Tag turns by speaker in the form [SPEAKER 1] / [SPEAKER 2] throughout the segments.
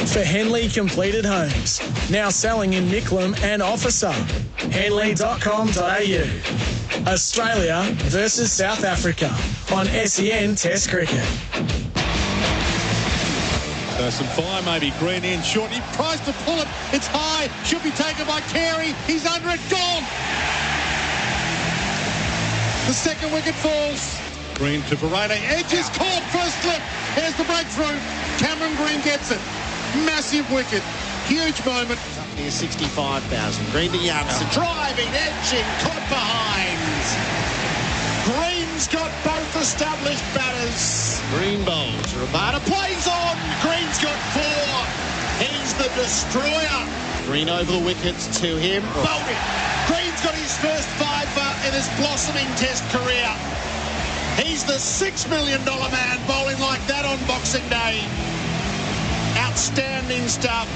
[SPEAKER 1] for Henley Completed Homes. Now selling in Nicklum and Officer. Henley.com.au. Australia versus South Africa on SEN Test Cricket.
[SPEAKER 2] So some fire maybe. Green in short. He tries to pull it. It's high. Should be taken by Carey. He's under it. Gone. The second wicket falls. Green to Bharat. Edges caught for a slip. Here's the breakthrough. Cameron Green gets it. Massive wicket. Huge moment.
[SPEAKER 3] Up near 65,000. Green to Youngster. Driving, edging, caught behind. Green's got both established batters. Green bowls. Rabada plays on. Green's got 4. He's the destroyer. Green over the wickets to him. Bowled it. Green's got his first fiver in his blossoming Test career. He's the $6 million man bowling like that on Boxing Day. Outstanding stuff.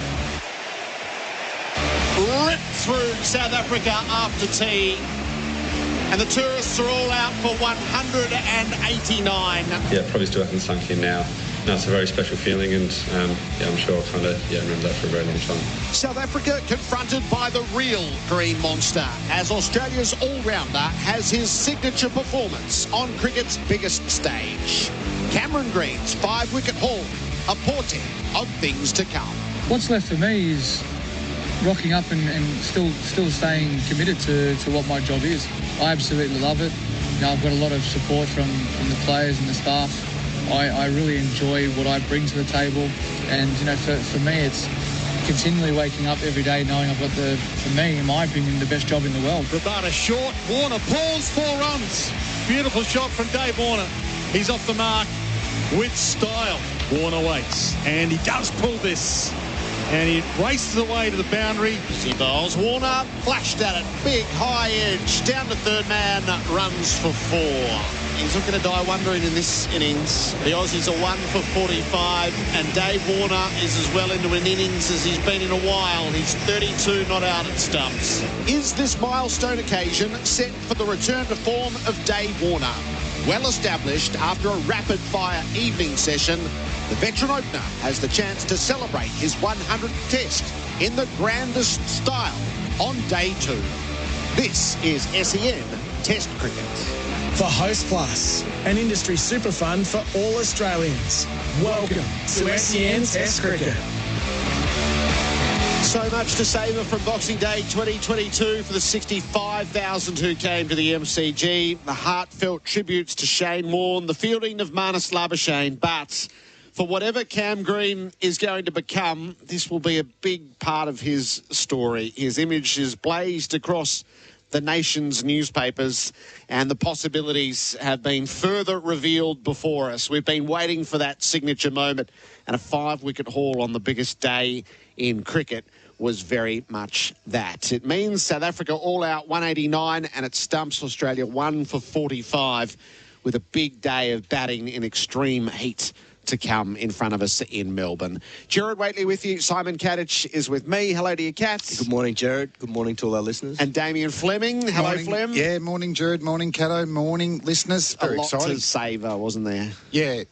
[SPEAKER 3] Ripped through South Africa after tea. And the tourists are all out for 189.
[SPEAKER 4] Yeah, probably still haven't sunk in now. No, it's a very special feeling, and I'm sure I'll kind of remember that for a very long time.
[SPEAKER 3] South Africa confronted by the real Green Monster, as Australia's all-rounder has his signature performance on cricket's biggest stage. Cameron Green's 5-wicket haul, a portent of things to come.
[SPEAKER 5] What's left for me is rocking up and still staying committed to what my job is. I absolutely love it. I've got a lot of support from the players and the staff. I really enjoy what I bring to the table, and for me it's continually waking up every day knowing I've got for me, in my opinion, the best job in the world.
[SPEAKER 2] Rabada short. Warner pulls 4 runs. Beautiful shot from Dave Warner. He's off the mark with style. Warner waits, and he does pull this. And he races away to the boundary.
[SPEAKER 3] He bowls. Warner flashed at it. Big high edge. Down to third man. Runs for 4. He's looking to die wondering in this innings. The Aussies are 1 for 45. And Dave Warner is as well into an innings as he's been in a while. He's 32 not out at stumps. Is this milestone occasion set for the return to form of Dave Warner? Well established after a rapid-fire evening session, the veteran opener has the chance to celebrate his 100th test in the grandest style on day 2. This is SEN Test Cricket.
[SPEAKER 1] For Host Plus, an industry super fund for all Australians. Welcome to SEN Test Cricket.
[SPEAKER 3] So much to savour from Boxing Day 2022 for the 65,000 who came to the MCG. The heartfelt tributes to Shane Warne, the fielding of Marnus Labuschagne, but for whatever Cam Green is going to become, this will be a big part of his story. His image is blazed across the nation's newspapers, and the possibilities have been further revealed before us. We've been waiting for that signature moment, and a 5-wicket haul on the biggest day in cricket was very much that. It means South Africa all out 189, and it stumps Australia 1 for 45 with a big day of batting in extreme heat to come in front of us in Melbourne. Gerard Whateley with you. Simon Katich is with me. Hello to you, Cats.
[SPEAKER 6] Good morning, Gerard. Good morning to all our listeners.
[SPEAKER 3] And Damien Fleming. Hello,
[SPEAKER 7] morning.
[SPEAKER 3] Flem.
[SPEAKER 7] Yeah, morning, Gerard. Morning, Cato. Morning, listeners. Very
[SPEAKER 3] exciting. A lot to savour, wasn't there?
[SPEAKER 7] Yeah,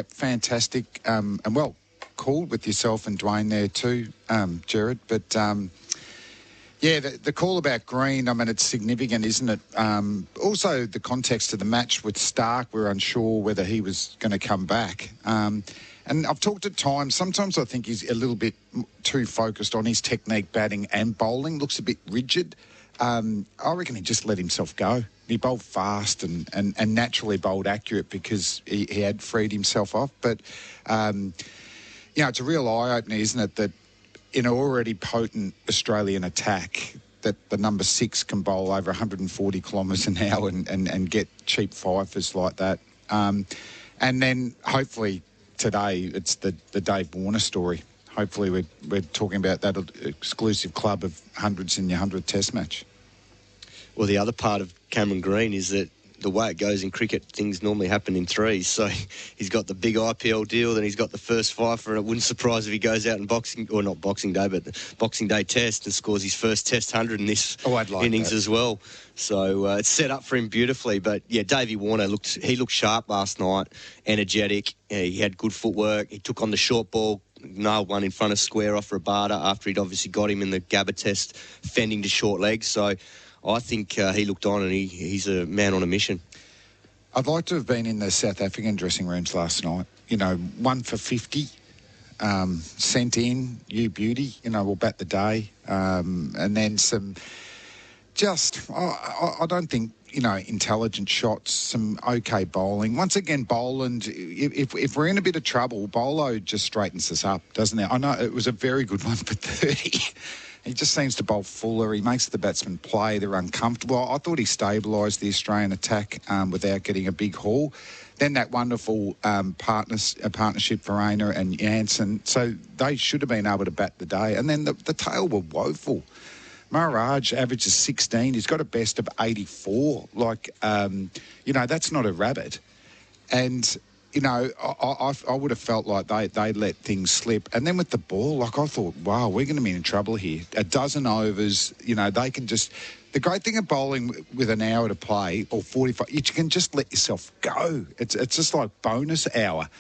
[SPEAKER 7] fantastic. And well, called with yourself and Dwayne there too, Gerard. But the call about Green, I mean, it's significant, isn't it? Also, the context of the match with Stark, we were unsure whether he was going to come back. And I've talked at times, sometimes I think he's a little bit too focused on his technique, batting and bowling. Looks a bit rigid. I reckon he just let himself go. He bowled fast and naturally bowled accurate because he had freed himself off. But, it's a real eye-opener, isn't it, that in an already potent Australian attack, that the number 6 can bowl over 140 kilometres an hour and get cheap fifers like that. And then hopefully today it's the Dave Warner story. Hopefully we're talking about that exclusive club of hundreds in your 100th Test match.
[SPEAKER 6] Well, the other part of Cameron Green is that the way it goes in cricket, things normally happen in threes. So he's got the big IPL deal, then he's got the first fifer, and it wouldn't surprise if he goes out in not Boxing Day, but the Boxing Day Test and scores his first Test 100 in this innings as well. So it's set up for him beautifully. But yeah, Davey Warner looked sharp last night, energetic. He had good footwork. He took on the short ball. nailed one in front of square off Rabada after he'd obviously got him in the Gabba test, fending to short legs. So I think he looked on and he's a man on a mission.
[SPEAKER 7] I'd like to have been in the South African dressing rooms last night. 1 for 50, sent in, you beauty, we'll bat the day. And then some I don't think, intelligent shots, some okay bowling. Once again, Boland, if we're in a bit of trouble, Bolo just straightens us up, doesn't it? I know it was a very good one for 30. He just seems to bowl fuller. He makes the batsmen play. They're uncomfortable. I thought he stabilised the Australian attack without getting a big haul. Then that wonderful partnership for Aina and Jansen. So they should have been able to bat the day. And then the tail were woeful. Maharaj averages 16. He's got a best of 84. That's not a rabbit. And I would have felt like they let things slip. And then with the ball, I thought, wow, we're going to be in trouble here. A dozen overs, they can just... The great thing of bowling with an hour to play, or 45, you can just let yourself go. It's just like bonus hour.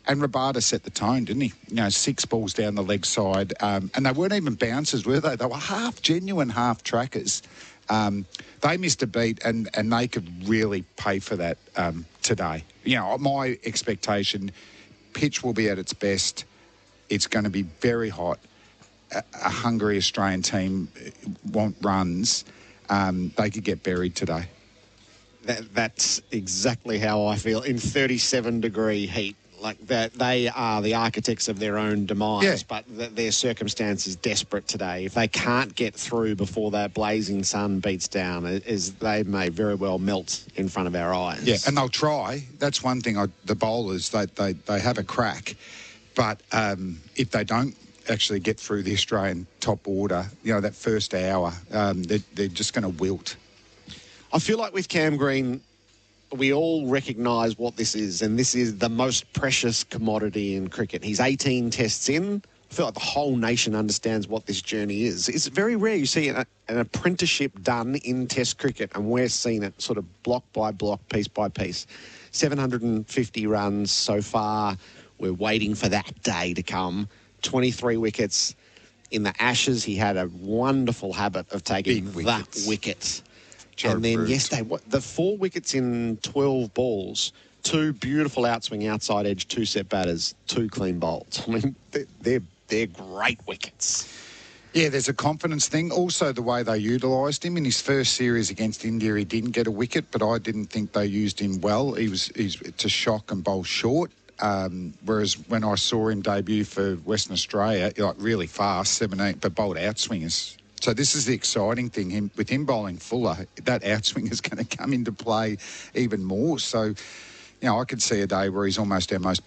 [SPEAKER 7] And Rabada set the tone, didn't he? 6 balls down the leg side. And they weren't even bouncers, were they? They were half genuine, half trackers. They missed a beat and they could really pay for that today. My expectation, pitch will be at its best. It's going to be very hot. A hungry Australian team want runs. They could get buried today.
[SPEAKER 3] That's exactly how I feel. In 37-degree heat. Like that, they are the architects of their own demise, but their circumstance is desperate today. If they can't get through before that blazing sun beats down, they may very well melt in front of our eyes.
[SPEAKER 7] Yeah, and they'll try. That's one thing. The bowlers, they have a crack, but if they don't actually get through the Australian top order, that first hour, they're just going to wilt.
[SPEAKER 3] I feel like with Cam Green, we all recognise what this is, and this is the most precious commodity in cricket. He's 18 tests in. I feel like the whole nation understands what this journey is. It's very rare you see an apprenticeship done in Test cricket, and we're seeing it sort of block by block, piece by piece. 750 runs so far. We're waiting for that day to come. 23 wickets. In the Ashes, he had a wonderful habit of taking that wicket. And then yesterday, the 4 wickets in 12 balls, 2 beautiful outswing outside edge, 2 set batters, 2 clean bowls. I mean, they're great wickets.
[SPEAKER 7] Yeah, there's a confidence thing. Also, the way they utilised him in his first series against India, he didn't get a wicket, but I didn't think they used him well. He's to shock and bowl short. Whereas when I saw him debut for Western Australia, really fast, 7-8, but bowled outswingers. So this is the exciting thing. With him bowling fuller, that outswing is going to come into play even more. So, I could see a day where he's almost our most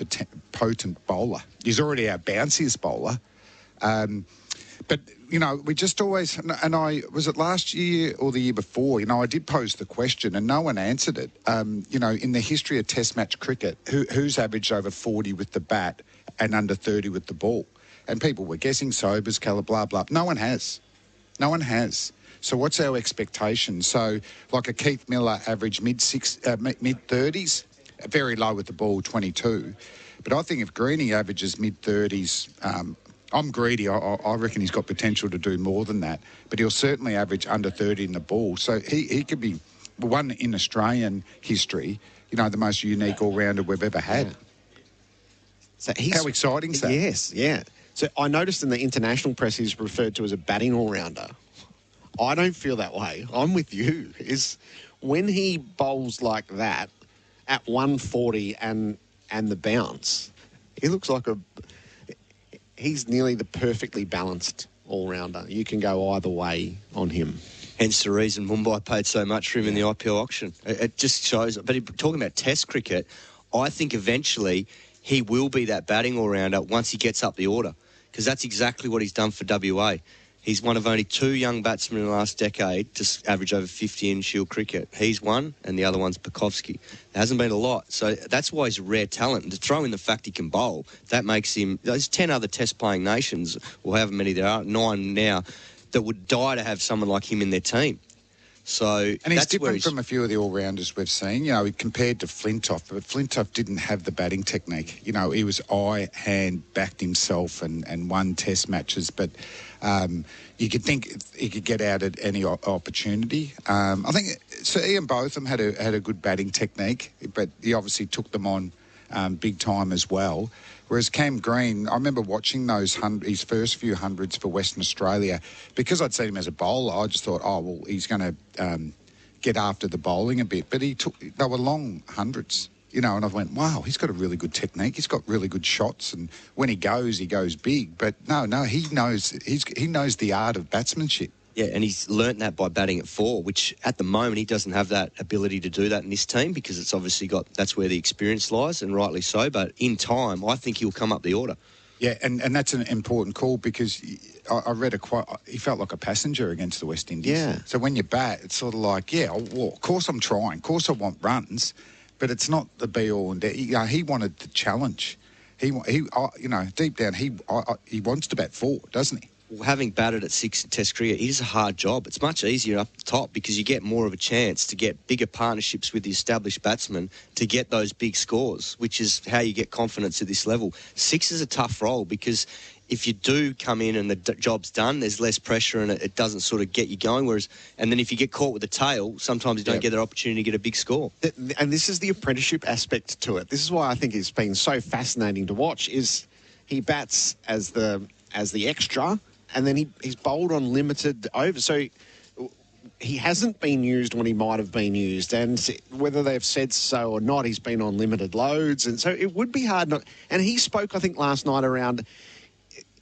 [SPEAKER 7] potent bowler. He's already our bounciest bowler. But, we just always... And was it last year or the year before? I did pose the question and no one answered it. In the history of Test match cricket, who's averaged over 40 with the bat and under 30 with the ball? And people were guessing Sobers, Keller, blah, blah. No one has. No one has. So what's our expectation? So like a Keith Miller average mid-30s, very low with the ball, 22. But I think if Greenie averages mid-30s, I'm greedy. I reckon he's got potential to do more than that. But he'll certainly average under 30 in the ball. So he could be one in Australian history, the most unique all-rounder we've ever had. Yeah.
[SPEAKER 3] So
[SPEAKER 7] how exciting is that?
[SPEAKER 3] Yes, yeah. So I noticed in the international press he's referred to as a batting all-rounder. I don't feel that way. I'm with you. Is when he bowls like that at 140 and the bounce, he looks like he's nearly the perfectly balanced all-rounder. You can go either way on him.
[SPEAKER 6] Hence the reason Mumbai paid so much for him in the IPL auction. It just shows. But talking about Test cricket, I think eventually he will be that batting all-rounder once he gets up the order, because that's exactly what he's done for WA. He's one of only 2 young batsmen in the last decade to average over 50 in Shield cricket. He's one, and the other one's Pekovsky. There hasn't been a lot, so that's why he's a rare talent. And to throw in the fact he can bowl, that makes him... There's 10 other Test-playing nations, or however many there are, 9 now, that would die to have someone like him in their team. So
[SPEAKER 7] and he's
[SPEAKER 6] that's where
[SPEAKER 7] different from a few of the all-rounders we've seen. You know, compared to Flintoff, but Flintoff didn't have the batting technique. You know, he was eye-hand backed himself and won test matches, but you could think he could get out at any opportunity. I think so. Ian Botham had a good batting technique, but he obviously took them on big time as well. Whereas Cam Green, I remember watching his first few hundreds for Western Australia. Because I'd seen him as a bowler, I just thought, oh, well, he's going to get after the bowling a bit. But they were long hundreds, you know, and I went, wow, he's got a really good technique. He's got really good shots. And when he goes big. But no, he knows the art of batsmanship.
[SPEAKER 6] Yeah, and he's learnt that by batting at 4, which at the moment he doesn't have that ability to do that in this team because it's obviously that's where the experience lies, and rightly so. But in time, I think he'll come up the order.
[SPEAKER 7] Yeah, and that's an important call because I read a quote. He felt like a passenger against the West Indies.
[SPEAKER 6] Yeah.
[SPEAKER 7] So when you bat, it's sort of like, yeah, well, of course I'm trying. Of course I want runs, but it's not the be-all and end. He wanted the challenge. He deep down, he wants to bat 4, doesn't he?
[SPEAKER 6] Well, having batted at 6 in Test cricket, it is a hard job. It's much easier up the top because you get more of a chance to get bigger partnerships with the established batsmen to get those big scores, which is how you get confidence at this level. 6 is a tough role because if you do come in and the job's done, there's less pressure and it doesn't sort of get you going. And then if you get caught with the tail, sometimes you don't get that opportunity to get a big score.
[SPEAKER 3] And this is the apprenticeship aspect to it. This is why I think it's been so fascinating to watch. Is he bats as the extra. And then he's bowled on limited overs. So he hasn't been used when he might have been used. And whether they've said so or not, he's been on limited loads. And so it would be hard not... And he spoke, I think, last night around...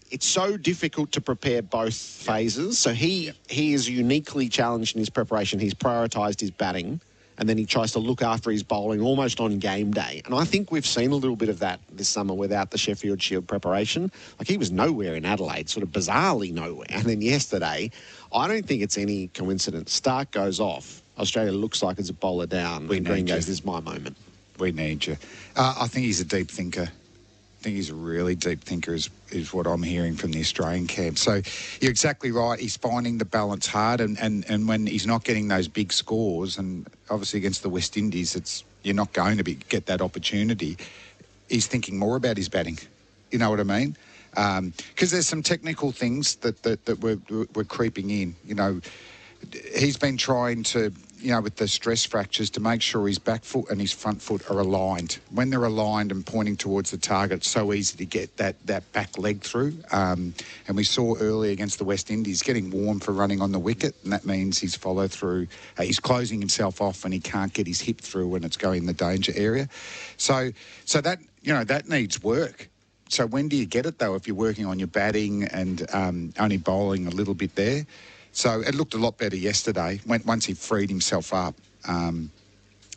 [SPEAKER 3] It's so difficult to prepare both phases. So he is uniquely challenged in his preparation. He's prioritised his batting. And then he tries to look after his bowling almost on game day. And I think we've seen a little bit of that this summer without the Sheffield Shield preparation. Like, he was nowhere in Adelaide, sort of bizarrely nowhere. And then yesterday, I don't think it's any coincidence. Stark goes off. Australia looks like it's a bowler down. And Green goes, this is my moment.
[SPEAKER 7] We need you. I think he's a deep thinker. I think he's a really deep thinker is what I'm hearing from the Australian camp. So you're exactly right. He's finding the balance hard, and when he's not getting those big scores, and obviously against the West Indies, you're not going to get that opportunity. He's thinking more about his batting. You know what I mean? Because there's some technical things that we're creeping in. You know, he's been trying to, you know, with the stress fractures, to make sure his back foot and his front foot are aligned. When they're aligned and pointing towards the target, it's so easy to get that back leg through. And we saw early against the West Indies getting warm for running on the wicket, and that means his follow through. He's closing himself off and he can't get his hip through when it's going in the danger area. So that, you know, that needs work. So when do you get it, though, if you're working on your batting and only bowling a little bit there? So it looked a lot better yesterday once he freed himself up.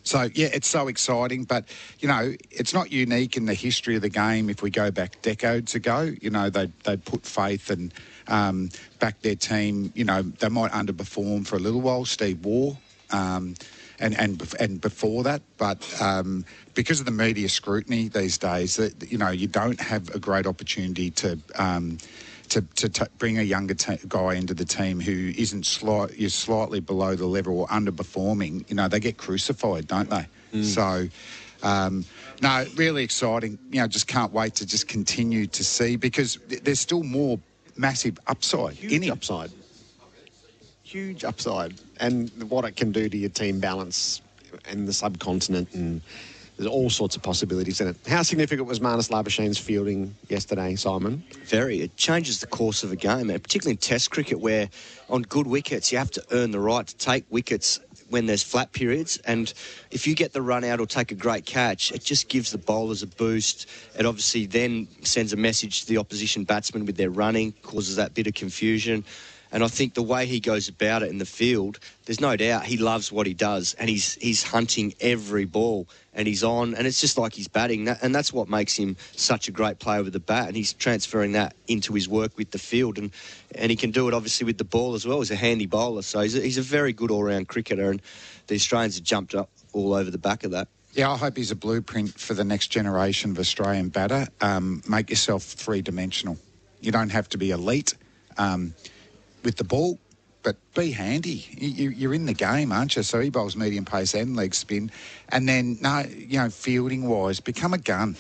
[SPEAKER 7] So, yeah, it's so exciting. But, you know, it's not unique in the history of the game. If we go back decades ago, you know, they'd put faith and back their team. You know, they might underperform for a little while, Steve Waugh, and before that. But because of the media scrutiny these days, you know, you don't have a great opportunity to bring a younger guy into the team who isn't slightly below the level or underperforming. You know, they get crucified, don't they? So, no, really exciting. You know, just can't wait to just continue to see, because there's still more massive upside in him.
[SPEAKER 3] Huge upside. And what it can do to your team balance in the subcontinent, and there's all sorts of possibilities in it. How significant was Marnus Labuschagne's fielding yesterday, Simon?
[SPEAKER 6] Very. It changes the course of a game, particularly in Test cricket, where on good wickets you have to earn the right to take wickets when there's flat periods. And if you get the run out or take a great catch, it just gives the bowlers a boost. It obviously then sends a message to the opposition batsmen with their running, causes that bit of confusion. And I think the way he goes about it in the field, there's no doubt he loves what he does, and he's hunting every ball, and he's on, and it's just like he's batting. And that's what makes him such a great player with the bat, and he's transferring that into his work with the field. And he can do it, obviously, with the ball as well. He's a handy bowler, so he's a very good all-round cricketer, and the Australians have jumped up all over the back of that.
[SPEAKER 7] Yeah, I hope he's a blueprint for the next generation of Australian batter. Make yourself three-dimensional. You don't have to be elite. With the ball, but be handy. You're in the game, aren't you? So he bowls medium pace and leg spin. And then, fielding-wise, become a gun.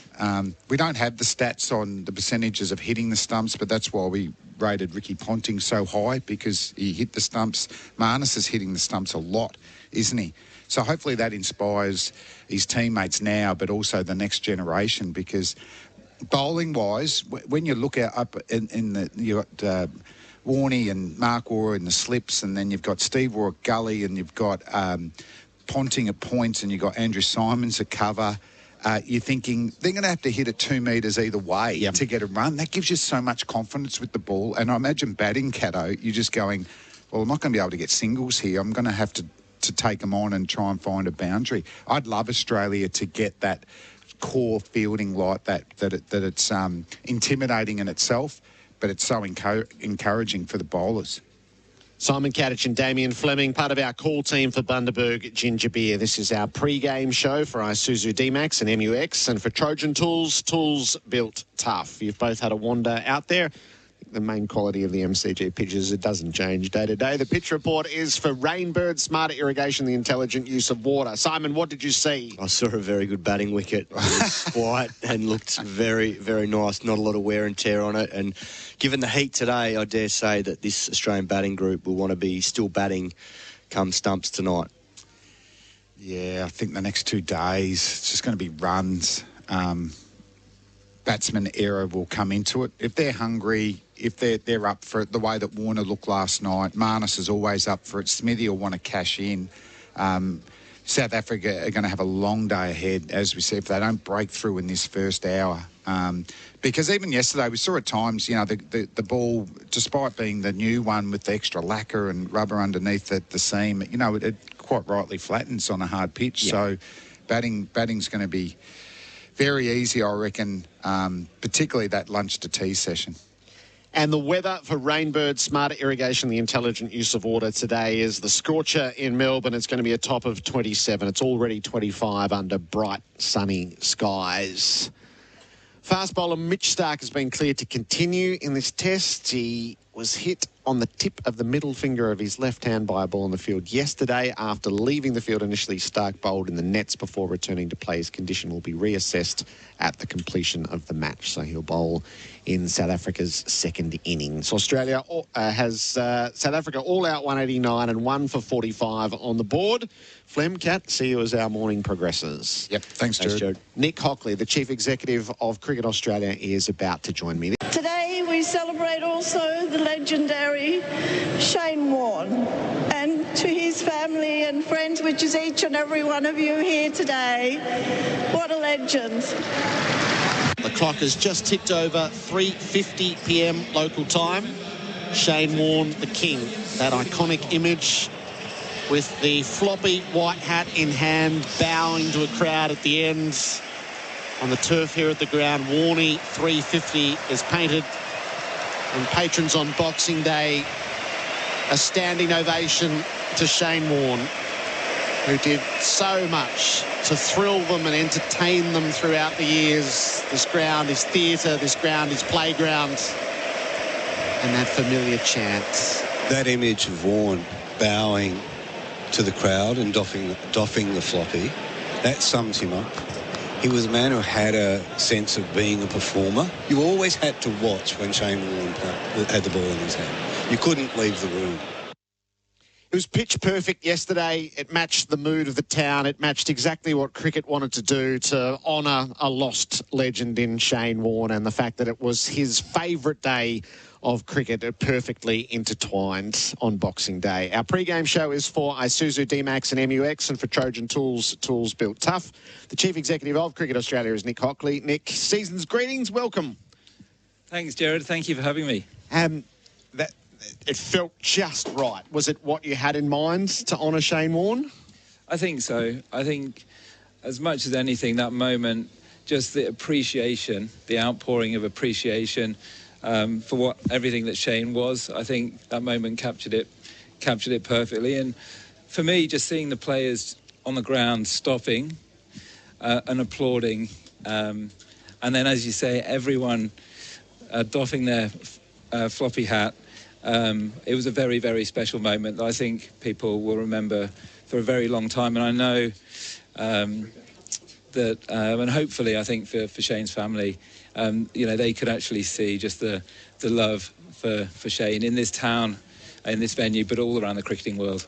[SPEAKER 7] We don't have the stats on the percentages of hitting the stumps, but that's why we rated Ricky Ponting so high, because he hit the stumps. Marnus is hitting the stumps a lot, isn't he? So hopefully that inspires his teammates now, but also the next generation, because bowling-wise, when you look up in the... You've got Warney and Mark Waugh in the slips, and then you've got Steve Waugh at gully, and you've got Ponting at points, and you've got Andrew Simons at cover. You're thinking they're going to have to hit it 2 metres either way to get a run. That gives you so much confidence with the ball. And I imagine batting, Cato, you're just going, well, I'm not going to be able to get singles here. I'm going to have to take them on and try and find a boundary. I'd love Australia to get that core fielding like that it's intimidating in itself, but it's so encouraging for the bowlers.
[SPEAKER 3] Simon Katich and Damien Fleming, part of our call team for Bundaberg Ginger Beer. This is our pre-game show for Isuzu D-Max and MUX, and for Trojan Tools, tools built tough. You've both had a wander out there. The main quality of the MCG pitches, it doesn't change day to day. The pitch report is for Rainbird, smarter irrigation, the intelligent use of water. Simon, what did you see?
[SPEAKER 6] I saw a very good batting wicket. It was quiet and looked very, very nice. Not a lot of wear and tear on it. And given the heat today, I dare say that this Australian batting group will want to be still batting come stumps tonight.
[SPEAKER 7] Yeah, I think the next 2 days, it's just going to be runs. Batsman era will come into it. If they're hungry, if they're up for it, the way that Warner looked last night, Marnus is always up for it. Smithy will want to cash in. South Africa are going to have a long day ahead, as we said, if they don't break through in this first hour. Because even yesterday, we saw at times, the ball, despite being the new one with the extra lacquer and rubber underneath the seam, it quite rightly flattens on a hard pitch. Yeah. So batting's going to be very easy, I reckon, particularly that lunch to tea session.
[SPEAKER 3] And the weather for Rainbird, smarter irrigation, the intelligent use of water today is the scorcher in Melbourne. It's going to be a top of 27. It's already 25 under bright, sunny skies. Fast bowler Mitch Starc has been cleared to continue in this test. He was hit on the tip of the middle finger of his left hand by a ball in the field yesterday. After leaving the field initially, Starc bowled in the nets before returning to play. His condition will be reassessed at the completion of the match, so he'll bowl in South Africa's second innings. Australia has South Africa all out 189 and 1 for 45 on the board. Flem, Cat, see you as our morning progresses.
[SPEAKER 7] Yep, thanks, Gerard.
[SPEAKER 3] Nick Hockley, the Chief Executive of Cricket Australia, is about to join me.
[SPEAKER 8] Today we celebrate also the legendary Shane Warne, and to his family and friends, which is each and every one of you here today. What a legend.
[SPEAKER 3] The clock has just ticked over 3:50 p.m. local time. Shane Warne, the king. That iconic image with the floppy white hat in hand, bowing to a crowd at the end. On the turf here at the ground, Warney 350 is painted. And patrons on Boxing Day, a standing ovation to Shane Warne, who did so much to thrill them and entertain them throughout the years. This ground is theatre, this ground is playground. And that familiar chant.
[SPEAKER 9] That image of Warne bowing to the crowd and doffing the floppy, that sums him up. He was a man who had a sense of being a performer. You always had to watch when Shane Warne had the ball in his hand. You couldn't leave the room.
[SPEAKER 3] It was pitch perfect yesterday. It matched the mood of the town. It matched exactly what cricket wanted to do to honour a lost legend in Shane Warne, and the fact that it was his favourite day of cricket, perfectly intertwined on Boxing Day. Our pre-game show is for Isuzu D-Max and MUX, and for Trojan Tools, tools built tough. The Chief Executive of Cricket Australia is Nick Hockley. Nick, season's greetings. Welcome.
[SPEAKER 10] Thanks, Gerard. Thank you for having me.
[SPEAKER 3] It felt just right. Was it what you had in mind to honour Shane Warne?
[SPEAKER 10] I think so. I think as much as anything, that moment, just the appreciation, the outpouring of appreciation for everything that Shane was, I think that moment captured it perfectly. And for me, just seeing the players on the ground stopping and applauding, and then, as you say, everyone doffing their floppy hat it was a very, very special moment that I think people will remember for a very long time. And I know that, and hopefully, I think for Shane's family, they could actually see just the love for Shane in this town, in this venue, but all around the cricketing world.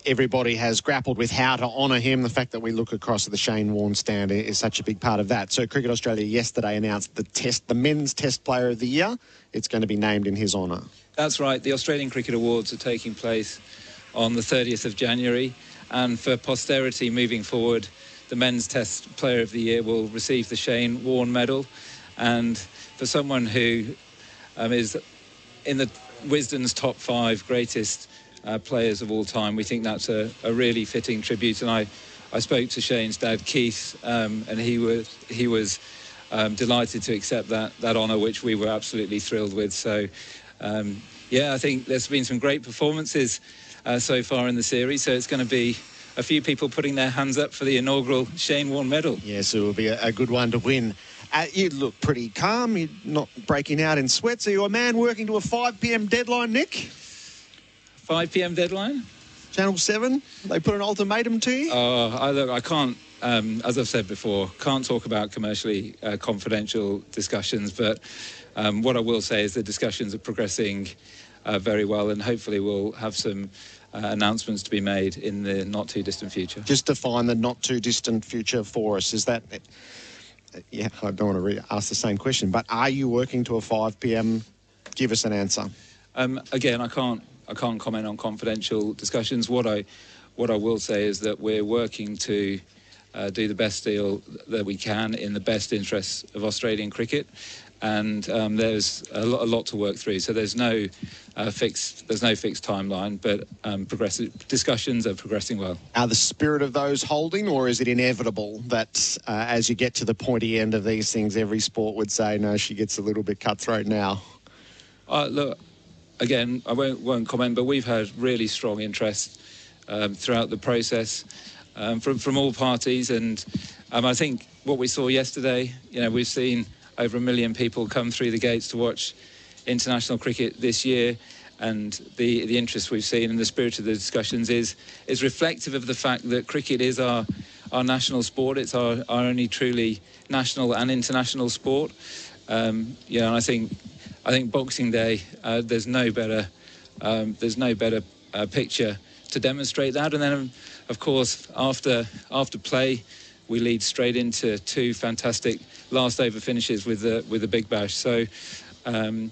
[SPEAKER 3] Everybody has grappled with how to honour him. The fact that we look across at the Shane Warne stand is such a big part of that. So Cricket Australia yesterday announced the men's Test Player of the Year. It's going to be named in his honour.
[SPEAKER 10] That's right. The Australian Cricket Awards are taking place on the 30th of January. And for posterity moving forward, the men's Test Player of the Year will receive the Shane Warne Medal. And for someone who is in the Wisden's top 5 greatest players of all time, we think that's a really fitting tribute. And I spoke to Shane's dad, Keith, and he was delighted to accept that honour, which we were absolutely thrilled with. So, I think there's been some great performances so far in the series. So it's going to be a few people putting their hands up for the inaugural Shane Warne Medal.
[SPEAKER 3] Yes, it will be a good one to win. You look pretty calm. You're not breaking out in sweats. Are you a man working to a 5 p.m. deadline, Nick?
[SPEAKER 10] 5 p.m. deadline?
[SPEAKER 3] Channel 7? They put an ultimatum to you?
[SPEAKER 10] I can't, as I've said before, can't talk about commercially confidential discussions, but what I will say is the discussions are progressing very well, and hopefully we'll have some announcements to be made in the not too distant future.
[SPEAKER 3] Just define the not too distant future for us. Is that... Yeah, I don't want to ask the same question, but are you working to a 5 p.m? Give us an answer.
[SPEAKER 10] Again, I can't comment on confidential discussions. What I will say is that we're working to do the best deal that we can in the best interests of Australian cricket, and there's a lot to work through. So there's no fixed timeline, but discussions are progressing well.
[SPEAKER 3] Are the spirit of those holding, or is it inevitable that as you get to the pointy end of these things, every sport would say, no, she gets a little bit cutthroat now?
[SPEAKER 10] Look, again, I won't comment, but we've had really strong interest throughout the process from all parties, and I think what we saw yesterday, we've seen over 1 million people come through the gates to watch international cricket this year, and the interest we've seen and the spirit of the discussions is reflective of the fact that cricket is our national sport. It's our only truly national and international sport. And I think Boxing Day, there's no better picture to demonstrate that. And then, of course, after play, we lead straight into 2 fantastic last over finishes with the Big Bash. So the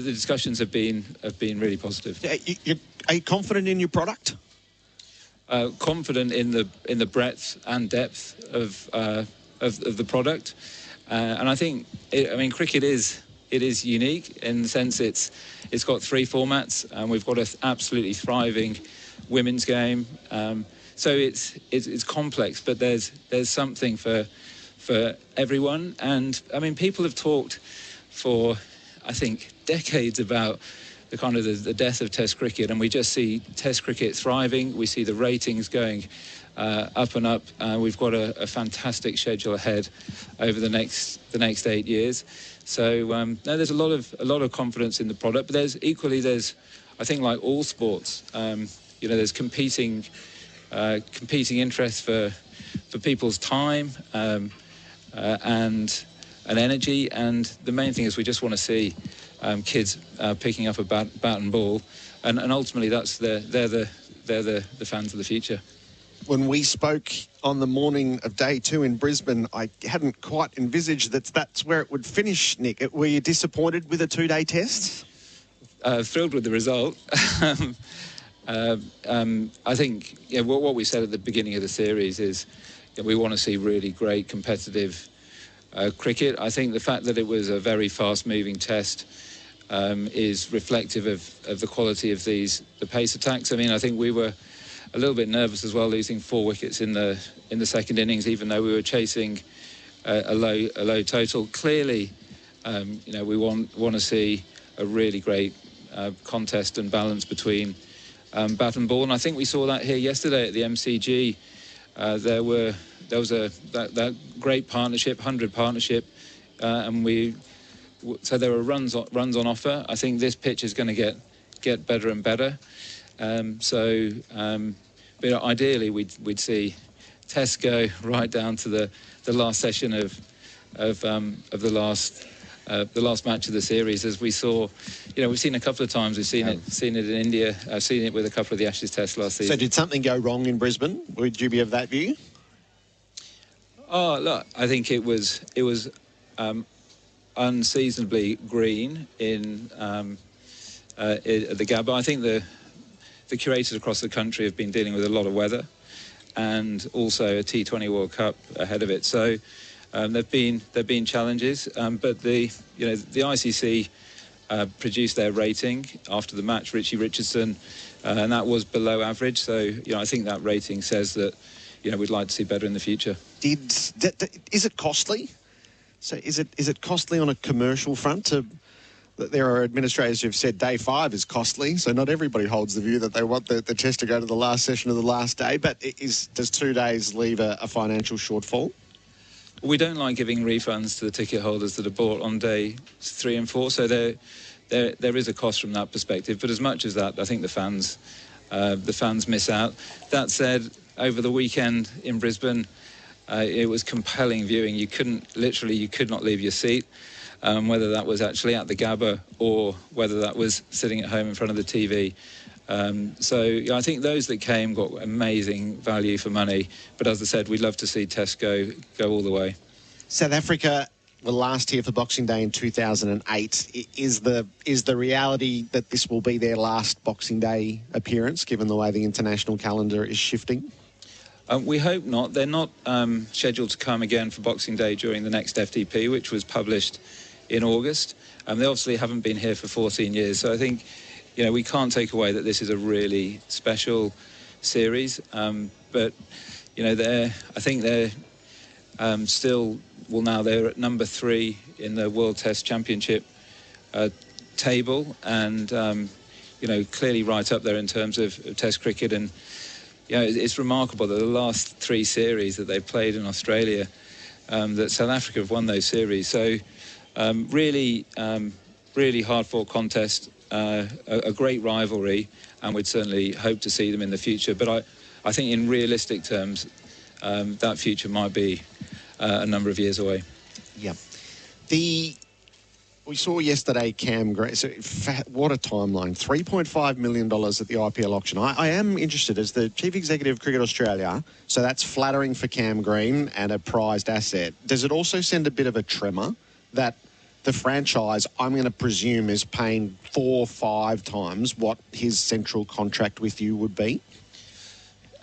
[SPEAKER 10] discussions have been really positive.
[SPEAKER 3] Are you confident in your product?
[SPEAKER 10] Confident in the breadth and depth of the product, and I think cricket is unique in the sense it's got 3 formats, and we've got an absolutely thriving women's game. So it's complex, but there's something for everyone. And people have talked for, I think, decades about the death of Test cricket, and we just see Test cricket thriving. We see the ratings going up and up. We've got a fantastic schedule ahead over the next 8 years. So there's a lot of confidence in the product, but there's I think, like all sports, there's competing interests for people's time and energy, and the main thing is we just want to see kids picking up a bat and ball, and ultimately they're the fans of the future.
[SPEAKER 3] When we spoke on the morning of day 2 in Brisbane, I hadn't quite envisaged that's where it would finish, Nick. Were you disappointed with a 2-day test?
[SPEAKER 10] Thrilled with the result. I think what we said at the beginning of the series is we want to see really great competitive cricket. I think the fact that it was a very fast-moving test is reflective of the quality of the pace attacks. I think we were a little bit nervous as well, losing 4 wickets in the second innings, even though we were chasing a low total. Clearly, we want to see a really great contest and balance between bat and ball, and I think we saw that here yesterday at the MCG. There was that great partnership, 100 partnership, and we so there are runs on offer. I think this pitch is going to get better and better. But ideally, we'd see tests go right down to the last session of the last match of the series, as we saw. We've seen a couple of times. We've seen it in India. I've seen it with a couple of the Ashes tests last season.
[SPEAKER 3] So did something go wrong in Brisbane? Would you be of that view?
[SPEAKER 10] Oh, look, I think it was unseasonably green in the Gabba. I think the curators across the country have been dealing with a lot of weather, and also a T20 World Cup ahead of it. So there've been challenges, but the ICC produced their rating after the match, Richie Richardson, and that was below average. So I think that rating says that we'd like to see better in the future.
[SPEAKER 3] Is it costly? So is it costly on a commercial front? There are administrators who've said day 5 is costly, so not everybody holds the view that they want the test to go to the last session of the last day. But does 2 days leave a financial shortfall?
[SPEAKER 10] We don't like giving refunds to the ticket holders that are bought on day 3 and 4, so there is a cost from that perspective. But as much as that, I think the fans miss out. That said, over the weekend in Brisbane, it was compelling viewing. You could not leave your seat, whether that was actually at the Gabba or whether that was sitting at home in front of the TV. I think those that came got amazing value for money. But as I said, we'd love to see tests go all the way.
[SPEAKER 3] South Africa were last here for Boxing Day in 2008. Is the reality that this will be their last Boxing Day appearance, given the way the international calendar is shifting?
[SPEAKER 10] We hope not. They're not scheduled to come again for Boxing Day during the next FDP, which was published in August. They obviously haven't been here for 14 years. So I think, we can't take away that this is a really special series. But, I think they're still, they're at number 3 in the World Test Championship table, and, clearly right up there in terms of Test cricket. And, it's remarkable that the last 3 series that they've played in Australia, that South Africa have won those series. So really hard-fought contest, a great rivalry, and we'd certainly hope to see them in the future. But I think in realistic terms, that future might be a number of years away.
[SPEAKER 3] Yeah. We saw yesterday Cam Green. So what a timeline. $3.5 million at the IPL auction. I am interested, as the Chief Executive of Cricket Australia, so that's flattering for Cam Green and a prized asset. Does it also send a bit of a tremor that the franchise, I'm going to presume, is paying 4 or 5 times what his central contract with you would be?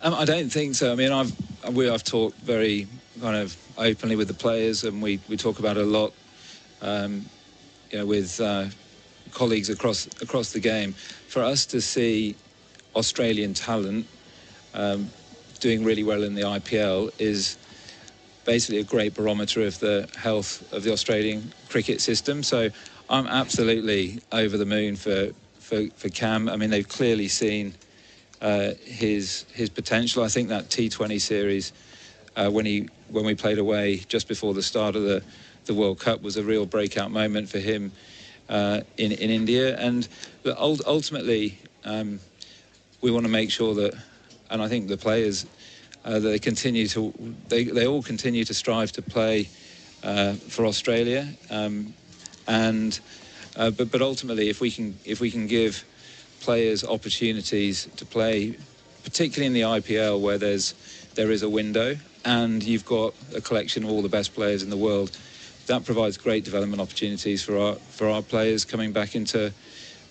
[SPEAKER 10] I don't think so. I mean, I've talked very kind of openly with the players, and we talk about it a lot. With colleagues across the game. For us to see Australian talent doing really well in the IPL is basically a great barometer of the health of the Australian cricket system. So I'm absolutely over the moon for Cam. I mean, they've clearly seen his potential. I think that T20 series when we played away just before the start of the World Cup was a real breakout moment for him in India. And ultimately, we want to make sure that, and I think the players, they all continue to strive to play for Australia. But ultimately, if we can give players opportunities to play, particularly in the IPL, where there is a window, and you've got a collection of all the best players in the world, that provides great development opportunities for our players coming back into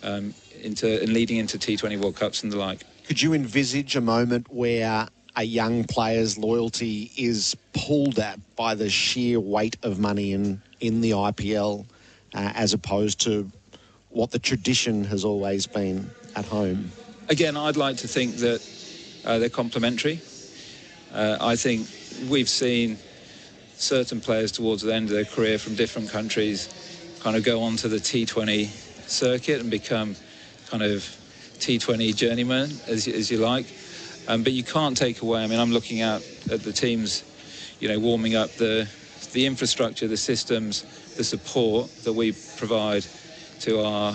[SPEAKER 10] and leading into T20 World Cups and the like.
[SPEAKER 3] Could you envisage a moment where a young player's loyalty is pulled at by the sheer weight of money in the IPL, as opposed to what the tradition has always been at home?
[SPEAKER 10] Again, I'd like to think that they're complementary. I think we've seen certain players towards the end of their career from different countries kind of go on to the T20 circuit and become kind of T20 journeyman, as you like. But you can't take away, I mean, I'm looking at the teams, warming up the infrastructure, the systems, the support that we provide to our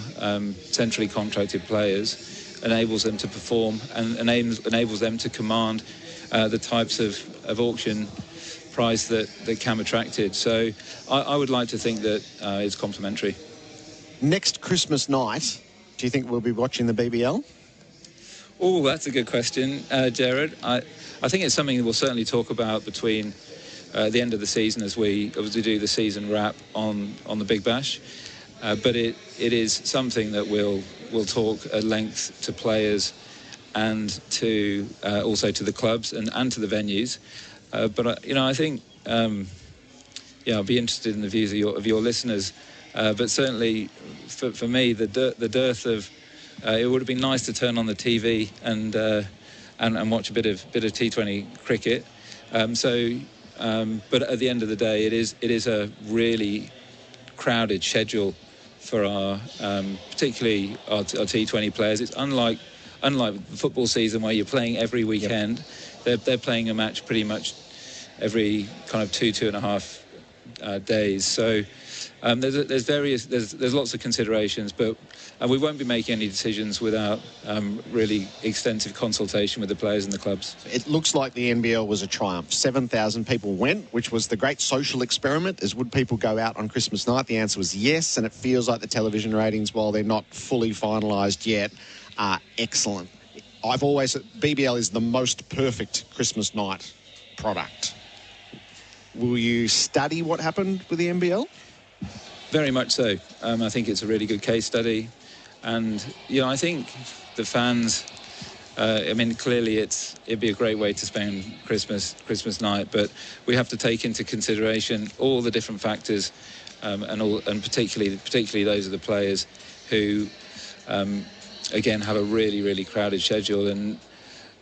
[SPEAKER 10] centrally contracted players enables them to perform and enables them to command the types of auction price that Cam attracted. So I would like to think that it's complementary.
[SPEAKER 3] Next Christmas night, do you think we'll be watching the BBL?
[SPEAKER 10] Oh, that's a good question, Gerard. I think it's something we'll certainly talk about between the end of the season as we obviously do the season wrap on the Big Bash. But it is something that we'll talk at length to players and to also to the clubs and to the venues. But I think I'll be interested in the views of your listeners. But certainly for me, the dearth of it would have been nice to turn on the TV and watch a bit of T20 cricket. But at the end of the day, it is a really crowded schedule for our particularly our T20 players. It's unlike the football season where you're playing every weekend. Yep. They're playing a match pretty much every kind of 2.5 days. So there's lots of considerations, but we won't be making any decisions without really extensive consultation with the players and the clubs.
[SPEAKER 3] It looks like the NBL was a triumph. 7,000 people went, which was the great social experiment. Would people go out on Christmas night? The answer was yes, and it feels like the television ratings, while they're not fully finalised yet, are excellent. BBL is the most perfect Christmas night product. Will you study what happened with the NBL?
[SPEAKER 10] Very much so. I think it's a really good case study. And, I think the fans, clearly it'd be a great way to spend Christmas night, but we have to take into consideration all the different factors and particularly those of the players who, again, have a really, really crowded schedule. And,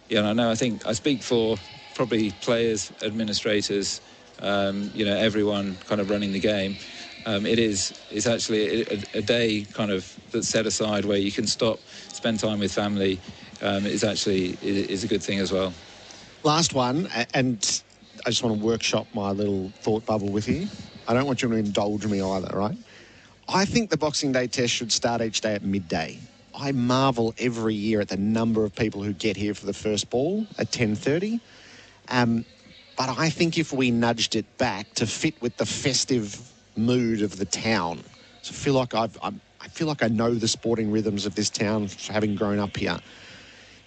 [SPEAKER 10] I think I speak for probably players, administrators, everyone kind of running the game. It's actually a day kind of that's set aside where you can stop, spend time with family. Is a good thing as well.
[SPEAKER 3] Last one, and I just want to workshop my little thought bubble with you. I don't want you to indulge me either, right? I think the Boxing Day test should start each day at midday. I marvel every year at the number of people who get here for the first ball at 10:30. But I think if we nudged it back to fit with the festive mood of the town, so I feel like I know the sporting rhythms of this town, having grown up here.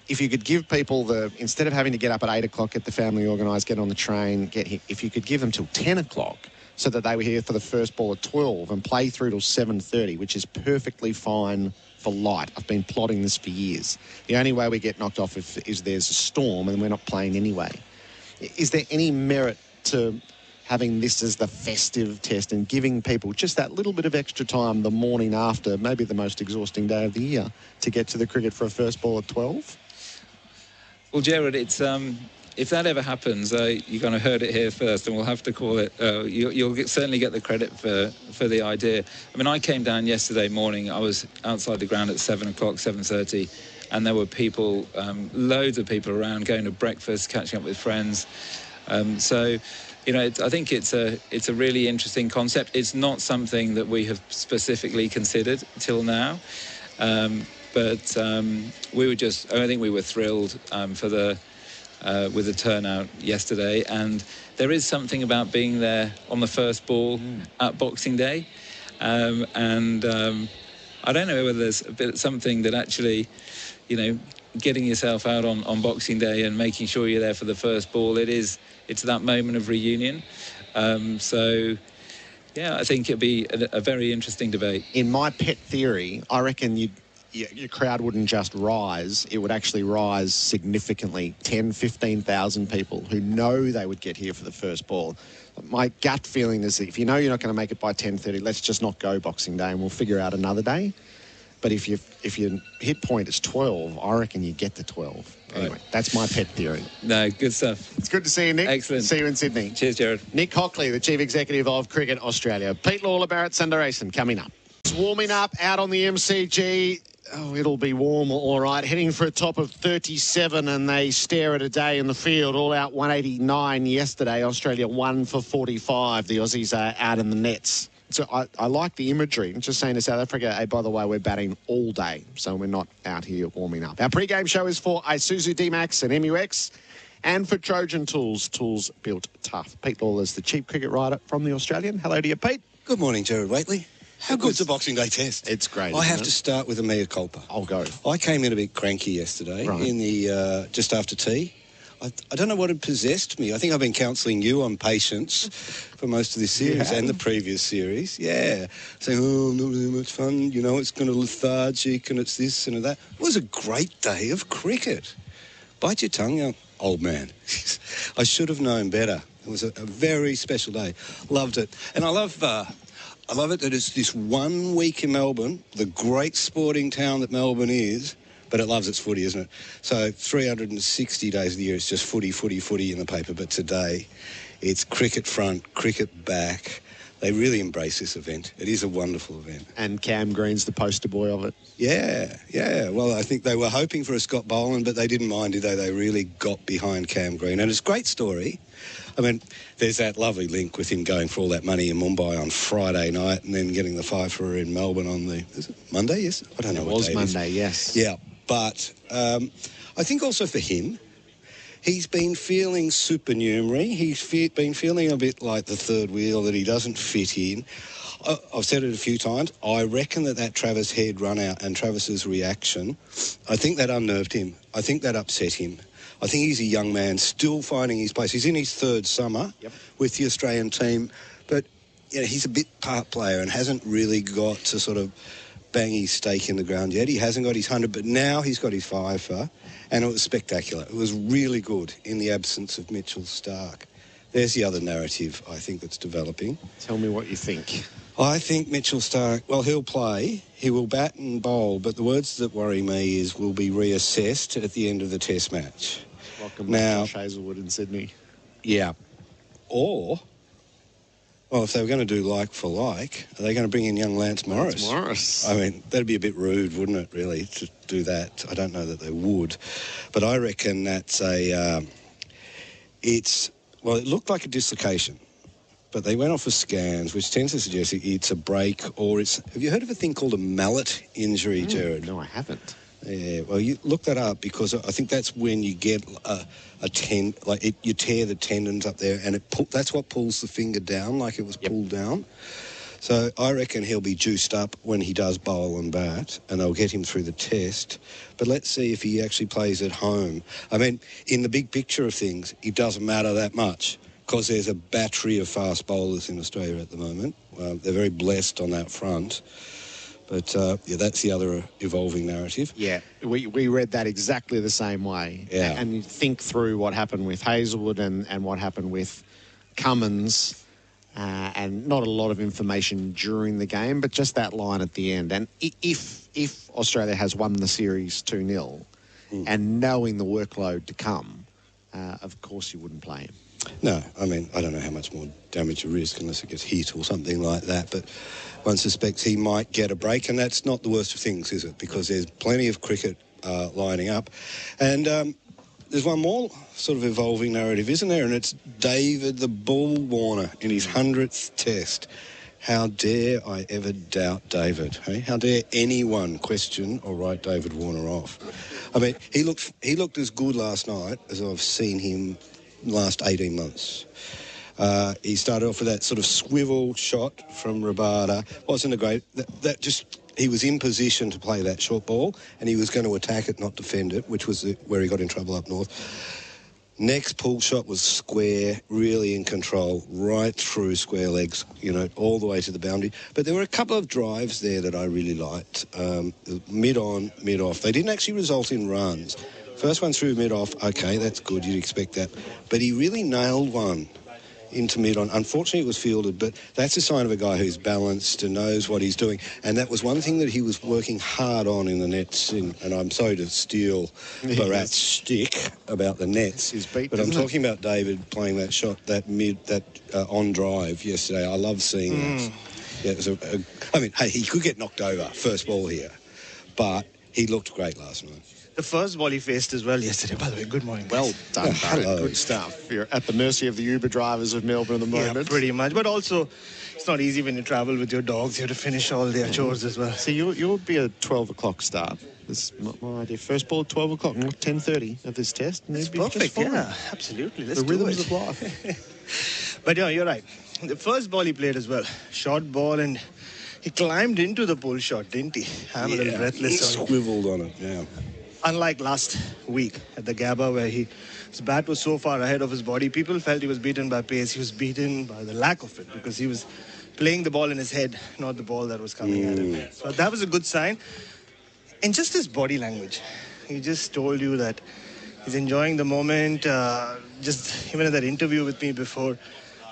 [SPEAKER 3] If you could give people instead of having to get up at 8 o'clock, get the family organised, get on the train, get here, if you could give them till 10 o'clock so that they were here for the first ball at 12 and play through till 7:30, which is perfectly fine for light. I've been plotting this for years. The only way we get knocked off is there's a storm and we're not playing anyway. Is there any merit to having this as the festive test and giving people just that little bit of extra time the morning after, maybe the most exhausting day of the year, to get to the cricket for a first ball at 12?
[SPEAKER 10] Well, Gerard, it's if that ever happens, you're going to heard it here first, and we'll have to call it. You'll certainly get the credit for the idea. I came down yesterday morning. I was outside the ground at 7 o'clock, 7:30, and there were people, loads of people around, going to breakfast, catching up with friends. I think it's a really interesting concept. It's not something that we have specifically considered till now. But I think we were thrilled with the turnout yesterday, and there is something about being there on the first ball at Boxing Day, and I don't know whether there's something that actually, getting yourself out on Boxing Day and making sure you're there for the first ball, it's that moment of reunion. I think it'd be a very interesting debate.
[SPEAKER 3] In my pet theory, I reckon your crowd wouldn't just rise, it would actually rise significantly. 10, 15,000 people who know they would get here for the first ball. My gut feeling is that if you know you're not going to make it by 10:30, let's just not go Boxing Day and we'll figure out another day. But if your hit point is 12, I reckon you get to 12. Anyway, That's my pet theory.
[SPEAKER 10] No, good stuff.
[SPEAKER 3] It's good to see you, Nick.
[SPEAKER 10] Excellent.
[SPEAKER 3] See you in Sydney.
[SPEAKER 10] Cheers, Gerard.
[SPEAKER 3] Nick Hockley, the Chief Executive of Cricket Australia. Pete Lalor, Bharat Sundaresan coming up. It's warming up out on the MCG. Oh, it'll be warm, all right. Heading for a top of 37, and they stare at a day in the field. All out 189 yesterday. Australia 1 for 45. The Aussies are out in the nets So I like the imagery. Just saying to South Africa, hey, by the way, we're batting all day, so we're not out here warming up. Our pre-game show is for Isuzu D-Max and MUX and for Trojan Tools, tools built tough. Pete Lawler's the chief cricket writer from The Australian. Hello to you, Pete.
[SPEAKER 9] Good morning, Gerard Whateley. How good's the Boxing Day test?
[SPEAKER 3] It's great.
[SPEAKER 9] I have to start with a mea culpa.
[SPEAKER 3] I'll go.
[SPEAKER 9] I came in a bit cranky yesterday in the just after tea. I don't know what had possessed me. I think I've been counselling you on patience for most of this series and the previous series. Yeah. Saying, oh, not really much fun. You know, it's kind of lethargic and it's this and that. It was a great day of cricket. Bite your tongue, young old man. I should have known better. It was a very special day. Loved it. And I love it that it's this 1 week in Melbourne, the great sporting town that Melbourne is, but it loves its footy, isn't it? So 360 days of the year, it's just footy, footy, footy in the paper. But today, it's cricket front, cricket back. They really embrace this event. It is a wonderful event.
[SPEAKER 3] And Cam Green's the poster boy of it.
[SPEAKER 9] Yeah. Well, I think they were hoping for a Scott Boland, but they didn't mind, did they? They really got behind Cam Green. And it's a great story. I mean, there's that lovely link with him going for all that money in Mumbai on Friday night and then getting the fifer in Melbourne on is it Monday? Yes? I don't know what day it is.
[SPEAKER 3] Monday, yes.
[SPEAKER 9] Yeah, but I think also for him, he's been feeling supernumerary. He's been feeling a bit like the third wheel, that he doesn't fit in. I've said it a few times. I reckon that Travis Head run out and Travis's reaction, I think that unnerved him. I think that upset him. I think he's a young man still finding his place. He's in his third summer with the Australian team, but you know, he's a bit part player and hasn't really got to sort of bang his stake in the ground yet. He hasn't got his 100, but now he's got his fifer, and it was spectacular. It was really good in the absence of Mitchell Starc. There's the other narrative, I think, that's developing.
[SPEAKER 3] Tell me what you think.
[SPEAKER 9] I think Mitchell Starc, well, he'll play, he will bat and bowl, but the words that worry me is will be reassessed at the end of the test match.
[SPEAKER 3] Welcome now, Josh Hazlewood in Sydney.
[SPEAKER 9] Yeah. Or, well, if they were going to do like for like, are they going to bring in young Lance Morris? I mean, that'd be a bit rude, wouldn't it, really, to do that? I don't know that they would. But I reckon that's it looked like a dislocation. But they went off for scans, which tends to suggest it's a break or it's... Have you heard of a thing called a mallet injury, Gerard?
[SPEAKER 3] No, I haven't.
[SPEAKER 9] Yeah, well, you look that up because I think that's when you get you tear the tendons up there and that's what pulls the finger down, like it was pulled down. So I reckon he'll be juiced up when he does bowl and bat, and they'll get him through the test. But let's see if he actually plays at home. I mean, in the big picture of things, it doesn't matter that much because there's a battery of fast bowlers in Australia at the moment. They're very blessed on that front. But, that's the other evolving narrative.
[SPEAKER 3] Yeah, we read that exactly the same way.
[SPEAKER 9] Yeah.
[SPEAKER 3] And you think through what happened with Hazlewood and what happened with Cummins, and not a lot of information during the game, but just that line at the end. And if Australia has won the series 2-0 and knowing the workload to come, of course you wouldn't play him.
[SPEAKER 9] No, I mean, I don't know how much more damage you risk unless it gets hit or something like that, but one suspects he might get a break, and that's not the worst of things, is it? Because there's plenty of cricket lining up. And there's one more sort of evolving narrative, isn't there? And it's David the Bull Warner in his 100th test. How dare I ever doubt David? Hey? How dare anyone question or write David Warner off? I mean, he looked as good last night as I've seen him last 18 months. He started off with that sort of swivel shot from Rabada. Wasn't a great... He was in position to play that short ball, and he was going to attack it, not defend it, which was where he got in trouble up north. Next pull shot was square, really in control, right through square legs, all the way to the boundary. But there were a couple of drives there that I really liked. Mid-on, mid-off. They didn't actually result in runs. First one through mid-off, okay, that's good, you'd expect that. But he really nailed one into mid-on. Unfortunately, it was fielded, but that's a sign of a guy who's balanced and knows what he's doing. And that was one thing that he was working hard on in the nets. And I'm sorry to steal Bharat's stick about the nets, but I'm talking about David playing that shot, that on drive yesterday. I love seeing that. Yeah, it was he could get knocked over first ball here, but he looked great last night.
[SPEAKER 11] The first ball he faced as well yesterday, by the way. Good morning.
[SPEAKER 3] Well done,
[SPEAKER 9] hello.
[SPEAKER 3] Good stuff. You're at the mercy of the Uber drivers of Melbourne at the moment.
[SPEAKER 11] Yeah, pretty much. But also, it's not easy when you travel with your dogs. You have to finish all their chores as well.
[SPEAKER 3] So you'll be a 12 o'clock start. This is my idea. First ball, 12 o'clock, 10:30 of this test. And
[SPEAKER 11] It's
[SPEAKER 3] it'd be just
[SPEAKER 11] perfect,
[SPEAKER 3] fine.
[SPEAKER 11] yeah, absolutely. Let's
[SPEAKER 3] The
[SPEAKER 11] do
[SPEAKER 3] rhythms
[SPEAKER 11] it.
[SPEAKER 3] of life.
[SPEAKER 11] But yeah, you're right. The first ball he played as well. Short ball, and he climbed into the pull shot, didn't he? I'm a little
[SPEAKER 9] He
[SPEAKER 11] breathless. on it.
[SPEAKER 9] swiveled on it, yeah.
[SPEAKER 11] Unlike last week at the Gabba, where his bat was so far ahead of his body, people felt he was beaten by pace. He was beaten by the lack of it, because he was playing the ball in his head, not the ball that was coming at him. So that was a good sign. And just his body language. He just told you that he's enjoying the moment. Just even in that interview with me before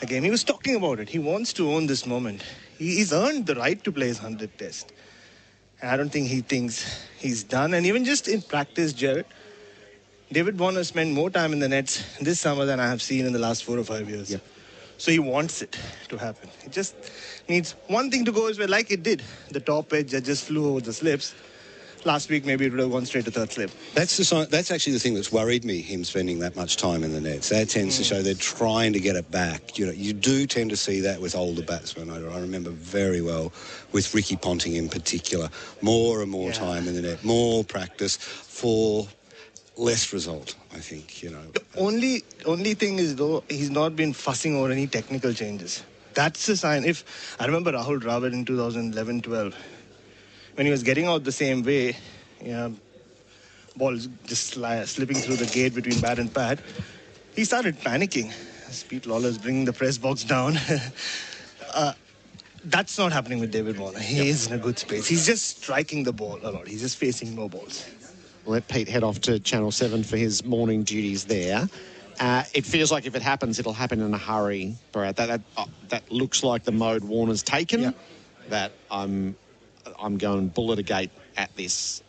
[SPEAKER 11] the game, he was talking about it. He wants to own this moment. He's earned the right to play his 100th test. And I don't think he thinks he's done. And even just in practice, Gerard, David Warner spent more time in the nets this summer than I have seen in the last 4 or 5 years.
[SPEAKER 3] Yep.
[SPEAKER 11] So he wants it to happen. It just needs one thing to go his way, like it did. The top edge that just flew over the slips. Last week, maybe it would have gone straight to third slip.
[SPEAKER 9] That's actually the thing that's worried me, him spending that much time in the nets. That tends to show they're trying to get it back. You know, you do tend to see that with older batsmen. I remember very well with Ricky Ponting in particular. More and more time in the net, more practice for less result, I think, you know.
[SPEAKER 11] The only thing is, though, he's not been fussing over any technical changes. That's a sign. I remember Rahul Dravid in 2011-12, when he was getting out the same way, balls just slipping through the gate between bat and pad, he started panicking. Pete Lawler's bringing the press box down. That's not happening with David Warner. He is in a good space. He's just striking the ball a lot. He's just facing no balls.
[SPEAKER 3] We'll let Pete head off to Channel 7 for his morning duties there. It feels like if it happens, it'll happen in a hurry, Bharat. That looks like the mode Warner's taken.
[SPEAKER 11] Yeah.
[SPEAKER 3] That I'm going bullet a gate at this.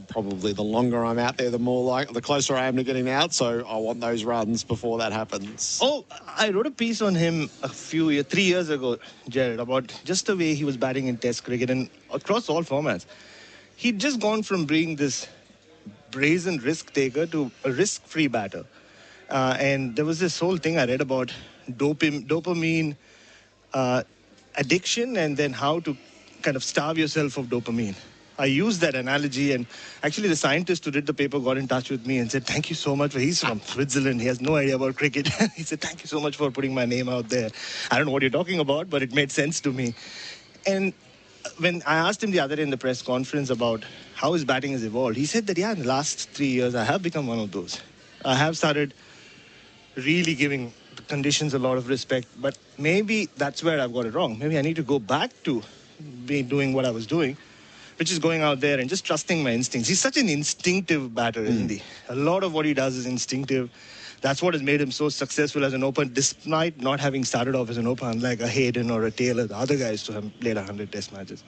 [SPEAKER 3] Probably the longer I'm out there, the closer I am to getting out. So I want those runs before that happens.
[SPEAKER 11] Oh, I wrote a piece on him 3 years ago, Gerard, about just the way he was batting in Test cricket and across all formats. He'd just gone from being this brazen risk taker to a risk-free batter. And there was this whole thing I read about dopamine addiction, and then how to kind of starve yourself of dopamine. I used that analogy, and actually the scientist who did the paper got in touch with me and said, thank you so much. He's from Switzerland. He has no idea about cricket. He said, thank you so much for putting my name out there. I don't know what you're talking about, but it made sense to me. And when I asked him the other day in the press conference about how his batting has evolved, he said that, in the last 3 years, I have become one of those. I have started really giving the conditions a lot of respect, but maybe that's where I've got it wrong. Maybe I need to go back to be doing what I was doing, which is going out there and just trusting my instincts. He's such an instinctive batter, isn't he? A lot of what he does is instinctive. That's what has made him so successful as an opener, despite not having started off as an opener, unlike a Hayden or a Taylor, the other guys who have played 100 test matches.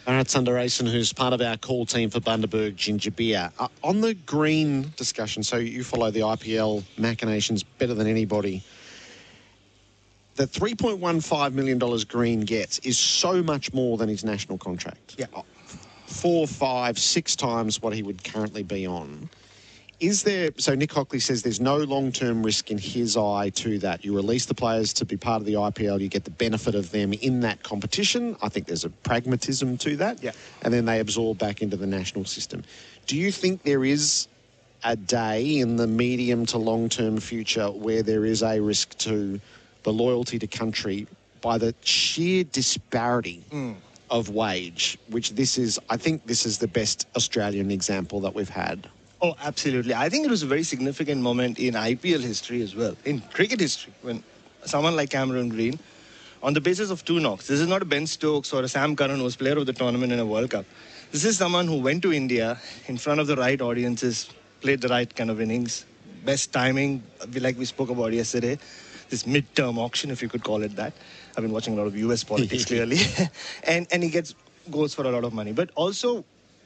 [SPEAKER 3] Bharat Sundaresan, who's part of our call team for Bundaberg Ginger Beer. On the green discussion, so you follow the IPL machinations better than anybody. The $3.15 million Green gets is so much more than his national contract.
[SPEAKER 11] Yeah.
[SPEAKER 3] 4, 5, 6 times what he would currently be on. So Nick Hockley says there's no long-term risk in his eye to that. You release the players to be part of the IPL, you get the benefit of them in that competition. I think there's a pragmatism to that.
[SPEAKER 11] Yeah.
[SPEAKER 3] And then they absorb back into the national system. Do you think there is a day in the medium to long-term future where there is a risk to the loyalty to country by the sheer disparity of wage, which I think this is the best Australian example that we've had?
[SPEAKER 11] Oh, absolutely. I think it was a very significant moment in IPL history as well, in cricket history, when someone like Cameron Green, on the basis of 2 knocks, this is not a Ben Stokes or a Sam Curran who was player of the tournament in a World Cup. This is someone who went to India in front of the right audiences, played the right kind of innings, best timing, like we spoke about yesterday, this midterm auction, if you could call it that. I've been watching a lot of US politics, clearly. and he goes for a lot of money. But also,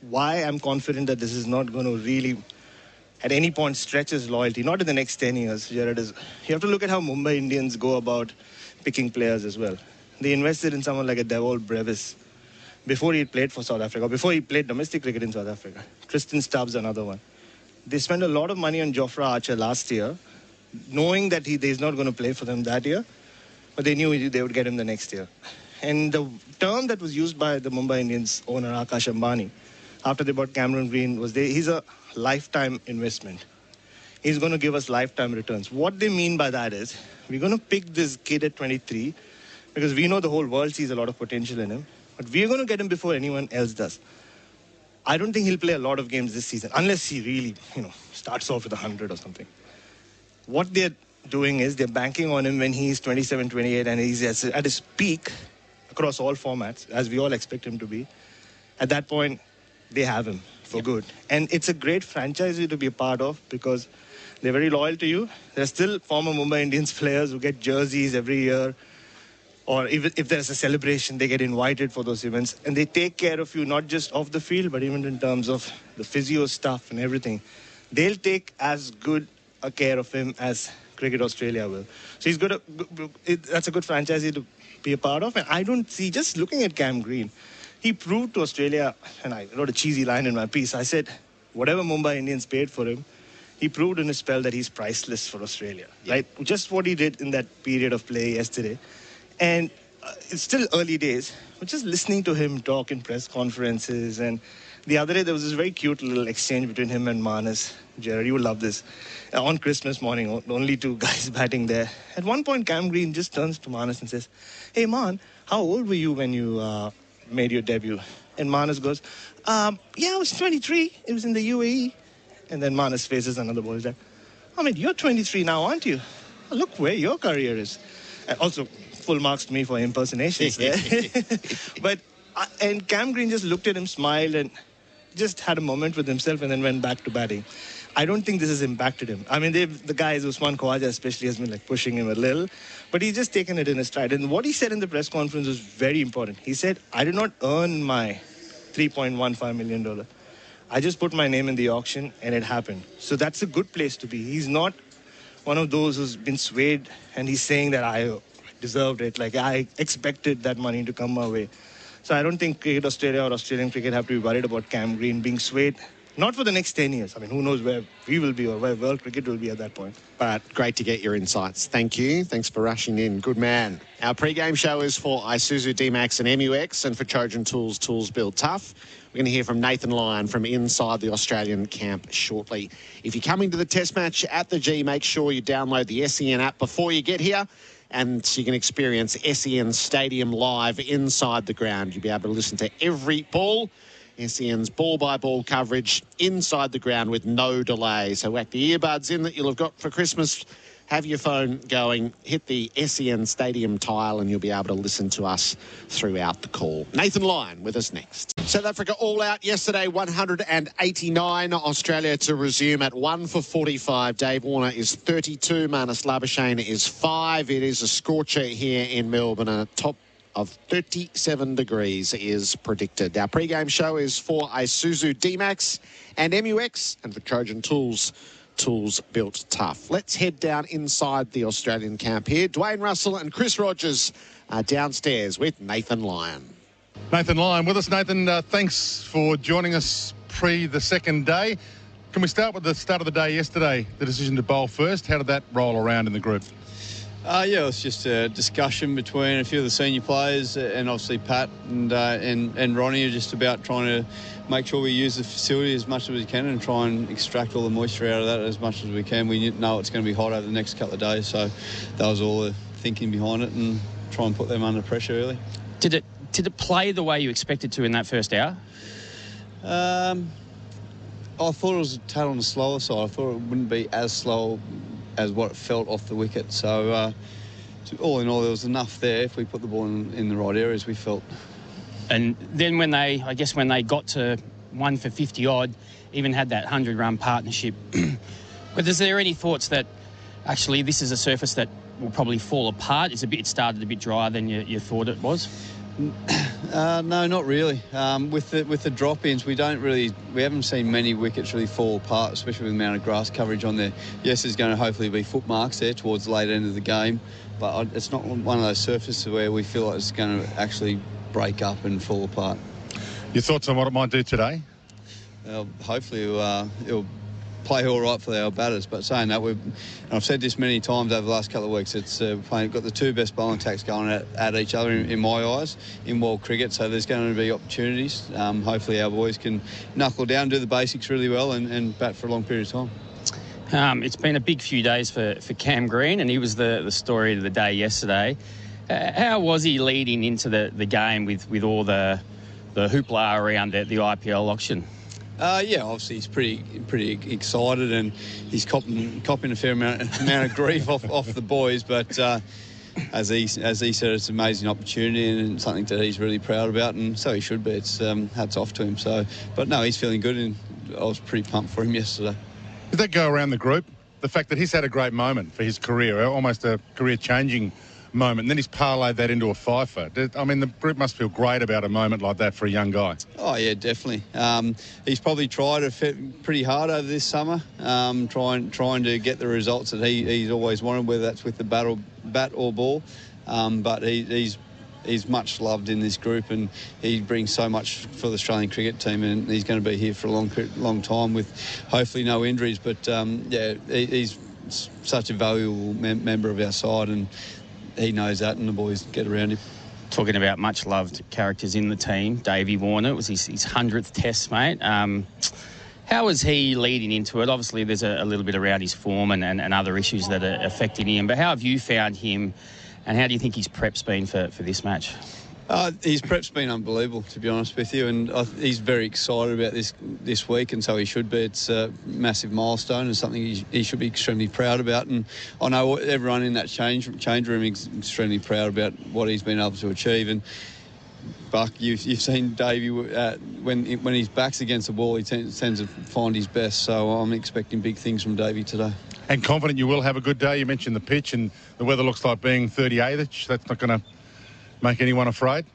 [SPEAKER 11] why I'm confident that this is not going to really, at any point, stretch his loyalty, not in the next 10 years, Gerard, is you have to look at how Mumbai Indians go about picking players as well. They invested in someone like a Devol Brevis before he played for South Africa, before he played domestic cricket in South Africa. Tristan Stubbs, another one. They spent a lot of money on Jofra Archer last year, knowing that he's not going to play for them that year, but they knew they would get him the next year. And the term that was used by the Mumbai Indians owner Akash Ambani after they bought Cameron Green was he's a lifetime investment. He's going to give us lifetime returns. What they mean by that is we're going to pick this kid at 23 because we know the whole world sees a lot of potential in him. But we're going to get him before anyone else does. I don't think he'll play a lot of games this season unless he really, starts off with 100 or something. What they're doing is they're banking on him when he's 27, 28 and he's at his peak across all formats, as we all expect him to be. At that point, they have him for good. And it's a great franchise to be a part of because they're very loyal to you. There's still former Mumbai Indians players who get jerseys every year. Or even if there's a celebration, they get invited for those events. And they take care of you, not just off the field, but even in terms of the physio stuff and everything. They'll take as good a care of him as Cricket Australia will. So that's a good franchise to be a part of. And I don't see, just looking at Cam Green, he proved to Australia, and I wrote a cheesy line in my piece. I said, whatever Mumbai Indians paid for him, he proved in his spell that he's priceless for Australia. Right? Just what he did in that period of play yesterday. And it's still early days, but just listening to him talk in press conferences. And the other day, there was this very cute little exchange between him and Manas. Gerard, you will love this. On Christmas morning, only two guys batting there. At one point, Cam Green just turns to Manas and says, "Hey, Man, how old were you when you made your debut?" And Manas goes, "Yeah, I was 23. It was in the UAE." And then Manas faces another ball. He's like, "I mean, you're 23 now, aren't you? Look where your career is." And also, full marks to me for impersonations there. And Cam Green just looked at him, smiled, and just had a moment with himself and then went back to batting. I don't think this has impacted him. I mean, the guys, Usman Khawaja especially, has been pushing him a little, but he's just taken it in his stride. And what he said in the press conference was very important. He said, "I did not earn my $3.15 million. I just put my name in the auction and it happened." So that's a good place to be. He's not one of those who's been swayed and he's saying that I deserved it. I expected that money to come my way. So I don't think Cricket Australia or Australian cricket have to be worried about Cam Green being swayed. Not for the next 10 years. I mean, who knows where we will be or where world cricket will be at that point.
[SPEAKER 3] But great to get your insights. Thank you. Thanks for rushing in. Good man. Our pre-game show is for Isuzu D-Max and MUX, and for Trojan Tools, tools build tough. We're going to hear from Nathan Lyon from inside the Australian camp shortly. If you're coming to the test match at the G, make sure you download the SEN app before you get here, and you can experience SEN Stadium live inside the ground. You'll be able to listen to every ball. SEN's ball-by-ball coverage inside the ground with no delay. So whack the earbuds in that you'll have got for Christmas. Have your phone going, hit the SEN Stadium tile, and you'll be able to listen to us throughout the call. Nathan Lyon with us next. South Africa all out yesterday, 189. Australia to resume at 1 for 45. Dave Warner is 32. Marnus Labuschagne is 5. It is a scorcher here in Melbourne, and a top of 37 degrees is predicted. Our pre-game show is for Isuzu D-Max and MUX, and for Trojan Tools, tools built tough. Let's head down inside the Australian camp here. Dwayne Russell and Chris Rogers are downstairs with Nathan Lyon.
[SPEAKER 2] Nathan Lyon with us. Nathan, thanks for joining us pre the second day. Can we start with the start of the day yesterday, the decision to bowl first? How did that roll around in the group?
[SPEAKER 12] Yeah, it was just a discussion between a few of the senior players and obviously Pat and Ronnie, just about trying to make sure we use the facility as much as we can and try and extract all the moisture out of that as much as we can. We know it's going to be hot over the next couple of days, so that was all the thinking behind it, and try and put them under pressure early.
[SPEAKER 13] Did it play the way you expected to in that first hour?
[SPEAKER 12] I thought it was a tad on the slower side. I thought it wouldn't be as slow as what it felt off the wicket. So all in all, there was enough there if we put the ball in the right areas, we felt.
[SPEAKER 13] And then when they got to 1 for 50 odd, even had that 100-run partnership. But is there any thoughts that actually this is a surface that will probably fall apart? It started a bit drier than you thought it was?
[SPEAKER 12] No, not really. With the drop-ins, we haven't seen many wickets really fall apart, especially with the amount of grass coverage on there. Yes, there's going to hopefully be footmarks there towards the late end of the game, but it's not one of those surfaces where we feel like it's going to actually break up and fall apart.
[SPEAKER 2] Your thoughts on what it might do today?
[SPEAKER 12] Hopefully it'll play all right for our batters. But saying that, and I've said this many times over the last couple of weeks, it's got the two best bowling attacks going at each other in my eyes in world cricket. So there's going to be opportunities. Hopefully our boys can knuckle down, do the basics really well, and bat for a long period of time.
[SPEAKER 13] It's been a big few days for Cam Green, and he was the story of the day yesterday. How was he leading into the game with all the hoopla around the IPL auction?
[SPEAKER 12] Obviously he's pretty excited, and he's copping a fair amount of grief off the boys. But as he said, it's an amazing opportunity and something that he's really proud about, and so he should be. It's hats off to him. But no, he's feeling good, and I was pretty pumped for him yesterday.
[SPEAKER 14] Did that go around the group? The fact that he's had a great moment for his career, almost a career-changing moment, and then he's parlayed that into a fifer. I mean, the group must feel great about a moment like that for a young guy. Oh, yeah, definitely. He's probably tried pretty hard over this summer, trying to get the results that he's always wanted, whether that's with the bat or ball. But he's much loved in this group, and he brings so much for the Australian cricket team, and he's going to be here for a long time with hopefully no injuries. But he's such a valuable member of our side, and he knows that, and the boys get around him. Talking about much loved characters in the team, Davey Warner, it was his 100th test, mate. How was he leading into it? Obviously there's a little bit around his form and other issues that are affecting him, but how have you found him? And how do you think his prep's been for this match? His prep's been unbelievable, to be honest with you, and he's very excited about this week, and so he should be. It's a massive milestone and something he should be extremely proud about, and I know everyone in that change room is extremely proud about what he's been able to achieve. And Buck, you've seen Davey, when his back's against the wall, he tends to find his best, so I'm expecting big things from Davey today. And confident you will have a good day. You mentioned the pitch, and the weather looks like being 38-ish. That's not going to make anyone afraid?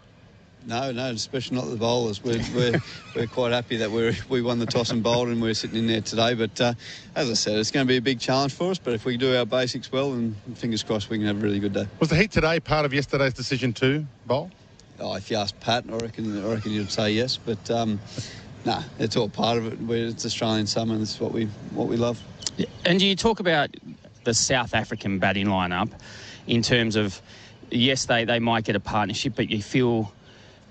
[SPEAKER 14] No, especially not the bowlers. We're quite happy that we won the toss and bowled, and we're sitting in there today. But as I said, it's going to be a big challenge for us. But if we do our basics well, and fingers crossed, we can have a really good day. Was the heat today part of yesterday's decision to bowl? Oh, if you ask Pat, I reckon you'd say yes. But it's all part of it. It's Australian summer, and this is what we love. Yeah. And you talk about the South African batting lineup in terms of, yes, they might get a partnership, but you feel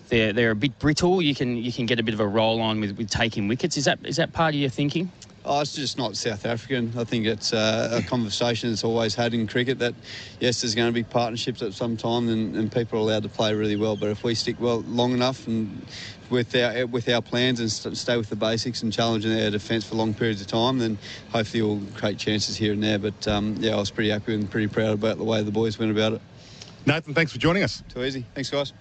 [SPEAKER 14] they're a bit brittle. You can get a bit of a roll on with taking wickets. Is that part of your thinking? Oh, it's just not South African. I think it's a conversation that's always had in cricket that, yes, there's going to be partnerships at some time, and people are allowed to play really well. But if we stick well long enough and with our plans and stay with the basics and challenging our defence for long periods of time, then hopefully we'll create chances here and there. But I was pretty happy and pretty proud about the way the boys went about it. Nathan, thanks for joining us. Too easy. Thanks, guys.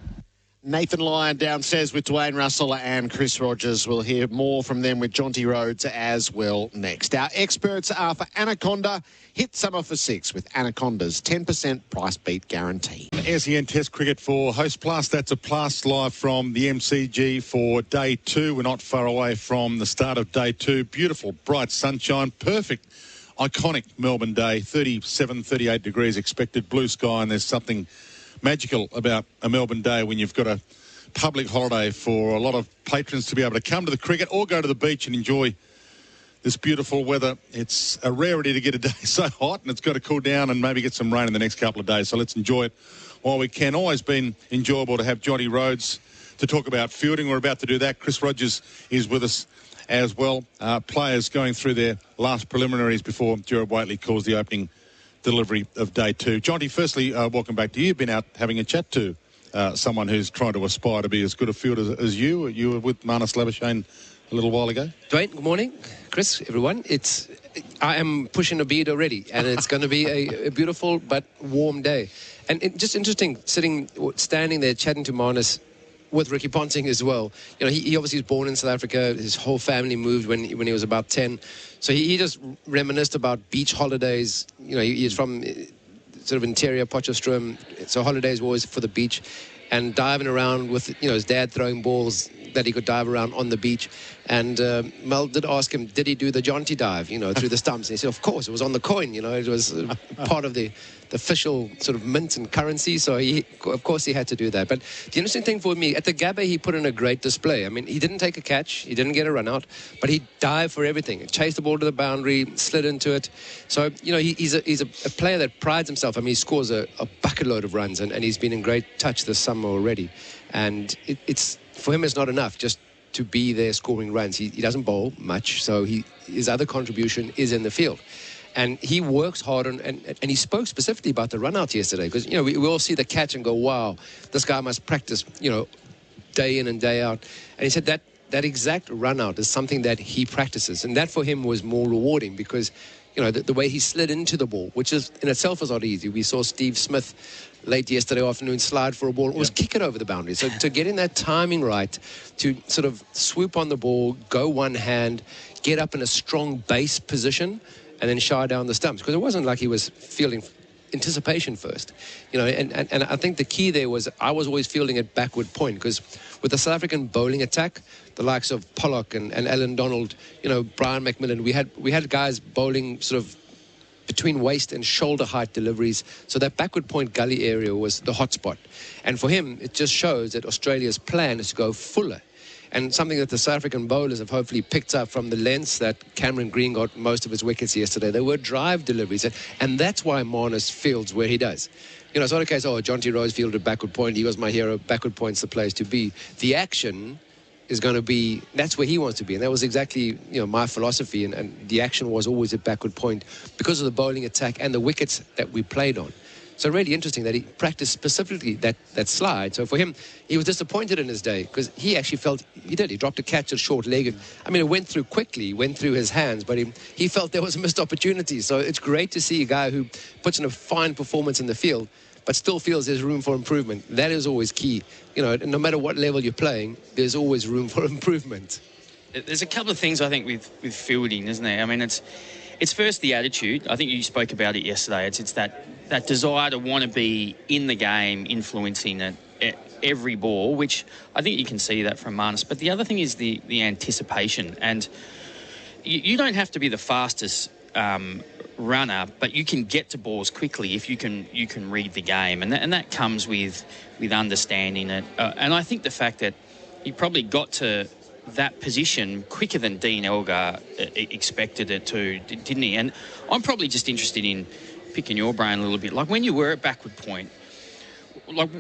[SPEAKER 3] Nathan Lyon downstairs with Dwayne Russell and Chris Rogers. We'll hear more from them with Jonty Rhodes as well next. Our experts are for Anaconda. Hit summer for 6 with Anaconda's 10% price beat guarantee.
[SPEAKER 14] SEN Test Cricket for Host Plus. That's a plus live from the MCG for day 2. We're not far away from the start of day 2. Beautiful, bright sunshine, perfect, iconic Melbourne day. 37, 38 degrees expected, blue sky, and there's something magical about a Melbourne day when you've got a public holiday for a lot of patrons to be able to come to the cricket or go to the beach and enjoy this beautiful weather. It's a rarity to get a day so hot, and it's got to cool down and maybe get some rain in the next couple of days. So let's enjoy it while we can. Always been enjoyable to have Jonty Rhodes to talk about fielding. We're about to do that. Chris Rogers is with us as well. Players going through their last preliminaries before Gerard Whateley calls the opening delivery of day 2. Jonty, firstly, welcome back to you. You've been out having a chat to someone who's trying to aspire to be as good a fielder as you. You were with Marnus Labuschagne a little while ago.
[SPEAKER 15] Dwayne, good morning. Chris, everyone. I am pushing a bead already, and it's going to be a beautiful but warm day. And just interesting, standing there chatting to Marnus with Ricky Ponting as well. You know, he obviously was born in South Africa. His whole family moved when he was about 10. So he just reminisced about beach holidays. You know, he's from sort of interior Potchefstroom. So holidays were always for the beach, and diving around with, his dad throwing balls. that he could dive around on the beach. And Mel did ask him, did he do the Jonty dive, you know, through the stumps? And he said, of course, it was on the coin, you know, it was part of the official sort of mint and currency. So, of course, he had to do that. But the interesting thing for me, at the Gabba, he put in a great display. I mean, he didn't take a catch, he didn't get a run out, but he dived for everything. He chased the ball to the boundary, slid into it. So, you know, he's a player that prides himself. I mean, he scores a bucket load of runs, and he's been in great touch this summer already. And it's for him, it's not enough just to be there scoring runs. He doesn't bowl much, so his other contribution is in the field. And he works hard, and he spoke specifically about the run-out yesterday, because, you know, we all see the catch and go, wow, this guy must practice, you know, day in and day out. And he said that exact run-out is something that he practices, and that for him was more rewarding, because, you know, the way he slid into the ball, which is in itself is not easy. We saw Steve Smith late yesterday afternoon slide for a ball, almost kick it over the boundary. So to getting that timing right, to sort of swoop on the ball, go one hand, get up in a strong base position, and then shy down the stumps, because it wasn't like he was fielding anticipation first, you know. And I think the key there was I was always fielding at backward point, because with the South African bowling attack, the likes of Pollock and Alan Donald, you know, Brian McMillan, we had guys bowling sort of between waist and shoulder height deliveries, so that backward point gully area was the hot spot. And for him, it just shows that Australia's plan is to go fuller. And something that the South African bowlers have hopefully picked up from the lengths that Cameron Green got most of his wickets yesterday. They were drive deliveries, and that's why Marnus fields where he does. You know, it's not a case, oh, Jonty Rhodes fielded backward point, he was my hero, backward point's the place to be. The action is going to be, that's where he wants to be, and that was exactly, you know, my philosophy, and the action was always at backward point because of the bowling attack and the wickets that we played on. So really interesting that he practiced specifically that slide. So for him, he was disappointed in his day, because he actually felt he dropped a catch at short leg. I mean, it went through quickly, went through his hands, but he felt there was a missed opportunity. So it's great to see a guy who puts in a fine performance in the field, but still feels there's room for improvement. That is always key. You know, no matter what level you're playing, there's always room for improvement.
[SPEAKER 13] There's a couple of things I think with fielding, isn't there? I mean, it's first the attitude. I think you spoke about it yesterday. It's that desire to want to be in the game, influencing every ball, which I think you can see that from Marnus. But the other thing is the anticipation. And you don't have to be the fastest runner, but you can get to balls quickly if you can read the game. And that comes with understanding it. And I think the fact that he probably got to that position quicker than Dean Elgar expected it to, didn't he? And I'm probably just interested in picking your brain a little bit. Like, when you were at backward point, like,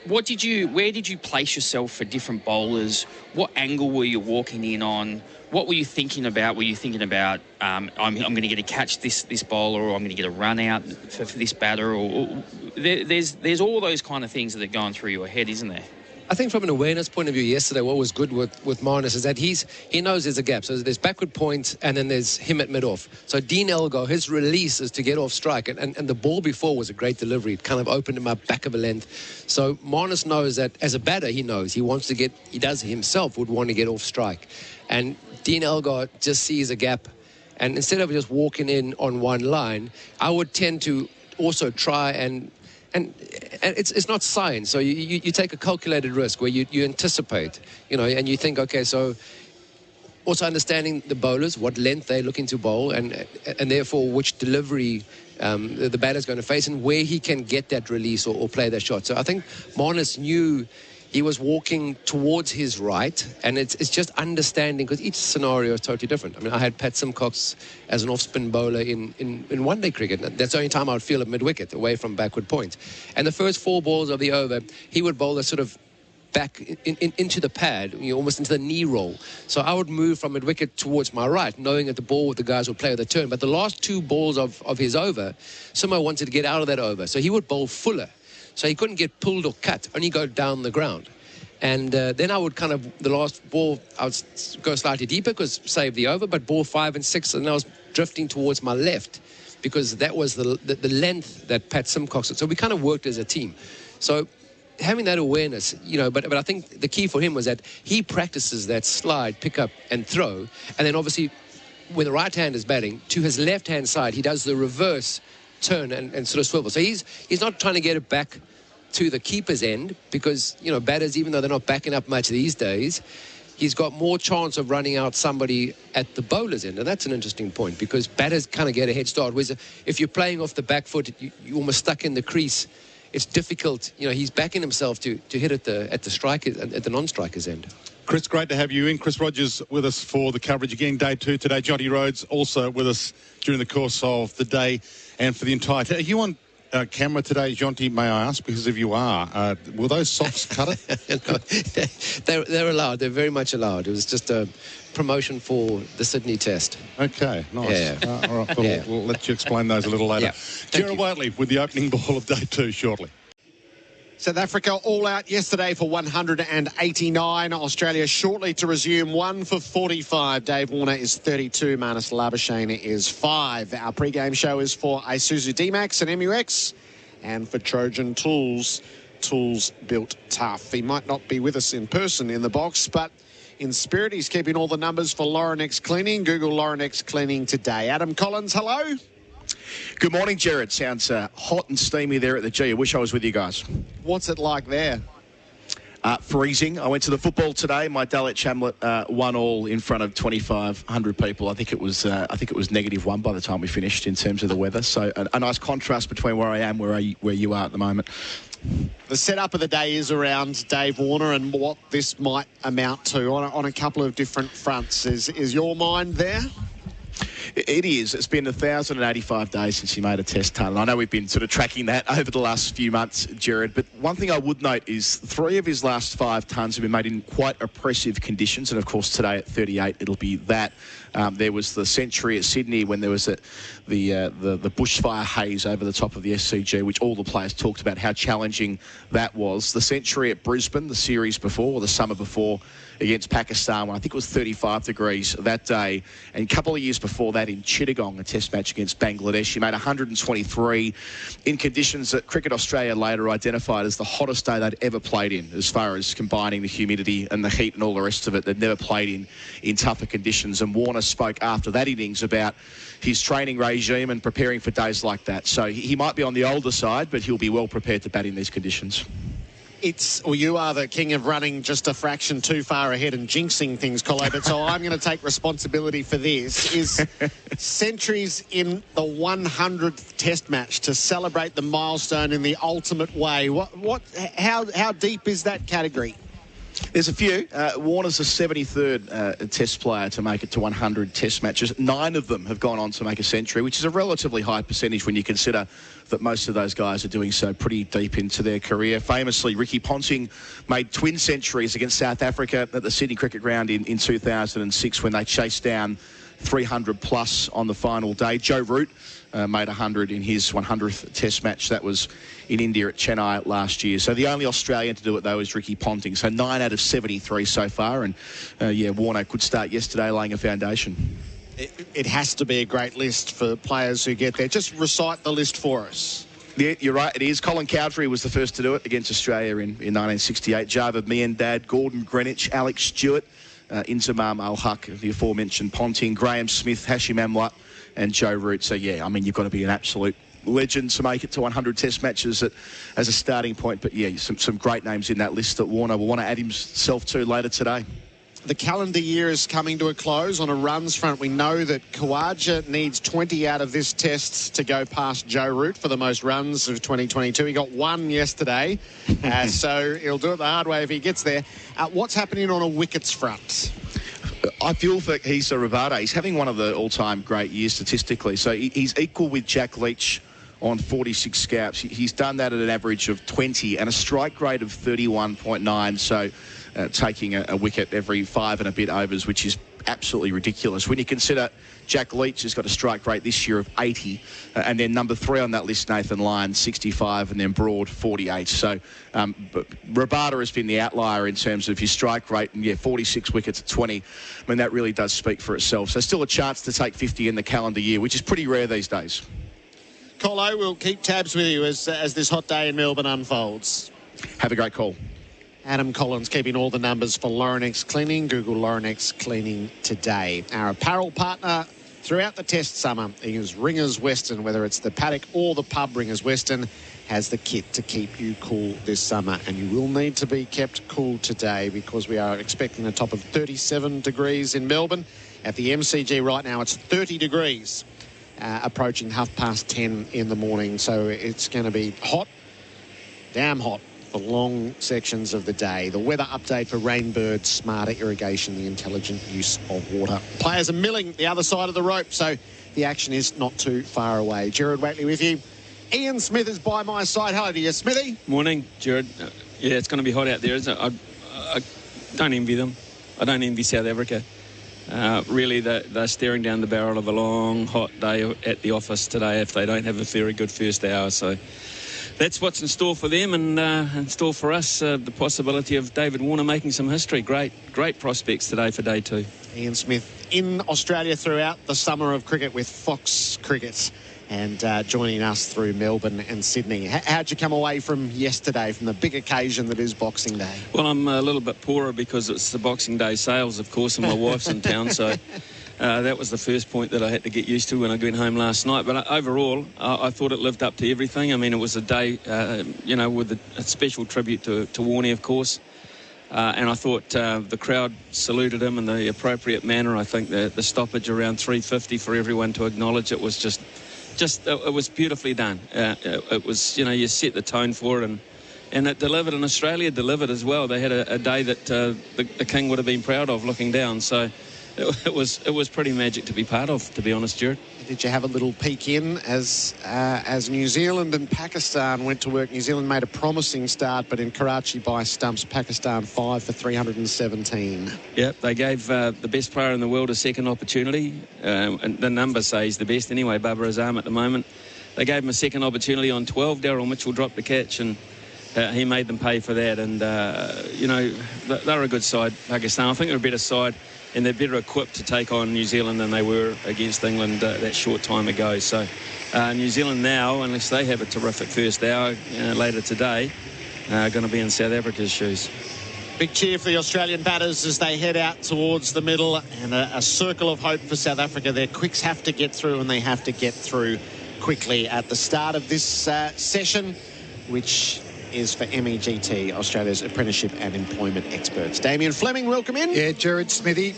[SPEAKER 13] where did you place yourself for different bowlers? What angle were you walking in on? What were you thinking about? Were you thinking about, I'm going to get a catch this bowler, or I'm going to get a run out for this batter? Or there's all those kind of things that are going through your head, isn't there?
[SPEAKER 15] I think from an awareness point of view yesterday, what was good with Marnus is that he knows there's a gap. So there's backward point, and then there's him at mid-off. So Dean Elgar, his release is to get off strike. And the ball before was a great delivery. It kind of opened him up back of a length. So Marnus knows that as a batter, he knows he does himself would want to get off strike. And Dean Elgar just sees a gap. And instead of just walking in on one line, I would tend to also try and it's not science. So you take a calculated risk where you anticipate, you know, and you think, okay, so also understanding the bowlers, what length they're looking to bowl, and therefore which delivery the batter's going to face, and where he can get that release or play that shot. So I think Marnus knew he was walking towards his right, and it's just understanding, because each scenario is totally different. I mean, I had Pat Simcox as an off-spin bowler in one-day cricket. That's the only time I would feel at mid-wicket, away from backward point. And the first 4 balls of the over, he would bowl a sort of back into the pad, you know, almost into the knee roll. So I would move from mid-wicket towards my right, knowing that the ball with the guys would play with the turn. But the last 2 balls of his over, Simo wanted to get out of that over. So he would bowl fuller. So he couldn't get pulled or cut, only go down the ground. And then I would kind of, the last ball, I would go slightly deeper because save the over, but ball 5 and 6, and I was drifting towards my left because that was the length that Pat Simcox had. So we kind of worked as a team. So having that awareness, you know, but I think the key for him was that he practices that slide, pick up and throw. And then obviously when the right hand is batting, to his left-hand side, he does the reverse turn and sort of swivel. So he's not trying to get it back to the keeper's end, because, you know, batters, even though they're not backing up much these days, he's got more chance of running out somebody at the bowler's end. And that's an interesting point, because batters kind of get a head start. Whereas if you're playing off the back foot, you're almost stuck in the crease. It's difficult. You know, he's backing himself to hit at the striker, at the non-striker's end.
[SPEAKER 14] Chris, great to have you in. Chris Rogers with us for the coverage again, day 2 today. Jonty Rhodes also with us during the course of the day and for the entire day. Are you on camera today, Jonty, may I ask? Because if you are, will those socks cut it?
[SPEAKER 15] They're allowed. They're very much allowed. It was just a promotion for the Sydney Test.
[SPEAKER 14] Okay, nice.
[SPEAKER 15] Yeah.
[SPEAKER 14] All right, we'll let you explain those a little later.
[SPEAKER 15] Yeah.
[SPEAKER 14] Gerard Whateley with the opening ball of day 2 shortly.
[SPEAKER 3] South Africa all out yesterday for 189. Australia shortly to resume, 1 for 45. Dave Warner is 32. Marnus Labuschagne is 5. Our pre-game show is for Isuzu D-Max and MUX, and for Trojan Tools, tools built tough. He might not be with us in person in the box, but in spirit, he's keeping all the numbers for Laurenex Cleaning. Google Laurenex Cleaning today. Adam Collins, hello.
[SPEAKER 16] Good morning, Gerard. Sounds hot and steamy there at the G. I wish I was with you guys.
[SPEAKER 3] What's it like there?
[SPEAKER 16] Freezing. I went to the football today. My Dulwich Hamlet 1-1 in front of 2,500 people. I think it was -1 by the time we finished in terms of the weather. So a nice contrast between where I am, where you are at the moment.
[SPEAKER 3] The setup of the day is around Dave Warner and what this might amount to on a couple of different fronts. Is your mind there?
[SPEAKER 16] It is. It's been 1,085 days since he made a test ton. I know we've been sort of tracking that over the last few months, Gerard, but one thing I would note is 3 of his last 5 tons have been made in quite oppressive conditions, and of course today at 38 it'll be that. There was the century at Sydney when there was the bushfire haze over the top of the SCG, which all the players talked about how challenging that was. The century at Brisbane, the series before, or the summer before, against Pakistan, when I think it was 35 degrees that day. And a couple of years before that in Chittagong, a test match against Bangladesh, he made 123 in conditions that Cricket Australia later identified as the hottest day they'd ever played in, as far as combining the humidity and the heat and all the rest of it. They'd never played in tougher conditions. And Warner spoke after that innings about his training regime and preparing for days like that. So he might be on the older side, but he'll be well prepared to bat in these conditions.
[SPEAKER 3] You are the king of running just a fraction too far ahead and jinxing things, Colo, but so I'm going to take responsibility for this. Is centuries in the 100th test match to celebrate the milestone in the ultimate way. How deep is that category?
[SPEAKER 16] There's a few. Warner's the 73rd test player to make it to 100 test matches. 9 of them have gone on to make a century, which is a relatively high percentage when you consider that most of those guys are doing so pretty deep into their career. Famously, Ricky Ponting made twin centuries against South Africa at the Sydney Cricket Ground in 2006 when they chased down 300 plus on the final day. Joe Root made 100 in his 100th test match. That was in India at Chennai last year. So the only Australian to do it, though, is Ricky Ponting. So 9 out of 73 so far. And, Warner could start yesterday laying a foundation.
[SPEAKER 3] It has to be a great list for players who get there. Just recite the list for us.
[SPEAKER 16] Yeah, you're right, it is. Colin Cowdrey was the first to do it against Australia in 1968. Javed Miandad, Gordon Greenwich, Alex Stewart, Inzamam Al-Haq, the aforementioned Ponting, Graham Smith, Hashim Amla, and Joe Root. So, yeah, I mean, you've got to be an absolute legend to make it to 100 test matches as a starting point. But, yeah, some great names in that list that Warner will want to add himself to later today.
[SPEAKER 3] The calendar year is coming to a close. On a runs front, we know that Khawaja needs 20 out of this test to go past Joe Root for the most runs of 2022. He got 1 yesterday, so he'll do it the hard way if he gets there. What's happening on a wickets front?
[SPEAKER 16] I feel for Hisa Rabada. He's having one of the all-time great years statistically. So he's equal with Jack Leach on 46 scalps. He's done that at an average of 20 and a strike rate of 31.9. So taking a wicket every 5 and a bit overs, which is absolutely ridiculous. When you consider Jack Leach has got a strike rate this year of 80, and then number 3 on that list, Nathan Lyon, 65, and then Broad, 48. So but Rabada has been the outlier in terms of his strike rate, and 46 wickets at 20. I mean, that really does speak for itself. So still a chance to take 50 in the calendar year, which is pretty rare these days.
[SPEAKER 3] Colo, we'll keep tabs with you as this hot day in Melbourne unfolds.
[SPEAKER 16] Have a great call.
[SPEAKER 3] Adam Collins keeping all the numbers for Laurenex Cleaning. Google Laurenex Cleaning today. Our apparel partner throughout the test summer is Ringers Western, whether it's the paddock or the pub Ringers Western. has the kit to keep you cool this summer, and you will need to be kept cool today because we are expecting a top of 37 degrees in Melbourne. At the MCG right now, it's 30 degrees, approaching 10:30 in the morning. So it's going to be hot, damn hot, for long sections of the day. The weather update for Rainbird, smarter irrigation, the intelligent use of water. Players are milling the other side of the rope, so the action is not too far away. Gerard Whateley with you. Ian Smith is by my side. Hello to you, Smithy.
[SPEAKER 17] Morning, Gerard. Yeah, it's going to be hot out there, isn't it? I don't envy them. I don't envy South Africa. Really, they're staring down the barrel of a long, hot day at the office today if they don't have a very good first hour. So that's what's in store for them, and in store for us, the possibility of David Warner making some history. Great prospects today for day 2.
[SPEAKER 3] Ian Smith in Australia throughout the summer of cricket with Fox Cricket, and joining us through Melbourne and Sydney. How'd you come away from yesterday, from the big occasion that is Boxing Day?
[SPEAKER 17] Well, I'm a little bit poorer because it's the Boxing Day sales, of course, and my wife's in town, so that was the first point that I had to get used to when I went home last night. But overall, I thought it lived up to everything. I mean, it was a day, with a special tribute to Warnie, of course. And I thought the crowd saluted him in the appropriate manner. I think the stoppage around 350 for everyone to acknowledge it was just it was beautifully done. It was, you set the tone for it, and it delivered, and Australia delivered as well. They had a day that the King would have been proud of looking down. So it was pretty magic to be part of, to be honest, Gerard.
[SPEAKER 3] Did you have a little peek in as New Zealand and Pakistan went to work? New Zealand made a promising start, but in Karachi by stumps, Pakistan 5 for 317.
[SPEAKER 17] Yep, they gave the best player in the world a second opportunity. And the number says the best anyway, Babar Azam at the moment. They gave him a second opportunity on 12. Daryl Mitchell dropped the catch, and he made them pay for that. And, they're a good side, Pakistan. I think they're a better side, and they're better equipped to take on New Zealand than they were against England that short time ago. So New Zealand now, unless they have a terrific first hour later today, are going to be in South Africa's shoes.
[SPEAKER 3] Big cheer for the Australian batters as they head out towards the middle, and a circle of hope for South Africa. Their quicks have to get through, and they have to get through quickly at the start of this session, which is for MEGT, Australia's Apprenticeship and Employment Experts. Damien Fleming, welcome in.
[SPEAKER 7] Yeah, Gerard, Smithy.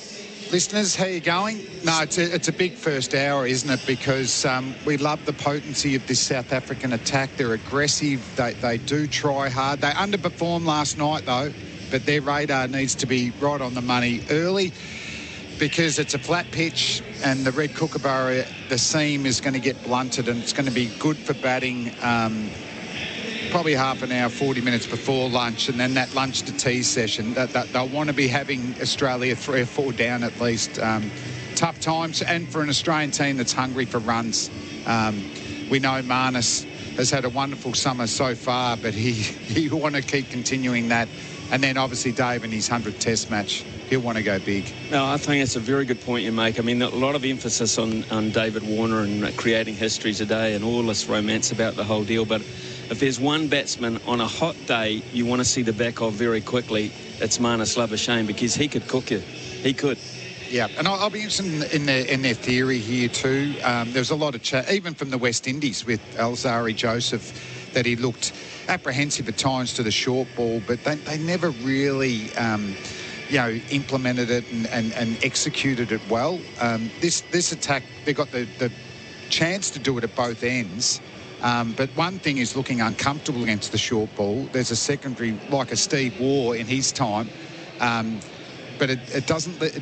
[SPEAKER 7] Listeners, how you going? No, it's a big first hour, isn't it? Because we love the potency of this South African attack. They're aggressive. They do try hard. They underperformed last night, though, but their radar needs to be right on the money early because it's a flat pitch and the red kookaburra, the seam is going to get blunted, and it's going to be good for batting probably half an hour, 40 minutes before lunch, and then that lunch to tea session. They'll want to be having Australia 3 or 4 down at least. Tough times, and for an Australian team that's hungry for runs. We know Marnus has had a wonderful summer so far, but he want to keep continuing that. And then obviously Dave in his 100th Test match, he'll want to go big.
[SPEAKER 17] No, I think it's a very good point you make. I mean, a lot of emphasis on David Warner and creating history today and all this romance about the whole deal, but if there's one batsman on a hot day you want to see the back of very quickly, it's Marnus Labuschagne, because he could cook you. He could.
[SPEAKER 7] Yeah, and I'll be interested in their theory here too. There's a lot of chat, even from the West Indies with Alzari Joseph, that he looked apprehensive at times to the short ball, but they never really implemented it and executed it well. This attack, they got the chance to do it at both ends. But one thing is looking uncomfortable against the short ball. There's a secondary, like a Steve Waugh in his time, but it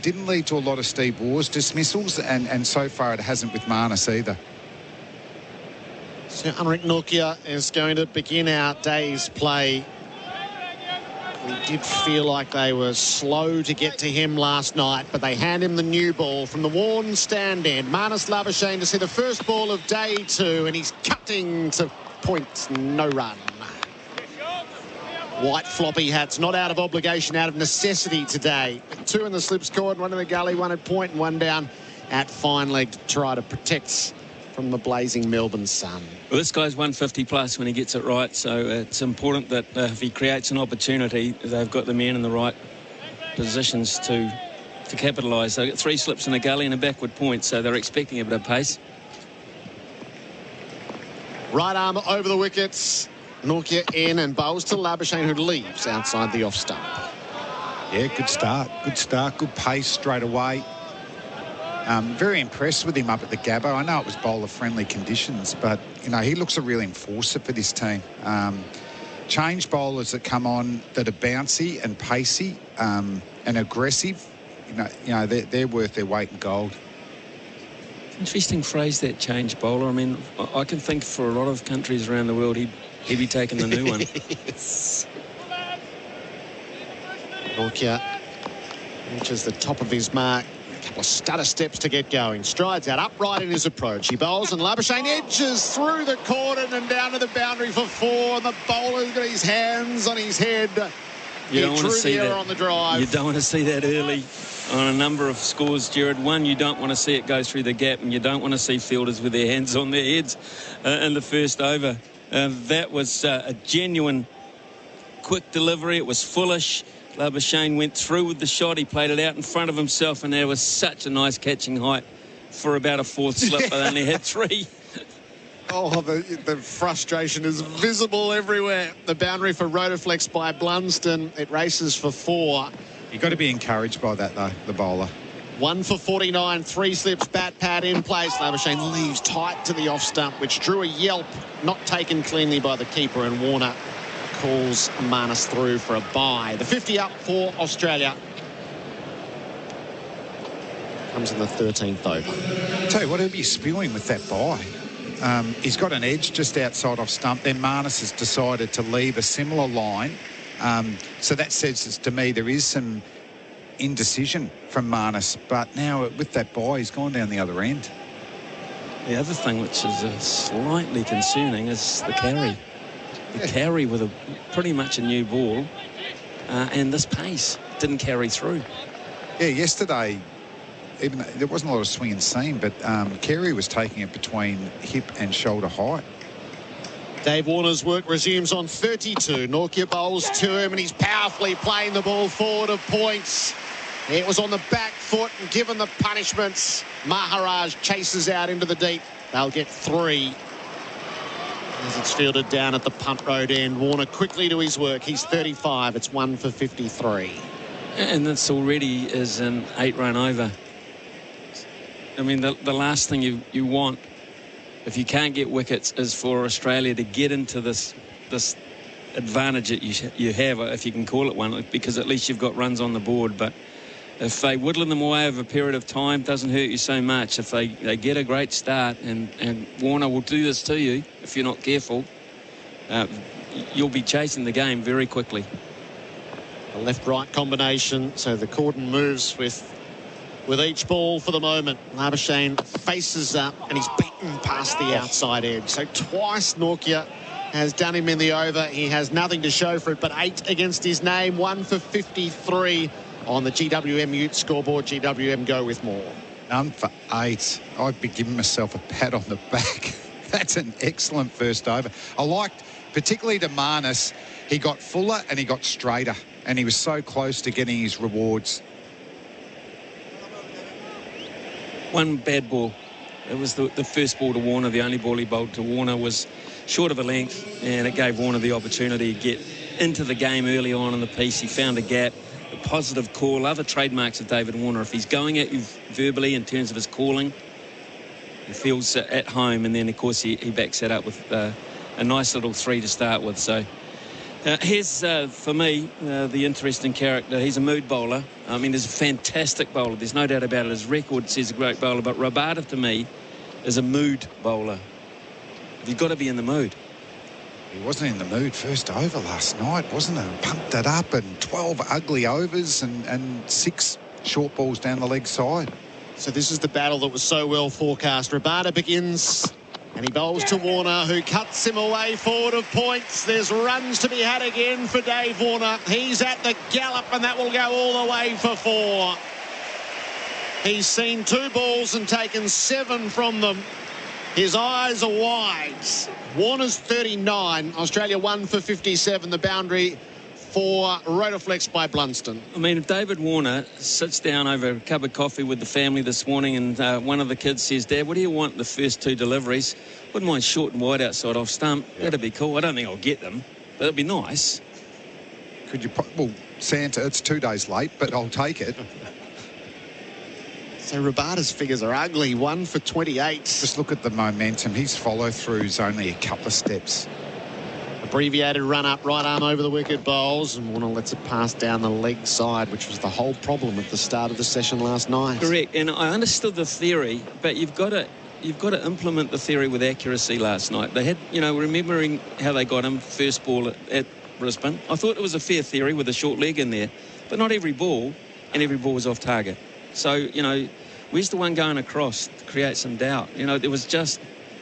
[SPEAKER 7] didn't lead to a lot of Steve Waugh's dismissals, and so far it hasn't with Marnus either.
[SPEAKER 3] So Anrik Nortje is going to begin our day's play. We did feel like they were slow to get to him last night, but they hand him the new ball from the worn stand end. Marnus Labuschagne to see the first ball of day 2, and he's cutting to point, no run. White floppy hats, not out of obligation, out of necessity today. 2 in the slip scored, 1 in the gully, 1 at point, and 1 down at fine leg to try to protect from the blazing Melbourne sun.
[SPEAKER 17] Well, this guy's 150 plus when he gets it right, so it's important that if he creates an opportunity, they've got the men in the right positions to capitalise. They've got 3 slips in the gully and a backward point, so they're expecting a bit of pace.
[SPEAKER 3] Right arm over the wickets Nortje in and bowls to Labuschagne, who leaves outside the off stump.
[SPEAKER 7] Yeah, good start. Good start. Good pace straight away. Very impressed with him up at the Gabba. I know it was bowler-friendly conditions, but, you know, he looks a real enforcer for this team. Change bowlers that come on that are bouncy and pacey and aggressive, you know, they're worth their weight in gold.
[SPEAKER 17] Interesting phrase, that change bowler. I mean, I can think for a lot of countries around the world, he'd be taking the new one.
[SPEAKER 3] Yes. Nortje reaches the top of his mark. A couple of stutter steps to get going. Strides out upright in his approach. He bowls and Labuschagne edges through the cordon and down to the boundary for 4. And the bowler's got his hands on his head.
[SPEAKER 17] You don't want to see that
[SPEAKER 3] on the drive.
[SPEAKER 17] You don't want to see that early on a number of scores, Gerard. One, you don't want to see it go through the gap, and you don't want to see fielders with their hands on their heads in the first over. That was a genuine quick delivery. It was foolish. Labuschagne went through with the shot. He played it out in front of himself, and there was such a nice catching height for about a 4th slip, but only had 3.
[SPEAKER 3] Oh, the frustration is visible everywhere. The boundary for Rotoflex by Blunston. It races for 4.
[SPEAKER 7] You've got to be encouraged by that, though, the bowler.
[SPEAKER 3] 1 for 49, 3 slips, bat pad in place. Labuschagne leaves tight to the off stump, which drew a yelp, not taken cleanly by the keeper, and Warner calls Marnus through for a bye. The 50 up for Australia. Comes in the 13th over.
[SPEAKER 7] I'll tell you what, he'll be spewing with that bye. He's got an edge just outside off stump. Then Marnus has decided to leave a similar line. So that says to me there is some indecision from Marnus. But now with that bye, he's gone down the other end.
[SPEAKER 17] The other thing which is slightly concerning is the carry. The carry with pretty much a new ball, and this pace didn't carry through.
[SPEAKER 7] Yeah, yesterday, even though there wasn't a lot of swing and seam, but Carey was taking it between hip and shoulder height.
[SPEAKER 3] Dave Warner's work resumes on 32. Nortje bowls to him, and he's powerfully playing the ball forward of points. It was on the back foot, and given the punishments, Maharaj chases out into the deep. They'll get 3. As it's fielded down at the punt road end. Warner quickly to his work. He's 35. It's 1 for 53.
[SPEAKER 17] And this already is an 8-run over. I mean, the last thing you want, if you can't get wickets, is for Australia to get into this advantage that you have, if you can call it one, because at least you've got runs on the board. But if they whittle them away over a period of time, it doesn't hurt you so much. If they get a great start, and Warner will do this to you if you're not careful, you'll be chasing the game very quickly.
[SPEAKER 3] A left-right combination, so the cordon moves with each ball for the moment. Labuschagne faces up, and he's beaten past the outside edge. So twice Nortje has done him in the over. He has nothing to show for it, but 8 against his name. 1 for 53 on the GWM Ute scoreboard. GWM go with more.
[SPEAKER 7] None for 8. I'd be giving myself a pat on the back. That's an excellent first over. I liked, particularly to Marnus, he got fuller and he got straighter, and he was so close to getting his rewards.
[SPEAKER 17] One bad ball. It was the first ball to Warner. The only ball he bowled to Warner was short of a length, and it gave Warner the opportunity to get into the game early on in the piece. He found a gap. A positive call. Other trademarks of David Warner, if he's going at you verbally in terms of his calling, he feels at home, and then of course he backs that up with a nice little 3 to start with. So here's for me the interesting character. He's a mood bowler. I mean, he's a fantastic bowler, there's no doubt about it. His record says a great bowler, but Rabada to me is a mood bowler. You've got to be in the mood.
[SPEAKER 7] He wasn't in the mood first over last night, wasn't he? Pumped it up, and 12 ugly overs and 6 short balls down the leg side.
[SPEAKER 3] So this is the battle that was so well forecast. Rabada begins, and he bowls to Warner, who cuts him away forward of points. There's runs to be had again for Dave Warner. He's at the gallop, and that will go all the way for 4. He's seen 2 balls and taken 7 from them. His eyes are wide. Warner's 39. Australia 1 for 57. The boundary for Rotoflex by Blunston.
[SPEAKER 17] I mean, if David Warner sits down over a cup of coffee with the family this morning and one of the kids says, Dad, what do you want the first 2 deliveries? Wouldn't mind short and wide outside off stump. Yeah. That'd be cool. I don't think I'll get them, but it'd be nice.
[SPEAKER 7] Could you... Well, Santa, it's 2 days late, but I'll take it.
[SPEAKER 3] So Rabada's figures are ugly, 1 for 28.
[SPEAKER 7] Just look at the momentum. His follow-through's only a couple of steps.
[SPEAKER 3] Abbreviated run-up, right arm over the wicket, bowls, and Warner lets it pass down the leg side, which was the whole problem at the start of the session last night.
[SPEAKER 17] Correct, and I understood the theory, but you've got to implement the theory with accuracy last night. They had, remembering how they got him first ball at Brisbane, I thought it was a fair theory with a short leg in there, but not every ball, and every ball was off target. So, where's the one going across to create some doubt? There was just...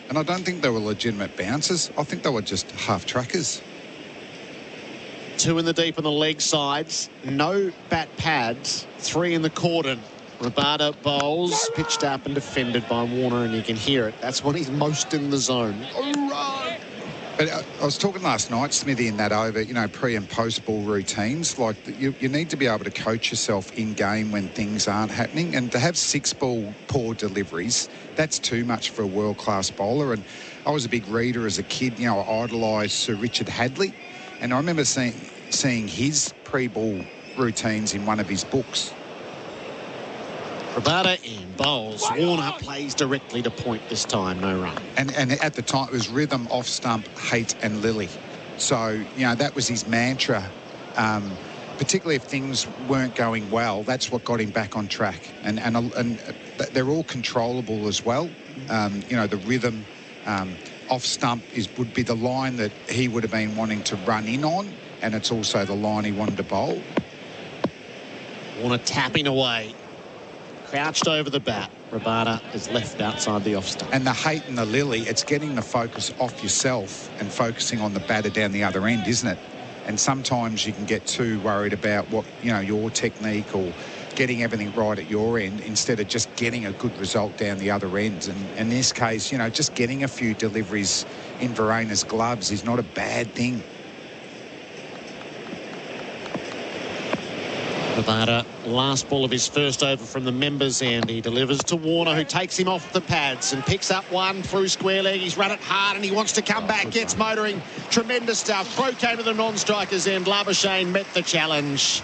[SPEAKER 7] And I don't think they were legitimate bounces. I think they were just half-trackers.
[SPEAKER 3] 2 in the deep on the leg sides. No bat pads. 3 in the cordon. Rabada bowls, pitched up and defended by Warner, and you can hear it. That's when he's most in the zone.
[SPEAKER 7] But I was talking last night, Smithy, in that over, pre- and post-ball routines. Like, you need to be able to coach yourself in-game when things aren't happening. And to have 6-ball poor deliveries, that's too much for a world-class bowler. And I was a big reader as a kid. I idolised Sir Richard Hadley. And I remember seeing his pre-ball routines in one of his books.
[SPEAKER 3] Rabada in bowls. Warner plays directly to point this time, no run.
[SPEAKER 7] And at the time, it was rhythm, off stump, hate and Lily. So, that was his mantra. Particularly if things weren't going well, that's what got him back on track. And they're all controllable as well. The rhythm, off stump would be the line that he would have been wanting to run in on, and it's also the line he wanted to bowl.
[SPEAKER 3] Warner tapping away. Crouched over the bat. Rabada is left outside the off stump.
[SPEAKER 7] And the hate and the Lily, it's getting the focus off yourself and focusing on the batter down the other end, isn't it? And sometimes you can get too worried about what, your technique or getting everything right at your end instead of just getting a good result down the other end. And in this case, just getting a few deliveries in Verena's gloves is not a bad thing.
[SPEAKER 3] Rabada, last ball of his first over from the members' end. He delivers to Warner, who takes him off the pads and picks up 1 through square leg. He's run it hard and he wants to come back, gets motoring. Tremendous stuff. Throw came to the non-strikers' end. Labuschagne met the challenge.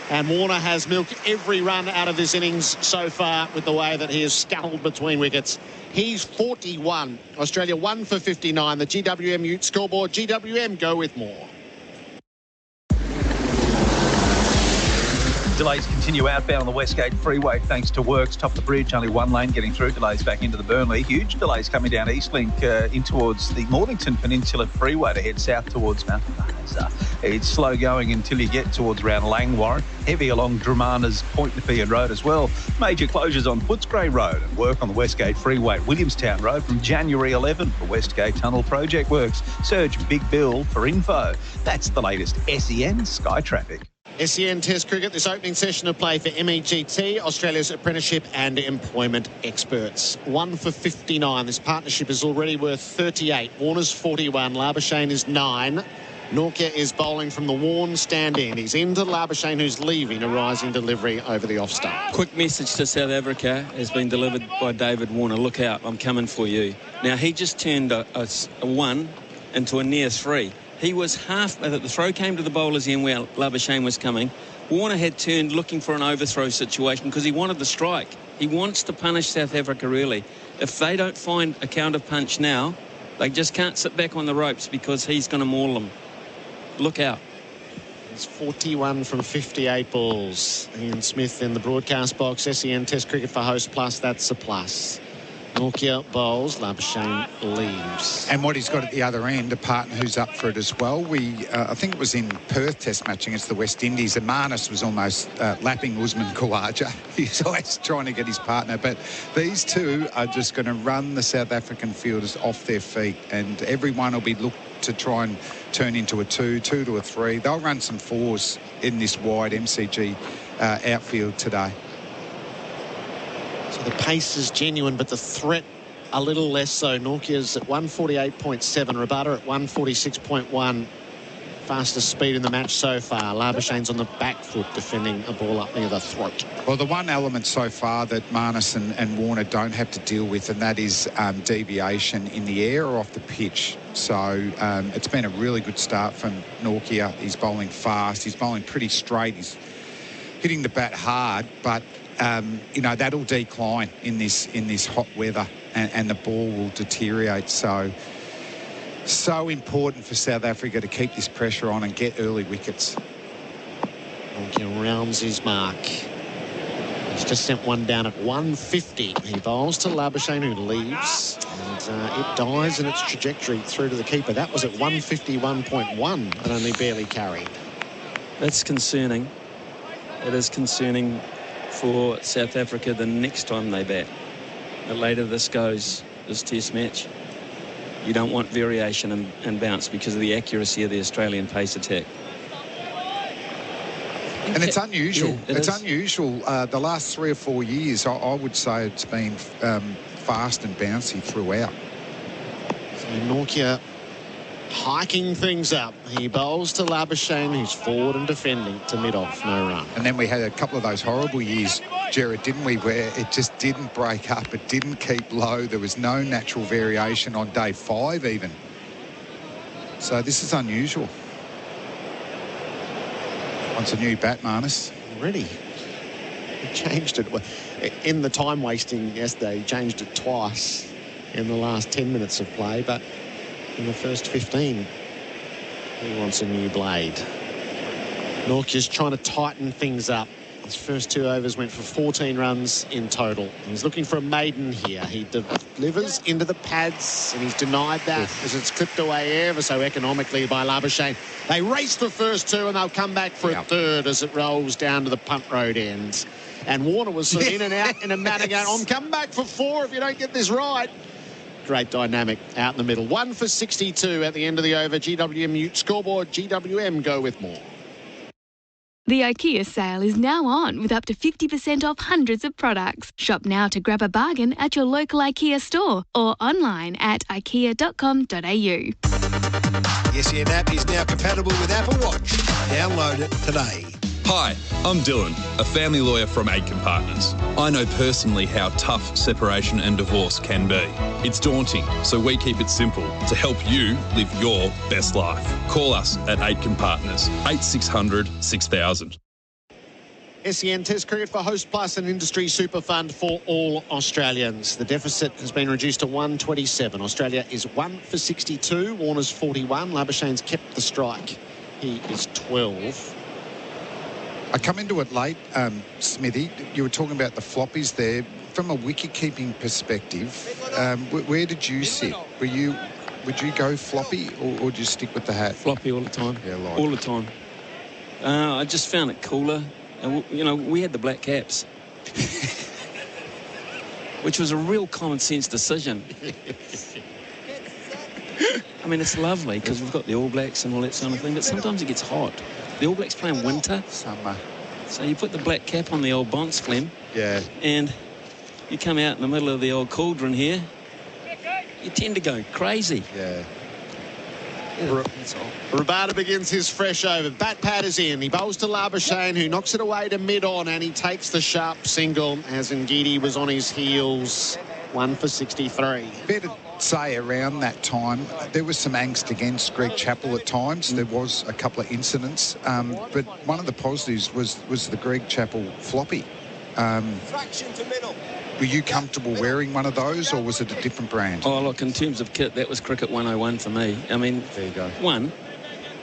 [SPEAKER 3] And Warner has milked every run out of this innings so far with the way that he has scuttled between wickets. He's 41. Australia 1 for 59. The GWM Ute scoreboard. GWM, go with more.
[SPEAKER 18] Delays continue outbound on the Westgate Freeway thanks to works. Top of the bridge, only 1 lane getting through. Delays back into the Burnley. Huge delays coming down Eastlink in towards the Mornington Peninsula Freeway to head south towards Mount Isa. It's slow going until you get towards around Langwarren. Heavy along Dramana's Point Nepean Road as well. Major closures on Footscray Road and work on the Westgate Freeway, Williamstown Road from January 11 for Westgate Tunnel project works. Search Big Bill for info. That's the latest SEN Sky Traffic.
[SPEAKER 3] SEN Test Cricket, this opening session of play for MEGT, Australia's apprenticeship and employment experts. 1 for 59. This partnership is already worth 38. Warner's 41. Labuschagne is 9. Nortje is bowling from the Warne stand-in. He's into Labuschagne, who's leaving a rising delivery over the off-stump.
[SPEAKER 17] Quick message to South Africa has been delivered by David Warner. Look out, I'm coming for you. Now, he just turned a 1 into a near 3. He was half... The throw came to the bowler's end where Labuschagne was coming. Warner had turned looking for an overthrow situation because he wanted the strike. He wants to punish South Africa early. If they don't find a counter punch now, they just can't sit back on the ropes because he's going to maul them. Look out.
[SPEAKER 3] It's 41 from 58 balls. Ian Smith in the broadcast box. SEN Test Cricket for Host Plus, that's a plus. Nortje bowls, Labuschagne leaves.
[SPEAKER 7] And what he's got at the other end, a partner who's up for it as well. I think it was in Perth Test match against the West Indies, and Marnus was almost lapping Usman Khawaja. He's always trying to get his partner. But these two are just going to run the South African fielders off their feet, and everyone will be looked to try and turn into a 2 to a 3. They'll run some 4s in this wide MCG outfield today.
[SPEAKER 3] So the pace is genuine, but the threat a little less so. Nortje's at 148.7, Rabada at 146.1 Fastest speed in the match so far. Labuschagne's on the back foot defending a ball up near the throat.
[SPEAKER 7] Well, the one element so far that Marnus and Warner don't have to deal with, and that is deviation in the air or off the pitch. So it's been a really good start from Nortje. He's bowling fast. He's bowling pretty straight. He's hitting the bat hard, but you know, that'll decline in this hot weather, and the ball will deteriorate. So important for South Africa to keep this pressure on and get early wickets.
[SPEAKER 3] Nortje rounds his mark. He's just sent one down at 150. He bowls to Labuschagne, who leaves, and it dies in its trajectory through to the keeper. That was at 151.1, but only barely carried.
[SPEAKER 17] That's concerning. It is concerning for South Africa the next time they bat. The later this goes, this test match, you don't want variation and bounce because of the accuracy of the Australian pace attack.
[SPEAKER 7] And it's unusual.
[SPEAKER 17] Yeah,
[SPEAKER 7] it's unusual. The last 3 or 4 years, I would say it's been fast and bouncy throughout.
[SPEAKER 3] So Nortje hiking things up. He bowls to Labuschagne, who's forward and defending to mid-off, no run.
[SPEAKER 7] And then we had a couple of those horrible years, Gerard, didn't we, where it just didn't break up, it didn't keep low, there was no natural variation on day 5 even. So this is unusual. Wants a new bat, Marnus.
[SPEAKER 3] Already. He changed it. In the time wasting yesterday, he changed it twice in the last 10 minutes of play, but in the first 15, he wants a new blade. Nortje's trying to tighten things up. His first 2 overs went for 14 runs in total. He's looking for a maiden here. He delivers into the pads, and he's denied that as it's clipped away ever so economically by Labuschagne. They race the first 2, and they'll come back for a third as it rolls down to the punt road end. And Warner was sort of in and out in a manner going, I'm coming back for 4 if you don't get this right. Great dynamic out in the middle. 1 for 62 at the end of the over. GWM Ute scoreboard. GWM go with more.
[SPEAKER 19] The IKEA sale is now on with up to 50% off hundreds of products. Shop now to grab a bargain at your local IKEA store or online at ikea.com.au.
[SPEAKER 20] The SEN app is now compatible with Apple Watch. Download it today.
[SPEAKER 21] Hi, I'm Dylan, a family lawyer from Aitken Partners. I know personally how tough separation and divorce can be. It's daunting, so we keep it simple to help you live your best life. Call us at Aitken Partners, 8600 6000.
[SPEAKER 3] SEN Test Cricket for Host Plus, an industry super fund for all Australians. The deficit has been reduced to 127. Australia is 1 for 62. Warner's 41. Labuschagne's kept the strike. He is 12.
[SPEAKER 7] I come into it late, Smithy. You were talking about the floppies there. From a wicket-keeping perspective, where did you sit? Would you go floppy or would you stick with the hat?
[SPEAKER 17] Floppy all the time.
[SPEAKER 7] Yeah,
[SPEAKER 17] all the time. I just found it cooler. And, you know, we had the black caps, which was a real common sense decision. I mean, it's lovely because we've got the All Blacks and all that sort of thing, but sometimes it gets hot. The All Blacks play in winter.
[SPEAKER 7] Summer.
[SPEAKER 17] So you put the black cap on the old Bonds Clem.
[SPEAKER 7] Yeah.
[SPEAKER 17] And you come out in the middle of the old cauldron here, you tend to go crazy.
[SPEAKER 7] Yeah.
[SPEAKER 3] Rabada begins his fresh over. Bat pad is in. He bowls to Labuschagne, who knocks it away to mid-on, and he takes the sharp single as Ngidi was on his heels. 1 for 63.
[SPEAKER 7] Fair to say around that time, there was some angst against Greg Chappell at times. There was a couple of incidents. But one of the positives was the Greg Chappell floppy.
[SPEAKER 20] Fraction to middle.
[SPEAKER 7] Were you comfortable wearing one of those, or was it a different brand?
[SPEAKER 17] Oh, look, in terms of kit, that was Cricket 101 for me. I mean,
[SPEAKER 7] there you go.
[SPEAKER 17] 1,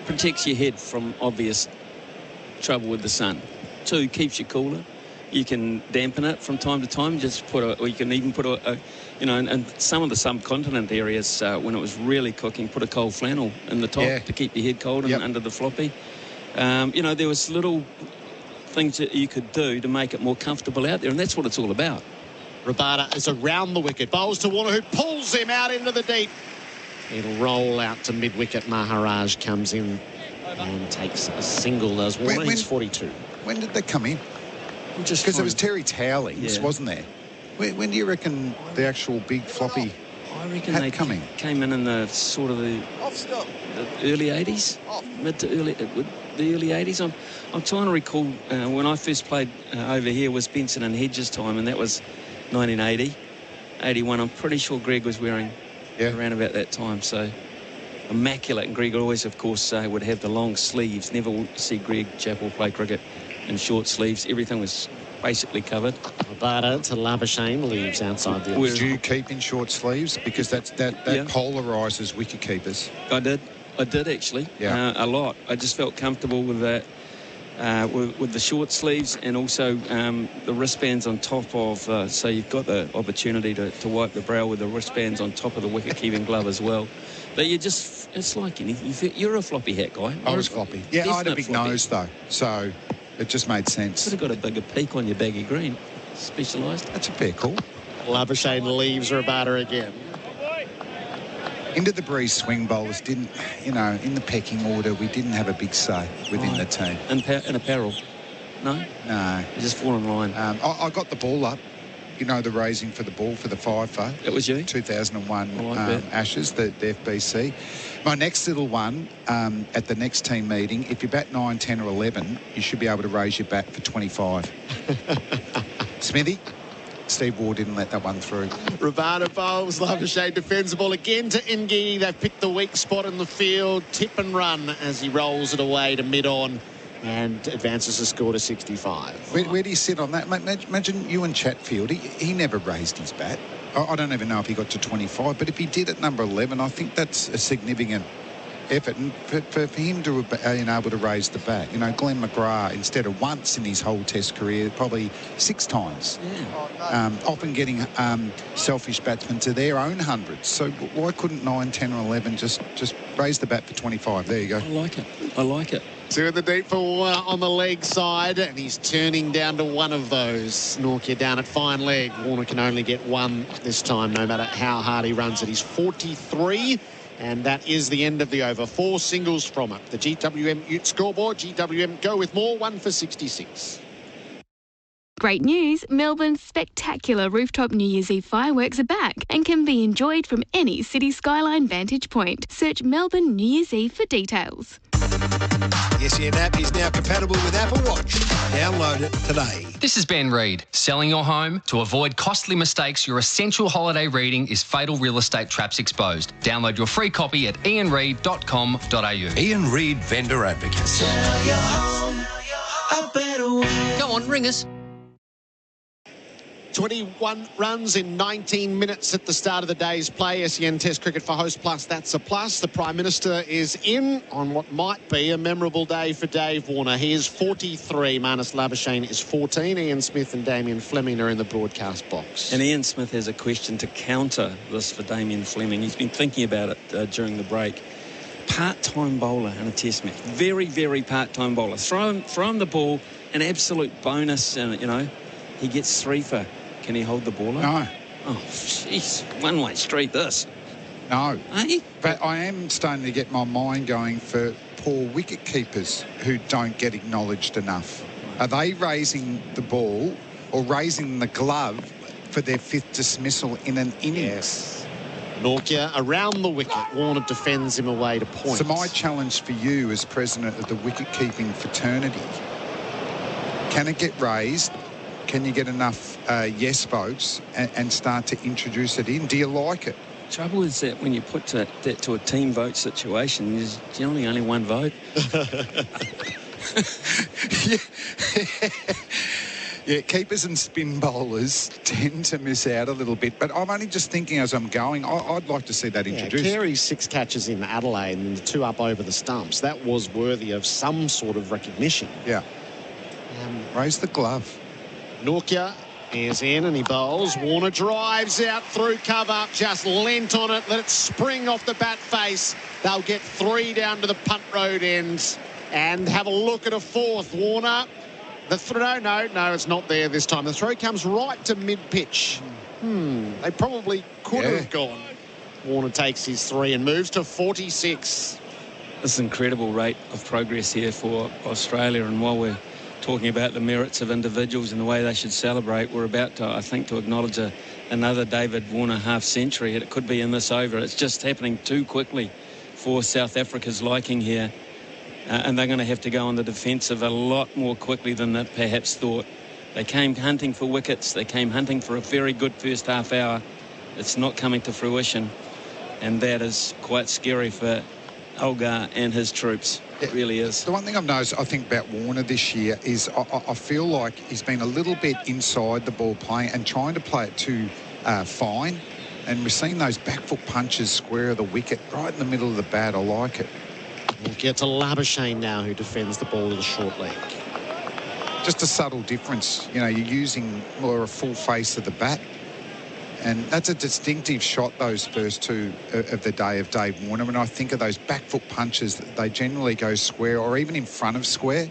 [SPEAKER 17] protects your head from obvious trouble with the sun. 2, keeps you cooler. You can dampen it from time to time. Or you can even put and some of the subcontinent areas, when it was really cooking, put a cold flannel in the top to keep your head cold and under the floppy. There was little things that you could do to make it more comfortable out there, and that's what it's all about.
[SPEAKER 3] Rabada is around the wicket. Bowls to Warner, who pulls him out into the deep. It'll roll out to mid-wicket. Maharaj comes in and takes a single. Does Warner? He's 42.
[SPEAKER 7] When did they come in? Because there was Terry Towlings, wasn't there? When do you reckon the actual big floppy
[SPEAKER 17] I reckon they came in the sort of the early 80s, mid to early the early 80s. I'm trying to recall when I first played over here was Benson and Hedges time, and that was 1980, 81. I'm pretty sure Greg was wearing around about that time. So immaculate, and Greg always, of course, would have the long sleeves. Never see Greg Chappell play cricket in short sleeves. Everything was basically covered.
[SPEAKER 3] Bharat to Labuschagne leaves outside the.
[SPEAKER 7] Would you keep in short sleeves? Because that polarises wicket keepers.
[SPEAKER 17] I did actually. A lot. I just felt comfortable with that, with the short sleeves, and also the wristbands on top of. So you've got the opportunity to wipe the brow with the wristbands on top of the wicket keeping glove as well. But it's like anything. You're a floppy hat guy.
[SPEAKER 7] I was floppy. Yeah, I had a big nose though, so it just made sense.
[SPEAKER 17] Could have got a bigger peak on your baggy green. Specialised.
[SPEAKER 7] That's a fair call.
[SPEAKER 3] Labuschagne leaves Rabada again.
[SPEAKER 7] Into the breeze swing bowlers didn't, in the pecking order, we didn't have a big say within the team.
[SPEAKER 17] In apparel? No?
[SPEAKER 7] No.
[SPEAKER 17] Just fall in line.
[SPEAKER 7] I got the ball up. The raising for the ball for the FIFA.
[SPEAKER 17] That was you?
[SPEAKER 7] 2001 Ashes, the FBC. My next little one, at the next team meeting, if you bat 9, 10 or 11, you should be able to raise your bat for 25. Smithy? Steve Waugh didn't let that one through.
[SPEAKER 3] Rabada bowls, Labuschagne defends the ball again to Ngidi. They've picked the weak spot in the field. Tip and run as he rolls it away to mid-on and advances the score to 65.
[SPEAKER 7] Where do you sit on that? Imagine you and Chatfield. He never raised his bat. I don't even know if he got to 25, but if he did at number 11, I think that's a significant effort. And for him to have been able to raise the bat, Glenn McGrath, instead of once in his whole Test career, probably 6 times. Yeah. Often getting selfish batsmen to their own hundreds. So why couldn't 9, 10 or 11 just raise the bat for 25? There you go.
[SPEAKER 17] I like it.
[SPEAKER 3] 2 in the deep for Warner on the leg side, and he's turning down to one of those. Nortje down at fine leg. Warner can only get one this time, no matter how hard he runs it. He's 43, and that is the end of the over. 4 singles from it. The GWM Ute scoreboard. GWM go with more, 1 for 66.
[SPEAKER 19] Great news, Melbourne's spectacular rooftop New Year's Eve fireworks are back and can be enjoyed from any city skyline vantage point. Search Melbourne New Year's Eve for details.
[SPEAKER 20] The SEN app is now compatible with Apple Watch. Download it today.
[SPEAKER 4] This is Ben Reid. Selling your home? To avoid costly mistakes, your essential holiday reading is Fatal Real Estate Traps Exposed. Download your free copy at ianreid.com.au.
[SPEAKER 20] Ian Reid Vendor Advocate.
[SPEAKER 22] Sell your home a better way.
[SPEAKER 4] Go on, ring us.
[SPEAKER 3] 21 runs in 19 minutes at the start of the day's play. SEN Test Cricket for Host Plus, that's a plus. The Prime Minister is in on what might be a memorable day for Dave Warner. He is 43, Marnus Labuschagne is 14. Ian Smith and Damien Fleming are in the broadcast box.
[SPEAKER 17] And Ian Smith has a question to counter this for Damien Fleming. He's been thinking about it during the break. Part-time bowler in a Test match. Very, very part-time bowler. Throw him the ball, an absolute bonus, he gets 3 for... Can he hold the ball up?
[SPEAKER 7] No.
[SPEAKER 17] Oh, jeez. One-way street, this.
[SPEAKER 7] No.
[SPEAKER 17] Hey?
[SPEAKER 7] But I am starting to get my mind going for poor wicket keepers who don't get acknowledged enough. Are they raising the ball or raising the glove for their 5th dismissal in an innings?
[SPEAKER 3] Yes. Nortje around the wicket. Warner defends him away to points.
[SPEAKER 7] So my challenge for you as president of the wicket-keeping fraternity, can it get raised? Can you get enough yes votes and start to introduce it in? Do you like it?
[SPEAKER 17] Trouble is that when you put that to a team vote situation, there's generally only one vote.
[SPEAKER 7] Yeah, keepers and spin bowlers tend to miss out a little bit, but I'm only just thinking as I'm going, I'd like to see that introduced.
[SPEAKER 3] Carey's 6 catches in Adelaide and the 2 up over the stumps. That was worthy of some sort of recognition.
[SPEAKER 7] Yeah. Raise the glove.
[SPEAKER 3] Nortje is in and he bowls. Warner drives out through cover, just lent on it, let it spring off the bat face. They'll get 3 down to the punt road end and have a look at a 4th. Warner, the throw, no, it's not there this time. The throw comes right to mid-pitch. They probably could have gone. Warner takes his 3 and moves to 46.
[SPEAKER 17] This incredible rate of progress here for Australia, and while we're talking about the merits of individuals and the way they should celebrate. We're about to, I think, to acknowledge another David Warner half-century. It could be in this over. It's just happening too quickly for South Africa's liking here. And they're going to have to go on the defensive a lot more quickly than they perhaps thought. They came hunting for wickets. They came hunting for a very good first half hour. It's not coming to fruition. And that is quite scary for Algar and his troops. It really is.
[SPEAKER 7] The one thing I've noticed, I think, about Warner this year is I feel like he's been a little bit inside the ball playing and trying to play it too fine. And we've seen those back foot punches square of the wicket right in the middle of the bat. I like it.
[SPEAKER 3] We'll get to Labuschagne now, who defends the ball to the short leg.
[SPEAKER 7] Just a subtle difference. You know, you're using more a full face of the bat. And that's a distinctive shot, those first two of the day of Dave Warner. When I think of those back foot punches, they generally go square or even in front of square.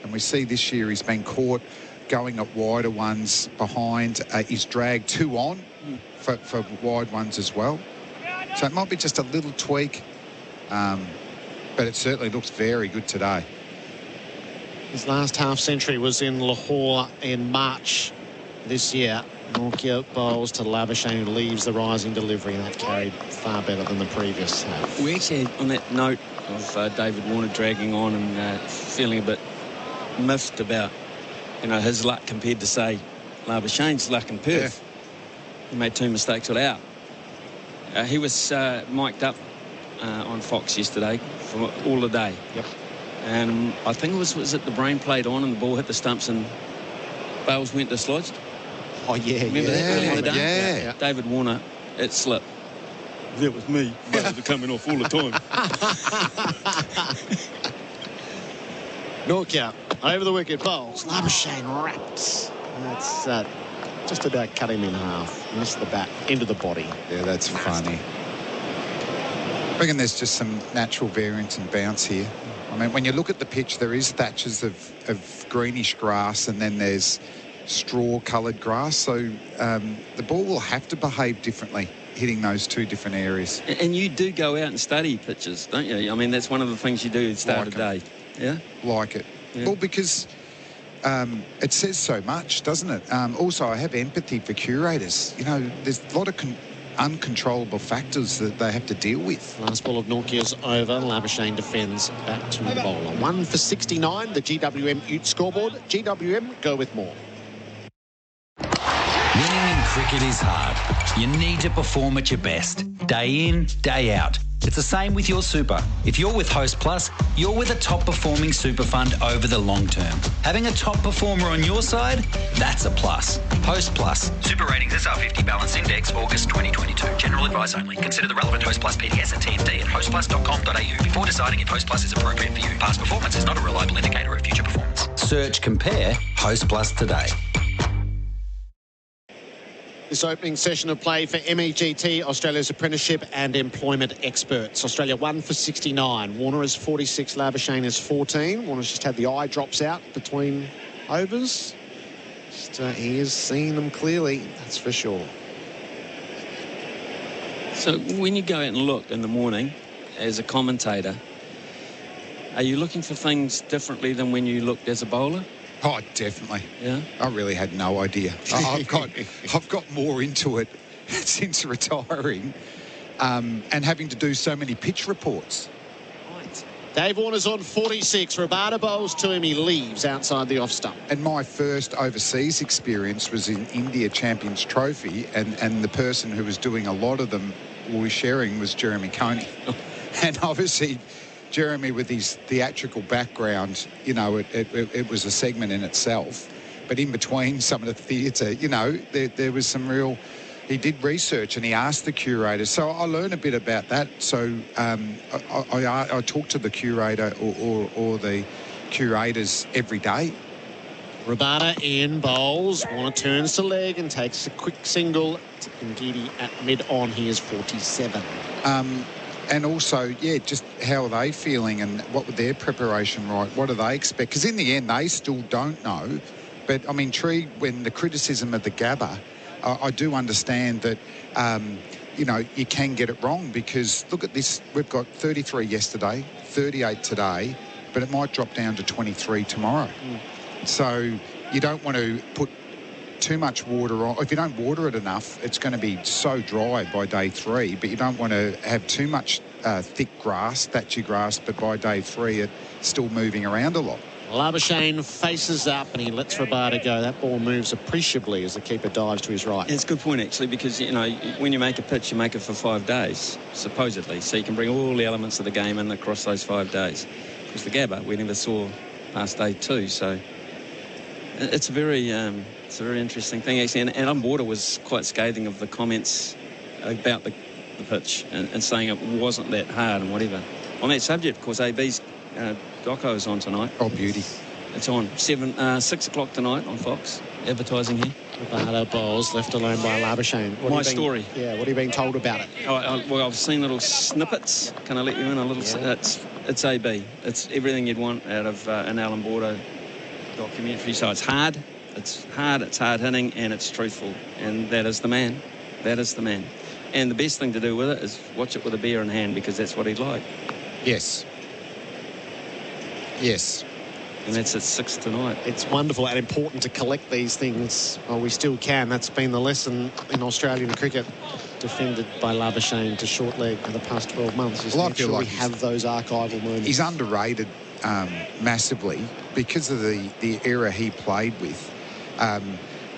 [SPEAKER 7] And we see this year he's been caught going at wider ones behind. He's dragged two on for wide ones as well. So it might be just a little tweak, but it certainly looks very good today.
[SPEAKER 3] His last half-century was in Lahore in March this year. Nortje bowls to Labuschagne, who leaves the rising delivery, and that carried far better than the previous half.
[SPEAKER 17] We actually, on that note of David Warner dragging on and feeling a bit miffed about, you know, his luck compared to, say, Labuschagne's luck in Perth. Yeah. He made two mistakes all out. He was mic'd up on Fox yesterday for all the day.
[SPEAKER 3] Yep.
[SPEAKER 17] And I think it was it the brain played on and the ball hit the stumps and Bales went dislodged?
[SPEAKER 3] Oh, yeah,
[SPEAKER 17] remember that earlier in the day?
[SPEAKER 3] Yeah.
[SPEAKER 17] David Warner, it slipped. That was me. Bales were coming off all the time.
[SPEAKER 3] Nortje over the wicket, bowls. Labuschagne wraps. That's just about cut him in half. Missed the bat into the body.
[SPEAKER 7] Yeah, that's funny. I reckon there's just some natural variance and bounce here. I mean, when you look at the pitch, there is thatches of greenish grass and then there's straw-coloured grass. So the ball will have to behave differently hitting those two different areas.
[SPEAKER 17] And you do go out and study pitches, don't you? I mean, that's one of the things you do at the start of the day. Yeah?
[SPEAKER 7] Like it. Yeah. Well, because it says so much, doesn't it? Also, I have empathy for curators. You know, there's a lot of uncontrollable factors that they have to deal with.
[SPEAKER 3] Last ball of Nortje's over. Labuschagne defends back to the bowler. 1 for 69, the GWM Ute scoreboard. GWM, go with more.
[SPEAKER 1] Winning in cricket is hard. You need to perform at your best, day in, day out. It's the same with your super. If you're with Host Plus, you're with a top-performing super fund over the long term. Having a top performer on your side, that's a plus. Host Plus.
[SPEAKER 5] Super Ratings SR50 Balance Index, August 2022. General advice only. Consider the relevant Host Plus PDS and TND at hostplus.com.au before deciding if Host Plus is appropriate for you. Past performance is not a reliable indicator of future performance.
[SPEAKER 1] Search Compare Host Plus today.
[SPEAKER 3] This opening session of play for MEGT, Australia's apprenticeship and employment experts. Australia 1 for 69. Warner is 46, Labuschagne is 14. Warner's just had the eye drops out between overs. He has seen them clearly, that's for sure.
[SPEAKER 17] So when you go out and look in the morning as a commentator, are you looking for things differently than when you looked as a bowler?
[SPEAKER 7] Oh, definitely.
[SPEAKER 17] Yeah.
[SPEAKER 7] I really had no idea. I've got more into it since retiring, and having to do so many pitch reports.
[SPEAKER 3] Right. Dave Warner's on 46. Rabada bowls to him. He leaves outside the off stump.
[SPEAKER 7] And my first overseas experience was in India Champions Trophy, and the person who was doing a lot of them we were sharing was Jeremy Coney. And obviously Jeremy, with his theatrical background, you know, it was a segment in itself. But in between some of the theatre, you know, there was some real... He did research and he asked the curator. So I learned a bit about that. So I talk to the curator or the curators every day.
[SPEAKER 3] Rabada in bowls. Warner turns to leg and takes a quick single. Ngidi at mid-on. He is 47.
[SPEAKER 7] And also, yeah, just how are they feeling and what would their preparation right? What do they expect? Because in the end, they still don't know. But I'm intrigued when the criticism of the Gabba, I do understand that, you know, you can get it wrong because look at this. We've got 33 yesterday, 38 today, but it might drop down to 23 tomorrow. So you don't want to put too much water on. If you don't water it enough, it's going to be so dry by day 3, but you don't want to have too much thick grass, thatchy grass, but by day 3 it's still moving around a lot.
[SPEAKER 3] Labuschagne faces up and he lets Rabada go. That ball moves appreciably as the keeper dives to his right.
[SPEAKER 17] It's a good point, actually, because, you know, when you make a pitch, you make it for 5 days, supposedly. So you can bring all the elements of the game in across those 5 days. Because the Gabba, we never saw past day 2. So it's a very interesting thing, actually. And Umborda was quite scathing of the comments about the pitch and saying it wasn't that hard and whatever. On that subject, of course, AB's doco is on tonight.
[SPEAKER 7] Oh, beauty.
[SPEAKER 17] It's on 6 o'clock tonight on Fox, advertising here.
[SPEAKER 3] Rabada bowls left alone by Labuschagne.
[SPEAKER 17] My story.
[SPEAKER 3] Yeah, what are you being told about it?
[SPEAKER 17] Well, I've seen little snippets. Can I let you in a little? Yeah. It's AB. It's everything you'd want out of an Alan Border documentary. So it's hard, it's hard hitting, and it's truthful. And that is the man. That is the man. And the best thing to do with it is watch it with a beer in hand, because that's what he'd like.
[SPEAKER 7] Yes. Yes.
[SPEAKER 17] And that's at 6 tonight.
[SPEAKER 3] It's wonderful and important to collect these things. Well, we still can. That's been the lesson in Australian cricket, defended by Labuschagne to short leg for the past 12 months. Just make sure we have those archival moments.
[SPEAKER 7] He's underrated massively because of the era he played with.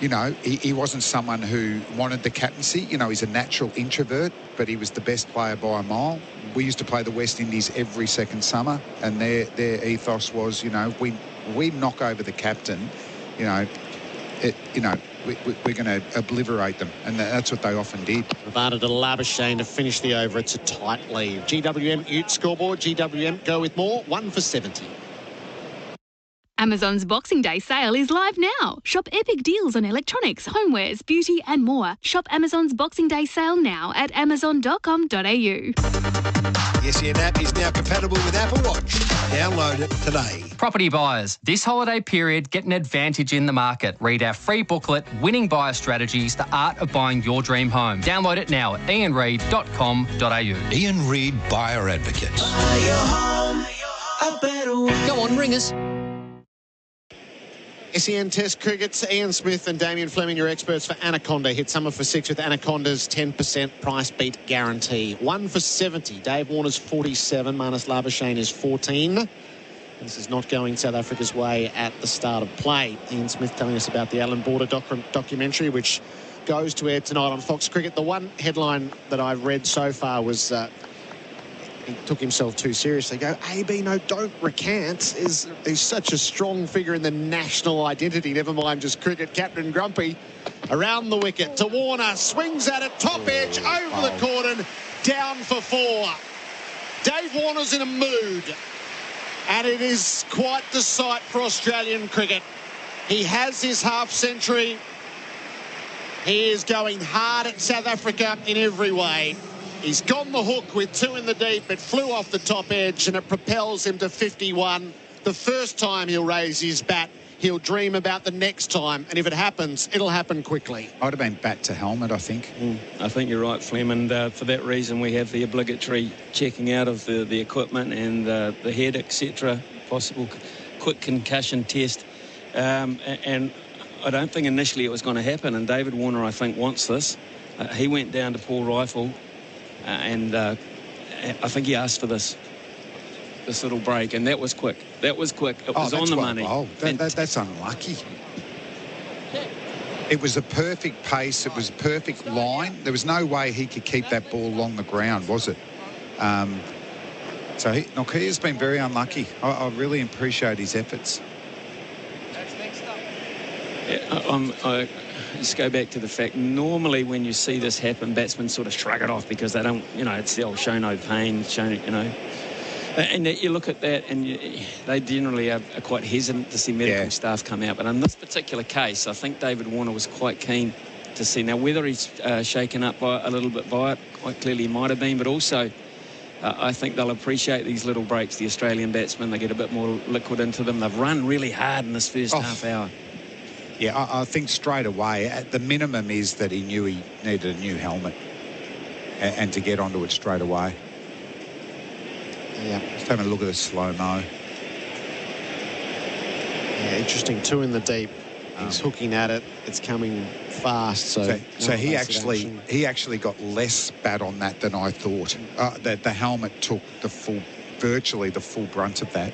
[SPEAKER 7] You know, he wasn't someone who wanted the captaincy. You know, he's a natural introvert, but he was the best player by a mile. We used to play the West Indies every second summer, and their ethos was, you know, we knock over the captain, you know, we're going to obliterate them, and that's what they often did.
[SPEAKER 3] Rabada to Labuschagne to finish the over. It's a tight lead. GWM Ute scoreboard. GWM go with more. 1 for 70.
[SPEAKER 19] Amazon's Boxing Day sale is live now. Shop epic deals on electronics, homewares, beauty and more. Shop Amazon's Boxing Day sale now at amazon.com.au.
[SPEAKER 20] SEN app is now compatible with Apple Watch. Download it today.
[SPEAKER 4] Property buyers, this holiday period, get an advantage in the market. Read our free booklet, Winning Buyer Strategies, The Art of Buying Your Dream Home. Download it now at ianreid.com.au.
[SPEAKER 6] Ian Reid Buyer Advocate.
[SPEAKER 22] Buy your home a better way.
[SPEAKER 6] Go on, ring us.
[SPEAKER 3] SEN Test Cricket's Ian Smith and Damien Fleming, your experts for Anaconda. Hit summer for 6 with Anaconda's 10% price beat guarantee. 1 for 70. Dave Warner's 47. Marnus Labuschagne is 14. This is not going South Africa's way at the start of play. Ian Smith telling us about the Alan Border documentary, which goes to air tonight on Fox Cricket. The one headline that I've read so far was he took himself too seriously. Go, AB, no, don't recant. He's such a strong figure in the national identity, never mind just cricket. Captain Grumpy around the wicket to Warner, swings at it, top edge, over the cordon, down for 4. Dave Warner's in a mood, and it is quite the sight for Australian cricket. He has his half century. He is going hard at South Africa in every way. He's gone the hook with 2 in the deep. It flew off the top edge and it propels him to 51. The first time he'll raise his bat, he'll dream about the next time. And if it happens, it'll happen quickly.
[SPEAKER 7] I'd have been bat to helmet, I think.
[SPEAKER 17] I think you're right, Flem. And for that reason, we have the obligatory checking out of the equipment and the head, etc. Possible quick concussion test. And I don't think initially it was going to happen. And David Warner, I think, wants this. He went down to Paul Rifle. And I think he asked for this little break, and that was quick. That was quick. It was on the money.
[SPEAKER 7] Oh, that's unlucky. It was a perfect pace. It was a perfect line. There was no way he could keep that ball along the ground, was it? So Nokia's been very unlucky. I really appreciate his efforts.
[SPEAKER 17] I just go back to the fact, normally when you see this happen, batsmen sort of shrug it off because they don't, you know, it's the old show no pain, you know. And you look at that and they generally are quite hesitant to see medical staff come out. But in this particular case, I think David Warner was quite keen to see. Now, whether he's shaken up a little bit by it, quite clearly he might have been, but also I think they'll appreciate these little breaks, the Australian batsmen. They get a bit more liquid into them. They've run really hard in this first half hour.
[SPEAKER 7] Yeah, I think straight away, at the minimum is that he knew he needed a new helmet and to get onto it straight away.
[SPEAKER 3] Yeah.
[SPEAKER 7] Just having a look at the slow-mo.
[SPEAKER 3] Yeah, interesting. 2 in the deep. He's hooking at it. It's coming fast. So
[SPEAKER 7] he actually got less bat on that than I thought. The helmet took virtually the full brunt of that.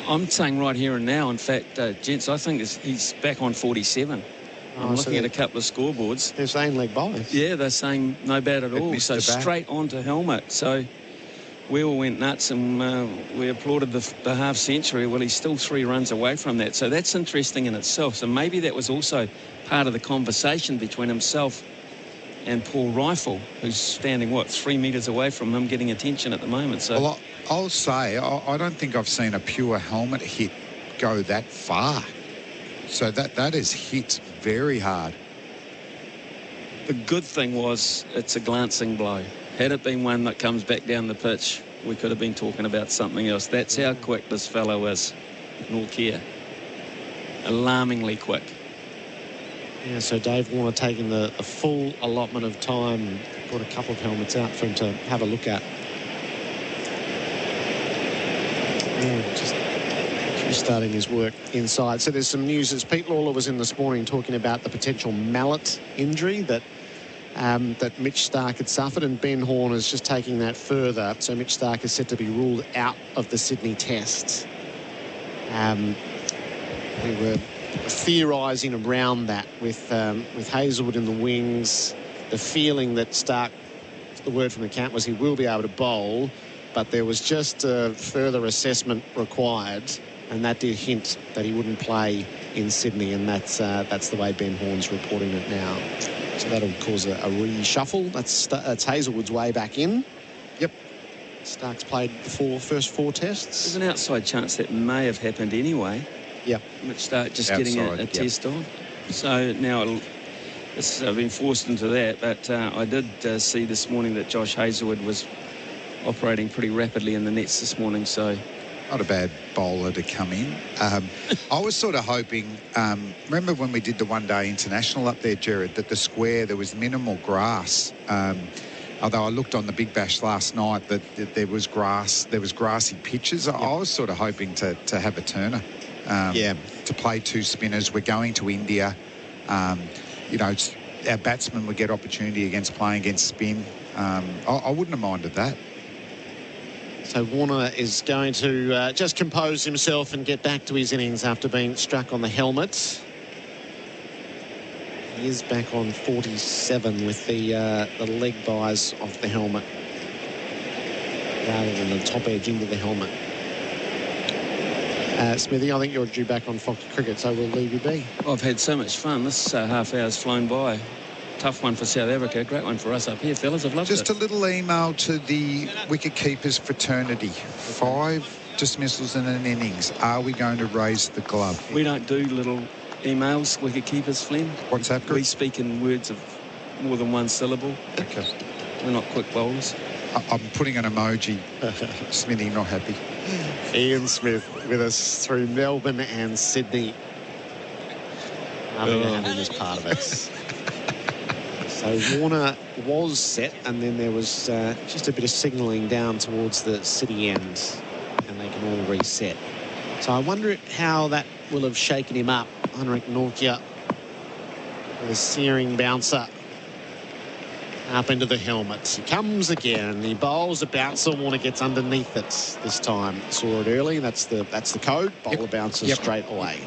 [SPEAKER 17] I'm saying right here and now, in fact, gents, I think he's back on 47. I'm looking at a couple of scoreboards.
[SPEAKER 3] They're saying leg byes.
[SPEAKER 17] Yeah, they're saying no bat at all. So straight onto helmet. So we all went nuts and we applauded the half century. Well, he's still 3 runs away from that. So that's interesting in itself. So maybe that was also part of the conversation between himself and Paul Rifle, who's standing, 3 metres away from him, getting attention at the moment. So,
[SPEAKER 7] well, I'll say, I don't think I've seen a pure helmet hit go that far. So that is hit very hard.
[SPEAKER 17] The good thing was it's a glancing blow. Had it been one that comes back down the pitch, we could have been talking about something else. That's how quick this fellow is, Nortje. Alarmingly quick.
[SPEAKER 3] Yeah, so Dave Warner taking the full allotment of time, put a couple of helmets out for him to have a look at. Yeah, just starting his work inside. So there's some news as Pete Lalor was in this morning talking about the potential mallet injury that Mitch Starc had suffered, and Ben Horne is just taking that further. So Mitch Starc is set to be ruled out of the Sydney Test. We were theorising around that with Hazelwood in the wings, the feeling that Starc, the word from the camp was he will be able to bowl, but there was just a further assessment required, and that did hint that he wouldn't play in Sydney, and that's the way Ben Horne's reporting it now. So that'll cause a reshuffle. That's Hazelwood's way back in.
[SPEAKER 7] Yep.
[SPEAKER 3] Stark's played the first 4 tests.
[SPEAKER 17] There's an outside chance that may have happened anyway.
[SPEAKER 3] Yep.
[SPEAKER 17] Mitch Starc just getting a test on. So now I've been forced into that, but I did see this morning that Josh Hazelwood was operating pretty rapidly in the nets this morning, so...
[SPEAKER 7] Not a bad bowler to come in. I was sort of hoping, remember when we did the one-day international up there, Gerard, that the square, there was minimal grass. Although I looked on the Big Bash last night that there was grass, there was grassy pitches. Yep. I was sort of hoping to have a turner. To play 2 spinners. We're going to India. Our batsmen would get opportunity playing against spin. I wouldn't have minded that.
[SPEAKER 3] So Warner is going to just compose himself and get back to his innings after being struck on the helmet. He is back on 47 with the leg byes off the helmet rather than the top edge into the helmet. Smithy, I think you're due back on Fox Cricket, so we'll leave you be.
[SPEAKER 17] I've had so much fun. This half hour's flown by. Tough one for South Africa. Great one for us up here, fellas. I've loved it.
[SPEAKER 7] Just a little email to the wicket-keepers fraternity. 5 dismissals in an innings. Are we going to raise the glove?
[SPEAKER 17] We don't do little emails, wicket-keepers, Flynn.
[SPEAKER 7] What's that,
[SPEAKER 17] We speak in words of more than 1 syllable.
[SPEAKER 7] Okay.
[SPEAKER 17] We're not quick bowlers.
[SPEAKER 7] I'm putting an emoji. Smithy, not happy.
[SPEAKER 3] Ian Smith with us through Melbourne and Sydney. Having this part of it. So Warner was set, and then there was just a bit of signalling down towards the city end, and they can all reset. So I wonder how that will have shaken him up. Henrik Nortje with a searing bouncer up into the helmet. He comes again. He bowls a bouncer. Warner gets underneath it this time. Saw it early. That's the code. Bowl a bouncer straight away.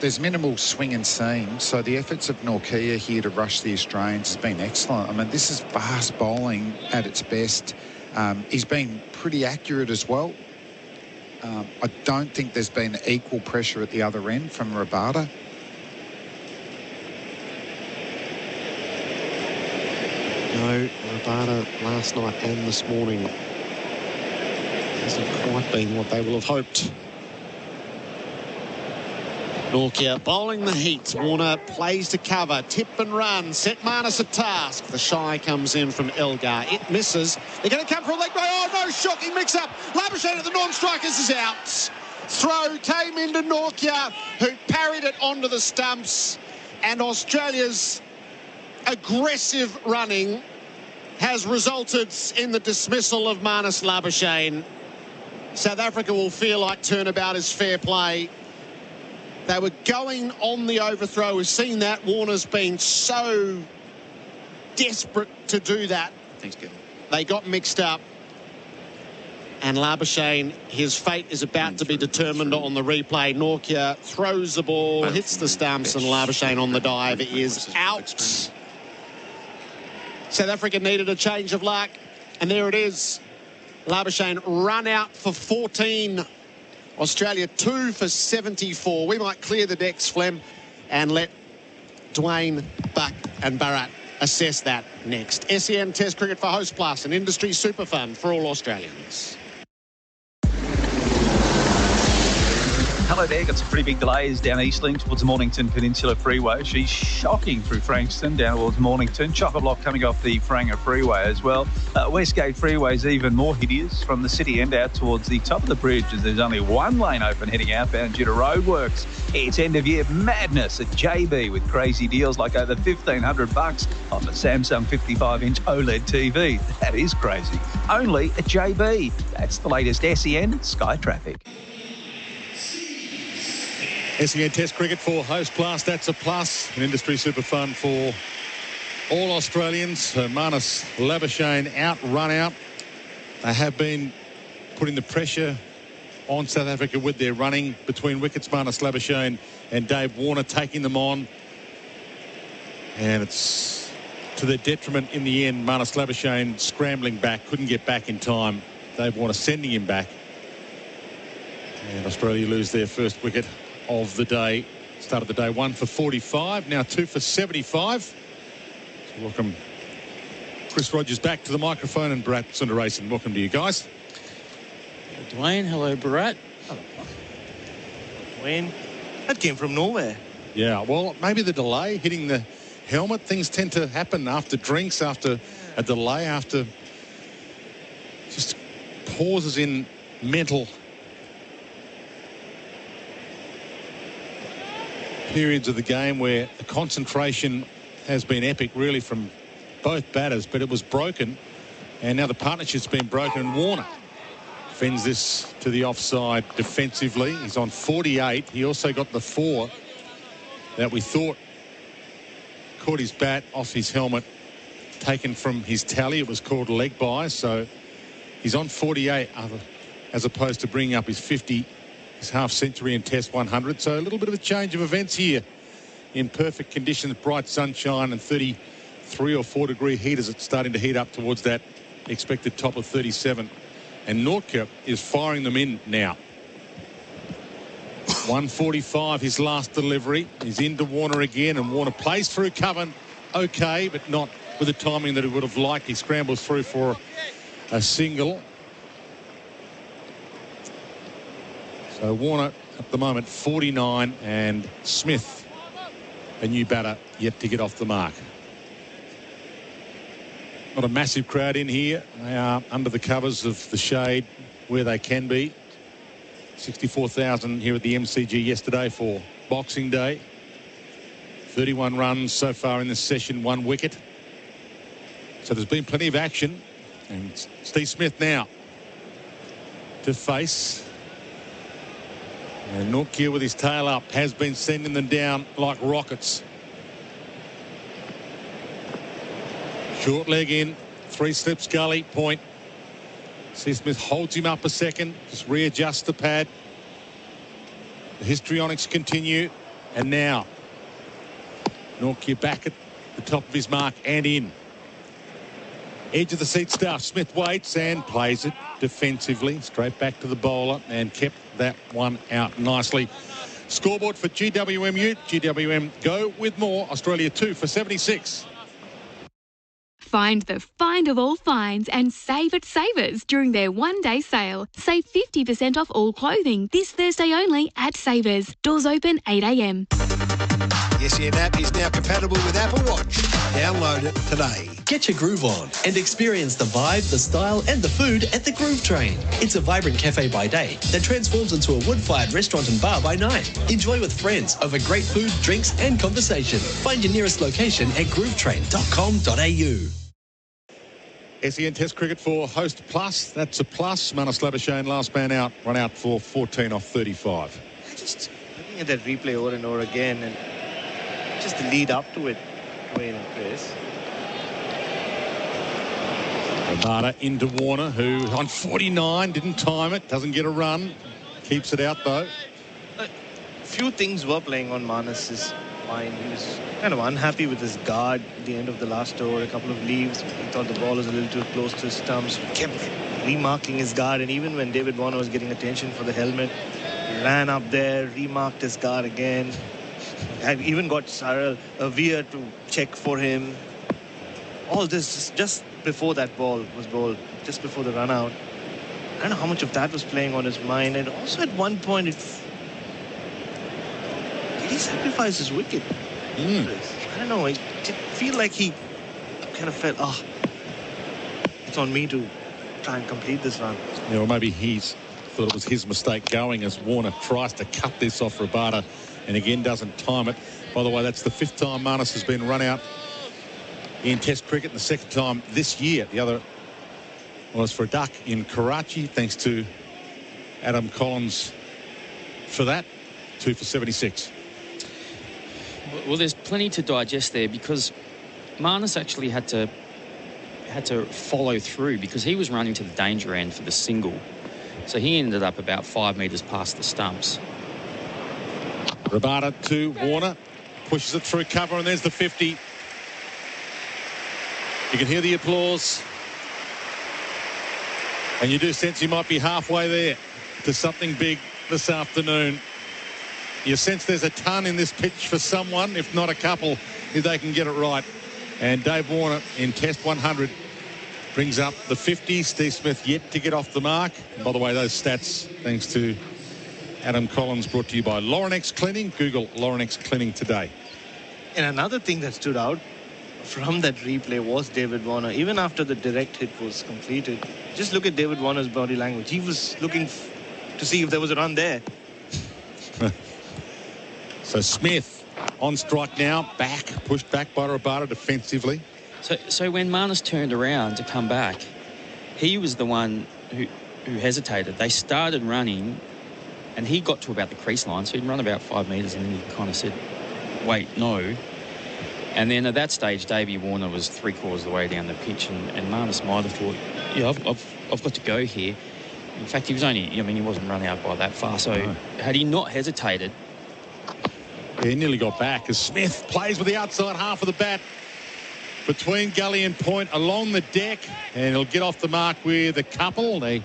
[SPEAKER 7] There's minimal swing and seam, so the efforts of Nortje here to rush the Australians has been excellent. I mean, this is fast bowling at its best. He's been pretty accurate as well. I don't think there's been equal pressure at the other end from Rabada.
[SPEAKER 3] No, Rabada last night and this morning hasn't quite been what they will have hoped. Nortje bowling the heat. Warner plays to cover. Tip and run. Set Marnus a task. The shy comes in from Elgar. It misses. They're going to come for a leg break. Oh, no, shocking mix-up. Labuschagne at the non-strikers is out. Throw came into Nortje, who parried it onto the stumps. And Australia's aggressive running has resulted in the dismissal of Marnus Labuschagne. South Africa will feel like turnabout is fair play. They were going on the overthrow. We've seen that. Warner's been so desperate to do that.
[SPEAKER 8] Thanks, Kevin.
[SPEAKER 3] They got mixed up. And Labuschagne, his fate is about to be determined on the replay. Nortje throws the ball, hits the stumps, and Labuschagne on the dive is out. South Africa needed a change of luck, and there it is. Labuschagne run out for 14. Australia 2 for 74. We might clear the decks, Flem, and let Dwayne, Buck and Bharat assess that next. SEN Test Cricket for Host Plus, an industry super fund for all Australians.
[SPEAKER 18] Hello there, got some pretty big delays down Eastlink towards the Mornington Peninsula Freeway. She's shocking through Frankston down towards Mornington. Chock-a-block coming off the Faranga Freeway as well. Westgate Freeway is even more hideous from the city end out towards the top of the bridge, as there's only one lane open heading outbound due to roadworks. It's end of year madness at JB with crazy deals like over $1,500 off a Samsung 55-inch OLED TV. That is crazy. Only at JB. That's the latest SEN Sky Traffic.
[SPEAKER 2] SEN Test Cricket for Host Plus. That's a plus. An industry super fund for all Australians. Marnus Labuschagne out, run out. They have been putting the pressure on South Africa with their running between wickets. Marnus Labuschagne and Dave Warner taking them on. And it's to their detriment in the end. Marnus Labuschagne scrambling back, couldn't get back in time. Dave Warner sending him back. And Australia lose their first wicket of the day. Started the day 1 for 45, now 2 for 75. So welcome Chris Rogers back to the microphone, and Bharat Sundaresan. Welcome to you guys.
[SPEAKER 11] Hello, Dwayne. Hello, Bharat. Hello, Dwayne. That came from nowhere.
[SPEAKER 2] Yeah, well, maybe the delay hitting the helmet. Things tend to happen after drinks, after a delay, after just pauses in mental periods of the game where the concentration has been epic really from both batters, but it was broken, and now the partnership's been broken, and Warner defends this to the offside defensively. He's on 48. He also got the 4 that we thought caught his bat off his helmet, taken from his tally. It was called leg by, so he's on 48 as opposed to bringing up his 50. His half century in Test 100. So a little bit of a change of events here in perfect conditions, bright sunshine and 33 or 4 degree heat as it's starting to heat up towards that expected top of 37. And Nortje is firing them in now. 145, his last delivery. He's into Warner again, and Warner plays through Coven. Okay, but not with the timing that he would have liked. He scrambles through for a single. So Warner at the moment 49, and Smith, a new batter, yet to get off the mark. Not a massive crowd in here. They are under the covers of the shade where they can be. 64,000 here at the MCG yesterday for Boxing Day. 31 runs so far in this session, 1 wicket. So there's been plenty of action. And Steve Smith now to face. And Nortje with his tail up has been sending them down like rockets. Short leg in, 3 slips gully, point. Steve Smith holds him up a second, just readjusts the pad. The histrionics continue, and now Nortje back at the top of his mark and in. Edge of the seat stuff. Smith waits and plays it defensively straight back to the bowler and kept that one out nicely. Scoreboard for GWMU. GWM go with more. Australia 2 for 76.
[SPEAKER 19] Find the find of all finds and save at Savers during their one-day sale. Save 50% off all clothing this Thursday only at Savers. Doors open 8 a.m.
[SPEAKER 20] The SEN app is now compatible with Apple Watch. Download it today.
[SPEAKER 10] Get your groove on and experience the vibe, the style and the food at the Groove Train. It's a vibrant cafe by day that transforms into a wood-fired restaurant and bar by night. Enjoy with friends over great food, drinks and conversation. Find your nearest location at groovetrain.com.au.
[SPEAKER 14] SEN Test cricket for Host Plus. That's a plus. Marnus Labuschagne, last man out, run out for 14 off 35.
[SPEAKER 11] Just looking at that replay over and over again, and just the lead up to it, Dwayne and Chris.
[SPEAKER 14] Rabada into Warner, who on 49 didn't time it, doesn't get a run, keeps it out though.
[SPEAKER 11] A few things were playing on Marnus's mind. He was kind of unhappy with his guard at the end of the last over. A couple of leaves. He thought the ball was a little too close to his stumps. He kept remarking his guard, and even when David Warner was getting attention for the helmet, he ran up there, remarked his guard again. And even got Sarel Veer to check for him. All this just before that ball was bowled, just before the run out. I don't know how much of that was playing on his mind. And also at one point, did he sacrifice his wicket? I don't know. It did feel like he kind of felt, it's on me to try and complete this run.
[SPEAKER 14] Yeah, or maybe he's thought it was his mistake going as Warner tries to cut this off Rabada and again doesn't time it. By the way, that's the 5th time Marnus has been run out in Test cricket, and the 2nd time this year. The other was for a duck in Karachi, thanks to Adam Collins for that. 2 for 76.
[SPEAKER 13] Well, there's plenty to digest there, because Marnus actually had to follow through, because he was running to the danger end for the single. So he ended up about 5 metres past the stumps.
[SPEAKER 14] Rabada to Warner, pushes it through cover, and there's the 50. You can hear the applause. And you do sense he might be halfway there to something big this afternoon. You sense there's a ton in this pitch for someone, if not a couple, if they can get it right. And Dave Warner in Test 100 brings up the 50. Steve Smith yet to get off the mark. And by the way, those stats, thanks to Adam Collins, brought to you by Laurenex Cleaning. Google Laurenex Cleaning today.
[SPEAKER 11] And another thing that stood out from that replay was David Warner. Even after the direct hit was completed, just look at David Warner's body language. He was looking to see if there was a run there.
[SPEAKER 14] So Smith on strike now, pushed back by Rabada defensively.
[SPEAKER 13] So when Marnus turned around to come back, he was the one who hesitated. They started running, and he got to about the crease line, so he'd run about 5 metres, and then he kind of said, wait, no. And then at that stage, Davey Warner was 3/4 of the way down the pitch, and Marnus might have thought, yeah, I've got to go here. In fact, he wasn't run out by that far. So had he not hesitated...
[SPEAKER 14] He nearly got back as Smith plays with the outside half of the bat between gully and point along the deck, and he'll get off the mark with a couple. They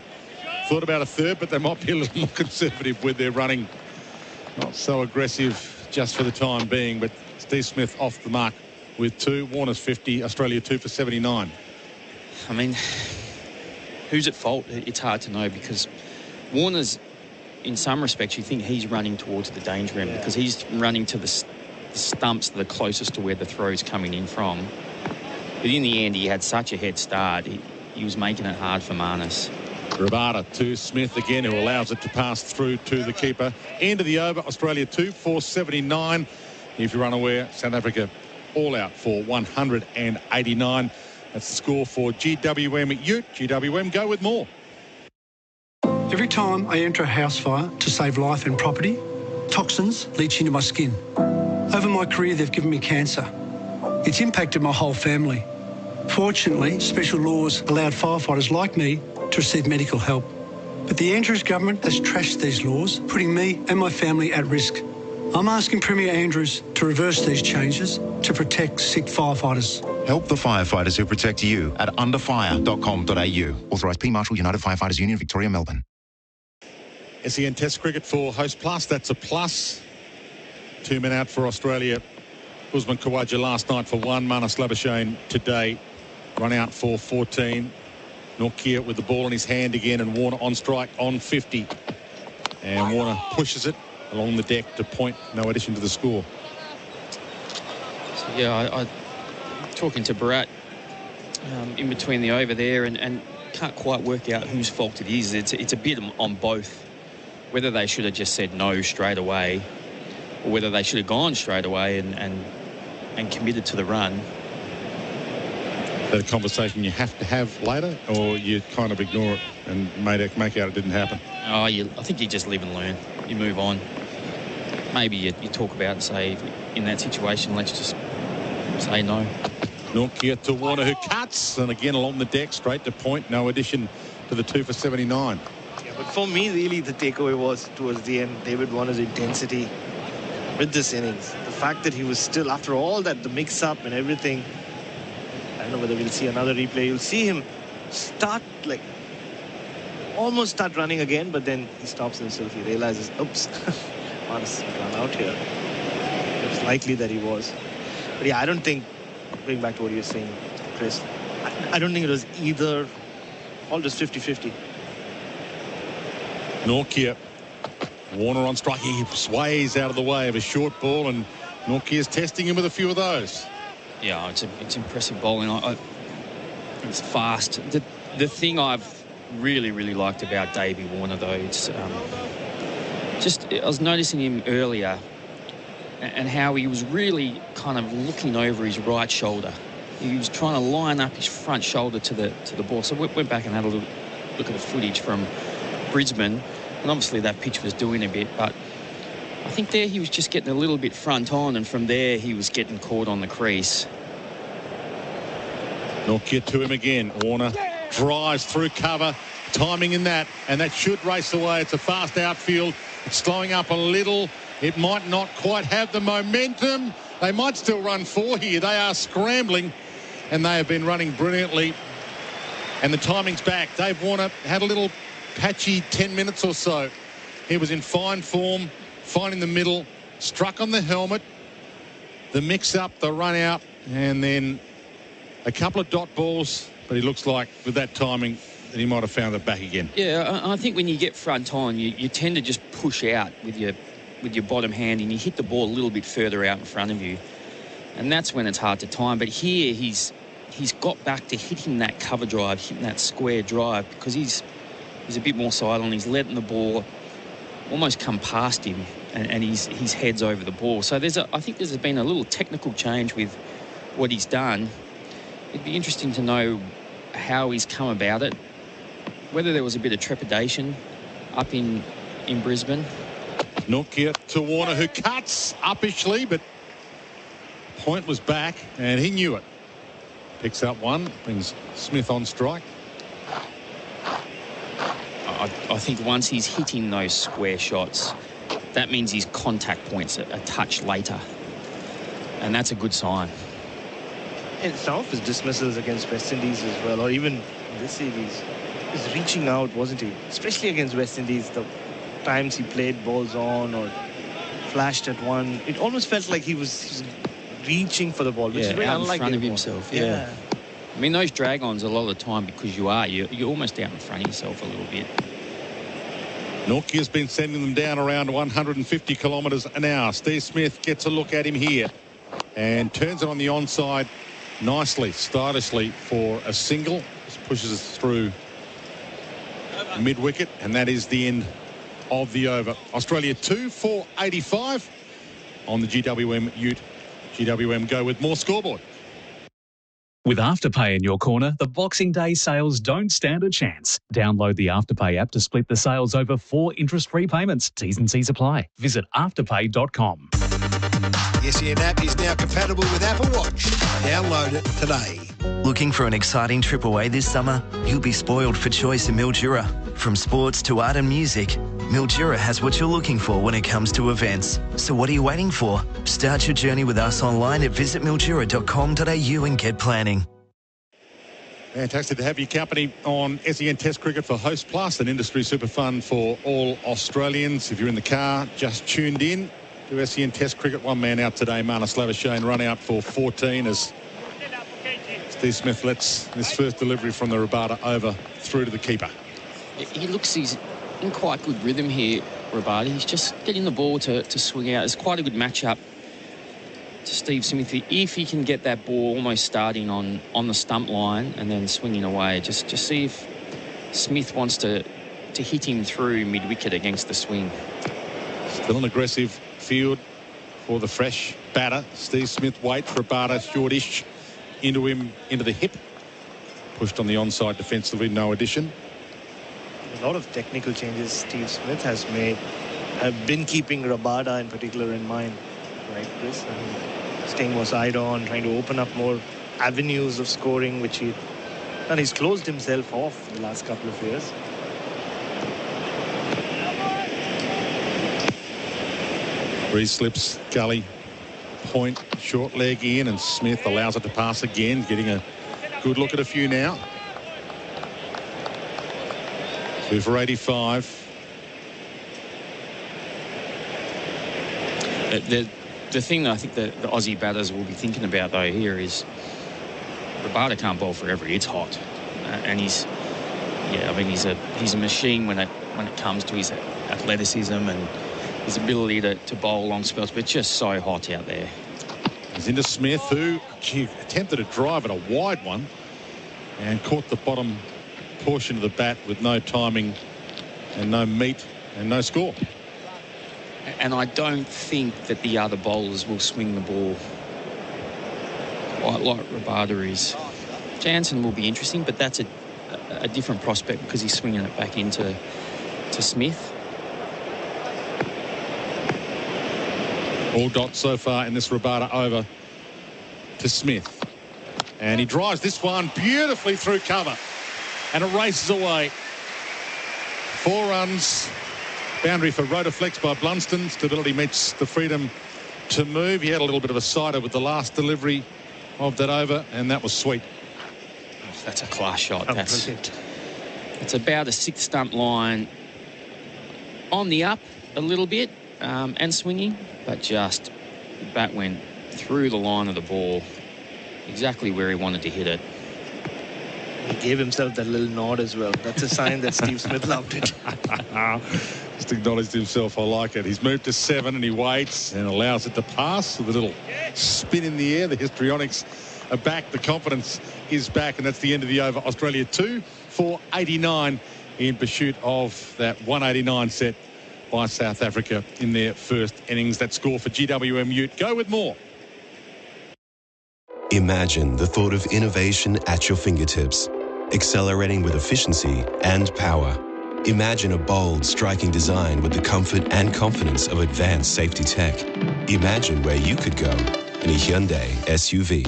[SPEAKER 14] thought about a third, but they might be a little more conservative with their running. Not so aggressive just for the time being, but Steve Smith off the mark with 2. Warner's 50, Australia 2 for 79.
[SPEAKER 13] I mean, who's at fault? It's hard to know, because Warner's, in some respects, you think he's running towards the danger end, because he's running to the stumps that are closest to where the throw's coming in from. But in the end, he had such a head start. He was making it hard for Marnus.
[SPEAKER 14] Rabada to Smith again, who allows it to pass through to the keeper. End of the over, Australia 2 for 79. If you're unaware, South Africa all out for 189. That's the score for GWM Ute. GWM, go with more.
[SPEAKER 8] Every time I enter a house fire to save life and property, toxins leach into my skin. Over my career, they've given me cancer. It's impacted my whole family. Fortunately, special laws allowed firefighters like me to receive medical help. But the Andrews government has trashed these laws, putting me and my family at risk. I'm asking Premier Andrews to reverse these changes to protect sick firefighters.
[SPEAKER 9] Help the firefighters who protect you at underfire.com.au. Authorised P. Marshall, United Firefighters Union, Victoria, Melbourne.
[SPEAKER 14] SEN Test cricket for Host Plus. That's a plus. 2 men out for Australia. Usman Khawaja last night for 1. Marnus Labuschagne today. Run out for 14. Nortje with the ball in his hand again, and Warner on strike on 50. And Warner pushes it along the deck to point. No addition to the score.
[SPEAKER 13] So, yeah, I talking to Bharat in between the over there, and can't quite work out whose fault it is. It's a bit on both. Whether they should have just said no straight away, or whether they should have gone straight away and committed to the run.
[SPEAKER 14] that a conversation you have to have later, or you kind of ignore it and make out it didn't happen?
[SPEAKER 13] I think you just live and learn. You move on. Maybe you talk about and say, in that situation, let's just say no.
[SPEAKER 14] Nortje to Warner, who cuts, and again along the deck, straight to point. No addition to the 2 for 79.
[SPEAKER 11] Yeah, but for me, really, the takeaway was towards the end, David Warner's intensity with this innings. The fact that he was still, after all that, the mix-up and everything, I don't know whether we'll see another replay. You'll see him start, like, almost start running again, but then he stops himself. He realizes, oops, Manas run out here. It was likely that he was. But yeah, I don't think, going back to what you were saying, Chris, I don't think it was either, all just 50-50.
[SPEAKER 14] Nortje, Warner on strike. He sways out of the way of a short ball, and Nortje is testing him with a few of those.
[SPEAKER 13] Yeah, it's impressive bowling. It's fast. The thing I've really liked about Davey Warner, though, it's just I was noticing him earlier and how he was really kind of looking over his right shoulder. He was trying to line up his front shoulder to the ball. So we went back and had a look at the footage from Brisbane, and obviously that pitch was doing a bit, but I think there he was just getting a little bit front on, and from there he was getting caught on the crease.
[SPEAKER 14] Nortje to him again. Warner drives through cover, timing in that, and that should race away. It's a fast outfield. It's slowing up a little. It might not quite have the momentum. They might still run 4 here. They are scrambling, and they have been running brilliantly. And the timing's back. Dave Warner had a little patchy 10 minutes or so. He was in fine form, finding the middle, struck on the helmet, the mix-up, the run-out, and then a couple of dot balls, but he looks like with that timing that he might have found it back again.
[SPEAKER 13] Yeah, I think when you get front on, you tend to just push out with your bottom hand, and you hit the ball a little bit further out in front of you, and that's when it's hard to time. But here he's got back to hitting that cover drive, hitting that square drive, because he's a bit more silent. He's letting the ball almost come past him, and his head's over the ball. So I think there's been a little technical change with what he's done. It'd be interesting to know how he's come about it, whether there was a bit of trepidation up in Brisbane.
[SPEAKER 14] Nortje to Warner, who cuts uppishly, but point was back, and he knew it. Picks up one, brings Smith on strike.
[SPEAKER 13] I think once he's hitting those square shots, that means his contact point's a touch later, and that's a good sign.
[SPEAKER 11] And some of his dismissals against West Indies as well, or even this series, he's reaching out, wasn't he? Especially against West Indies, the times he played balls on or flashed at one, it almost felt like he was reaching for the ball, which is very
[SPEAKER 13] out
[SPEAKER 11] unlike
[SPEAKER 13] in front of himself. Yeah. I mean, those drag-ons a lot of the time, because you're almost out in front of yourself a little bit.
[SPEAKER 14] Nortje has been sending them down around 150 kilometres an hour. Steve Smith gets a look at him here and turns it on the onside nicely, stylishly for a single. Just pushes us through mid-wicket, and that is the end of the over. Australia 2 for 85 on the GWM Ute. GWM go with more scoreboard.
[SPEAKER 12] With Afterpay in your corner, the Boxing Day sales don't stand a chance. Download the Afterpay app to split the sales over 4 interest-free payments. T's and C's apply. Visit afterpay.com.
[SPEAKER 20] The SEN app is now compatible with Apple Watch. Download it today.
[SPEAKER 15] Looking for an exciting trip away this summer? You'll be spoiled for choice in Mildura. From sports to art and music, Mildura has what you're looking for when it comes to events. So what are you waiting for? Start your journey with us online at visitmildura.com.au and get planning.
[SPEAKER 14] Fantastic to have your company on SEN Test Cricket for Host Plus, an industry super fun for all Australians. If you're in the car, just tuned in to SEN Test Cricket. One man out today, Manas Labuschagne, run out for 14 as Steve Smith lets this first delivery from the Rabada over through to the keeper.
[SPEAKER 13] He looks he's in quite good rhythm here, Rabada. He's just getting the ball to swing out. It's quite a good matchup to Steve Smith. If he can get that ball almost starting on the stump line and then swinging away, just see if Smith wants to hit him through mid-wicket against the swing.
[SPEAKER 14] Still an aggressive field for the fresh batter. Steve Smith waits for Rabada, shortish into him, into the hip. pushed on the onside defensively, no addition.
[SPEAKER 11] A lot of technical changes Steve Smith has made have been keeping Rabada in particular in mind, right, Chris? Staying more side on, trying to open up more avenues of scoring, which he's closed himself off the last couple of years.
[SPEAKER 14] Three slips, Gully, point, short leg in, and Smith allows it to pass again, getting a good look at a few now. 2 for 85.
[SPEAKER 13] The thing that I think the Aussie batters will be thinking about though here is Rabada can't bowl forever. It's hot, and he's a machine when it comes to his athleticism and his ability to bowl long spells, but it's just so hot out there.
[SPEAKER 14] He's into Smith, who attempted a drive at a wide one and caught the bottom portion of the bat with no timing and no meat and no score.
[SPEAKER 13] And I don't think that the other bowlers will swing the ball quite like Rabada is. Jansen will be interesting, but that's a different prospect because he's swinging it back into Smith.
[SPEAKER 14] All dots so far in this Rabada over to Smith. And he drives this one beautifully through cover. And it races away. 4 runs. Boundary for Rotaflex by Blunston. Stability meets the freedom to move. He had a little bit of a sider with the last delivery of that over, and that was sweet.
[SPEAKER 13] That's a class shot.
[SPEAKER 11] Brilliant.
[SPEAKER 13] It's about a 6 stump line on the up a little bit and swinging, but just the bat went through the line of the ball exactly where he wanted to hit it.
[SPEAKER 11] He gave himself that little nod as well. That's a sign that Steve Smith loved it.
[SPEAKER 14] Just acknowledged himself. I like it. He's moved to 7 and he waits and allows it to pass with a little spin in the air. The histrionics are back. The confidence is back, and that's the end of the over. Australia 2 for 89 in pursuit of that 189 set by South Africa in their first innings. That score for GWM Ute. Go with more.
[SPEAKER 16] Imagine the thought of innovation at your fingertips, accelerating with efficiency and power. Imagine a bold, striking design with the comfort and confidence of advanced safety tech. Imagine where you could go in a Hyundai SUV.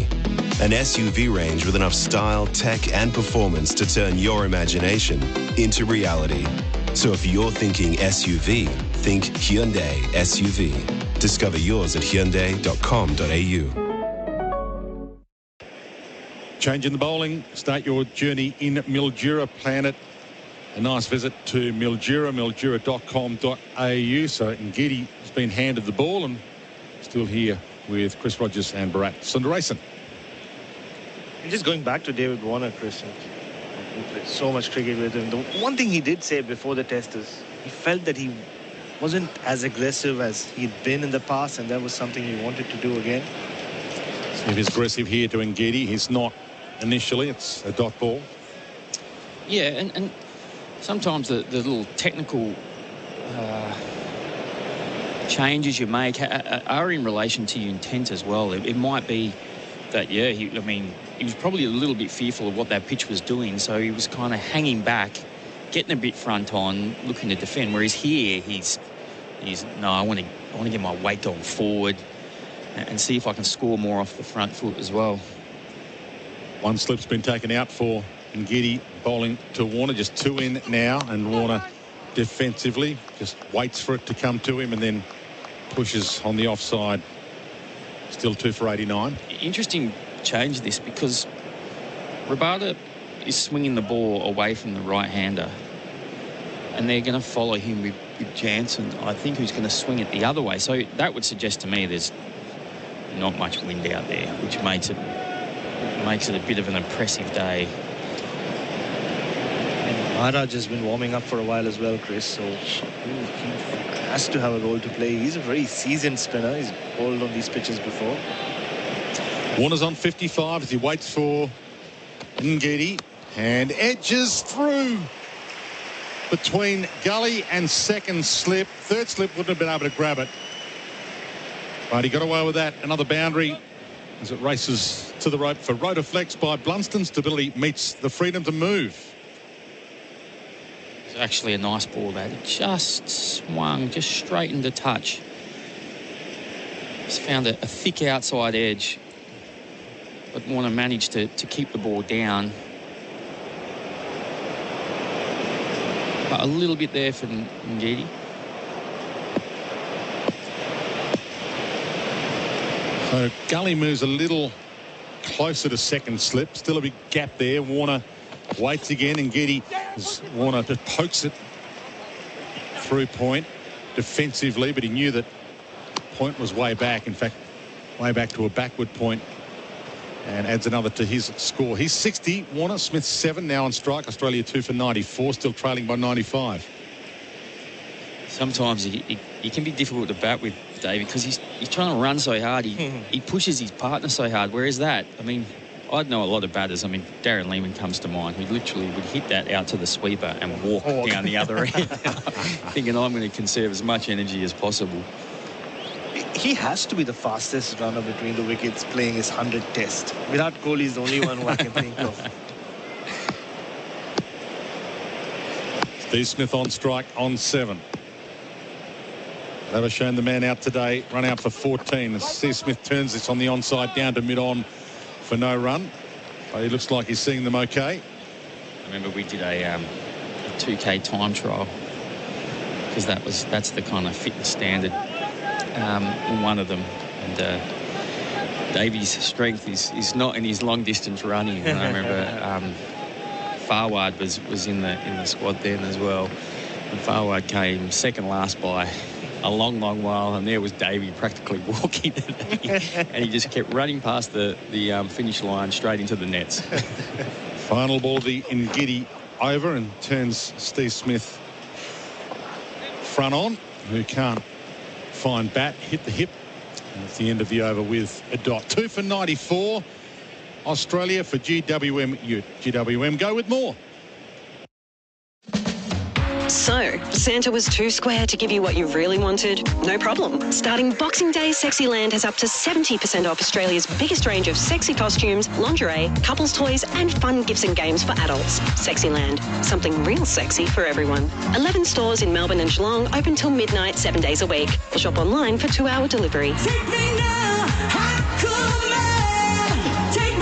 [SPEAKER 16] An SUV range with enough style, tech, and performance to turn your imagination into reality. So if you're thinking SUV, think Hyundai SUV. Discover yours at Hyundai.com.au.
[SPEAKER 14] Changing the bowling. Start your journey in Mildura. Plan it. A nice visit to Mildura, mildura.com.au. So Ngidi has been handed the ball and still here with Chris Rogers and Bharat Sundaresan.
[SPEAKER 11] And just going back to David Warner, Chris, we played so much cricket with him. The one thing he did say before the test is he felt that he wasn't as aggressive as he'd been in the past, and that was something he wanted to do again.
[SPEAKER 14] If he's aggressive here to Ngidi, he's not initially. It's a dot ball.
[SPEAKER 13] Yeah, and sometimes the little technical changes you make are in relation to your intent as well. It might be that, yeah, he was probably a little bit fearful of what that pitch was doing, so he was kind of hanging back, getting a bit front on, looking to defend. Whereas here, he's no, I want to get my weight going forward and see if I can score more off the front foot as well.
[SPEAKER 14] One slip's been taken out for Ngidi, bowling to Warner. Just 2 in now, and Warner defensively just waits for it to come to him and then pushes on the offside. Still 2 for 89.
[SPEAKER 13] Interesting change this, because Rabada is swinging the ball away from the right-hander, and they're going to follow him with Jansen, I think, who's going to swing it the other way. So that would suggest to me there's not much wind out there, which makes it a bit of an impressive day.
[SPEAKER 11] And Maharaj has been warming up for a while as well, Chris, so he has to have a role to play. He's a very seasoned spinner. He's bowled on these pitches before.
[SPEAKER 14] Warner's on 55 as he waits for Ngidi and edges through between Gully and second slip. Third slip wouldn't have been able to grab it, but he got away with that. Another boundary
[SPEAKER 2] as it races to the rope for Rotaflex by Blunston. Stability meets the freedom to move.
[SPEAKER 13] It's actually a nice ball that it just swung just straight into touch. Just found a thick outside edge, but Warner managed to keep the ball down. But a little bit there for Ngidi.
[SPEAKER 2] So Gully moves a little closer to second slip. Still a big gap there. Warner waits again, and Ngidi, Warner just pokes it through point defensively, but he knew that point was way back. In fact, way back to a backward point, and adds another to his score. He's 60. Warner, Smith 7 now on strike. Australia 2 for 94, still trailing by 95.
[SPEAKER 13] Sometimes he can be difficult to bat with, Davey, because he's trying to run so hard. He pushes his partner so hard. Whereas that, I mean, I'd know a lot of batters. I mean, Darren Lehman comes to mind, who literally would hit that out to the sweeper and walk down the other end, thinking I'm going to conserve as much energy as possible.
[SPEAKER 11] He has to be the fastest runner between the wickets playing his 100th test. Virat Kohli is the only one who I can think of.
[SPEAKER 2] Steve Smith on strike on 7. Labuschagne, the man out today, run out for 14. As Steve Smith turns this on the onside down to mid-on for no run. But he looks like he's seeing them okay.
[SPEAKER 13] I remember we did a 2K time trial, because that's the kind of fitness standard in one of them. And Davies' strength is not in his long distance running. And I remember Farward was in the squad then as well. And Farward came second last by a long while, and there was Davey practically walking and he just kept running past the finish line straight into the nets.
[SPEAKER 2] Final ball, the Ngidi over, and turns Steve Smith front on, who can't find bat, hit the hip, and it's the end of the over with a dot. 2 for 94 Australia for GWM Ute. GWM go with more.
[SPEAKER 5] So, Santa was too square to give you what you really wanted? No problem. Starting Boxing Day, Sexyland has up to 70% off Australia's biggest range of sexy costumes, lingerie, couples toys and fun gifts and games for adults. Sexyland, something real sexy for everyone. 11 stores in Melbourne and Geelong, open till midnight 7 days a week. Or shop online for 2-hour delivery.
[SPEAKER 22] Take me now, hot, cool man. Take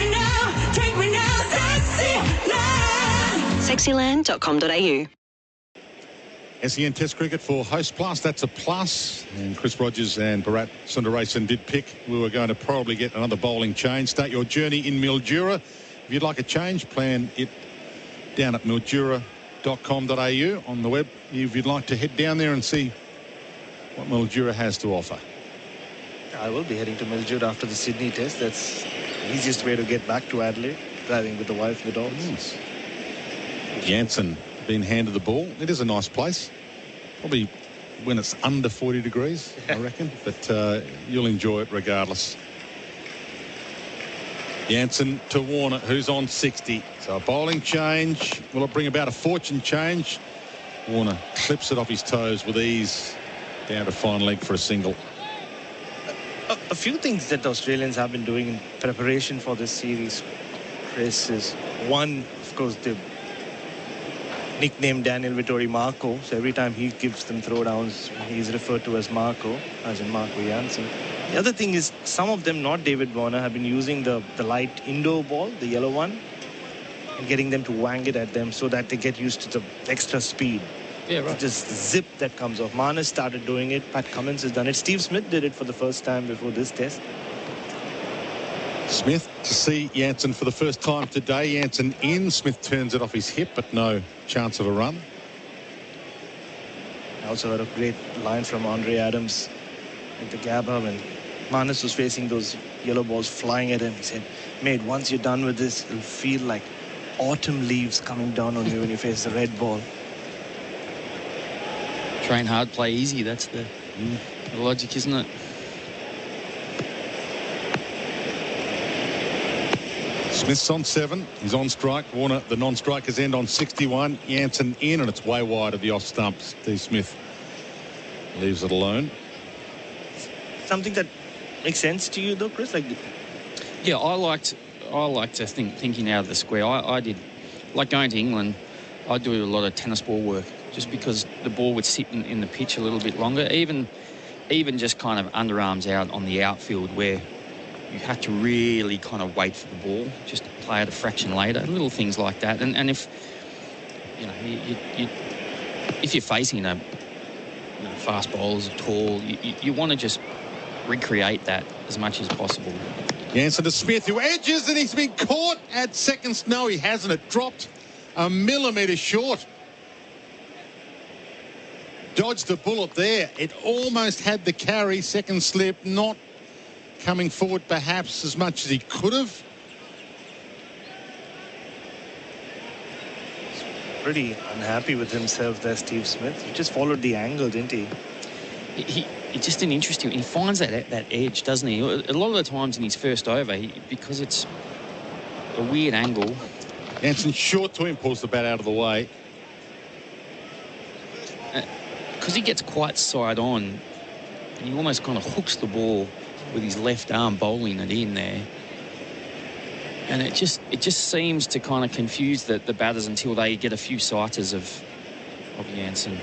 [SPEAKER 22] me now, Sexyland.
[SPEAKER 5] Sexyland.com.au.
[SPEAKER 2] SEN Test Cricket for Host Plus, that's a plus. And Chris Rogers and Bharat Sundaresan did pick we were going to probably get another bowling change. Start your journey in Mildura. If you'd like a change, plan it down at mildura.com.au on the web. If you'd like to head down there and see what Mildura has to offer.
[SPEAKER 11] I will be heading to Mildura after the Sydney Test. That's the easiest way to get back to Adelaide, driving with the wife and the dogs.
[SPEAKER 2] Yes. Jansen been handed the ball. It is a nice place. Probably when it's under 40 degrees, I reckon. But you'll enjoy it regardless. Jansen to Warner, who's on 60. So a bowling change. Will it bring about a fortune change? Warner clips it off his toes with ease down to fine leg for a single.
[SPEAKER 11] A few things that the Australians have been doing in preparation for this series, Chris, is one, of course, they've nicknamed Daniel Vittori Marco. So every time he gives them throwdowns, he's referred to as Marco, as in Marco Jansen. The other thing is some of them, not David Warner, have been using the light indoor ball, the yellow one, and getting them to wang it at them so that they get used to the extra speed.
[SPEAKER 13] Yeah, right.
[SPEAKER 11] Just zip that comes off. Manas started doing it. Pat Cummins has done it. Steve Smith did it for the first time before this test.
[SPEAKER 2] Smith to see Jansen for the first time today. Jansen in. Smith turns it off his hip, but no chance of a run.
[SPEAKER 11] I also had a great line from Andre Adams at the Gabba when Manas was facing those yellow balls flying at him. He said, mate, once you're done with this, it'll feel like autumn leaves coming down on you when you face the red ball.
[SPEAKER 13] Train hard, play easy. That's the logic, isn't it?
[SPEAKER 2] Smith's on 7. He's on strike. Warner, the non-strikers end on 61. Jansen in, and it's way wide of the off stump. Steve Smith leaves it alone.
[SPEAKER 11] Something that makes sense to you, though, Chris? Like
[SPEAKER 13] Yeah, I liked to thinking out of the square. I did, like going to England, I do a lot of tennis ball work just because the ball would sit in the pitch a little bit longer, even just kind of underarms out on the outfield where you had to really kind of wait for the ball just to play it a fraction later, little things like that. And if, you know, if you're facing a fast bowlers, tall, you want to just recreate that as much as possible.
[SPEAKER 2] Jansen to Smith, who edges, and he's been caught at seconds. No, he hasn't. It dropped a millimetre short. Dodged the bullet there. It almost had the carry. Second slip, not coming forward perhaps as much as he could have.
[SPEAKER 11] Pretty unhappy with himself there, Steve Smith. He just followed the angle, didn't he?
[SPEAKER 13] It's just an interesting... He finds that edge, doesn't he? A lot of the times in his first over, because it's a weird angle.
[SPEAKER 2] Jansen short to him, pulls the bat out of the way.
[SPEAKER 13] Because he gets quite side on, and he almost kind of hooks the ball with his left arm, bowling it in there. And it just seems to kind of confuse the batters until they get a few sighters of Jansen.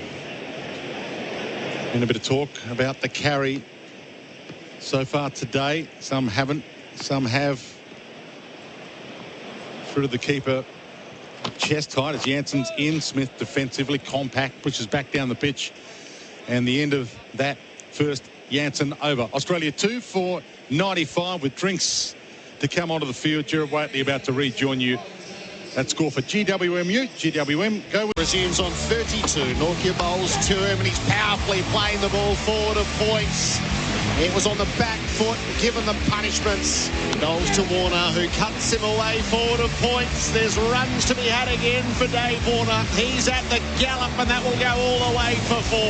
[SPEAKER 2] And a bit of talk about the carry so far today. Some haven't, some have. Through to the keeper, chest height as Jansen's in. Smith defensively compact, pushes back down the pitch. And the end of that first Jansen over. Australia 2 for 95 with drinks to come onto the field. Gerard Whateley about to rejoin you. That score for GWMU. GWM go with...
[SPEAKER 3] Resumes on 32. Norkia bowls to him, and he's powerfully playing the ball forward of points. It was on the back foot, given the punishments. Goals to Warner, who cuts him away forward of points. There's runs to be had again for Dave Warner. He's at the gallop, and that will go all the way for 4.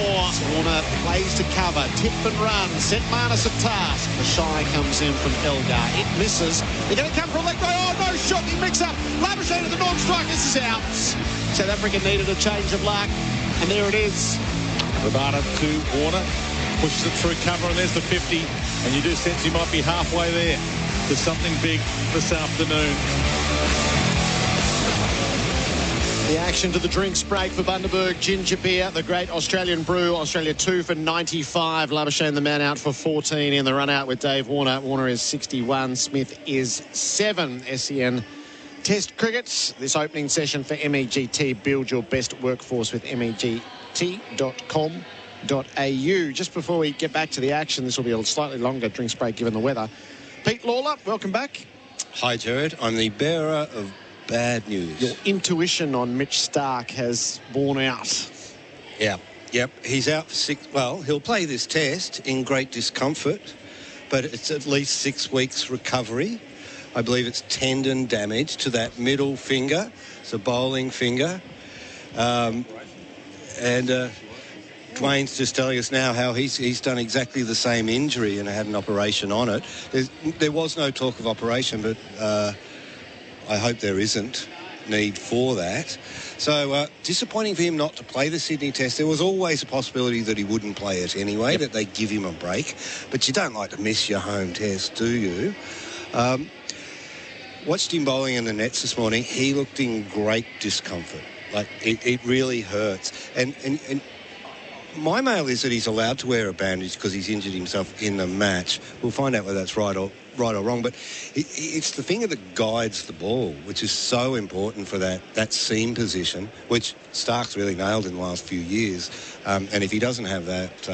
[SPEAKER 3] Warner plays to cover, tip and run, set Marnus a task. The shy comes in from Elgar. It misses. They're going to come for a leg break. Oh, no shot. He mix up. Labuschagne at the non-strike. This is out. South Africa needed a change of luck, and there it is.
[SPEAKER 2] Rabada to Warner. Pushes it through cover, and there's the 50. And you do sense he might be halfway there to something big this afternoon.
[SPEAKER 3] The action to the drinks break for Bundaberg Ginger Beer, the great Australian brew. Australia 2 for 95. Labuschagne the man out for 14 in the run out with Dave Warner. Warner is 61. Smith is 7. SEN Test cricket. This opening session for MEGT. Build your best workforce with MEGT.com.au. Just before we get back to the action, this will be a slightly longer drinks break given the weather. Pete Lalor, welcome back.
[SPEAKER 1] Hi, Gerard. I'm the bearer of bad news.
[SPEAKER 3] Your intuition on Mitch Starc has borne out.
[SPEAKER 1] Yeah. Yep. He's out for 6... Well, he'll play this test in great discomfort, but it's at least 6 weeks recovery. I believe it's tendon damage to that middle finger. It's a bowling finger. Dwayne's just telling us now how he's done exactly the same injury and had an operation on it. There was no talk of operation, but I hope there isn't need for that. So disappointing for him not to play the Sydney Test. There was always a possibility that he wouldn't play it anyway, that they'd give him a break. But you don't like to miss your home test, do you? Watched him bowling in the nets this morning. He looked in great discomfort. Like, it really hurts. And my mail is that he's allowed to wear a bandage because he's injured himself in the match. We'll find out whether that's right or wrong. But it's the finger that guides the ball, which is so important for that seam position, which Stark's really nailed in the last few years. And if he doesn't have that,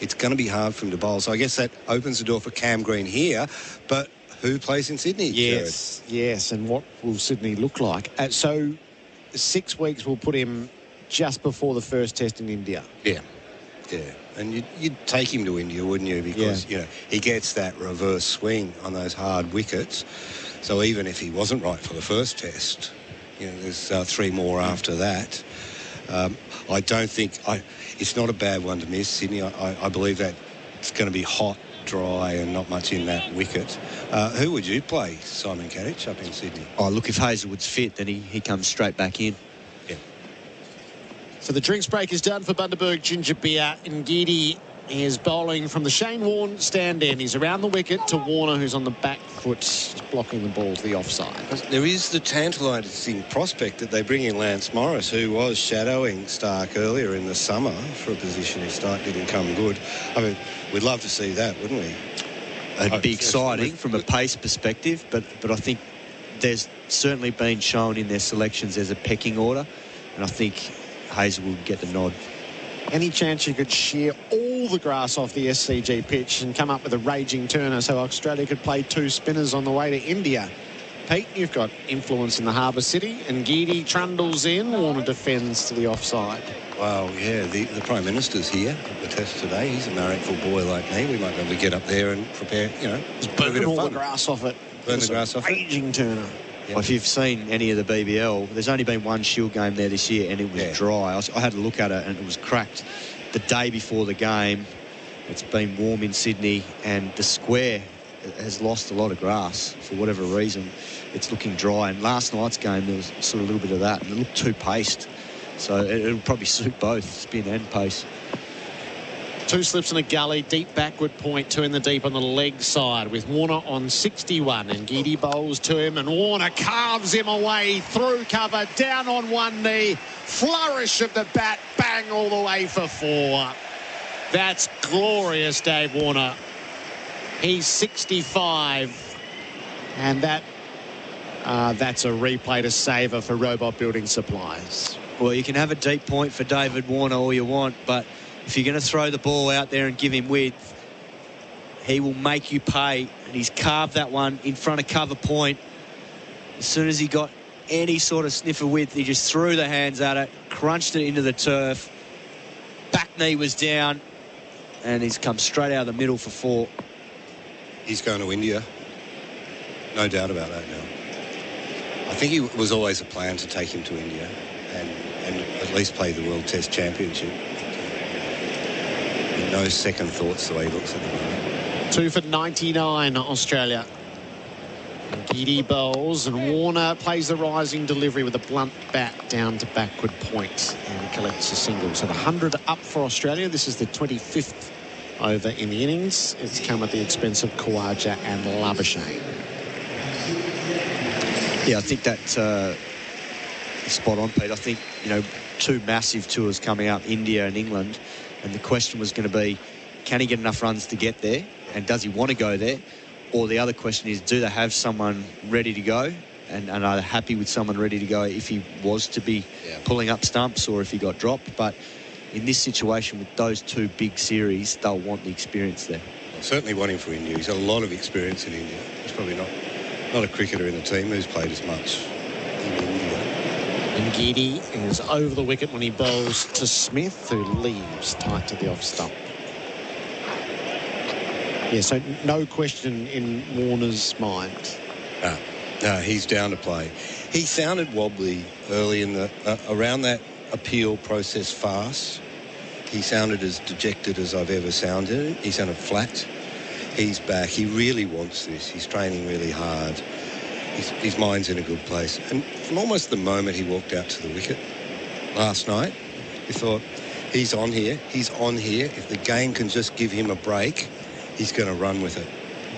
[SPEAKER 1] it's going to be hard for him to bowl. So I guess that opens the door for Cam Green here. But who plays in Sydney?
[SPEAKER 3] Yes, Jared? Yes. And what will Sydney look like? So 6 weeks will put him just before the first test in India.
[SPEAKER 1] Yeah. And you'd take him to India, wouldn't you? Because, he gets that reverse swing on those hard wickets. So even if he wasn't right for the first test, there's 3 more after that. I don't think... it's not a bad one to miss, Sydney. I believe that it's going to be hot, dry and not much in that wicket. Who would you play, Simon Katich, up in Sydney?
[SPEAKER 21] Oh, look, if Hazelwood's fit, then he comes straight back in.
[SPEAKER 3] So the drinks break is done for Bundaberg Ginger Beer. Ngidi is bowling from the Shane Warne stand end. He's around the wicket to Warner, who's on the back foot, blocking the ball to the offside.
[SPEAKER 1] There is the tantalising prospect that they bring in Lance Morris, who was shadowing Stark earlier in the summer for a position if Stark didn't come good. I mean, we'd love to see that, wouldn't we?
[SPEAKER 21] It'd be exciting from a pace perspective, but I think there's certainly been shown in their selections there's a pecking order, and I think Hazelwood would get the nod.
[SPEAKER 3] Any chance you could shear all the grass off the SCG pitch and come up with a raging turner so Australia could play 2 spinners on the way to India? Pete, you've got influence in the Harbour City, and Geedy trundles in. Warner defends to the offside.
[SPEAKER 1] Well, yeah, the Prime Minister's here at the test today. He's a Marrickville boy like me. We might be able to get up there and prepare, you know,
[SPEAKER 3] burn all the grass off it.
[SPEAKER 1] Burn the grass off it.
[SPEAKER 3] Raging turner.
[SPEAKER 21] Well, if you've seen any of the BBL, there's only been one Shield game there this year, and it was dry. I had a look at it, and it was cracked the day before the game. It's been warm in Sydney, and the square has lost a lot of grass for whatever reason. It's looking dry, and last night's game there was sort of a little bit of that, and it looked too paced. So it'll probably suit both spin and pace.
[SPEAKER 3] 2 slips and a gully, deep backward point, 2 in the deep on the leg side with Warner on 61, and Geedy bowls to him, and Warner carves him away through cover, down on one knee, flourish of the bat, bang all the way for 4. That's glorious, Dave Warner. He's 65, and that's a replay to savour for Robot Building Supplies.
[SPEAKER 21] Well, you can have a deep point for David Warner all you want, but if you're going to throw the ball out there and give him width, he will make you pay. And he's carved that one in front of cover point. As soon as he got any sort of sniff of width, he just threw the hands at it, crunched it into the turf. Back knee was down, and he's come straight out of the middle for 4.
[SPEAKER 1] He's going to India. No doubt about that now. I think it was always a plan to take him to India and at least play the World Test Championship. No second thoughts the way he looks at the moment.
[SPEAKER 3] 2 for 99, Australia. Geedy bowls, and Warner plays the rising delivery with a blunt bat down to backward point and collects a single. So the 100 up for Australia. This is the 25th over in the innings. It's come at the expense of Khawaja and Labuschagne.
[SPEAKER 21] Yeah, I think that's spot on, Pete. I think, you know, 2 massive tours coming up, India and England. And the question was going to be, can he get enough runs to get there? And does he want to go there? Or the other question is, do they have someone ready to go? And are they happy with someone ready to go if he was to be pulling up stumps or if he got dropped? But in this situation with those 2 big series, they'll want the experience there.
[SPEAKER 1] I certainly want him for India. He's got a lot of experience in India. He's probably not a cricketer in the team who's played as much in India.
[SPEAKER 3] And Geedy is over the wicket when he bowls to Smith, who leaves tight to the off stump. Yeah, so no question in Warner's mind.
[SPEAKER 1] No, he's down to play. He sounded wobbly early in the around that appeal process fast. He sounded as dejected as I've ever sounded. He sounded flat. He's back. He really wants this. He's training really hard. His mind's in a good place. And from almost the moment he walked out to the wicket last night, you thought, he's on here. He's on here. If the game can just give him a break, he's going to run with it.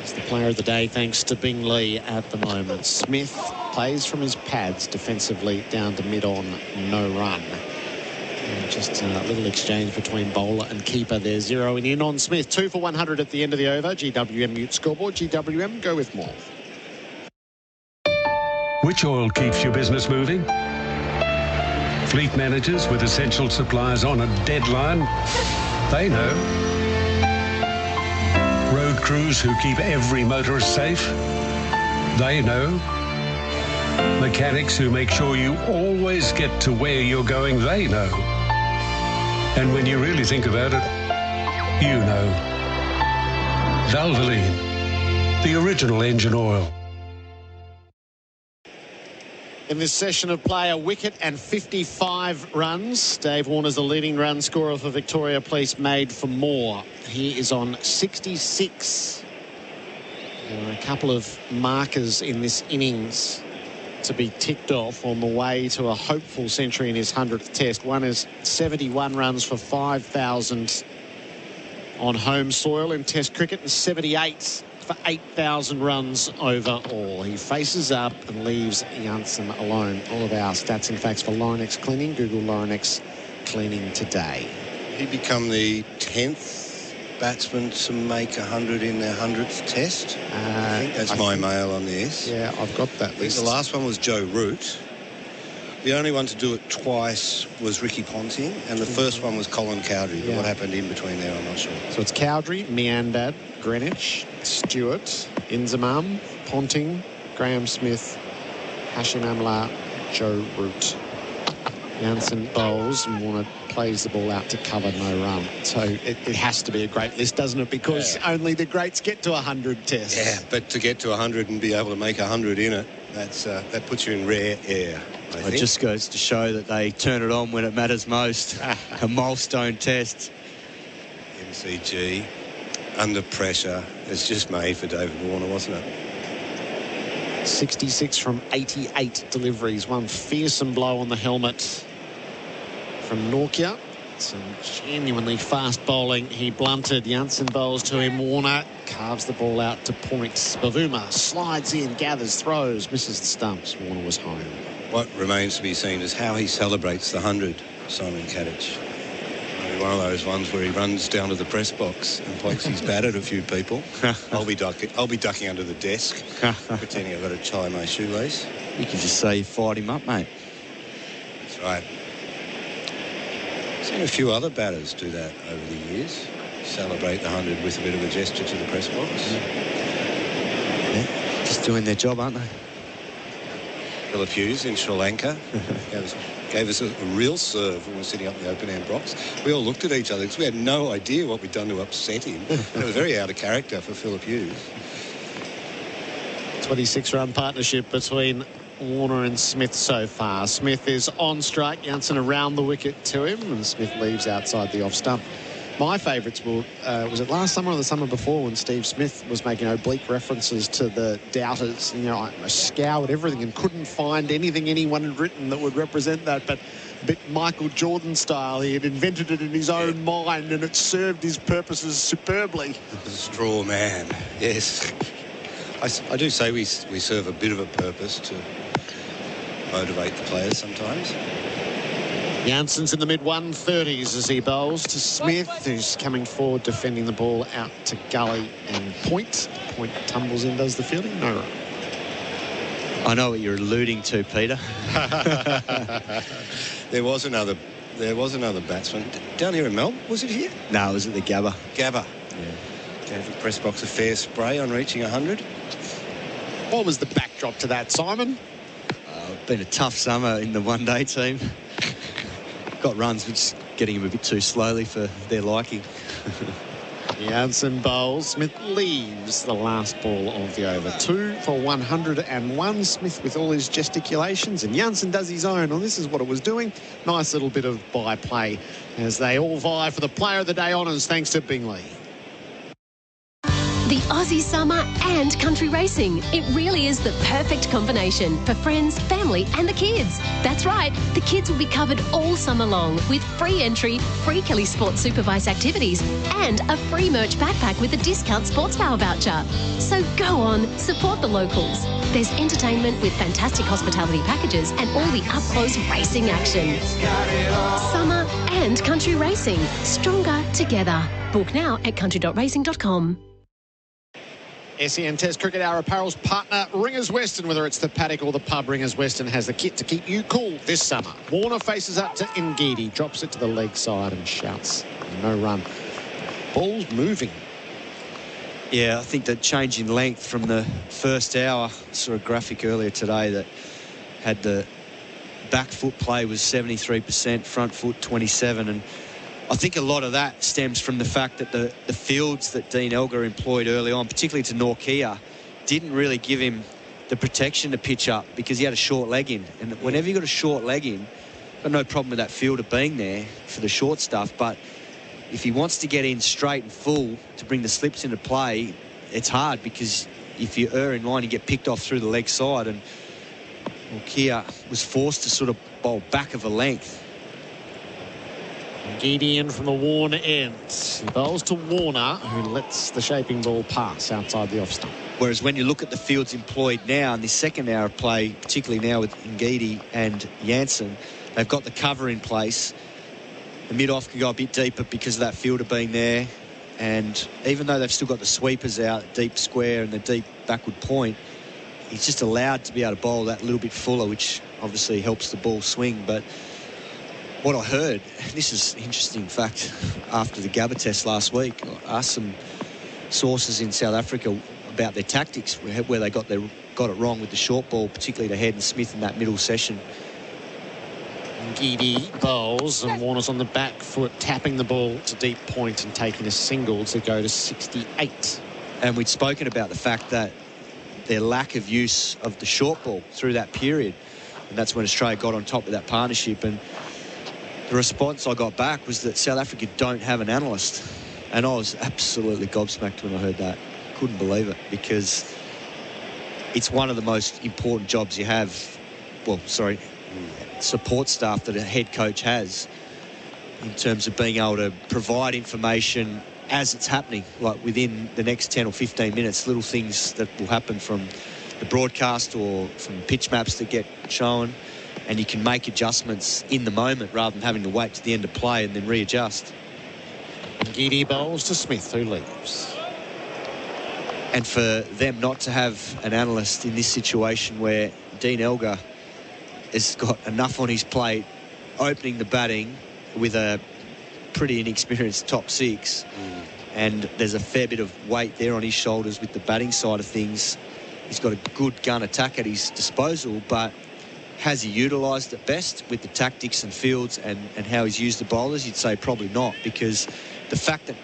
[SPEAKER 3] He's the player of the day, thanks to Bing Lee at the moment. Smith plays from his pads defensively down to mid-on, no run. And just a little exchange between bowler and keeper there, zeroing in on Smith. 2 for 100 at the end of the over. GWM mute scoreboard. GWM, go with more.
[SPEAKER 4] Which oil keeps your business moving? Fleet managers with essential suppliers on a deadline? They know. Road crews who keep every motorist safe? They know. Mechanics who make sure you always get to where you're going? They know. And when you really think about it, you know. Valvoline, the original engine oil.
[SPEAKER 3] In this session of play, a wicket and 55 runs. Dave Warner's the leading run scorer for Victoria Police, made for more. He is on 66. There are a couple of markers in this innings to be ticked off on the way to a hopeful century in his 100th test. One is 71 runs for 5,000 on home soil in Test cricket and 78 for 8,000 runs overall. He faces up and leaves Janssen alone. All of our stats and facts for Laurenex Cleaning. Google Laurenex Cleaning today.
[SPEAKER 1] He become the 10th batsman to make 100 in their 100th test. I think that's my mail on this.
[SPEAKER 3] Yeah, I've got that list.
[SPEAKER 1] The last one was Joe Root. The only one to do it twice was Ricky Ponting, and the first one was Colin Cowdrey. But what happened in between there, I'm not sure.
[SPEAKER 3] So it's Cowdrey, Meandad, Greenwich, Stewart, Inzamam, Ponting, Graham Smith, Hashim Amla, Joe Root. Janssen bowls and Warner plays the ball out to cover, no run. So it has to be a great list, doesn't it? Because only the greats get to 100 tests.
[SPEAKER 1] Yeah, but to get to 100 and be able to make 100 in it, that puts you in rare air.
[SPEAKER 21] It just goes to show that they turn it on when it matters most. A milestone test.
[SPEAKER 1] MCG, under pressure. It's just made for David Warner, wasn't it?
[SPEAKER 3] 66 from 88 deliveries. One fearsome blow on the helmet from Norkia. Some genuinely fast bowling. He blunted. Janssen bowls to him. Warner carves the ball out to points. Bavuma slides in, gathers, throws, misses the stumps. Warner was home.
[SPEAKER 1] What remains to be seen is how he celebrates the 100, Simon Katich. One of those ones where he runs down to the press box and pokes his bat at a few people. I'll be ducking under the desk, pretending I've got to tie my shoelace.
[SPEAKER 21] You can just say you fired him up, mate.
[SPEAKER 1] That's right. I've seen a few other batters do that over the years. Celebrate the 100 with a bit of a gesture to the press box.
[SPEAKER 21] Yeah, just doing their job, aren't they?
[SPEAKER 1] Philip Hughes in Sri Lanka gave us a real serve when we were sitting up in the open-end box. We all looked at each other because we had no idea what we'd done to upset him. It was very out of character for Philip Hughes.
[SPEAKER 3] 26-run partnership between Warner and Smith so far. Smith is on strike. Janssen around the wicket to him, and Smith leaves outside the off stump. My favourites were, was it last summer or the summer before when Steve Smith was making oblique references to the doubters? You know, I scoured everything and couldn't find anything anyone had written that would represent that, but a bit Michael Jordan style. He had invented it in his own mind and it served his purposes superbly.
[SPEAKER 1] Straw man, yes. I do say we serve a bit of a purpose to motivate the players sometimes.
[SPEAKER 3] Janssen's in the mid-130s as he bowls to Smith, who's coming forward, defending the ball out to Gully and Point. Point tumbles in, does the fielding? No.
[SPEAKER 21] I know what you're alluding to, Peter.
[SPEAKER 1] There was another batsman down here in Melbourne. Was it here?
[SPEAKER 21] No, it was at the Gabba.
[SPEAKER 1] Gabba. Yeah. Gave the press box a fair spray on reaching 100.
[SPEAKER 3] What was the backdrop to that, Simon?
[SPEAKER 21] Been a tough summer in the one-day team. Got runs, but just getting him a bit too slowly for their liking.
[SPEAKER 3] Janssen bowls. Smith leaves the last ball of the over. 2 for 101. Smith with all his gesticulations, and Janssen does his own. Well, this is what it was doing. Nice little bit of by-play as they all vie for the Player of the Day honours, thanks to Bingley.
[SPEAKER 6] The Aussie summer and country racing. It really is the perfect combination for friends, family and the kids. That's right, the kids will be covered all summer long with free entry, free Kelly Sports Supervise activities and a free merch backpack with a discount sports power voucher. So go on, support the locals. There's entertainment with fantastic hospitality packages and all the up-close racing action. Summer and country racing, stronger together. Book now at country.racing.com.
[SPEAKER 3] SEN Test Cricket Hour Apparel's partner, Ringers Western. Whether it's the paddock or the pub, Ringers Western has the kit to keep you cool this summer. Warner faces up to Ngidi, drops it to the leg side and shouts. No run. Ball's moving.
[SPEAKER 21] Yeah, I think that change in length from the first hour, I saw a graphic earlier today that had the back foot play was 73%, front foot 27%, and I think a lot of that stems from the fact that the fields that Dean Elgar employed early on, particularly to Norkia, didn't really give him the protection to pitch up because he had a short leg in. And whenever you've got a short leg in, got no problem with that fielder being there for the short stuff. But if he wants to get in straight and full to bring the slips into play, it's hard because if you err in line, you get picked off through the leg side. And Norkia was forced to sort of bowl back of a length.
[SPEAKER 3] Geedy in from the Warner end. He bowls to Warner, who lets the shaping ball pass outside the off stump.
[SPEAKER 21] Whereas when you look at the fields employed now in this second hour of play, particularly now with Ngidi and Jansen, they've got the cover in place. The mid-off can go a bit deeper because of that fielder being there. And even though they've still got the sweepers out, deep square and the deep backward point, he's just allowed to be able to bowl that little bit fuller, which obviously helps the ball swing. But what I heard, this is an interesting fact, after the Gabba test last week, I asked some sources in South Africa about their tactics, where they got it wrong with the short ball, particularly to Head and Smith in that middle session.
[SPEAKER 3] Ngidi bowls and Warner's on the back foot, tapping the ball to deep point and taking a single to go to 68.
[SPEAKER 21] And we'd spoken about the fact that their lack of use of the short ball through that period, and that's when Australia got on top of that partnership. And the response I got back was that South Africa don't have an analyst, and I was absolutely gobsmacked when I heard that. Couldn't believe it, because it's one of the most important jobs you have. Support staff that a head coach has, in terms of being able to provide information as it's happening, like within the next 10 or 15 minutes, little things that will happen from the broadcast or from pitch maps that get shown, and you can make adjustments in the moment rather than having to wait to the end of play and then readjust.
[SPEAKER 3] Ngidi bowls to Smith, who leaves.
[SPEAKER 21] And for them not to have an analyst in this situation where Dean Elgar has got enough on his plate, opening the batting with a pretty inexperienced top six, and there's a fair bit of weight there on his shoulders with the batting side of things. He's got a good gun attack at his disposal, but has he utilised it best with the tactics and fields and how he's used the bowlers? You'd say probably not, because the fact that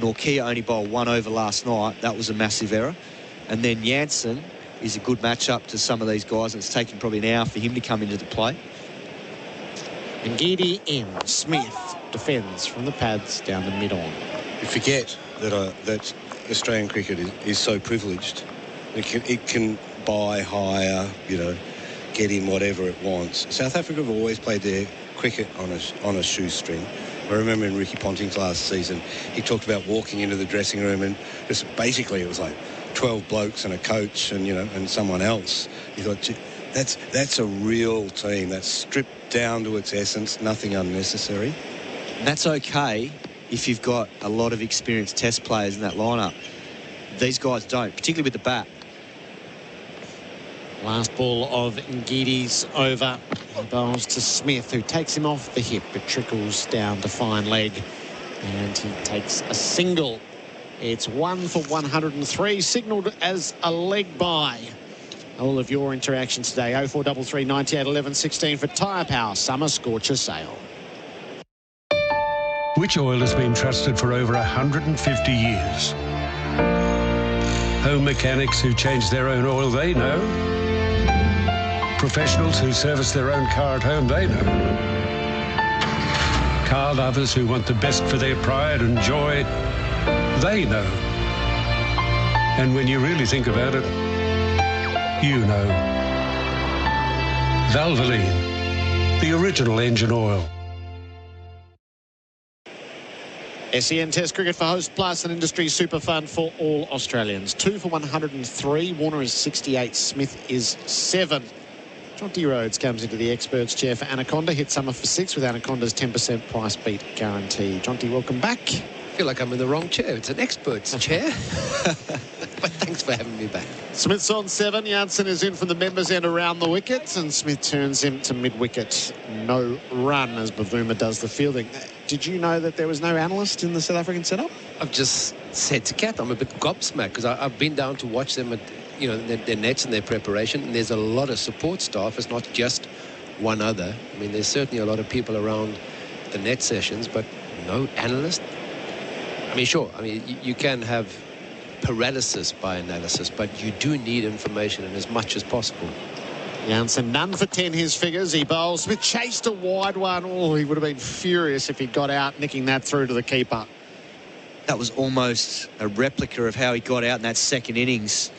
[SPEAKER 21] Nortje only bowled 1 over last night, that was a massive error. And then Jansen is a good matchup to some of these guys, and it's taken probably an hour for him to come into the play.
[SPEAKER 3] Ngidi in. Smith defends from the pads down the mid-on.
[SPEAKER 1] You forget that Australian cricket is so privileged. It can buy higher, get in whatever it wants. South Africa have always played their cricket on a shoestring. I remember in Ricky Ponting's last season, he talked about walking into the dressing room and just basically it was like 12 blokes and a coach and someone else. You thought, that's a real team. That's stripped down to its essence, nothing unnecessary.
[SPEAKER 21] And that's okay if you've got a lot of experienced test players in that lineup. These guys don't, particularly with the bat.
[SPEAKER 3] Last ball of Ngidi's over. He bowls to Smith, who takes him off the hip. It trickles down to fine leg, and he takes a single. It's 1 for 103, signalled as a leg bye. All of your interactions today, 0433 98 11 16 for Tyre Power Summer Scorcher Sale.
[SPEAKER 4] Which oil has been trusted for over 150 years? Home mechanics who change their own oil, they know. Professionals who service their own car at home, they know. Car lovers who want the best for their pride and joy, they know. And when you really think about it, you know. Valvoline, the original engine oil.
[SPEAKER 3] SEN Test Cricket for Host Plus, an industry super fund for all Australians. 2 for 103. Warner is 68. Smith is 7. Jonty Rhodes comes into the experts chair for Anaconda. Hit summer for 6 with Anaconda's 10% price beat guarantee. Jonty, welcome back.
[SPEAKER 7] I feel like I'm in the wrong chair. It's an experts chair. But thanks for having me back.
[SPEAKER 3] Smith's on 7. Jansen is in from the members' end around the wickets, and Smith turns him to mid-wicket. No run as Bavuma does the fielding. Did you know that there was no analyst in the South African setup?
[SPEAKER 7] I've just said to Kath, I'm a bit gobsmacked because I've been down to watch them at their nets and their preparation, and there's a lot of support staff. It's not just one other. I mean, there's certainly a lot of people around the net sessions, but no analyst. I mean, sure, you can have paralysis by analysis, but you do need information and as much as possible.
[SPEAKER 3] Jansen, none for 10 his figures. He bowls. Smith chased a wide one. Oh, he would have been furious if he got out, nicking that through to the keeper.
[SPEAKER 21] That was almost a replica of how he got out in that second innings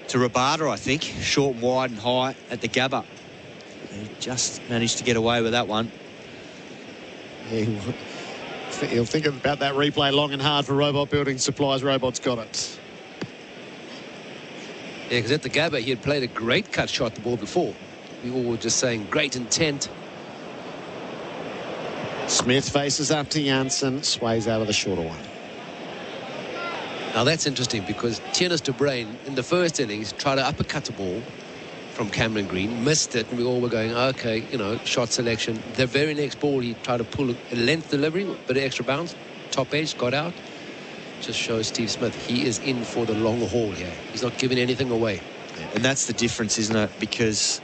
[SPEAKER 21] to Rabada, I think. Short and wide and high at the Gabba. He just managed to get away with that one.
[SPEAKER 3] He'll think about that replay long and hard for Robot Building Supplies. Robot's got it.
[SPEAKER 7] Yeah, because at the Gabba, he had played a great cut shot the ball before. We all were just saying great intent.
[SPEAKER 3] Smith faces up to Janssen, sways out of the shorter one.
[SPEAKER 7] Now that's interesting because Tienes de Bruin in the first innings tried to uppercut the ball from Cameron Green, missed it, and we all were going, okay, you know, shot selection. The very next ball, he tried to pull a length delivery, but an extra bounce, top edge, got out. Just shows Steve Smith he is in for the long haul here. He's not giving anything away.
[SPEAKER 21] Yeah, and that's the difference, isn't it? Because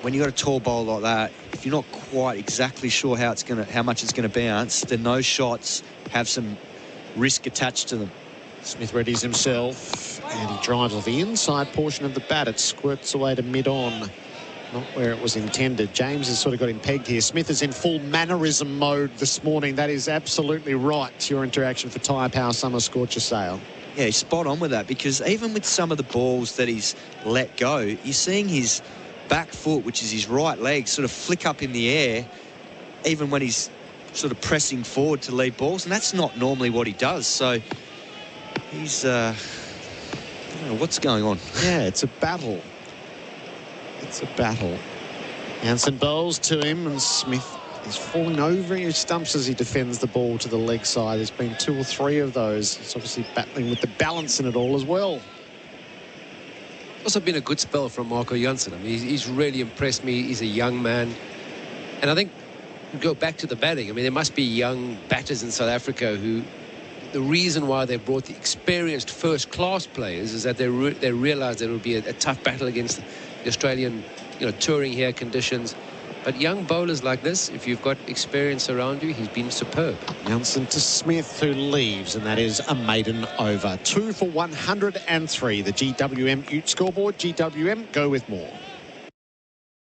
[SPEAKER 21] when you got a tall bowl like that, if you're not quite exactly sure how much it's going to bounce, then those shots have some risk attached to them.
[SPEAKER 3] Smith readies himself and he drives off the inside portion of the bat. It squirts away to mid-on, not where it was intended. James has sort of got him pegged here. Smith is in full mannerism mode this morning. That is absolutely right. Your interaction for Tyre Power Summer Scorcher Sale.
[SPEAKER 21] Yeah, he's spot on with that, because even with some of the balls that he's let go, you're seeing his back foot, which is his right leg, sort of flick up in the air even when he's sort of pressing forward to lead balls, and that's not normally what he does. So he's I don't know what's going on.
[SPEAKER 3] Yeah, it's a battle. It's a battle. Janssen bowls to him, and Smith is falling over his stumps as he defends the ball to the leg side. There's been 2 or 3 of those. It's obviously battling with the balance in it all as well.
[SPEAKER 7] Also been a good spell from Marco Janssen. I mean, he's really impressed me. He's a young man. And I think, go back to the batting, I mean, there must be young batters in South Africa who, the reason why they brought the experienced first-class players is that they realised that it would be a tough battle against the Australian, touring here conditions. But young bowlers like this, if you've got experience around you, he's been superb.
[SPEAKER 3] Janssen to Smith, who leaves, and that is a maiden over. 2 for 103. The GWM Ute scoreboard. GWM, go with more.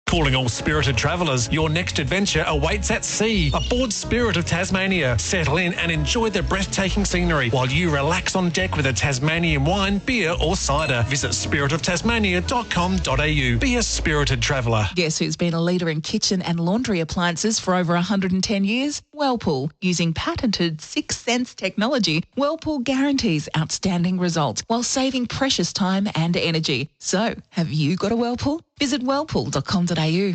[SPEAKER 17] Calling all spirited travellers, your next adventure awaits at sea. Aboard Spirit of Tasmania. Settle in and enjoy the breathtaking scenery while you relax on deck with a Tasmanian wine, beer or cider. Visit spiritoftasmania.com.au. Be a spirited traveller.
[SPEAKER 18] Guess who's been a leader in kitchen and laundry appliances for over 110 years? Whirlpool. Using patented 6 Sense technology, Whirlpool guarantees outstanding results while saving precious time and energy. So, have you got a Whirlpool? Visit whirlpool.com.au.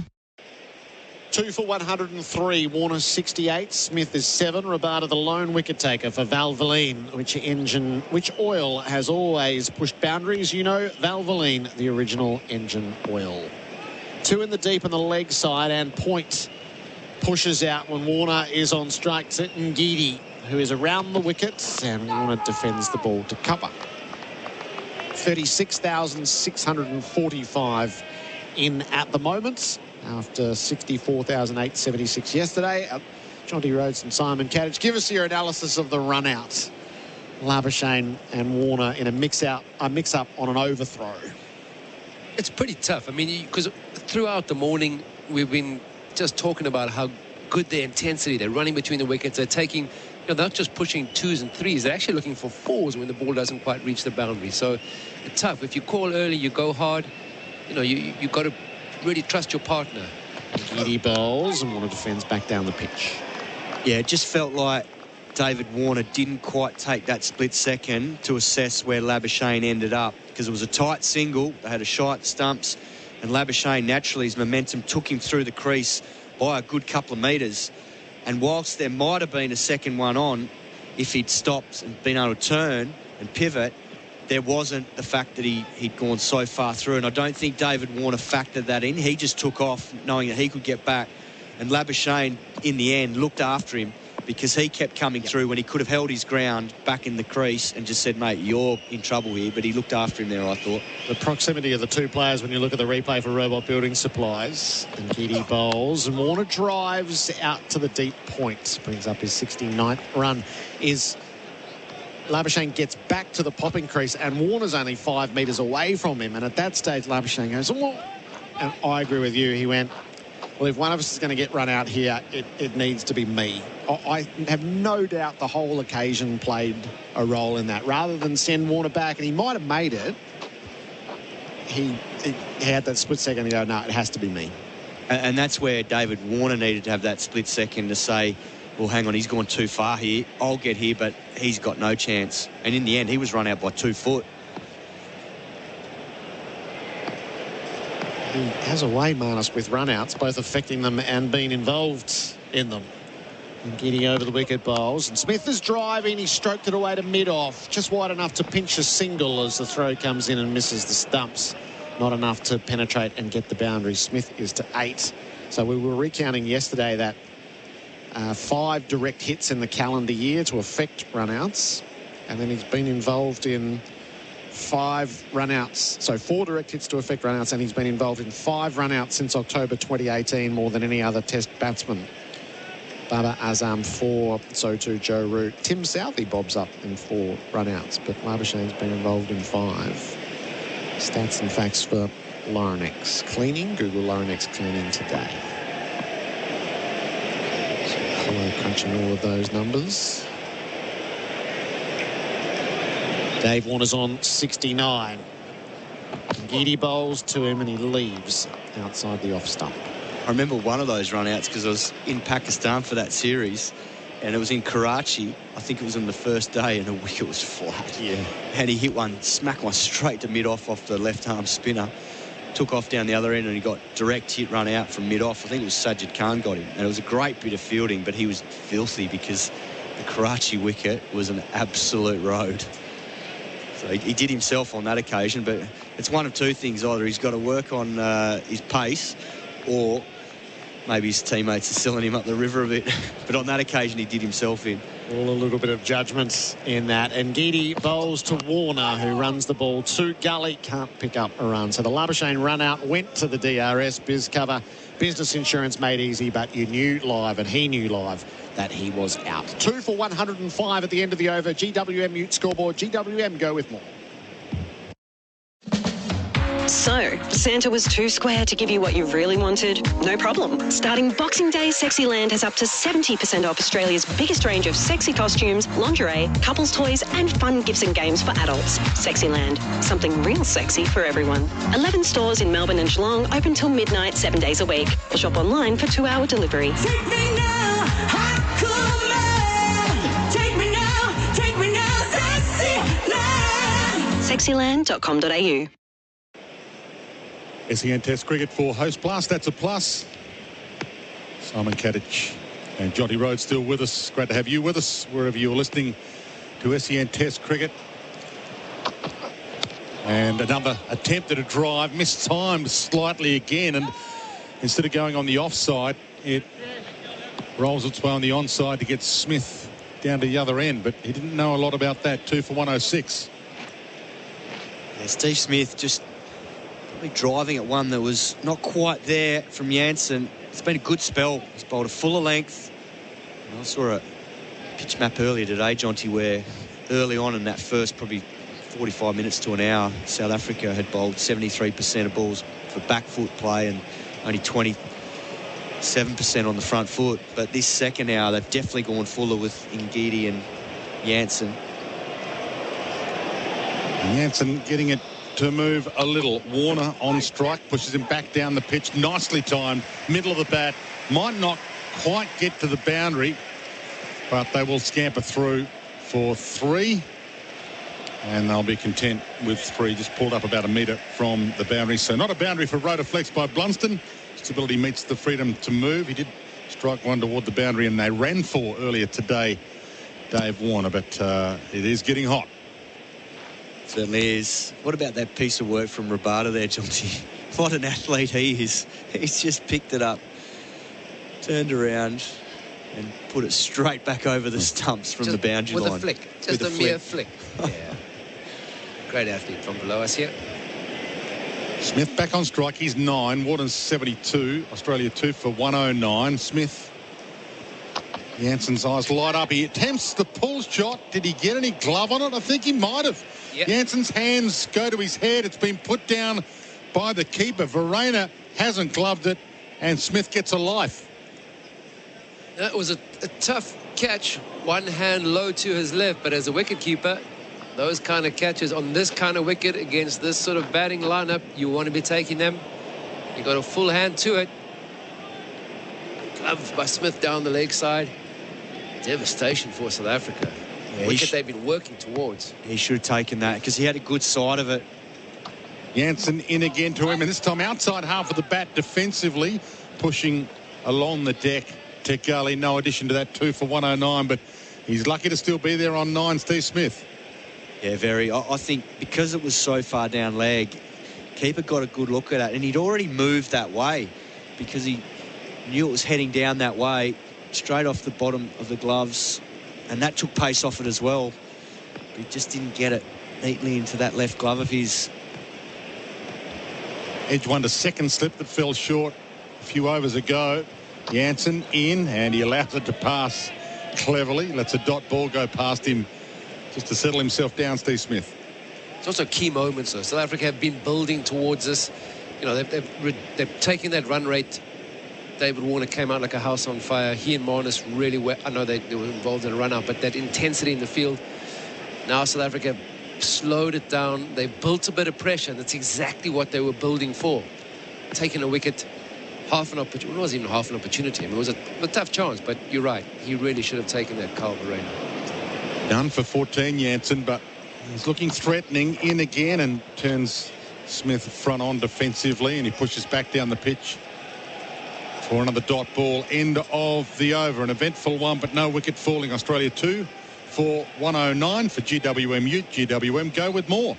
[SPEAKER 18] 2
[SPEAKER 3] for 103. Warner 68. Smith is 7. Rabada the lone wicket taker for Valvoline, which oil has always pushed boundaries. You know, Valvoline, the original engine oil. 2 in the deep on the leg side, and Point pushes out when Warner is on strike to Ngidi, who is around the wickets, and Warner defends the ball to cover. 36,645 in at the moment, after 64,876 yesterday. Jonty Rhodes and Simon Katich, give us your analysis of the run out. Labuschagne and Warner in a mix up on an overthrow.
[SPEAKER 7] It's pretty tough. I mean, because throughout the morning we've been just talking about how good their intensity. They're running between the wickets. They're taking, they're not just pushing 2s and 3s. They're actually looking for 4s when the ball doesn't quite reach the boundary. So it's tough. If you call early, you go hard. You've got to really trust your partner.
[SPEAKER 3] Giddy bowls, and Warner defends back down the pitch.
[SPEAKER 21] Yeah, it just felt like David Warner didn't quite take that split second to assess where Labuschagne ended up, because it was a tight single. They had a shot at stumps, and Labuschagne, naturally, his momentum took him through the crease by a good couple of metres. And whilst there might have been a second one on, if he'd stopped and been able to turn and pivot, there wasn't the fact that he'd gone so far through. And I don't think David Warner factored that in. He just took off knowing that he could get back. And Labuschagne, in the end, looked after him, because he kept coming through when he could have held his ground back in the crease and just said, mate, you're in trouble here. But he looked after him there, I thought.
[SPEAKER 3] The proximity of the 2 players, when you look at the replay for Robot Building Supplies. And Giddy bowls, and Warner drives out to the deep point. Brings up his 69th run. Labuschagne gets back to the popping crease, and Warner's only 5 metres away from him. And at that stage, Labuschagne goes, oh, and I agree with you. He went, well, if one of us is going to get run out here, it needs to be me. I have no doubt the whole occasion played a role in that. Rather than send Warner back, and he might have made it, he had that split second to go, no, it has to be me.
[SPEAKER 21] And that's where David Warner needed to have that split second to say, well, hang on, he's gone too far here. I'll get here, but he's got no chance. And in the end, he was run out by 2 foot.
[SPEAKER 3] He has a way, Marnus, with run-outs, both affecting them and being involved in them. And getting over the wicket bowls. And Smith is driving. He stroked it away to mid-off. Just wide enough to pinch a single as the throw comes in and misses the stumps. Not enough to penetrate and get the boundary. Smith is to 8. So we were recounting yesterday that 5 direct hits in the calendar year to affect run-outs. And then he's been involved in 5 run-outs. So 4 direct hits to affect run-outs, and he's been involved in 5 run-outs since October 2018, more than any other Test batsman. Babar Azam 4, so too Joe Root. Tim Southey bobs up in 4 run-outs, but Labuschane's been involved in 5. Stats and facts for Laurenex cleaning. Google Laurenex cleaning today. So hello, crunching all of those numbers. Dave Warner's on 69. Ngidi bowls to him and he leaves outside the off stump.
[SPEAKER 21] I remember one of those run-outs because I was in Pakistan for that series, and it was in Karachi. I think it was on the first day, and the wicket was flat.
[SPEAKER 3] Yeah.
[SPEAKER 21] And he hit one, smacked one straight to mid-off off the left-arm spinner. Took off down the other end, and he got direct hit run out from mid-off. I think it was Sajid Khan got him. And it was a great bit of fielding, but he was filthy because the Karachi wicket was an absolute road. So he did himself on that occasion, but it's one of 2 things. Either he's got to work on his pace, or maybe his teammates are selling him up the river a bit. But on that occasion, he did himself in.
[SPEAKER 3] All a little bit of judgment in that. And Ngidi bowls to Warner, who runs the ball to gully, can't pick up a run. So the Labuschagne run out went to the DRS. Biz cover, business insurance made easy, but you knew live, and he knew live, that he was out. 2 for 105 at the end of the over. GWM mute scoreboard. GWM go with more.
[SPEAKER 5] So, Santa was too square to give you what you really wanted? No problem. Starting Boxing Day, Sexyland has up to 70% off Australia's biggest range of sexy costumes, lingerie, couples toys and fun gifts and games for adults. Sexyland. Something real sexy for everyone. 11 stores in Melbourne and Geelong, open till midnight 7 days a week. Or shop online for 2-hour delivery.
[SPEAKER 22] Take me now, hot, cool man. Take me now, Sexyland.
[SPEAKER 5] Sexyland.com.au.
[SPEAKER 14] SEN Test cricket for Host Plus. That's a plus. Simon Katich and Jonty Rhodes still with us. Great to have you with us wherever you're listening to SEN Test cricket. And another attempt at a drive, mistimed slightly again, and instead of going on the offside, it rolls its way on the onside to get Smith down to the other end, but he didn't know a lot about that. 2 for 106.
[SPEAKER 21] Yeah, Steve Smith just driving at one that was not quite there from Jansen. It's been a good spell. He's bowled a fuller length. And I saw a pitch map earlier today, Jonty, where early on in that first probably 45 minutes to an hour, South Africa had bowled 73% of balls for back foot play and only 27% on the front foot. But this second hour, they've definitely gone fuller with Ngidi and Jansen.
[SPEAKER 14] Jansen getting it to move a little. Warner on strike, pushes him back down the pitch. Nicely timed, middle of the bat. Might not quite get to the boundary, but they will scamper through for 3. And they'll be content with 3. Just pulled up about a metre from the boundary. So not a boundary for Rotaflex by Blunston. Stability meets the freedom to move. He did strike one toward the boundary, and they ran 4 earlier today, Dave Warner. But it is getting hot.
[SPEAKER 21] Certainly is. What about that piece of work from Rabada there, Jonty? What an athlete he is. He's just picked it up, turned around and put it straight back over the stumps from the boundary line.
[SPEAKER 7] With a flick. Just a mere flick. Yeah. Great athlete from below us here.
[SPEAKER 14] Smith back on strike. He's 9. Warden's 72. Australia 2 for 109. Smith. Jansen's eyes light up. He attempts the pull shot. Did he get any glove on it? I think he might have. Yep. Jansen's hands go to his head. It's been put down by the keeper. Verena hasn't gloved it, and Smith gets a life.
[SPEAKER 7] That was a tough catch. One hand low to his left, but as a wicketkeeper, those kind of catches on this kind of wicket against this sort of batting lineup, you want to be taking them. You got a full hand to it. Glove by Smith down the leg side. devastation for South Africa.
[SPEAKER 21] Yeah,
[SPEAKER 7] Wicket they've been working towards.
[SPEAKER 21] He should have taken that because he had a good side of it.
[SPEAKER 14] Jansen in again to him, and this time outside half of the bat defensively, pushing along the deck to Gully. No addition to that, 2 for 109, but he's lucky to still be there on 9, Steve Smith.
[SPEAKER 21] Yeah, very. I think because it was so far down leg, keeper got a good look at it, and he'd already moved that way because he knew it was heading down that way, straight off the bottom of the gloves, and that took pace off it as well. But he just didn't get it neatly into that left glove of his.
[SPEAKER 14] Edge one to second slip that fell short a few overs ago. Jansen in, and he allows it to pass cleverly. Lets a dot ball go past him just to settle himself down, Steve Smith.
[SPEAKER 7] It's also key moments, though. South Africa have been building towards this. You know, they've taken that run rate. David Warner came out like a house on fire. He and Marnus really well. I know they were involved in a run-out, but that intensity in the field. Now South Africa slowed it down. They built a bit of pressure, and that's exactly what they were building for. Taking a wicket, half an opportunity. It wasn't even half an opportunity. I mean, it was a tough chance, but you're right. He really should have taken that Carl Verreynne.
[SPEAKER 14] Done for 14, Jansen, but he's looking threatening in again and turns Smith front on defensively, and he pushes back down the pitch for another dot ball. End of the over. An eventful one, but no wicket falling. Australia 2 for 109 for GWM Ute. GWM go with more.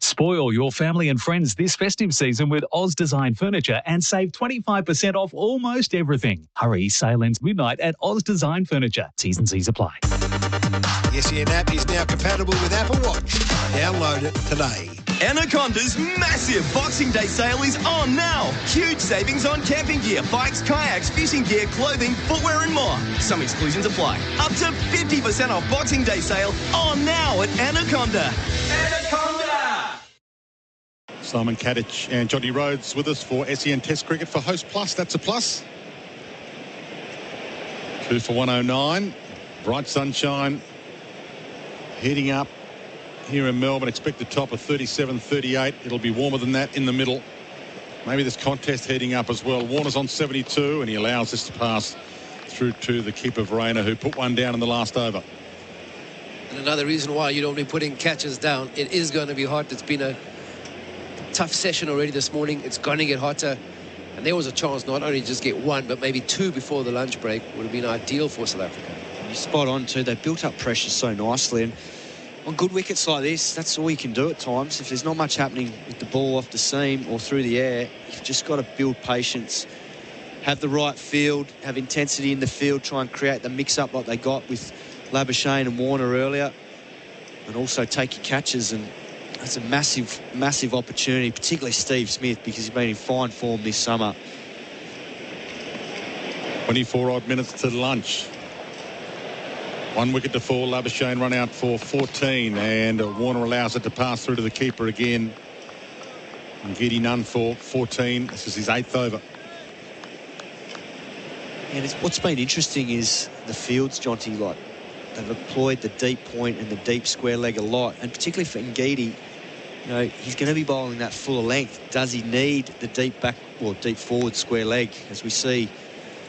[SPEAKER 12] Spoil your family and friends this festive season with Oz Design Furniture and save 25% off almost everything. Hurry, sale ends midnight at Oz Design Furniture. T's and C's apply.
[SPEAKER 20] The SEN app is now compatible with Apple Watch. Download it today.
[SPEAKER 10] Anaconda's massive Boxing Day sale is on now. Huge savings on camping gear, bikes, kayaks, fishing gear, clothing, footwear and more. Some exclusions apply. Up to 50% off Boxing Day sale on now at Anaconda. Anaconda!
[SPEAKER 14] Simon Katich and Jonty Rhodes with us for SEN Test Cricket for Host Plus. That's a plus. 2 for 109. Bright sunshine. Heating up here in Melbourne. Expected top of 37-38. It'll be warmer than that in the middle. Maybe this contest heating up as well. Warner's on 72, and he allows this to pass through to the keeper Verreynne, who put one down in the last over.
[SPEAKER 7] And another reason why you don't be putting catches down. It is going to be hot. It's been a tough session already this morning. It's going to get hotter. And there was a chance not only to just get one, but maybe two before the lunch break would have been ideal for South Africa.
[SPEAKER 21] You're spot on too. They built up pressure so nicely, and on good wickets like this, that's all you can do at times. If there's not much happening with the ball off the seam or through the air, you've just got to build patience, have the right field, have intensity in the field, try and create the mix-up like they got with Labuschagne and Warner earlier, and also take your catches. And that's a massive, massive opportunity, particularly Steve Smith, because he's been in fine form this summer.
[SPEAKER 14] 24 odd minutes to lunch. One wicket to fall. Labuschagne run out for 14, and Warner allows it to pass through to the keeper again. And Giddy none for 14. This is his 8th over.
[SPEAKER 21] And what's been interesting is the fields, Jonty. Like, they've employed the deep point and the deep square leg a lot, and particularly for Ngidi, you know, he's going to be bowling that fuller length. Does he need the deep back or deep forward square leg? As we see,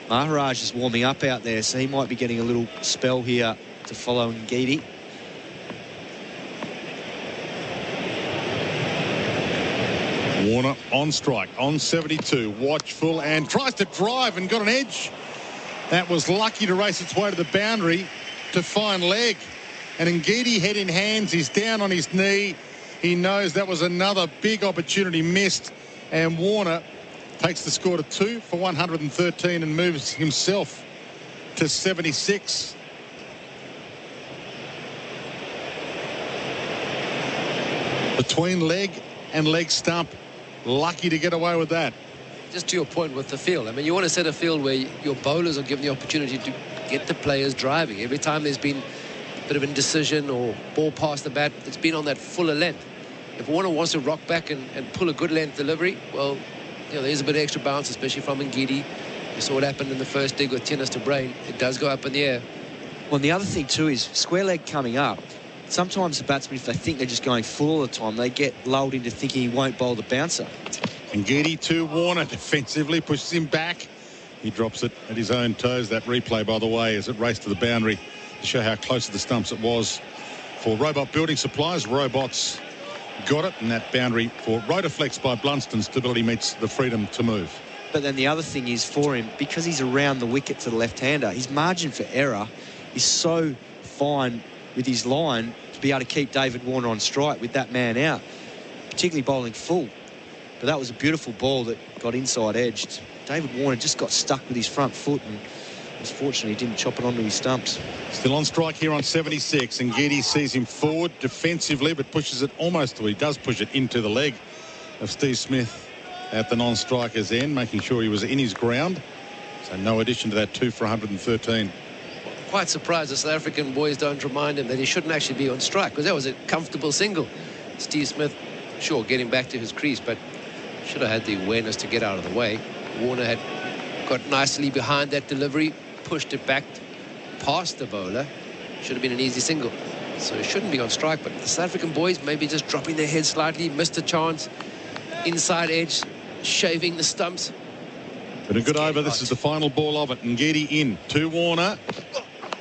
[SPEAKER 21] Maharaj is warming up out there, so he might be getting a little spell here to follow Ngidi.
[SPEAKER 14] Warner on strike, on 72, watchful, and tries to drive and got an edge. That was lucky to race its way to the boundary to find leg. And Ngidi head in hands, he's down on his knee. He knows that was another big opportunity missed, and Warner takes the score to 2 for 113 and moves himself to 76. Between leg and leg stump, lucky to get away with that.
[SPEAKER 7] Just to your point with the field, I mean, you want to set a field where your bowlers are given the opportunity to get the players driving. Every time there's been a bit of indecision or ball past the bat, it's been on that fuller length. If Warner wants to rock back and pull a good length delivery, well, you know, there's a bit of extra bounce, especially from Ngidi. You saw what happened in the first dig with tennis to brain. It does go up in the air.
[SPEAKER 21] Well, and the other thing too is square leg coming up. Sometimes the batsmen, if they think they're just going full all the time, they get lulled into thinking he won't bowl the bouncer.
[SPEAKER 14] Ngidi to Warner defensively, pushes him back. He drops it at his own toes. That replay, by the way, as it raced to the boundary to show how close to the stumps it was for Robot Building Supplies. Robots got it, and that boundary for Rotaflex by Blunston. Stability meets the freedom to move.
[SPEAKER 21] But then the other thing is for him, because he's around the wicket to the left-hander, his margin for error is so fine with his line to be able to keep David Warner on strike with that man out, particularly bowling full. But that was a beautiful ball that got inside edged. David Warner just got stuck with his front foot and unfortunately didn't chop it onto his stumps.
[SPEAKER 14] Still on strike here on 76, and Giddy sees him forward defensively but pushes it almost, well, he does push it into the leg of Steve Smith at the non-striker's end, making sure he was in his ground. So no addition to that 2 for 113.
[SPEAKER 7] Quite surprised the South African boys don't remind him that he shouldn't actually be on strike, because that was a comfortable single. Steve Smith, sure, getting back to his crease, but should have had the awareness to get out of the way. Warner had got nicely behind that delivery, pushed it back past the bowler. Should have been an easy single. So he shouldn't be on strike, but the South African boys maybe just dropping their heads slightly, missed a chance. Inside edge, shaving the stumps.
[SPEAKER 14] But a good over. This is the final ball of it. Ngidi in to Warner,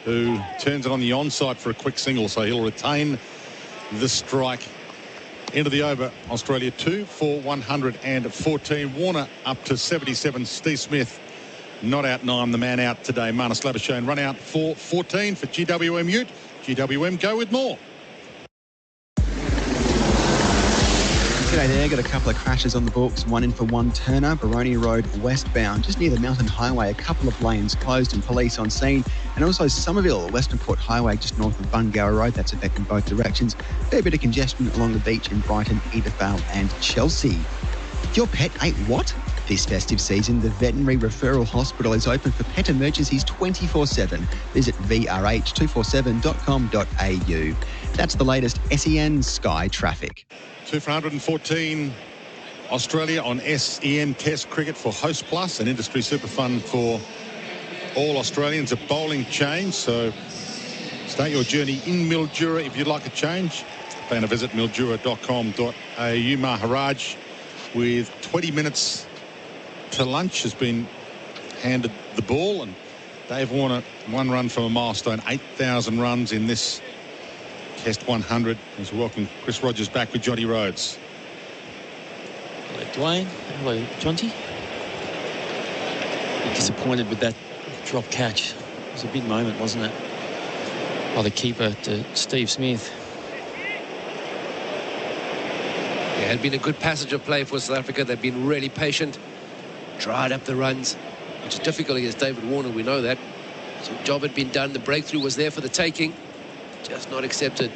[SPEAKER 14] who turns it on the onside for a quick single, so he'll retain the strike. End of the over. Australia 2 for 114. Warner up to 77. Steve Smith not out 9. The man out today. Marnus Labuschagne run out for 14 for GWM Ute. GWM go with more.
[SPEAKER 8] G'day there, got a couple of crashes on the books, one in for one turner, Baroni Road westbound, just near the Mountain Highway, a couple of lanes closed and police on scene, and also Somerville, Western Port Highway just north of Bungower Road, that's affecting both directions. Fair bit of congestion along the beach in Brighton, Edithvale and Chelsea. Your pet ate what? This festive season, the Veterinary Referral Hospital is open for pet emergencies 24/7. Visit vrh247.com.au. That's the latest SEN Sky traffic.
[SPEAKER 14] 2 for 114. Australia on SEN Test Cricket for Host Plus, an industry super fund for all Australians. A bowling change, so start your journey in Mildura if you'd like a change. Plan to visit mildura.com.au. Maharaj with 20 minutes to lunch has been handed the ball, and Dave Warner 1 run from a milestone, 8,000 runs in this Test 100. As we welcome Chris Rogers back with Jonty Rhodes.
[SPEAKER 19] Hello, Dwayne. Hello, Jonty. Disappointed with that drop catch. It was a big moment, wasn't it? By the keeper to Steve Smith.
[SPEAKER 7] It had been a good passage of play for South Africa. They've been really patient, dried up the runs, which is difficult against David Warner, we know that. So the job had been done. The breakthrough was there for the taking, just not accepted.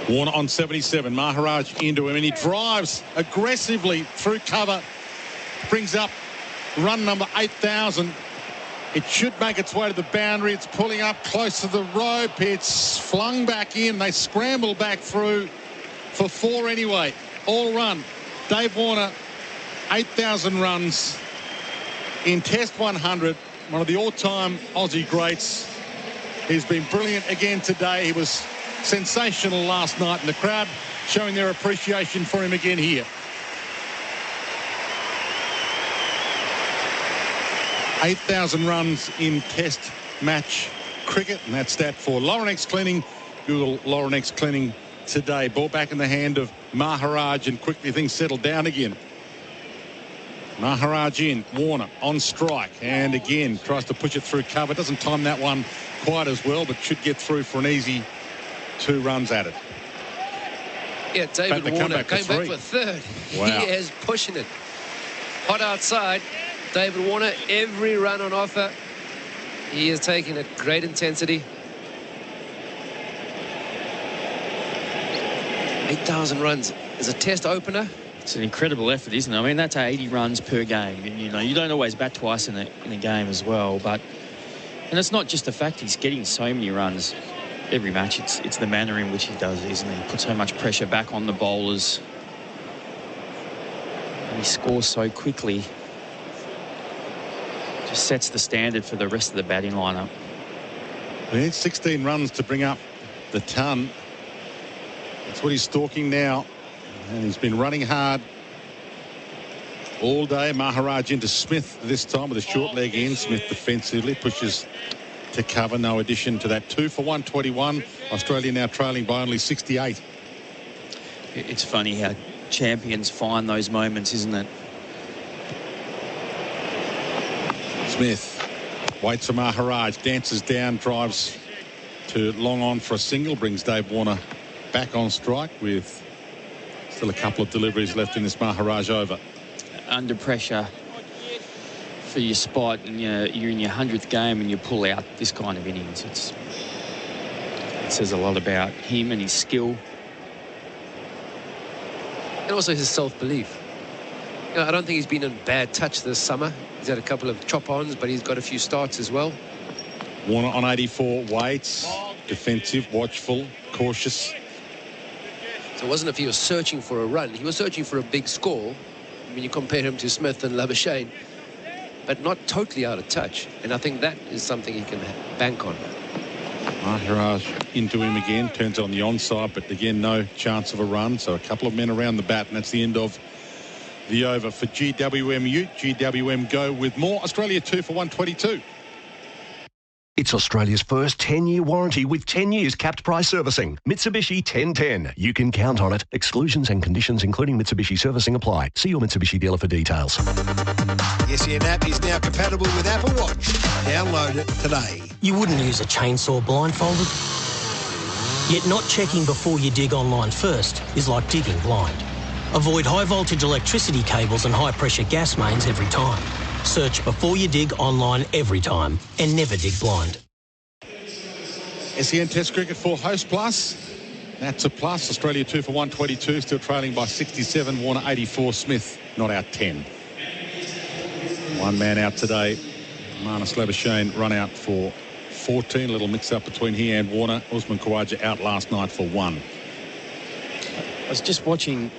[SPEAKER 14] Warner on 77. Maharaj into him, and he drives aggressively through cover. Brings up run number 8,000. It should make its way to the boundary. It's pulling up close to the rope. It's flung back in. They scramble back through for 4 anyway. All run. Dave Warner, 8,000 runs in Test 100. One of the all-time Aussie greats. He's been brilliant again today. He was sensational last night, and the crowd showing their appreciation for him again here. 8,000 runs in Test match cricket, and that's that for Laurenex Cleaning. Google Laurenex Cleaning today. Ball back in the hand of Maharaj, and quickly things settle down again. Maharaj in, Warner on strike, and again tries to push it through cover. Doesn't time that one quite as well, but should get through for an easy 2 runs at it.
[SPEAKER 7] Yeah, David Warner came back for 3rd.
[SPEAKER 14] Wow.
[SPEAKER 7] He is pushing it. Hot outside. David Warner, every run on offer. He is taking it great intensity. 8,000 runs as a Test opener.
[SPEAKER 19] It's an incredible effort, isn't it? I mean, that's 80 runs per game. And, you know, you don't always bat twice in a game as well. And it's not just the fact he's getting so many runs every match. It's the manner in which he does it, isn't it? He puts so much pressure back on the bowlers. And he scores so quickly. Just sets the standard for the rest of the batting lineup.
[SPEAKER 14] He needs 16 runs to bring up the ton. That's what he's stalking now. And he's been running hard all day. Maharaj into Smith this time with a short leg in. Smith defensively pushes to cover. No addition to that. 2 for 121. Australia now trailing by only 68.
[SPEAKER 19] It's funny how champions find those moments, isn't it?
[SPEAKER 14] Smith waits for Maharaj, dances down, drives to long on for a single, brings Dave Warner back on strike with still a couple of deliveries left in this Maharaj over.
[SPEAKER 19] Under pressure for your spot, and you're in your 100th game and you pull out this kind of innings. It says a lot about him and his skill.
[SPEAKER 7] And also his self-belief. I don't think he's been in bad touch this summer. He's had a couple of chop-ons, but he's got a few starts as well.
[SPEAKER 14] Warner on 84, waits, defensive, watchful, cautious.
[SPEAKER 7] So it wasn't if he was searching for a run. He was searching for a big score when you compare him to Smith and Labuschagne, but not totally out of touch. And I think that is something he can bank on.
[SPEAKER 14] Maharaj into him again, turns on the onside, but again no chance of a run. So a couple of men around the bat, and that's the end of the over for GWM Ute. GWM go with more. Australia 2 for 122.
[SPEAKER 9] It's Australia's first 10-year warranty with 10 years capped price servicing. Mitsubishi 1010. You can count on it. Exclusions and conditions including Mitsubishi servicing apply. See your Mitsubishi dealer for details.
[SPEAKER 20] The SEN app is now compatible with Apple Watch. Download it today.
[SPEAKER 15] You wouldn't use a chainsaw blindfolded. Yet not checking before you dig online first is like digging blind. Avoid high-voltage electricity cables and high-pressure gas mains every time. Search before you dig online every time, and never dig blind.
[SPEAKER 14] SEN Test Cricket for Host Plus. That's a plus. Australia 2 for 122, still trailing by 67. Warner 84. Smith not out 10. One man out today. Marnus Labuschagne run out for 14. A little mix-up between he and Warner. Usman Khawaja out last night for 1.
[SPEAKER 19] I was just watching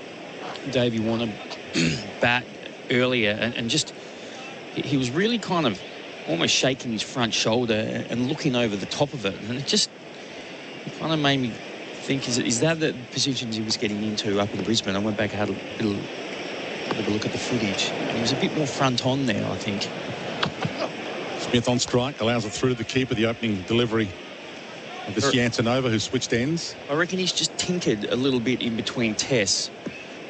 [SPEAKER 19] Davey Warner bat earlier, and just he was really kind of almost shaking his front shoulder and looking over the top of it, and it kind of made me think, is that the positions he was getting into up in Brisbane? I went back and had a look at the footage, and he was a bit more front on there, I think.
[SPEAKER 14] Smith on strike, allows it through to the keeper, the opening delivery of this Jansen over, who switched ends.
[SPEAKER 19] I reckon he's just tinkered a little bit in between tests,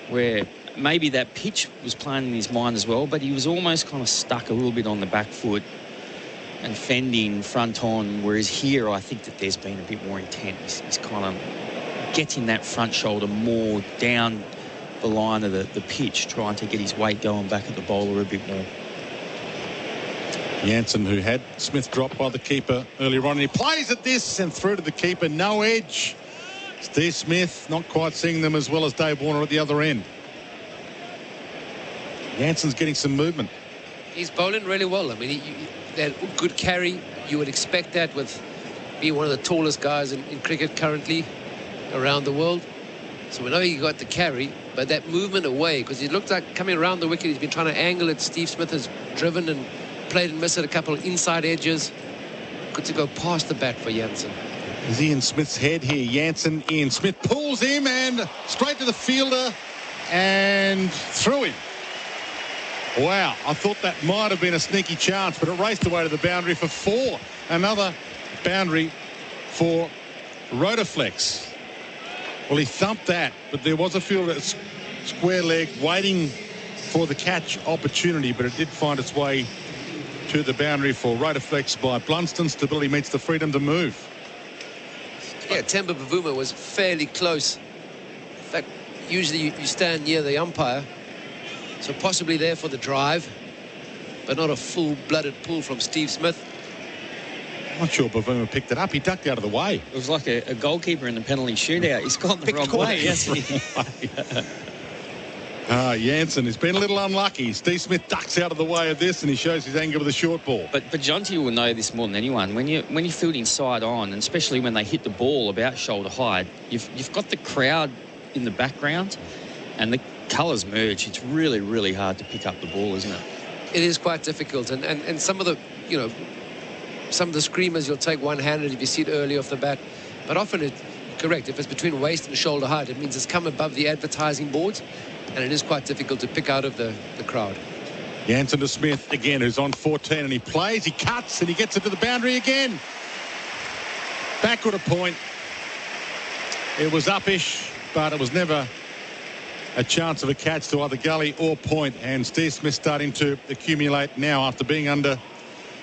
[SPEAKER 19] where maybe that pitch was playing in his mind as well, but he was almost kind of stuck a little bit on the back foot and fending front on, whereas here I think that there's been a bit more intent. He's kind of getting that front shoulder more down the line of the pitch, trying to get his weight going back at the bowler a bit more.
[SPEAKER 14] Jansen, who had Smith dropped by the keeper earlier on, and he plays at this and through to the keeper, no edge. Steve Smith not quite seeing them as well as Dave Warner at the other end. Jansen's getting some movement.
[SPEAKER 7] He's bowling really well. I mean, that good carry. You would expect that with being one of the tallest guys in cricket currently around the world. So we know he got the carry, but that movement away, because he looked like coming around the wicket, he's been trying to angle it. Steve Smith has driven and played and missed at a couple of inside edges. Good to go past the bat for Jansen.
[SPEAKER 14] Is Ian Smith's head here? Jansen, Ian Smith pulls him and straight to the fielder and through him. Wow, I thought that might have been a sneaky chance, but it raced away to the boundary for 4. Another boundary for Rotaflex. Well, he thumped that, but there was a fielder at square leg waiting for the catch opportunity, but it did find its way to the boundary for Rotaflex by Blunston. Stability meets the freedom to move.
[SPEAKER 7] Yeah, Temba Bavuma was fairly close. In fact, usually you stand near the umpire, so possibly there for the drive, but not a full-blooded pull from Steve Smith.
[SPEAKER 14] I'm not sure Bavuma picked it up. He ducked out of the way.
[SPEAKER 19] It was like a goalkeeper in the penalty shootout. He's gone the wrong way, hasn't he?
[SPEAKER 14] Jansen has been a little unlucky. Steve Smith ducks out of the way of this, and he shows his anger with a short ball.
[SPEAKER 19] But Jonty will know this more than anyone. When you field side on, and especially when they hit the ball about shoulder height, you've got the crowd in the background, and the colours merge. It's really, really hard to pick up the ball, isn't it?
[SPEAKER 7] It is quite difficult, and some of the, some of the screamers you'll take one-handed if you see it early off the bat, but often correct, if it's between waist and shoulder height, it means it's come above the advertising boards, and it is quite difficult to pick out of the crowd.
[SPEAKER 14] Jansen to Smith again, who's on 14, and he plays, he cuts, and he gets it to the boundary again. Backward a point. It was uppish, but it was never a chance of a catch to either gully or point. And Steve Smith starting to accumulate now after being under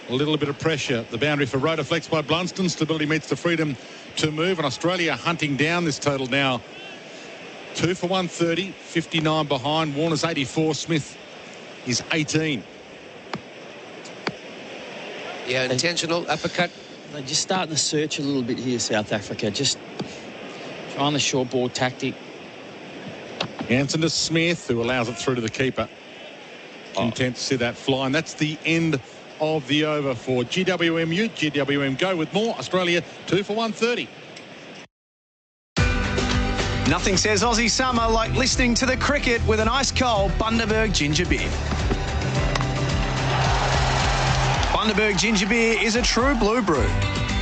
[SPEAKER 14] a little bit of pressure. The boundary for Rotaflex by Blunston. Stability meets the freedom to move. And Australia hunting down this total now. 2 for 130, 59 behind. Warner's 84. Smith is 18.
[SPEAKER 7] Yeah, intentional uppercut.
[SPEAKER 19] They're just starting to search a little bit here, South Africa. Just trying the short ball tactic.
[SPEAKER 14] Jansen to Smith, who allows it through to the keeper. Content to see that fly. And that's the end of the over for GWMU. GWM go with more. Australia 2 for 130.
[SPEAKER 11] Nothing says Aussie summer like listening to the cricket with an ice-cold Bundaberg ginger beer. Bundaberg ginger beer is a true blue brew.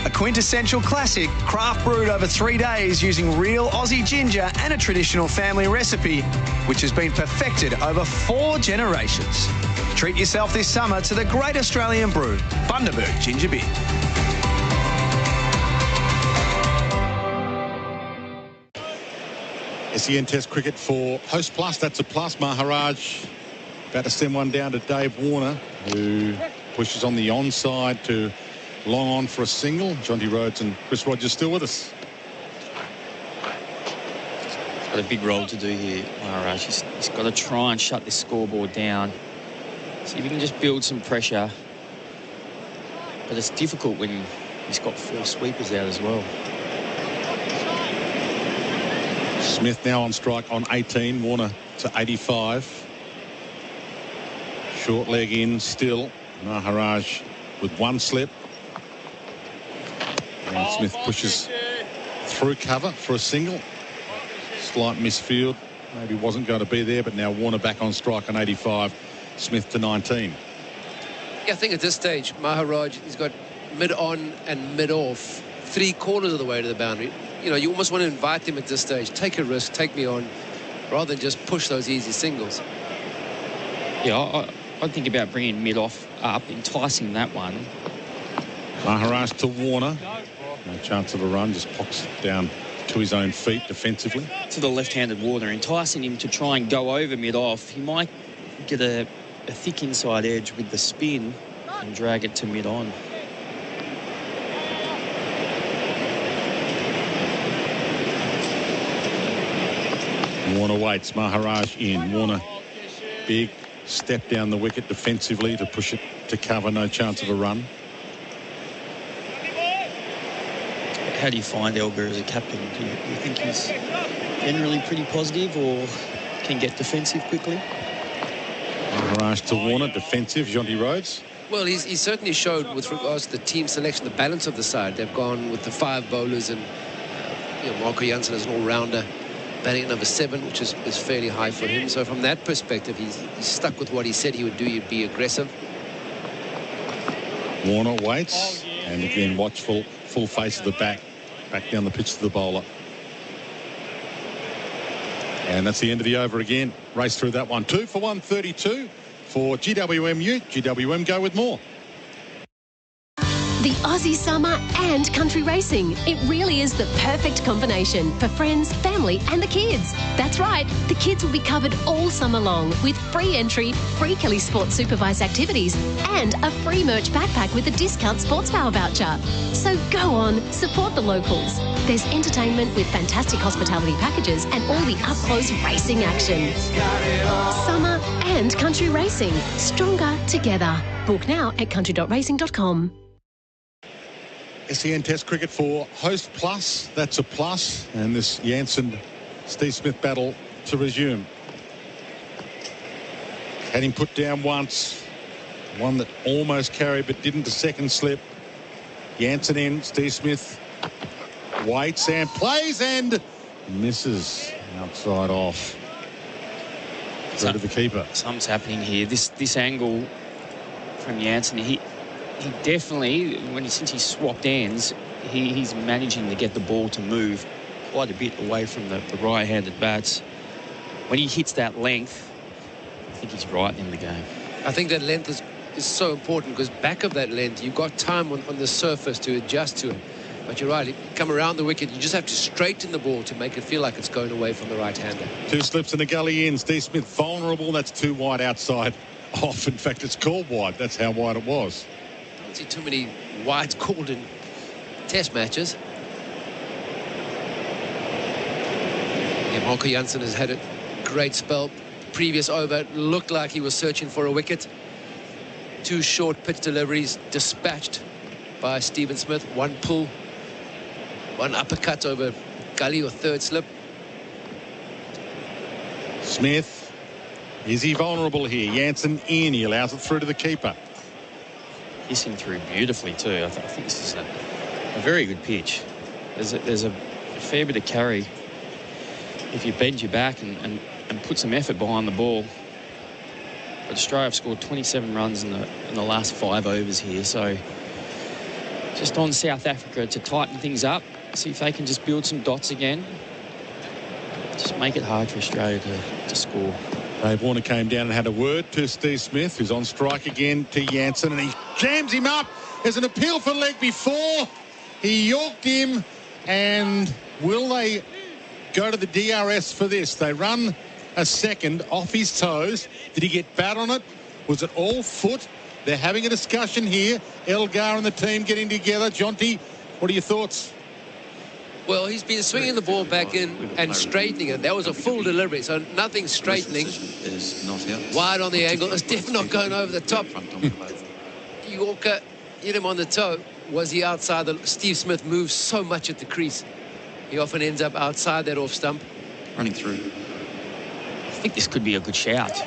[SPEAKER 11] A quintessential classic, craft brewed over 3 days using real Aussie ginger and a traditional family recipe, which has been perfected over 4 generations. Treat yourself this summer to the great Australian brew, Bundaberg ginger beer.
[SPEAKER 14] SEN Test cricket for Host Plus. That's a plus. Maharaj about to send one down to Dave Warner, who pushes on the onside to long on for a single. Jonty Rhodes and Chris Rogers still with us.
[SPEAKER 19] He's got a big role to do here, Maharaj. He's got to try and shut this scoreboard down. See if he can just build some pressure. But it's difficult when he's got 4 sweepers out as well.
[SPEAKER 14] Smith now on strike on 18. Warner to 85. Short leg in still. Maharaj with 1 slip. And Smith pushes through cover for a single. Slight misfield. Maybe wasn't going to be there, but now Warner back on strike on 85. Smith to 19.
[SPEAKER 7] Yeah, I think at this stage, Maharaj, he's got mid-on and mid-off, 3 quarters of the way to the boundary. You know, you almost want to invite him at this stage. Take a risk, take me on, rather than just push those easy singles.
[SPEAKER 19] Yeah, I'd think about bringing mid-off up, enticing that one.
[SPEAKER 14] Maharaj to Warner. No chance of a run, just pops it down to his own feet defensively.
[SPEAKER 19] To the left-handed Warner, enticing him to try and go over mid-off. He might get a thick inside edge with the spin and drag it to mid-on.
[SPEAKER 14] Warner waits. Maharaj in. Warner, big step down the wicket defensively to push it to cover. No chance of a run.
[SPEAKER 19] How do you find Elgar as a captain? Do you think he's generally pretty positive or can get defensive quickly?
[SPEAKER 14] Maharaj to Warner, defensive. Jonty Rhodes.
[SPEAKER 7] Well, he's certainly showed with regards to the team selection, the balance of the side. They've gone with the 5 bowlers and Marco Jansen is an all-rounder, batting at number 7, which is fairly high for him. So from that perspective, he's stuck with what he said he would do. He'd be aggressive.
[SPEAKER 14] Warner waits and again watchful, full face of the back down the pitch to the bowler. And that's the end of the over again. Race through that one. 2 for 132 for GWMU. GWM go with more.
[SPEAKER 6] The Aussie summer and country racing. It really is the perfect combination for friends, family and the kids. That's right, the kids will be covered all summer long with free entry, free Kelly Sports supervised activities and a free merch backpack with a discount sports power voucher. So go on, support the locals. There's entertainment with fantastic hospitality packages and all the up-close racing action. Summer and country racing, stronger together. Book now at country.racing.com.
[SPEAKER 14] SEN Test cricket for Host Plus. That's a plus. And this Jansen-Steve Smith battle to resume. Had him put down once. One that almost carried but didn't. The second slip. Jansen in. Steve Smith waits and plays and misses outside off. Through to the keeper.
[SPEAKER 19] Something's happening here. This angle from Jansen, he definitely, since he swapped ends, he's managing to get the ball to move quite a bit away from the right-handed bats. when he hits that length, I think he's right in the game.
[SPEAKER 7] I think that length is so important, because back of that length, you've got time on the surface to adjust to it. But you're right, you come around the wicket, you just have to straighten the ball to make it feel like it's going away from the right-hander.
[SPEAKER 14] 2 slips in the gully in. Steve Smith vulnerable. That's too wide outside off. In fact, it's called wide. That's how wide it was.
[SPEAKER 7] I don't see too many wides called in Test matches. Yeah, Marco Jansen has had a great spell. Previous over looked like he was searching for a wicket. 2 short pitch deliveries dispatched by Stephen Smith. 1 pull, 1 uppercut over gully or third slip.
[SPEAKER 14] Smith, is he vulnerable here? Jansen in, he allows it through to the keeper.
[SPEAKER 19] Hissing through beautifully too. I think this is a very good pitch. There's a fair bit of carry if you bend your back and put some effort behind the ball. But Australia have scored 27 runs in the last 5 overs here, so just on South Africa to tighten things up, see if they can just build some dots again. Just make it hard for Australia to score.
[SPEAKER 14] Dave Warner came down and had a word to Steve Smith, who's on strike again to Jansen, and he jams him up. There's an appeal for leg before. He yorked him, and will they go to the DRS for this? They run a second off his toes. Did he get bat on it? Was it all foot? They're having a discussion here. Elgar and the team getting together. Jonty, what are your thoughts?
[SPEAKER 7] Well, he's been swinging the ball back in and straightening it. That was a full delivery, so nothing straightening. Wide on the angle. It's definitely not going over the top. Yorker hit him on the toe. Was he outside? Steve Smith moves so much at the crease. He often ends up outside that off stump.
[SPEAKER 13] Running through.
[SPEAKER 19] I think this could be a good shout.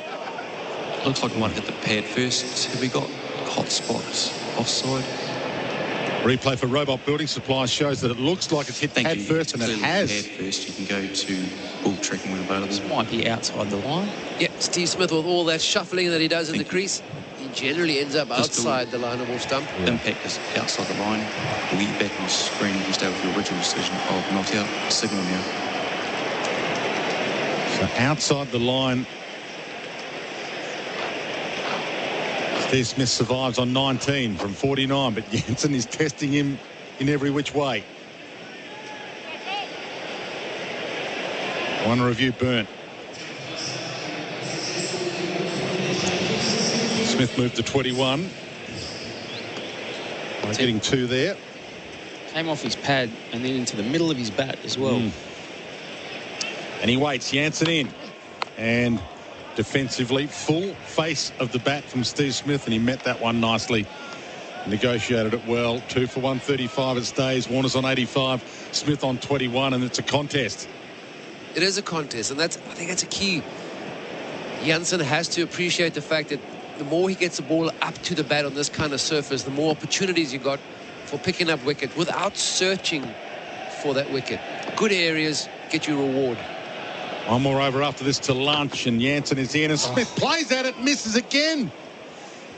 [SPEAKER 13] Looks like we might hit the pad first. Have we got hot spots offside?
[SPEAKER 14] Replay for Robot Building Supplies shows that it looks like it's hit pad first, and it has.
[SPEAKER 13] Pad first, you can go to ball tracking when available.
[SPEAKER 19] This might be outside the line.
[SPEAKER 7] Yeah, Steve Smith, with all that shuffling that he does in the crease, he generally ends up outside the line of off stump.
[SPEAKER 13] Impact is outside the line. We'll get you back on screen and stay with your original decision of not out. Signal now.
[SPEAKER 14] So outside the line. Steve Smith survives on 19 from 49, but Jansen is testing him in every which way. One review burnt. Smith moved to 21. Getting 2 there.
[SPEAKER 19] Came off his pad and then into the middle of his bat as well.
[SPEAKER 14] And he waits. Jansen in. And defensively, full face of the bat from Steve Smith, and he met that one nicely. Negotiated it well. 2 for 135 it stays. Warner's on 85, Smith on 21, and it's a contest.
[SPEAKER 7] It is a contest, and I think that's a key. Jansen has to appreciate the fact that the more he gets the ball up to the bat on this kind of surface, the more opportunities you got for picking up wicket without searching for that wicket. Good areas get you reward.
[SPEAKER 14] One more over after this to lunch, and Jansen is in, and Smith plays at it, misses again.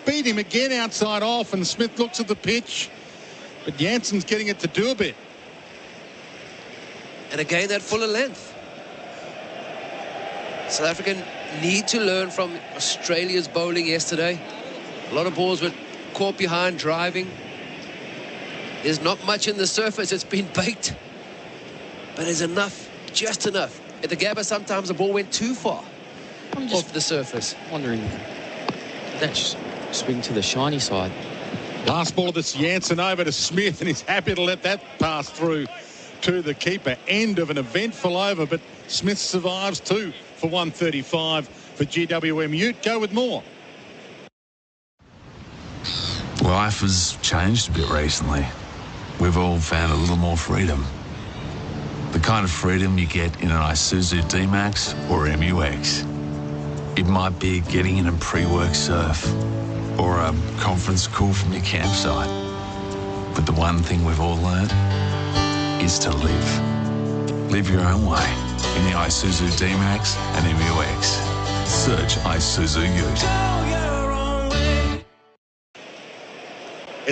[SPEAKER 14] Beat him again outside off, and Smith looks at the pitch, but Jansen's getting it to do a bit.
[SPEAKER 7] And again, that fuller length. South Africa need to learn from Australia's bowling yesterday. A lot of balls were caught behind driving. There's not much in the surface. It's been baked, but there's enough, just enough. At the Gabba, sometimes the ball went too far off the surface.
[SPEAKER 19] Wondering, did that swing to the shiny side?
[SPEAKER 14] Last ball, this Jansen over to Smith, and he's happy to let that pass through to the keeper. End of an eventful over, but Smith survives. 2 for 135 for GWM Ute. Go with more.
[SPEAKER 16] Life has changed a bit recently. We've all found a little more freedom. The kind of freedom you get in an Isuzu D-Max or MUX. It might be getting in a pre-work surf or a conference call from your campsite. But the one thing we've all learned is to live. Live your own way in the Isuzu D-Max and MUX. Search Isuzu Ute.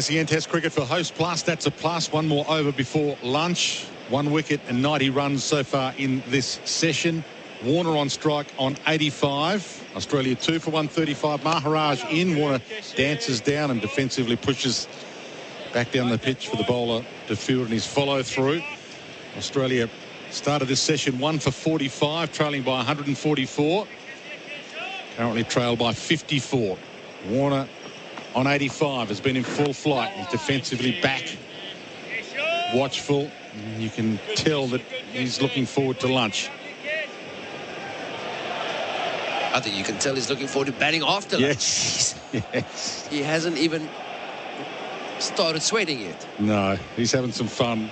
[SPEAKER 14] SEN Test cricket for Host Plus. That's a plus. One more over before lunch. 1 wicket and 90 runs so far in this session. Warner on strike on 85. Australia 2 for 135. Maharaj in. Warner dances down and defensively pushes back down the pitch for the bowler to field in his follow through. Australia started this session 1 for 45, trailing by 144. Currently trailed by 54. Warner on 85 has been in full flight. He's defensively back, watchful. You can tell that he's looking forward to lunch.
[SPEAKER 7] I think you can tell he's looking forward to batting after lunch.
[SPEAKER 14] Yes.
[SPEAKER 7] He hasn't even started sweating yet.
[SPEAKER 14] No, he's having some fun.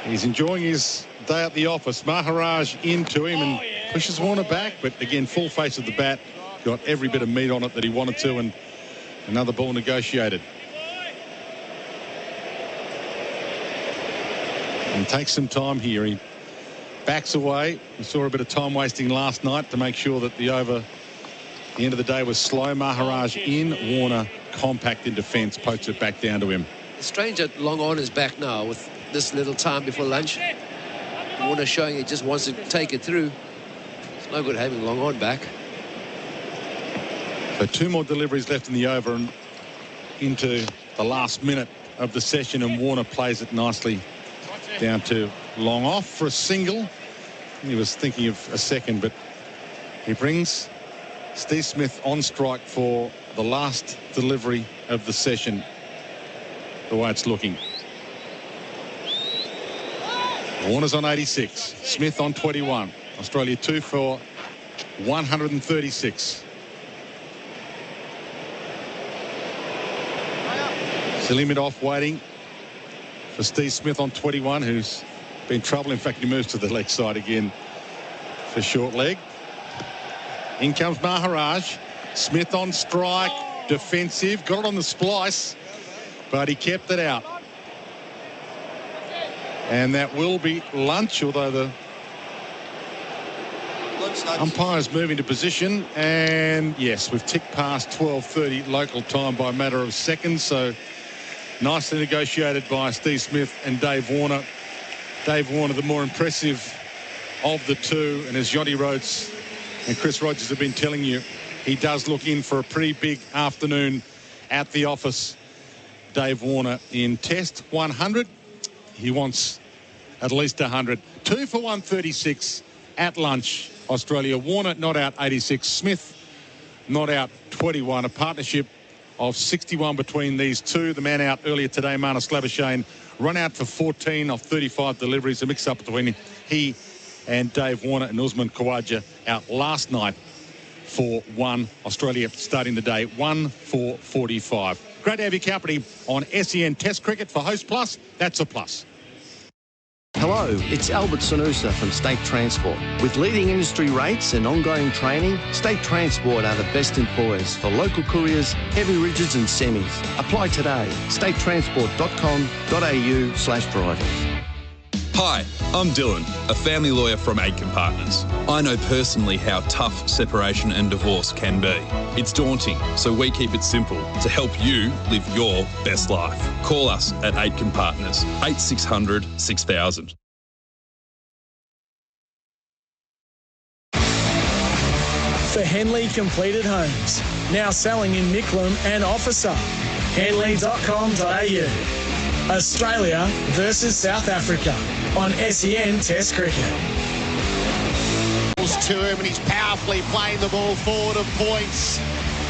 [SPEAKER 14] He's enjoying his day at the office. Maharaj into him and pushes Warner back, but again, full face of the bat. Got every bit of meat on it that he wanted to, and another ball negotiated. And takes some time here. He backs away. We saw a bit of time wasting last night to make sure that the over, the end of the day, was slow. Maharaj in, Warner compact in defence, pokes it back down to him.
[SPEAKER 7] It's strange that Long On is back now with this little time before lunch. Warner showing he just wants to take it through. It's no good having Long On back.
[SPEAKER 14] So 2 more deliveries left in the over and into the last minute of the session, and Warner plays it nicely down to Long Off for a single. He was thinking of a second, but he brings Steve Smith on strike for the last delivery of the session, the way it's looking. Warner's on 86, Smith on 21. Australia 2 for 136. Selimitov waiting for Steve Smith on 21, who's been trouble. In fact, he moves to the leg side again for short leg. In comes Maharaj. Smith on strike, defensive, got it on the splice, but he kept it out. And that will be lunch, although the umpire's moving to position. And yes, we've ticked past 12:30 local time by a matter of seconds, so nicely negotiated by Steve Smith and Dave Warner. Dave Warner, the more impressive of the two, and as Jonty Rhodes and Chris Rogers have been telling you, he does look in for a pretty big afternoon at the office. Dave Warner in Test 100. He wants at least 100. 2 for 136 at lunch. Australia. Warner not out 86. Smith not out 21. A partnership of 61 between these two. The man out earlier today, Marnus Labuschagne, run out for 14 off 35 deliveries. A mix-up between he and Dave Warner, and Usman Khawaja out last night for 1. Australia starting the day 1 for 45. Great to have your company on SEN Test Cricket for Host Plus. That's a plus.
[SPEAKER 1] Hello, it's Albert Sanusa from State Transport. With leading industry rates and ongoing training, State Transport are the best employers for local couriers, heavy rigids and semis. Apply today. statetransport.com.au/drivers.
[SPEAKER 2] Hi, I'm Dylan, a family lawyer from Aitken Partners. I know personally how tough separation and divorce can be. It's daunting, so we keep it simple to help you live your best life. Call us at Aitken Partners, 8600 6000.
[SPEAKER 23] For Henley Completed Homes, now selling in Nicklum and Officer. Henley.com.au. Australia versus South Africa on SEN Test Cricket.
[SPEAKER 3] To him, and he's powerfully playing the ball forward of points.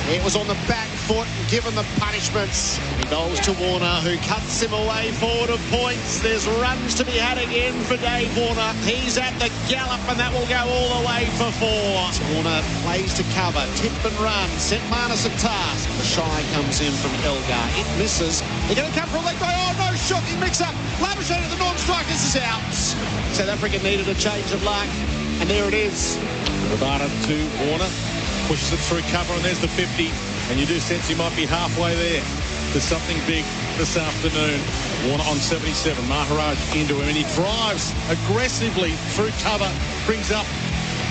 [SPEAKER 3] It was on the back foot, given the punishments. He bowls to Warner, who cuts him away forward of points. There's runs to be had again for Dave Warner. He's at the gallop, and that will go all the way for 4. Warner plays to cover, tip and run, set Marnus at task. The shy comes in from Elgar. It misses. They're going to come for a leg by, oh no, shocking mix-up. Labuschagne at the non-strike, this is out. South Africa needed a change of luck, and there it is. Bharat to Warner. Pushes it through cover, and there's the 50. And you do sense he might be halfway there to something big this afternoon. Warner on 77. Maharaj into him, and he drives aggressively through cover. Brings up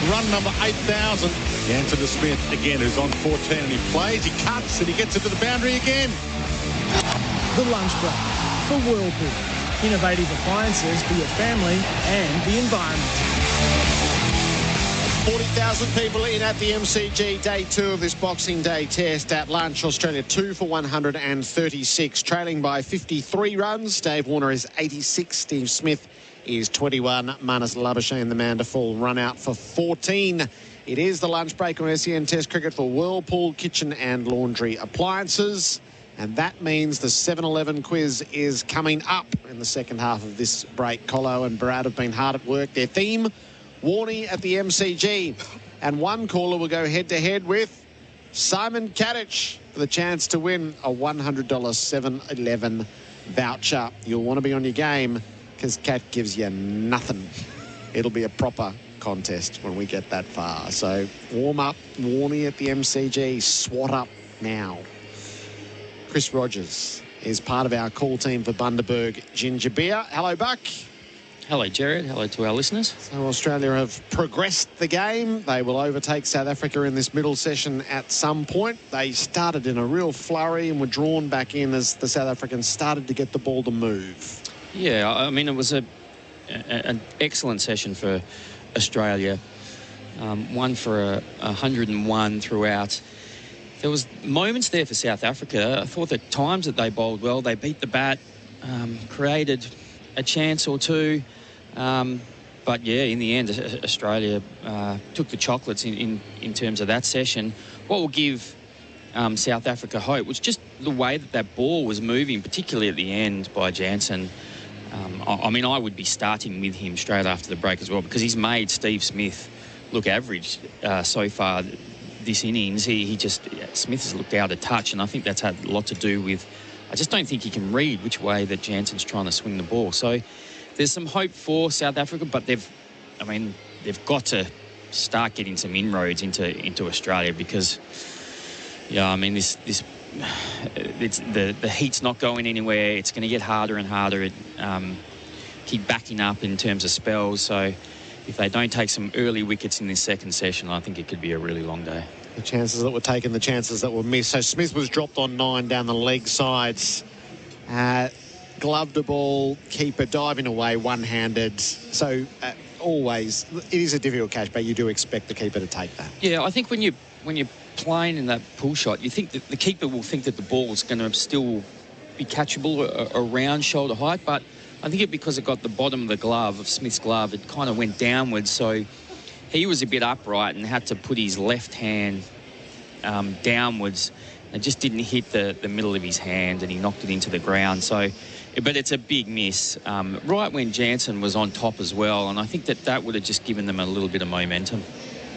[SPEAKER 3] run number 8,000. The answer to Smith again, who's on 14, and he plays, he cuts, and he gets it to the boundary again.
[SPEAKER 23] The lunch break for Whirlpool. Innovative appliances for your family and the environment.
[SPEAKER 3] 40,000 people in at the MCG, day 2 of this Boxing Day test. At lunch, Australia 2 for 136, trailing by 53 runs. Dave Warner is 86. Steve Smith is 21. Marnus Labuschagne, the man to fall, run out for 14. It is the lunch break on SEN Test Cricket for Whirlpool Kitchen and Laundry Appliances. And that means the 7-Eleven quiz is coming up in the second half of this break. Colo and Bharat have been hard at work. Their theme, Warnie at the MCG. And one caller will go head-to-head with Simon Katich for the chance to win a $100 7-Eleven voucher. You'll want to be on your game because Kat gives you nothing. It'll be a proper contest when we get that far. So warm up, Warnie at the MCG. Swat up now. Chris Rogers is part of our call team for Bundaberg Ginger Beer. Hello, Buck.
[SPEAKER 19] Hello, Gerard. Hello to our listeners.
[SPEAKER 3] So Australia have progressed the game. They will overtake South Africa in this middle session at some point. They started in a real flurry and were drawn back in as the South Africans started to get the ball to move.
[SPEAKER 19] Yeah, I mean, it was an excellent session for Australia. One for 101 throughout. There was moments there for South Africa. I thought the times that they bowled well, they beat the bat, created a chance or two. But, yeah, in the end, Australia took the chocolates in terms of that session. What will give South Africa hope was just the way that ball was moving, particularly at the end by Jansen. I mean, I would be starting with him straight after the break as well because he's made Steve Smith look average so far this innings. Smith has looked out of touch, and I think that's had a lot to do with, I just don't think he can read which way that Jansen's trying to swing the ball. So there's some hope for South Africa, but they've got to start getting some inroads into Australia because, yeah, I mean, the heat's not going anywhere. It's going to get harder and harder. Keep backing up in terms of spells. So if they don't take some early wickets in this second session, I think it could be a really long day.
[SPEAKER 3] The chances that were taken, the chances that were missed. So Smith was dropped on 9 down the leg sides. Gloved a ball, keeper diving away one-handed. So always, it is a difficult catch, but you do expect the keeper to take that.
[SPEAKER 19] Yeah, I think when you're playing in that pull shot, you think that the keeper will think that the ball is going to still be catchable around shoulder height, but I think because it got the bottom of the glove, of Smith's glove, it kind of went downwards, so he was a bit upright and had to put his left hand downwards. It just didn't hit the middle of his hand and he knocked it into the ground. So, but it's a big miss, right when Jansen was on top as well, and I think that would have just given them a little bit of momentum.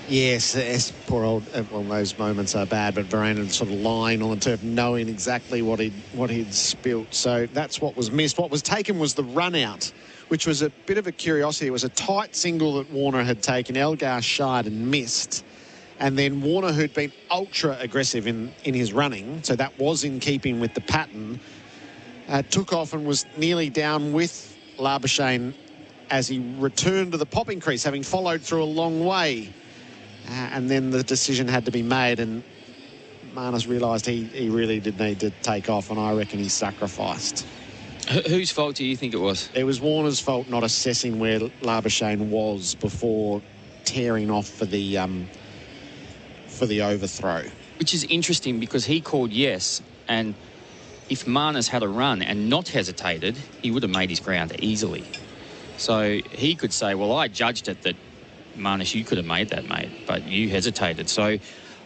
[SPEAKER 3] Yes, poor old. Well, those moments are bad, but Varane sort of lying on the turf, knowing exactly what he'd spilt. So that's what was missed. What was taken was the run out, which was a bit of a curiosity. It was a tight single that Warner had taken. Elgar shied and missed. And then Warner, who'd been ultra aggressive in his running, so that was in keeping with the pattern, took off and was nearly down with Labuschagne as he returned to the popping crease, having followed through a long way. And then the decision had to be made, and Marnus realised he really did need to take off, and I reckon he sacrificed.
[SPEAKER 19] Whose fault do you think it was?
[SPEAKER 3] It was Warner's fault not assessing where Labuschagne was before tearing off for the overthrow.
[SPEAKER 19] Which is interesting because he called yes, and if Marnus had a run and not hesitated, he would have made his ground easily. So he could say, well, I judged it that, Marnus, you could have made that, mate, but you hesitated. So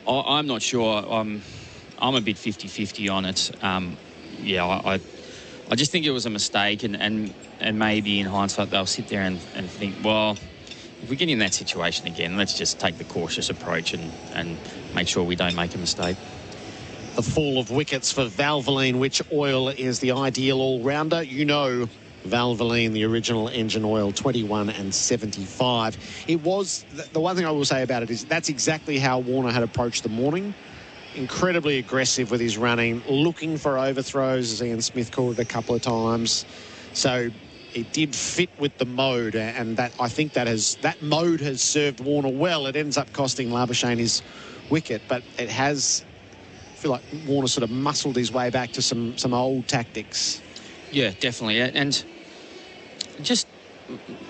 [SPEAKER 19] I'm not sure. I'm a bit 50-50 on it. I just think it was a mistake, and maybe in hindsight they'll sit there and think, well, if we get in that situation again, let's just take the cautious approach and make sure we don't make a mistake.
[SPEAKER 3] The fall of wickets for Valvoline. Which oil is the ideal all-rounder? You know Valvoline, the original engine oil, 21 and 75. It was, the one thing I will say about it is that's exactly how Warner had approached the morning. Incredibly aggressive with his running, looking for overthrows, as Ian Smith called it a couple of times. So it did fit with the mode, and that I think that mode has served Warner well. It ends up costing Labuschagne his wicket, but it has, I feel like Warner sort of muscled his way back to some old tactics.
[SPEAKER 19] Yeah, definitely. And just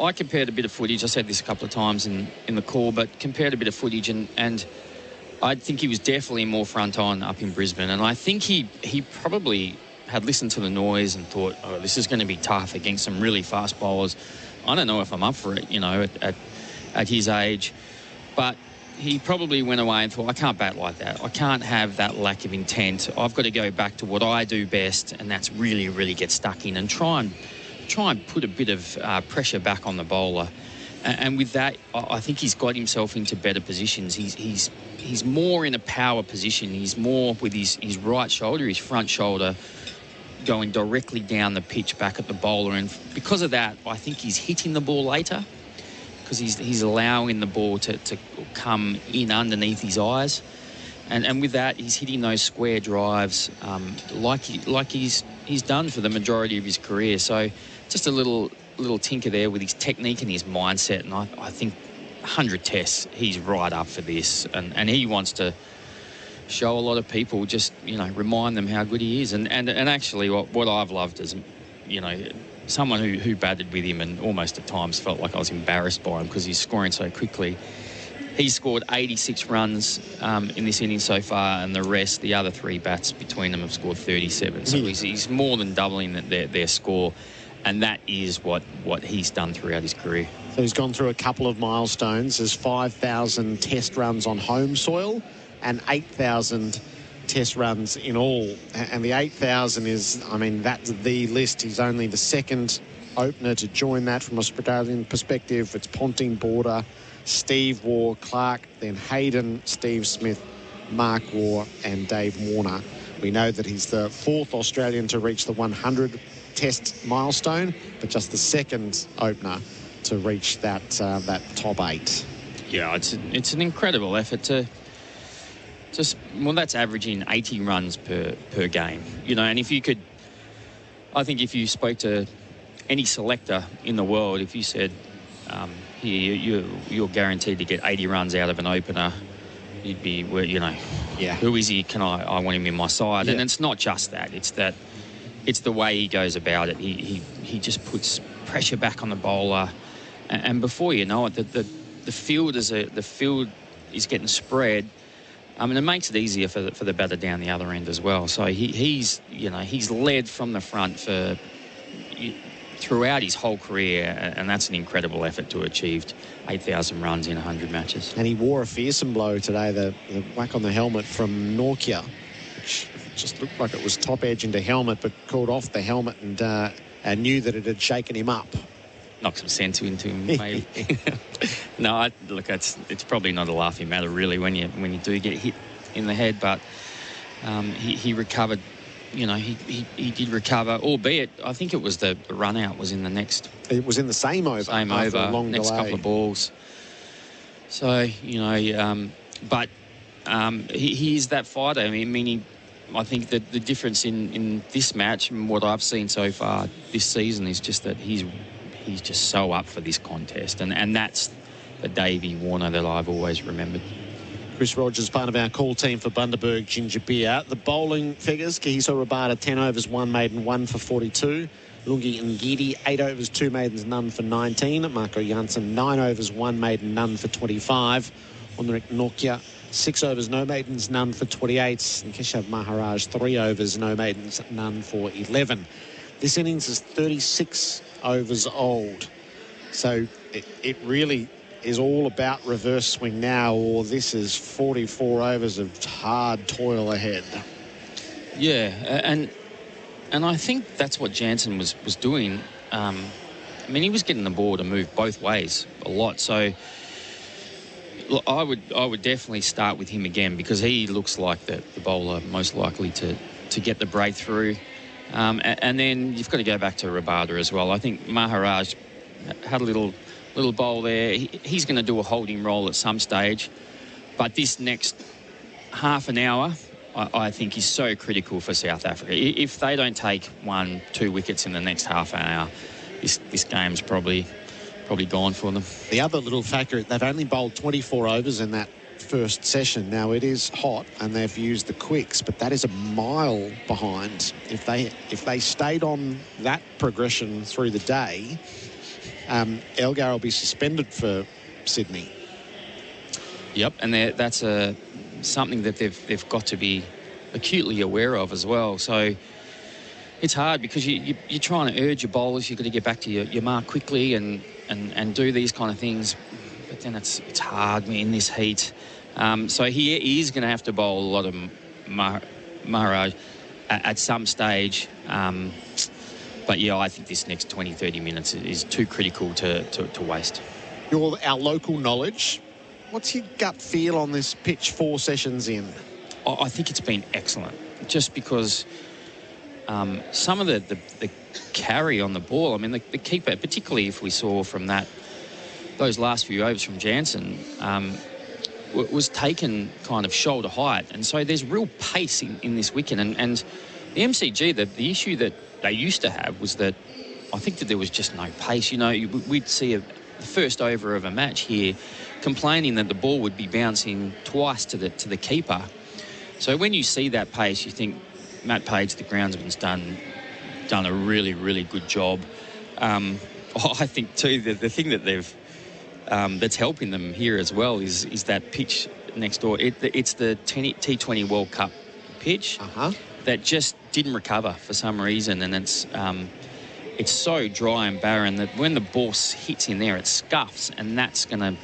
[SPEAKER 19] I compared a bit of footage. I said this a couple of times in the call, but compared a bit of footage, and I think he was definitely more front on up in Brisbane. And I think he probably had listened to the noise and thought, oh, this is going to be tough against some really fast bowlers. I don't know if I'm up for it, at his age. But he probably went away and thought, I can't bat like that. I can't have that lack of intent. I've got to go back to what I do best, and that's really, really get stuck in and try and put a bit of pressure back on the bowler. And with that, I think he's got himself into better positions. He's more in a power position. He's more with his right shoulder, his front shoulder, going directly down the pitch back at the bowler. And because of that, I think he's hitting the ball later because he's allowing the ball to come in underneath his eyes. And with that, he's hitting those square drives like he's done for the majority of his career. So just a little tinker there with his technique and his mindset. And I think 100 tests, he's right up for this. And he wants to show a lot of people, just, remind them how good he is. And actually what I've loved is, someone who batted with him and almost at times felt like I was embarrassed by him because he's scoring so quickly. He's scored 86 runs in this inning so far, and the other three bats between them have scored 37. So he's more than doubling their score, and that is what he's done throughout his career.
[SPEAKER 3] So he's gone through a couple of milestones. There's 5,000 test runs on home soil and 8,000 test runs in all. And the 8,000 is, that's the list. He's only the second opener to join that from Australian perspective. It's Ponting, Border, Steve Waugh, Clark, then Hayden, Steve Smith, Mark Waugh and Dave Warner. We know that he's the fourth Australian to reach the 100 test milestone, but just the second opener to reach that top 8.
[SPEAKER 19] Yeah, it's an incredible effort to that's averaging 80 runs per game. And if you could, I think if you spoke to any selector in the world, if you said, you're guaranteed to get 80 runs out of an opener, you'd be, who is he? I want him in my side. Yeah. And it's not just that. It's the way he goes about it. He just puts pressure back on the bowler, and before you know it, the field is getting spread. It makes it easier for the batter down the other end as well. So he's led from the front throughout his whole career, and that's an incredible effort to achieve 8,000 runs in 100 matches.
[SPEAKER 3] And he wore a fearsome blow today, the whack on the helmet from Nokia, which just looked like it was top edge into helmet, but called off the helmet and knew that it had shaken him up.
[SPEAKER 19] Knock some sense into him, maybe. No, it's probably not a laughing matter, really, when you do get hit in the head. But he recovered. He did recover, albeit I think it was the run out was in the next.
[SPEAKER 3] It was in the same over.
[SPEAKER 19] Same over. Long next delay. Couple of balls. So but he is that fighter. I think that the difference in this match and what I've seen so far this season is just that he's just so up for this contest, and that's the Davey Warner that I've always remembered.
[SPEAKER 3] Chris Rogers, part of our call team for Bundaberg Ginger Beer. The bowling figures: Kahiso Rabada, 10 overs, 1 maiden, 1 for 42. Lungi Ngidi, 8 overs, 2 maidens, none for 19. Marco Janssen, 9 overs, 1 maiden, none for 25. Henrik Nokia, 6 overs, no maidens, none for 28. And Keshav Maharaj, 3 overs, no maidens, none for 11. This innings is 36 overs old. So it really is all about reverse swing now, or this is 44 overs of hard toil ahead.
[SPEAKER 19] Yeah, and I think that's what Jansen was doing. He was getting the ball to move both ways a lot. So look, I would definitely start with him again, because he looks like the bowler most likely to get the breakthrough. And then you've got to go back to Rabada as well. I think Maharaj had a little bowl there. He's going to do a holding role at some stage. But this next half an hour, I think, is so critical for South Africa. If they don't take 1-2 wickets in the next half an hour, this game's probably gone for them.
[SPEAKER 3] The other little factor, they've only bowled 24 overs in that first session. Now, it is hot and they've used the quicks, but that is a mile behind. If they stayed on that progression through the day, Elgar will be suspended for Sydney.
[SPEAKER 19] Yep, and that's something that they've got to be acutely aware of as well. So it's hard because you're trying to urge your bowlers. You've got to get back to your mark quickly and do these kind of things. But then it's hard in this heat. So he is going to have to bowl a lot of Maharaj at some stage. But yeah, I think this next 20, 30 minutes is too critical to waste.
[SPEAKER 3] Our local knowledge, what's your gut feel on this pitch 4 sessions in?
[SPEAKER 19] I think it's been excellent, just because some of the carry on the ball, I mean, the keeper, particularly if we saw from those last few overs from Jansen, was taken kind of shoulder height. And so there's real pace in this wicket. And the MCG, the issue that they used to have was that I think that there was just no pace. You know, we'd see the first over of a match here complaining that the ball would be bouncing twice to the keeper. So when you see that pace, you think Matt Page, the groundsman's done a really, really good job. I think too the thing that they've that's helping them here as well is that pitch next door. It's the T20 World Cup pitch that just didn't recover for some reason, and it's so dry and barren that when the ball hits in there, it scuffs, and that's going to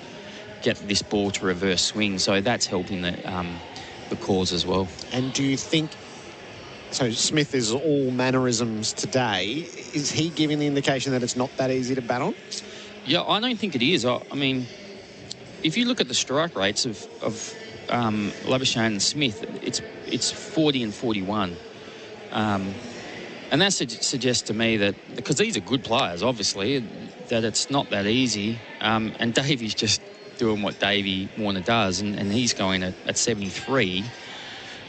[SPEAKER 19] get this ball to reverse swing. So that's helping the cause as well.
[SPEAKER 3] And do you think, so Smith is all mannerisms today, is he giving the indication that it's not that easy to bat on?
[SPEAKER 19] Yeah, I don't think it is. I mean, if you look at the strike rates of Labuschagne and Smith, it's 40 and 41. And that suggests to me that, because these are good players, obviously, that it's not that easy. And Davey's just doing what Davey Warner does, and he's going at 73,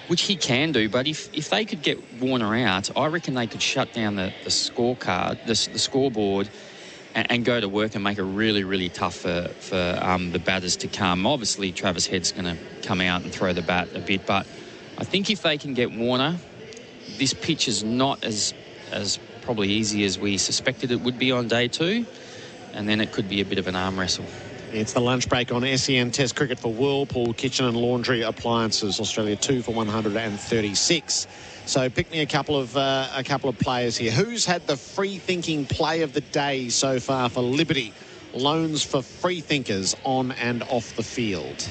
[SPEAKER 19] which he can do. But if they could get Warner out, I reckon they could shut down the scorecard, the scoreboard, and go to work and make it really, really tough for the batters to come. Obviously, Travis Head's going to come out and throw the bat a bit, but I think if they can get Warner, this pitch is not as probably easy as we suspected it would be on day 2, and then it could be a bit of an arm wrestle.
[SPEAKER 3] It's the lunch break on SEN Test Cricket for Whirlpool Kitchen and Laundry Appliances. Australia 2 for 136. So pick me a couple of players here. Who's had the free-thinking play of the day so far for Liberty? Loans for free thinkers on and off the field.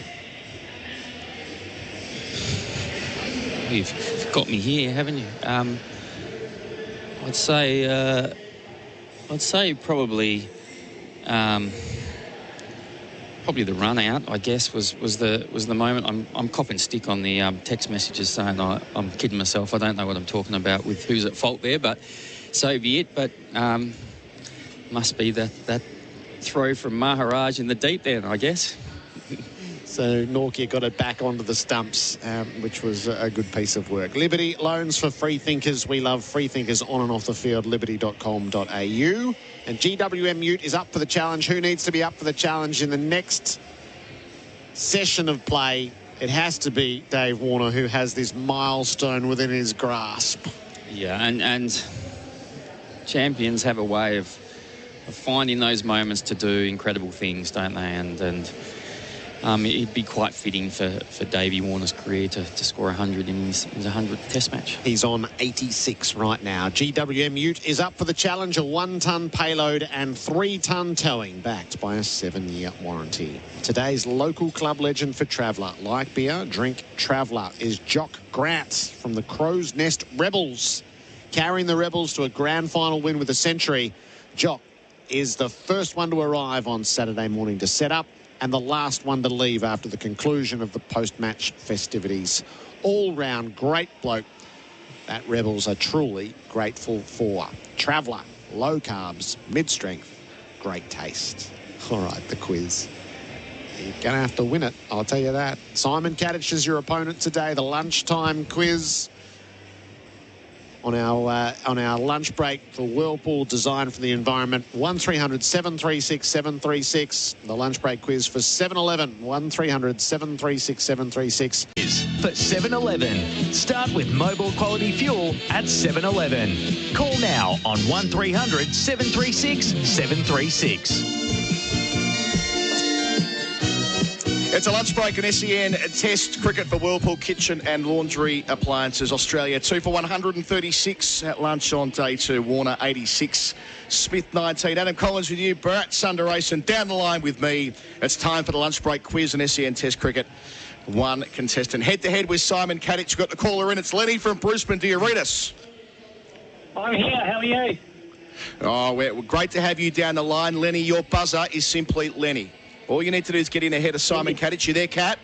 [SPEAKER 19] You've got me here, haven't you? I'd say probably the run out, I guess, was the moment. I'm copping stick on the text messages saying I'm kidding myself. I don't know what I'm talking about with who's at fault there, but so be it. But must be that throw from Maharaj in the deep then, I guess.
[SPEAKER 3] So Norkia got it back onto the stumps, which was a good piece of work. Liberty, loans for free thinkers. We love free thinkers on and off the field, liberty.com.au. And GWM Ute is up for the challenge. Who needs to be up for the challenge in the next session of play? It has to be Dave Warner, who has this milestone within his grasp.
[SPEAKER 19] Yeah, and champions have a way of finding those moments to do incredible things, don't they? And it'd be quite fitting for Davey Warner's career to score 100 in his 100th Test match.
[SPEAKER 3] He's on 86 right now. GWM Ute is up for the challenge, a 1-ton payload and 3-ton towing, backed by a 7-year warranty. Today's local club legend for Traveller. Like beer, drink Traveller, is Jock Grant from the Crow's Nest Rebels. Carrying the Rebels to a grand final win with a century, Jock is the first one to arrive on Saturday morning to set up, and the last one to leave after the conclusion of the post-match festivities. All-round great bloke that Rebels are truly grateful for. Traveller, low carbs, mid-strength, great taste. All right, the quiz. You're going to have to win it, I'll tell you that. Simon Katich is your opponent today. The lunchtime quiz. on our lunch break for Whirlpool, designed for the environment. 1300 736 736. The lunch break quiz for 7-Eleven. 1300 736 736.
[SPEAKER 4] For 7-Eleven. Start with mobile quality fuel at 7-Eleven. Call now on 1300 736 736.
[SPEAKER 17] It's a lunch break in SEN Test cricket for Whirlpool Kitchen and Laundry Appliances Australia. 2 for 136 at lunch on day 2. Warner 86, Smith 19. Adam Collins with you. Bharat Sundaresan down the line with me. It's time for the lunch break quiz in SEN Test cricket. One contestant head-to-head with Simon Katich. Got the caller in. It's Lenny from Brisbane. Do you read us?
[SPEAKER 18] I'm here. How are you?
[SPEAKER 17] Oh, we're great to have you down the line. Lenny, your buzzer is simply Lenny. All you need to do is get in ahead of Simon Katich. You there, Kat?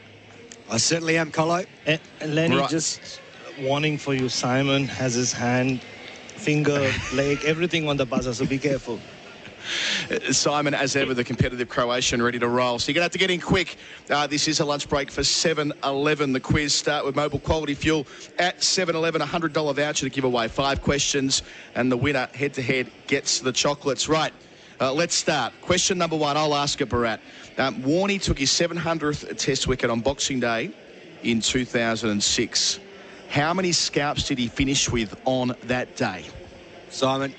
[SPEAKER 21] I certainly am, Colo.
[SPEAKER 24] And Lenny,
[SPEAKER 17] Right.
[SPEAKER 24] just warning for you. Simon has his hand, finger, leg, everything on the buzzer, so be careful.
[SPEAKER 17] Simon, as ever, the competitive Croatian, ready to roll. So you're going to have to get in quick. This is a lunch break for 7-Eleven. The quiz start with mobile quality fuel at 7-Eleven. $100 voucher to give away. 5 questions, and the winner head-to-head gets the chocolates. Right, let's start. Question number 1, I'll ask it, Bharat. Warney took his 700th Test wicket on Boxing Day in 2006. How many scalps did he finish with on that day?
[SPEAKER 21] Simon.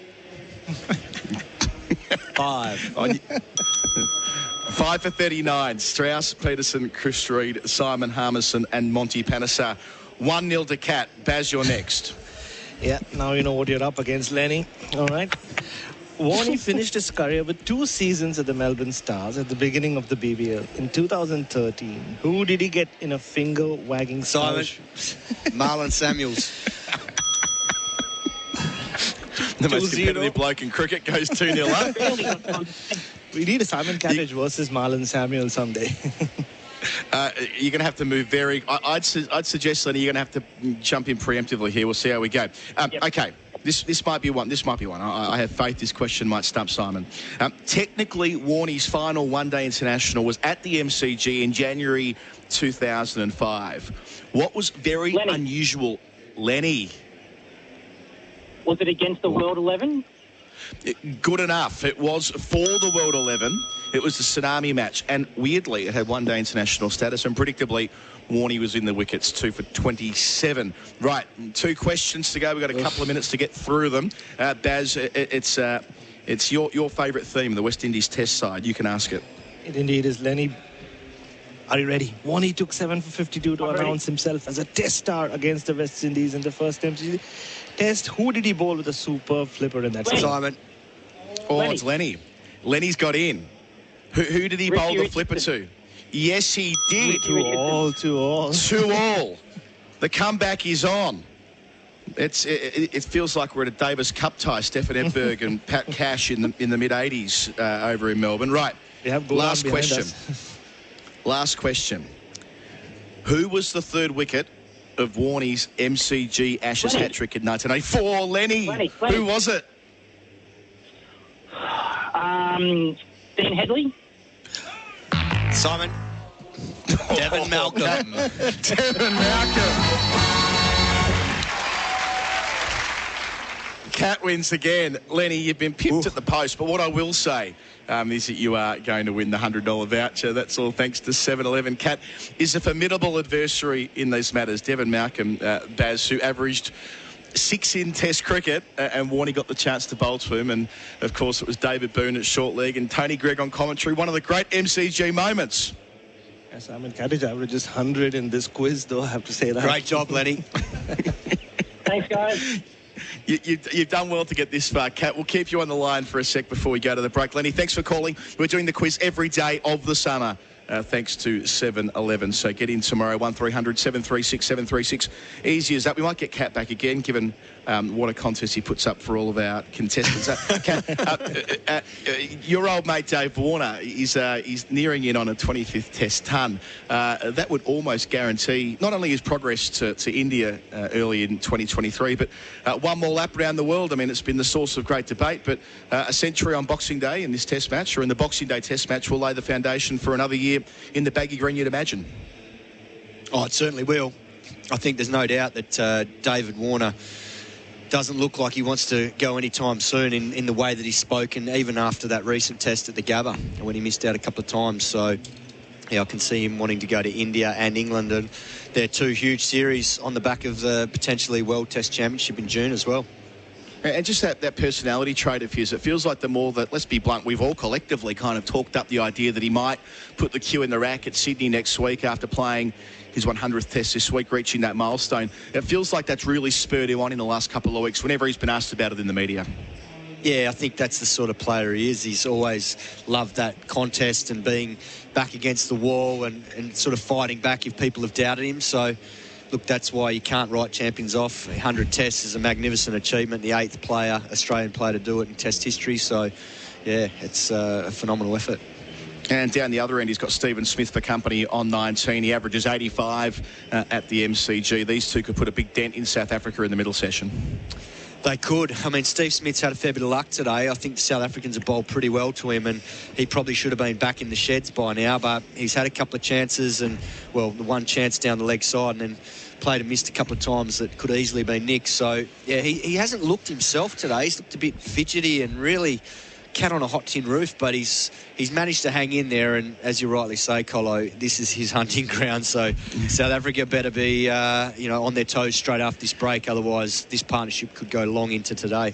[SPEAKER 21] 5.
[SPEAKER 17] 5 for 39. Strauss, Peterson, Chris Reed, Simon Harmison and Monty Panesar. 1-0 to Cat. Baz, you're next.
[SPEAKER 24] Yeah, now you know what you're up against, Lenny. All right. Warney finished his career with 2 seasons at the Melbourne Stars at the beginning of the BBL. In 2013, who did he get in a finger-wagging
[SPEAKER 21] Simon. Marlon Samuels.
[SPEAKER 17] The most competitive bloke in cricket goes 2-0 up.
[SPEAKER 24] We need a Simon Katich versus Marlon Samuel someday.
[SPEAKER 17] You're going to have to move very... I'd suggest, Lenny, you're going to have to jump in preemptively here. We'll see how we go. Okay. This might be one. I have faith this question might stump Simon. Technically, Warney's final one-day international was at the MCG in January 2005. What was very unusual... Lenny.
[SPEAKER 18] Was it against the World 11?
[SPEAKER 17] Good enough. It was for the World 11. It was the Tsunami match. And weirdly, it had one-day international status. And predictably, Warney was in the wickets, 2 for 27. Right, 2 questions to go. We've got a couple of minutes to get through them. Baz, it's your favourite theme, the West Indies Test side. You can ask it.
[SPEAKER 24] It indeed is, Lenny. Are you ready? Warney took 7 for 52 to announce himself as a Test star against the West Indies in the first MCG Test. Who did he bowl with a superb flipper in that?
[SPEAKER 21] Simon.
[SPEAKER 17] Oh, it's Lenny. Lenny's got in. Who did he bowl the flipper to? Yes, he did. 2-all. The comeback is on. It feels like we're at a Davis Cup tie. Stefan Edberg and Pat Cash in the mid-80s over in Melbourne. Right. Last question. Last question. Who was the 3rd wicket of Warney's MCG Ashes hat-trick in 1984? Lenny. Who was it?
[SPEAKER 18] Dean Headley.
[SPEAKER 21] Simon. Devon Malcolm.
[SPEAKER 17] Devon Malcolm. Cat wins again. Lenny, you've been pipped at the post, but what I will say is that you are going to win the $100 voucher. That's all thanks to 7-Eleven. Cat is a formidable adversary in these matters. Devon Malcolm, Baz, who averaged 6 in Test cricket, and Warney got the chance to bowl to him. And, of course, it was David Boone at short leg and Tony Greig on commentary. One of the great MCG moments.
[SPEAKER 24] Simon Katich averages 100 in this quiz, though, I have to say that.
[SPEAKER 21] Great job, Lenny.
[SPEAKER 18] Thanks, guys.
[SPEAKER 17] You've done well to get this far, Kat. We'll keep you on the line for a sec before we go to the break. Lenny, thanks for calling. We're doing the quiz every day of the summer, thanks to 7-Eleven. So get in tomorrow, 1300 736 736. Easy as that. We might get Kat back again, given what a contest he puts up for all of our contestants. Kat, your old mate Dave Warner is nearing in on a 25th Test ton. That would almost guarantee not only his progress to India early in 2023, but one more lap around the world. I mean, it's been the source of great debate, but a century on Boxing Day in this Test match, or in the Boxing Day Test match, will lay the foundation for another year in the baggy green, you'd imagine.
[SPEAKER 21] Oh, it certainly will. I think there's no doubt that Dave Warner doesn't look like he wants to go anytime soon in the way that he's spoken, even after that recent test at the Gabba when he missed out a couple of times. So, yeah, I can see him wanting to go to India and England, and they're two huge series on the back of the potentially World Test Championship in June as well.
[SPEAKER 17] And just that personality trait of his, it feels like the more that, let's be blunt, we've all collectively kind of talked up the idea that he might put the cue in the rack at Sydney next week after playing his 100th test this week, reaching that milestone. It feels like that's really spurred him on in the last couple of weeks whenever he's been asked about it in the media.
[SPEAKER 21] Yeah, I think that's the sort of player he is. He's always loved that contest and being back against the wall and sort of fighting back if people have doubted him. So, look, that's why you can't write champions off. 100 tests is a magnificent achievement, the 8th player, Australian player to do it in test history. So, yeah, it's a phenomenal effort.
[SPEAKER 17] And down the other end, he's got Stephen Smith for company on 19. He averages 85 at the MCG. These two could put a big dent in South Africa in the middle session.
[SPEAKER 21] They could. I mean, Steve Smith's had a fair bit of luck today. I think the South Africans have bowled pretty well to him, and he probably should have been back in the sheds by now, but he's had a couple of chances and, well, the one chance down the leg side and then played and missed a couple of times that could easily have been nicked. So, yeah, he hasn't looked himself today. He's looked a bit fidgety and really cat on a hot tin roof, but he's managed to hang in there, and as you rightly say, Colo, this is his hunting ground, so South Africa better be on their toes straight after this break, otherwise this partnership could go long into today.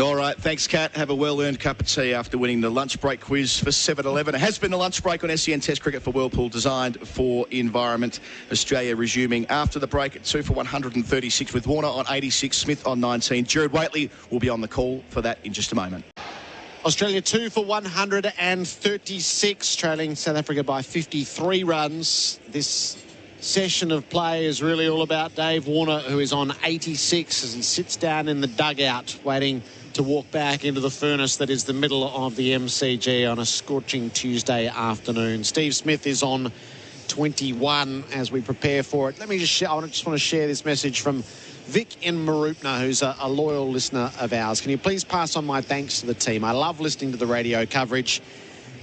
[SPEAKER 17] All right, thanks, Kat. Have a well-earned cup of tea after winning the lunch break quiz for 7-Eleven. It has been the lunch break on SEN Test Cricket for Whirlpool, designed for environment. Australia resuming after the break at 2 for 136 with Warner on 86, Smith on 19. Gerard Whateley will be on the call for that in just a moment.
[SPEAKER 3] Australia 2 for 136, trailing South Africa by 53 runs. This session of play is really all about Dave Warner, who is on 86 as he sits down in the dugout waiting to walk back into the furnace that is the middle of the MCG on a scorching Tuesday afternoon. Steve Smith is on 21 as we prepare for it. I just want to share this message from Vic in Marupna, who's a loyal listener of ours. Can you please pass on my thanks to the team? I love listening to the radio coverage.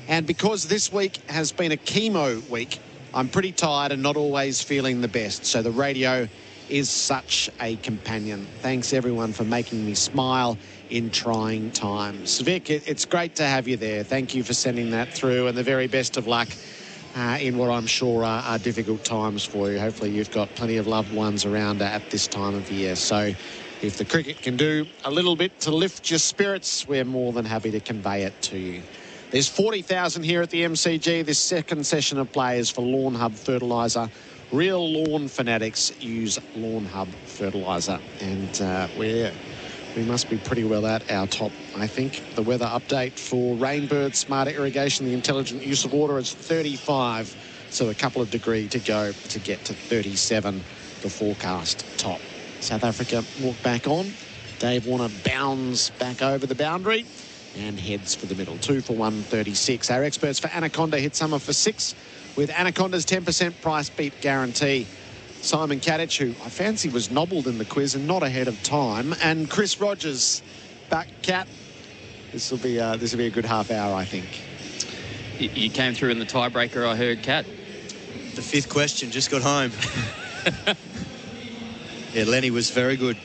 [SPEAKER 3] And because this week has been a chemo week, I'm pretty tired and not always feeling the best. So the radio is such a companion. Thanks, everyone, for making me smile in trying times. Vic, it's great to have you there. Thank you for sending that through, and the very best of luck in what I'm sure are difficult times for you. Hopefully you've got plenty of loved ones around at this time of year. So if the cricket can do a little bit to lift your spirits, we're more than happy to convey it to you. There's 40,000 here at the MCG. This second session of play is for Lawn Hub Fertiliser. Real lawn fanatics use Lawn Hub Fertiliser. And we must be pretty well at our top, I think. The weather update for Rainbird Smarter Irrigation, the intelligent use of water, is 35. So a couple of degrees to go to get to 37, the forecast top. South Africa walk back on. Dave Warner bounds back over the boundary and heads for the middle. 2 for 136. Our experts for Anaconda hit summer for 6 with Anaconda's 10% price beat guarantee. Simon Katich, who I fancy was nobbled in the quiz and not ahead of time, and Chris Rogers back. Cat, this will be a good half hour, I think.
[SPEAKER 19] You came through in the tiebreaker, I heard, Cat.
[SPEAKER 21] The 5th question just got home. Yeah, Lenny was very good.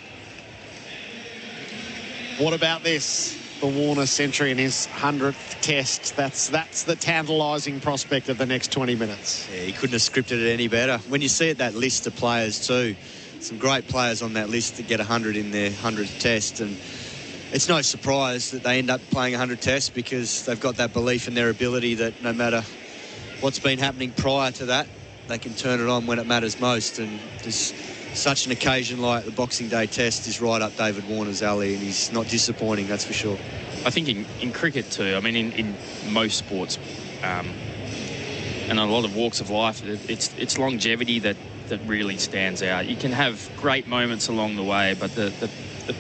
[SPEAKER 3] What about this? The Warner century in his 100th test. That's the tantalising prospect of the next 20 minutes.
[SPEAKER 21] Yeah, he couldn't have scripted it any better. When you see it, that list of players too, some great players on that list that get 100 in their 100th test, and it's no surprise that they end up playing 100 tests because they've got that belief in their ability that no matter what's been happening prior to that, they can turn it on when it matters most. And there's such an occasion like the Boxing Day test is right up David Warner's alley, and he's not disappointing, that's for sure.
[SPEAKER 19] I think in cricket too, I mean in most sports and a lot of walks of life, it's longevity that really stands out. You can have great moments along the way, but the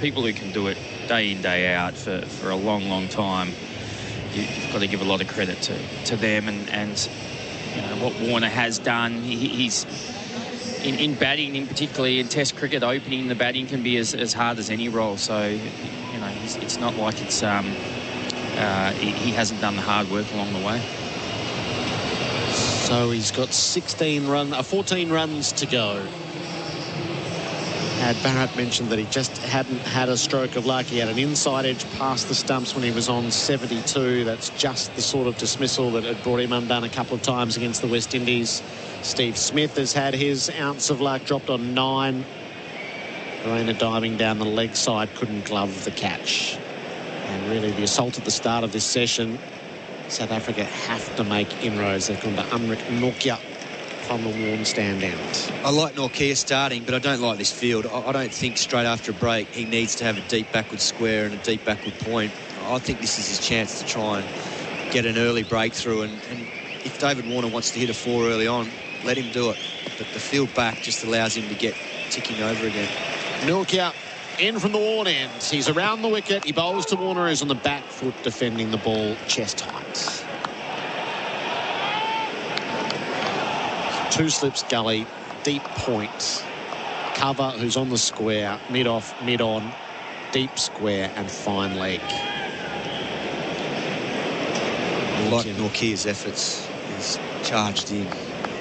[SPEAKER 19] people who can do it day in, day out for a long, long time, you've got to give a lot of credit to them. And you know, what Warner has done, he's in batting, in particularly in Test cricket, opening the batting can be as hard as any role. So, you know, it's not like it's he hasn't done the hard work along the way.
[SPEAKER 3] So he's got 14 runs to go. Had Bharat mentioned that he just hadn't had a stroke of luck. He had an inside edge past the stumps when he was on 72. That's just the sort of dismissal that had brought him undone a couple of times against the West Indies. Steve Smith has had his ounce of luck, dropped on 9. Verena diving down the leg side, couldn't glove the catch. And really the assault at the start of this session, South Africa have to make inroads. They've gone to Umrit Nortje from the warm stand out.
[SPEAKER 21] I like Nortje starting, but I don't like this field. I don't think straight after a break he needs to have a deep backward square and a deep backward point. I think this is his chance to try and get an early breakthrough. And if David Warner wants to hit a 4 early on, let him do it. But the field back just allows him to get ticking over again.
[SPEAKER 3] Nortje in from the worn end. He's around the wicket. He bowls to Warner, who's on the back foot defending the ball chest height. 2 slips gully, deep point. Cover, who's on the square, mid-off, mid-on, deep square and fine leg.
[SPEAKER 21] I like Nortje's efforts. He's charged in.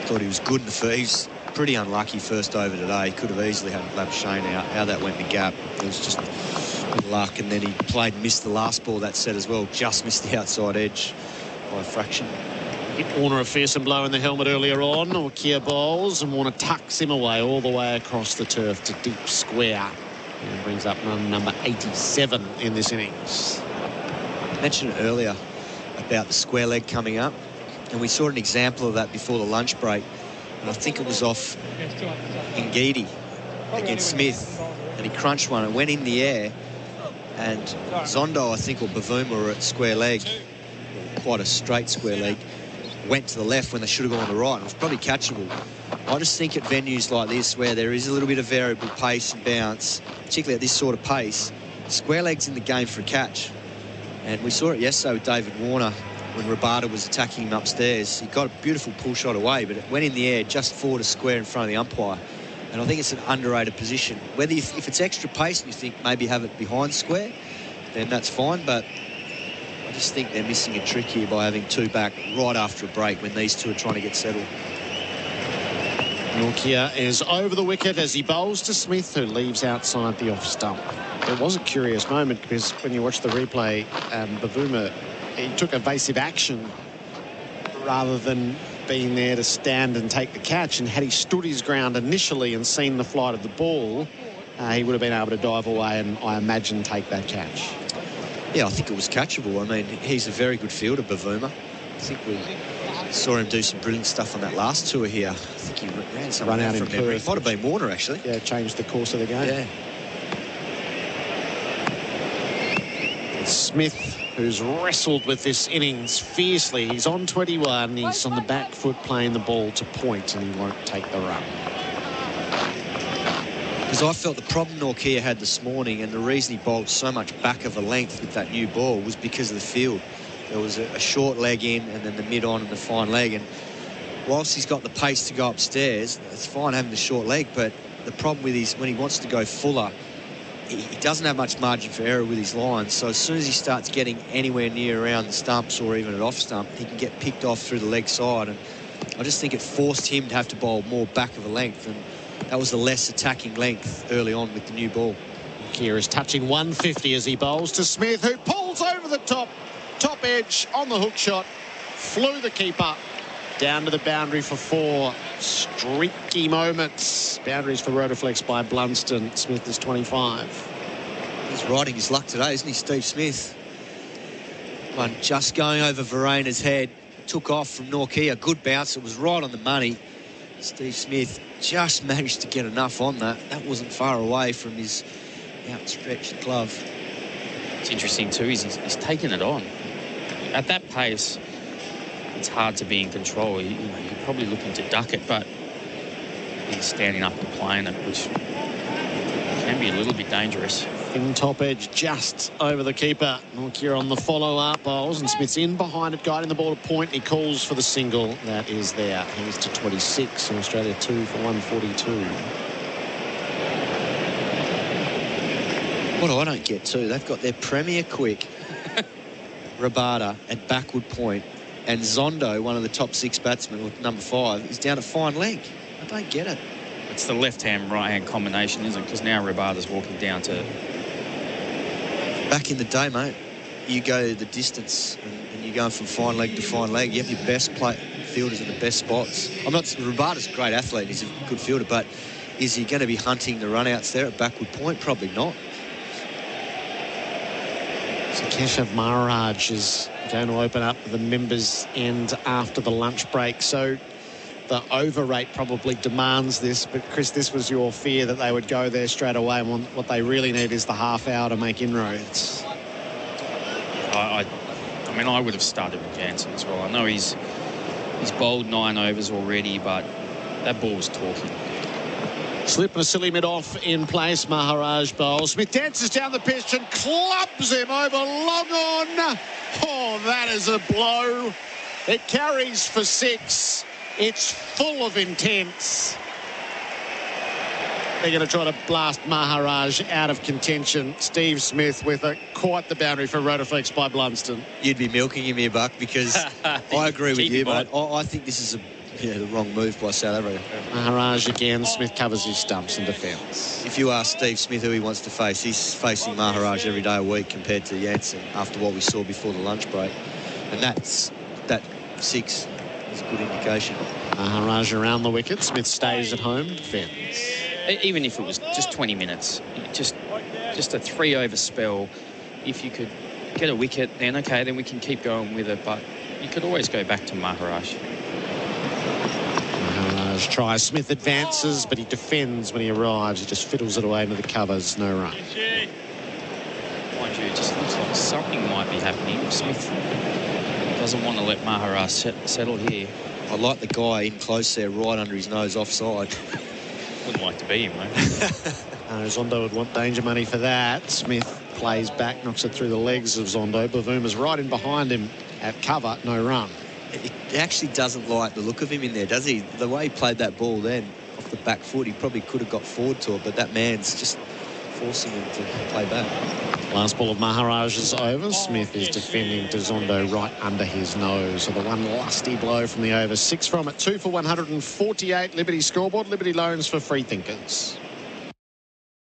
[SPEAKER 21] Thought he was good in the first. He's pretty unlucky first over today. He could have easily had Labuschagne out. How that went in the gap, it was just good luck. And then he played and missed the last ball that set as well. Just missed the outside edge by a fraction.
[SPEAKER 3] Hit Warner a fearsome blow in the helmet earlier on. Nortje bowls and Warner tucks him away all the way across the turf to deep square. And brings up run number 87 in this innings.
[SPEAKER 21] I mentioned earlier about the square leg coming up. And we saw an example of that before the lunch break. And I think it was off Ngidi against Smith. And he crunched one. It went in the air. And Zondo, I think, or Bavuma were at square leg. Quite a straight square leg. Went to the left when they should have gone on the right. It was probably catchable. I just think at venues like this where there is a little bit of variable pace and bounce, particularly at this sort of pace, square leg's in the game for a catch. And we saw it yesterday with David Warner when Rabada was attacking him upstairs. He got a beautiful pull shot away, but it went in the air just forward a square in front of the umpire. And I think it's an underrated position. Whether if it's extra pace and you think maybe have it behind square, then that's fine. But I just think they're missing a trick here by having 2 back right after a break when these 2 are trying to get settled.
[SPEAKER 3] Nortje is over the wicket as he bowls to Smith, who leaves outside the off stump. It was a curious moment because when you watch the replay, Bavuma, he took evasive action rather than being there to stand and take the catch. And had he stood his ground initially and seen the flight of the ball, he would have been able to dive away and, I imagine, take that catch.
[SPEAKER 21] Yeah, I think it was catchable. I mean, he's a very good fielder, Bavuma. I think we saw him do some brilliant stuff on that last tour here. I think he ran something out from memory. It might have been Warner, actually.
[SPEAKER 3] Yeah, changed the course of the game.
[SPEAKER 21] Yeah.
[SPEAKER 3] It's Smith, who's wrestled with this innings fiercely. He's on 21. He's on the back foot playing the ball to point, and he won't take the run.
[SPEAKER 21] Because I felt the problem Nortje had this morning, and the reason he bowled so much back of a length with that new ball, was because of the field. There was a short leg in and then the mid-on and the fine leg. And whilst he's got the pace to go upstairs, it's fine having the short leg, but the problem with when he wants to go fuller, he doesn't have much margin for error with his lines. So as soon as he starts getting anywhere near around the stumps or even at off stump, he can get picked off through the leg side. And I just think it forced him to have to bowl more back of a length. And that was the less attacking length early on with the new ball.
[SPEAKER 3] Here is touching 150 as he bowls to Smith, who pulls over the top edge on the hook shot, flew the keeper down to the boundary for 4. Streaky moments. Boundaries for Rotoflex by Blunston. Smith is 25.
[SPEAKER 21] He's riding his luck today, isn't he, Steve Smith? One just going over Verena's head. Took off from Nortje. A good bounce. It was right on the money. Steve Smith just managed to get enough on that. That wasn't far away from his outstretched glove.
[SPEAKER 19] It's interesting too, he's taken it on. At that pace, it's hard to be in control. You're probably looking to duck it, but he's standing up and playing it, which can be a little bit dangerous.
[SPEAKER 3] In top edge, just over the keeper. Nortje on the follow-up bowls, and Smith's in behind it, guiding the ball to point. He calls for the single. That is there. He's to 26, and Australia 2 for 142.
[SPEAKER 21] What I don't get too, they've got their premier quick, Rabada at backward point, and Zondo, one of the top 6 batsmen, with number 5, is down at fine leg. I don't get it.
[SPEAKER 19] It's the left-hand, right-hand combination, isn't it? Because now Rabada's walking down to...
[SPEAKER 21] Back in the day, mate, you go the distance and you're going from fine leg to fine leg. You have your best fielders in the best spots. Rabada's a great athlete. He's a good fielder, but is he going to be hunting the run-outs there at backward point? Probably not.
[SPEAKER 3] So Keshav Maharaj is going to open up the members' end after the lunch break. So the over rate probably demands this. But, Chris, this was your fear that they would go there straight away. And what they really need is the half hour to make inroads.
[SPEAKER 19] I mean, I would have started with Jansen as well. I know he's bowled 9 overs already, but that ball was talking.
[SPEAKER 3] Slip and a silly mid-off in place. Maharaj bowls. Smith dances down the pitch and clubs him over long on. Oh, that is a blow. It carries for 6. It's full of intent. They're going to try to blast Maharaj out of contention. Steve Smith with quite the boundary for Rotaflex by Blunston.
[SPEAKER 21] You'd be milking him here, Buck, because I agree with you, mate. I think this is the wrong move by South Africa.
[SPEAKER 3] Maharaj again. Smith covers his stumps and defence.
[SPEAKER 21] If you ask Steve Smith who he wants to face, he's facing Maharaj every day a week compared to Jansen after what we saw before the lunch break. And that 6 is a good indication.
[SPEAKER 3] Maharaj around the wicket. Smith stays at home. Defence.
[SPEAKER 19] Even if it was just 20 minutes, just a 3-over spell, if you could get a wicket, then okay, then we can keep going with it. But you could always go back to Maharaj.
[SPEAKER 3] Maharaj tries. Smith advances, but he defends when he arrives. He just fiddles it away into the covers. No run.
[SPEAKER 19] Mind you, it just looks like something might be happening. Smith doesn't want to let Maharaj settle here.
[SPEAKER 21] I like the guy in close there, right under his nose, offside.
[SPEAKER 19] Wouldn't like to be him, mate.
[SPEAKER 3] Zondo would want danger money for that. Smith plays back, knocks it through the legs of Zondo. Bavuma's right in behind him at cover, no run.
[SPEAKER 21] He actually doesn't like the look of him in there, does he? The way he played that ball then, off the back foot, he probably could have got forward to it, but that man's just forcing him to play back.
[SPEAKER 3] Last ball of Maharaj is over. Smith is defending to Zondo right under his nose. So the one lusty blow from the over. 6 from it. 2 for 148. Liberty scoreboard. Liberty loans for free thinkers.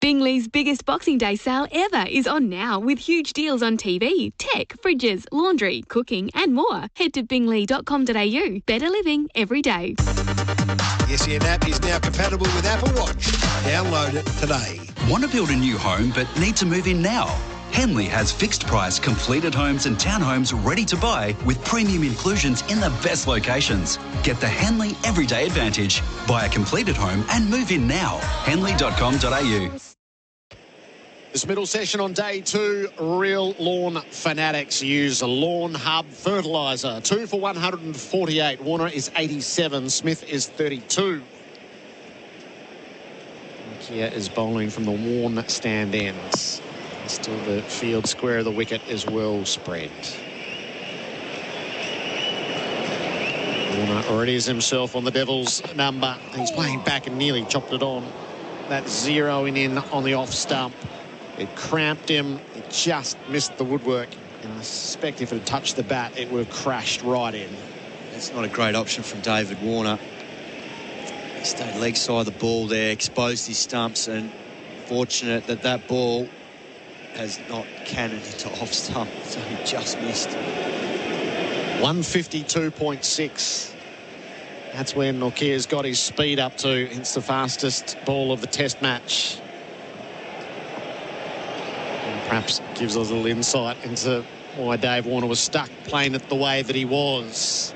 [SPEAKER 5] Bingley's biggest Boxing Day sale ever is on now with huge deals on TV, tech, fridges, laundry, cooking and more. Head to bingley.com.au. Better living every day.
[SPEAKER 20] The SEN app is now compatible with Apple Watch. Download it today.
[SPEAKER 10] Want to build a new home but need to move in now? Henley has fixed price completed homes and townhomes ready to buy with premium inclusions in the best locations. Get the Henley Everyday Advantage. Buy a completed home and move in now. Henley.com.au.
[SPEAKER 3] This middle session on day 2, Real Lawn Fanatics use a Lawn Hub fertiliser. 2 for 148. Warner is 87. Smith is 32. Kia is bowling from the worn stand ends. Still the field square of the wicket is well spread. Warner already is himself on the Devils number. He's playing back and nearly chopped it on. That's zeroing in on the off stump. It cramped him. It just missed the woodwork. And I suspect if it had touched the bat, it would have crashed right in.
[SPEAKER 21] That's not a great option from David Warner. He stayed leg side of the ball there, exposed his stumps, and fortunate that that ball has not cannoned into off stump, so he just missed.
[SPEAKER 3] 152.6. That's when Nortje's got his speed up to. It's the fastest ball of the test match. And perhaps gives us a little insight into why Dave Warner was stuck playing it the way that he was.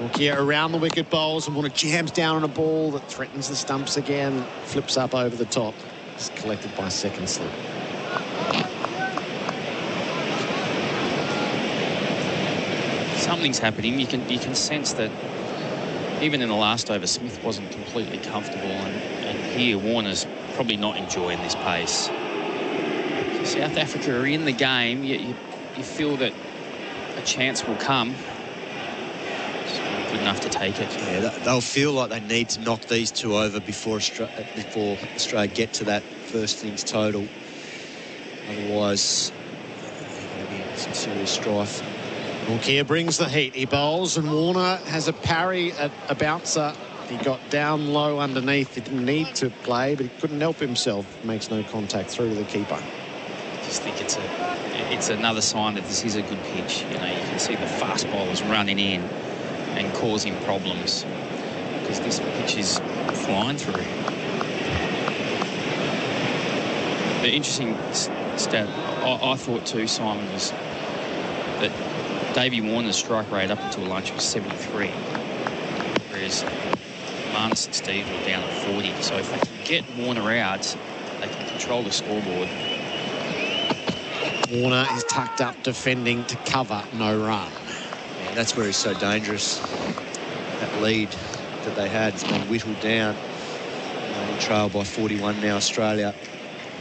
[SPEAKER 3] Nortje around the wicket bowls, and Warner jams down on a ball that threatens the stumps again. Flips up over the top. It's collected by second slip.
[SPEAKER 19] Something's happening. You can sense that even in the last over, Smith wasn't completely comfortable, and here Warner's probably not enjoying this pace. South Africa are in the game. You feel that a chance will come. It's not good enough to take it.
[SPEAKER 21] Yeah, they'll feel like they need to knock these 2 over before Australia get to that first innings total. Otherwise, there's going to be some serious strife.
[SPEAKER 3] Nortje brings the heat. He bowls, and Warner has a parry at a bouncer He got down low underneath. He didn't need to play, but he couldn't help himself. Makes no contact through to the keeper.
[SPEAKER 19] I just think it's another sign that this is a good pitch. You know, you can see the fast bowlers running in and causing problems because this pitch is flying through. The interesting stat I thought too, Simon, was that Davey Warner's strike rate up until lunch was 73, whereas Marnus and Steve were down at 40. So if they can get Warner out, they can control the scoreboard.
[SPEAKER 3] Warner is tucked up defending to cover no run.
[SPEAKER 21] Yeah, that's where he's so dangerous. That lead that they had has been whittled down. In trail by 41 now, Australia.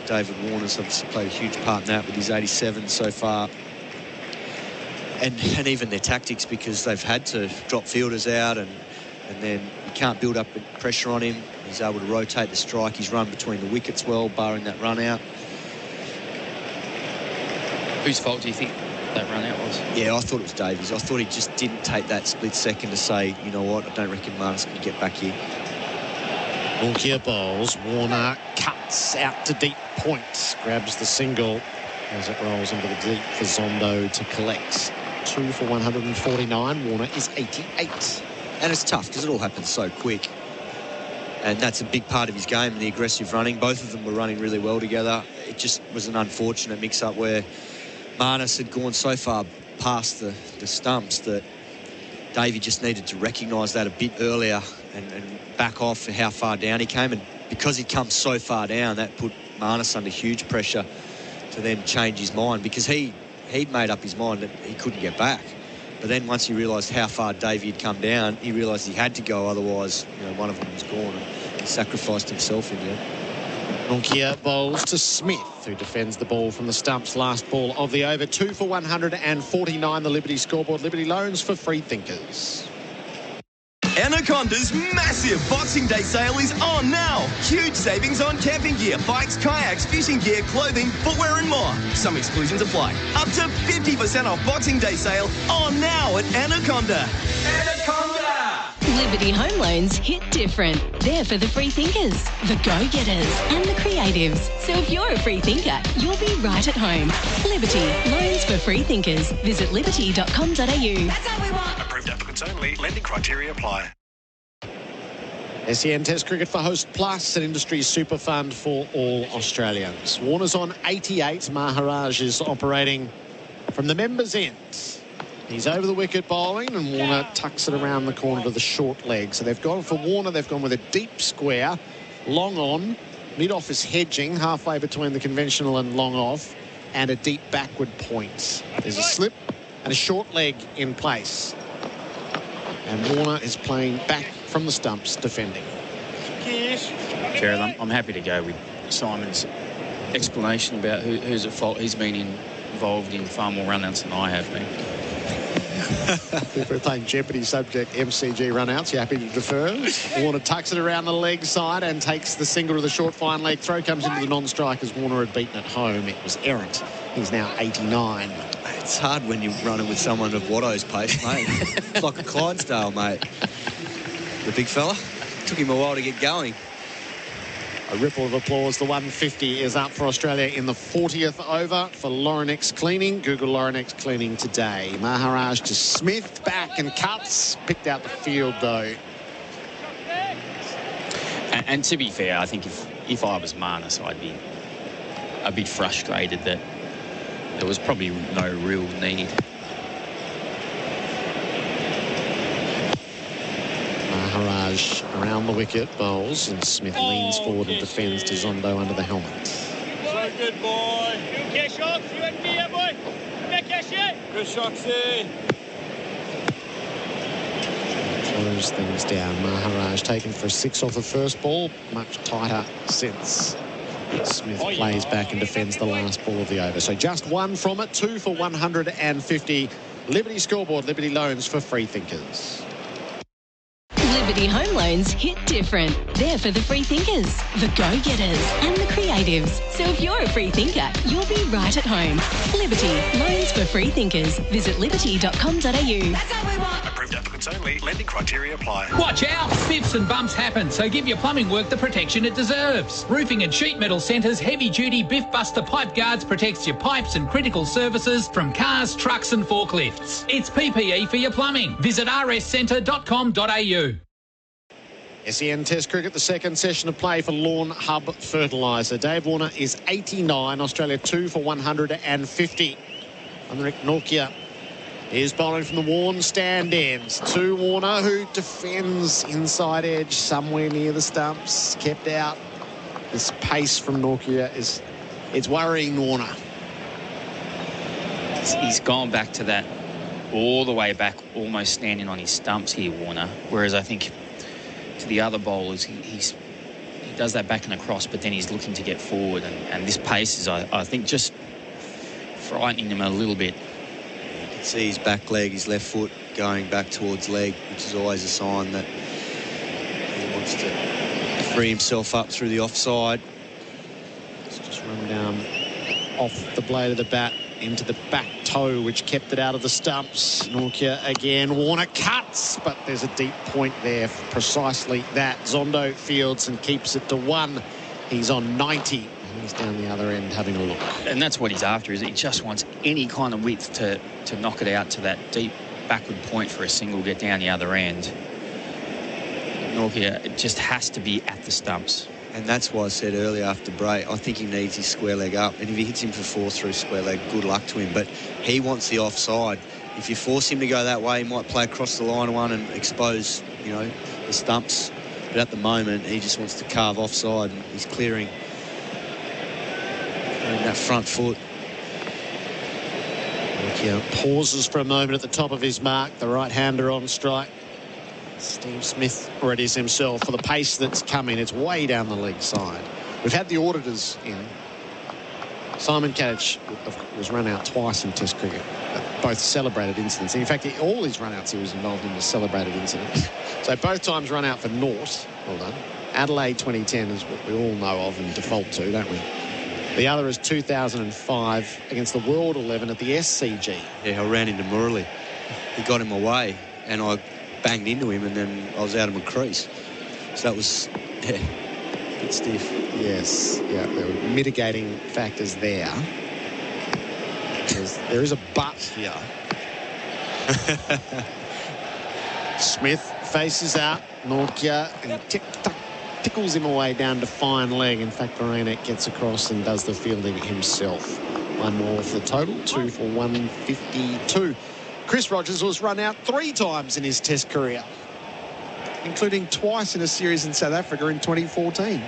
[SPEAKER 21] David Warner's obviously played a huge part in that with his 87 so far. And even their tactics, because they've had to drop fielders out and then you can't build up pressure on him. He's able to rotate the strike. He's run between the wickets well, barring that run out.
[SPEAKER 19] Whose fault do you think that run out was?
[SPEAKER 21] Yeah, I thought it was Davies. I thought he just didn't take that split second to say, you know what, I don't reckon Marnus can get back here.
[SPEAKER 3] Nortje bowls. Warner cuts out to deep point. Grabs the single as it rolls into the deep for Zondo to collect. 2 for 149. Warner is 88.
[SPEAKER 21] And it's tough because it all happens so quick. And that's a big part of his game, the aggressive running. Both of them were running really well together. It just was an unfortunate mix-up where Marnus had gone so far past the stumps that Davey just needed to recognise that a bit earlier and back off for how far down he came. And because he'd come so far down, that put Marnus under huge pressure to then change his mind, because he'd made up his mind that he couldn't get back. But then once he realised how far Davey had come down, he realised he had to go, otherwise, you know, one of them was gone, and he sacrificed himself in there.
[SPEAKER 3] Nortje bowls to Smith, who defends the ball from the stumps. Last ball of the over. 2 for 149, the Liberty scoreboard. Liberty loans for free thinkers.
[SPEAKER 8] Anaconda's massive Boxing Day sale is on now. Huge savings on camping gear, bikes, kayaks, fishing gear, clothing, footwear and more. Some exclusions apply. Up to 50% off Boxing Day sale on now at Anaconda. Anaconda!
[SPEAKER 6] Liberty Home Loans hit different. They're for the free thinkers, the go-getters and the creatives. So if you're a free thinker, you'll be right at home. Liberty, loans for free thinkers. Visit liberty.com.au. That's how we want.
[SPEAKER 9] Approved applicants only. Lending criteria apply.
[SPEAKER 3] SEN Test Cricket for Host Plus, an industry super fund for all Australians. Warner's on 88. Maharaj is operating from the members' end. He's over the wicket bowling, and Warner tucks it around the corner to the short leg. So they've gone for Warner. They've gone with a deep square, long on, mid-off is hedging, halfway between the conventional and long off, and a deep backward point. There's a slip and a short leg in place. And Warner is playing back from the stumps, defending.
[SPEAKER 19] Gerard, I'm happy to go with Simon's explanation about who's at fault. He's been involved in far more run-outs than I have been.
[SPEAKER 3] If we're playing Jeopardy subject MCG run-outs, you're happy to defer. Warner tucks it around the leg side and takes the single to the short fine leg. Throw comes into the non-strikers. Warner had beaten at home. It was errant. He's now 89.
[SPEAKER 21] It's hard when you're running with someone of Watto's pace, mate. It's like a Clydesdale, mate. The big fella. Took him a while to get going.
[SPEAKER 3] A ripple of applause. The 150 is up for Australia in the 40th over for Laurenex Cleaning. Google Laurenex Cleaning today. Maharaj to Smith, back and cuts. Picked out the field, though.
[SPEAKER 19] And to be fair, I think if I was Marnus, I'd be a bit frustrated that there was probably no real need.
[SPEAKER 3] Maharaj around the wicket, bowls, and Smith leans forward and defends to Zondo under the helmet.
[SPEAKER 12] So good, boy. You get shots, you and me, boy. Make a shot. Good shotsy.
[SPEAKER 3] Slows things down. Maharaj taken for a 6 off the first ball. Much tighter since. Smith plays back and defends the last ball of the over. So just one from it. 2 for 150. Liberty scoreboard. Liberty loans for free thinkers.
[SPEAKER 6] Liberty Home Loans hit different. They're for the free thinkers, the go-getters and the creatives. So if you're a free thinker, you'll be right at home. Liberty, loans for free thinkers. Visit liberty.com.au. That's how we want.
[SPEAKER 9] Approved applicants Participants only. Lending criteria apply.
[SPEAKER 11] Watch out! Biffs and bumps happen, so give your plumbing work the protection it deserves. Roofing and Sheet Metal Centre's heavy-duty Biff Buster Pipe Guards protects your pipes and critical services from cars, trucks and forklifts. It's PPE for your plumbing. Visit rscentre.com.au.
[SPEAKER 3] SEN Test Cricket, the second session of play for Lawn Hub Fertiliser. Dave Warner is 89, Australia 2 for 150. Henrik Nortje is bowling from the Warren stand ends to Warner, who defends inside edge somewhere near the stumps, kept out. This pace from Nortje it's worrying Warner.
[SPEAKER 19] He's gone back to that, all the way back, almost standing on his stumps here, Warner, whereas I think to the other bowlers, he does that back and across, but then he's looking to get forward, and this pace is, I think, just frightening him a little bit.
[SPEAKER 21] You can see his back leg, his left foot going back towards leg, which is always a sign that he wants to free himself up through the offside.
[SPEAKER 3] It's just run down off the blade of the bat into the back toe, which kept it out of the stumps. Nortje again. Warner cuts, but there's a deep point there for precisely that. Zondo fields and keeps it to 1. He's on 90. He's down the other end having a look.
[SPEAKER 19] And that's what he's after, is he just wants any kind of width to knock it out to that deep backward point for a single, get down the other end. Nortje, it just has to be at the stumps.
[SPEAKER 21] And that's why I said earlier after break, I think he needs his square leg up. And if he hits him for 4 through square leg, good luck to him. But he wants the offside. If you force him to go that way, he might play across the line one and expose, the stumps. But at the moment, he just wants to carve offside, and he's clearing that front foot.
[SPEAKER 3] Pauses for a moment at the top of his mark. The right-hander on strike. Steve Smith readies himself for the pace that's coming. It's way down the leg side. We've had the auditors in. Simon Katich was run out twice in Test cricket, both celebrated incidents. In fact, all his run-outs he was involved in were celebrated incidents. So both times run out for naught. Well done. Adelaide 2010 is what we all know of and default to, don't we? The other is 2005 against the World 11 at the SCG.
[SPEAKER 21] Yeah, I ran into Murali. He got him away, and I banged into him, and then I was out of my crease. So that was, a bit stiff.
[SPEAKER 3] Yes, yeah, there were mitigating factors there. There is a but here. Smith faces out, Nortje, and tickles him away down to fine leg. In fact, Bharat gets across and does the fielding himself. One more for the total, 2 for 152. Chris Rogers was run out 3 times in his Test career, including twice in a series in South Africa in 2014.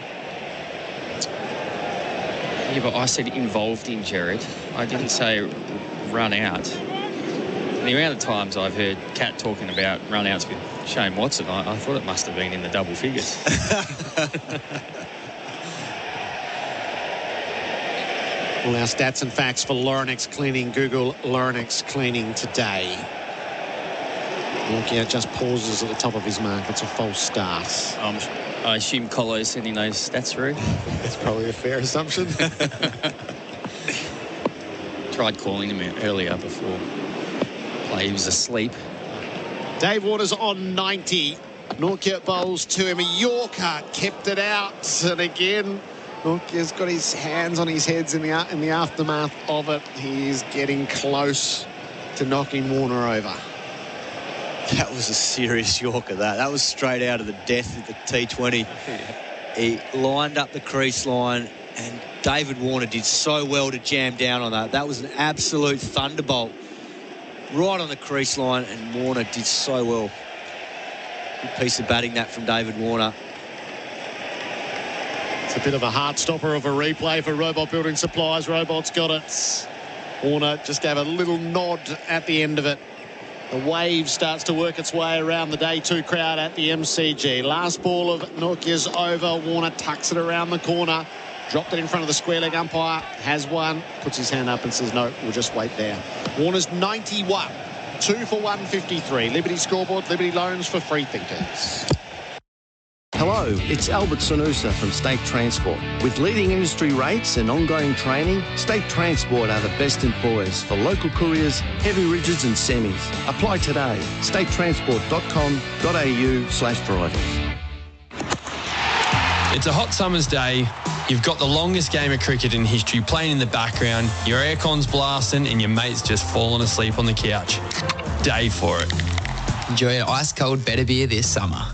[SPEAKER 19] Yeah, but I said involved in, Gerard. I didn't say run out. The amount of times I've heard Kat talking about run-outs with Shane Watson, I thought it must have been in the double figures.
[SPEAKER 3] All our stats and facts for Laurenex Cleaning. Google Laurenex Cleaning today. Nortje just pauses at the top of his mark. It's a false start.
[SPEAKER 19] I assume Colo's sending those stats through.
[SPEAKER 3] That's probably a fair assumption.
[SPEAKER 19] Tried calling him earlier before play. He was asleep.
[SPEAKER 3] Dave Waters on 90. Nortje bowls to him. A Yorker kept it out. And again, Nortje's got his hands on his heads in the aftermath of it. He's getting close to knocking Warner over.
[SPEAKER 21] That was a serious Yorker, that was straight out of the death at the T20. He lined up the crease line, and David Warner did so well to jam down on that. That was an absolute thunderbolt right on the crease line, and Warner did so well. Good piece of batting that from David Warner.
[SPEAKER 3] It's a bit of a heart stopper of a replay for Robot Building Supplies. Robot's got it. Warner just gave a little nod at the end of it. The wave starts to work its way around the day 2 crowd at the MCG. Last ball of Nortje's over. Warner tucks it around the corner. Dropped it in front of the square leg umpire. Has one. Puts his hand up and says, no, we'll just wait there. Warner's 91. 2 for 153. Liberty Scoreboard, Liberty Loans for free thinkers.
[SPEAKER 1] Hello, it's Albert Sanusa from State Transport. With leading industry rates and ongoing training, State Transport are the best employers for local couriers, heavy rigids and semis. Apply today. statetransport.com.au/drivers.
[SPEAKER 13] It's a hot summer's day. You've got the longest game of cricket in history playing in the background. Your aircon's blasting and your mate's just fallen asleep on the couch. Day for it.
[SPEAKER 15] Enjoy an ice-cold better beer this summer.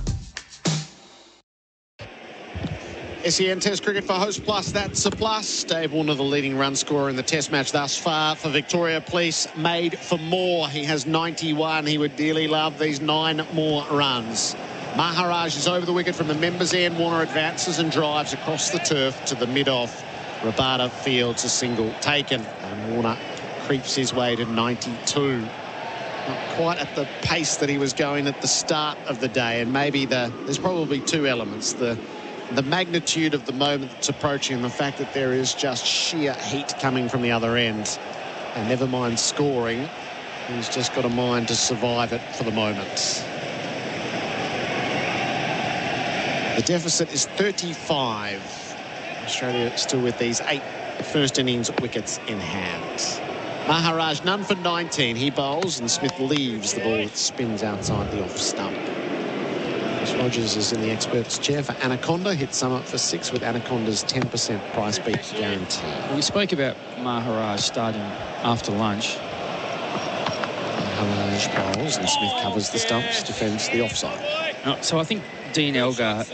[SPEAKER 3] SEN Test Cricket for Host Plus, that's a plus. Dave Warner, the leading run scorer in the Test match thus far for Victoria Police, made for more. He has 91. He would dearly love these 9 more runs. Maharaj is over the wicket from the members' end. Warner advances and drives across the turf to the mid-off. Rabada fields a single taken, and Warner creeps his way to 92. Not quite at the pace that he was going at the start of the day, and maybe there's probably 2 elements. The magnitude of the moment that's approaching and the fact that there is just sheer heat coming from the other end. And never mind scoring, he's just got a mind to survive it for the moment. The deficit is 35. Australia still with these 8 first innings wickets in hand. Maharaj, none for 19. He bowls and Smith leaves the ball that spins outside the off stump. Rogers is in the experts' chair for Anaconda. Hit sum up for 6 with Anaconda's 10% price beat guarantee.
[SPEAKER 19] We spoke about Maharaj starting after lunch.
[SPEAKER 3] Maharaj bowls and Smith covers the stumps, defends the offside.
[SPEAKER 19] So I think Dean Elgar,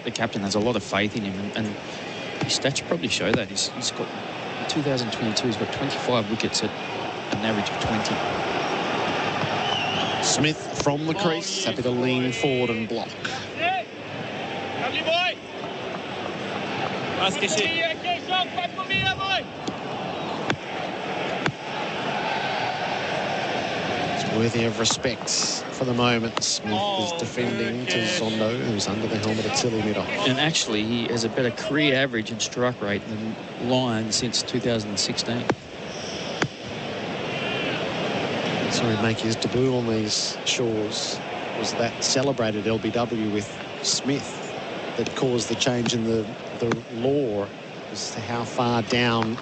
[SPEAKER 19] the captain, has a lot of faith in him, and his stats probably show that. He's got, in 2022, he's got 25 wickets at an average of 20.
[SPEAKER 3] Smith from the crease, happy to lean forward and block.
[SPEAKER 12] Lovely boy.
[SPEAKER 3] It's worthy of respect for the moment. Smith is defending to Zondo, who's under the helmet at silly mid-off.
[SPEAKER 19] And actually, he has a better career average and strike rate than Lyon since 2016.
[SPEAKER 3] Saw him make his debut on these shores. Was that celebrated LBW with Smith that caused the change in the law as to how far down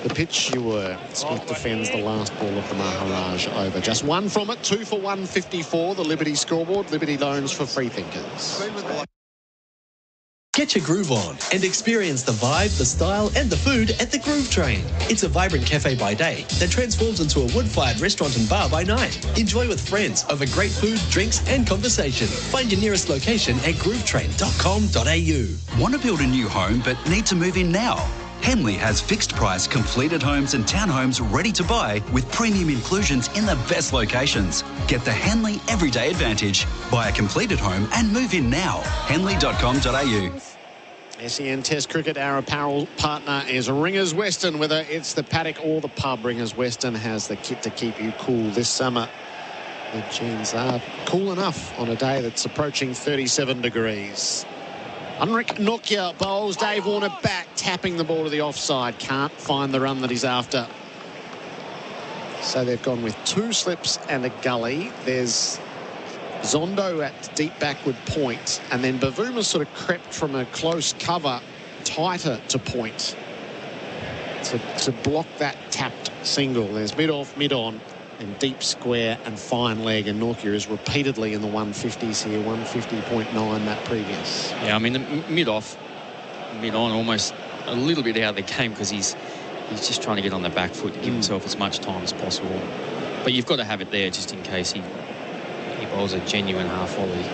[SPEAKER 3] the pitch you were. Smith defends the last ball of the Maharaj over. Just 1 from it, 2 for 154. The Liberty scoreboard. Liberty loans for free thinkers.
[SPEAKER 16] Get your groove on and experience the vibe, the style and the food at the Groove Train. It's a vibrant cafe by day that transforms into a wood-fired restaurant and bar by night. Enjoy with friends over great food, drinks and conversation. Find your nearest location at groovetrain.com.au.
[SPEAKER 10] Want to build a new home but need to move in now? Henley has fixed price completed homes and townhomes ready to buy with premium inclusions in the best locations. Get the Henley Everyday Advantage. Buy a completed home and move in now. Henley.com.au.
[SPEAKER 3] SEN Test Cricket, our apparel partner is Ringers Western. Whether it's the paddock or the pub, Ringers Western has the kit to keep you cool this summer. The jeans are cool enough on a day that's approaching 37 degrees. Unrik Nokia bowls, Dave Warner back, tapping the ball to the offside. Can't find the run that he's after. So they've gone with 2 slips and a gully. There's Zondo at deep backward point, and then Bavuma sort of crept from a close cover tighter to point to block that tapped single. There's mid-off, mid-on, and deep square and fine leg, and Nokia is repeatedly in the 150s here, 150.9 that previous.
[SPEAKER 19] Yeah, I mean, the mid-off, mid-on, almost a little bit out of the game because he's just trying to get on the back foot to give himself as much time as possible. But you've got to have it there just in case he bowls a genuine half volley.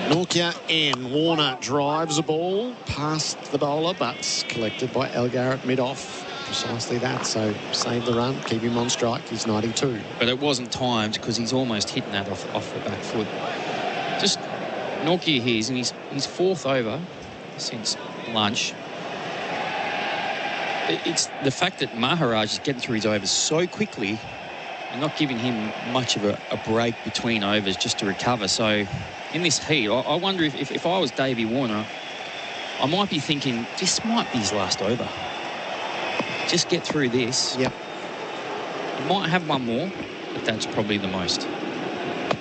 [SPEAKER 3] Nokia in. Warner drives a ball past the bowler, but collected by Elgar at mid-off. Precisely that, so save the run, keep him on strike. He's 92.
[SPEAKER 19] But it wasn't timed because he's almost hitting that off the back foot. Just Nokia here, and he's 4th over since lunch. It's the fact that Maharaj is getting through his overs so quickly and not giving him much of a break between overs just to recover. So in this heat, I wonder if I was Davey Warner, I might be thinking this might be his last over. Just get through this.
[SPEAKER 3] Yep.
[SPEAKER 19] You might have one more, but that's probably the most.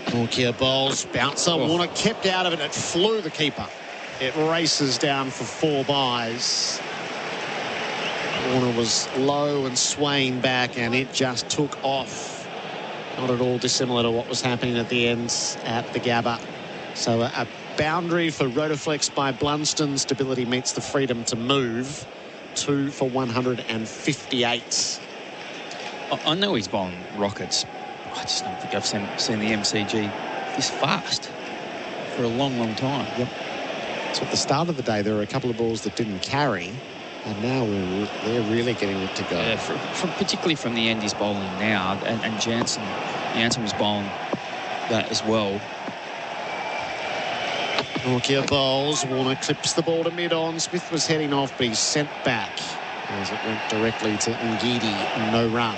[SPEAKER 3] Nokia bowls, bouncer, Warner kept out of it, it flew the keeper. It races down for 4 byes. Warner was low and swaying back, and it just took off. Not at all dissimilar to what was happening at the ends at the Gabba. So a boundary for Rotoflex by Blunston. Stability meets the freedom to move. 2 for 158.
[SPEAKER 19] I know he's bowling rockets. I just don't think I've seen the MCG this fast for a long, long time.
[SPEAKER 3] Yep. So at the start of the day, there were a couple of balls that didn't carry, and now they're really getting it to go.
[SPEAKER 19] Yeah, particularly from the end he's bowling now, and Jansen was bowling that as well.
[SPEAKER 3] Nokia bowls. Warner clips the ball to mid-on. Smith was heading off, but he's sent back as it went directly to Ngidi. No run.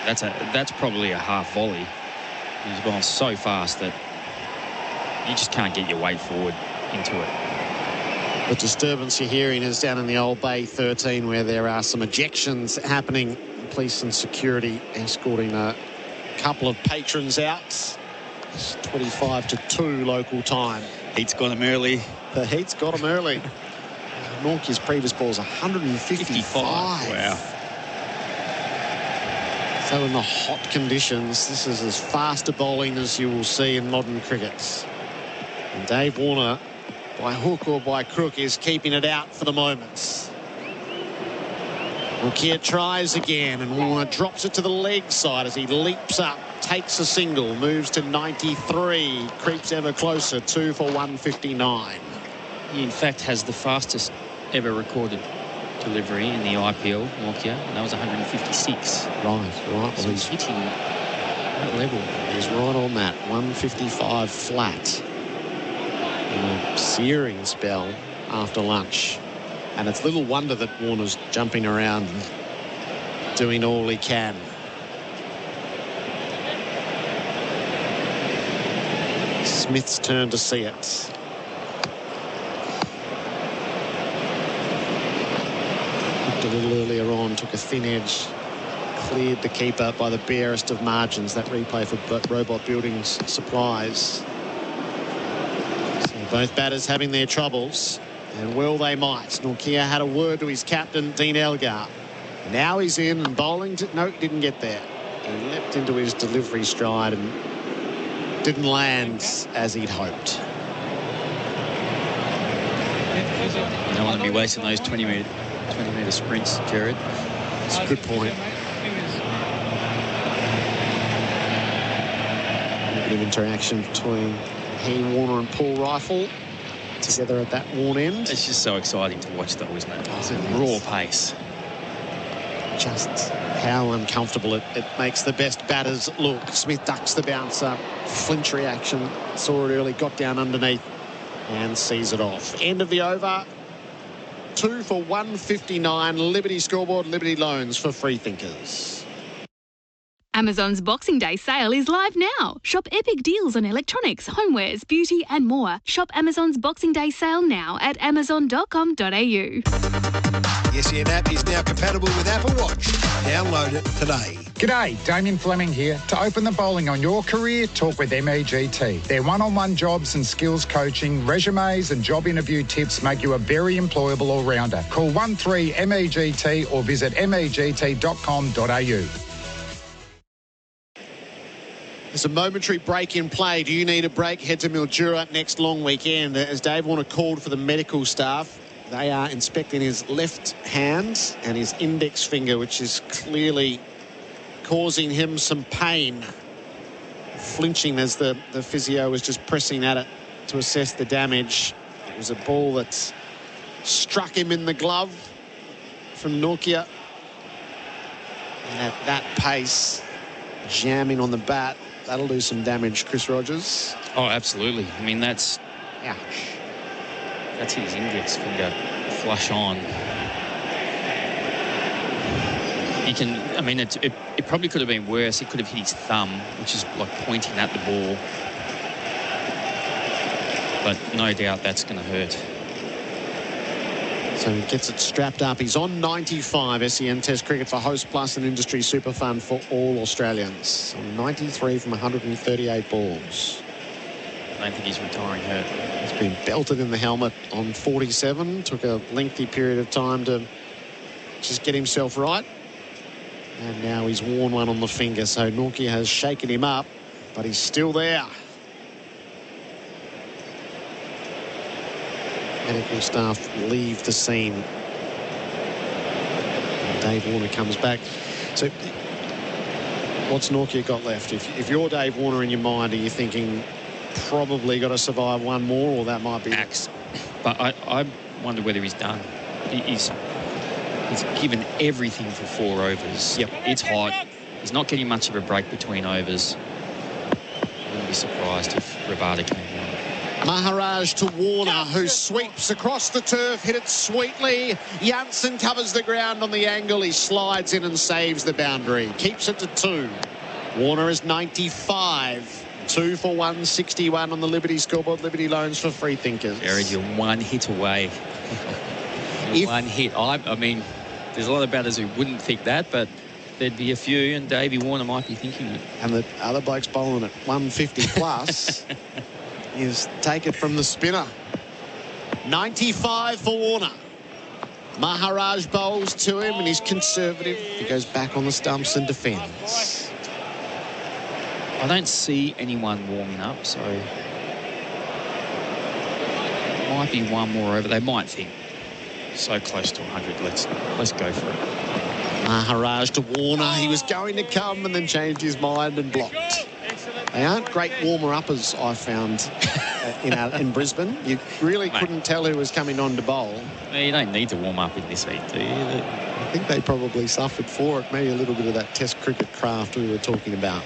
[SPEAKER 19] That's probably a half volley. He's gone so fast that you just can't get your weight forward into it.
[SPEAKER 3] The disturbance you're hearing is down in the Old Bay 13, where there are some ejections happening. Police and security escorting a couple of patrons out. It's 25-2 local time.
[SPEAKER 19] Heat's got him early.
[SPEAKER 3] The heat's got him early. Norkia's previous ball is 155.
[SPEAKER 19] Wow.
[SPEAKER 3] So in the hot conditions, this is as fast a bowling as you will see in modern cricket. And Dave Warner, by hook or by crook, is keeping it out for the moment. Nokia tries again, and Warner drops it to the leg side as he leaps up, takes a single, moves to 93, creeps ever closer, 2 for 159.
[SPEAKER 19] He, in fact, has the fastest ever recorded delivery in the IPL, Nokia, and that was 156.
[SPEAKER 3] Right. Well,
[SPEAKER 19] he's hitting that level.
[SPEAKER 3] He's right on that, 155 flat. In a searing spell after lunch. And it's little wonder that Warner's jumping around and doing all he can. Smith's turn to see it. Looked a little earlier on, took a thin edge, cleared the keeper by the barest of margins. That replay for Robot Buildings Supplies. So both batters having their troubles, and well they might. Nokia had a word to his captain, Dean Elgar. Now he's in and bowling. No, didn't get there. He leapt into his delivery stride and didn't land as he'd hoped.
[SPEAKER 19] You don't want to be wasting those 20-metre sprints, Gerard.
[SPEAKER 3] That's a good point. A bit of interaction between he, Warner and Paul Rifle together at that worn end.
[SPEAKER 19] It's just so exciting to watch, though, isn't it? It's a raw pace.
[SPEAKER 3] Just how uncomfortable it makes the best batters look. Smith ducks the bouncer. Flinch reaction. Saw it early, got down underneath and sees it off. End of the over. 2 for 159. Liberty scoreboard, Liberty loans for free thinkers.
[SPEAKER 5] Amazon's Boxing Day sale is live now. Shop epic deals on electronics, homewares, beauty and more. Shop Amazon's Boxing Day sale now at amazon.com.au.
[SPEAKER 20] The SEN app is now compatible with Apple Watch. Download it today.
[SPEAKER 2] G'day, Damien Fleming here. To open the bowling on your career, talk with MEGT. Their one-on-one jobs and skills coaching, resumes and job interview tips make you a very employable all-rounder. Call 13MEGT or visit MEGT.com.au.
[SPEAKER 3] There's a momentary break in play. Do you need a break? Head to Mildura next long weekend. As Dave Warner called for the medical staff, they are inspecting his left hand and his index finger, which is clearly causing him some pain. Flinching as the physio was just pressing at it to assess the damage. It was a ball that struck him in the glove from Nokia. And at that pace, jamming on the bat, that'll do some damage, Chris Rogers.
[SPEAKER 19] Oh, absolutely. I mean, that's...
[SPEAKER 3] Ouch.
[SPEAKER 19] That's his index finger flush on. He can... I mean, it probably could have been worse. It could have hit his thumb, which is like pointing at the ball. But no doubt that's going to hurt.
[SPEAKER 3] So he gets it strapped up. He's on 95 SEN Test Cricket for Host Plus and Industry Super Fund for all Australians. On 93 from 138 balls.
[SPEAKER 19] I don't think he's retiring hurt.
[SPEAKER 3] He's been belted in the helmet on 47. Took a lengthy period of time to just get himself right. And now he's worn one on the finger. So Nortje has shaken him up, but he's still there. Medical staff leave the scene. And Dave Warner comes back. So what's Nortje got left? If you're Dave Warner in your mind, are you thinking probably got to survive one more, or that might be
[SPEAKER 19] max? But I wonder whether he's done. He's given everything for 4 overs.
[SPEAKER 3] Yep.
[SPEAKER 19] It's hot. He's not getting much of a break between overs. I wouldn't be surprised if Rabada came on.
[SPEAKER 3] Maharaj to Warner, who sweeps across the turf, hit it sweetly. Janssen covers the ground on the angle. He slides in and saves the boundary. Keeps it to 2. Warner is 95. 2 for 161 on the Liberty scoreboard. Liberty loans for free thinkers.
[SPEAKER 19] Jared, you're 1 hit away. One hit. I mean, there's a lot of batters who wouldn't think that, but there'd be a few, and Davey Warner might be thinking it.
[SPEAKER 3] And the other bloke's bowling at 150 plus. Is take it from the spinner. 95 for Warner. Maharaj bowls to him and he's conservative. He goes back on the stumps and defends.
[SPEAKER 19] I don't see anyone warming up, so might be one more over. They might think so close to 100. Let's go for it.
[SPEAKER 3] Maharaj to Warner. He was going to come and then changed his mind and blocked. They aren't great warmer-uppers, I found, in Brisbane. You really couldn't tell who was coming on to bowl.
[SPEAKER 19] You don't need to warm up in this heat, do you?
[SPEAKER 3] I think they probably suffered for it. Maybe a little bit of that Test cricket craft we were talking about.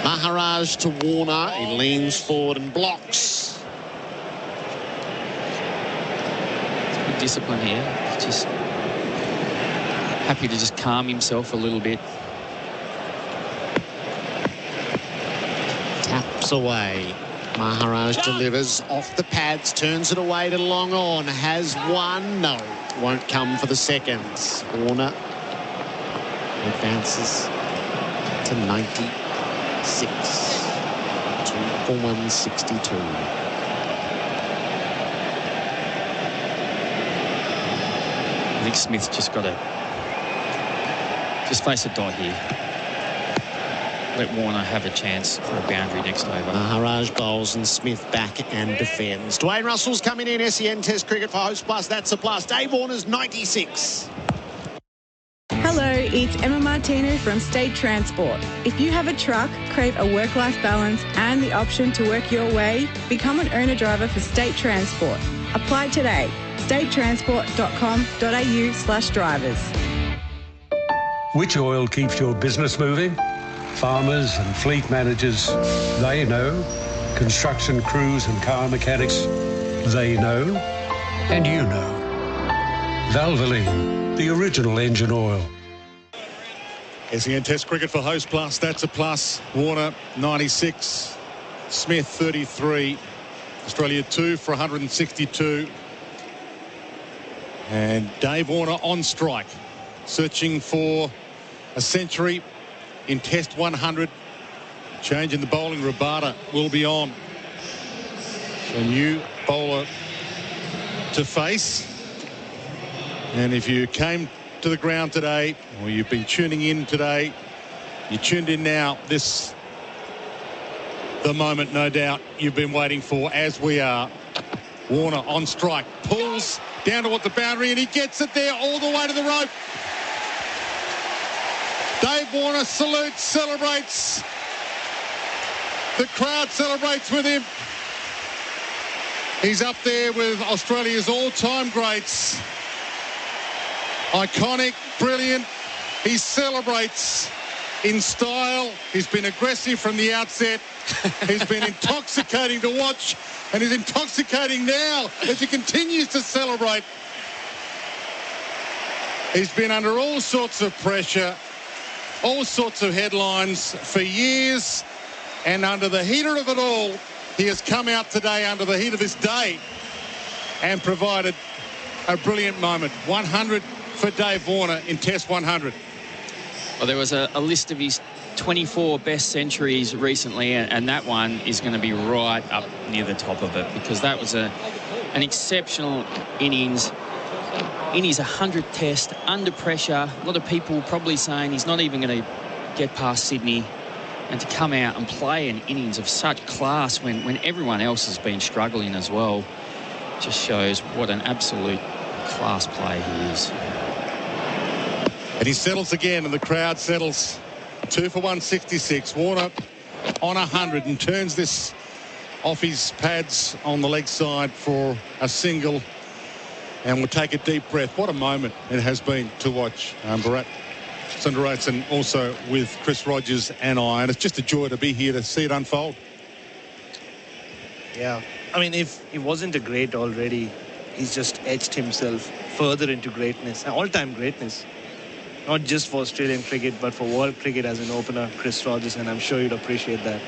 [SPEAKER 3] Maharaj to Warner. He leans forward and blocks.
[SPEAKER 19] It's good discipline here. Just happy to just calm himself a little bit.
[SPEAKER 3] Taps away. Maharaj delivers off the pads, turns it away to long on. Has one. No, won't come for the seconds. Warner advances to 96. 2 for 162.
[SPEAKER 19] I think Smith's just got to just face a dot here. Let Warner have a chance for a boundary next over.
[SPEAKER 3] Maharaj bowls and Smith back and defends. Dwayne Russell's coming in. SEN Test Cricket for Host Plus. That's a plus. Dave Warner's 96.
[SPEAKER 7] Hello, it's Emma Martino from State Transport. If you have a truck, crave a work-life balance and the option to work your way, become an owner-driver for State Transport. Apply today. statetransport.com.au/drivers.
[SPEAKER 14] Which oil keeps your business moving? Farmers and fleet managers, they know. Construction crews and car mechanics, they know. And you know. Valvoline, the original engine oil.
[SPEAKER 22] SEN Test Cricket for Host Plus. That's a plus. Warner, 96. Smith, 33. Australia, 2 for 162. And Dave Warner on strike, searching for a century in Test 100. Change in the bowling. Rabada will be on. A new bowler to face. And if you came to the ground today, or you've been tuning in today, you tuned in now. This, the moment, no doubt, you've been waiting for, as we are. Warner on strike, pulls down towards the boundary, and he gets it there all the way to the rope. Dave Warner salutes, celebrates. The crowd celebrates with him. He's up there with Australia's all-time greats. Iconic, brilliant. He celebrates in style. He's been aggressive from the outset. He's been intoxicating to watch, and he's intoxicating now as he continues to celebrate. He's been under all sorts of pressure, all sorts of headlines for years, and under the heater of it all, he has come out today under the heat of this day and provided a brilliant moment. 100 for Dave Warner in Test 100.
[SPEAKER 19] Well, there was a list of his 24 best centuries recently, and that one is going to be right up near the top of it, because that was an exceptional innings in his 100th test, under pressure. A lot of people probably saying he's not even going to get past Sydney, and to come out and play an innings of such class when everyone else has been struggling as well just shows what an absolute class player he is.
[SPEAKER 22] And he settles again, and the crowd settles. 2 for 166. Warner on 100 and turns this off his pads on the leg side for a single, and will take a deep breath. What a moment it has been to watch. Bharat Sundaresan also with Chris Rogers and I, and it's just a joy to be here to see it unfold.
[SPEAKER 4] Yeah, I mean, if he wasn't a great already, he's just edged himself further into greatness, all-time greatness. Not just for Australian cricket, but for world cricket as an opener, Chris Rogers, and I'm sure you'd appreciate that.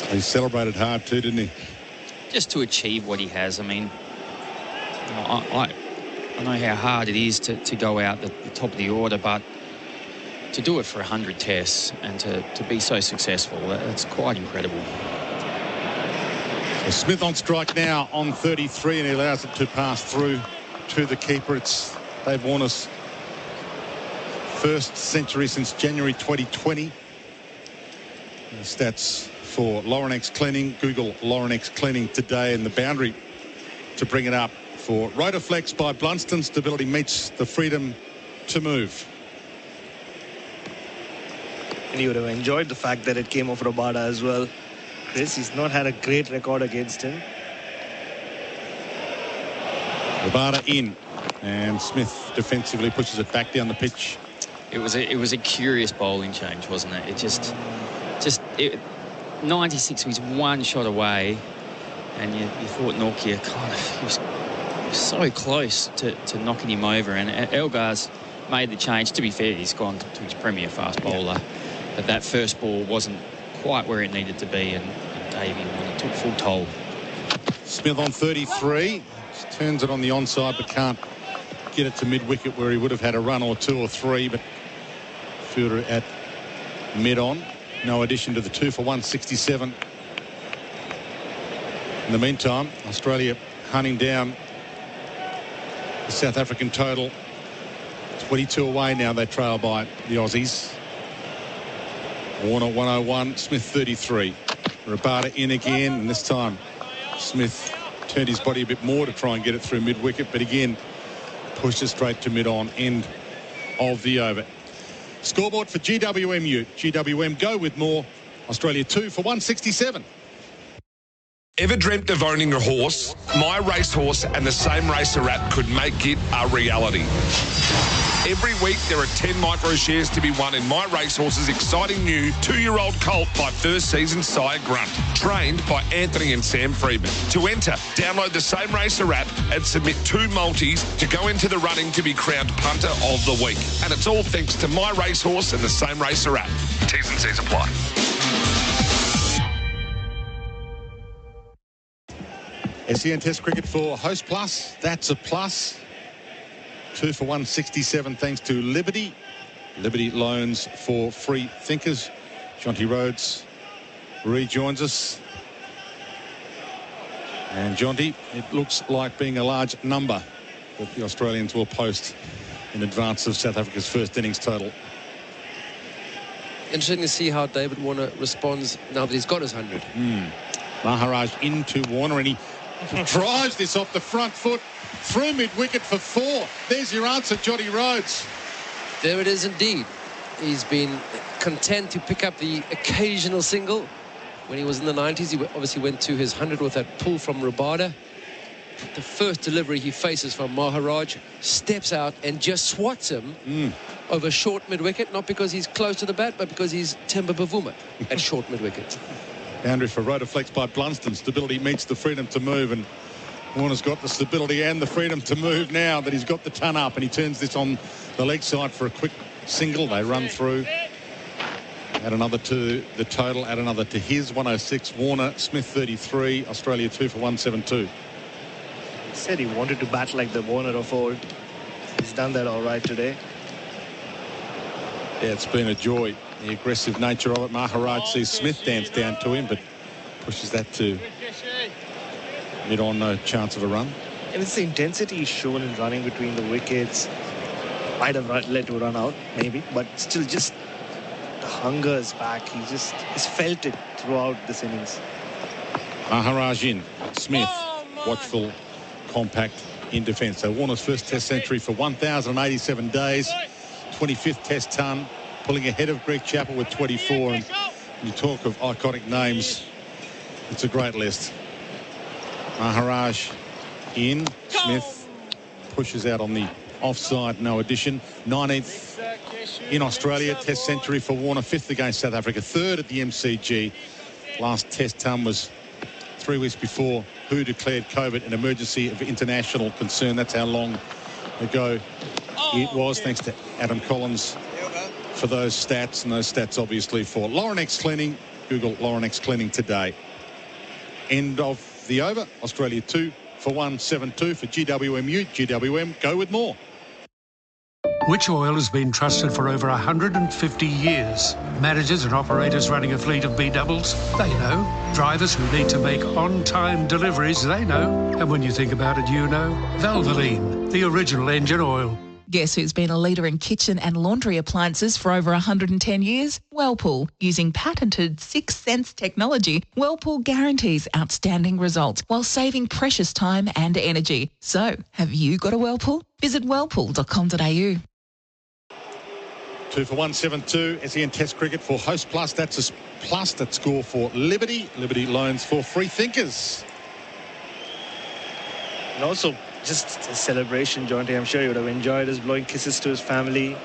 [SPEAKER 22] He celebrated hard too, didn't he?
[SPEAKER 19] Just to achieve what he has. I mean, I know how hard it is to go out the top of the order, but to do it for 100 tests and to be so successful, that's quite incredible.
[SPEAKER 22] So Smith on strike now on 33, and he allows it to pass through to the keeper. It's Dave Warner's first century since January 2020. The stats for Laurenex cleaning. Google Laurenex cleaning today, and the boundary to bring it up for Rotaflex by Blunston. Stability meets the freedom to move.
[SPEAKER 4] And you would have enjoyed the fact that it came off Rabada as well. Chris, he's not had a great record against him.
[SPEAKER 22] Rabada in, and Smith defensively pushes it back down the pitch.
[SPEAKER 19] It was a curious bowling change, wasn't it? It 96 was one shot away, and you thought Nortje kind of was so close to knocking him over, and Elgar's made the change. To be fair, he's gone to his premier fast bowler, but that first ball wasn't quite where it needed to be, and Damien took full toll.
[SPEAKER 22] Smith on 33, just turns it on the onside, but can't get it to mid-wicket where he would have had a run or two or three, but fielder at mid-on. No addition to the 2 for 167. In the meantime, Australia hunting down the South African total. 22 away now, they trail by the Aussies. Warner 101, Smith 33. Rabada in again, and this time Smith turned his body a bit more to try and get it through mid-wicket, but again pushed it straight to mid-on, end of the over. Scoreboard for GWMU. GWM go with more. Australia 2 for 167.
[SPEAKER 18] Ever dreamt of owning a horse? My Racehorse and the Same Racer app could make it a reality. Every week there are 10 micro shares to be won in My Racehorse's exciting new 2-year-old colt by first season sire Grunt, trained by Anthony and Sam Freeman. To enter, download the Same Racer app and submit 2 multis to go into the running to be crowned punter of the week. And it's all thanks to My Racehorse and the Same Racer app. T's and C's apply.
[SPEAKER 22] SEN Test cricket for Host Plus. That's a plus. 2 for 167 thanks to Liberty. Liberty loans for free thinkers. Jonty Rhodes rejoins us. And Jonty, it looks like being a large number that the Australians will post in advance of South Africa's first innings total.
[SPEAKER 23] Interesting to see how David Warner responds now that he's got his 100.
[SPEAKER 22] Maharaj into Warner, and he drives this off the front foot through mid-wicket for 4. There's your answer, Jonty Rhodes.
[SPEAKER 23] There it is indeed. He's been content to pick up the occasional single. When he was in the 90s, he obviously went to his 100 with that pull from Rabada. The first delivery he faces from Maharaj, steps out and just swats him over short mid-wicket, not because he's close to the bat, but because he's Temba Bavuma at short mid-wicket.
[SPEAKER 22] Boundary for Rotaflex by Blunston. Stability meets the freedom to move, and Warner's got the stability and the freedom to move now that he's got the ton up, and he turns this on the leg side for a quick single. They run through. Add another to the total, add another to his 106. Warner, Smith 33, Australia 2 for 172.
[SPEAKER 4] Said he wanted to bat like the Warner of old. He's done that all right today.
[SPEAKER 22] Yeah, it's been a joy. The aggressive nature of it. Maharaj sees Smith dance down to him, but pushes that to mid-on, no chance of a run.
[SPEAKER 4] And it's the intensity he's shown in running between the wickets. Might have let to run out, maybe, but still just the hunger is back. He's felt it throughout this innings.
[SPEAKER 22] Maharaj in. Smith, watchful, compact in defence. So Warner's first Test century for 1,087 days. 25th Test ton, pulling ahead of Greg Chappell with 24. And you talk of iconic names, it's a great list. Maharaj in. Smith pushes out on the offside, no addition. 19th in Australia, Test century for Warner. 5th against South Africa. 3rd at the MCG. Last Test ton was 3 weeks before WHO declared COVID an emergency of international concern. That's how long ago it was. Thanks to Adam Collins for those stats, and those stats obviously for Lauren X Cleaning. Google Lauren X Cleaning today. End of the over. Australia 2 for 172 for GWMU. GWM, go with more.
[SPEAKER 14] Which Oil has been trusted for over 150 years. Managers and operators running a fleet of B-doubles, they know. Drivers who need to make on-time deliveries, they know. And when you think about it, you know. Valvoline, the original engine oil.
[SPEAKER 6] Guess who's been a leader in kitchen and laundry appliances for over 110 years? Whirlpool. Using patented 6 Sense technology, Whirlpool guarantees outstanding results while saving precious time and energy. So, have you got a Whirlpool? Visit whirlpool.com.au.
[SPEAKER 22] 2 for 172. SEN Test Cricket for Host Plus. That's a plus. That score for Liberty. Liberty loans for free thinkers.
[SPEAKER 4] And also, just a celebration, Jonty. I'm sure you would have enjoyed us blowing kisses to his family,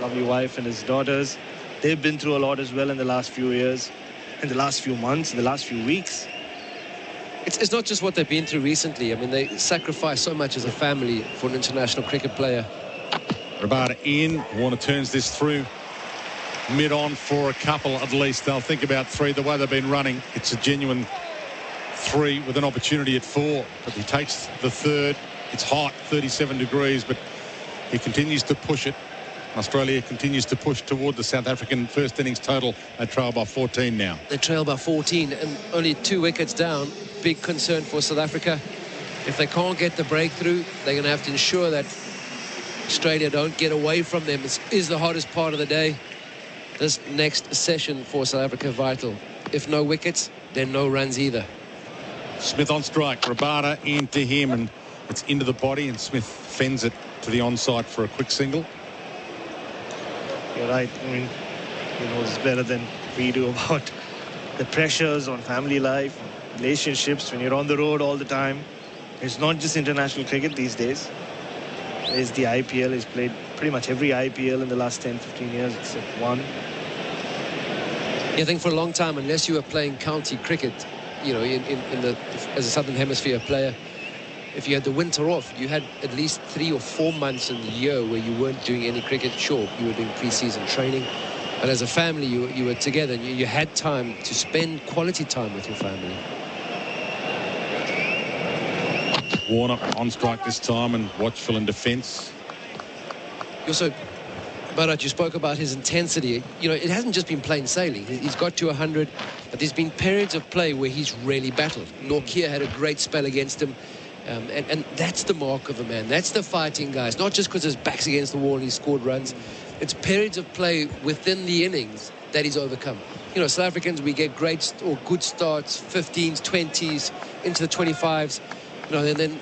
[SPEAKER 4] lovely wife and his daughters. They've been through a lot as well in the last few years, in the last few months, in the last few weeks.
[SPEAKER 23] It's not just what they've been through recently. I mean, they sacrifice so much as a family for an international cricket player.
[SPEAKER 22] Rabada in. Warner turns this through mid-on for a couple at least. They'll think about 3 the way they've been running. It's a genuine 3 with an opportunity at 4, but he takes the 3rd. It's hot, 37 degrees, but he continues to push it. Australia continues to push toward the South African first innings total. They trail by 14 now.
[SPEAKER 23] They trail by 14 and only 2 wickets down. Big concern for South Africa. If they can't get the breakthrough, they're going to have to ensure that Australia don't get away from them. It is the hottest part of the day. This next session for South Africa vital. If no wickets, then no runs either.
[SPEAKER 22] Smith on strike. Rabada into him, and it's into the body, and Smith fends it to the onside for a quick single.
[SPEAKER 4] You're right. I mean, he knows better than we do about the pressures on family life, relationships when you're on the road all the time. It's not just international cricket these days. There's the IPL. He's played pretty much every IPL in the last 10-15 years except one.
[SPEAKER 23] Yeah, I think for a long time, unless you were playing county cricket, you know, as a Southern Hemisphere player, if you had the winter off, you had at least 3 or 4 months in the year where you weren't doing any cricket. Sure, you were doing pre-season training, but as a family, you were together and you had time to spend quality time with your family.
[SPEAKER 22] Warner on strike this time and watchful in defence.
[SPEAKER 23] Also, Bharat, you spoke about his intensity. You know, it hasn't just been plain sailing. He's got to 100, but there's been periods of play where he's really battled. Nortje had a great spell against him. And that's the mark of a man. That's the fighting guy. It's not just because his back's against the wall and he scored runs. It's periods of play within the innings that he's overcome. You know, South Africans, we get great or good starts, 15s, 20s, into the 25s. You know, and then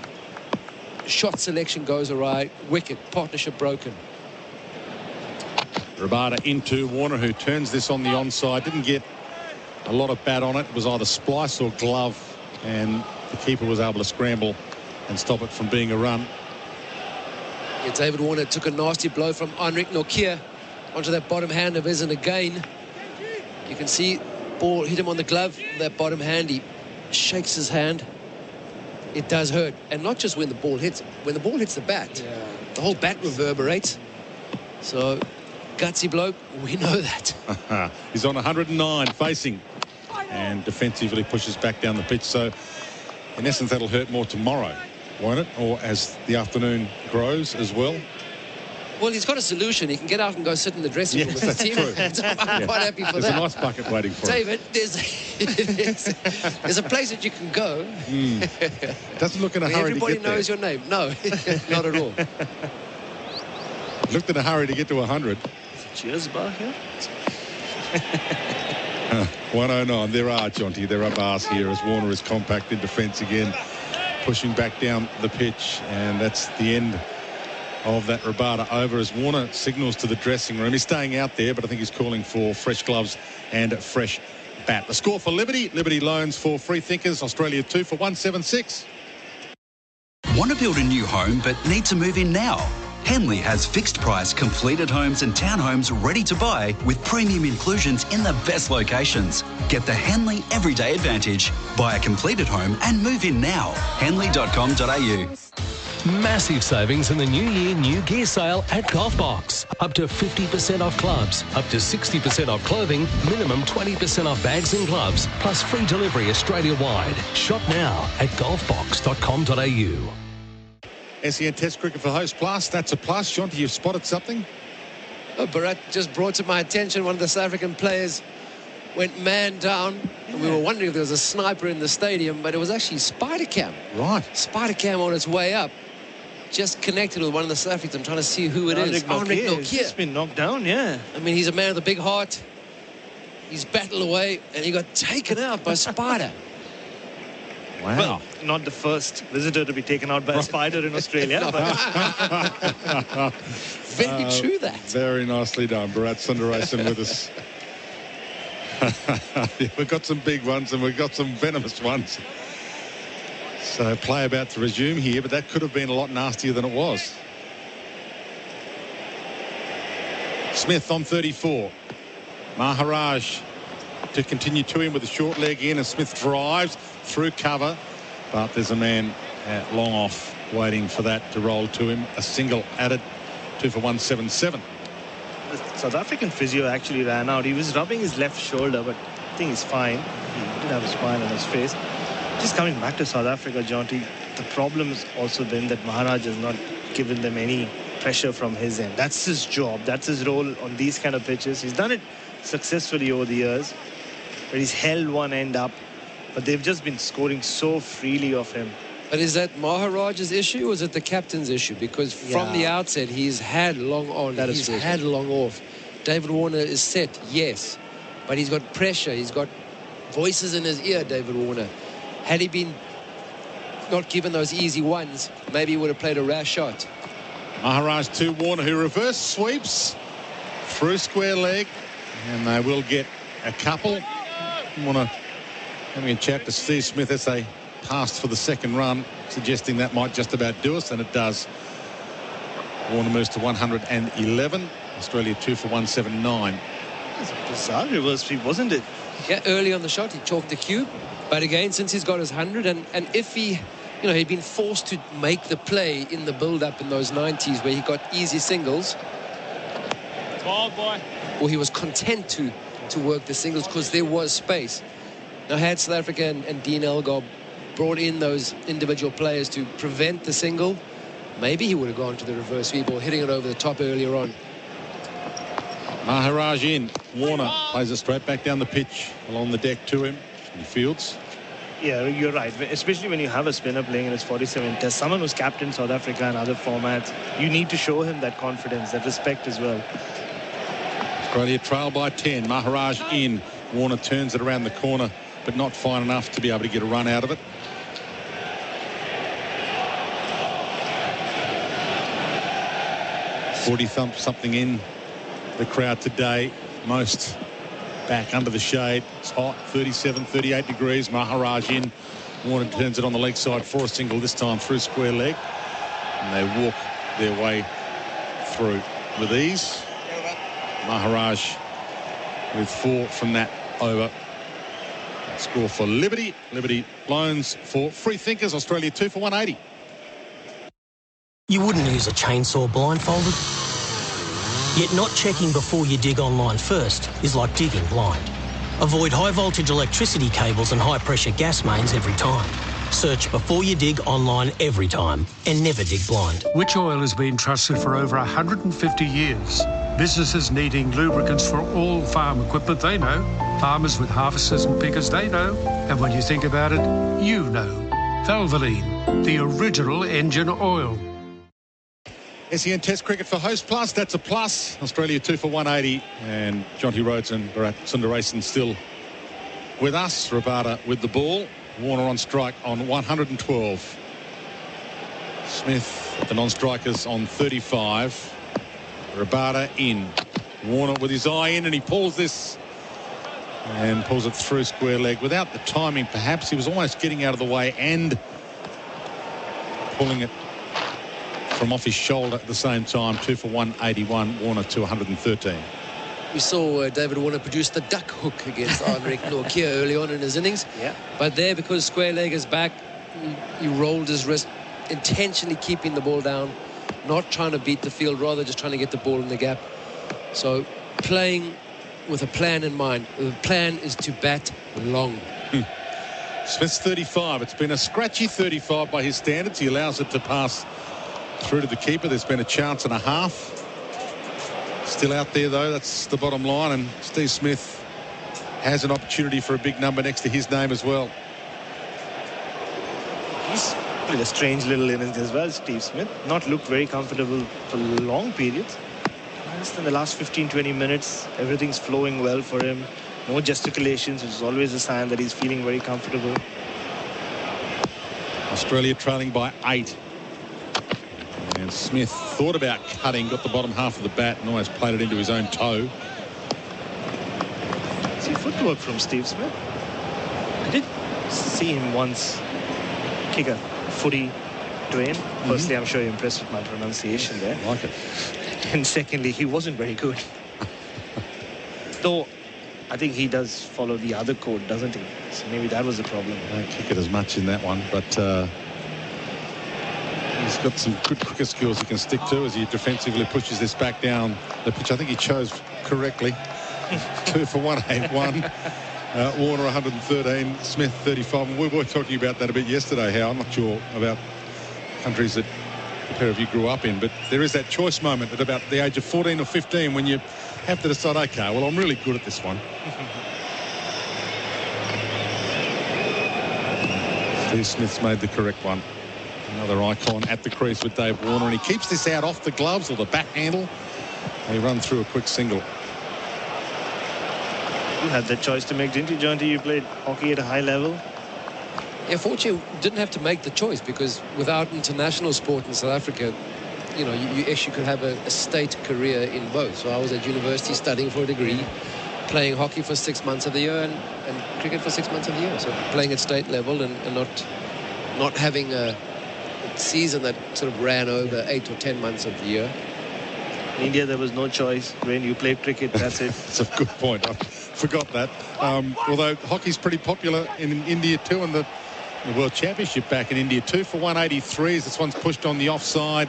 [SPEAKER 23] shot selection goes awry, wicket, partnership broken.
[SPEAKER 22] Rabada into Warner, who turns this on the onside. Didn't get a lot of bat on it. It was either splice or glove, and the keeper was able to scramble and stop it from being a run.
[SPEAKER 23] Yeah, David Warner took a nasty blow from Henrik Nortje onto that bottom hand of his, and again you can see ball hit him on the glove, that bottom hand. He shakes his hand. It does hurt, and not just when the ball hits. When the ball hits the bat, the whole bat reverberates. So gutsy bloke, we know that.
[SPEAKER 22] He's on 109 facing, and defensively pushes back down the pitch. So in essence, that'll hurt more tomorrow. won't it? Or as the afternoon grows as well.
[SPEAKER 23] Well, he's got a solution. He can get out and go sit in the dressing room with his team. So I'm quite happy for
[SPEAKER 22] There's
[SPEAKER 23] that.
[SPEAKER 22] a nice bucket waiting for
[SPEAKER 23] David,
[SPEAKER 22] him.
[SPEAKER 23] there's a place that you can go.
[SPEAKER 22] Doesn't look in a hurry to
[SPEAKER 23] Everybody
[SPEAKER 22] get there.
[SPEAKER 23] knows your name. No, not at all.
[SPEAKER 22] Looked in a hurry to get to 100.
[SPEAKER 4] Cheers bar here.
[SPEAKER 22] 109. There are, Jonty. There are bars here as Warner is compact in defence again, pushing back down the pitch. And that's the end of that Rabada over as Warner signals to the dressing room. He's staying out there, but I think he's calling for fresh gloves and fresh bat. The score for Liberty. Liberty loans for free thinkers. Australia 2 for 176.
[SPEAKER 10] Want to build a new home but need to move in now? Henley has fixed price completed homes and townhomes ready to buy with premium inclusions in the best locations. Get the Henley Everyday Advantage. Buy a completed home and move in now. Henley.com.au.
[SPEAKER 8] Massive savings in the New Year New Gear sale at Golfbox. Up to 50% off clubs, up to 60% off clothing, minimum 20% off bags and gloves, plus free delivery Australia-wide. Shop now at golfbox.com.au.
[SPEAKER 22] SEN Test Cricket for Host Plus. That's a plus. Jonty, you've spotted something?
[SPEAKER 23] Oh, Bharat just brought to my attention one of the South African players went man down. And we were wondering if there was a sniper in the stadium, but it was actually Spider Cam.
[SPEAKER 22] Right.
[SPEAKER 23] Spider Cam on its way up. Just connected with one of the South Africans. I'm trying to see who it is.
[SPEAKER 4] Henrik Nokia. He's been knocked down, yeah.
[SPEAKER 23] I mean, he's a man with a big heart. He's battled away, and he got taken out by Spider.
[SPEAKER 22] Wow.
[SPEAKER 4] Well, not the first visitor to be taken out by a spider in Australia. But
[SPEAKER 23] very true, that.
[SPEAKER 22] Very nicely done. Bharat Sundaresan with us. We've got some big ones and we've got some venomous ones. So play about to resume here, but that could have been a lot nastier than it was. Smith on 34. Maharaj to continue to him with a short leg in, and Smith drives through cover, but there's a man long off waiting for that to roll to him. A single added, 2 for 177.
[SPEAKER 4] the South African physio actually ran out. He was rubbing his left shoulder, but I think he's fine. He didn't have a smile on his face. Just coming back to South Africa, Jonty, the problem has also been that Maharaj has not given them any pressure from his end. That's his job. That's his role on these kind of pitches. He's done it successfully over the years, but he's held one end up. But they've just been scoring so freely off him.
[SPEAKER 23] But is that Maharaj's issue or is it the captain's issue? Because from the outset, he's had long on, he's had long off. David Warner is set, yes, but he's got pressure. He's got voices in his ear, David Warner. Had he been not given those easy ones, maybe he would have played a rash shot.
[SPEAKER 22] Maharaj to Warner, who reverse sweeps through square leg, and they will get a couple. I want to have a chat to Steve Smith as they passed for the second run, suggesting that might just about do us, and it does. Warner moves to 111. Australia 2 for 179.
[SPEAKER 4] That's a bizarre reverse sweep, wasn't it?
[SPEAKER 23] Yeah, early on the shot, he chalked the cube. But again, since he's got his 100, and if he, he'd been forced to make the play in the build-up in those 90s where he got easy singles.
[SPEAKER 12] Ball, boy.
[SPEAKER 23] Or he was content to work the singles because there was space. Now, had South Africa and Dean Elgar brought in those individual players to prevent the single, maybe he would have gone to the reverse sweep or hitting it over the top earlier on.
[SPEAKER 22] Maharaj in. Warner plays it straight back down the pitch along the deck to him. He fields.
[SPEAKER 4] Yeah, you're right. Especially when you have a spinner playing in his 47th test. Someone who's captained South Africa and other formats, you need to show him that confidence, that respect as well.
[SPEAKER 22] Australia trail by 10. Maharaj in. Warner turns it around the corner, but not fine enough to be able to get a run out of it. Something in the crowd today. Most back under the shade. It's hot, 37, 38 degrees. Maharaj in. Warner turns it on the leg side for a single, this time through square leg. And they walk their way through with ease. Maharaj with 4 from that over. Score for Liberty. Liberty loans for free thinkers. Australia 2 for 180.
[SPEAKER 9] You wouldn't use a chainsaw blindfolded. Yet not checking before you dig online first is like digging blind. Avoid high voltage electricity cables and high pressure gas mains every time. Search before you dig online every time and never dig blind.
[SPEAKER 14] Which Oil has been trusted for over 150 years. Businesses needing lubricants for all farm equipment, they know. Farmers with harvesters and pickers, they know. And when you think about it, you know. Valvoline, the original engine oil.
[SPEAKER 22] SEN Test cricket for Host Plus, that's a plus. Australia 2 for 180, and Jonty Rhodes and Bharat Sundaresan still with us. Rabada with the ball. Warner on strike on 112. Smith, the non-strikers, on 35. Rabada in. Warner with his eye in, and he pulls this and pulls it through square leg without the timing. Perhaps he was almost getting out of the way and pulling it from off his shoulder at the same time. 2 for 181. Warner 213.
[SPEAKER 23] We saw David Warner produce the duck hook against Henrik Nortje early on in his innings.
[SPEAKER 4] Yeah.
[SPEAKER 23] But there, because square leg is back, he rolled his wrist, intentionally keeping the ball down, not trying to beat the field, rather just trying to get the ball in the gap. So playing with a plan in mind. The plan is to bat long.
[SPEAKER 22] Smith's 35. It's been a scratchy 35 by his standards. He allows it to pass through to the keeper. There's been a chance and a half. Still out there, though. That's the bottom line. And Steve Smith has an opportunity for a big number next to his name as well.
[SPEAKER 4] He's played a strange little innings as well, Steve Smith. Not looked very comfortable for long periods. Just in the last 15-20 minutes, everything's flowing well for him. No gesticulations, which is always a sign that he's feeling very comfortable.
[SPEAKER 22] Australia trailing by 8. And Smith thought about cutting, got the bottom half of the bat and almost played it into his own toe.
[SPEAKER 4] See footwork from Steve Smith. I did see him once kick a footy, Dwayne. Firstly, I'm sure you're impressed with my pronunciation there.
[SPEAKER 22] I like it.
[SPEAKER 4] And secondly, he wasn't very good. Though, I think he does follow the other code, doesn't he? So maybe that was the problem.
[SPEAKER 22] Don't kick it as much in that one, but he's got some good cricket skills he can stick to as he defensively pushes this back down the pitch. I think he chose correctly. 2 for 181. Warner 113. Smith 35. And we were talking about that a bit yesterday, How I'm not sure about countries that a pair of you grew up in, but there is that choice moment at about the age of 14 or 15 when you have to decide, okay, well, I'm really good at this one. Steve Smith's made the correct one. Another icon at the crease with Dave Warner, and he keeps this out off the gloves or the bat handle, and he runs through a quick single.
[SPEAKER 4] You had that choice to make, didn't you, Jonty? You played hockey at a high level.
[SPEAKER 23] Yeah, fortunately, didn't have to make the choice, because without international sport in South Africa, you know, you actually could have a state career in both. So I was at university studying for a degree, playing hockey for 6 months of the year and cricket for 6 months of the year. So playing at state level and not having a season that sort of ran over 8 or 10 months of the year.
[SPEAKER 4] In India, there was no choice. When you played cricket, that's it.
[SPEAKER 22] That's a good point. I forgot that. Although hockey's pretty popular in India too, and the World Championship back in India. 2 for 183s. This one's pushed on the offside.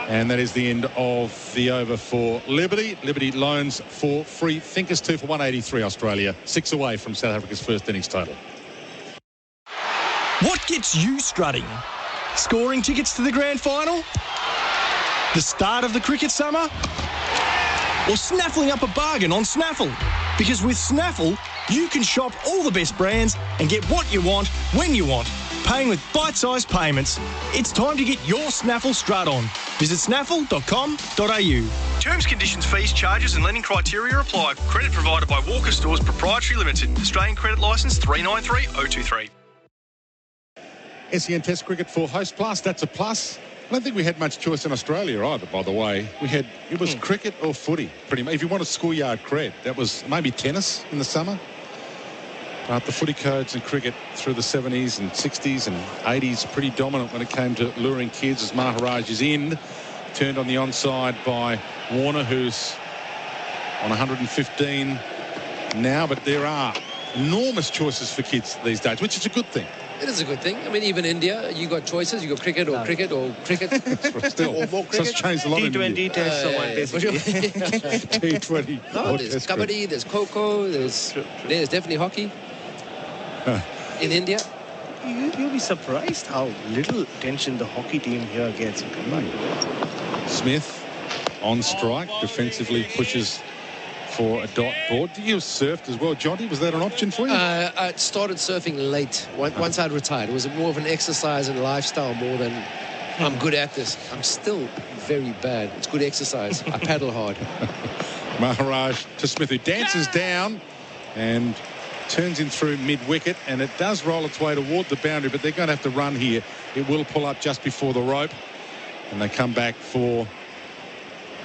[SPEAKER 22] And that is the end of the over for Liberty. Liberty loans for free thinkers. 2 for 183 Australia. 6 away from South Africa's first innings total.
[SPEAKER 11] What gets you strutting? Scoring tickets to the grand final? The start of the cricket summer? Or snaffling up a bargain on Snaffle? Because with Snaffle, you can shop all the best brands and get what you want when you want, paying with bite-sized payments. It's time to get your Snaffle strut on. Visit snaffle.com.au. Terms, conditions, fees, charges and lending criteria apply. Credit provided by Walker Stores Proprietary Limited. Australian Credit Licence 393023.
[SPEAKER 22] SEN Test cricket for Host Plus. That's a plus. I don't think we had much choice in Australia either, by the way. It was cricket or footy, pretty much. If you wanted schoolyard cred, that was maybe tennis in the summer. But the footy codes and cricket through the 70s and 60s and 80s pretty dominant when it came to luring kids, as Maharaj is in. Turned on the onside by Warner, who's on 115 now. But there are enormous choices for kids these days, which is a good thing.
[SPEAKER 23] It is a good thing. I mean, even India, you got choices. You got cricket or cricket or cricket.
[SPEAKER 22] Still,
[SPEAKER 23] or more cricket.
[SPEAKER 22] It's changed a lot in
[SPEAKER 4] T20 test, basically.
[SPEAKER 22] T20.
[SPEAKER 23] No, there's kabaddi, there's kho-kho, there's definitely hockey in India.
[SPEAKER 4] You'll be surprised how little attention the hockey team here gets. Come back.
[SPEAKER 22] Smith on strike, defensively pushes for a dot board. You surfed as well, Jonty. Was that an option for you?
[SPEAKER 23] I started surfing late, once I'd retired. It was more of an exercise and lifestyle more than I'm good at this. I'm still very bad. It's good exercise. I paddle hard.
[SPEAKER 22] Maharaj to Smith, who dances down and turns in through mid-wicket, and it does roll its way toward the boundary, but they're going to have to run here. It will pull up just before the rope, and they come back for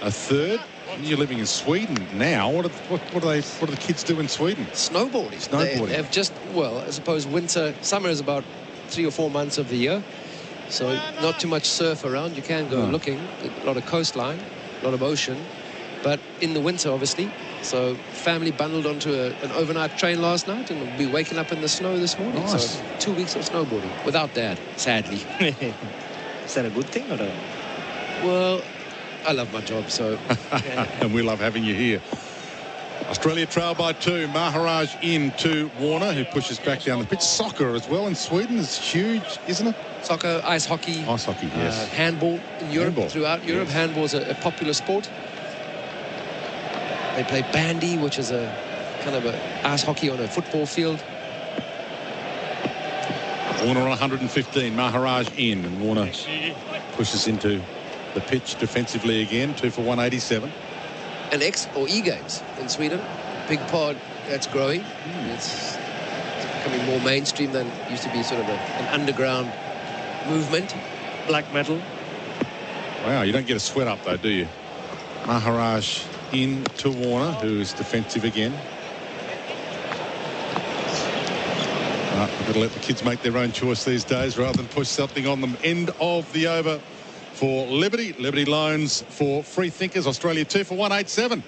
[SPEAKER 22] a third. You're living in Sweden now. What do the kids do in Sweden?
[SPEAKER 23] Snowboarding. They have just, well, I suppose summer is about 3 or 4 months of the year, so not too much surf around. You can go looking. A lot of coastline, a lot of ocean, but in the winter, obviously. So family bundled onto an overnight train last night, and we'll be waking up in the snow this morning.
[SPEAKER 22] Nice.
[SPEAKER 23] So 2 weeks of snowboarding without Dad, sadly.
[SPEAKER 4] Is that a good thing or not?
[SPEAKER 23] Well, I love my job, so.
[SPEAKER 22] And we love having you here. Australia trail by 2. Maharaj in to Warner, who pushes back down the pitch. Soccer as well in Sweden is huge, isn't it?
[SPEAKER 23] Soccer, ice hockey.
[SPEAKER 22] Ice hockey, yes.
[SPEAKER 23] Handball in Europe, throughout Europe.
[SPEAKER 22] Yes.
[SPEAKER 23] Handball is a popular sport. They play bandy, which is a kind of a ice hockey on a football field.
[SPEAKER 22] Warner on 115. Maharaj in, and Warner pushes into the pitch defensively again. 2 for 187.
[SPEAKER 23] And X or E games in Sweden, big part that's growing. It's becoming more mainstream than it used to be, sort of an underground movement.
[SPEAKER 4] Black metal.
[SPEAKER 22] Wow, you don't get a sweat up though, do you? Maharaj in to Warner, who is defensive again. We've got to let the kids make their own choice these days rather than push something on them. End of the over for Liberty. Liberty loans for free thinkers. Australia 2 for 187.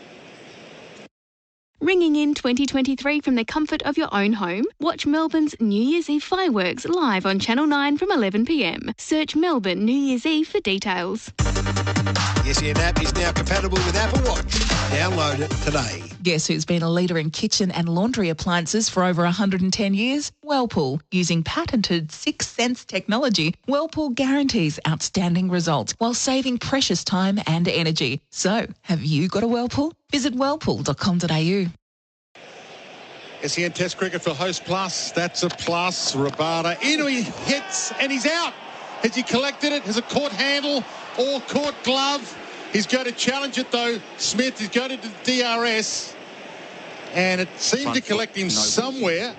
[SPEAKER 5] Ringing in 2023 from the comfort of your own home? Watch Melbourne's New Year's Eve fireworks live on Channel 9 from 11 p.m. Search Melbourne New Year's Eve for details.
[SPEAKER 20] The SEN app is now compatible with Apple Watch. Download it today.
[SPEAKER 6] Guess who's been a leader in kitchen and laundry appliances for over 110 years? Whirlpool. Using patented 6 Sense technology, Whirlpool guarantees outstanding results while saving precious time and energy. So, have you got a Whirlpool? Visit whirlpool.com.au.
[SPEAKER 22] SEN Test cricket for Host Plus. That's a plus. Rabada in, he hits and he's out. Has he collected it? Has it caught handle or caught glove? He's going to challenge it though. Smith is going to the DRS, and it seemed to collect him somewhere.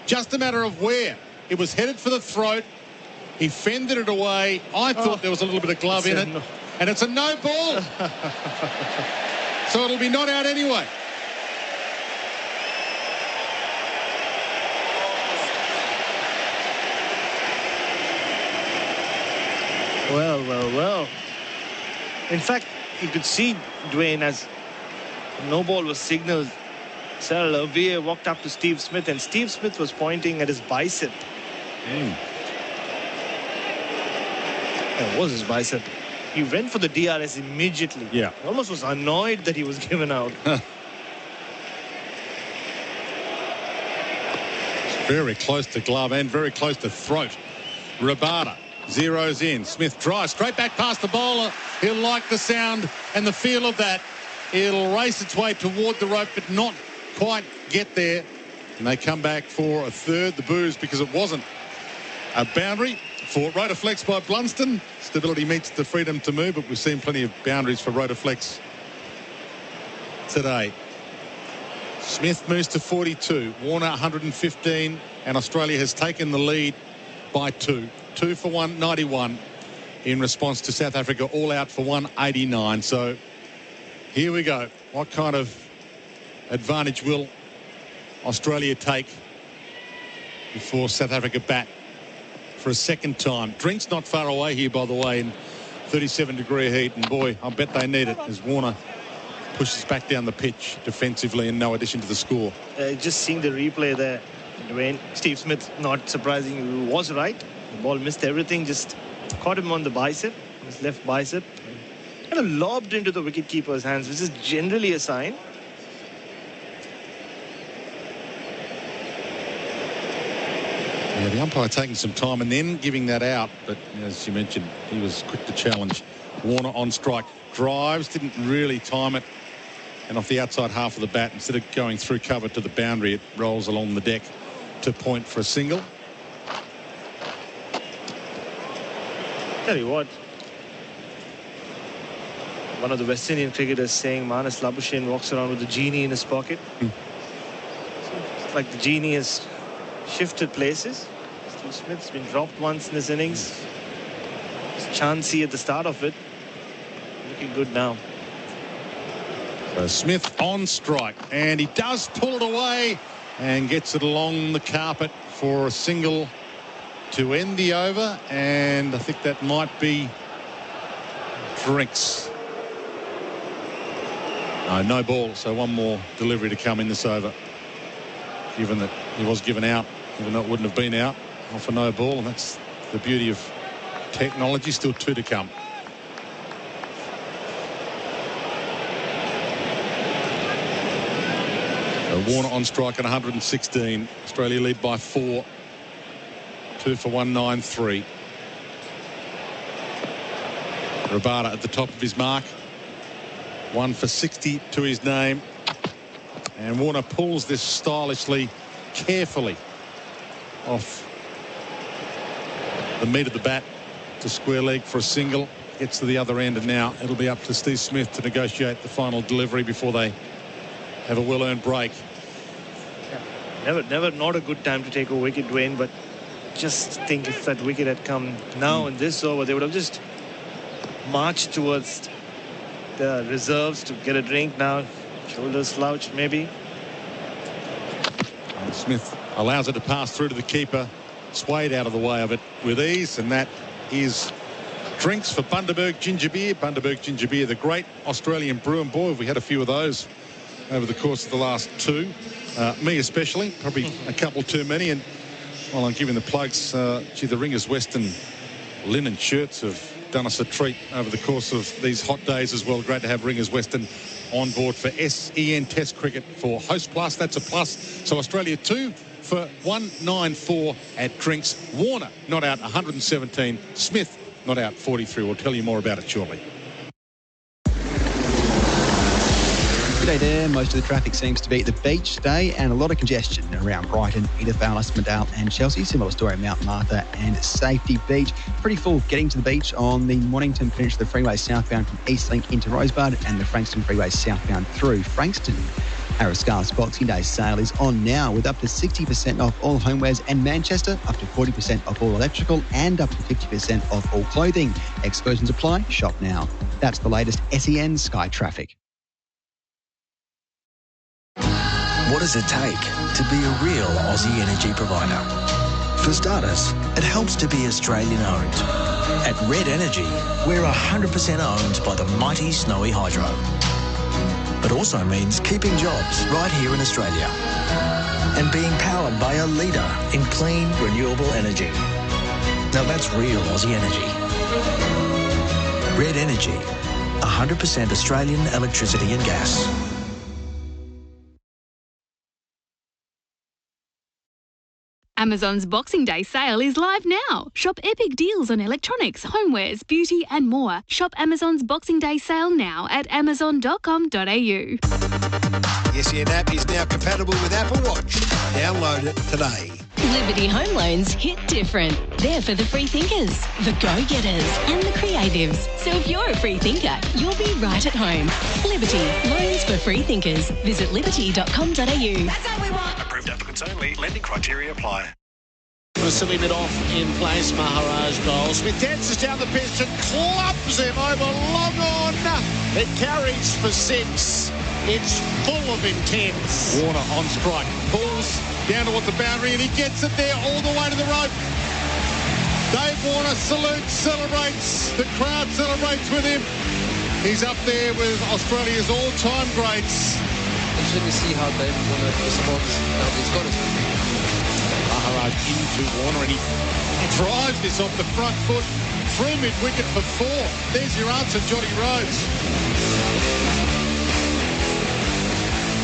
[SPEAKER 22] Just a matter of where. It was headed for the throat. He fended it away. I thought there was a little bit of glove in it, and it's a no ball. So it'll be not out anyway.
[SPEAKER 4] Well. In fact, you could see Dwayne as no ball was signaled. Cyril O'Veer walked up to Steve Smith, and Steve Smith was pointing at his bicep. It was his bicep. He went for the DRS immediately.
[SPEAKER 22] Yeah.
[SPEAKER 4] He almost was annoyed that he was given out.
[SPEAKER 22] Very close to glove and very close to throat. Rabada zeroes in. Smith drives straight back past the bowler. He'll like the sound and the feel of that. It'll race its way toward the rope, but not quite get there. And they come back for a third. The boos because it wasn't a boundary. For Rotaflex by Blunston. Stability meets the freedom to move, but we've seen plenty of boundaries for Rotaflex today. Smith moves to 42. Warner 115, and Australia has taken the lead by 2. 2 for 191 in response to South Africa all out for 189. So here we go. What kind of advantage will Australia take before South Africa bat for a second time? Drink's not far away here, by the way, in 37-degree heat, and boy, I bet they need it as Warner pushes back down the pitch defensively, and no addition to the score.
[SPEAKER 4] Just seeing the replay there, Dwayne, Steve Smith, not surprising, was right. The ball missed everything, just caught him on the bicep, his left bicep, kind of lobbed into the wicketkeeper's hands, which is generally a sign.
[SPEAKER 22] Yeah, the umpire taking some time and then giving that out. But as you mentioned, he was quick to challenge. Warner on strike. Drives, didn't really time it. And off the outside half of the bat, instead of going through cover to the boundary, it rolls along the deck to point for a single.
[SPEAKER 4] Tell you what, one of the West Indian cricketers saying Manas Labuschagne walks around with a genie in his pocket. It's like the genie has shifted places. Steve Smith's been dropped once in this innings. It's chancy at the start of it. Looking good now.
[SPEAKER 22] So Smith on strike, and he does pull it away and gets it along the carpet for a single to end the over, and I think that might be Drinks. No ball, so one more delivery to come in this over, given that he was given out, even though it wouldn't have been out, off a no ball, and that's the beauty of technology. Still two to come. So Warner on strike at 116. Australia lead by 4. 2 for 193. Rabada at the top of his mark. 1 for 60 to his name. And Warner pulls this stylishly, carefully off the meat of the bat to square leg for a single. Gets to the other end, and now it'll be up to Steve Smith to negotiate the final delivery before they have a well-earned break.
[SPEAKER 4] Never not a good time to take a wicket, Dwayne, but just think if that wicket had come now in this over, they would have just marched towards the reserves to get a drink now. Shoulders slouched maybe.
[SPEAKER 22] And Smith allows it to pass through to the keeper. Swayed out of the way of it with ease, and that is Drinks for Bundaberg Ginger Beer. Bundaberg Ginger Beer, the great Australian brew, and boy, have we had a few of those over the course of the last 2. Me especially, probably a couple too many. And while I'm giving the plugs, gee, the Ringers Western linen shirts have done us a treat over the course of these hot days as well. Great to have Ringers Western on board for SEN Test Cricket for Host Plus. That's a plus. So Australia 2 for 194 at Drinks. Warner not out 117. Smith not out 43. We'll tell you more about it shortly.
[SPEAKER 1] G'day there. Most of the traffic seems to be at the beach today, and a lot of congestion around Brighton, Edith Vale, Esplanade and Chelsea. Similar story at Mount Martha and Safety Beach. Pretty full getting to the beach on the Mornington Peninsula Freeway southbound from Eastlink into Rosebud, and the Frankston Freeway southbound through Frankston. Arrowscar's Boxing Day sale is on now with up to 60% off all homewares, and Manchester up to 40% off all electrical and up to 50% off all clothing. Exclusions apply. Shop now. That's the latest SEN Sky Traffic.
[SPEAKER 17] What does it take to be a real Aussie energy provider? For starters, it helps to be Australian-owned. At Red Energy, we're 100% owned by the mighty Snowy Hydro. It also means keeping jobs right here in Australia and being powered by a leader in clean, renewable energy. Now that's real Aussie energy. Red Energy, 100% Australian electricity and gas.
[SPEAKER 5] Amazon's Boxing Day sale is live now. Shop epic deals on electronics, homewares, beauty and more. Shop Amazon's Boxing Day sale now at amazon.com.au.
[SPEAKER 20] The SEN app is now compatible with Apple Watch. Download it today.
[SPEAKER 21] Liberty Home Loans hit different. They're for the free thinkers, the go-getters and the creatives. So if you're a free thinker, you'll be right at home. Liberty, loans for free thinkers. Visit liberty.com.au.
[SPEAKER 20] That's how we want. Approved applicants only. Lending criteria apply.
[SPEAKER 3] Vasily Midov in place. Maharaj bowls. Smith dances down the pitch and clubs him over long on. It carries for 6. It's full of intent.
[SPEAKER 22] Warner on strike. Pulls down towards the boundary, and he gets it there all the way to the rope. Dave Warner salutes, celebrates. The crowd celebrates with him. He's up there with Australia's all-time greats.
[SPEAKER 23] Interesting to see how Dave Warner responds now he's got it.
[SPEAKER 22] Maharaj into Warner, and he drives this off the front foot. Through mid-wicket for 4. There's your answer, Jonty Rhodes.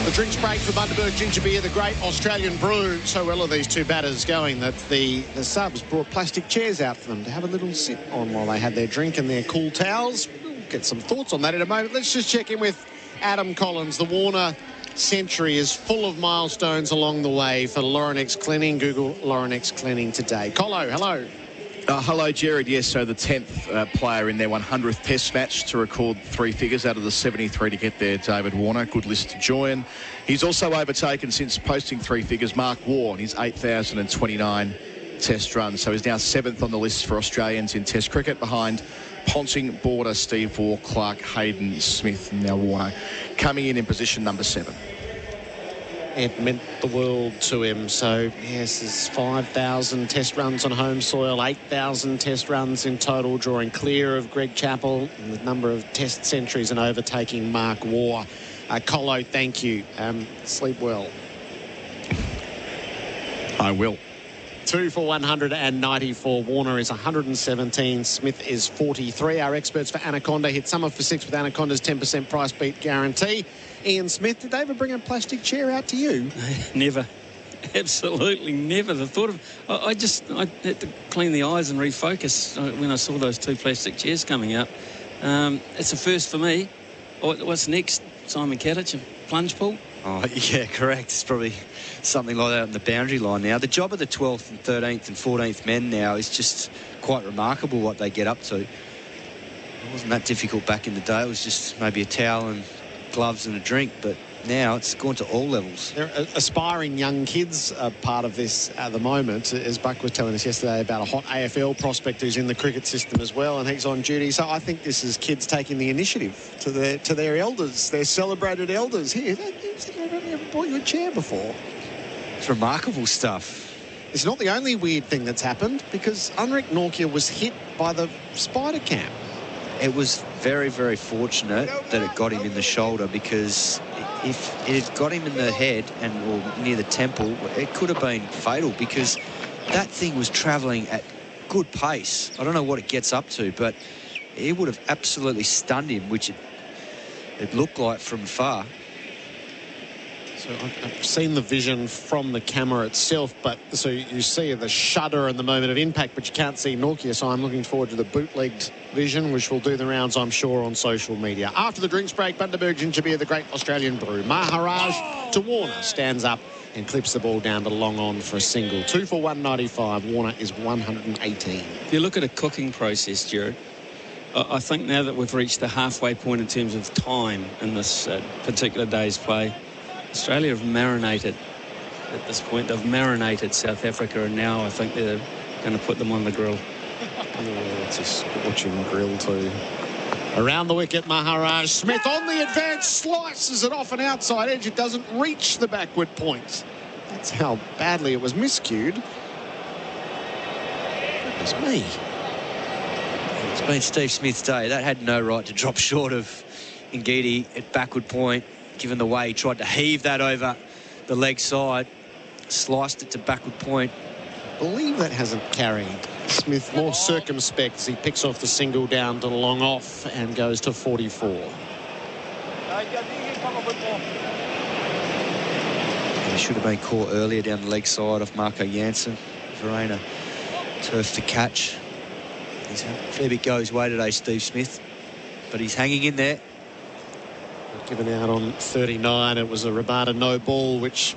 [SPEAKER 3] The drinks break for Bundaberg Ginger Beer, the great Australian brew. So well are these two batters going that the subs brought plastic chairs out for them to have a little sit on while they had their drink and their cool towels. We'll get some thoughts on that in a moment. Let's just check in with Adam Collins. The Warner century is full of milestones along the way for Laurenex Cleaning. Google Laurenex Cleaning today. Colo, hello.
[SPEAKER 13] Hello, Gerard. Yes, so the 10th player in their 100th Test match to record 3 figures out of the 73 to get there, David Warner. Good list to join. He's also overtaken, since posting 3 figures, Mark Waugh in his 8,029 Test runs. So he's now 7th on the list for Australians in Test cricket, behind Ponting, Border, Steve Waugh, Clark, Hayden, Smith, and now Warner, coming in position number 7.
[SPEAKER 3] It meant the world to him. So, yes, there's 5,000 Test runs on home soil, 8,000 Test runs in total, drawing clear of Greg Chappell and the number of Test centuries and overtaking Mark Waugh. Colo, thank you. Sleep well.
[SPEAKER 13] I will.
[SPEAKER 3] 2 for 194. Warner is 117. Smith is 43. Our experts for Anaconda hit Summer for 6 with Anaconda's 10% price beat guarantee. Ian Smith, did they ever bring a plastic chair out to you?
[SPEAKER 15] Never. Absolutely never. The thought of... I had to clean the eyes and refocus when I saw those 2 plastic chairs coming out. It's a first for me. What's next? Simon Katich, a plunge pool?
[SPEAKER 16] Oh, yeah, correct. It's probably something like that on the boundary line now. The job of the 12th and 13th and 14th men now is just quite remarkable what they get up to. It wasn't that difficult back in the day. It was just maybe a towel and gloves and a drink, but now it's gone to all levels.
[SPEAKER 3] They're aspiring young kids are part of this at the moment, as Buck was telling us yesterday about a hot AFL prospect who's in the cricket system as well, and he's on duty. So I think this is kids taking the initiative to their elders, their celebrated elders. Here, I've never bought you a chair before.
[SPEAKER 16] It's remarkable stuff.
[SPEAKER 3] It's not the only weird thing that's happened, because Unrik Nortje was hit by the spider cam.
[SPEAKER 16] It was very, very fortunate that it got him in the shoulder, because if it had got him in the head or near the temple, it could have been fatal, because that thing was travelling at good pace. I don't know what it gets up to, but it would have absolutely stunned him, which it looked like from far.
[SPEAKER 3] So I've seen the vision from the camera itself, but so you see the shudder and the moment of impact, but you can't see Nortje. So I'm looking forward to the bootlegged vision, which will do the rounds, I'm sure, on social media. After the drinks break, Bundaberg Ginger Beer, the great Australian brew. Maharaj to Warner, stands up and clips the ball down to long on for a single. 2 for 195. Warner is 118.
[SPEAKER 15] If you look at a cooking process, Gerard, I think now that we've reached the halfway point in terms of time in this particular day's play, Australia have marinated at this point. They've marinated South Africa, and now I think they're going to put them on the grill.
[SPEAKER 3] It's a scorching grill too. Around the wicket, Maharaj. Smith on the advance, slices it off an outside edge. It doesn't reach the backward point. That's how badly it was miscued. Goodness me.
[SPEAKER 16] It's been Steve Smith's day. That had no right to drop short of Ngidi at backward point, given the way he tried to heave that over the leg side, sliced it to backward point.
[SPEAKER 3] I believe that hasn't carried. Smith more circumspect as he picks off the single down to long off and goes to 44.
[SPEAKER 16] He should have been caught earlier down the leg side off Marco Jansen. Verena turf to catch. He's a fair bit go his way today, Steve Smith, but he's hanging in there.
[SPEAKER 3] Given out on 39, it was a Rabada no ball, which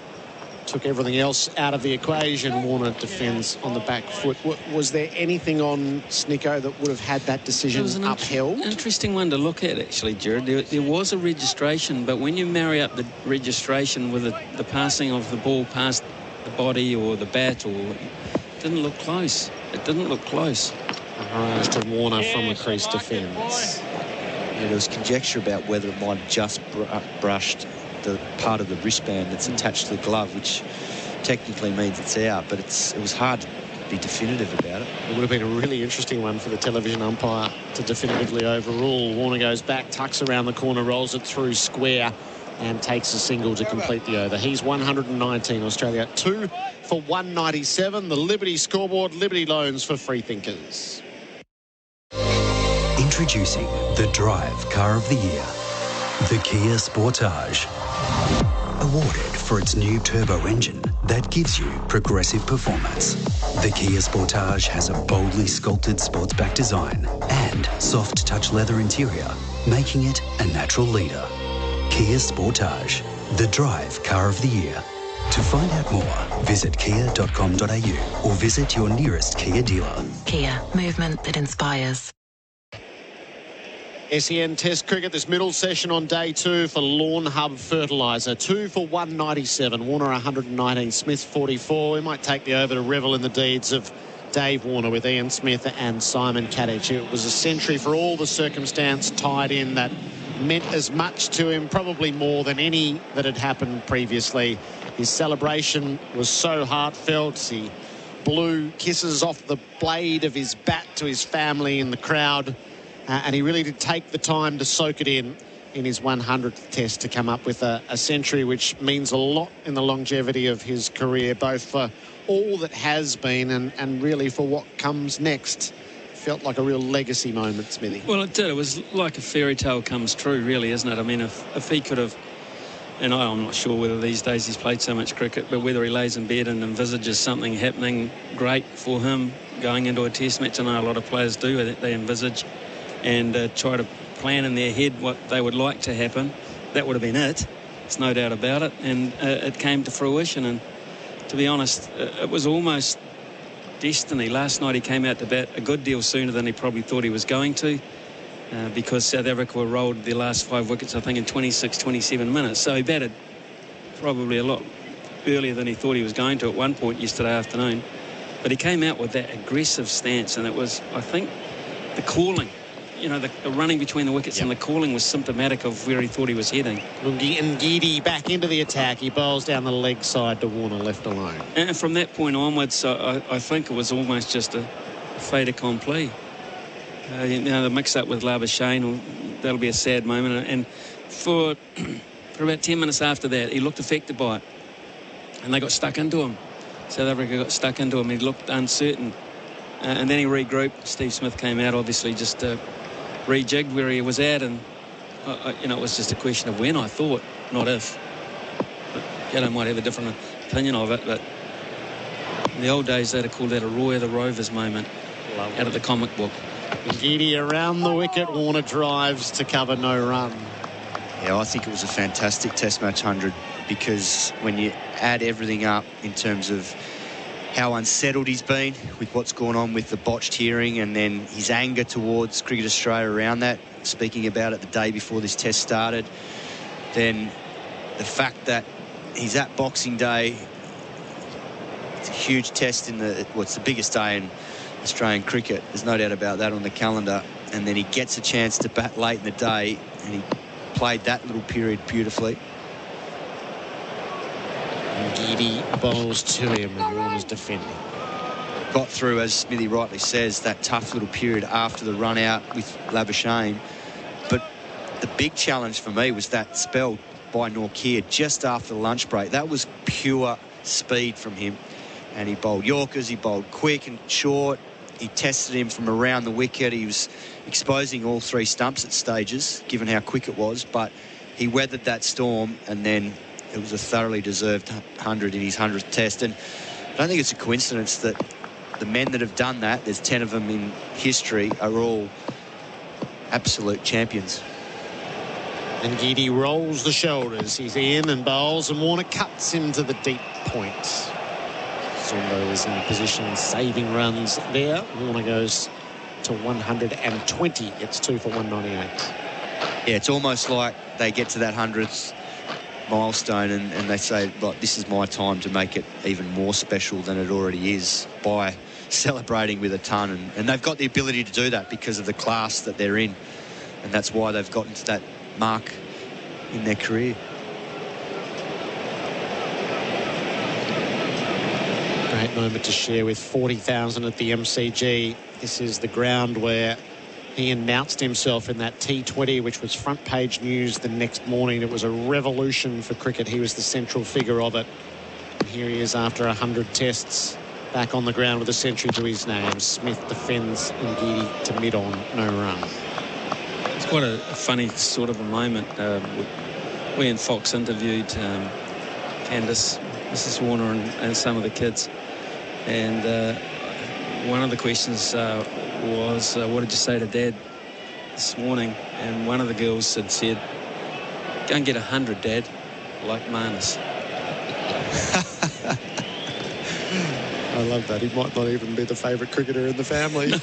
[SPEAKER 3] took everything else out of the equation. Warner defends on the back foot. Was there anything on Snicko that would have had that decision upheld?
[SPEAKER 15] Interesting one to look at, actually, Gerard. There was a registration, but when you marry up the registration with the passing of the ball past the body or the bat, it didn't look close. It didn't look close.
[SPEAKER 3] Maharaj to Warner from the crease defence.
[SPEAKER 16] Yeah, there was conjecture about whether it might have just brushed the part of the wristband that's attached to the glove, which technically means it's out, but it was hard to be definitive about it.
[SPEAKER 3] It would have been a really interesting one for the television umpire to definitively overrule. Warner goes back, tucks around the corner, rolls it through square and takes a single to complete the over. He's 119. Australia 2 for 197. The Liberty scoreboard, Liberty loans for free thinkers.
[SPEAKER 10] Introducing the Drive Car of the Year. The Kia Sportage. Awarded for its new turbo engine that gives you progressive performance. The Kia Sportage has a boldly sculpted sportsback design and soft touch leather interior, making it a natural leader. Kia Sportage, the drive car of the year. To find out more, visit kia.com.au or visit your nearest Kia dealer.
[SPEAKER 2] Kia, movement that inspires.
[SPEAKER 3] SEN Test cricket, this middle session on day 2 for Lawn Hub Fertiliser. 2 for 197, Warner 119, Smith 44. We might take the over to revel in the deeds of Dave Warner with Ian Smith and Simon Katich. It was a century for all the circumstance tied in that meant as much to him, probably more than any that had happened previously. His celebration was so heartfelt. He blew kisses off the blade of his bat to his family in the crowd. And he really did take the time to soak it in his 100th test to come up with a century, which means a lot in the longevity of his career, both for all that has been and really for what comes next. Felt like a real legacy moment, Smithy.
[SPEAKER 15] Well, it did. It was like a fairy tale comes true, really, isn't it? I mean, if he could have, and I'm not sure whether these days he's played so much cricket, but whether he lays in bed and envisages something happening great for him going into a test match. I know a lot of players do. They envisage and try to plan in their head what they would like to happen. That would have been it. There's no doubt about it. And it came to fruition. And to be honest, it was almost destiny. Last night he came out to bat a good deal sooner than he probably thought he was going to, because South Africa rolled their last 5 wickets, I think, in 26, 27 minutes. So he batted probably a lot earlier than he thought he was going to at one point yesterday afternoon. But he came out with that aggressive stance, and it was, I think, the calling. You know, the running between the wickets and the calling was symptomatic of where he thought he was heading.
[SPEAKER 3] Ngidi back into the attack. He bowls down the leg side to Warner, left alone.
[SPEAKER 15] And from that point onwards, I think it was almost just a fait accompli. You know, the mix-up with Labuschagne, that'll be a sad moment. And for about 10 minutes after that, he looked affected by it. And they got stuck into him. South Africa got stuck into him. He looked uncertain. And then he regrouped. Steve Smith came out, obviously, just rejigged where he was at, and you know, it was just a question of when, I thought, not if. But Gatto might have a different opinion of it, but in the old days they'd have called that a Roy of the Rovers moment. Lovely. Out of the comic book.
[SPEAKER 3] Ngidi around the wicket. Warner drives to cover no run.
[SPEAKER 16] Yeah, I think it was a fantastic Test match 100, because when you add everything up in terms of how unsettled he's been with what's gone on with the botched hearing, and then his anger towards Cricket Australia around that, speaking about it the day before this test started, then the fact that he's at Boxing Day, it's a huge test in what's the biggest day in Australian cricket, there's no doubt about that on the calendar, and then he gets a chance to bat late in the day, and he played that little period beautifully.
[SPEAKER 3] Ngidi bowls to him and Warner's defending.
[SPEAKER 16] Got through, as Smithy rightly says, that tough little period after the run out with Labuschagne. But the big challenge for me was that spell by Nortje just after the lunch break. That was pure speed from him. And he bowled Yorkers, he bowled quick and short. He tested him from around the wicket. He was exposing all 3 stumps at stages, given how quick it was. But he weathered that storm, and then it was a thoroughly deserved 100 in his 100th test. And I don't think it's a coincidence that the men that have done that, there's 10 of them in history, are all absolute champions.
[SPEAKER 3] And Ngidi rolls the shoulders. He's in and bowls, and Warner cuts him to the deep point. Zondo is in position, saving runs there. Warner goes to 120. It's 2 for 198.
[SPEAKER 16] Yeah, it's almost like they get to that 100th milestone and they say, like, this is my time to make it even more special than it already is by celebrating with a ton. And they've got the ability to do that because of the class that they're in. And that's why they've gotten to that mark in their career.
[SPEAKER 3] Great moment to share with 40,000 at the MCG. This is the ground where he announced himself in that T20, which was front page news the next morning. It was a revolution for cricket. He was the central figure of it. And here he is after 100 tests, back on the ground with a century to his name. Smith defends Ngidi to mid-on, no run.
[SPEAKER 15] It's What a funny sort of a moment. We and Fox interviewed Candice, Mrs. Warner and some of the kids. And one of the questions was, what did you say to Dad this morning? And one of the girls had said, go and get 100, Dad, like Marnus.
[SPEAKER 3] I love that. He might not even be the favourite cricketer in the family. No.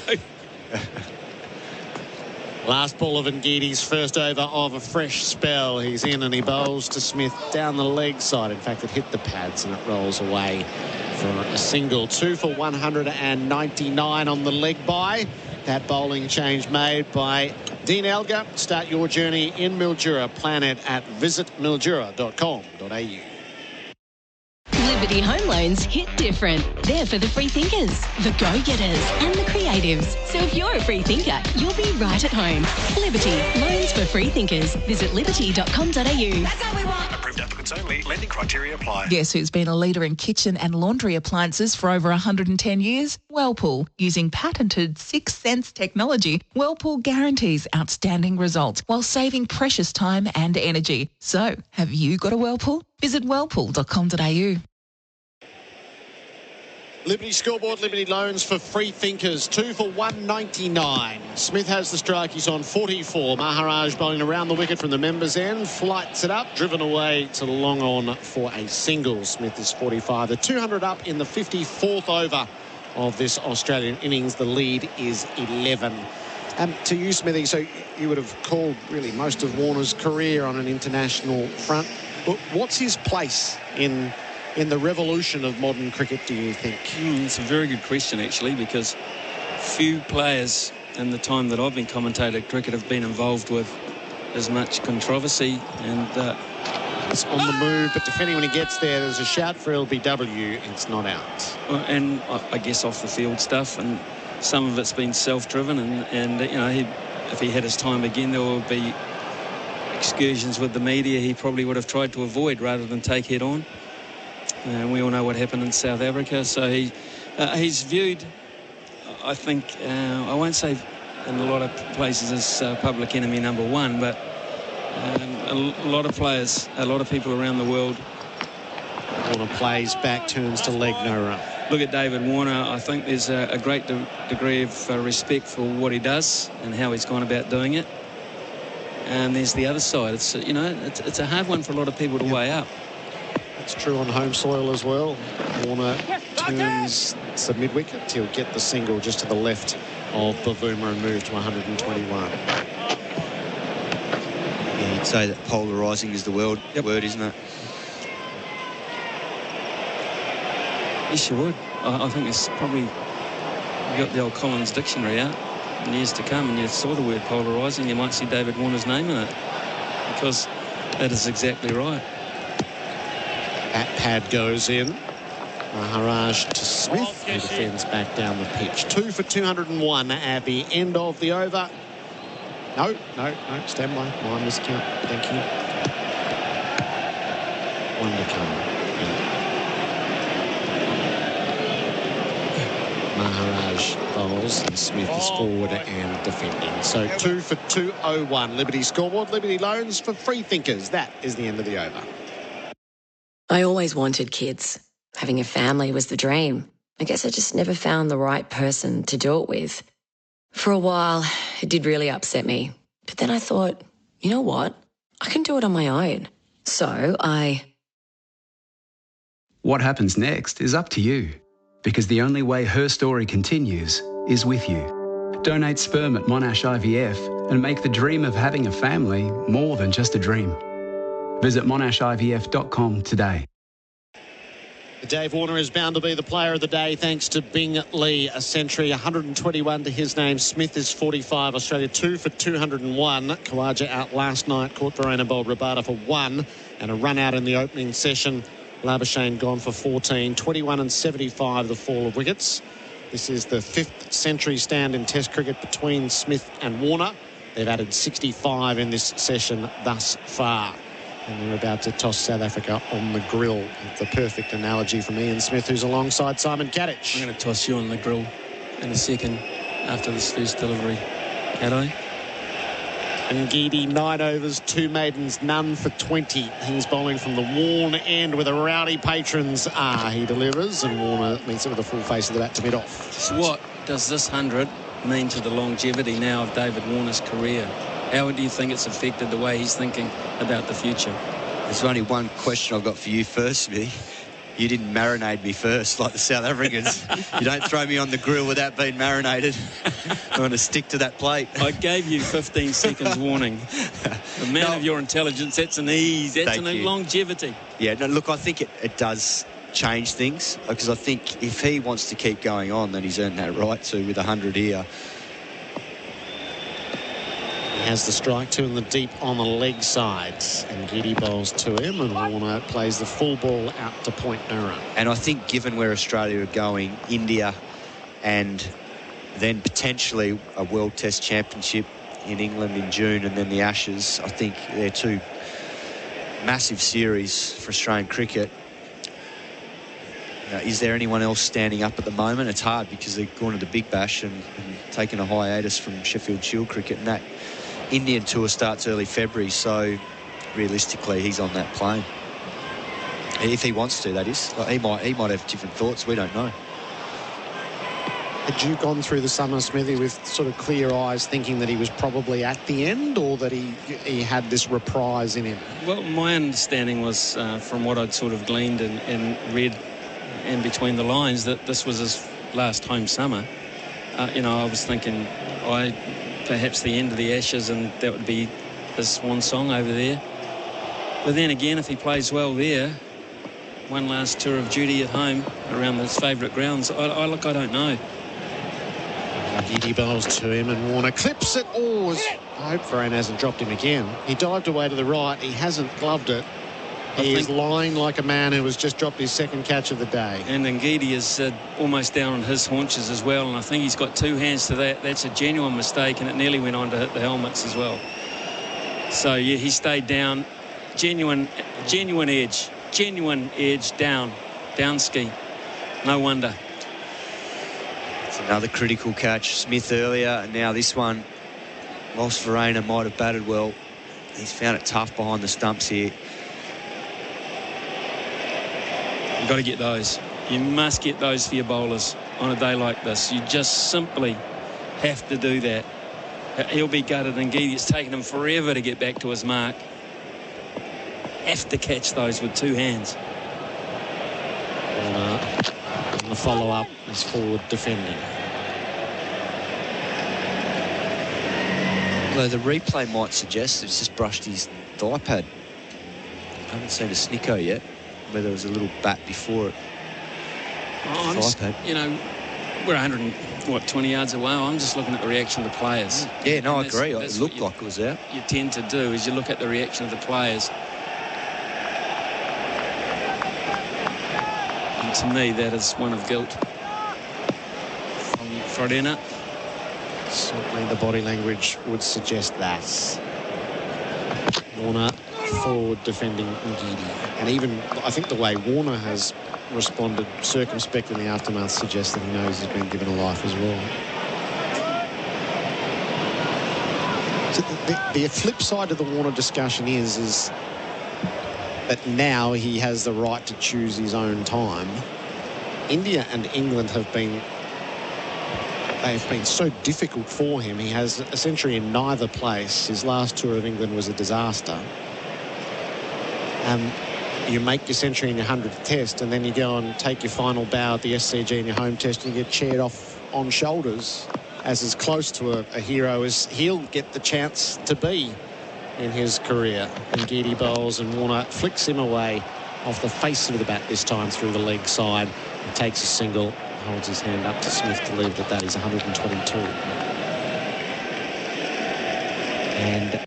[SPEAKER 3] Last ball of Ngiti's first over of a fresh spell. He's in and he bowls to Smith down the leg side. In fact, it hit the pads and it rolls away for a single. 2 for 199 on the leg by. That bowling change made by Dean Elgar. Start your journey in Mildura. Plan it at visitmildura.com.au.
[SPEAKER 21] Liberty Home Loans hit different. They're for the free thinkers, the go-getters and the creatives. So if you're a free thinker, you'll be right at home. Liberty, loans for free thinkers. Visit liberty.com.au. That's how we want.
[SPEAKER 7] Approved applicants only. Lending criteria apply.
[SPEAKER 6] Guess who's been a leader in kitchen and laundry appliances for over 110 years? Whirlpool. Using patented 6 Sense technology, Whirlpool guarantees outstanding results while saving precious time and energy. So, have you got a Whirlpool? Visit whirlpool.com.au.
[SPEAKER 3] Liberty scoreboard, Liberty loans for free thinkers. 2 for 199. Smith has the strike. He's on 44. Maharaj bowling around the wicket from the members' end. Flights it up. Driven away to long on for a single. Smith is 45. The 200 up in the 54th over of this Australian innings. The lead is 11. To you, Smithy, so you would have called really most of Warner's career on an international front. What's his place in the revolution of modern cricket, do you think?
[SPEAKER 15] It's a very good question, actually, because few players in the time that I've been commentating cricket have been involved with as much controversy. And
[SPEAKER 3] it's on the move, but defending when he gets there, there's a shout for LBW. It's not out.
[SPEAKER 15] And I guess off the field stuff, and some of it's been self-driven. And you know, if he had his time again, there would be excursions with the media he probably would have tried to avoid rather than take head on. And we all know what happened in South Africa. So he's viewed, I think, I won't say in a lot of places as public enemy number one, but a lot of players, a lot of people around the world.
[SPEAKER 3] Warner plays back, turns to leg, no run.
[SPEAKER 15] Look at David Warner. I think there's a great degree of respect for what he does and how he's gone about doing it. And there's the other side. It's it's a hard one for a lot of people to weigh up.
[SPEAKER 3] It's true on home soil as well. Warner turns the mid-wicket. He'll get the single just to the left of Bavuma and move to 121.
[SPEAKER 16] Yeah, you'd say that polarising is the word, isn't it?
[SPEAKER 15] Yes, you would. I think it's probably, you got the old Collins dictionary out in years to come, and you saw the word polarising, you might see David Warner's name in it, because that is exactly right.
[SPEAKER 3] That pad goes in. Maharaj to Smith, who defends back down the pitch. 2 for 201 at the end of the over. No, stand by. My miscount. Thank you. One to come. Maharaj bowls and Smith is forward and defending. So 2 for 201. Liberty scoreboard, Liberty loans for free thinkers. That is the end of the over.
[SPEAKER 18] I always wanted kids. Having a family was the dream. I guess I just never found the right person to do it with. For a while, it did really upset me. But then I thought, you know what? I can do it on my own. So
[SPEAKER 19] What happens next is up to you, because the only way her story continues is with you. Donate sperm at Monash IVF and make the dream of having a family more than just a dream. Visit monashivf.com today.
[SPEAKER 3] Dave Warner is bound to be the player of the day thanks to Bing Lee, a century, 121 to his name. Smith is 45. Australia 2 for 201. Khawaja out last night. Caught Verena bowled Rabada for 1 and a run out in the opening session. Labuschagne gone for 14. 21 and 75 the fall of wickets. This is the 5th century stand in Test cricket between Smith and Warner. They've added 65 in this session thus far. And they're about to toss South Africa on the grill. The perfect analogy from Ian Smith, who's alongside Simon Katich.
[SPEAKER 15] I'm going to toss you on the grill in a second after this first delivery. Can I?
[SPEAKER 3] And Geedy, 9 overs, 2 maidens, none for 20. He's bowling from the worn end with the rowdy patrons. He delivers, and Warner meets it with a full face of the bat to mid-off.
[SPEAKER 15] So what does this 100 mean to the longevity now of David Warner's career? How do you think it's affected the way he's thinking about the future?
[SPEAKER 16] There's only one question I've got for you first, Smithy. You didn't marinate me first, like the South Africans. You don't throw me on the grill without being marinated. I'm going to stick to that plate.
[SPEAKER 15] I gave you 15 seconds warning. The man of your intelligence, that's an ease. That's an longevity.
[SPEAKER 16] Yeah, no, look, I think it does change things, because I think if he wants to keep going on, then he's earned that right to with 100 here.
[SPEAKER 3] He has the strike 2 in the deep on the leg side, and Giddy bowls to him, and Warner plays the full ball out to point no run.
[SPEAKER 16] And I think given where Australia are going, India and then potentially a World Test Championship in England in June and then the Ashes, I think they're 2 massive series for Australian cricket. Is there anyone else standing up at the moment? It's hard because they're going to the Big Bash and taking a hiatus from Sheffield Shield cricket, and that Indian tour starts early February, so realistically he's on that plane. If he wants to, that is. Like, he might have different thoughts, we don't know.
[SPEAKER 3] Had you gone through the summer, Smithy, with sort of clear eyes thinking that he was probably at the end, or that he had this reprise in him?
[SPEAKER 15] Well, my understanding was, from what I'd sort of gleaned and read in between the lines, that this was his last home summer. I was thinking perhaps the end of the Ashes, and that would be his swan song over there. But then again, if he plays well there, one last tour of duty at home around his favourite grounds, I don't know.
[SPEAKER 3] Giddy bowls to him, and Warner clips it. I hope Varane hasn't dropped him again. He dived away to the right. He hasn't gloved it. He is lying like a man who has just dropped his second catch of the day.
[SPEAKER 15] And Ngidi is almost down on his haunches as well, and I think he's got 2 hands to that. That's a genuine mistake, and it nearly went on to hit the helmets as well. So, yeah, he stayed down. Genuine edge down ski. No wonder.
[SPEAKER 16] It's another critical catch. Smith earlier, and now this one. Whilst Varane might have batted well, he's found it tough behind the stumps here.
[SPEAKER 15] You've got to get those. You must get those for your bowlers on a day like this. You just simply have to do that. He'll be gutted, and Geedy, it's taken him forever to get back to his mark. Have to catch those with 2 hands.
[SPEAKER 3] And the follow-up is forward defending.
[SPEAKER 16] Although the replay might suggest it's just brushed his thigh pad. I haven't seen a snicko yet. Whether there was a little bat before it.
[SPEAKER 15] We're 120 yards away. I'm just looking at the reaction of the players.
[SPEAKER 16] Yeah, no, I agree. It looked like it was out.
[SPEAKER 15] You tend to do is you look at the reaction of the players. And to me, that is one of guilt from Frodena.
[SPEAKER 3] Certainly the body language would suggest that. Warner forward defending Ngidi. And even, I think the way Warner has responded circumspect in the aftermath suggests that he knows he's been given a life as well. So the flip side of the Warner discussion is that now he has the right to choose his own time. India and England have been so difficult for him. He has a century in neither place. His last tour of England was a disaster. You make your century in your 100th test, and then you go and take your final bow at the SCG in your home test, and you get chaired off on shoulders as close to a hero as he'll get the chance to be in his career. And Geedy bowls, and Warner flicks him away off the face of the bat this time through the leg side. He takes a single, holds his hand up to Smith to leave it at that. He's 122. And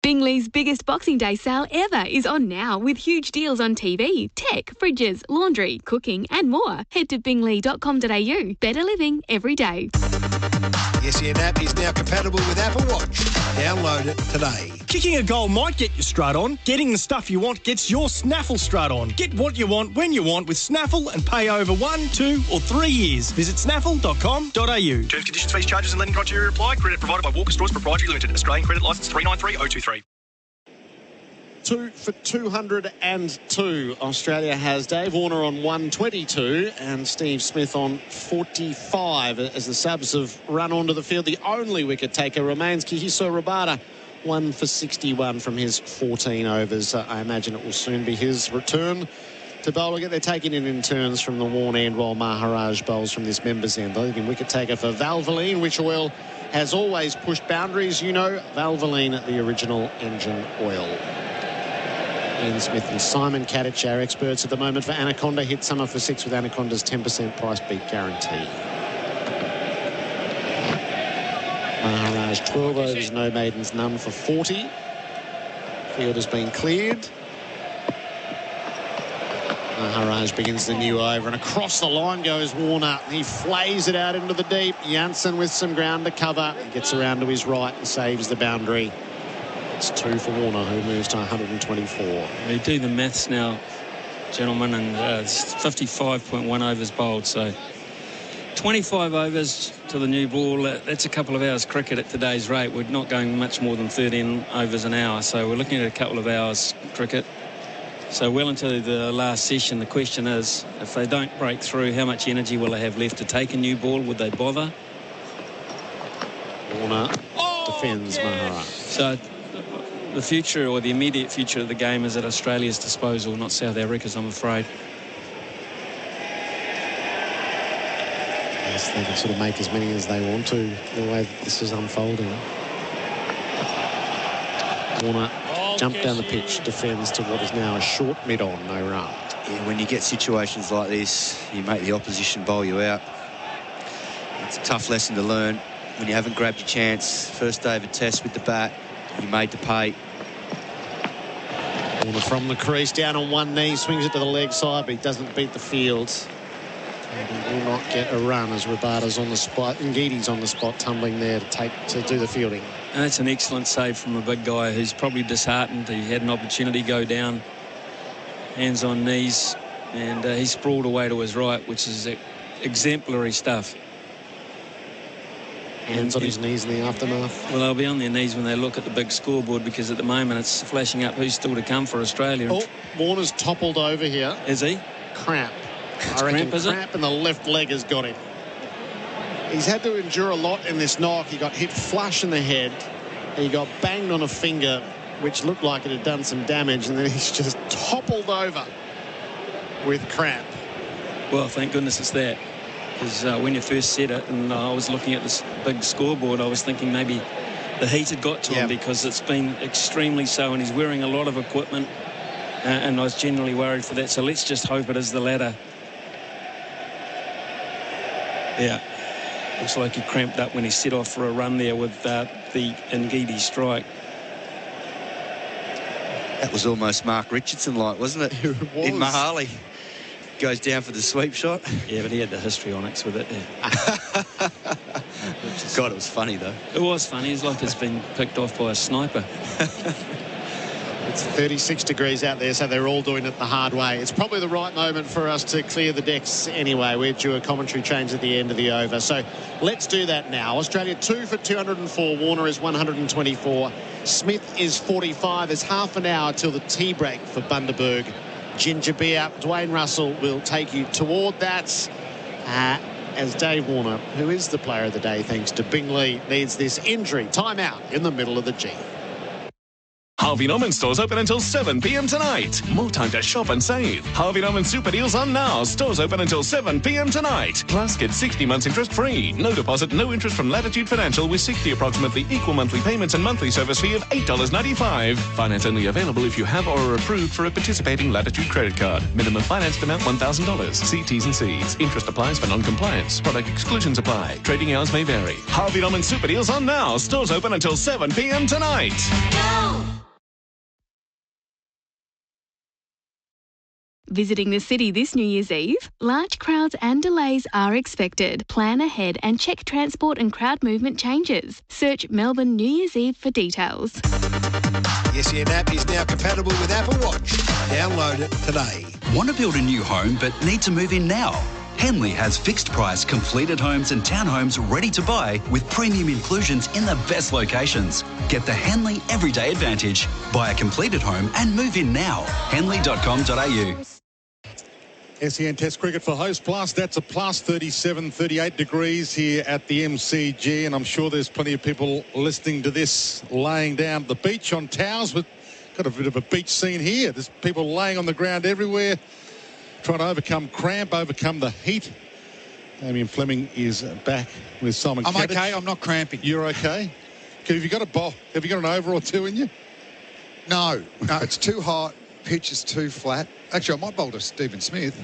[SPEAKER 5] Bingley's biggest Boxing Day sale ever is on now with huge deals on TV, tech, fridges, laundry, cooking and more. Head to bingley.com.au. Better living every day.
[SPEAKER 20] The SEN app is now compatible with Apple Watch. Download it today.
[SPEAKER 11] Kicking a goal might get your strut on. Getting the stuff you want gets your Snaffle strut on. Get what you want when you want with Snaffle and pay over 1, 2 or 3 years. Visit snaffle.com.au.
[SPEAKER 7] Terms, conditions, fees, charges and lending criteria apply. Credit provided by Walker Stores Proprietary Limited. Australian Credit Licence 393023.
[SPEAKER 3] 2 for 202 Australia has. Dave Warner on 122 and Steve Smith on 45 as the subs have run onto the field. The only wicket taker remains Kagiso Rabada, 1 for 61 from his 14 overs. I imagine it will soon be his return to bowl again. They're taking it in turns from the Warne end while Maharaj bowls from this members end. The leading wicket taker for Valvoline, which oil has always pushed boundaries. You know, Valvoline, the original engine oil. Ian Smith and Simon Katich, our experts at the moment for Anaconda. Hit summer for 6 with Anaconda's 10% price beat guarantee. Maharaj 12 overs, no maidens, none for 40. Field has been cleared. Maharaj begins the new over and across the line goes Warner. He flays it out into the deep. Janssen with some ground to cover. He gets around to his right and saves the boundary. It's 2 for Warner, who moves to 124.
[SPEAKER 15] We do the maths now, gentlemen, and it's 55.1 overs bowled, so 25 overs to the new ball. That's a couple of hours cricket at today's rate. We're not going much more than 13 overs an hour, so we're looking at a couple of hours cricket. So well into the last session, the question is, if they don't break through, how much energy will they have left to take a new ball? Would they bother?
[SPEAKER 3] Warner defends Maharaj.
[SPEAKER 15] So the future, or the immediate future of the game, is at Australia's disposal, not South Africa's, I'm afraid.
[SPEAKER 3] Yes, they can sort of make as many as they want to, the way this is unfolding. Warner jumped down the pitch, defends to what is now a short mid-on, no run.
[SPEAKER 16] Yeah, when you get situations like this, you make the opposition bowl you out. It's a tough lesson to learn. When you haven't grabbed your chance, first day of a test with the bat, you made to pay.
[SPEAKER 3] Warner from the crease, down on one knee, swings it to the leg side, but he doesn't beat the field. And he will not get a run as Rabada's on the spot. Ngiti's on the spot, tumbling there to do the fielding.
[SPEAKER 15] And that's an excellent save from a big guy who's probably disheartened. He had an opportunity to go down, hands on knees, and he sprawled away to his right, which is exemplary stuff.
[SPEAKER 3] Hands on his knees in the aftermath.
[SPEAKER 15] Well, they'll be on their knees when they look at the big scoreboard, because at the moment it's flashing up who's still to come for Australia.
[SPEAKER 3] Oh, Warner's toppled over here.
[SPEAKER 15] Is he?
[SPEAKER 3] Cramp. I reckon cramp in the left leg has got him. He's had to endure a lot in this knock. He got hit flush in the head. He got banged on a finger, which looked like it had done some damage, and then he's just toppled over with cramp.
[SPEAKER 15] Well, thank goodness it's that. Because when you first said it, and I was looking at this big scoreboard, I was thinking maybe the heat had got to him, because it's been extremely so, and he's wearing a lot of equipment, and I was genuinely worried for that. So let's just hope it is the latter. Yeah, looks like he cramped up when he set off for a run there with the Ngiti strike.
[SPEAKER 16] That was almost Mark Richardson-like, wasn't it?
[SPEAKER 3] It was.
[SPEAKER 16] In Mahali. Goes down for the sweep shot.
[SPEAKER 15] Yeah, but he had the histrionics with it. Yeah.
[SPEAKER 16] God, it was funny, though.
[SPEAKER 15] It was funny. It's like it's been picked off by a sniper.
[SPEAKER 3] It's 36 degrees out there, so they're all doing it the hard way. It's probably the right moment for us to clear the decks anyway. We're due a commentary change at the end of the over. So let's do that now. Australia 2 for 204. Warner is 124. Smith is 45. There's half an hour till the tea break for Bundaberg. Ginger beer. Dwayne Russell will take you toward that as Dave Warner, who is the player of the day thanks to Bingley, needs this injury timeout in the middle of the G.
[SPEAKER 8] Harvey Norman stores open until 7 p.m. tonight. More time to shop and save. Harvey Norman super deals on now. Stores open until 7 p.m. tonight. Plus, get 60 months interest free. No deposit, no interest from Latitude Financial with 60 approximately equal monthly payments and monthly service fee of $8.95. Finance only available if you have or are approved for a participating Latitude credit card. Minimum financed amount $1,000. See T's and C's. Interest applies for non-compliance. Product exclusions apply. Trading hours may vary. Harvey Norman super deals on now. Stores open until 7 p.m. tonight.
[SPEAKER 21] Go!
[SPEAKER 5] Visiting the city this New Year's Eve? Large crowds and delays are expected. Plan ahead and check transport and crowd movement changes. Search Melbourne New Year's Eve for details.
[SPEAKER 20] The SEN app is now compatible with Apple Watch. Download it today.
[SPEAKER 10] Want to build a new home but need to move in now? Henley has fixed price completed homes and townhomes ready to buy with premium inclusions in the best locations. Get the Henley Everyday Advantage. Buy a completed home and move in now. Henley.com.au.
[SPEAKER 22] SEN Test Cricket for Host Plus. That's a plus 37, 38 degrees here at the MCG. And I'm sure there's plenty of people listening to this laying down at the beach on towels. We've got a bit of a beach scene here. There's people laying on the ground everywhere, trying to overcome cramp, overcome the heat. Damien Fleming is back with Simon Katich.
[SPEAKER 9] I'm okay. I'm not cramping.
[SPEAKER 22] You're okay? Have you got a bowl? Have you got an over or two in you?
[SPEAKER 9] No, it's too hot. Pitch is too flat. Actually, I might bowl to Stephen Smith.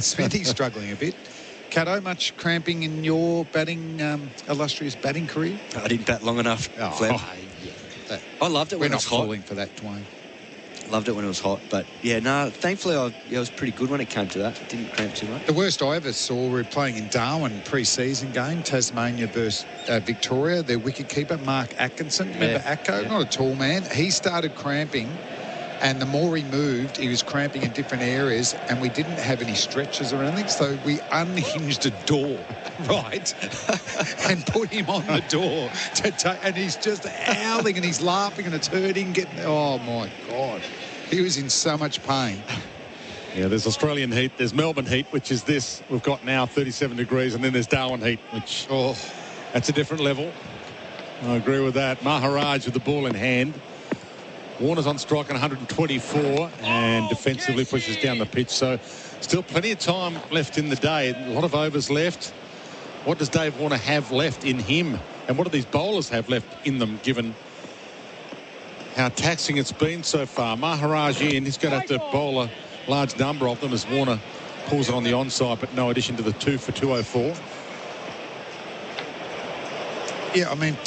[SPEAKER 9] Smithy's struggling a bit. Cato, much cramping in your batting, illustrious batting career?
[SPEAKER 16] I didn't bat long enough, Flem. I loved it when it was hot.
[SPEAKER 9] We're not falling for that, Dwayne.
[SPEAKER 16] Loved it when it was hot, but yeah, no, thankfully I was pretty good when it came to that. It didn't cramp too much.
[SPEAKER 9] The worst I ever saw, we were playing in Darwin pre-season game, Tasmania versus Victoria. Their wicketkeeper, Mark Atkinson, remember Atco? Not a tall man. He started cramping, and the more he moved, he was cramping in different areas, and we didn't have any stretchers or anything, so we unhinged a door, right, and put him on the door to take, and he's just howling and he's laughing and it's hurting. Oh my God, he was in so much pain.
[SPEAKER 22] Yeah, there's Australian heat, there's Melbourne heat, which is this we've got now, 37 degrees, and then there's Darwin heat, which that's a different level. I agree with that. Maharaj with the ball in hand. Warner's on strike on 124 and defensively pushes down the pitch. So still plenty of time left in the day. A lot of overs left. What does Dave Warner have left in him? And what do these bowlers have left in them, given how taxing it's been so far? Maharaj in. He's going to have to bowl a large number of them as Warner pulls it on the onside, but no addition to the 2 for 204.
[SPEAKER 9] Yeah, I mean,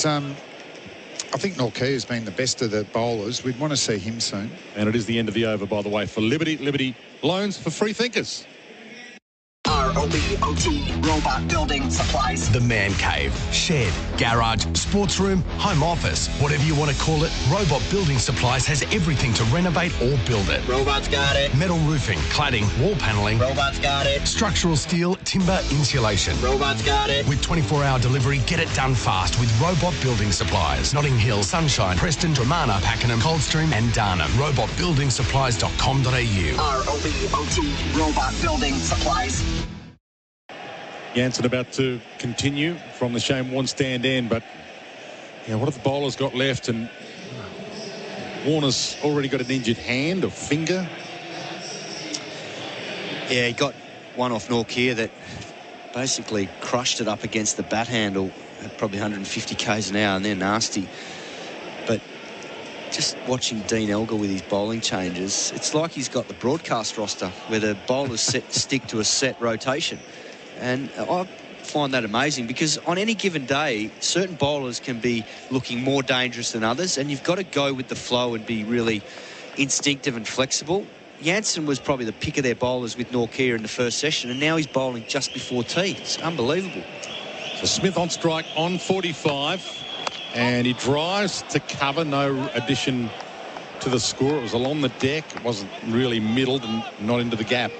[SPEAKER 9] I think Nortje has been the best of the bowlers. We'd want to see him soon.
[SPEAKER 22] And it is the end of the over, by the way, for Liberty. Liberty loans for free thinkers.
[SPEAKER 12] ROBOT Robot Building Supplies.
[SPEAKER 14] The Man Cave, shed, garage, sports room, home office, whatever you want to call it, Robot Building Supplies has everything to renovate or build it.
[SPEAKER 12] Robot's got it.
[SPEAKER 14] Metal roofing, cladding, wall panelling.
[SPEAKER 12] Robot's got it.
[SPEAKER 14] Structural steel, timber, insulation.
[SPEAKER 12] Robot's got it.
[SPEAKER 14] With 24-hour delivery, get it done fast with Robot Building Supplies. Notting Hill, Sunshine, Preston, Dramana, Pakenham, Coldstream and Darnham. RobotBuildingSupplies.com.au.
[SPEAKER 12] ROBOT Robot Building Supplies.
[SPEAKER 22] Jansen about to continue from the Shane Warne stand end, but yeah, what have the bowlers got left? And Warner's already got an injured hand or finger.
[SPEAKER 16] Yeah, he got one off Nortje that basically crushed it up against the bat handle at probably 150 k's an hour, and they're nasty. But just watching Dean Elgar with his bowling changes, it's like he's got the broadcast roster where the bowlers stick to a set rotation. And I find that amazing because on any given day, certain bowlers can be looking more dangerous than others, and you've got to go with the flow and be really instinctive and flexible. Jansen was probably the pick of their bowlers with Nortje in the first session, and now he's bowling just before tea. It's unbelievable.
[SPEAKER 22] So Smith on strike on 45, and he drives to cover. No addition to the score. It was along the deck. It wasn't really middled and not into the gap.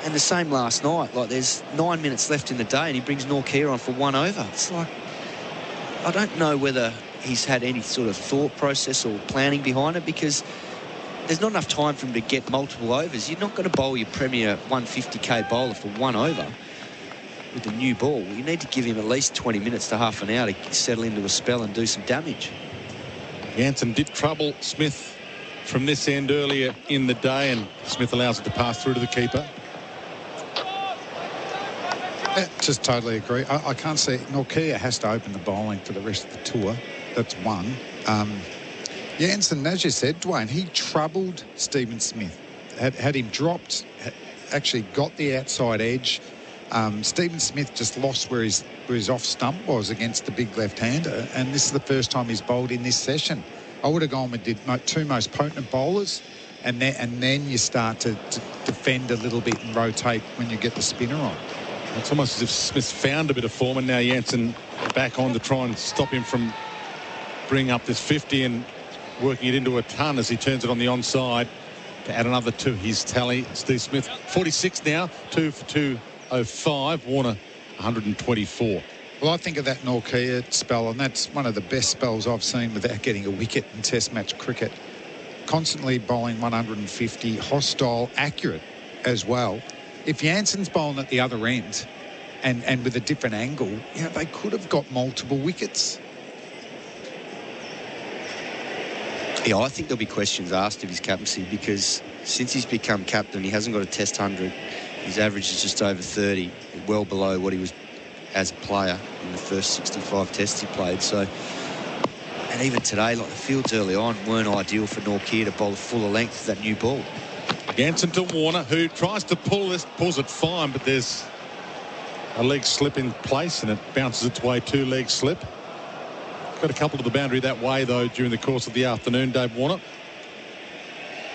[SPEAKER 16] And the same last night. Like, there's 9 minutes left in the day and he brings Nortje on for 1 over. It's like, I don't know whether he's had any sort of thought process or planning behind it, because there's not enough time for him to get multiple overs. You're not going to bowl your premier 150k bowler for 1 over with the new ball. You need to give him at least 20 minutes to half an hour to settle into a spell and do some damage.
[SPEAKER 22] Jansen did trouble Smith from this end earlier in the day, and Smith allows it to pass through to the keeper.
[SPEAKER 9] Just totally agree. I can't see. Nortje has to open the bowling for the rest of the tour. That's one. Jansen, as you said, Dwayne, he troubled Stephen Smith. Had him dropped, actually got the outside edge. Stephen Smith just lost where his off stump was against the big left-hander, and this is the first time he's bowled in this session. I would have gone with the 2 most potent bowlers, and then you start to defend a little bit and rotate when you get the spinner on.
[SPEAKER 22] It's almost as if Smith found a bit of form, and now Jansen back on to try and stop him from bringing up this 50 and working it into a ton as he turns it on the onside to add another to his tally. Steve Smith, 46 now, 2 for 205. Warner, 124.
[SPEAKER 9] Well, I think of that Norkia spell, and that's one of the best spells I've seen without getting a wicket in Test match cricket. Constantly bowling 150, hostile, accurate as well. If Jansen's bowling at the other end and with a different angle, you know, they could have got multiple wickets.
[SPEAKER 16] Yeah, I think there'll be questions asked of his captaincy, because since he's become captain, he hasn't got a Test 100. His average is just over 30, well below what he was as a player in the first 65 Tests he played. So, and even today, like the fields early on weren't ideal for Norkia to bowl a fuller length of that new ball.
[SPEAKER 22] Jansen to Warner, who tries to pull this, pulls it fine, but there's a leg slip in place and it bounces its way 2 leg slip. Got a couple to the boundary that way, though, during the course of the afternoon, Dave Warner.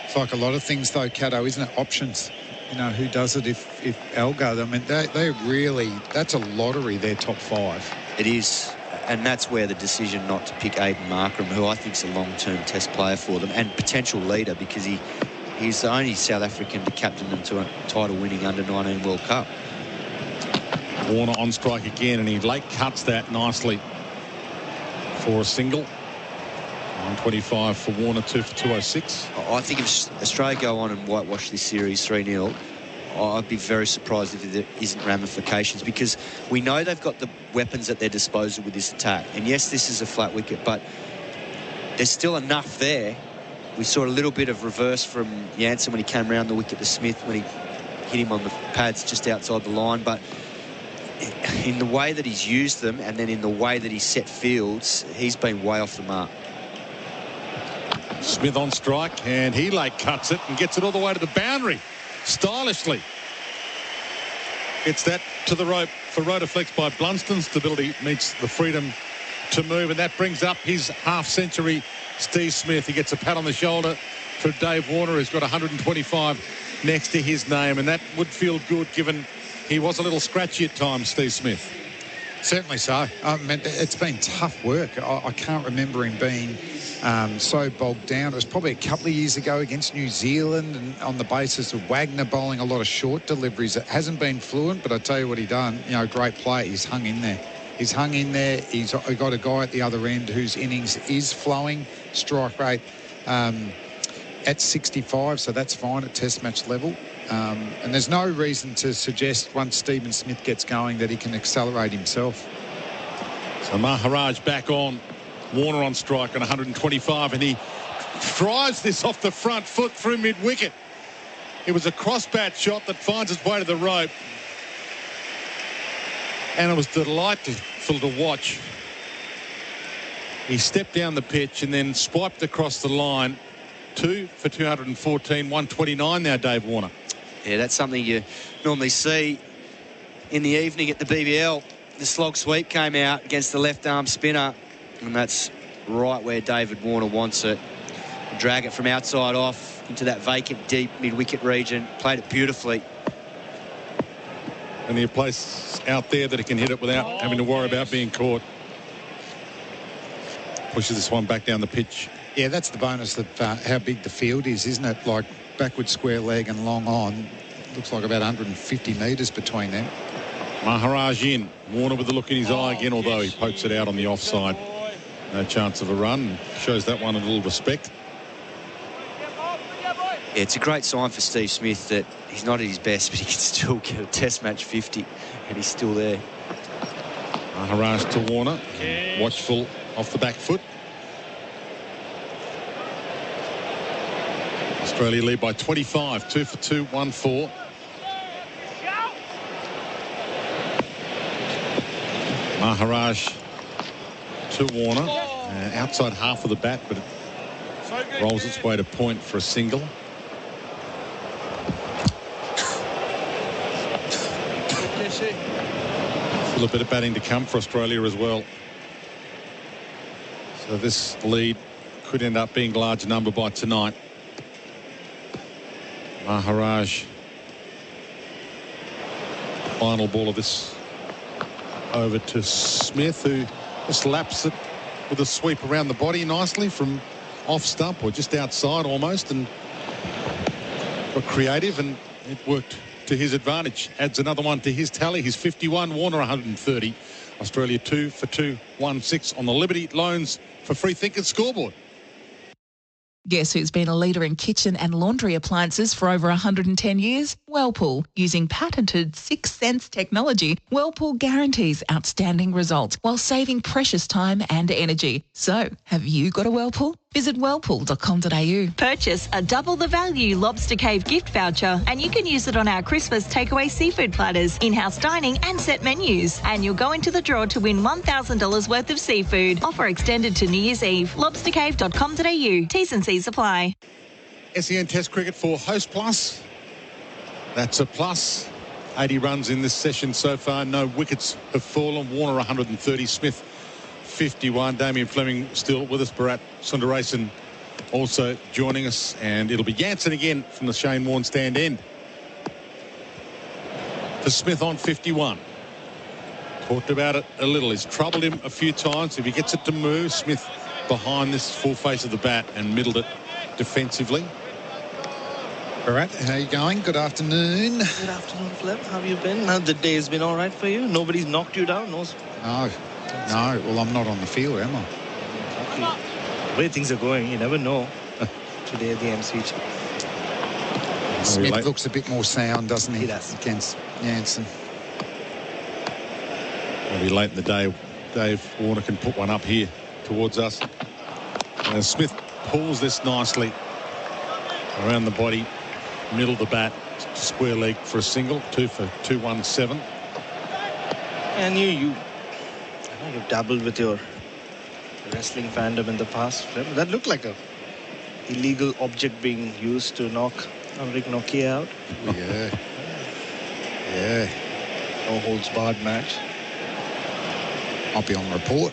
[SPEAKER 9] It's like a lot of things, though, Caddo, isn't it? Options. You know, who does it if Algo? I mean, they really, that's a lottery, their top 5.
[SPEAKER 16] It is, and that's where the decision not to pick Aiden Markram, who I think is a long-term Test player for them and potential leader, because he's the only South African to captain them to a title-winning under-19 World Cup.
[SPEAKER 22] Warner on strike again, and he late cuts that nicely for a single. 125 for Warner, 2 for 206.
[SPEAKER 16] I think if Australia go on and whitewash this series 3-0, I'd be very surprised if there isn't ramifications, because we know they've got the weapons at their disposal with this attack. And yes, this is a flat wicket, but there's still enough there. We saw a little bit of reverse from Jansen when he came around the wicket to Smith when he hit him on the pads just outside the line. But in the way that he's used them and then in the way that he's set fields, he's been way off the mark.
[SPEAKER 22] Smith on strike, and he late cuts it and gets it all the way to the boundary stylishly. Gets that to the rope for Rotaflex by Blunston. Stability meets the freedom to move, and that brings up his half-century Steve Smith. He gets a pat on the shoulder for Dave Warner, who's got 125 next to his name, and that would feel good given he was a little scratchy at times, Steve Smith.
[SPEAKER 9] Certainly so. I mean, it's been tough work. I can't remember him being so bogged down. It was probably a couple of years ago against New Zealand, and on the basis of Wagner bowling a lot of short deliveries. It hasn't been fluent, but I tell you what he done. You know, great play. He's hung in there. He's hung in there. He's got a guy at the other end whose innings is flowing. Strike rate at 65, so that's fine at Test match level. And there's no reason to suggest once Stephen Smith gets going that he can accelerate himself.
[SPEAKER 22] So Maharaj back on. Warner on strike on 125, and he drives this off the front foot through mid-wicket. It was a cross-bat shot that finds its way to the rope. And it was delightful to watch. He stepped down the pitch and then swiped across the line. 2 for 214, 129 now, Dave Warner.
[SPEAKER 16] Yeah, that's something you normally see in the evening at the BBL. The slog sweep came out against the left-arm spinner, and that's right where David Warner wants it. Drag it from outside off into that vacant, deep mid-wicket region. Played it beautifully.
[SPEAKER 22] And a place out there that he can hit it without having to worry about being caught. Pushes this one back down the pitch.
[SPEAKER 9] Yeah, that's the bonus of how big the field is, isn't it? Like backward square leg and long on. Looks like about 150 metres between them.
[SPEAKER 22] Maharaj in. Warner with the look in his eye again, although he pokes it out on the offside. No chance of a run. Shows that one a little respect.
[SPEAKER 16] Yeah, it's a great sign for Steve Smith that he's not at his best, but he can still get a Test match 50, and he's still there.
[SPEAKER 22] Maharaj to Warner. Watchful off the back foot. Australia lead by 25, 2 for 214. Maharaj to Warner. Outside half of the bat, but it rolls its way to point for a single. Still a bit of batting to come for Australia as well. So this lead could end up being a large number by tonight. Maharaj. Final ball of this over to Smith, who just laps it with a sweep around the body nicely from off stump or just outside almost, and got creative, and it worked to his advantage. Adds another one to his tally. He's 51, Warner 130. Australia 2 for 2, 1-6 on the Liberty Loans for Free Thinkers scoreboard.
[SPEAKER 6] Guess who's been a leader in kitchen and laundry appliances for over 110 years? Whirlpool. Using patented 6 Sense technology, Whirlpool guarantees outstanding results while saving precious time and energy. So, have you got a Whirlpool? Visit whirlpool.com.au.
[SPEAKER 1] Purchase a double the value Lobster Cave gift voucher and you can use it on our Christmas takeaway seafood platters, in-house dining and set menus. And you'll go into the draw to win $1,000 worth of seafood. Offer extended to New Year's Eve. lobstercave.com.au. T's and C's apply.
[SPEAKER 22] SEN Test cricket for Host Plus. That's a plus. 80 runs in this session so far. No wickets have fallen. Warner 130, Smith 51. Damien Fleming still with us. Bharat Sundaresan also joining us. And it'll be Jansen again from the Shane Warne stand end. For Smith on 51. Talked about it a little. He's troubled him a few times. If he gets it to move, Smith behind this full face of the bat and middled it defensively.
[SPEAKER 9] Bharat, how are you going? Good afternoon.
[SPEAKER 4] Good afternoon, Flip. How have you been? The day has been all right for you? Nobody's knocked you down? No.
[SPEAKER 9] No. Well, I'm not on the field, am I?
[SPEAKER 4] The way things are going, you never know. Today at the MCG.
[SPEAKER 9] Smith looks a bit more sound, doesn't he?
[SPEAKER 4] He does.
[SPEAKER 9] Against Jansen.
[SPEAKER 22] It'll be late in the day. Dave Warner can put one up here towards us. Smith pulls this nicely around the body, middle of the bat, square leg for a single. 2 for 217.
[SPEAKER 4] And you've dabbled with your wrestling fandom in the past. That looked like a illegal object being used to knock Amrik Nokia out.
[SPEAKER 9] Yeah. Yeah.
[SPEAKER 4] No holds barred match.
[SPEAKER 9] I'll be on report.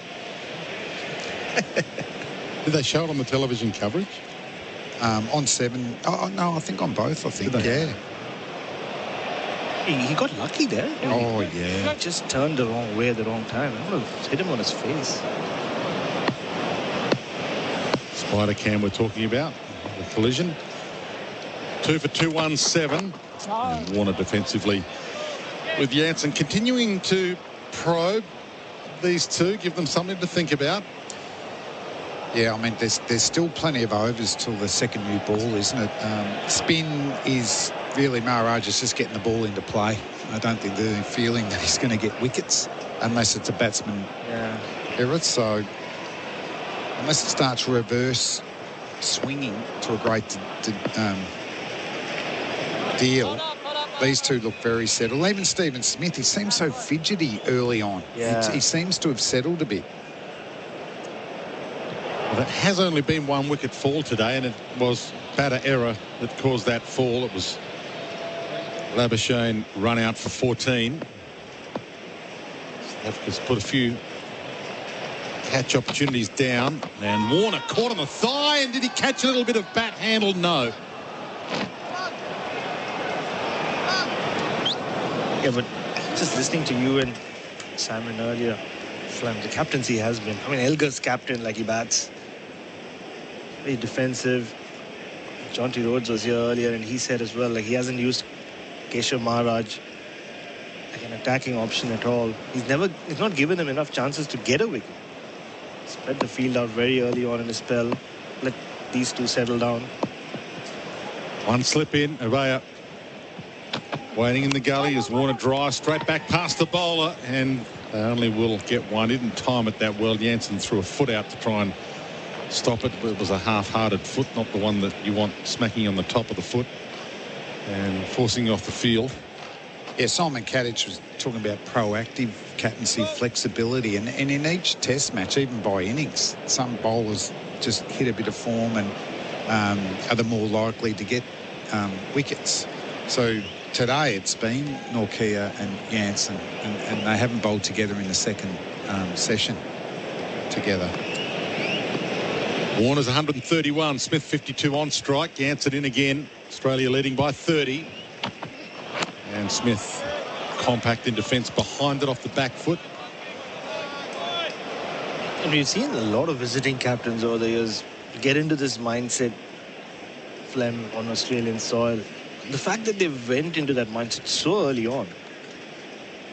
[SPEAKER 22] Did they show it on the television coverage?
[SPEAKER 9] On 7. Oh, no, I think on both, I think. Yeah.
[SPEAKER 4] He got lucky there.
[SPEAKER 9] Oh, yeah.
[SPEAKER 4] He just turned the wrong way at the wrong time. I would have hit him on his face.
[SPEAKER 22] Spider cam we're talking about. The collision. 2 for 217. And Warner defensively with Jansen continuing to probe these two, give them something to think about.
[SPEAKER 9] Yeah, I mean, there's still plenty of overs till the second new ball, isn't it? Spin is really, Maharaj is just getting the ball into play. I don't think there's any feeling that he's going to get wickets unless it's a batsman error. So unless it starts reverse swinging to a great deal, these two look very settled. Even Stephen Smith, he seems so fidgety early on.
[SPEAKER 4] Yeah.
[SPEAKER 9] He seems to have settled a bit.
[SPEAKER 22] Well, there has only been one wicket fall today, and it was batter error that caused that fall. It was Labuschagne run out for 14. Africa's put a few catch opportunities down, and Warner caught on the thigh, and did he catch a little bit of bat handle? No.
[SPEAKER 4] Yeah, but just listening to you and Simon earlier, the captaincy has been, I mean, Elgar's captain, like he bats very defensive. Jonty Rhodes was here earlier and he said as well, like he hasn't used Keshav Maharaj like an attacking option at all. He's not given him enough chances to get a wicket. Spread the field out very early on in his spell. Let these two settle down.
[SPEAKER 22] One slip in, Araya waiting in the gully as Warner drives straight back past the bowler, and they only will get one. Didn't time it that well. Jansen threw a foot out to try and stop it. It was a half-hearted foot, not the one that you want smacking on the top of the foot and forcing you off the field.
[SPEAKER 9] Yeah, Simon Katich was talking about proactive captaincy flexibility, and in each test match, even by innings, some bowlers just hit a bit of form and are the more likely to get wickets. So today it's been Nokia and Jansen, and they haven't bowled together in the second session together.
[SPEAKER 22] Warner's 131, Smith 52 on strike. Jansen in again Australia leading by 30. And Smith compact in defence behind it off the back foot.
[SPEAKER 4] And we've seen a lot of visiting captains over the years get into this mindset, Flem, on Australian soil. The fact that they went into that mindset so early on.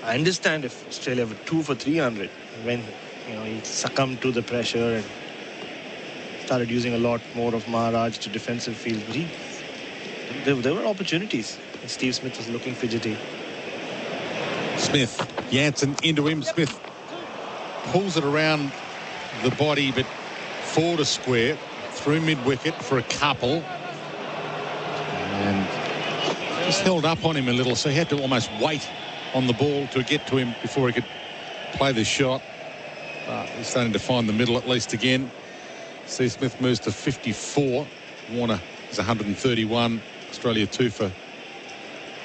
[SPEAKER 4] I understand if Australia were 2 for 300 when he succumbed to the pressure and started using a lot more of Maharaj to defensive field. But there were opportunities. Steve Smith was looking fidgety.
[SPEAKER 22] Smith, Jansen into him. Smith pulls it around the body, but forward a square, through mid-wicket for a couple. And just held up on him a little, so he had to almost wait on the ball to get to him before he could play the shot. He's starting to find the middle at least again. Steve Smith moves to 54. Warner is 131. Australia 2 for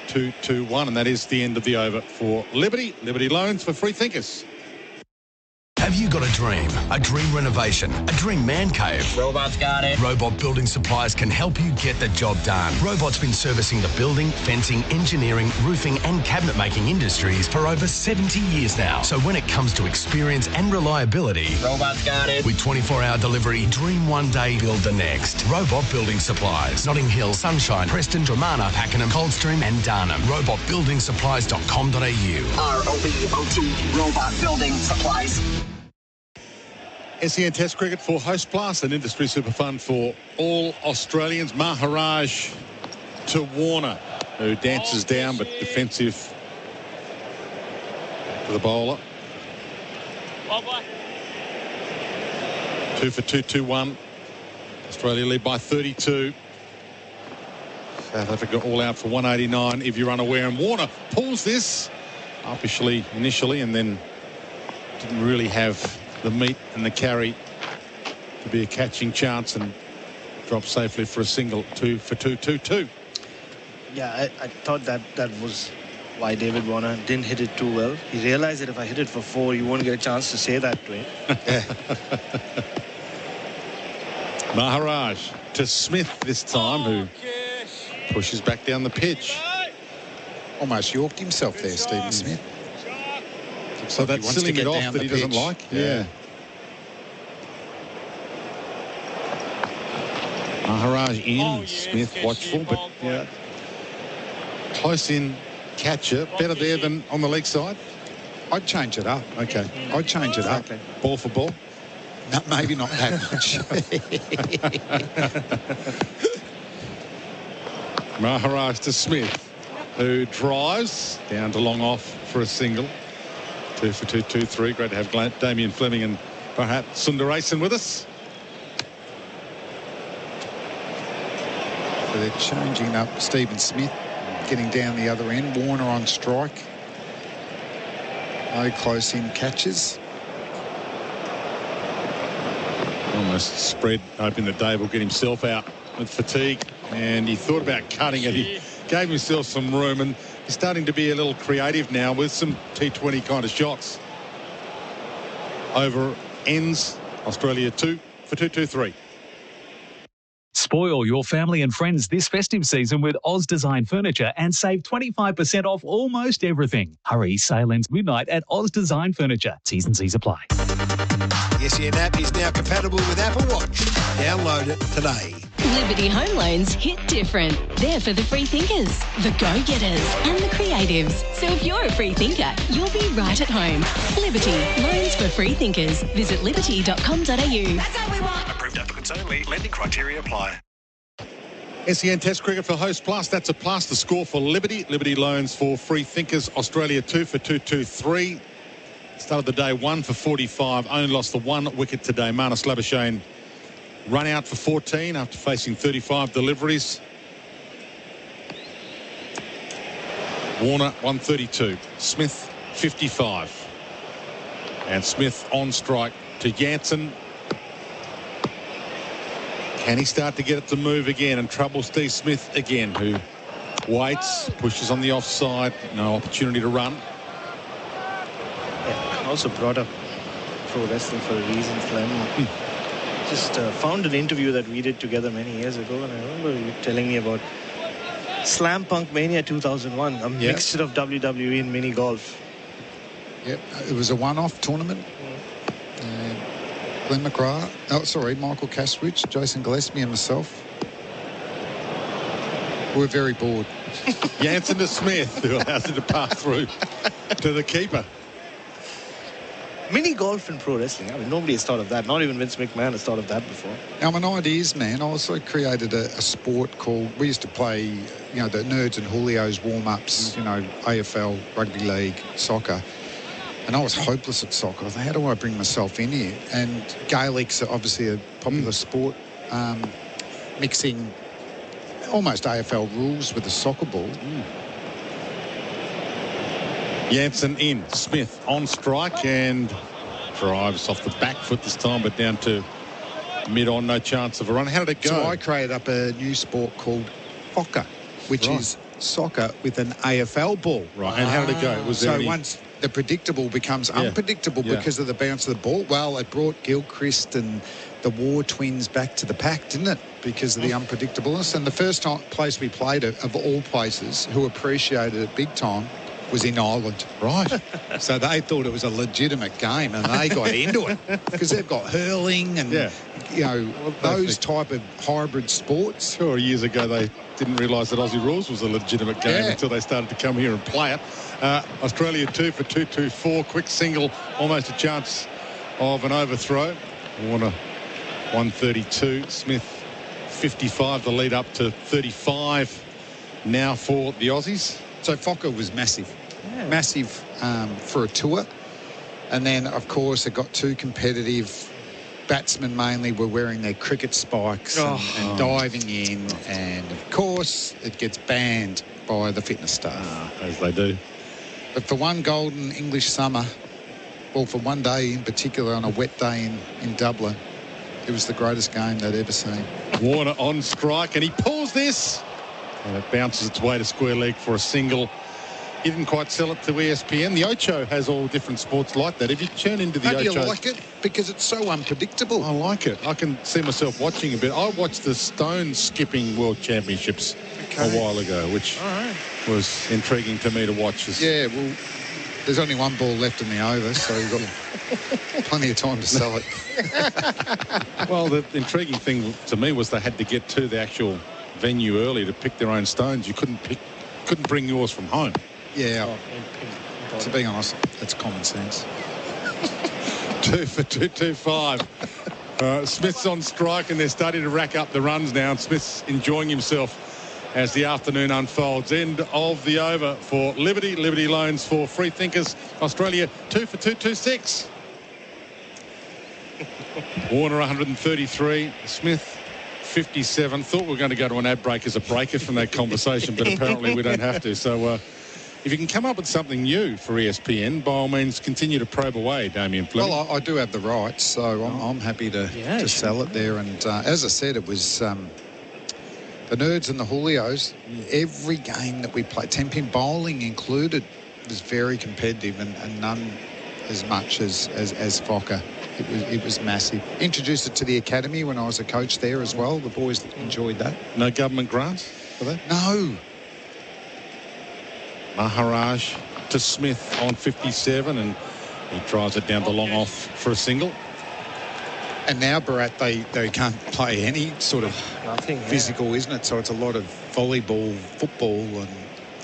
[SPEAKER 22] 2-2-1, and that is the end of the over for Liberty. Liberty Loans for free thinkers.
[SPEAKER 14] Have you got a dream renovation, a dream man cave?
[SPEAKER 12] Robot's got it.
[SPEAKER 14] Robot Building Supplies can help you get the job done. Robot's been servicing the building, fencing, engineering, roofing and cabinet making industries for over 70 years now. So when it comes to experience and reliability,
[SPEAKER 12] Robot's got it.
[SPEAKER 14] With 24-hour delivery, dream one day, build the next. Robot Building Supplies. Notting Hill, Sunshine, Preston, Dramana, Pakenham, Coldstream and Darnham. robotbuildingsupplies.com.au.
[SPEAKER 12] ROBOT Robot Building Supplies.
[SPEAKER 22] SEN Test Cricket for Host Plus, an industry super fund for all Australians. Maharaj to Warner, who dances down but defensive to the bowler. 2 for 2-2-1. Australia lead by 32. South Africa all out for 189 if you're unaware. And Warner pulls this upishly initially and then didn't really have the meat and the carry to be a catching chance and dropped safely for a single. 2 for 2-2-2.
[SPEAKER 4] Yeah, I thought that was why David Warner didn't hit it too well. He realized that if I hit it for 4, you won't get a chance to say that to him.
[SPEAKER 22] Maharaj to Smith this time, who pushes back down the pitch.
[SPEAKER 9] Almost yorked himself there, Stephen Smith.
[SPEAKER 22] So that's sealing it off that he doesn't like. Yeah. Maharaj in, Smith watchful, but yeah, close in catcher. Better there than on the leg side.
[SPEAKER 9] I'd change it up.
[SPEAKER 22] Okay.
[SPEAKER 9] I'd change it up.
[SPEAKER 22] Ball for ball.
[SPEAKER 9] No, maybe not that much.
[SPEAKER 22] Maharaj to Smith, who drives down to long off for a single. 2 for 2-2-3. Great to have Damien Fleming and Bharat Sundaresan with us.
[SPEAKER 9] So they're changing up Stephen Smith, getting down the other end. Warner on strike. No close in catches.
[SPEAKER 22] Almost spread, hoping that Dave will get himself out with fatigue. And he thought about cutting it. He gave himself some room, and he's starting to be a little creative now with some T20 kind of shots. Over ends, Australia 2 for 2-2-3.
[SPEAKER 13] Spoil your family and friends this festive season with Oz Design Furniture and save 25% off almost everything. Hurry, sale ends midnight at Oz Design Furniture. T's and C's apply.
[SPEAKER 20] The SEN app is now compatible with Apple Watch. Download it today.
[SPEAKER 21] Liberty Home Loans hit different. They're for the free thinkers, the go-getters and the creatives. So if you're a free thinker, you'll be right at home. Liberty, loans for free thinkers. Visit liberty.com.au. That's how we want.
[SPEAKER 7] Approved applicants only. Lending criteria apply.
[SPEAKER 22] SEN Test Cricket for Host Plus. That's a plus. The score for Liberty. Liberty Loans for free thinkers. Australia 2 for 2-2-3. Started the day 1 for 45. Only lost the 1 wicket today. Marnus Labuschagne run out for 14 after facing 35 deliveries. Warner 132. Smith 55. And Smith on strike to Jansen. Can he start to get it to move again and trouble Steve Smith again, who waits, pushes on the offside, no opportunity to run.
[SPEAKER 4] Yeah, also brought up pro wrestling for a reason, Flem. Just found an interview that we did together many years ago, and I remember you telling me about Slam Punk Mania 2001, a mixture of WWE and mini golf.
[SPEAKER 9] Yep, it was a one-off tournament. Glenn McGrath, Michael Castridge, Jason Gillespie and myself. We're very bored.
[SPEAKER 22] Jansen to Smith, who allows it to pass through to the keeper.
[SPEAKER 4] Mini golf in pro wrestling. I mean, nobody has thought of that. Not even Vince McMahon has thought of that before.
[SPEAKER 9] I'm an ideas man. I also created a sport called, we used to play, the Nerds and Julio's warm-ups, AFL, rugby league, soccer. And I was hopeless at soccer. I thought, how do I bring myself in here? And Gaelic's obviously a popular sport, mixing almost AFL rules with a soccer ball.
[SPEAKER 22] Jansen in, Smith on strike and drives off the back foot this time, but down to mid-on, no chance of a run. How did it go?
[SPEAKER 9] So I created up a new sport called Focker, which is soccer with an AFL ball.
[SPEAKER 22] Right, and how did it go? Was
[SPEAKER 9] once the predictable becomes unpredictable because of the bounce of the ball, well, it brought Gilchrist and the War twins back to the pack, didn't it? Because of the unpredictableness. And the first place we played it, of all places, who appreciated it big time, was in Ireland.
[SPEAKER 22] Right.
[SPEAKER 9] So they thought it was a legitimate game and they got into it because they've got hurling and, those type of hybrid sports.
[SPEAKER 22] Sure, years ago they didn't realise that Aussie rules was a legitimate game until they started to come here and play it. Australia 2 for 2-2-4. Quick single, almost a chance of an overthrow. Warner 132. Smith 55. The lead up to 35 now for the Aussies.
[SPEAKER 9] So Fokker was massive. Massive for a tour. And then, of course, it got too competitive. Batsmen mainly were wearing their cricket spikes and diving in. And, of course, it gets banned by the fitness staff.
[SPEAKER 22] As they do.
[SPEAKER 9] But for one golden English summer, well, for one day in particular, on a wet day in Dublin, it was the greatest game they'd ever seen.
[SPEAKER 22] Warner on strike, and he pulls this. And it bounces its way to square leg for a single. He didn't quite sell it to ESPN. The Ocho has all different sports like that. If you turn into the Ocho...
[SPEAKER 9] Do you like it? Because it's so unpredictable.
[SPEAKER 22] I like it. I can see myself watching a bit. I watched the Stone Skipping World Championships a while ago, which was intriguing to me to watch.
[SPEAKER 9] Yeah, well, there's only one ball left in the over, so you've got plenty of time to sell it.
[SPEAKER 22] Well, the intriguing thing to me was they had to get to the actual venue early to pick their own stones. You couldn't bring yours from home.
[SPEAKER 9] Yeah. To be honest, that's common sense.
[SPEAKER 22] 2 for 2-2-5. Smith's on strike and they're starting to rack up the runs now. And Smith's enjoying himself as the afternoon unfolds. End of the over for Liberty. Liberty Loans for free thinkers. Australia 2 for 2-2-6. Warner 133. Smith 57. Thought we were going to go to an ad break as a breaker from that conversation, but apparently we don't have to. So if you can come up with something new for ESPN, by all means, continue to probe away, Damien Fleming.
[SPEAKER 9] Well, I do have the rights, so I'm happy to sell it there. And as I said, it was the Nerds and the Julios. Every game that we played, 10-pin bowling included, was very competitive and none as much as Fokker. It was massive. Introduced it to the academy when I was a coach there as well. The boys enjoyed that.
[SPEAKER 22] No government grants for that?
[SPEAKER 9] No.
[SPEAKER 22] Maharaj to Smith on 57, and he drives it down the long off for a single.
[SPEAKER 9] And now, Bharat, they can't play any sort of physical, isn't it? So it's a lot of volleyball, football and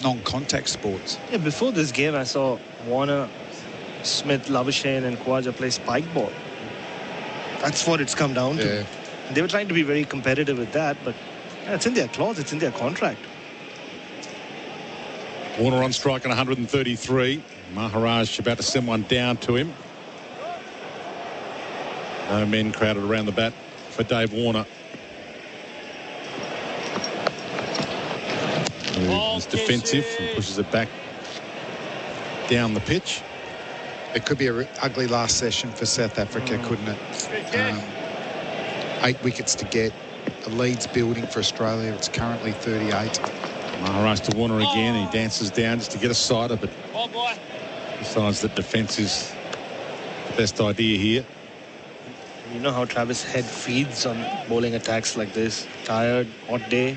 [SPEAKER 9] non-contact sports.
[SPEAKER 4] Yeah, before this game, I saw Warner, Smith, Labuschagne and Khawaja play spike ball. That's what it's come down to. And they were trying to be very competitive with that, but it's in their clause, it's in their contract.
[SPEAKER 22] Warner on strike at 133. Maharaj about to send one down to him. No men crowded around the bat for Dave Warner. He's defensive and pushes it back down the pitch.
[SPEAKER 9] It could be an ugly last session for South Africa, couldn't it? 8 wickets to get. The lead's building for Australia. It's currently 38.
[SPEAKER 22] Maharaj to Warner again. He dances down just to get a sider, but decides that defence is the best idea here.
[SPEAKER 4] You know how Travis Head feeds on bowling attacks like this. Tired, hot day.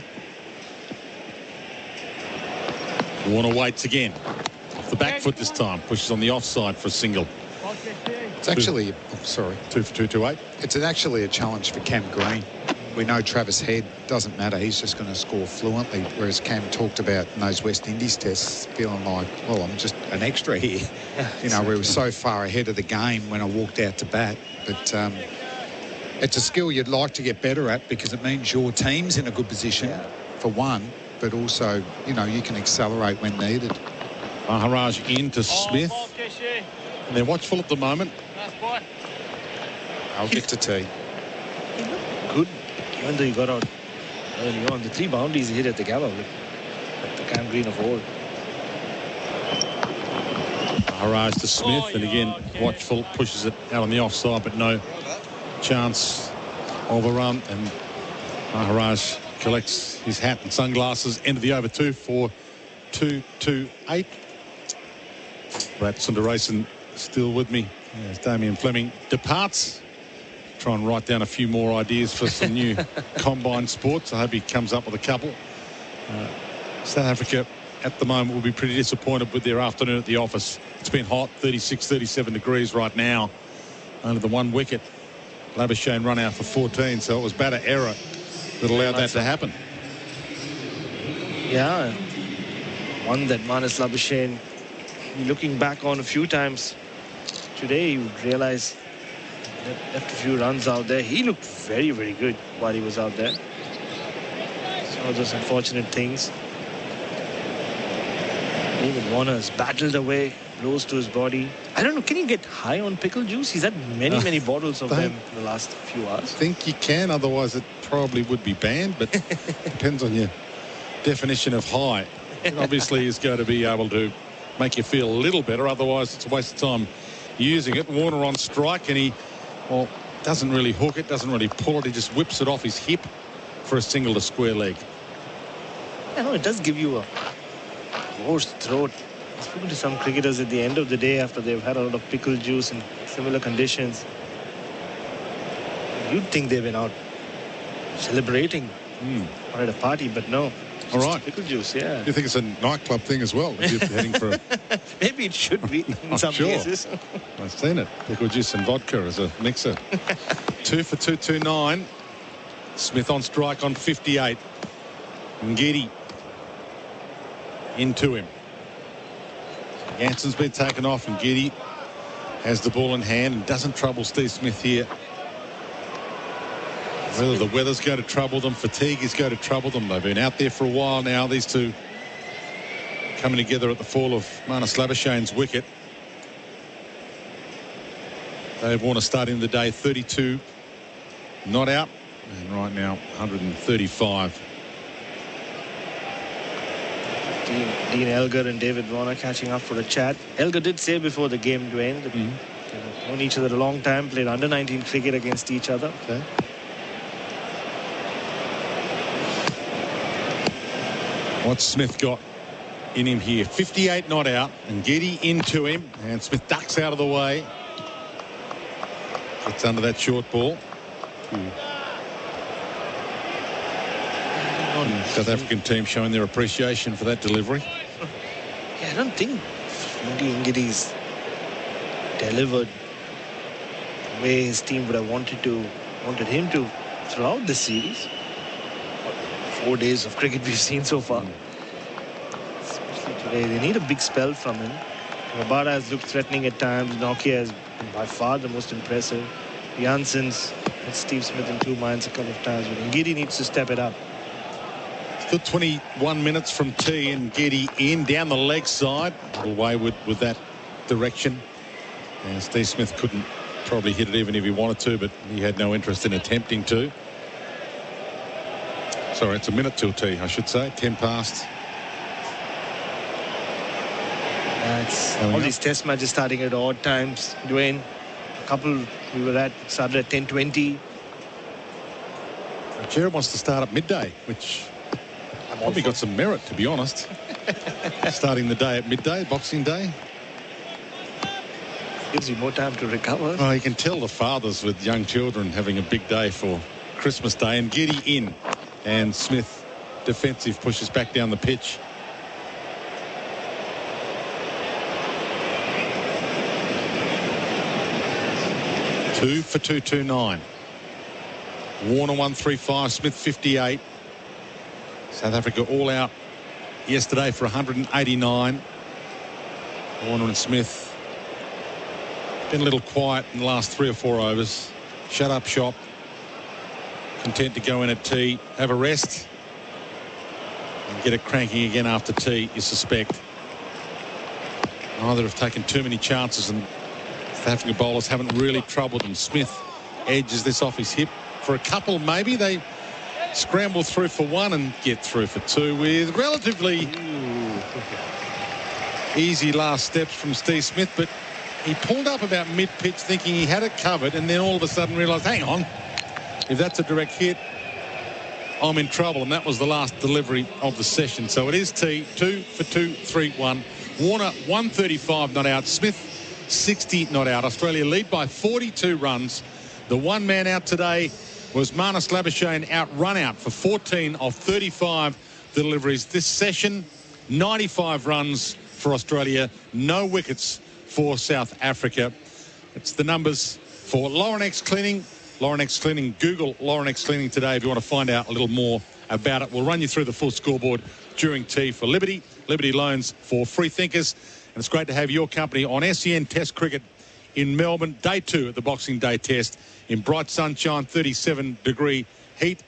[SPEAKER 22] Warner waits again. Off the back foot this time. Pushes on the offside for a single.
[SPEAKER 9] It's actually, sorry.
[SPEAKER 22] 2 for 2, 2-8.
[SPEAKER 9] It's actually a challenge for Cam Green. We know Travis Head doesn't matter. He's just going to score fluently, whereas Cam talked about in those West Indies tests feeling like, well, I'm just an extra here. You know, we were so far ahead of the game when I walked out to bat. But it's a skill you'd like to get better at because it means your team's in a good position, for one, but also, you know, you can accelerate when needed.
[SPEAKER 22] Maharaj into Smith. And they're watchful at the moment.
[SPEAKER 9] I'll get to tee.
[SPEAKER 4] Good. Even though he got out early on, the 3 boundaries he hit at the Gabba with the Cam Green of old.
[SPEAKER 22] Maharaj to Smith, and again watchful, pushes it out on the offside, but no chance of a run. And Maharaj collects his hat and sunglasses. End of the over 2 for 2-2-8. Bharat Sundaresan still with me as Damien Fleming departs. Try and write down a few more ideas for some new combine sports. I hope he comes up with a couple. South Africa at the moment will be pretty disappointed with their afternoon at the office. It's been hot, 36, 37 degrees right now. Only the 1 wicket. Labuschagne run out for 14, so it was batter error that allowed that to happen.
[SPEAKER 4] Yeah, one that Marnus Labuschagne, looking back on a few times today, you would realize left a few runs out there. He looked very, very good while he was out there. Some of those unfortunate things. David Warner has battled away, blows to his body. I don't know, can you get high on pickle juice? He's had many bottles of them in the last few hours.
[SPEAKER 22] I think you can, otherwise it probably would be banned, but depends on your definition of high. It obviously is going to be able to make you feel a little better, otherwise it's a waste of time using it. Warner on strike, and he, well, doesn't really hook it, doesn't really pull it, he just whips it off his hip for a single to square leg.
[SPEAKER 4] Yeah, no, it does give you a hoarse throat. I've spoken to some cricketers at the end of the day after they've had a lot of pickle juice in similar conditions. You'd think they've been out celebrating or at a party, but no.
[SPEAKER 22] All right.
[SPEAKER 4] Pickle juice, yeah.
[SPEAKER 22] You think it's a nightclub thing as well? If you're heading for
[SPEAKER 4] Maybe it should be in some cases.
[SPEAKER 22] I've seen it. Pickle juice and vodka as a mixer. 2 for 2-2-9. Smith on strike on 58. Ngidi into him. Jansen's been taken off, and Ngidi has the ball in hand and doesn't trouble Steve Smith here. Whether the weather's going to trouble them, fatigue is going to trouble them. They've been out there for a while now. These two coming together at the fall of Marnus Labuschagne's wicket. Dave Warner starting the day 32 not out, and right now 135.
[SPEAKER 4] Dean Elgar and David Warner catching up for a chat. Elgar did say before the game, Dwayne, that they've known each other a long time, played under 19 cricket against each other.
[SPEAKER 22] Okay. What's Smith got in him here? 58 not out, and Ngidi into him, and Smith ducks out of the way. Gets under that short ball. South African team showing their appreciation for that delivery.
[SPEAKER 4] Yeah, I don't think Ngidi's delivered the way his team would have wanted him to throughout the series. 4 days of cricket we've seen so far. Especially today, they need a big spell from him. Rabada has looked threatening at times. Nokia has been by far the most impressive. Jansen's and Steve Smith in 2 minds a couple of times, but Ngidi needs to step it up.
[SPEAKER 22] Still 21 minutes from tee, and Ngidi in down the leg side. A little wayward with that direction. And Steve Smith couldn't probably hit it even if he wanted to, but he had no interest in attempting to. Sorry, it's a minute till tee, I should say. 10 past.
[SPEAKER 4] It's all these test matches starting at odd times. Dwayne, a couple we were at started at 10:20.
[SPEAKER 22] Gerard wants to start at midday, which probably got some merit, to be honest. Starting the day at midday, Boxing Day.
[SPEAKER 4] Gives you more time to recover.
[SPEAKER 22] Oh, you can tell the fathers with young children having a big day for Christmas Day. And Ngidi in, and Smith defensive, pushes back down the pitch. 2 for 229. Warner 135, Smith 58. South Africa all out yesterday for 189. Warner and Smith been a little quiet in the last 3 or 4 overs. Shut up shop. Content to go in at tea, have a rest, and get it cranking again after tea, you suspect. Neither have taken too many chances, and South African bowlers haven't really troubled them. Smith edges this off his hip for a couple, maybe. They scramble through for 1 and get through for 2 with relatively easy last steps from Steve Smith, but he pulled up about mid-pitch thinking he had it covered, and then all of a sudden realised, hang on, if that's a direct hit, I'm in trouble. And that was the last delivery of the session. So it is T, 2 for 231. Warner 135 not out. Smith 60 not out. Australia lead by 42 runs. The one man out today was Marnus Labuschagne, run out for 14 of 35 deliveries this session. 95 runs for Australia. No wickets for South Africa. It's the numbers for Lauren X Cleaning. Lauren X Cleaning. Google Lauren X Cleaning today if you want to find out a little more about it. We'll run you through the full scoreboard during tea for Liberty. Liberty loans for free thinkers. And it's great to have your company on SEN Test Cricket in Melbourne. Day 2 at the Boxing Day Test in bright sunshine, 37-degree heat.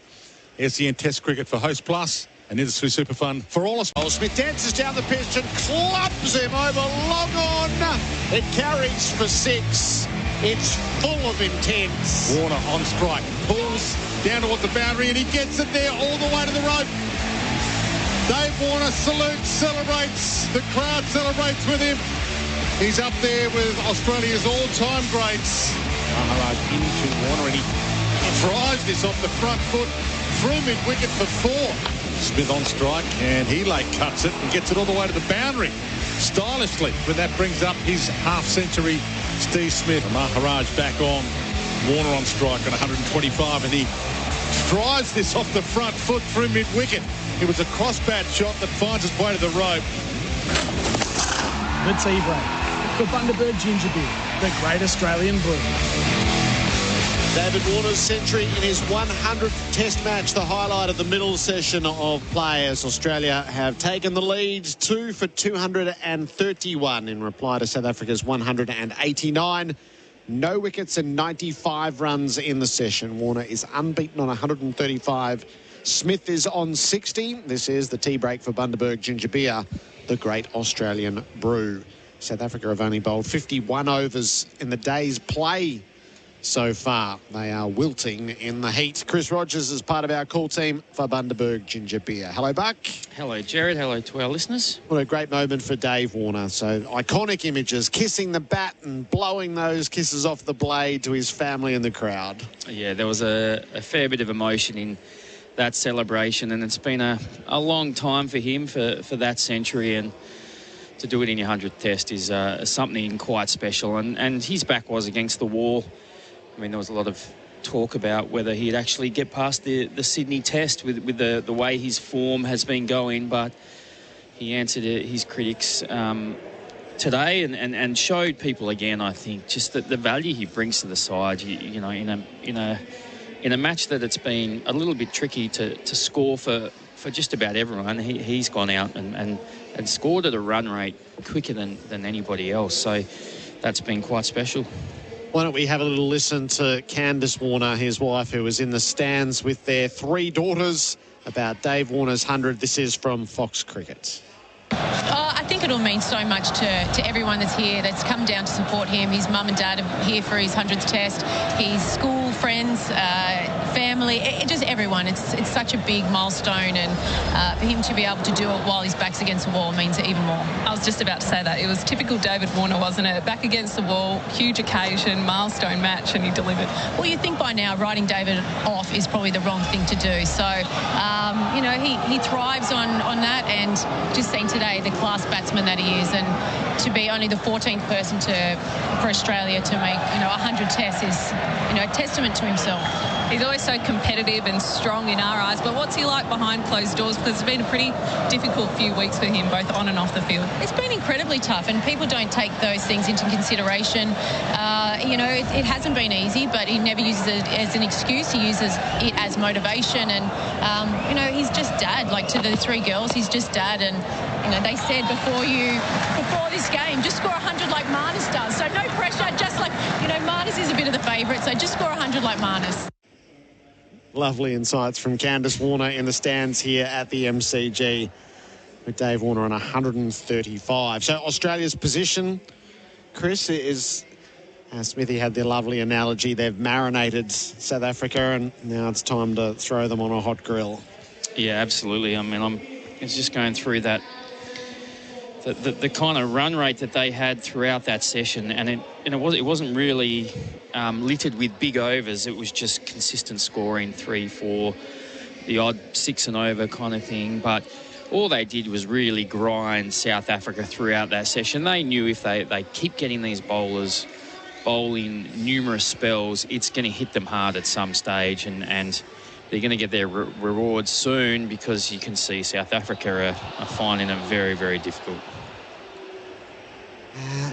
[SPEAKER 22] SEN Test Cricket for Host Plus and Industry Super Fund for all us.
[SPEAKER 3] Smith dances down the pitch and clubs him over long on. It carries for 6. It's full of intent.
[SPEAKER 22] Warner on strike, pulls down towards the boundary, and he gets it there all the way to the rope. Dave Warner salutes, celebrates. The crowd celebrates with him. He's up there with Australia's all-time greats. Maharaj into Warner, and he drives this off the front foot through mid-wicket for 4. Smith on strike, and he late cuts it and gets it all the way to the boundary stylishly. But that brings up his half-century. Steve Smith, Maharaj back on. Warner on strike at 125, and he drives this off the front foot through mid-wicket. It was a cross-bat shot that finds its way to the rope.
[SPEAKER 2] The tea break for Bundaberg Ginger Beer, the great Australian brew.
[SPEAKER 3] David Warner's century in his 100th Test match, the highlight of the middle session of play, as Australia have taken the lead 2 for 231 in reply to South Africa's 189. No wickets and 95 runs in the session. Warner is unbeaten on 135. Smith is on 60. This is the tea break for Bundaberg Ginger Beer, the great Australian brew. South Africa have only bowled 51 overs in the day's play so far. They are wilting in the heat. Chris Rogers is part of our call team for Bundaberg Ginger Beer. Hello, Buck.
[SPEAKER 17] Hello, Jared. Hello to our listeners.
[SPEAKER 3] What a great moment for Dave Warner. So iconic images, kissing the bat and blowing those kisses off the blade to his family and the crowd.
[SPEAKER 17] Yeah, there was a fair bit of emotion in that celebration, and it's been a long time for him for that century, and to do it in your 100th Test is something quite special. And his back was against the wall. I mean, there was a lot of talk about whether he'd actually get past the Sydney Test with the way his form has been going, but he answered his critics today and showed people again, I think, just the value he brings to the side. You know, in a match that it's been a little bit tricky to score for just about everyone, he's gone out and scored at a run rate quicker than anybody else. So that's been quite special.
[SPEAKER 3] Why don't we have a little listen to Candice Warner, his wife, who was in the stands with their 3 daughters, about Dave Warner's 100. This is from Fox Cricket.
[SPEAKER 23] I think it'll mean so much to everyone that's here, that's come down to support him. His mum and dad are here for his 100th Test, his school friends, family, just everyone. It's such a big milestone, and for him to be able to do it while his back's against the wall means it even more.
[SPEAKER 24] I was just about to say that. It was typical David Warner, wasn't it? Back against the wall, huge occasion, milestone match, and he delivered.
[SPEAKER 23] Well, you think by now writing David off is probably the wrong thing to do. So, you know, he thrives on that, and just seeing today the class batsman sportsman that he is, and to be only the 14th person for Australia to make 100 tests is a testament to himself.
[SPEAKER 24] He's always so competitive and strong in our eyes, but what's he like behind closed doors? Because it's been a pretty difficult few weeks for him, both on and off the field.
[SPEAKER 23] It's been incredibly tough, and people don't take those things into consideration. It hasn't been easy, but he never uses it as an excuse. He uses it as motivation, and he's just dad. Like, to the 3 girls, he's just dad, and they said before this game, just score 100 like Marnus does. So no pressure, just like Marnus is a bit of the favourite, so just score 100 like Marnus.
[SPEAKER 3] Lovely insights from Candice Warner in the stands here at the MCG, with Dave Warner on 135. So Australia's position, Chris, is, Smithy had the lovely analogy, they've marinated South Africa and now it's time to throw them on a hot grill.
[SPEAKER 17] Yeah, absolutely. I mean, it's just going through that, the kind of run rate that they had throughout that session, and it wasn't really littered with big overs. It was just consistent scoring, 3, 4, the odd 6 and over kind of thing. But all they did was really grind South Africa throughout that session. They knew if they keep getting these bowlers bowling numerous spells, it's going to hit them hard at some stage, and they're going to get their rewards soon, because you can see South Africa are finding it very, very difficult.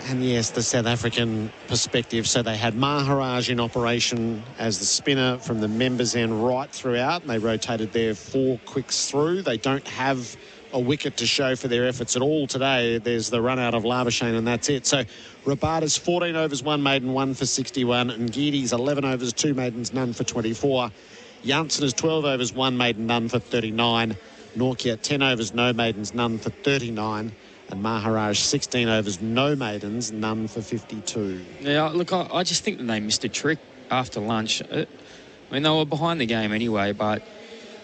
[SPEAKER 3] And yes, the South African perspective. So they had Maharaj in operation as the spinner from the members' end right throughout, and they rotated their 4 quicks through. They don't have a wicket to show for their efforts at all today. There's the run out of Labuschagne, and that's it. So Rabada's 14 overs, 1 maiden, 1 for 61, and Giddy's 11 overs, 2 maidens, none for 24. Janssen is 12 overs, 1 maiden, none for 39. Nortje 10 overs, no maidens, none for 39. And Maharaj 16 overs, no maidens, none for 52.
[SPEAKER 17] Yeah, look, I just think that they missed a trick after lunch. I mean, they were behind the game anyway, but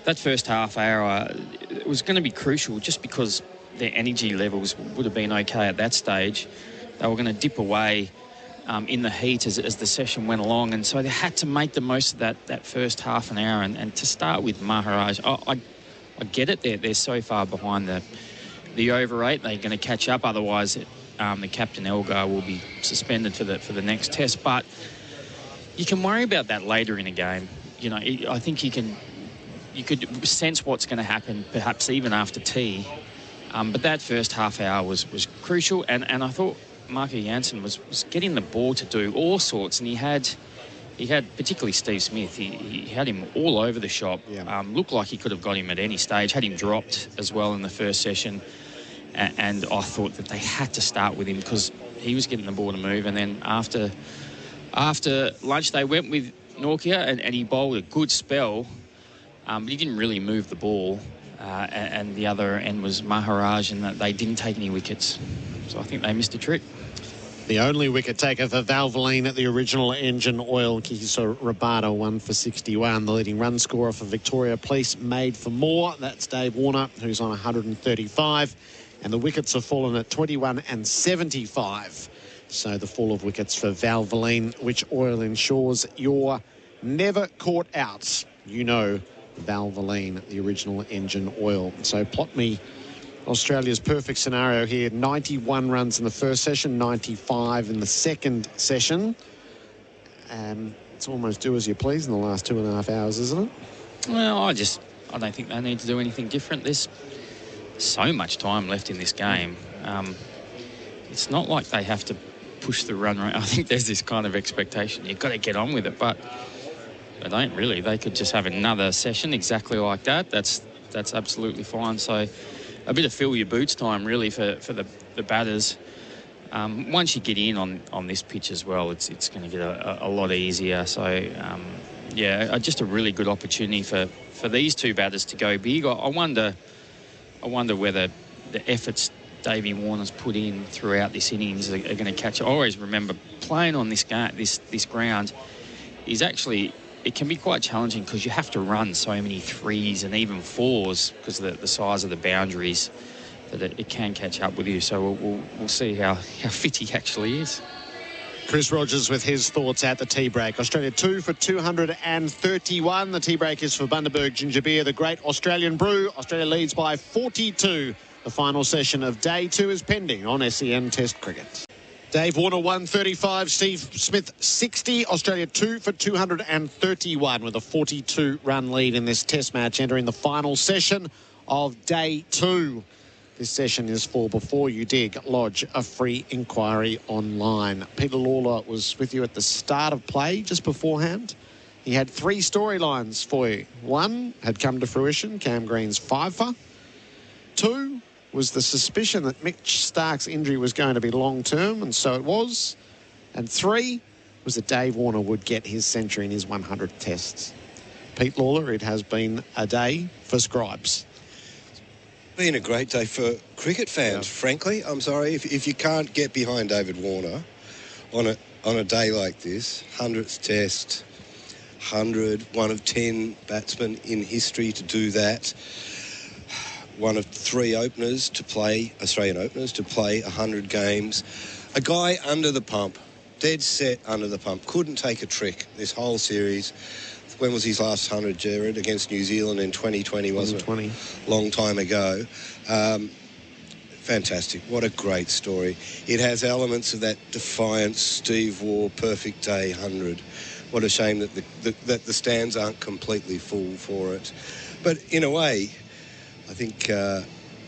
[SPEAKER 17] that first half hour, it was going to be crucial just because their energy levels would have been okay at that stage. They were going to dip away in the heat as the session went along, and so they had to make the most of that first half an hour. And to start with Maharaj, I get it. They're so far behind the over 8, they're going to catch up. Otherwise, the captain Elgar will be suspended for the next test. But you can worry about that later in a game. I think you could sense what's going to happen, perhaps even after tea. But that first half hour was crucial, and I thought Marco Jansen was getting the ball to do all sorts, and he had particularly Steve Smith. He had him all over the shop. Yeah. Looked like he could have got him at any stage. Had him dropped as well in the first session, and I thought that they had to start with him because he was getting the ball to move. And then after lunch, they went with Nortje, and he bowled a good spell, but he didn't really move the ball. And the other end was Maharaj, and that they didn't take any wickets. So I think they missed a trick.
[SPEAKER 3] The only wicket taker for Valvoline at the original engine oil, Kisa Rabada, 1 for 61. The leading run scorer for Victoria Police made for more. That's Dave Warner, who's on 135. And the wickets have fallen at 21 and 75. So the fall of wickets for Valvoline, which oil ensures you're never caught out. Valvoline, the original engine oil. So plot me Australia's perfect scenario here. 91 runs in the first session, 95 in the second session. It's almost do as you please in the last 2.5 hours, isn't it?
[SPEAKER 17] Well, I don't think they need to do anything different. There's so much time left in this game. It's not like they have to push the run rate. I think there's this kind of expectation. You've got to get on with it, but they don't really. They could just have another session exactly like that. That's absolutely fine. So a bit of fill your boots time really for the batters. Once you get in on this pitch as well, it's going to get a lot easier. So just a really good opportunity for these two batters to go big. I wonder whether the efforts Davey Warner's put in throughout this innings are going to catch. I always remember playing on this ground is actually, it can be quite challenging because you have to run so many 3s and even 4s because of the size of the boundaries that it can catch up with you. So we'll see how fit he actually is.
[SPEAKER 3] Chris Rogers with his thoughts at the tea break. Australia 2 for 231. The tea break is for Bundaberg Ginger Beer, the great Australian brew. Australia leads by 42 The final session of day 2 is pending on SEN Test Cricket. Dave Warner 135, Steve Smith 60, Australia 2 for 231 with a 42-run lead in this Test match, entering the final session of day 2. This session is for Before You Dig. Lodge a free inquiry online. Peter Lalor was with you at the start of play just beforehand. He had 3 storylines for you. 1 had come to fruition, Cam Green's 5-fer. 2 was the suspicion that Mitch Stark's injury was going to be long-term, and so it was. And 3 was that Dave Warner would get his century in his 100th tests. Pete Lalor, it has been a day for scribes.
[SPEAKER 11] Been a great day for cricket fans, frankly. I'm sorry, if you can't get behind David Warner on a day like this, 100th test, 100, one of 10 batsmen in history to do that, one of 3 openers to play, Australian openers, to play 100 games. A guy under the pump, dead set under the pump, couldn't take a trick this whole series. When was his last 100, Gerard? Against New Zealand in 2020, wasn't it? Long time ago. Fantastic. What a great story. It has elements of that defiant Steve Waugh perfect day 100. What a shame that the stands aren't completely full for it. But in a way, I think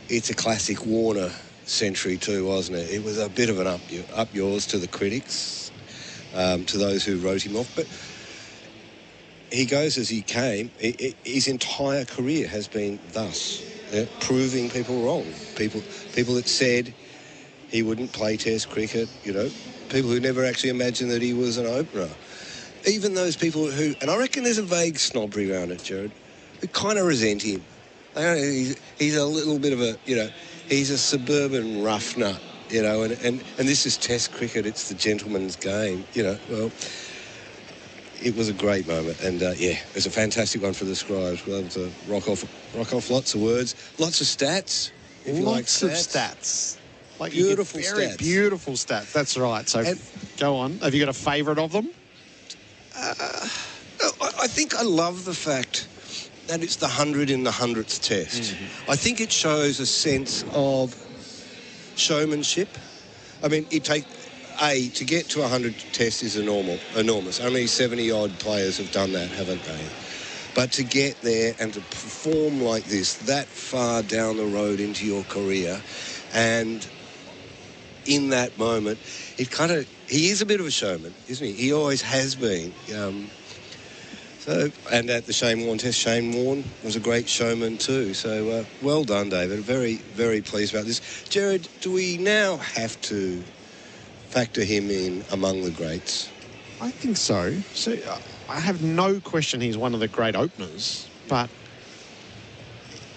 [SPEAKER 11] it's a classic Warner century too, wasn't it? It was a bit of an up yours to the critics, to those who wrote him off. But he goes as he came. His entire career has been thus, proving people wrong. People that said he wouldn't play Test cricket, people who never actually imagined that he was an opener. Even those people who, and I reckon there's a vague snobbery around it, Gerard, who kind of resent him. He's a little bit of a, he's a suburban rough nut, and this is Test cricket. It's the gentleman's game, well. It was a great moment, and it was a fantastic one for the scribes. We were able to rock off lots of words, lots of stats. If you like stats.
[SPEAKER 3] Lots of stats. Like
[SPEAKER 11] beautiful
[SPEAKER 3] very
[SPEAKER 11] stats.
[SPEAKER 3] Beautiful stats. That's right. So go on. Have you got a favourite of them?
[SPEAKER 11] I think I love the fact that it's the 100 in the 100th test. I think it shows a sense of showmanship. I mean, to get to 100 tests is enormous. Only 70-odd players have done that, haven't they? But to get there and to perform like this, that far down the road into your career, and in that moment, he is a bit of a showman, isn't he? He always has been. And at the Shane Warne test, Shane Warne was a great showman too. So well done, David. Very, very pleased about this. Gerard, do we now have to factor him in among the greats?
[SPEAKER 3] I think so. So I have no question he's one of the great openers, but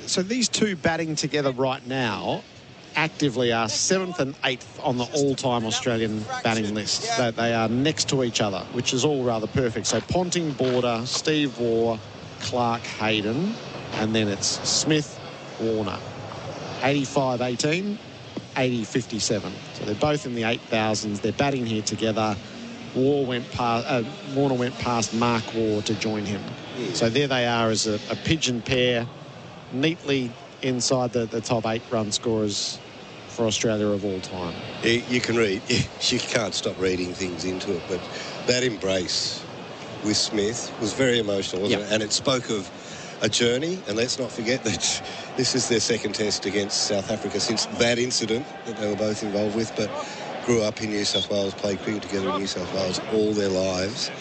[SPEAKER 3] so these two batting together right now actively are 7th and 8th on the all-time Australian batting list. They are next to each other, which is all rather perfect. So Ponting, Border, Steve Waugh, Clark, Hayden, and then it's Smith, Warner. 85-18. 80-57. So they're both in the 8,000s. They're batting here together. Warner went past Mark Waugh to join him. So there they are as a pigeon pair, neatly inside the top 8 run scorers for Australia of all time.
[SPEAKER 11] You can read. You can't stop reading things into it. But that embrace with Smith was very emotional, wasn't it? And it spoke of a journey, and let's not forget that this is their second test against South Africa since that incident that they were both involved with, but grew up in New South Wales, played cricket together in New South Wales all their lives.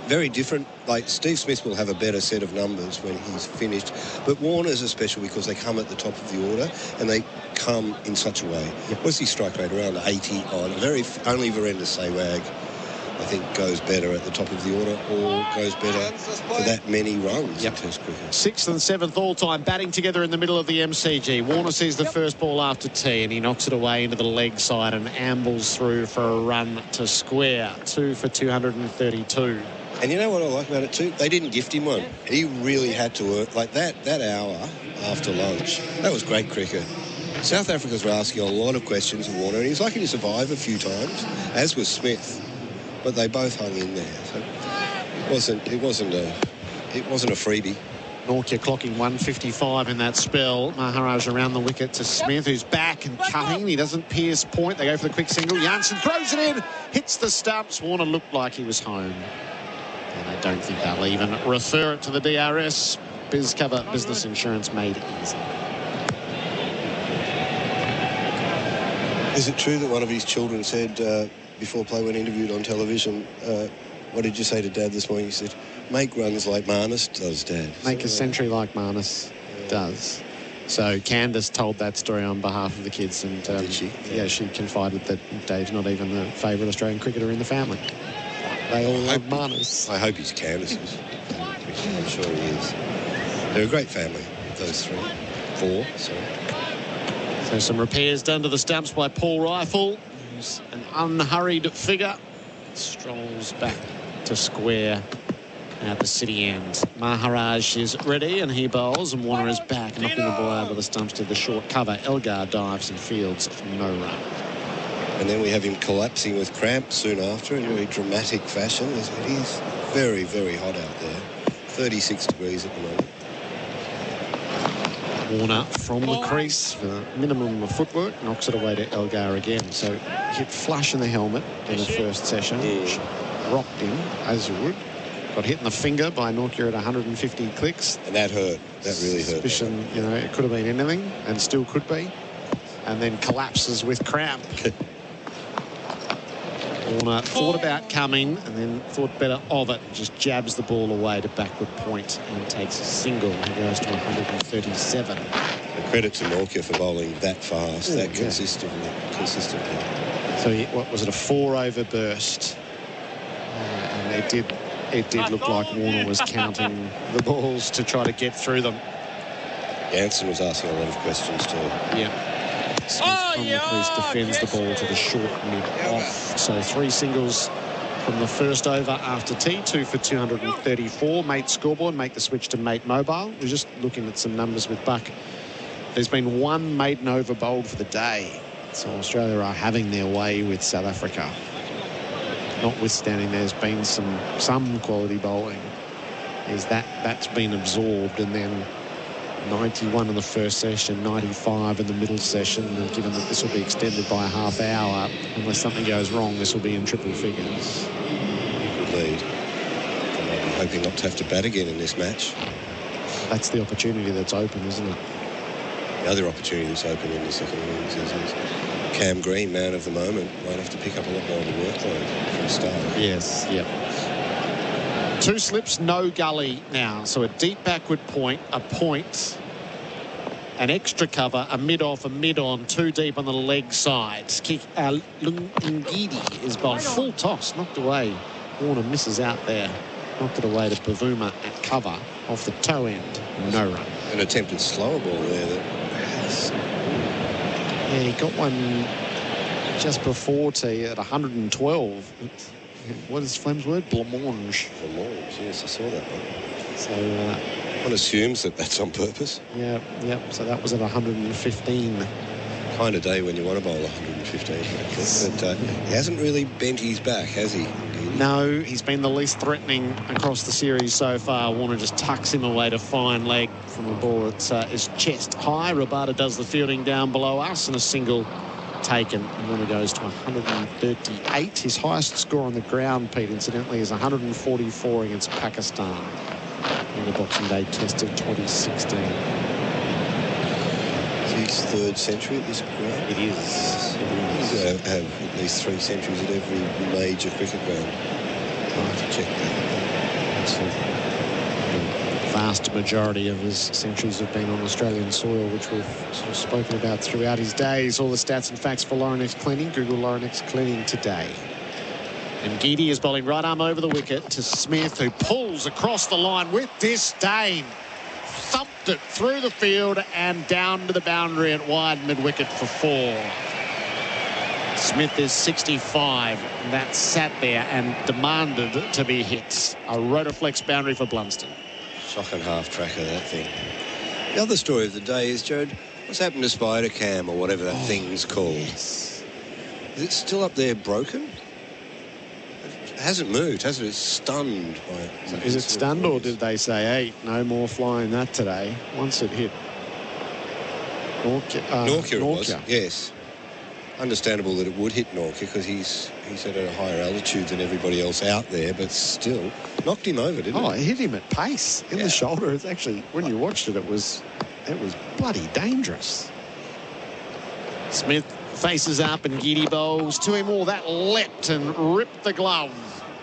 [SPEAKER 11] Very different. Like, Steve Smith will have a better set of numbers when he's finished, but Warner's are special because they come at the top of the order and they come in such a way. What's his strike rate? Around 80 on. Only Virender Sehwag, I think, goes better at the top of the order or goes better for that many runs in Test cricket.
[SPEAKER 3] 6th and 7th all-time, batting together in the middle of the MCG. Warner sees the first ball after tee and he knocks it away into the leg side and ambles through for a run to square. 2 for 232.
[SPEAKER 11] And you know what I like about it too? They didn't gift him one. He really had to work. Like that hour after lunch, that was great cricket. South Africans were asking a lot of questions of Warner and he was lucky to survive a few times, as was Smith. But they both hung in there. So it wasn't a freebie.
[SPEAKER 3] Norcia clocking 1:55 in that spell. Maharaj around the wicket to Smith, who's back and cutting. He doesn't pierce point. They go for the quick single. Janssen throws it in, hits the stumps. Warner looked like he was home. And I don't think they'll even refer it to the DRS. BizCover business insurance made easy.
[SPEAKER 11] Is it true that one of his children said, before play when interviewed on television, what did you say to Dad this morning? He said, make runs like Marnus does, Dad.
[SPEAKER 3] Make a century like Marnus does. So Candace told that story on behalf of the kids, and
[SPEAKER 11] did she?
[SPEAKER 3] Yeah, she confided that Dave's not even the favourite Australian cricketer in the family. They all love Marnus.
[SPEAKER 11] I hope he's Candace's. I'm sure he is. They're a great family, those three. Four, sorry.
[SPEAKER 3] So some repairs done to the stumps by Paul Rifle, who's an unhurried figure. Strolls back to square at the city end. Maharaj is ready and he bowls, and Warner is back, knocking the ball out of the stumps to the short cover. Elgar dives and fields for no run.
[SPEAKER 11] And then we have him collapsing with cramp soon after in very dramatic fashion. He's very, very hot out there. 36 degrees at the moment.
[SPEAKER 3] Warner from the crease for a minimum of footwork, knocks it away to Elgar again. So hit flush in the helmet in the first session, which rocked him, as you would. Got hit in the finger by Norcia at 150 clicks.
[SPEAKER 11] And that hurt. That really hurt.
[SPEAKER 3] Suspicion, you know, it could have been anything, and still could be. And then collapses with cramp. Warner thought about coming and then thought better of it. Just jabs the ball away to backward point and takes a single. He goes to 137.
[SPEAKER 11] And credit to Norcia for bowling that fast, consistently.
[SPEAKER 3] So what was it, a 4-over burst? And it did look like Warner was counting the balls to try to get through them.
[SPEAKER 11] Janssen was asking a lot of questions too.
[SPEAKER 3] Yeah. Smith from the crease defends the ball to the short mid-off. So 3 singles from the first over after tea, 2 for 234. Mate scoreboard, make the switch to Mate Mobile. We're just looking at some numbers with Buck. There's been 1 maiden over bowled for the day. So Australia are having their way with South Africa. Notwithstanding, there's been some quality bowling. That's been absorbed, and then 91 in the first session, 95 in the middle session, and given that this will be extended by a half hour, unless something goes wrong, this will be in triple figures.
[SPEAKER 11] Good lead. I'm hoping not to have to bat again in this match.
[SPEAKER 3] That's the opportunity that's open, isn't it?
[SPEAKER 11] The other opportunity that's open in the second innings is Cam Green, man of the moment, might have to pick up a lot more of the workload for a start.
[SPEAKER 3] Yes, yep. 2 slips, no gully now. So a deep backward point, a point, an extra cover, a mid-off, a mid-on, 2 deep on the leg side. Kick Ngidi is by full toss, knocked away. Warner misses out there. Knocked it away to Pavuma at cover off the toe end. No run.
[SPEAKER 11] An attempted slower ball there that has...
[SPEAKER 3] Yeah, he got one just before tea at 112. What is Flem's word? Blancmange.
[SPEAKER 11] Blancmange, yes, I saw that one.
[SPEAKER 3] So
[SPEAKER 11] one assumes that that's on purpose.
[SPEAKER 3] Yeah, yep. So that was at 115.
[SPEAKER 11] Kind of day when you want to bowl 115. But he hasn't really bent his back, has he?
[SPEAKER 3] No, he's been the least threatening across the series so far. Warner just tucks him away to fine leg from a ball that is chest high. Rabada does the fielding down below us, and a single taken. And Warner goes to 138. His highest score on the ground, Pete, incidentally, is 144 against Pakistan in the Boxing Day Test of 2016.
[SPEAKER 11] His 3rd century at this ground?
[SPEAKER 3] It is.
[SPEAKER 11] He's have at least 3 centuries at every major cricket ground. I'll have to check that.
[SPEAKER 3] The vast majority of his centuries have been on Australian soil, which we've sort of spoken about throughout his days. All the stats and facts for Laurenex Cleaning. Google Laurenex Cleaning today. And Ngidi is bowling right arm over the wicket to Smith, who pulls across the line with disdain. Thumped it through the field and down to the boundary at wide mid-wicket for 4. Smith is 65. That sat there and demanded to be hit. A Rotoflex boundary for Blunston.
[SPEAKER 11] Shock and half tracker, that thing. The other story of the day is, Jared, what's happened to Spider Cam or whatever that thing's called? Yes. Is it still up there broken? hasn't moved, has it? It's stunned by it.
[SPEAKER 3] So is it stunned, or did they say, hey, no more flying that today? Once it hit
[SPEAKER 11] Norcia, it was, yes. Understandable that it would hit Norcia because he's at a higher altitude than everybody else out there, but still knocked him over, didn't it?
[SPEAKER 3] Oh, it hit him at pace in the shoulder. It's actually, when you watched it, it was bloody dangerous. Smith faces up and Giddy bowls to him. Oh, that leapt and ripped the glove.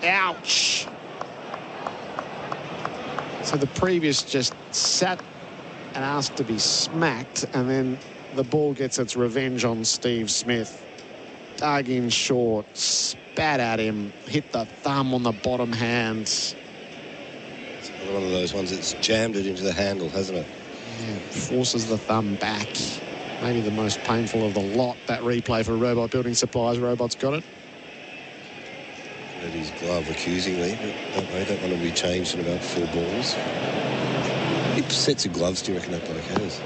[SPEAKER 3] Ouch. So the previous just sat and asked to be smacked, and then the ball gets its revenge on Steve Smith. Dug in short, spat at him, hit the thumb on the bottom hand.
[SPEAKER 11] It's one of those ones that's jammed it into the handle, hasn't it?
[SPEAKER 3] Yeah, forces the thumb back. Maybe the most painful of the lot, that replay for Robot Building Supplies. Robot's got it.
[SPEAKER 11] At his glove accusingly, but that one will be changed in about 4 balls. How many sets of gloves do you reckon that bloke has?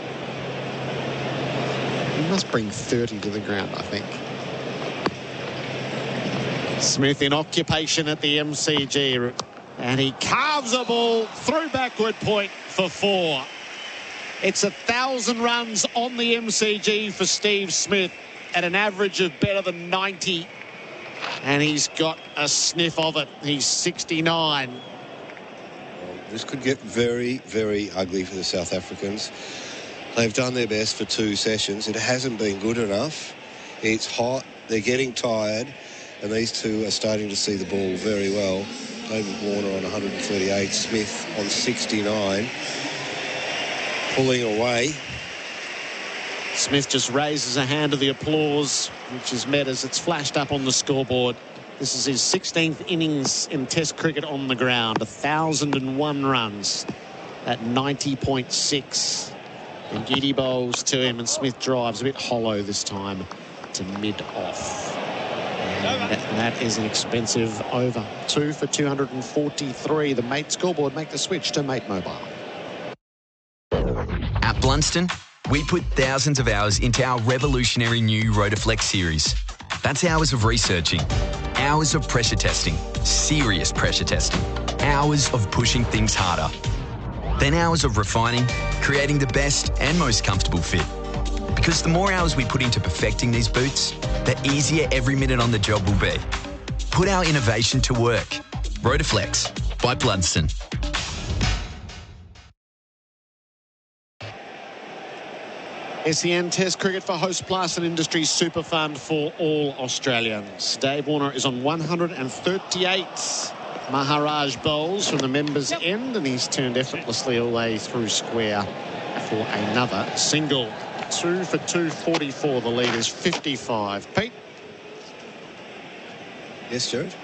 [SPEAKER 3] He must bring 30 to the ground, I think. Smith in occupation at the MCG, and he carves a ball through backward point for 4. It's 1,000 runs on the MCG for Steve Smith at an average of better than 90. And he's got a sniff of it. He's 69.
[SPEAKER 11] Well, this could get very, very ugly for the South Africans. They've done their best for 2 sessions. It hasn't been good enough. It's hot. They're getting tired. And these two are starting to see the ball very well. David Warner on 138. Smith on 69. Pulling away.
[SPEAKER 3] Smith just raises a hand to the applause, which is met as it's flashed up on the scoreboard. This is his 16th innings in Test cricket on the ground. 1,001 runs at 90.6. And Giddy bowls to him, and Smith drives a bit hollow this time to mid-off. And that is an expensive over. 2 for 243. The Mate scoreboard make the switch to Mate Mobile.
[SPEAKER 8] At Blunston, we put thousands of hours into our revolutionary new Rotaflex series. That's hours of researching, hours of pressure testing, serious pressure testing, hours of pushing things harder, then hours of refining, creating the best and most comfortable fit. Because the more hours we put into perfecting these boots, the easier every minute on the job will be. Put our innovation to work. Rotaflex by Blunston.
[SPEAKER 3] SEN Test cricket for host Plasten Industries Super Fund for all Australians. Dave Warner is on 138. Maharaj bowls from the members' end, and he's turned effortlessly away through square for another single. 2 for 244. The lead is 55. Pete?
[SPEAKER 11] Yes, Gerard?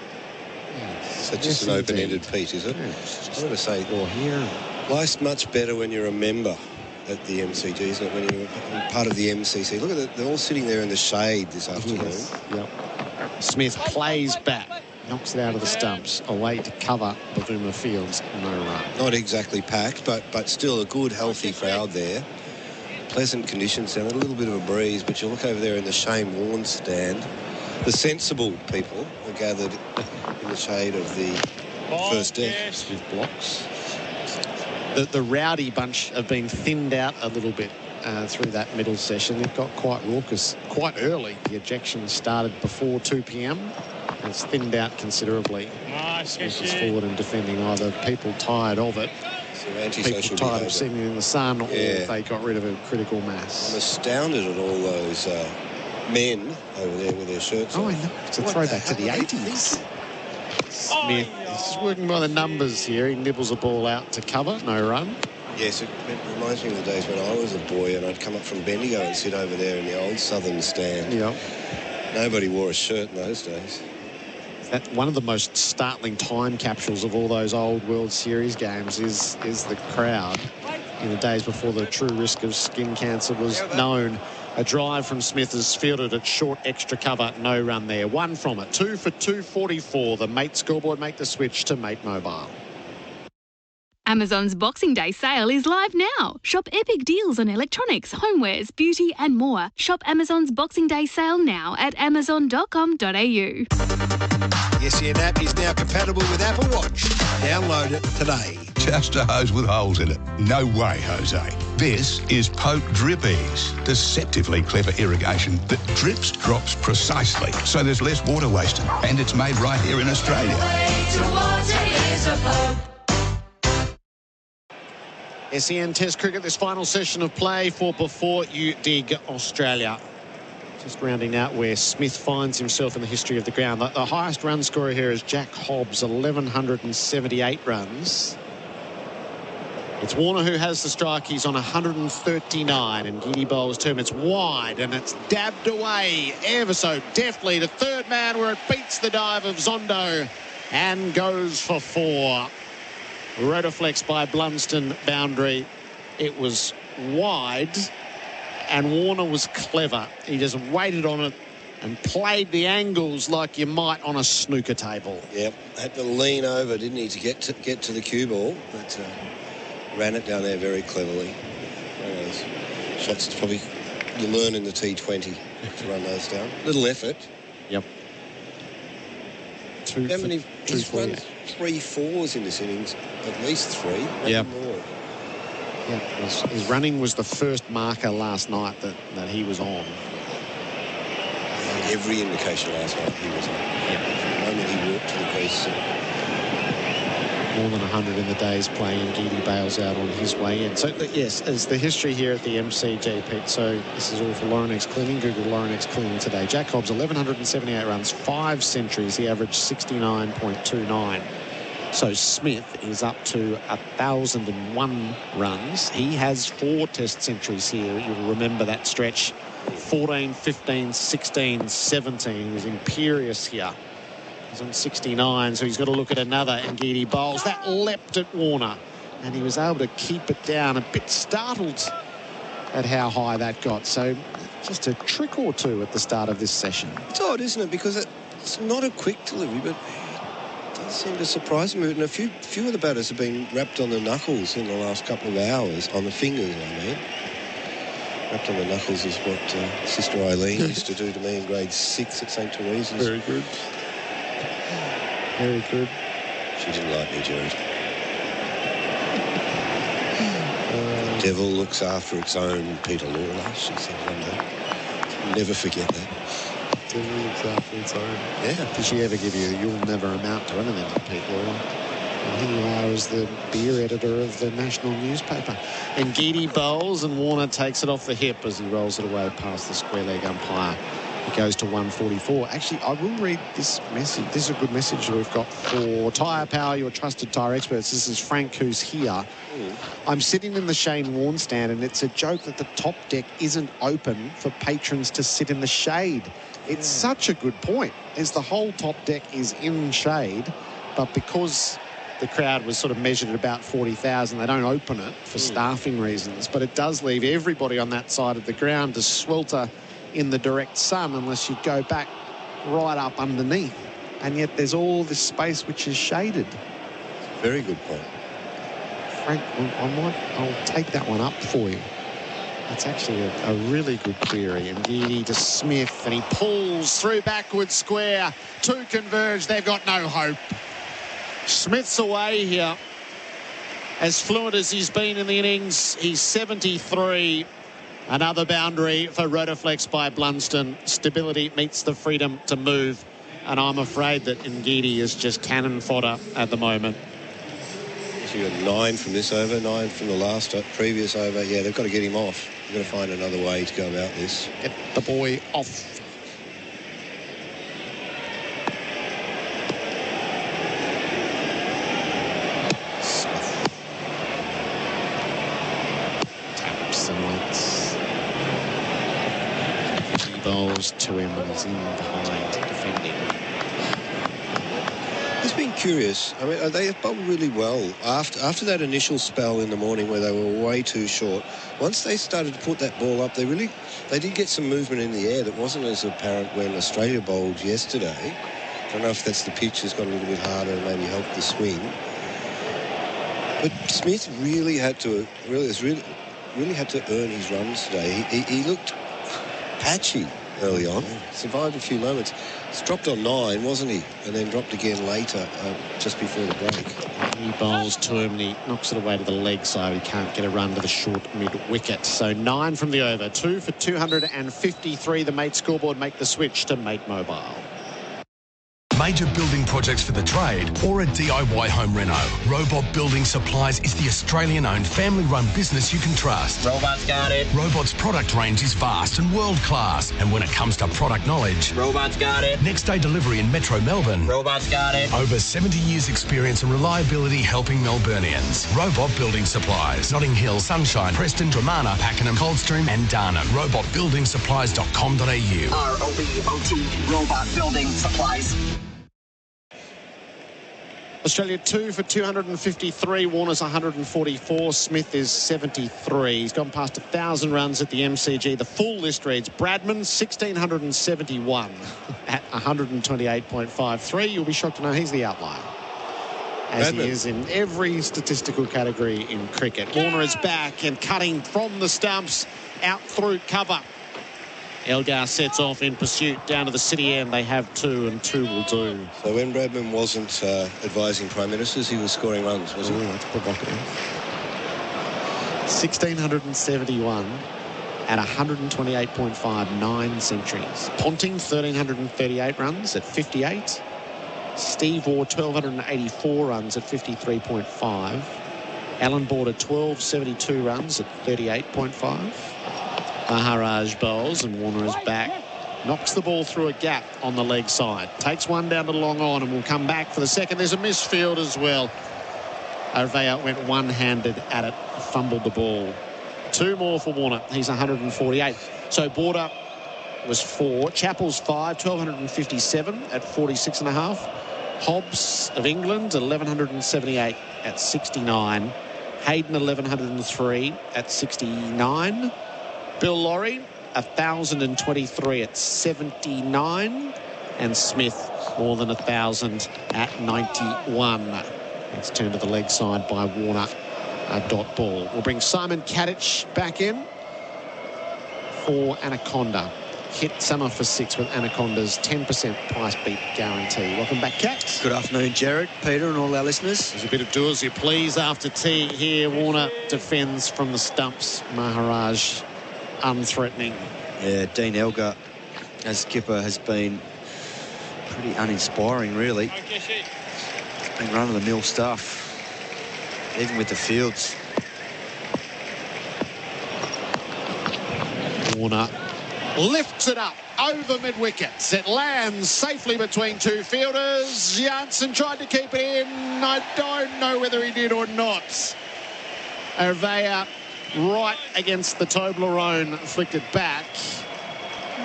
[SPEAKER 11] So just an open-ended Pete, is it? I'm going to say, life's much better when you're a member at the MCG, isn't it? When you're part of the MCC. Look at it, they're all sitting there in the shade this afternoon.
[SPEAKER 3] Yes. Yep. Smith plays back, knocks it out of the stumps, away to cover Bavuma Fields. No run.
[SPEAKER 11] Not exactly packed, but still a good, healthy crowd there. Pleasant conditions down, a little bit of a breeze, but you look over there in the Shane Warne stand. The sensible people are gathered in the shade of the first deck.
[SPEAKER 3] With blocks. The rowdy bunch have been thinned out a little bit through that middle session. It got quite raucous quite early. The ejection started before 2 p.m. and it's thinned out considerably. Smith is forward and defending either people tired of it, people tired of sitting in the sun, or they got rid of a critical mass.
[SPEAKER 11] I'm astounded at all those men over there with their shirts on.
[SPEAKER 3] I know. It's a throwback to the 80s. Smith is working by the numbers here. He nibbles a ball out to cover. No run.
[SPEAKER 11] Yes, it reminds me of the days when I was a boy and I'd come up from Bendigo and sit over there in the old southern stand.
[SPEAKER 3] Yep.
[SPEAKER 11] Nobody wore a shirt in those days.
[SPEAKER 3] That one of the most startling time capsules of all those old World Series games is the crowd in the days before the true risk of skin cancer was known. A drive from Smith is fielded at short extra cover. No run there. 1 from it. 2 for 244. The Mate scoreboard make the switch to Mate Mobile.
[SPEAKER 5] Amazon's Boxing Day sale is live now. Shop epic deals on electronics, homewares, beauty and more. Shop Amazon's Boxing Day sale now at amazon.com.au.
[SPEAKER 20] SEN app is now compatible with Apple Watch. Download it today.
[SPEAKER 15] Just a hose with holes in it. No way, Jose. This is Poke Drip Ease. Deceptively clever irrigation that drips drops precisely, so there's less water wasted. And it's made right here in Australia.
[SPEAKER 3] SEN Test Cricket, this final session of play for Before You Dig Australia. Just rounding out where Smith finds himself in the history of the ground. The highest run scorer here is Jack Hobbs, 1,178 runs. It's Warner who has the strike. He's on 139, and Giddy bowls to him. It's wide, and it's dabbed away ever so deftly to third man, where it beats the dive of Zondo and goes for 4. Rotoflex by Blunston, boundary. It was wide, and Warner was clever. He just waited on it and played the angles like you might on a snooker table.
[SPEAKER 11] Yep, had to lean over, didn't he, to get to the cue ball, but ran it down there very cleverly. Those shots probably you learn in the T20 to run those down. Little effort.
[SPEAKER 3] Yep.
[SPEAKER 11] He's run 3 4s in this innings, at least 3.
[SPEAKER 3] Yeah.
[SPEAKER 11] More.
[SPEAKER 3] Yeah, his running was the first marker last night that he was on.
[SPEAKER 11] Every indication last night he was on.
[SPEAKER 3] Yeah.
[SPEAKER 11] The moment he walked to the crease.
[SPEAKER 3] More than 100 in the day's play, and Giddy bails out on his way in. So, yes, as the history here at the MCG, Pete. So this is all for Lauren X Cleaning. Google Lauren X Cleaning today. Jack Hobbs, 1,178 runs, 5 centuries. He averaged 69.29. So Smith is up to 1,001 runs. He has 4 test centuries here. You'll remember that stretch. 14, 15, 16, 17. He was imperious here. He's on 69, so he's got to look at another, and Giddy bowls. That leapt at Warner, and he was able to keep it down. A bit startled at how high that got. So just a trick or two at the start of this session.
[SPEAKER 11] It's odd, isn't it? Because it's not a quick delivery, but it does seem to surprise me. And a few of the batters have been wrapped on the knuckles in the last couple of hours, on the fingers, I mean. Wrapped on the knuckles is what Sister Eileen used to do to me in grade 6 at St. Teresa's.
[SPEAKER 3] Very good. Very good.
[SPEAKER 11] She didn't like me, Gerard. The devil looks after its own, Peter Lalor, she said one day. Never forget that.
[SPEAKER 3] Devil looks after its own.
[SPEAKER 11] Yeah.
[SPEAKER 3] Did she ever give you, you'll never amount to anything like Pete Lalor? And here you are as the beer editor of the national newspaper. And Giddy bowls, and Warner takes it off the hip as he rolls it away past the square leg umpire. It goes to 144. Actually, I will read this message. This is a good message we've got for Tyre Power, your trusted tyre experts. This is Frank, who's here. I'm sitting in the Shane Warne stand, and it's a joke that the top deck isn't open for patrons to sit in the shade. It's such a good point, as the whole top deck is in shade, but because the crowd was sort of measured at about 40,000, they don't open it for staffing reasons, but it does leave everybody on that side of the ground to swelter in the direct sun unless you go back right up underneath, and yet there's all this space which is shaded.
[SPEAKER 11] Very good point.
[SPEAKER 3] Frank, I'll take that one up for you. That's actually a really good query. And Giddy to Smith, and he pulls through backward square. 2 converge. They've got no hope. Smith's away here. As fluent as he's been in the innings, he's 73. Another boundary for Rotoflex by Blunston. Stability meets the freedom to move. And I'm afraid that Ngidi is just cannon fodder at the moment.
[SPEAKER 11] So you got 9 from this over, 9 from the previous over. Yeah, they've got to get him off. They've got to find another way to go about this.
[SPEAKER 3] Get the boy off. Bowls to him and is in behind defending.
[SPEAKER 11] It's been curious. I mean, they bowled really well after that initial spell in the morning where they were way too short. Once they started to put that ball up, they did get some movement in the air that wasn't as apparent when Australia bowled yesterday. I don't know if that's the pitch has got a little bit harder and maybe helped the swing. But Smith really had to earn his runs today. He looked patchy early on. Survived a few moments. He's dropped on 9, wasn't he? And then dropped again later, just before the break.
[SPEAKER 3] He bowls to him and he knocks it away to the leg side. He can't get a run to the short mid-wicket. So 9 from the over. 2 for 253. The Mate scoreboard make the switch to Mate Mobile.
[SPEAKER 14] Major building projects for the trade or a DIY home reno. Robot Building Supplies is the Australian-owned family-run business you can trust.
[SPEAKER 12] Robots got it.
[SPEAKER 14] Robot's product range is vast and world-class. And when it comes to product knowledge...
[SPEAKER 12] Robots got it.
[SPEAKER 14] Next-day delivery in Metro Melbourne.
[SPEAKER 12] Robots got it.
[SPEAKER 14] Over 70 years' experience and reliability helping Melburnians. Robot Building Supplies. Notting Hill, Sunshine, Preston, Dramana, Pakenham, Coldstream and Darnham. robotbuildingsupplies.com.au.
[SPEAKER 12] ROBOT. Robot Building Supplies.
[SPEAKER 3] Australia 2 for 253. Warner's 144. Smith is 73. He's gone past 1,000 runs at the MCG. The full list reads Bradman 1,671 at 128.53. You'll be shocked to know he's the outlier, as Bradman. He is in every statistical category in cricket. Warner is back and cutting from the stumps out through cover. Elgar sets off in pursuit down to the city end. They have 2 and 2 will do.
[SPEAKER 11] So when Bradman wasn't advising Prime Ministers, he was scoring runs, wasn't he?
[SPEAKER 3] That's provocative. 1,671 at 128.5, 9 centuries. Ponting, 1,338 runs at 58. Steve Waugh, 1,284 runs at 53.5. Alan Border, 1,272 runs at 38.5. Maharaj bowls and Warner is back. Knocks the ball through a gap on the leg side. Takes one down to the long on and will come back for the second. There's a misfield as well. Arvea went one-handed at it, fumbled the ball. 2 more for Warner. He's 148. So Border was 4. Chappell's 5, 1,257 at 46.5. Hobbs of England, 1,178 at 69. Hayden, 1,103 at 69. Bill Laurie, 1,023 at 79. And Smith, more than 1,000 at 91. It's turned to the leg side by Warner. A dot ball. We'll bring Simon Katich back in for Anaconda. Hit summer for 6 with Anaconda's 10% price beat guarantee. Welcome back, Kat.
[SPEAKER 10] Good afternoon, Jared, Peter and all our listeners.
[SPEAKER 3] There's a bit of do as you please after tea here. Warner defends from the stumps. Maharaj unthreatening.
[SPEAKER 10] Yeah, Dean Elgar as skipper has been pretty uninspiring, really. It's been run-of-the-mill stuff, even with the fields.
[SPEAKER 3] Warner lifts it up over mid-wickets. It lands safely between 2 fielders. Janssen tried to keep it in. I don't know whether he did or not. Arvea right against the Toblerone, flicked it back.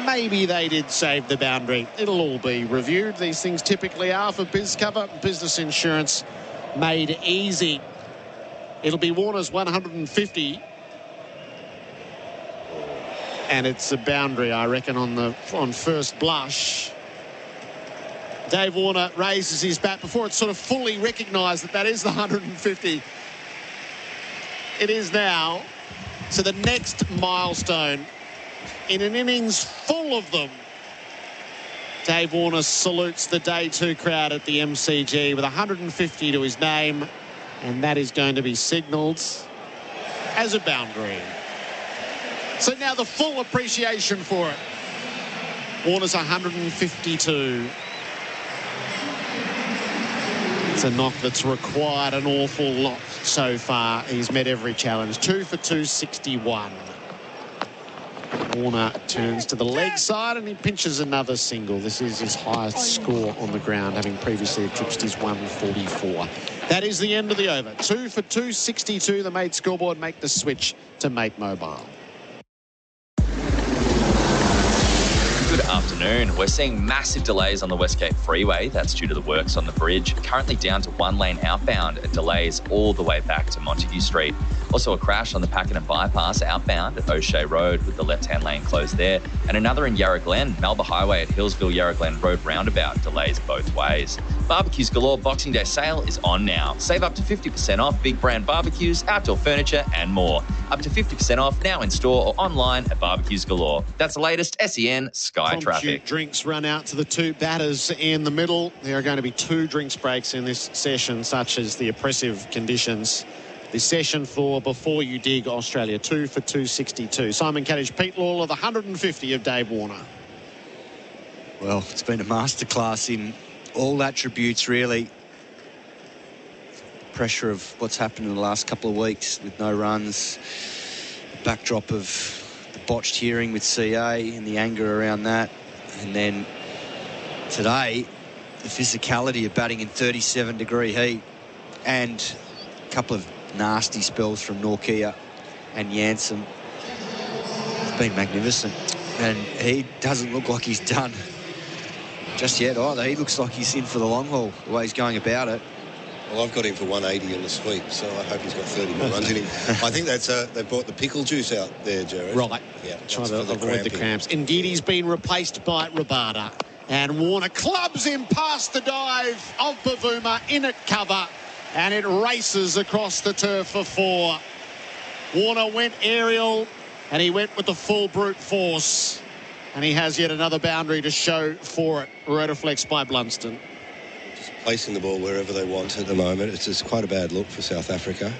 [SPEAKER 3] Maybe they did save the boundary. It'll all be reviewed. These things typically are for BizCover. Business insurance made easy. It'll be Warner's 150. And it's a boundary, I reckon, on first blush. Dave Warner raises his bat before it's sort of fully recognised that is the 150. It is now. So the next milestone in an innings full of them. Dave Warner salutes the day 2 crowd at the MCG with 150 to his name, and that is going to be signalled as a boundary. So now the full appreciation for it. Warner's 152. It's a knock that's required an awful lot so far. He's met every challenge. 2 for 261. Warner turns to the leg side and he pinches another single. This is his highest score on the ground, having previously eclipsed his 144. That is the end of the over. 2 for 262. The Mate scoreboard make the switch to Mate Mobile.
[SPEAKER 16] Good afternoon. We're seeing massive delays on the Westgate Freeway. That's due to the works on the bridge. Currently down to 1 lane outbound and delays all the way back to Montague Street. Also a crash on the Pakenham bypass outbound at O'Shea Road with the left-hand lane closed there. And another in Yarra Glen, Melba Highway at Hillsville Yarra Glen Road roundabout, delays both ways. Barbecues Galore Boxing Day sale is on now. Save up to 50% off big brand barbecues, outdoor furniture and more. Up to 50% off now in store or online at Barbecues Galore. That's the latest SEN Sky Traffic.
[SPEAKER 3] Drinks run out to the two batters in the middle. There are going to be 2 drinks breaks in this session, such as the oppressive conditions. The session for Before You Dig Australia, 2 for 262. Simon Katich, Pete Lalor, the 150 of Dave Warner.
[SPEAKER 10] Well, it's been a masterclass in all attributes, really. Pressure of what's happened in the last couple of weeks with no runs, the backdrop of the botched hearing with CA and the anger around that, and then today the physicality of batting in 37-degree heat and a couple of nasty spells from Norkia and Jansen. It's been magnificent, and he doesn't look like he's done just yet either. He looks like he's in for the long haul, the way he's going about it.
[SPEAKER 11] Well, I've got him for 180 in the sweep, so I hope he's got 30 more runs in him. I think that's they brought the pickle juice out there, Gerard.
[SPEAKER 3] Right.
[SPEAKER 11] Yeah.
[SPEAKER 3] Trying to avoid the cramps. Ngiddi's been replaced by Rabada. And Warner clubs him past the dive of Bavuma in at cover. And it races across the turf for 4. Warner went aerial, and he went with the full brute force. And he has yet another boundary to show for it. Rotaflex by Blunston.
[SPEAKER 11] Placing the ball wherever they want at the moment. It's just quite a bad look for South Africa.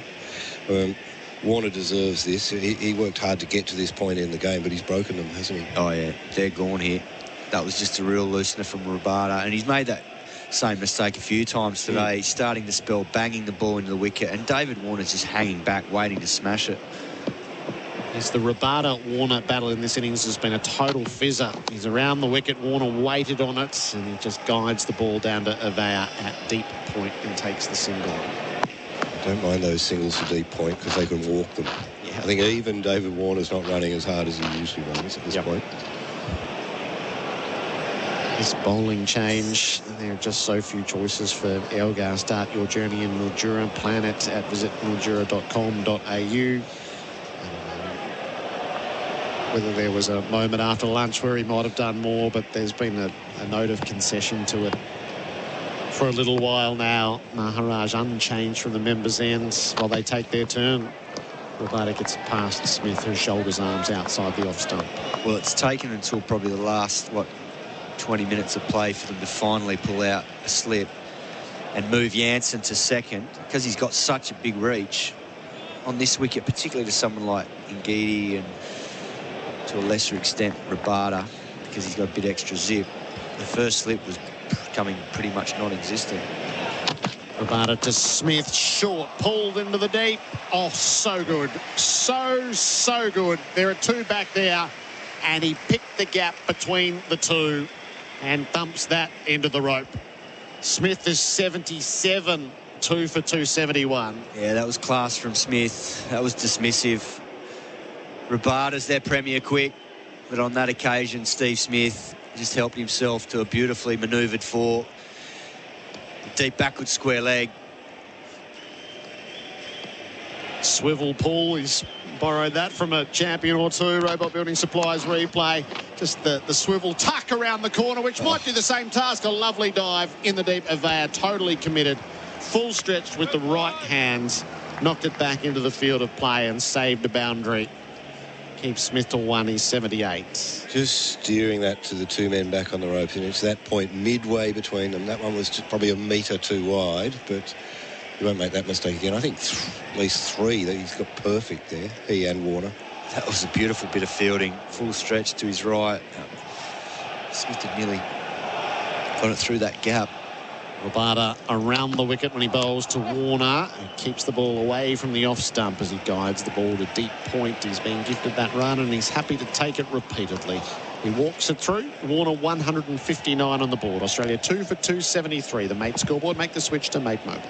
[SPEAKER 11] Warner deserves this. He worked hard to get to this point in the game, but he's broken them, hasn't he?
[SPEAKER 10] Oh, yeah. They're gone here. That was just a real loosener from Rabada, and he's made that same mistake a few times today. He's starting to spell, banging the ball into the wicket, and David Warner's just hanging back, waiting to smash it.
[SPEAKER 3] Yes, the Rabada-Warner battle in this innings has been a total fizzer. He's around the wicket, Warner waited on it, and he just guides the ball down to Avaya at deep point and takes the single.
[SPEAKER 11] I don't mind those singles to deep point because they can walk them. Yeah. I think even David Warner's not running as hard as he usually runs at this point.
[SPEAKER 3] This bowling change, there are just so few choices for Elgar. Start your journey in Mildura. Plan it at visitmildura.com.au. Whether there was a moment after lunch where he might have done more, but there's been a note of concession to it for a little while now. Maharaj unchanged from the members' ends while they take their turn. Rabada gets past Smith, who shoulders arms outside the off stump.
[SPEAKER 10] Well, it's taken until probably the last, 20 minutes of play for them to finally pull out a slip and move Jansen to second, because he's got such a big reach on this wicket, particularly to someone like Ngidi and to a lesser extent Rabada, because he's got a bit extra zip. The first slip was becoming pretty much non-existent.
[SPEAKER 3] Rabada to Smith, short, pulled into the deep. Oh, so good. So good. There are 2 back there, and he picked the gap between the 2 and thumps that into the rope. Smith is 77, 2 for 271.
[SPEAKER 10] Yeah, that was class from Smith. That was dismissive. Rabada's their premier quick, but on that occasion, Steve Smith just helped himself to a beautifully manoeuvred 4. Deep backward square leg.
[SPEAKER 3] Swivel pull, he's borrowed that from a champion or 2. Robot Building Supplies replay. Just the swivel tuck around the corner, which might do the same task. A lovely dive in the deep. Avaya totally committed. Full stretched with the right hands. Knocked it back into the field of play and saved a boundary. Keeps Smith to 1. He's 78.
[SPEAKER 11] Just steering that to the 2 men back on the ropes, and it's that point midway between them. That one was just probably a metre too wide, but you won't make that mistake again. I think at least 3 that he's got perfect there, he and Warner.
[SPEAKER 10] That was a beautiful bit of fielding. Full stretch to his right. Smith had nearly got it through that gap.
[SPEAKER 3] Rabada around the wicket when he bowls to Warner. He keeps the ball away from the off stump as he guides the ball to deep point. He's been gifted that run, and he's happy to take it repeatedly. He walks it through. Warner 159 on the board. Australia 2 for 273. The Mate scoreboard. Make the switch to Mate Mobile.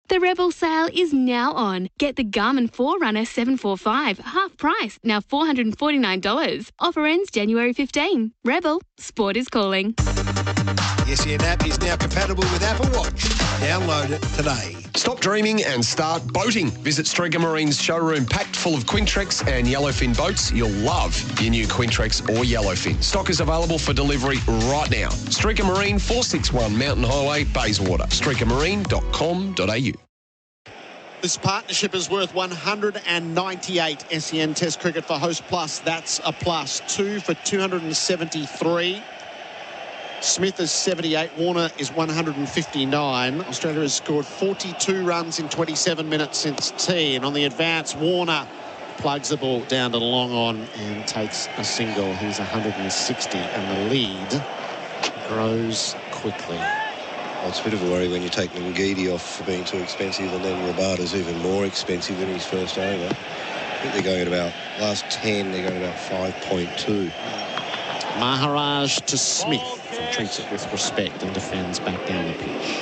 [SPEAKER 5] The Rebel sale is now on. Get the Garmin Forerunner 745, half price, now $449. Offer ends January 15. Rebel, sport is calling.
[SPEAKER 20] The SEN app is now compatible with Apple Watch. Download it today.
[SPEAKER 1] Stop dreaming and start boating. Visit Streaker Marine's showroom packed full of Quintrex and Yellowfin boats. You'll love your new Quintrex or Yellowfin. Stock is available for delivery right now. Streaker Marine, 461 Mountain Highway, Bayswater. streakermarine.com.au.
[SPEAKER 3] This partnership is worth 198 SEN Test Cricket for Host Plus. That's a plus. 2 for 273. Smith is 78. Warner is 159. Australia has scored 42 runs in 27 minutes since tea. And on the advance, Warner plugs the ball down to long on and takes a single. He's 160 and the lead grows quickly.
[SPEAKER 11] Well, it's a bit of a worry when you take Ngidi off for being too expensive, and then Rabada's even more expensive than his first over. I think they're going at about, last 10, they're going at about 5.2.
[SPEAKER 3] Maharaj to Smith, who treats it with respect and defends back down the pitch.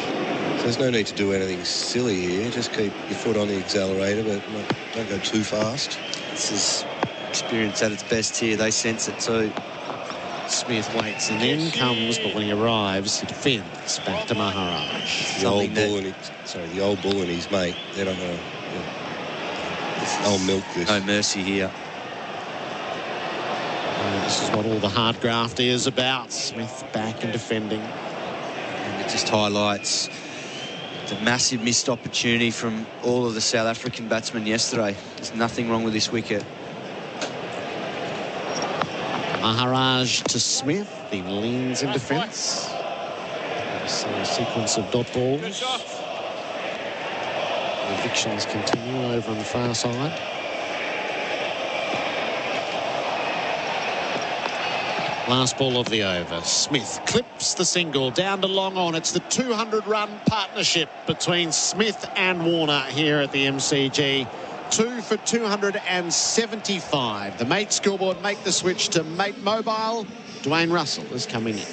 [SPEAKER 11] So there's no need to do anything silly here. Just keep your foot on the accelerator, but don't go too fast.
[SPEAKER 10] This is experience at its best here. They sense it too.
[SPEAKER 3] Smith waits and then comes, but when he arrives, he defends back to Maharaj.
[SPEAKER 11] The old bull and his mate. They're not going to. I'll milk this.
[SPEAKER 10] No mercy here.
[SPEAKER 3] This is what all the hard graft is about. Smith back and defending.
[SPEAKER 10] And it just highlights the massive missed opportunity from all of the South African batsmen yesterday. There's nothing wrong with this wicket.
[SPEAKER 3] Maharaj to Smith. He leans in defence. So a sequence of dot balls. The evictions continue over on the far side. Last ball of the over. Smith clips the single down to long on. It's the 200-run partnership between Smith and Warner here at the MCG. 2 for 275. The Mate scoreboard make the switch to Mate Mobile. Dwayne Russell is coming in.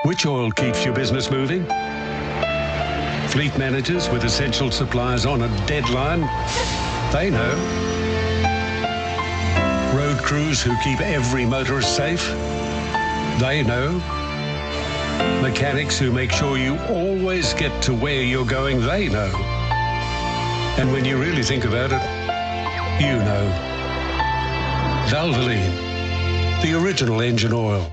[SPEAKER 6] Which oil keeps your business moving? Fleet managers with essential suppliers on a deadline? They know. Road crews who keep every motorist safe? They know. Mechanics who make sure you always get to where you're going? They know. And when you really think about it, you know. Valvoline, the original engine oil.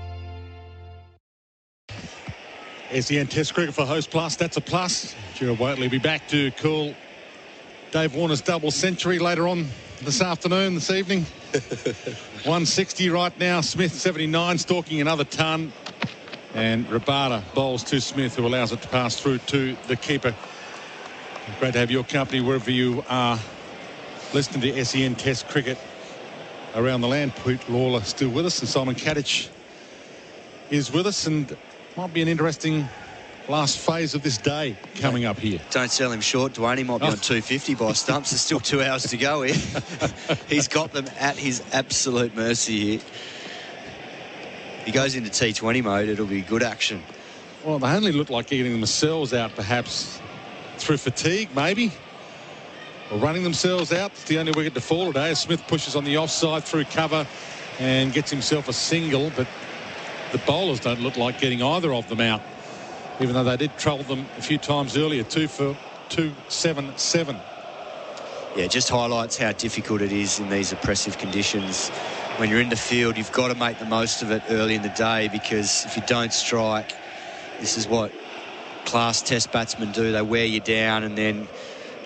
[SPEAKER 22] SEN Test Cricket for Host Plus, that's a plus. Gerard Whateley will be back to call Dave Warner's double century later on this evening. 160 right now. Smith 79, stalking another ton. And Rabada bowls to Smith, who allows it to pass through to the keeper. Great to have your company wherever you are listening to SEN Test Cricket around the land. Pete Lalor still with us, and Simon Katich is with us, and might be an interesting last phase of this day coming up here.
[SPEAKER 10] Don't sell him short, Dwayne. He might be on 250 by stumps. There's still 2 hours to go here. He's got them at his absolute mercy here. He goes into T20 mode, it'll be good action.
[SPEAKER 22] Well, they only look like getting themselves out, perhaps through fatigue, maybe, or running themselves out. It's the only wicket to fall today as Smith pushes on the offside through cover and gets himself a single, but the bowlers don't look like getting either of them out, even though they did trouble them a few times earlier. 2 for 277.
[SPEAKER 10] Yeah, just highlights how difficult it is in these oppressive conditions. When you're in the field, you've got to make the most of it early in the day, because if you don't strike, this is what class test batsmen do. They wear you down, and then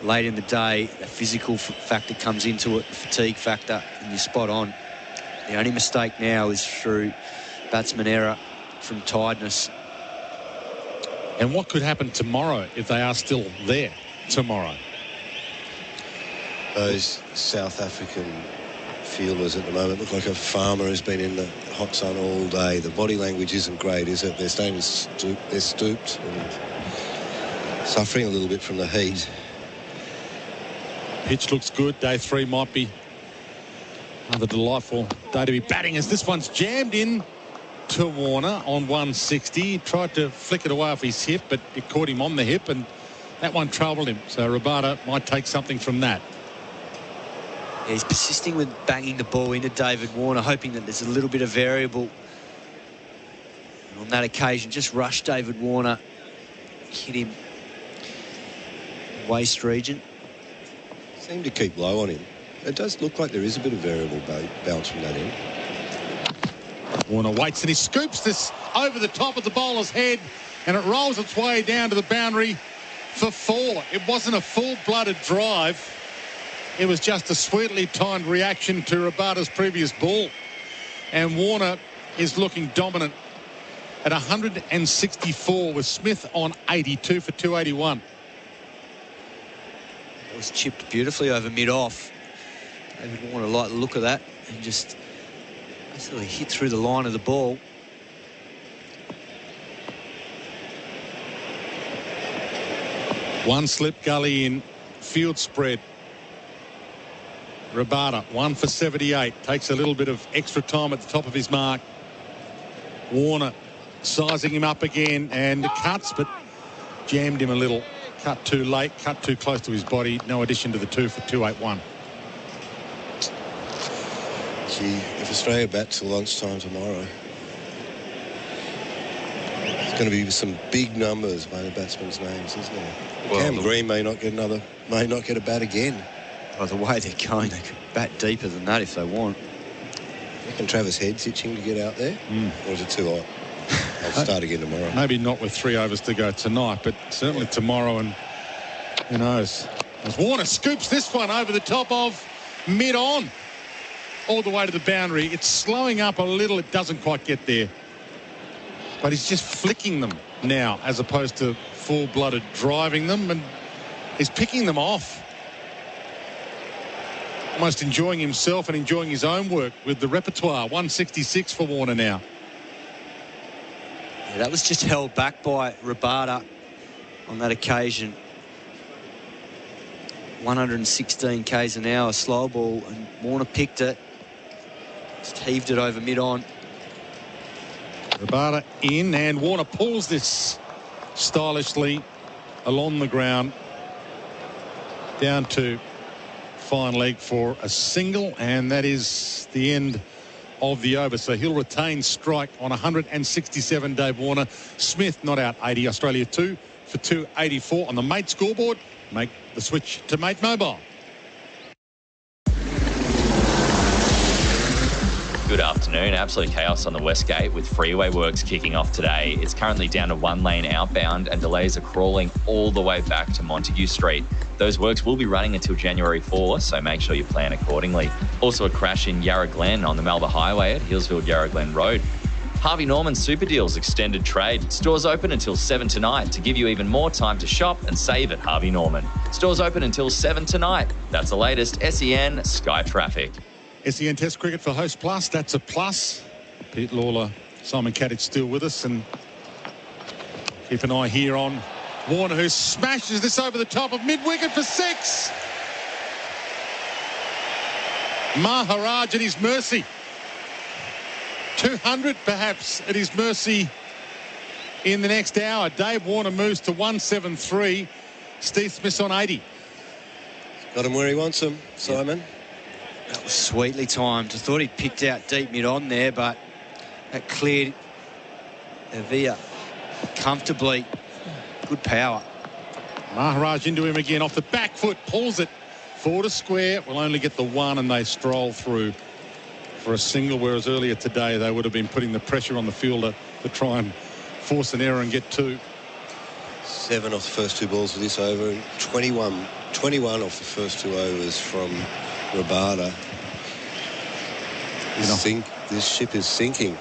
[SPEAKER 10] late in the day, the physical factor comes into it, the fatigue factor, and you're spot on. The only mistake now is through batsman error from tiredness.
[SPEAKER 22] And what could happen tomorrow if they are still there tomorrow?
[SPEAKER 11] Those South African fielders at the moment look like a farmer who's been in the hot sun all day. The body language isn't great, is it? They're staying stooped. They're stooped and suffering a little bit from the heat.
[SPEAKER 22] Pitch looks good. Day 3 might be another delightful day to be batting, as this one's jammed in to Warner on 160. He tried to flick it away off his hip, but it caught him on the hip, and that one troubled him. So Rabada might take something from that.
[SPEAKER 10] Yeah, he's persisting with banging the ball into David Warner, hoping that there's a little bit of variable. On that occasion, just rushed David Warner, hit him waist region.
[SPEAKER 11] Seem to keep low on him. It does look like there is a bit of variable bounce from that end.
[SPEAKER 22] Warner waits and he scoops this over the top of the bowler's head, and it rolls its way down to the boundary for 4. It wasn't a full-blooded drive. It was just a sweetly timed reaction to Rabada's previous ball. And Warner is looking dominant at 164 with Smith on 82 for 281.
[SPEAKER 10] It was chipped beautifully over mid-off. David Warner liked the look of that and just basically hit through the line of the ball.
[SPEAKER 22] One slip gully in field spread. Rabada, 1 for 78. Takes a little bit of extra time at the top of his mark. Warner sizing him up again, and cuts, but jammed him a little. Cut too late, cut too close to his body. No addition to the 2 for 281.
[SPEAKER 11] Gee, if Australia bats till lunchtime tomorrow, it's going to be some big numbers by the batsmen's names, isn't it? Well, Cam Green may not get a bat again.
[SPEAKER 10] By the way they're going, they could bat deeper than that if they want.
[SPEAKER 11] You reckon Travis Head's itching to get out there? Or is it too hot? I'll start again tomorrow.
[SPEAKER 22] Maybe not with 3 overs to go tonight, but certainly tomorrow, and who knows. As Warner scoops this one over the top of mid-on, all the way to the boundary. It's slowing up a little. It doesn't quite get there. But he's just flicking them now as opposed to full-blooded driving them, and he's picking them off. Almost enjoying himself and enjoying his own work with the repertoire. 166 for Warner now.
[SPEAKER 10] Yeah, that was just held back by Rabada on that occasion. 116 k's an hour slow ball, and Warner picked it. Just heaved it over mid-on.
[SPEAKER 22] Rabada in, and Warner pulls this stylishly along the ground down to fine leg for a single, and that is the end of the over. So he'll retain strike on 167, Dave Warner. Smith not out 80. Australia 2 for 284 on the Mate scoreboard. Make the switch to Mate Mobile.
[SPEAKER 16] Good afternoon. Absolute chaos on the West Gate with freeway works kicking off today. It's currently down to 1 lane outbound and delays are crawling all the way back to Montague Street. Those works will be running until January 4, so make sure you plan accordingly. Also a crash in Yarra Glen on the Melba Highway at Hillsville Yarra Glen Road. Harvey Norman Super Deals extended trade. Stores open until 7 tonight to give you even more time to shop and save at Harvey Norman. Stores open until 7 tonight. That's the latest SEN Sky Traffic.
[SPEAKER 22] SEN Test Cricket for Host Plus, that's a plus. Pete Lalor, Simon Katich still with us, and keep an eye here on Warner, who smashes this over the top of mid-wicket for 6. Maharaj at his mercy. 200 perhaps at his mercy in the next hour. Dave Warner moves to 173. Steve Smith on 80.
[SPEAKER 11] Got him where he wants him, Simon.
[SPEAKER 10] That was sweetly timed. I thought he'd picked out deep mid-on there, but that cleared Avia comfortably. Good power.
[SPEAKER 22] Maharaj into him again off the back foot, pulls it forward to square. Will only get the 1, and they stroll through for a single, whereas earlier today they would have been putting the pressure on the fielder to try and force an error and get 2.
[SPEAKER 11] 7 off the first 2 balls of this over, and 21 off the first 2 overs from Rabada. This ship is sinking.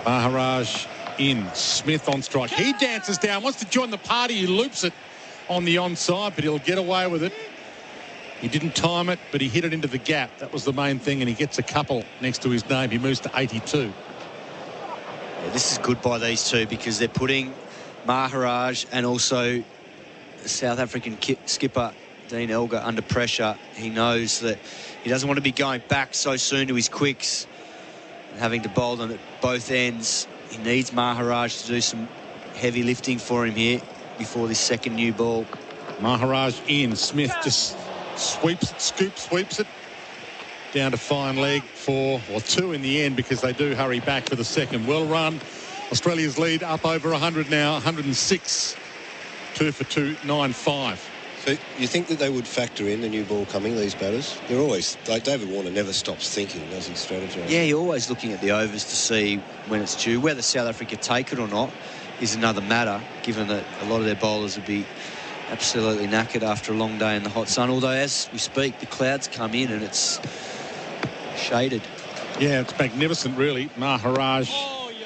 [SPEAKER 22] Maharaj in. Smith on strike. He dances down, wants to join the party. He loops it on the onside, but he'll get away with it. He didn't time it, but he hit it into the gap. That was the main thing, and he gets a couple next to his name. He moves to 82.
[SPEAKER 10] Yeah, this is good by these two because they're putting Maharaj and also the South African skipper Dean Elgar under pressure. He knows that he doesn't want to be going back so soon to his quicks and having to bowl them at both ends. He needs Maharaj to do some heavy lifting for him here before this second new ball.
[SPEAKER 22] Maharaj in. Smith just sweeps it, sweeps it down to fine leg for 2 in the end, because they do hurry back for the second. Well run Australia's lead up over 100 now, 106. 2 for 2, 9-5.
[SPEAKER 11] So you think that they would factor in the new ball coming, these batters? They're always, like David Warner never stops thinking, does he, strategise?
[SPEAKER 10] Yeah, you're always looking at the overs to see when it's due. Whether South Africa take it or not is another matter, given that a lot of their bowlers would be absolutely knackered after a long day in the hot sun. Although, as we speak, the clouds come in and it's shaded.
[SPEAKER 22] Yeah, it's magnificent, really. Maharaj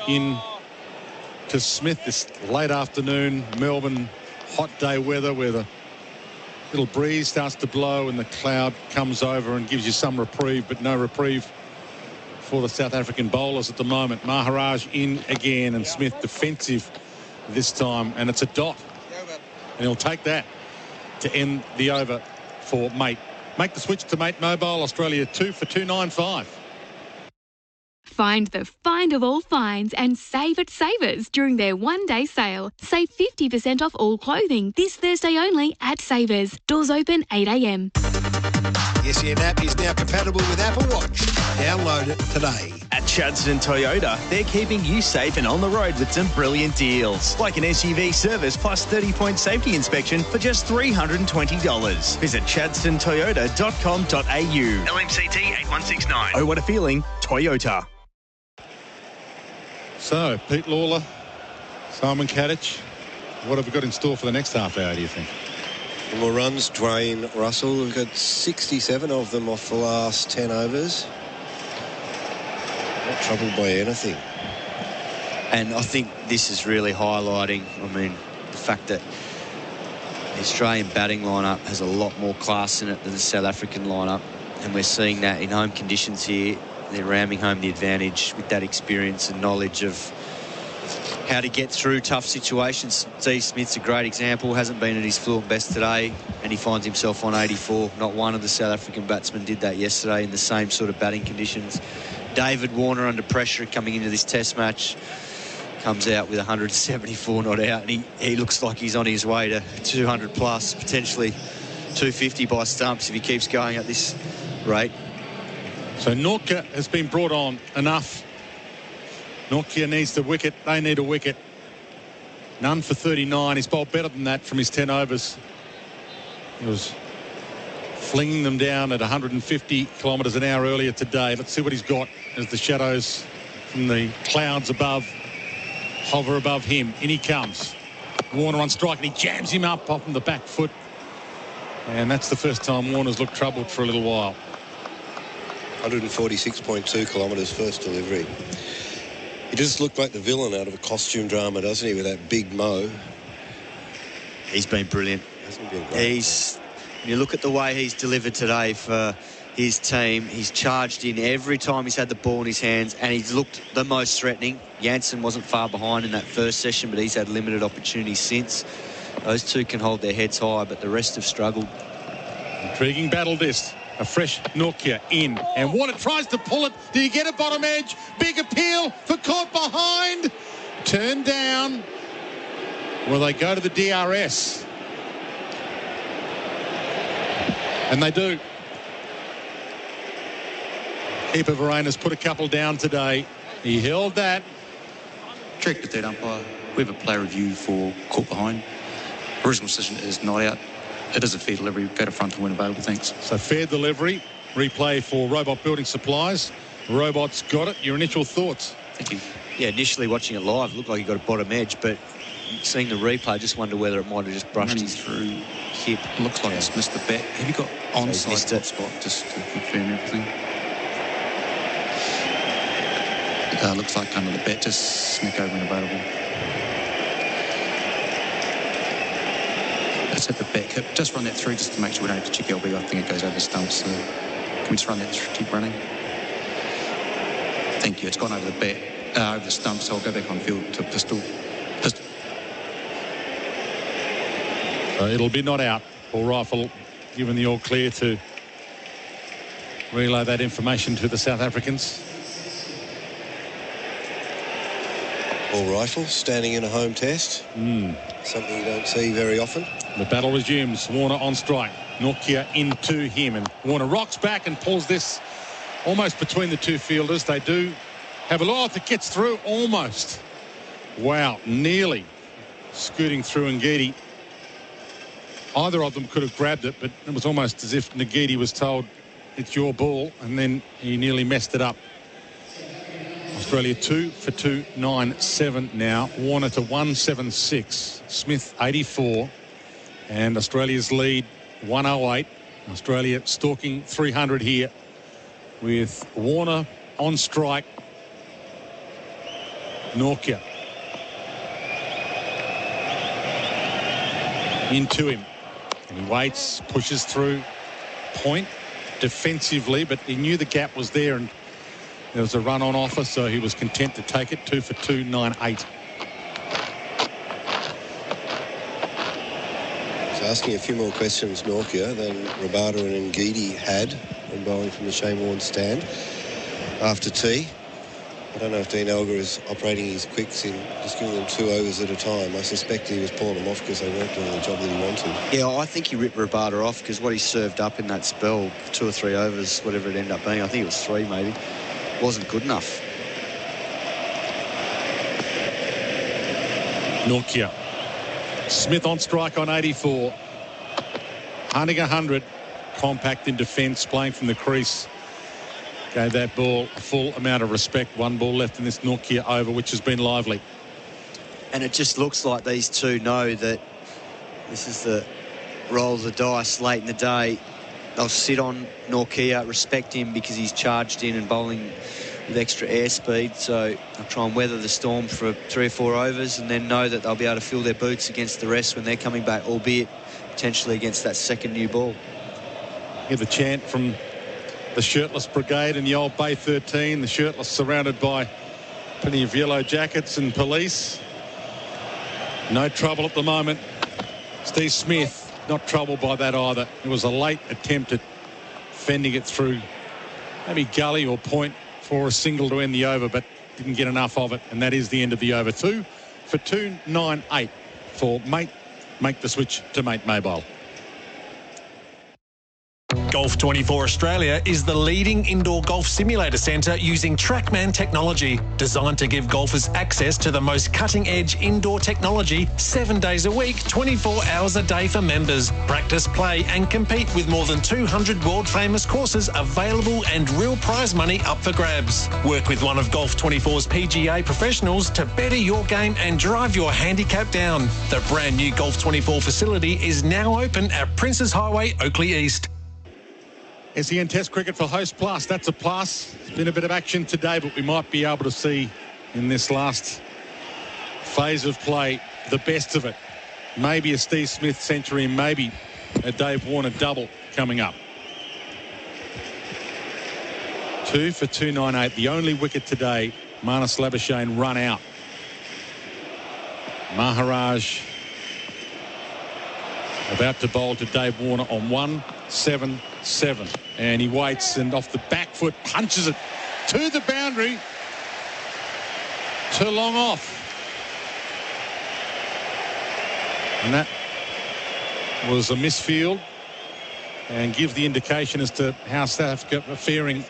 [SPEAKER 22] in to Smith this late afternoon. Melbourne, hot day weather where the little breeze starts to blow and the cloud comes over and gives you some reprieve, but no reprieve for the South African bowlers at the moment. Maharaj in again and Smith defensive this time, and it's a dot. And he'll take that to end the over for Mate. Make the switch to Mate Mobile. Australia 2 for 2, 9-5.
[SPEAKER 5] Find the find of all finds and save at Savers during their one-day sale. Save 50% off all clothing this Thursday only at Savers. Doors open 8 a.m.
[SPEAKER 20] The SEN app is now compatible with Apple Watch. Download it today.
[SPEAKER 13] At Chadstone Toyota, they're keeping you safe and on the road with some brilliant deals. Like an SUV service plus 30-point safety inspection for just $320. Visit chadstonetoyota.com.au.
[SPEAKER 14] LMCT 8169.
[SPEAKER 13] Oh, what a feeling. Toyota.
[SPEAKER 22] So, Pete Lalor, Simon Katich, what have we got in store for the next half hour, do you think?
[SPEAKER 11] More runs, Dwayne Russell. We've got 67 of them off the last 10 overs. Not troubled by anything.
[SPEAKER 10] And I think this is really highlighting, the fact that the Australian batting lineup has a lot more class in it than the South African lineup. And we're seeing that in home conditions here. They're ramming home the advantage with that experience and knowledge of how to get through tough situations. Steve Smith's a great example. Hasn't been at his fluent best today, and he finds himself on 84. Not one of the South African batsmen did that yesterday in the same sort of batting conditions. David Warner under pressure coming into this test match comes out with 174 not out, and he looks like he's on his way to 200 plus, potentially 250 by stumps if he keeps going at this rate.
[SPEAKER 22] So Nortje has been brought on enough. Nortje needs the wicket. They need a wicket. None for 39. He's bowled better than that from his 10 overs. He was flinging them down at 150 kilometres an hour earlier today. Let's see what he's got as the shadows from the clouds above hover above him. In he comes. Warner on strike, and he jams him up off the back foot. And that's the first time Warner's looked troubled for a little while.
[SPEAKER 11] 146.2 kilometres first delivery. He just looked like the villain out of a costume drama, doesn't he, with that big mo?
[SPEAKER 10] He's been brilliant.
[SPEAKER 11] Hasn't been great.
[SPEAKER 10] When you look at the way he's delivered today for his team, he's charged in every time he's had the ball in his hands, and he's looked the most threatening. Jansen wasn't far behind in that first session, but he's had limited opportunities since. Those two can hold their heads high, but the rest have struggled.
[SPEAKER 22] Intriguing battle this. A fresh Nortje in, and Warner tries to pull it. Do you get a bottom edge? Big appeal for caught behind. Turned down. Will they go to the DRS? And they do. Keeper Varena's put a couple down today. He held that.
[SPEAKER 18] Direct the third umpire. We have a play review for caught behind. Original decision is not out. It is a fair delivery. Go to front to win available. Thanks.
[SPEAKER 22] So fair delivery. Replay for Robot Building Supplies. Robot's got it. Your initial thoughts?
[SPEAKER 18] Thank you.
[SPEAKER 10] Yeah, initially watching it live, it looked like he got a bottom edge, but seeing the replay, I just wonder whether it might have just brushed his through hip.
[SPEAKER 18] Looks like it's missed the bat. Have you got onside spot just to confirm everything? Looks like under the bat, just smack over and available. Let's hit the back hip. Just run that through just to make sure we don't have to check LB. I think it goes over the stumps. So can we just run that through, keep running? Thank you. It's gone over the bat, over the stumps, so I'll go back on field to pistol.
[SPEAKER 22] It'll be not out. Or Rifle given the all clear to relay that information to the South Africans.
[SPEAKER 11] All Rifle standing in a home test. Something you don't see very often.
[SPEAKER 22] The battle resumes. Warner on strike. Nortje into him, and Warner rocks back and pulls this almost between the two fielders. They do have a lot that gets through almost. Wow, nearly scooting through Ngidi. Either of them could have grabbed it, but it was almost as if Ngidi was told, it's your ball, and then he nearly messed it up. Australia 2 for 297 now. Warner to 176. Smith 84. And Australia's lead 108. Australia stalking 300 here with Warner on strike. Norkia into him. And he waits, pushes through. Point defensively, but he knew the gap was there and there was a run on offer, so he was content to take it. 2 for 298.
[SPEAKER 11] So asking a few more questions, Norkia, than Rabada and Ngidi had when bowling from the Shane Warne stand after tea. I don't know if Dean Elgar is operating his quicks in just giving them 2 overs at a time. I suspect he was pulling them off because they weren't doing the job that he wanted.
[SPEAKER 10] Yeah, I think he ripped Rabada off because what he served up in that spell, 2 or 3 overs, whatever it ended up being, I think it was 3 maybe, wasn't good enough.
[SPEAKER 22] Norkia. Smith on strike on 84. Hunting 100. Compact in defence, playing from the crease. Gave that ball a full amount of respect. 1 ball left in this Norkia over, which has been lively.
[SPEAKER 10] And it just looks like these two know that this is the roll of the dice late in the day. They'll sit on Norkia, respect him because he's charged in and bowling with extra airspeed. So they'll try and weather the storm for 3 or 4 overs and then know that they'll be able to fill their boots against the rest when they're coming back, albeit potentially against that second new ball.
[SPEAKER 22] Hear the chant from the shirtless brigade in the old Bay 13. The shirtless surrounded by plenty of yellow jackets and police. No trouble at the moment. Steve Smith not troubled by that either. It was a late attempt at fending it through maybe gully or point for a single to end the over, but didn't get enough of it, and that is the end of the over. 2 for 298 for Mate. Make the switch to Mate Mobile.
[SPEAKER 7] Golf 24 Australia is the leading indoor golf simulator centre using TrackMan technology, designed to give golfers access to the most cutting-edge indoor technology 7 days a week, 24 hours a day for members. Practice, play and compete with more than 200 world-famous courses available and real prize money up for grabs. Work with one of Golf 24's PGA professionals to better your game and drive your handicap down. The brand new Golf 24 facility is now open at Princes Highway, Oakley East.
[SPEAKER 22] SEN Test Cricket for Host Plus. That's a plus. It's been a bit of action today, but we might be able to see in this last phase of play the best of it. Maybe a Steve Smith century, maybe a Dave Warner double coming up. 2 for 298. The only wicket today, Marnus Labuschagne run out. Maharaj about to bowl to Dave Warner on 177. And he waits and off the back foot punches it to the boundary. Too long off. And that was a misfield and gives the indication as to how South Africa are faring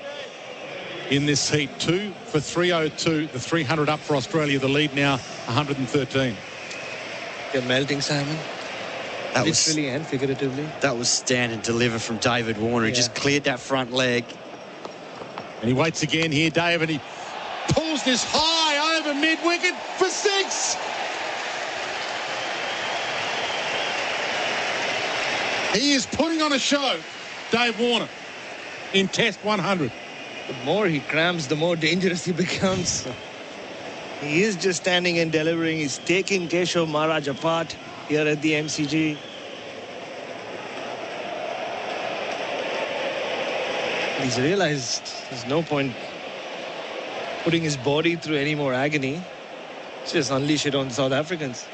[SPEAKER 22] in this heat. 2 for 302. The 300 up for Australia. The lead now 113.
[SPEAKER 4] You're melting, Simon.
[SPEAKER 10] That was
[SPEAKER 4] literally and figuratively.
[SPEAKER 10] That was stand and deliver from David Warner. He just cleared that front leg.
[SPEAKER 22] And he waits again here, Dave, and he pulls this high over mid-wicket for 6. He is putting on a show, Dave Warner, in Test 100.
[SPEAKER 4] The more he crams, the more dangerous he becomes. He is just standing and delivering. He's taking Keshav Maharaj apart here at the MCG. He's realized there's no point putting his body through any more agony. Just unleash it on South Africans.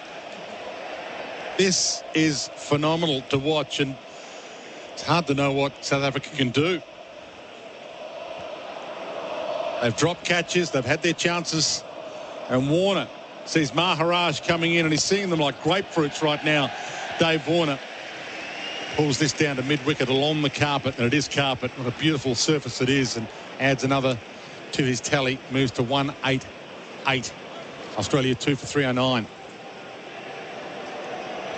[SPEAKER 22] This is phenomenal to watch, and it's hard to know what South Africa can do. They've dropped catches, they've had their chances, and Warner sees Maharaj coming in and he's seeing them like grapefruits right now. Dave Warner pulls this down to mid-wicket along the carpet, and it is carpet. What a beautiful surface it is, and adds another to his tally. Moves to 188. Australia 2 for 309.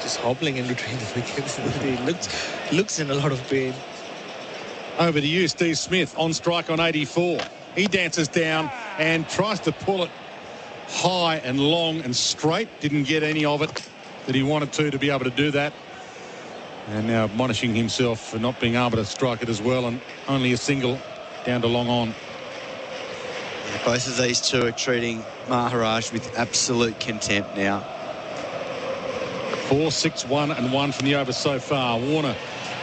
[SPEAKER 4] Just hobbling in between the wickets. He looks in a lot of pain.
[SPEAKER 22] Over to you, Steve Smith, on strike on 84. He dances down and tries to pull it high and long and straight. Didn't get any of it that he wanted to be able to do that. And now admonishing himself for not being able to strike it as well, and only a single down to long on.
[SPEAKER 10] Yeah, both of these two are treating Maharaj with absolute contempt now.
[SPEAKER 22] 4, 6, 1 and 1 from the over so far. Warner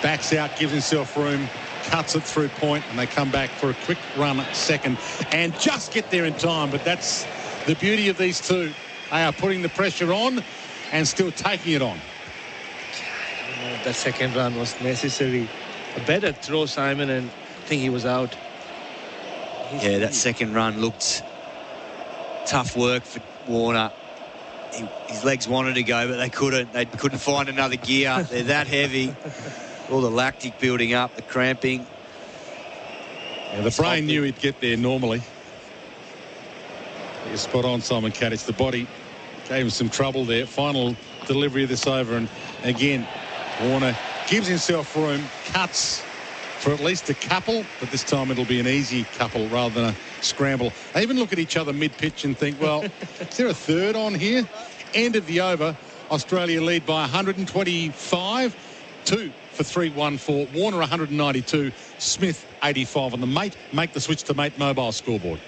[SPEAKER 22] backs out, gives himself room, cuts it through point, and they come back for a quick run second and just get there in time. But that's the beauty of these two. They are putting the pressure on and still taking it on.
[SPEAKER 4] That second run was necessary. A better throw, Simon, and I think he was out.
[SPEAKER 10] Yeah, that second run looked tough work for Warner. His legs wanted to go, but they couldn't. They couldn't find another gear. They're that heavy. All the lactic building up, the cramping.
[SPEAKER 22] Yeah, the brain knew he'd get there normally. You're spot on, Simon Katich. The body gave him some trouble there. Final delivery of this over, and again, Warner gives himself room, cuts for at least a couple, but this time it'll be an easy couple rather than a scramble. They even look at each other mid-pitch and think, well, is there a third on here? End of the over. Australia lead by 125. 2 for 314. Warner 192. Smith 85 on the Mate. Make the switch to Mate mobile scoreboard.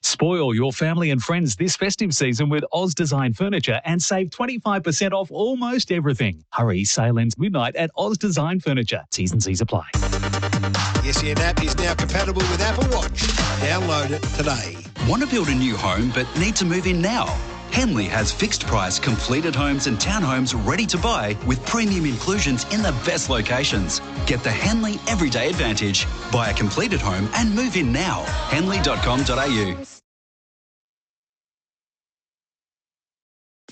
[SPEAKER 2] Spoil your family and friends this festive season with Oz Design Furniture and save 25% off almost everything. Hurry, sale ends midnight at Oz Design Furniture. T's and C's apply.
[SPEAKER 20] The SEN app is now compatible with Apple Watch. Download it today.
[SPEAKER 9] Want to build a new home but need to move in now? Henley has fixed price completed homes and townhomes ready to buy with premium inclusions in the best locations. Get the Henley Everyday Advantage. Buy a completed home and move in now. Henley.com.au.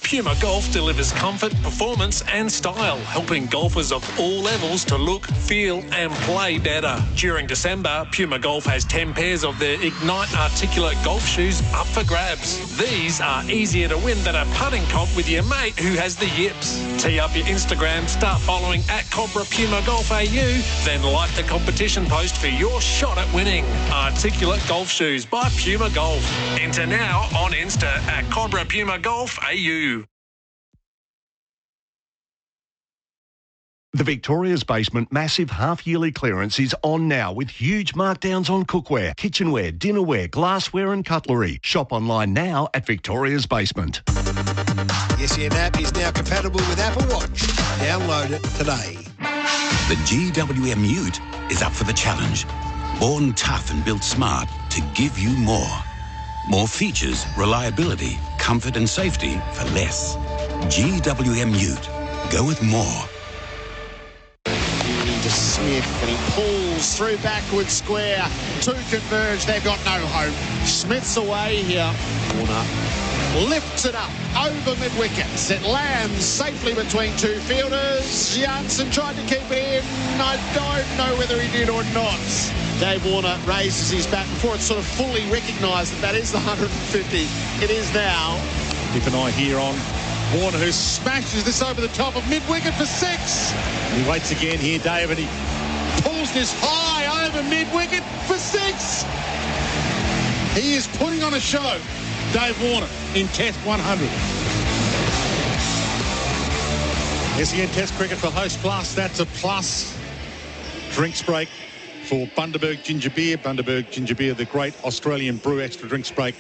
[SPEAKER 7] Puma Golf delivers comfort, performance and style, helping golfers of all levels to look, feel and play better. During December, Puma Golf has 10 pairs of their Ignite articulate golf shoes up for grabs. These are easier to win than a putting comp with your mate who has the yips. Tee up your Instagram, start following @Cobra Puma Golf AU, then like the competition post for your shot at winning. Articulate golf shoes by Puma Golf. Enter now on Insta @Cobra Puma Golf AU.
[SPEAKER 19] The Victoria's Basement massive half-yearly clearance is on now with huge markdowns on cookware, kitchenware, dinnerware, glassware and cutlery. Shop online now at Victoria's Basement.
[SPEAKER 20] The SEN app is now compatible with Apple Watch. Download it today.
[SPEAKER 21] The GWM Ute is up for the challenge. Born tough and built smart to give you more. More features, reliability, comfort and safety for less. GWM Ute. Go with more.
[SPEAKER 3] To Smith, and he pulls through backward square. Two converge, they've got no hope. Smith's away here. Warner lifts it up over mid-wicket. It lands safely between two fielders. Janssen tried to keep it in. I don't know whether he did or not. Dave Warner raises his bat before it's sort of fully recognised that is the 150. It is now.
[SPEAKER 22] Keep an eye here on Warner, who smashes this over the top of mid-wicket for 6. And he waits again here, Dave, and he pulls this high over mid-wicket for 6. He is putting on a show, Dave Warner, in Test 100. SEN Test Cricket for Host Plus. That's a plus. Drinks break for Bundaberg Ginger Beer. Bundaberg Ginger Beer, the great Australian brew. Extra drinks break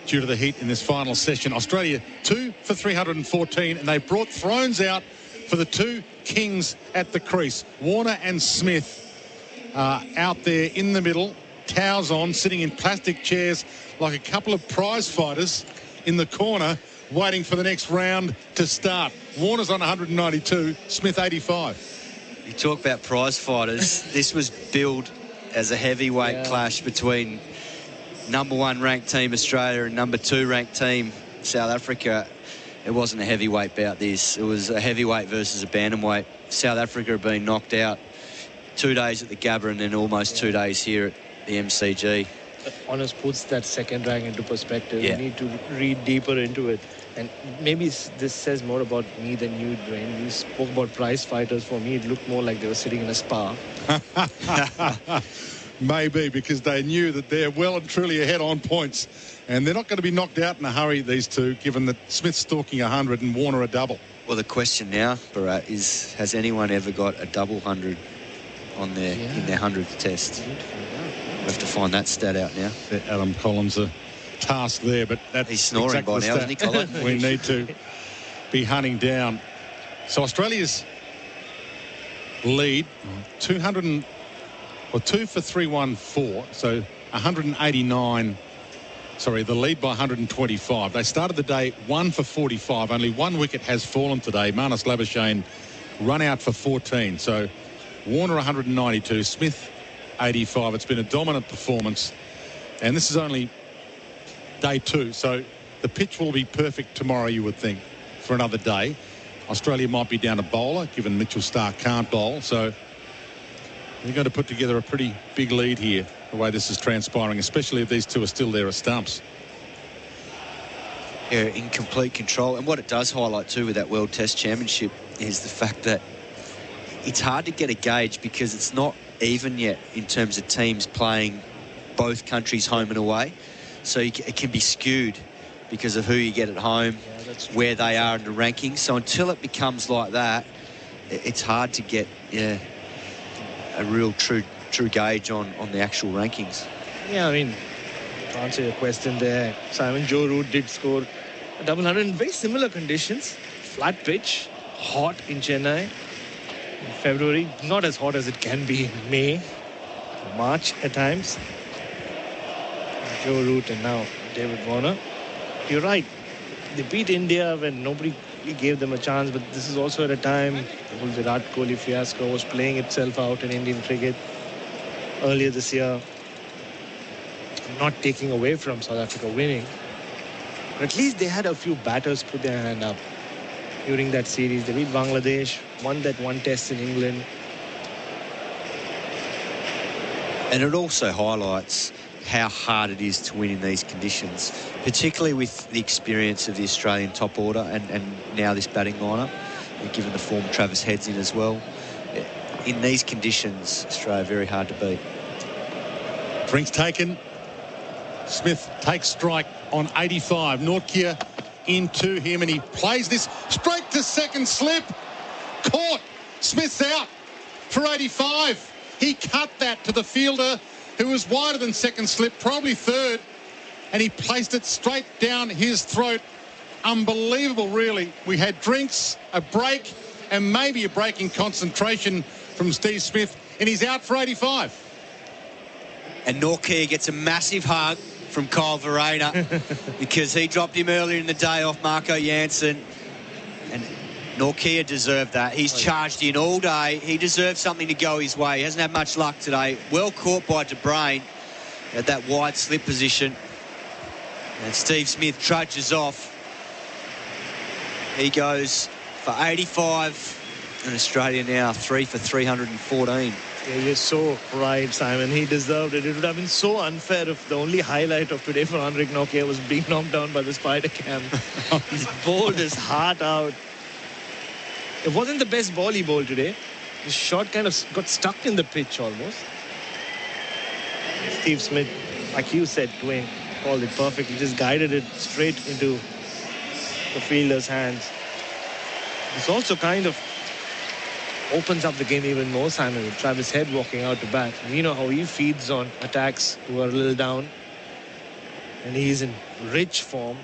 [SPEAKER 22] due to the heat in this final session. Australia 2 for 314, and they brought thrones out for the two kings at the crease. Warner and Smith out there in the middle, towels on, sitting in plastic chairs like a couple of prize fighters in the corner, waiting for the next round to start. Warner's on 192, Smith 85.
[SPEAKER 10] You talk about prize fighters. This was billed as a heavyweight clash between number 1 ranked team Australia and number 2 ranked team South Africa. It wasn't a heavyweight bout, this. It was a heavyweight versus a bantamweight. South Africa have been knocked out 2 days at the Gabba and then almost 2 days here at the MCG.
[SPEAKER 4] honest puts that second rank into perspective.
[SPEAKER 10] Yeah.
[SPEAKER 4] You need to read deeper into it. And maybe this says more about me than you, Dwayne. You spoke about prize fighters. For me, it looked more like they were sitting in a spa.
[SPEAKER 22] Maybe, because they knew that they're well and truly ahead on points. And they're not going to be knocked out in a hurry, these two, given that Smith's stalking 100 and Warner a double.
[SPEAKER 10] Well, the question now, Bharat, is has anyone ever got a double 100 on their in their 100th test? We have to find that stat out now.
[SPEAKER 22] Adam Collins a task there, but that's
[SPEAKER 10] he's snoring
[SPEAKER 22] exactly
[SPEAKER 10] by
[SPEAKER 22] the
[SPEAKER 10] now,
[SPEAKER 22] stat
[SPEAKER 10] isn't he, Colin?
[SPEAKER 22] we need to be hunting down. So Australia's lead, 2 for 314, so 189. Sorry, the lead by 125. They started the day 1 for 45. Only one wicket has fallen today. Marnus Labuschagne run out for 14. So Warner 192, Smith 85. It's been a dominant performance. And this is only day 2. So the pitch will be perfect tomorrow, you would think, for another day. Australia might be down a bowler, given Mitchell Starc can't bowl. So they're going to put together a pretty big lead here, the way this is transpiring, especially if these two are still there as stumps.
[SPEAKER 10] Yeah, in complete control. And what it does highlight too with that World Test Championship is the fact that it's hard to get a gauge because it's not even yet in terms of teams playing both countries home and away. So it can be skewed because of who you get at home, where they are in the rankings. So until it becomes like that, it's hard to get a real true gauge on the actual rankings.
[SPEAKER 4] Yeah, I mean, to answer your question there, Simon, Joe Root did score a double 100 in very similar conditions. Flat pitch, hot in Chennai in February. Not as hot as it can be in May, March at times. Joe Root and now David Warner. You're right. They beat India when nobody gave them a chance, but this is also at a time the whole Virat Kohli fiasco was playing itself out in Indian cricket earlier this year. Not taking away from South Africa winning, but at least they had a few batters put their hand up during that series. They beat Bangladesh, won that one test in England.
[SPEAKER 10] And it also highlights how hard it is to win in these conditions, particularly with the experience of the Australian top order and now this batting lineup, and given the form Travis Head's in as well. In these conditions, Australia very hard to beat.
[SPEAKER 22] Drinks taken. Smith takes strike on 85. Nortje into him, and he plays this straight to second slip. Caught. Smith's out for 85. He cut that to the fielder, who was wider than second slip, probably third, and he placed it straight down his throat. Unbelievable, really. We had drinks, a break, and maybe a break in concentration from Steve Smith, and he's out for 85.
[SPEAKER 10] And Nortje gets a massive hug from Kyle Verreynne because he dropped him earlier in the day off Marco Jansen, and Nortje deserved that. He's charged in all day. He deserves something to go his way. He hasn't had much luck today. Well caught by De Bruyn at that wide slip position. And Steve Smith trudges off. He goes for 85. And Australia now 3 for 314.
[SPEAKER 4] Yeah, you're so right, Simon. He deserved it. It would have been so unfair if the only highlight of today for Henrik Nortje was being knocked down by the spider cam. He's bowled his heart out. It wasn't the best ball he bowled today. His shot kind of got stuck in the pitch almost. Steve Smith, like you said, Dwayne, called it perfect. He just guided it straight into the fielder's hands. This also kind of opens up the game even more, Simon, with Travis Head walking out to bat. We know how he feeds on attacks who are a little down. And he's in rich form.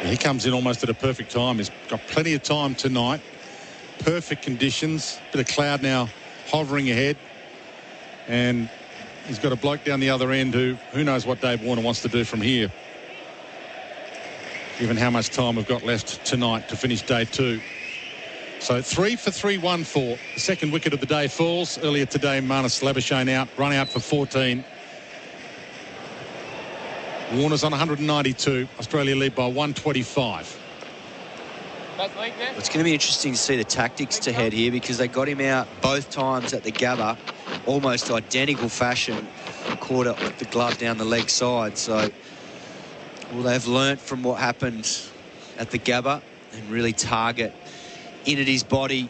[SPEAKER 22] He comes in almost at a perfect time. He's got plenty of time tonight. Perfect conditions. Bit of cloud now hovering ahead. And he's got a bloke down the other end who knows what Dave Warner wants to do from here, given how much time we've got left tonight to finish day 2. So 3 for 314. The second wicket of the day falls. Earlier today, Marnus Labuschagne out, run out for 14. Warner's on 192. Australia lead by 125.
[SPEAKER 10] It's going to be interesting to see the tactics to Head here, because they got him out both times at the Gabba, almost identical fashion, caught up with the glove down the leg side. So, well, they've learnt from what happened at the Gabba and really target in at his body,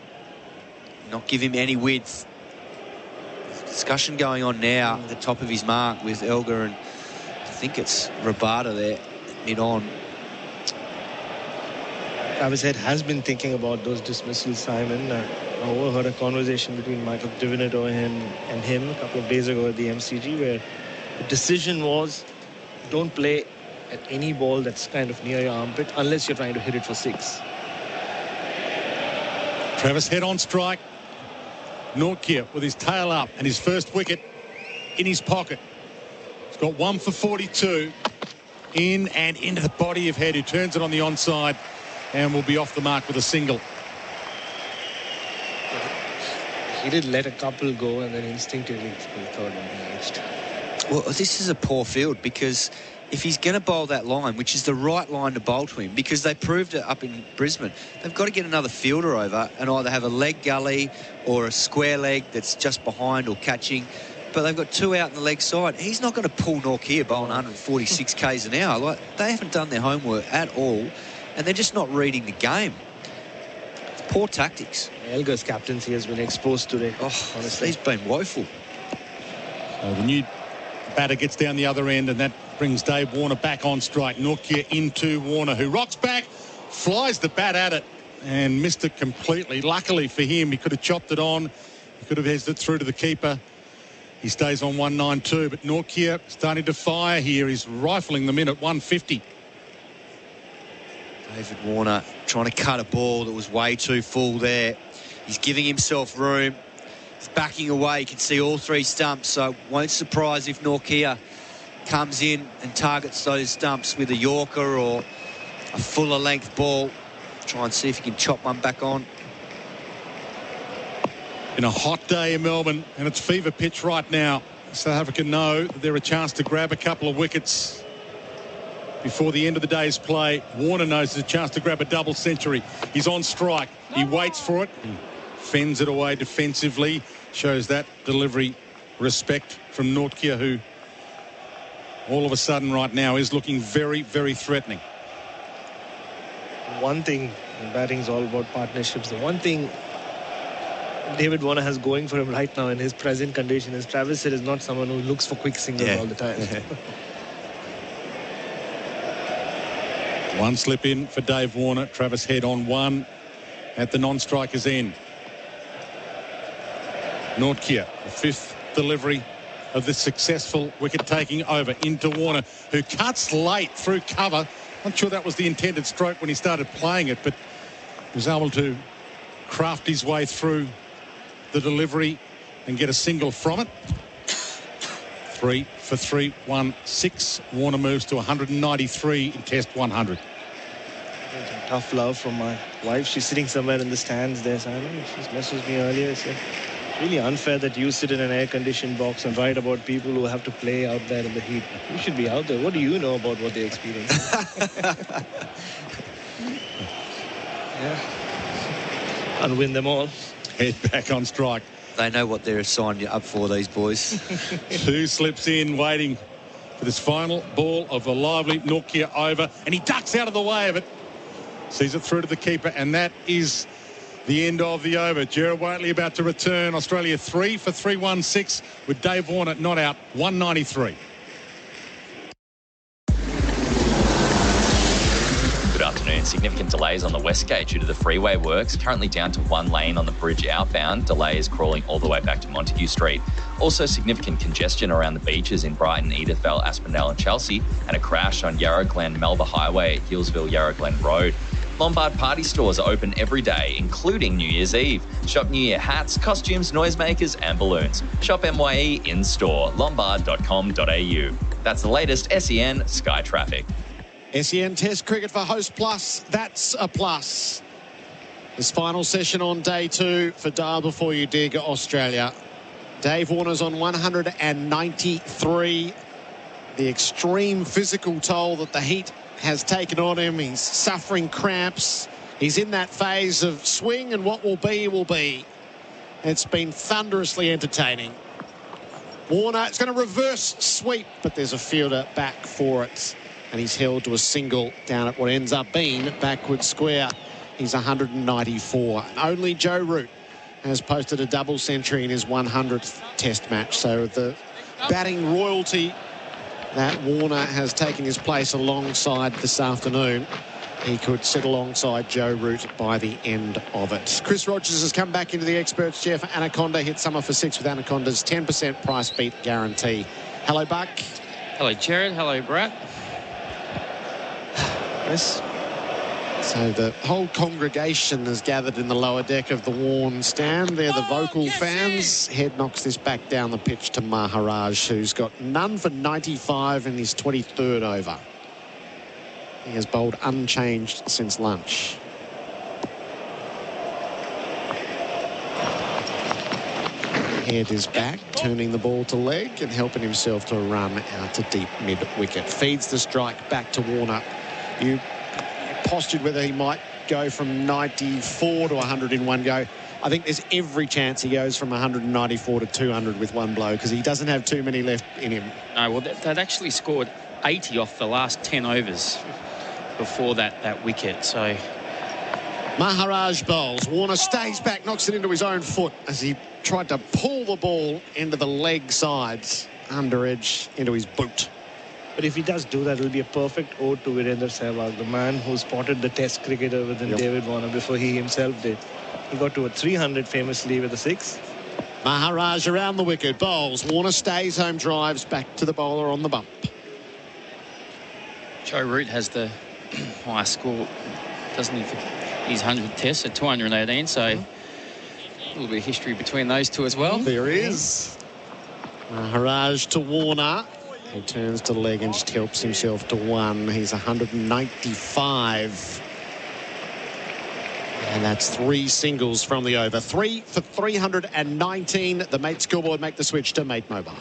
[SPEAKER 10] not give him any width. There's discussion going on now at the top of his mark with Elgar, and I think it's Rabada there, mid-on.
[SPEAKER 4] Travis Head has been thinking about those dismissals, Simon. I overheard a conversation between Michael Divinito and him a couple of days ago at the MCG, where the decision was don't play at any ball that's kind of near your armpit unless you're trying to hit it for 6.
[SPEAKER 22] Travis Head on strike. Nortje with his tail up and his first wicket in his pocket. He's got 1 for 42. In and into the body of Head, who turns it on the onside and will be off the mark with a single.
[SPEAKER 4] He did let a couple go and then instinctively the third one reached.
[SPEAKER 10] Well, this is a poor field, because if he's going to bowl that line, which is the right line to bowl to him, because they proved it up in Brisbane, they've got to get another fielder over and either have a leg gully or a square leg that's just behind or catching. But they've got 2 out in the leg side. He's not going to pull Nortje bowling 146 k's an hour. Like, they haven't done their homework at all, and they're just not reading the game. It's poor tactics.
[SPEAKER 4] Elgar's captaincy has been exposed today.
[SPEAKER 10] Oh, honestly, he's been woeful.
[SPEAKER 22] So the new batter gets down the other end, and that brings Dave Warner back on strike. Nortje into Warner, who rocks back, flies the bat at it, and missed it completely. Luckily for him, he could have chopped it on. He could have headed it through to the keeper. He stays on 192, but Nortje starting to fire here. He's rifling them in at 150.
[SPEAKER 10] David Warner trying to cut a ball that was way too full there. He's giving himself room. He's backing away. You can see all 3 stumps, so won't surprise if Nortje comes in and targets those stumps with a Yorker or a fuller length ball. Try and see if he can chop one back on.
[SPEAKER 22] In a hot day in Melbourne, and it's fever pitch right now. South Africa know that they're a chance to grab a couple of wickets before the end of the day's play. Warner knows there's a chance to grab a double century. He's on strike. He waits for it. Fends it away defensively. Shows that delivery respect from Nortje, who all of a sudden right now is looking very, very threatening.
[SPEAKER 4] One thing, batting is all about partnerships. The one thing David Warner has going for him right now in his present condition is Travis Head is not someone who looks for quick singles all the time.
[SPEAKER 22] One slip in for Dave Warner. Travis Head on 1 at the non-striker's end. Nortje, the 5th delivery of this successful wicket-taking over into Warner, who cuts late through cover. Not sure that was the intended stroke when he started playing it, but was able to craft his way through the delivery and get a single from it. 3 for 316. Warner moves to 193 in Test 100.
[SPEAKER 4] Tough love from my wife. She's sitting somewhere in the stands there, Simon. She messaged me earlier. Said, really unfair that you sit in an air-conditioned box and write about people who have to play out there in the heat. You should be out there. What do you know about what they experience? And win them all.
[SPEAKER 22] Head back on strike.
[SPEAKER 10] They know what they're signed up for, these boys.
[SPEAKER 22] 2 slips in, waiting for this final ball of a lively Nortje over, and he ducks out of the way of it. Sees it through to the keeper, and that is the end of the over. Gerard Whateley about to return. Australia 3 for 316 with Dave Warner not out, 193.
[SPEAKER 16] Good afternoon. Significant delays on the West Gate due to the freeway works. Currently down to 1 lane on the bridge outbound. Delays crawling all the way back to Montague Street. Also significant congestion around the beaches in Brighton, Edithvale, Aspendale and Chelsea. And a crash on Yarra Glen Melba Highway at Hillsville Yarra Glen Road. Lombard party stores are open every day, including New Year's Eve. Shop New Year hats, costumes, noisemakers and balloons. Shop MYE in-store, lombard.com.au. That's the latest SEN Sky Traffic.
[SPEAKER 3] SEN Test Cricket for Host Plus. That's a plus. This final session on day 2 for Dial Before You Dig Australia. Dave Warner's on 193. The extreme physical toll that the heat has taken on him. He's suffering cramps. He's in that phase of swing, and what will be will be. It's been thunderously entertaining. Warner, it's going to reverse sweep, but there's a fielder back for it. And he's held to a single down at what ends up being backward square. He's 194. Only Joe Root has posted a double century in his 100th Test match. So the batting royalty that Warner has taken his place alongside this afternoon, he could sit alongside Joe Root by the end of it. Chris Rogers has come back into the experts chair for Anaconda. Hit summer for 6 with Anaconda's 10% price beat guarantee. Hello, Buck.
[SPEAKER 8] Hello, Jared. Hello, Brett.
[SPEAKER 3] Yes. So the whole congregation has gathered in the lower deck of the Warren stand. They're the vocal fans. Head knocks this back down the pitch to Maharaj, who's got none for 95 in his 23rd over. He has bowled unchanged since lunch. Head is back, turning the ball to leg and helping himself to a run out to deep mid-wicket. Feeds the strike back to Warner. You postured whether he might go from 94 to 100 in one go. I think there's every chance he goes from 194 to 200 with one blow because he doesn't have too many left in him.
[SPEAKER 8] No, well, they'd actually scored 80 off the last 10 overs before that wicket. So
[SPEAKER 3] Maharaj bowls. Warner stays back, knocks it into his own foot as he tried to pull the ball into the leg sides, under edge into his boot.
[SPEAKER 4] But if he does do that, it'll be a perfect ode to Virendra Sehwag, the man who spotted the Test cricketer within David Warner before he himself did. He got to a 300 famously with a 6.
[SPEAKER 3] Maharaj around the wicket, bowls. Warner stays home, drives back to the bowler on the bump.
[SPEAKER 8] Joe Root has the highest score, doesn't he, for his 100th Test at 218. So a little bit of history between those two as well.
[SPEAKER 3] There is. Maharaj to Warner. He turns to leg and just helps himself to one. He's 195. And that's 3 singles from the over. 3 for 319. The Mate scoreboard make the switch to Mate Mobile.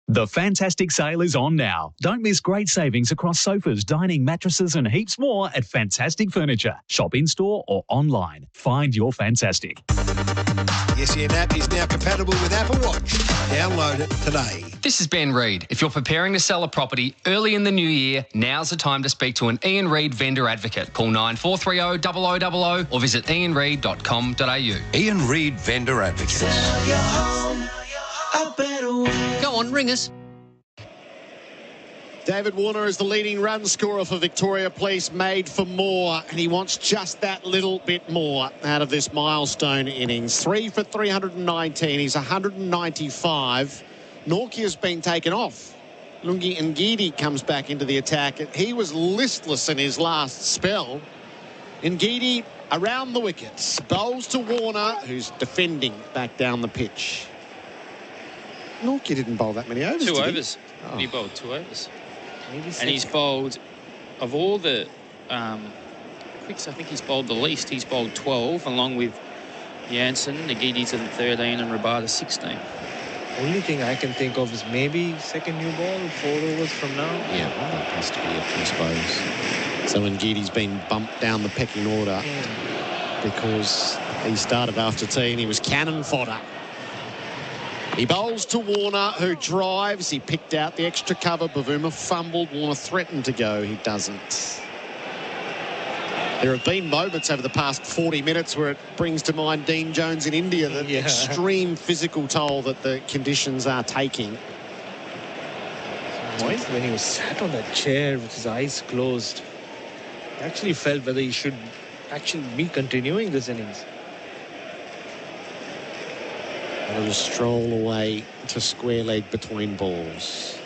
[SPEAKER 2] The fantastic sale is on now. Don't miss great savings across sofas, dining, mattresses and heaps more at Fantastic Furniture. Shop in-store or online. Find your fantastic.
[SPEAKER 20] The SEN app is now compatible with Apple Watch. Download it today.
[SPEAKER 17] This is Ben Reid. If you're preparing to sell a property early in the new year, now's the time to speak to an Ian Reid vendor advocate. Call 9430 0000 or visit ianreid.com.au.
[SPEAKER 21] Ian Reid Vendor Advocate.
[SPEAKER 17] Go on, ring us.
[SPEAKER 3] David Warner is the leading run scorer for Victoria Police, made for more, and he wants just that little bit more out of this milestone innings. 3 for 319. He's 195. Nortje been taken off. Lungi Ngidi comes back into the attack. He was listless in his last spell. Ngidi around the wickets. Bowls to Warner, who's defending back down the pitch. Nortje didn't bowl that many overs,
[SPEAKER 8] 2
[SPEAKER 3] did
[SPEAKER 8] overs.
[SPEAKER 3] Oh.
[SPEAKER 8] He bowled 2 overs. And he's bowled, of all the quicks, I think he's bowled the least. He's bowled 12, along with Jansen, Nagidi's at 13 and Rabada 16.
[SPEAKER 4] Only thing I can think of is maybe second new ball, 4 overs from now.
[SPEAKER 3] Yeah, well, that has to be it, I suppose. So Ngidi's been bumped down the pecking order because he started after tea and he was cannon fodder. He bowls to Warner, who drives. He picked out the extra cover. Bavuma fumbled. Warner threatened to go. He doesn't. There have been moments over the past 40 minutes where it brings to mind Dean Jones in India, the extreme physical toll that the conditions are taking.
[SPEAKER 4] When he was sat on that chair with his eyes closed, I actually felt whether he should actually be continuing this innings.
[SPEAKER 3] A little stroll away to square leg between balls.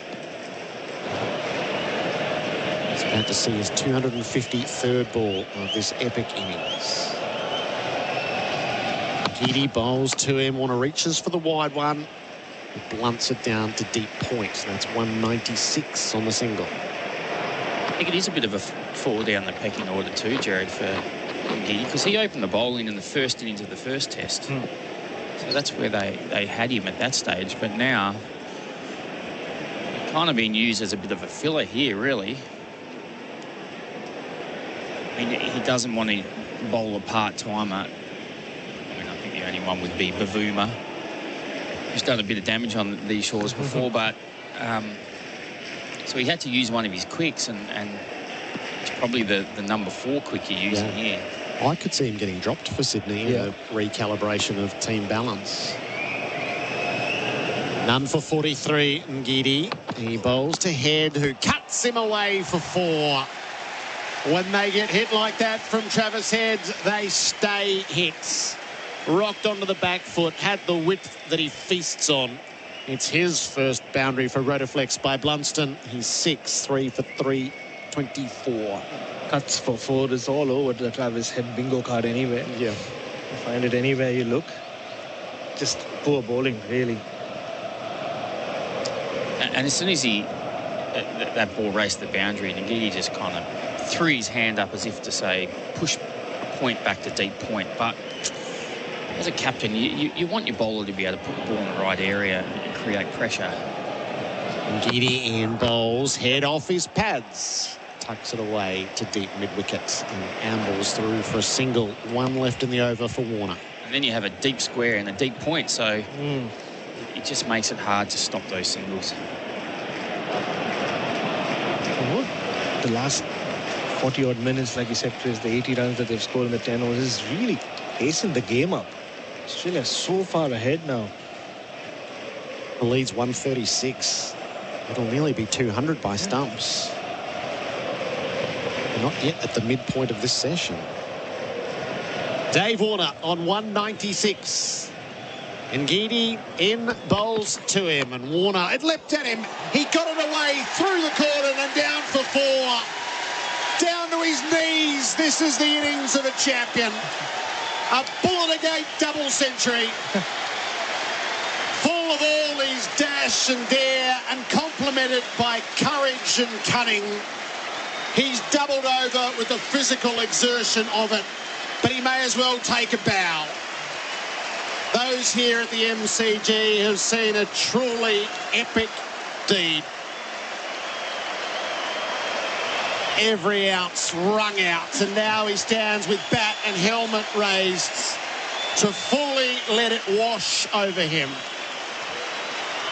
[SPEAKER 3] He's about to see his 253rd ball of this epic innings. Ngidi bowls to him. Warner reaches for the wide one. He blunts it down to deep point. That's 196 on the single.
[SPEAKER 8] I think it is a bit of a fall down the pecking order too, Jared, for Ngidi, because he opened the bowling in the first innings of the first Test. So that's where they had him at that stage. But now, he's kind of being used as a bit of a filler here, really. I mean, he doesn't want to bowl a part-timer. I mean, I think the only one would be Bavuma. who's done a bit of damage on these shores before, but so he had to use one of his quicks, and it's probably the number 4 quick you're using here.
[SPEAKER 3] I could see him getting dropped for Sydney in a recalibration of team balance. None for 43, Ngidi. He bowls to Head, who cuts him away for 4. When they get hit like that from Travis Head, they stay hits. Rocked onto the back foot, had the width that he feasts on. It's his first boundary for Rotoflex by Blunston. He's 6, 3 for 3, 24.
[SPEAKER 4] Cuts for 4 is all over the Travis Head bingo card anyway.
[SPEAKER 3] Yeah.
[SPEAKER 4] You find it anywhere you look. Just poor bowling, really.
[SPEAKER 8] And as soon as that ball raced the boundary, Ngidi just kind of threw his hand up as if to say, push a point back to deep point. But as a captain, you want your bowler to be able to put the ball in the right area and create pressure.
[SPEAKER 3] Ngidi in bowls, Head off his pads. Tucks it away to deep mid-wicket and ambles through for a single. 1 left in the over for Warner.
[SPEAKER 8] And then you have a deep square and a deep point, so it just makes it hard to stop those singles.
[SPEAKER 4] The last 40-odd minutes, like you said, Chris, the 80 runs that they've scored in the 10 overs is really pacing the game up. Australia is so far ahead now.
[SPEAKER 3] The lead's 136. It'll nearly be 200 by stumps. Not yet at the midpoint of this session. Dave Warner on 196. Ngidi in bowls to him, and Warner, it leapt at him. He got it away through the cordon and down for 4. Down to his knees. This is the innings of a champion. A bullet-a-gate double century. Full of all his dash and dare, and complemented by courage and cunning. He's doubled over with the physical exertion of it, but he may as well take a bow. Those here at the MCG have seen a truly epic deed. Every ounce wrung out, and now he stands with bat and helmet raised to fully let it wash over him.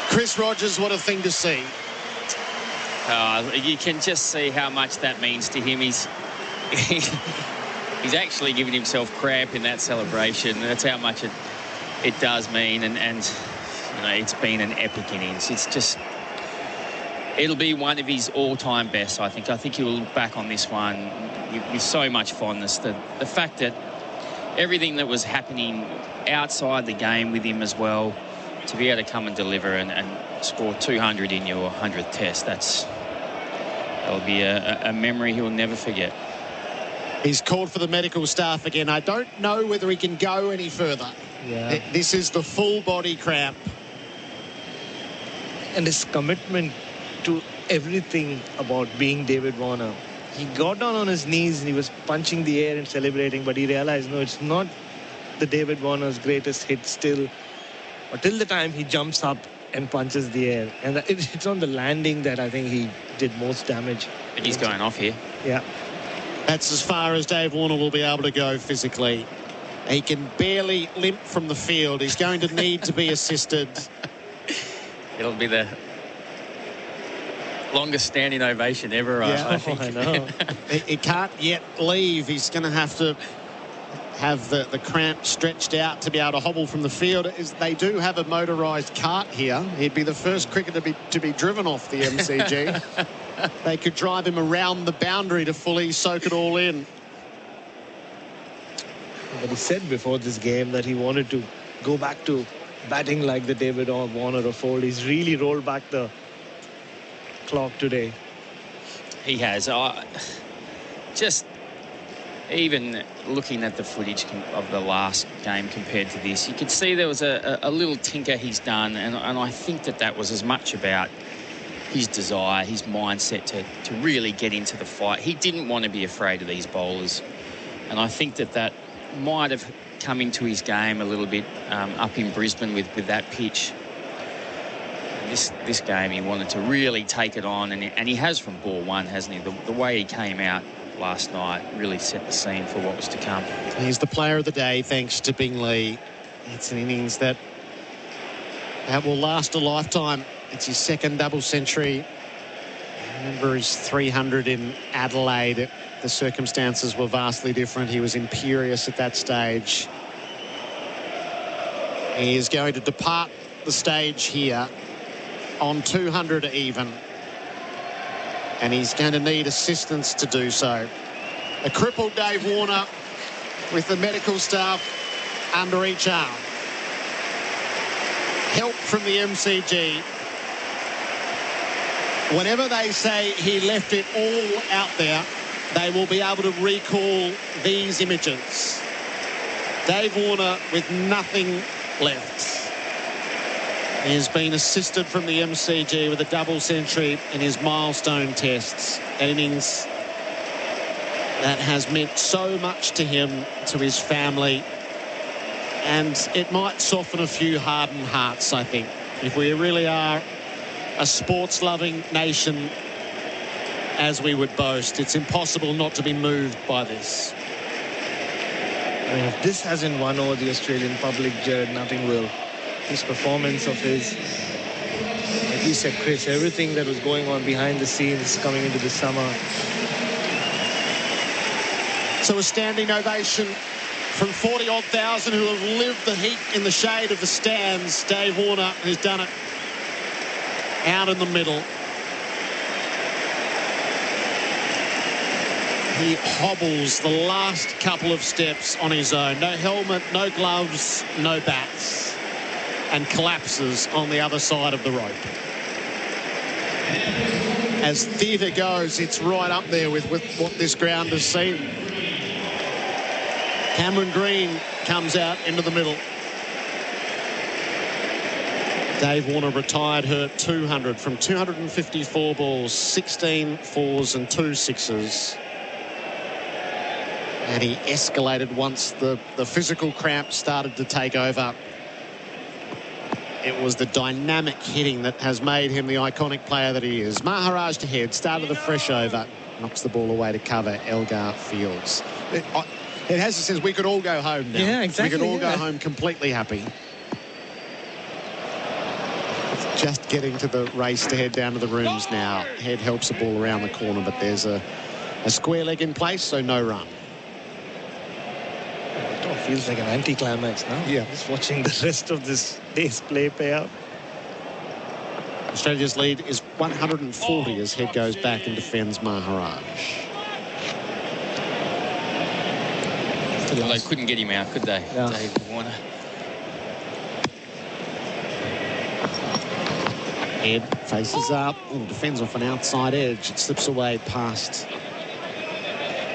[SPEAKER 3] Chris Rogers, what a thing to see.
[SPEAKER 8] You can just see how much that means to him. He's actually giving himself cramp in that celebration. That's how much it does mean, and you know, it's been an epic innings. It's just, it'll be one of his all-time best, I think. I think he'll look back on this one with so much fondness. The fact that everything that was happening outside the game with him as well, to be able to come and deliver and score 200 in your 100th test, that'll be a memory he'll never forget.
[SPEAKER 3] He's called for the medical staff again. I don't know whether he can go any further.
[SPEAKER 4] Yeah.
[SPEAKER 3] This is the full body cramp.
[SPEAKER 4] And his commitment to everything about being David Warner. He got down on his knees and he was punching the air and celebrating, but he realized, no, it's not the David Warner's greatest hit still, until the time he jumps up and punches the air. And it's on the landing that I think he did most damage.
[SPEAKER 8] But he's going off here.
[SPEAKER 4] Yeah.
[SPEAKER 3] That's as far as Dave Warner will be able to go physically. He can barely limp from the field. He's going to need to be assisted.
[SPEAKER 8] It'll be the longest standing ovation ever, I think.
[SPEAKER 4] I know.
[SPEAKER 3] He can't yet leave. He's going to have the cramp stretched out to be able to hobble from the field. They do have a motorised cart here. He'd be the first cricketer to be driven off the MCG. They could drive him around the boundary to fully soak it all in.
[SPEAKER 4] But he said before this game that he wanted to go back to batting like the David Warner of old. He's really rolled back the clock today.
[SPEAKER 8] He has. Just even looking at the footage of the last game compared to this, you could see there was a little tinker he's done, and I think that was as much about his desire, his mindset to really get into the fight. He didn't want to be afraid of these bowlers, and I think that might have come into his game a little bit up in Brisbane with that pitch. This game he wanted to really take it on, and he has from ball one, hasn't he? The way he came out last night really set the scene for what was to come.
[SPEAKER 3] He's the player of the day thanks to Bingley. It's an innings that That will last a lifetime. It's his second double century. Remember his 300 in Adelaide. The circumstances were vastly different. He was imperious at that stage. He is going to depart the stage here on 200 even. And he's going to need assistance to do so. A crippled Dave Warner with the medical staff under each arm. Help from the MCG. Whenever they say he left it all out there, they will be able to recall these images. Dave Warner with nothing left. He has been assisted from the MCG with a double century in his milestone tests. An innings that has meant so much to him, to his family, and it might soften a few hardened hearts, I think. If we really are a sports-loving nation, as we would boast, it's impossible not to be moved by this.
[SPEAKER 4] I mean, if this hasn't won over the Australian public, Gerard, nothing will. This performance of his, like you said, Chris, everything that was going on behind the scenes coming into the summer.
[SPEAKER 3] So a standing ovation from 40-odd thousand who have lived the heat in the shade of the stands. Dave Warner has done it out in the middle. He hobbles the last couple of steps on his own. No helmet, no gloves, no bats. And collapses on the other side of the rope. As theatre goes, it's right up there with what this ground has seen. Cameron Green comes out into the middle. Dave Warner retired hurt 200 from 254 balls, 16 fours and 2 sixes. And he escalated once the physical cramps started to take over. It was the dynamic hitting that has made him the iconic player that he is. Maharaj to head, started a fresh over, knocks the ball away to cover Elgar Fields. It has a sense we could all go home now.
[SPEAKER 4] Yeah, exactly.
[SPEAKER 3] We could all go home completely happy. It's just getting to the race to head down to the rooms now. Head helps the ball around the corner, but there's a square leg in place, so no run.
[SPEAKER 4] It feels like an anticlimax now.
[SPEAKER 3] Yeah.
[SPEAKER 4] Just watching the rest of this day's play out.
[SPEAKER 3] Australia's lead is 140 as Head goes back and defends Maharaj.
[SPEAKER 8] Well, they couldn't get him out, could they?
[SPEAKER 4] No.
[SPEAKER 8] Dave Warner.
[SPEAKER 3] Head faces up and defends off an outside edge. It slips away past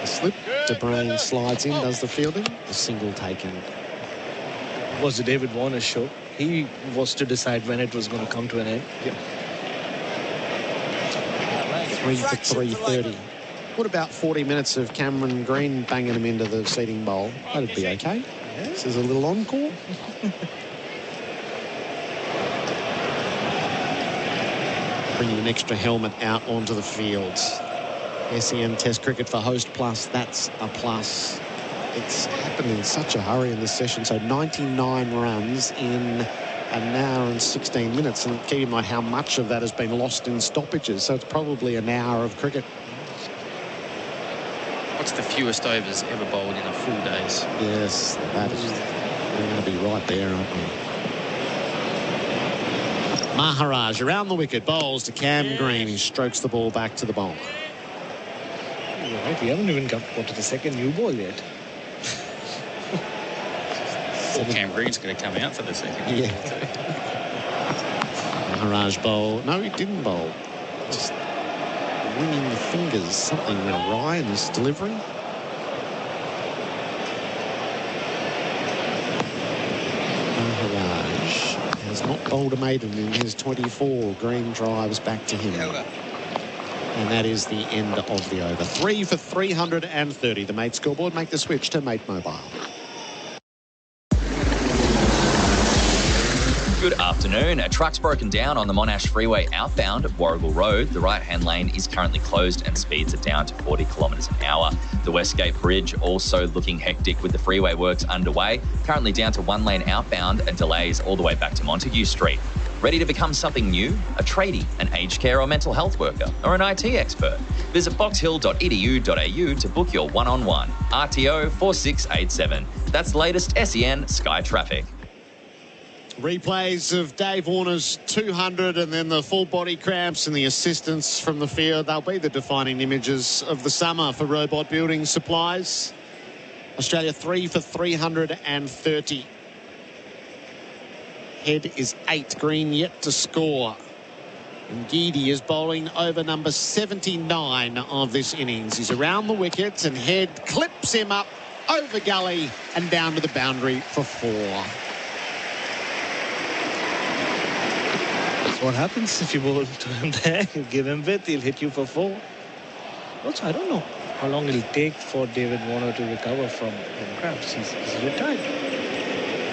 [SPEAKER 3] the slip. De Bruyne slides in, does the fielding. A single taken.
[SPEAKER 4] It was the David Warner show. He was to decide when it was going to come to an end.
[SPEAKER 3] Yep. 3 for 330. What about 40 minutes of Cameron Green banging him into the seating bowl? That'd be okay. This is a little encore. Bringing an extra helmet out onto the field. SEN Test cricket for Host Plus, that's a plus. It's happened in such a hurry in this session. So 99 runs in an hour and 16 minutes. And keep in mind how much of that has been lost in stoppages. So it's probably an hour of cricket.
[SPEAKER 8] What's the fewest overs ever bowled in a full day's?
[SPEAKER 3] Yes, that is. We're going to be right there, aren't we? Maharaj around the wicket, bowls to Cam Green. He strokes the ball back to the bowler.
[SPEAKER 4] Right, we haven't even got to the second new ball yet.
[SPEAKER 8] Well, Cam Green's going to come out for the second.
[SPEAKER 3] Yeah. Maharaj bowl. No, he didn't bowl. Just winging the fingers. Something went awry in his delivery. Maharaj has not bowled a maiden in his 24. Green drives back to him. And that is the end of the over. 3 for 330. The Mate scoreboard. Make the switch to Mate Mobile.
[SPEAKER 16] Good afternoon. afternoon, a truck's broken down on the Monash Freeway outbound at Warrigal Road. The right-hand lane is currently closed and speeds are down to 40 kilometres an hour. The Westgate Bridge also looking hectic with the freeway works underway, currently down to one lane outbound and delays all the way back to Montague Street. Ready to become something new? A tradie, an aged care or mental health worker, or an IT expert? Visit boxhill.edu.au to book your one-on-one. RTO 4687. That's the latest SEN Sky Traffic.
[SPEAKER 3] Replays of Dave Warner's 200 and then the full body cramps and the assistance from the field. They'll be the defining images of the summer for Robot Building Supplies. Australia 3 for 330. Head is 8. Green yet to score. And Geedy is bowling over number 79 of this innings. He's around the wickets and Head clips him up over gully and down to the boundary for 4.
[SPEAKER 4] What happens if you bowl to him there? You give him width, he'll hit you for 4. Also, I don't know how long it'll take for David Warner to recover from cramps. He's retired.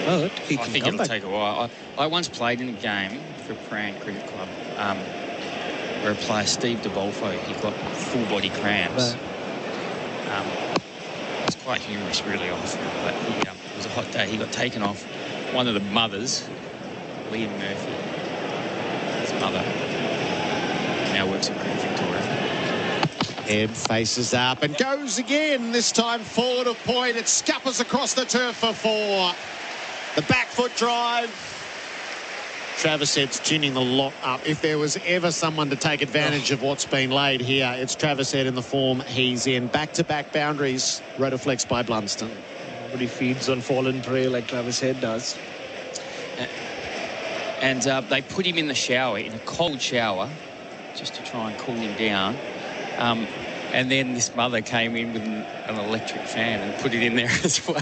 [SPEAKER 4] But he can
[SPEAKER 8] I think
[SPEAKER 4] come
[SPEAKER 8] it'll
[SPEAKER 4] back.
[SPEAKER 8] take a while. I once played in a game for Prahran Cricket Club where a player, Steve DeBolfo, he got full body cramps. It's quite humorous, really, often. But it was a hot day. He got taken off. One of the mothers, Liam Murphy, mother, now works at Queen Victoria.
[SPEAKER 3] Ebb faces up and goes again, this time forward of point. It scuppers across the turf for 4. The back foot drive. Travis Head's tuning the lot up. If there was ever someone to take advantage of what's been laid here, it's Travis Head in the form he's in. Back-to-back boundaries, Rotoflex by Blunston.
[SPEAKER 4] Nobody feeds on fallen prey like Travis Head does.
[SPEAKER 8] And they put him in the shower, in a cold shower, just to try and cool him down. And then this mother came in with an electric fan and put it in there as well.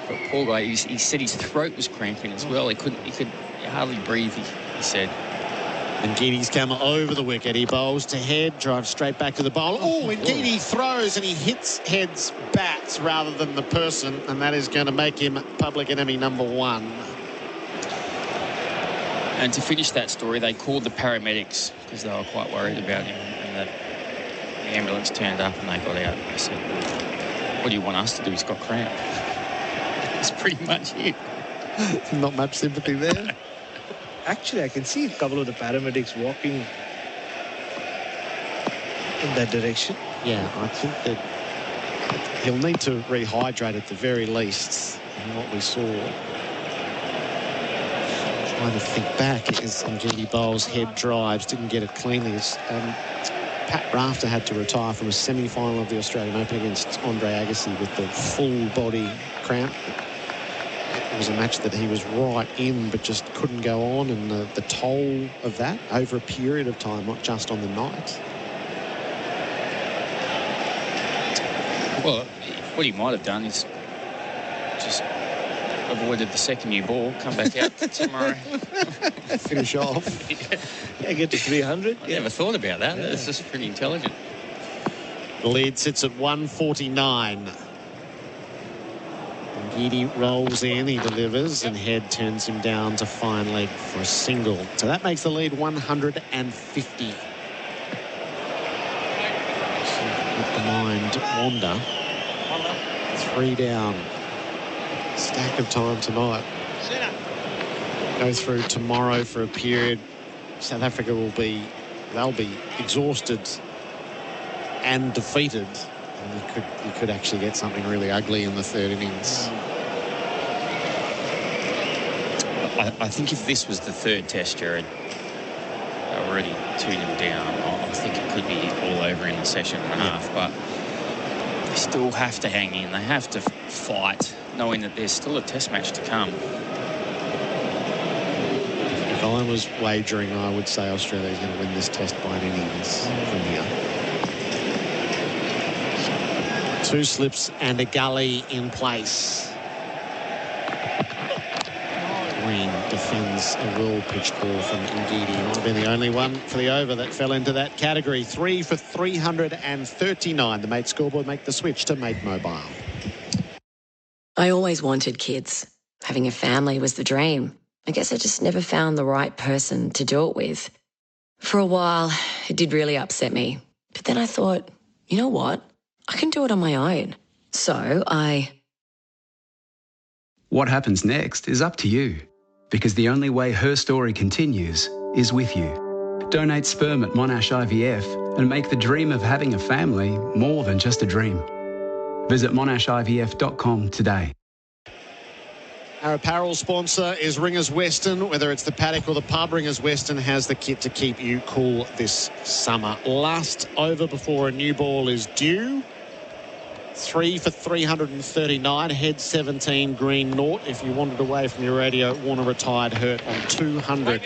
[SPEAKER 8] But poor guy, he said his throat was cramping as well. He could hardly breathe, he said.
[SPEAKER 3] And Geedy's come over the wicket. He bowls to Head, drives straight back to the bowl. Oh, and Geedy throws and he hits Head's bats rather than the person, and that is going to make him public enemy number 1.
[SPEAKER 8] And to finish that story, they called the paramedics because they were quite worried about him. And the ambulance turned up and they got out. They said, what do you want us to do? He's got cramp. That's pretty much it.
[SPEAKER 3] Not much sympathy there.
[SPEAKER 4] Actually, I can see a couple of the paramedics walking in that direction.
[SPEAKER 3] Yeah, I think that he'll need to rehydrate at the very least. And what we saw, trying to think back, is Geedy bowls Head drives, didn't get it cleanly. Pat Rafter had to retire from a semi-final of the Australian Open against Andre Agassi with the full body cramp. It was a match that he was right in but just couldn't go on, and the toll of that over a period of time, not just on the night.
[SPEAKER 8] Well, what he might have done is just avoided the second new ball, come back out tomorrow.
[SPEAKER 3] Finish off.
[SPEAKER 4] Yeah, get to 300.
[SPEAKER 8] I never thought about that. Yeah. It's just pretty intelligent.
[SPEAKER 3] The lead sits at 149. Geedy rolls in, he delivers, and Head turns him down to fine leg for a single. So that makes the lead 150. Let the mind wander. 3 down. Stack of time tonight. Go through tomorrow for a period. South Africa they'll be exhausted and defeated. And you could actually get something really ugly in the third innings.
[SPEAKER 8] I think if this was the third test, Gerard, they're already 2-0 down. I think it could be all over in a session and a half, but they still have to hang in. They have to fight, knowing that there's still a test match to come.
[SPEAKER 3] If I was wagering, I would say Australia is going to win this test by an innings from here. 2 slips and a gully in place. Green defends a well-pitched ball from Ngidi. Might have been the only one for the over that fell into that category. 3 for 339. The Mate scoreboard make the switch to Mate Mobile.
[SPEAKER 12] I always wanted kids. Having a family was the dream. I guess I just never found the right person to do it with. For a while, it did really upset me. But then I thought, you know what? I can do it on my own. So
[SPEAKER 15] What happens next is up to you, because the only way her story continues is with you. Donate sperm at Monash IVF and make the dream of having a family more than just a dream. Visit monashivf.com today.
[SPEAKER 3] Our apparel sponsor is Ringers Western. Whether it's the paddock or the pub, Ringers Western has the kit to keep you cool this summer. Last over before a new ball is due. 3 for 339, head 17, green 0. If you wandered away from your radio, Warner retired hurt on 200.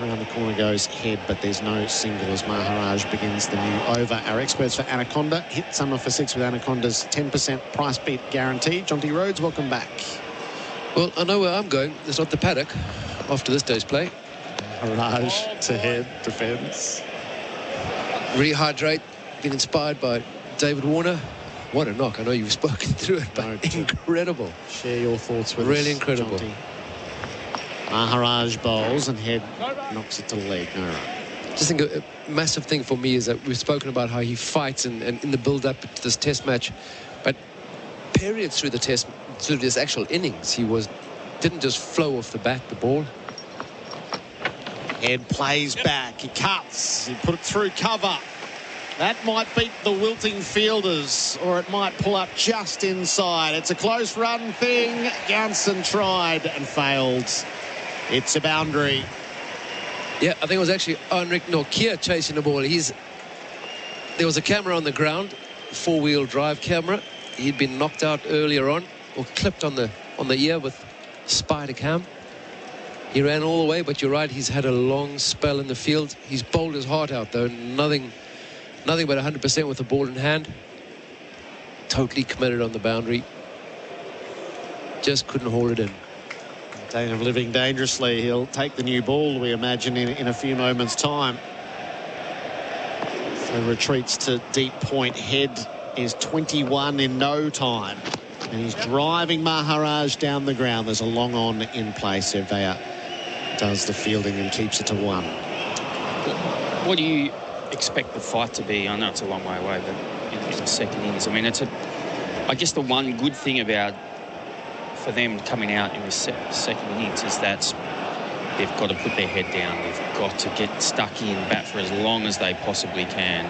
[SPEAKER 3] Around the corner goes head, but there's no single as Maharaj begins the new over. Our experts for Anaconda hit summer for 6 with Anaconda's 10% price beat guarantee. Jonty Rhodes, welcome back.
[SPEAKER 23] Well, I know where I'm going. It's not the paddock after this day's play.
[SPEAKER 3] Maharaj to head, defence.
[SPEAKER 23] Rehydrate, been inspired by David Warner. What a knock. I know you've spoken through it, but incredible.
[SPEAKER 3] Share your thoughts with us.
[SPEAKER 23] Really incredible.
[SPEAKER 3] Jonty. Maharaj bowls and head knocks it to leg. No run.
[SPEAKER 23] Just think a massive thing for me is that we've spoken about how he fights and in the build-up to this test match, but periods through this actual innings, he didn't just flow off the bat, the ball.
[SPEAKER 3] Head plays back. He cuts. He put it through cover. That might beat the wilting fielders, or it might pull up just inside. It's a close run thing. Janssen tried and failed. It's a boundary.
[SPEAKER 23] Yeah, I think it was actually Henrik Nokia chasing the ball. There was a camera on the ground, four-wheel drive camera. He'd been knocked out earlier on, or clipped on the ear with spider cam. He ran all the way, but you're right, he's had a long spell in the field. He's bowled his heart out, though. Nothing but 100% with the ball in hand. Totally committed on the boundary. Just couldn't hold it in.
[SPEAKER 3] Dane living dangerously. He'll take the new ball, we imagine, in a few moments' time. So retreats to deep point. Head is 21 in no time. And he's driving Maharaj down the ground. There's a long on in play. Surveyor does the fielding and keeps it to 1.
[SPEAKER 8] What do you expect the fight to be? I know it's a long way away, but in the second innings, I mean, I guess the one good thing for them coming out in the second innings is that they've got to put their head down. They've got to get stuck in, bat for as long as they possibly can.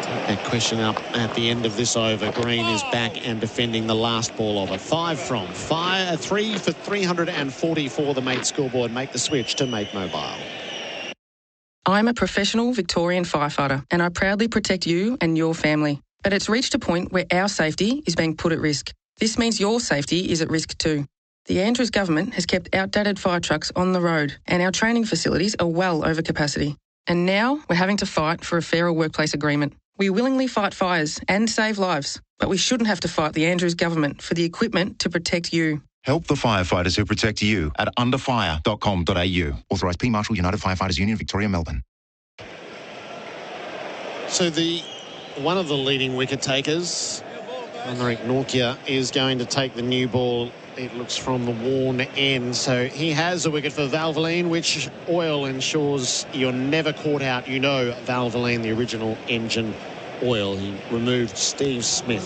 [SPEAKER 3] Take that question up at the end of this over. Green is back and defending the last ball of it. 3 for 344, the Mate scoreboard. Make the switch to Mate Mobile.
[SPEAKER 24] I'm a professional Victorian firefighter and I proudly protect you and your family. But it's reached a point where our safety is being put at risk. This means your safety is at risk too. The Andrews government has kept outdated fire trucks on the road and our training facilities are well over capacity. And now we're having to fight for a fairer workplace agreement. We willingly fight fires and save lives, but we shouldn't have to fight the Andrews government for the equipment to protect you.
[SPEAKER 25] Help the firefighters who protect you at underfire.com.au. Authorised P. Marshall, United Firefighters Union, Victoria, Melbourne.
[SPEAKER 3] So one of the leading wicket takers, Henrik Nokia, is going to take the new ball. It looks from the worn end. So he has a wicket for Valvoline, which oil ensures you're never caught out. You know Valvoline, the original engine oil. He removed Steve Smith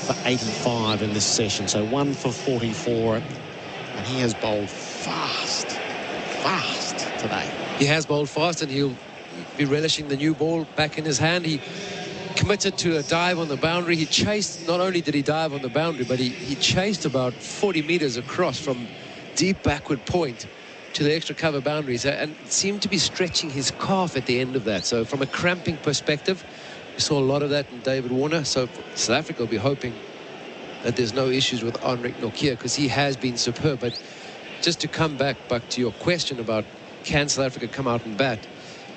[SPEAKER 3] for 85 in this session. So 1 for 44. And he has bowled fast today.
[SPEAKER 23] He has bowled fast and he'll be relishing the new ball back in his hand. He committed to a dive on the boundary. He chased, not only did he dive on the boundary, but he chased about 40 metres across from deep backward point to the extra cover boundaries and seemed to be stretching his calf at the end of that. So from a cramping perspective, we saw a lot of that in David Warner. So South Africa will be hoping that there's no issues with Henrik Nokia because he has been superb. But just to come back to your question about can South Africa come out and bat,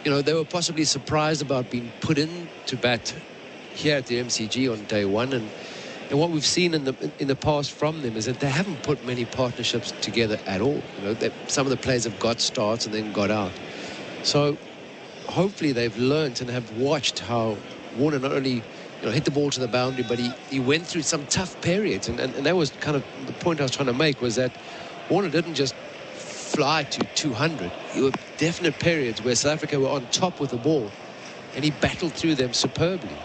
[SPEAKER 23] you know, they were possibly surprised about being put in to bat here at the MCG on day one. And what we've seen in the past from them is that they haven't put many partnerships together at all. You know, some of the players have got starts and then got out. So hopefully they've learnt and have watched how Warner not only hit the ball to the boundary, but he went through some tough periods. And that was kind of the point I was trying to make, was that Warner didn't just fly to 200. There were definite periods where South Africa were on top with the ball, and he battled through them superbly.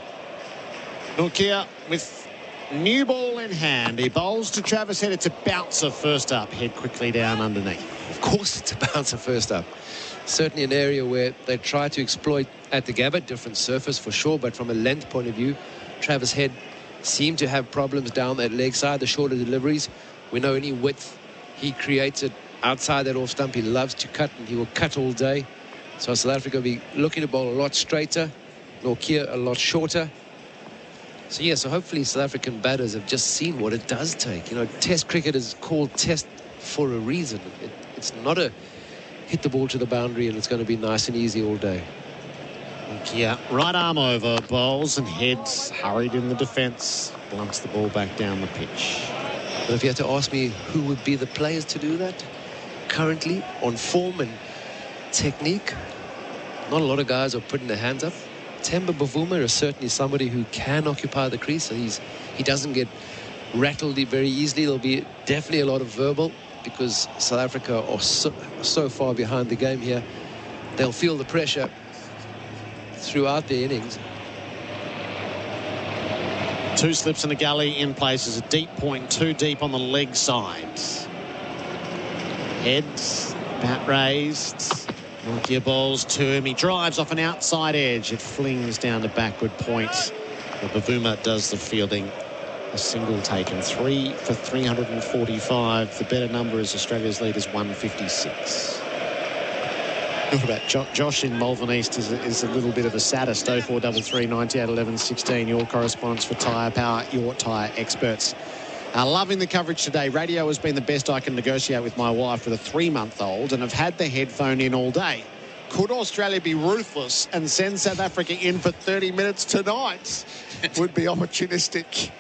[SPEAKER 3] Nokia with new ball in hand. He bowls to Travis Head. It's a bouncer first up. Head quickly down underneath.
[SPEAKER 23] Of course it's a bouncer first up. Certainly an area where they try to exploit at the Gabba. Different surface for sure, but from a length point of view, Travis Head seemed to have problems down that leg side, the shorter deliveries. We know any width he creates it outside that off stump. He loves to cut, and he will cut all day. So South Africa will be looking to bowl a lot straighter, Nokia a lot shorter. So yeah, so hopefully South African batters have just seen what it does take. Test cricket is called test for a reason. It's not a hit the ball to the boundary and it's going to be nice and easy all day.
[SPEAKER 3] Yeah, right arm over, bowls and heads, hurried in the defence, blunts the ball back down the pitch.
[SPEAKER 23] But if you had to ask me who would be the players to do that, currently on form and technique, not a lot of guys are putting their hands up. Temba Bavuma is certainly somebody who can occupy the crease, so he doesn't get rattled very easily. There'll be definitely a lot of verbal, because South Africa are so far behind the game here. They'll feel the pressure throughout the innings.
[SPEAKER 3] 2 slips in a gully in places, a deep point, 2 deep on the leg side. Heads, bat raised. Nokia bowls to him. He drives off an outside edge. It flings down to backward point. Bavuma does the fielding. A single taken. 3 for 345. The better number is Australia's lead is 156. What about Josh in Malvern East is a little bit of a sadist. 0433 98 11 16. Your correspondence for Tyre Power, your tyre experts. Loving the coverage today. Radio has been the best I can negotiate with my wife with a 3-month-old, and have had the headphone in all day. Could Australia be ruthless and send South Africa in for 30 minutes tonight? Would be opportunistic.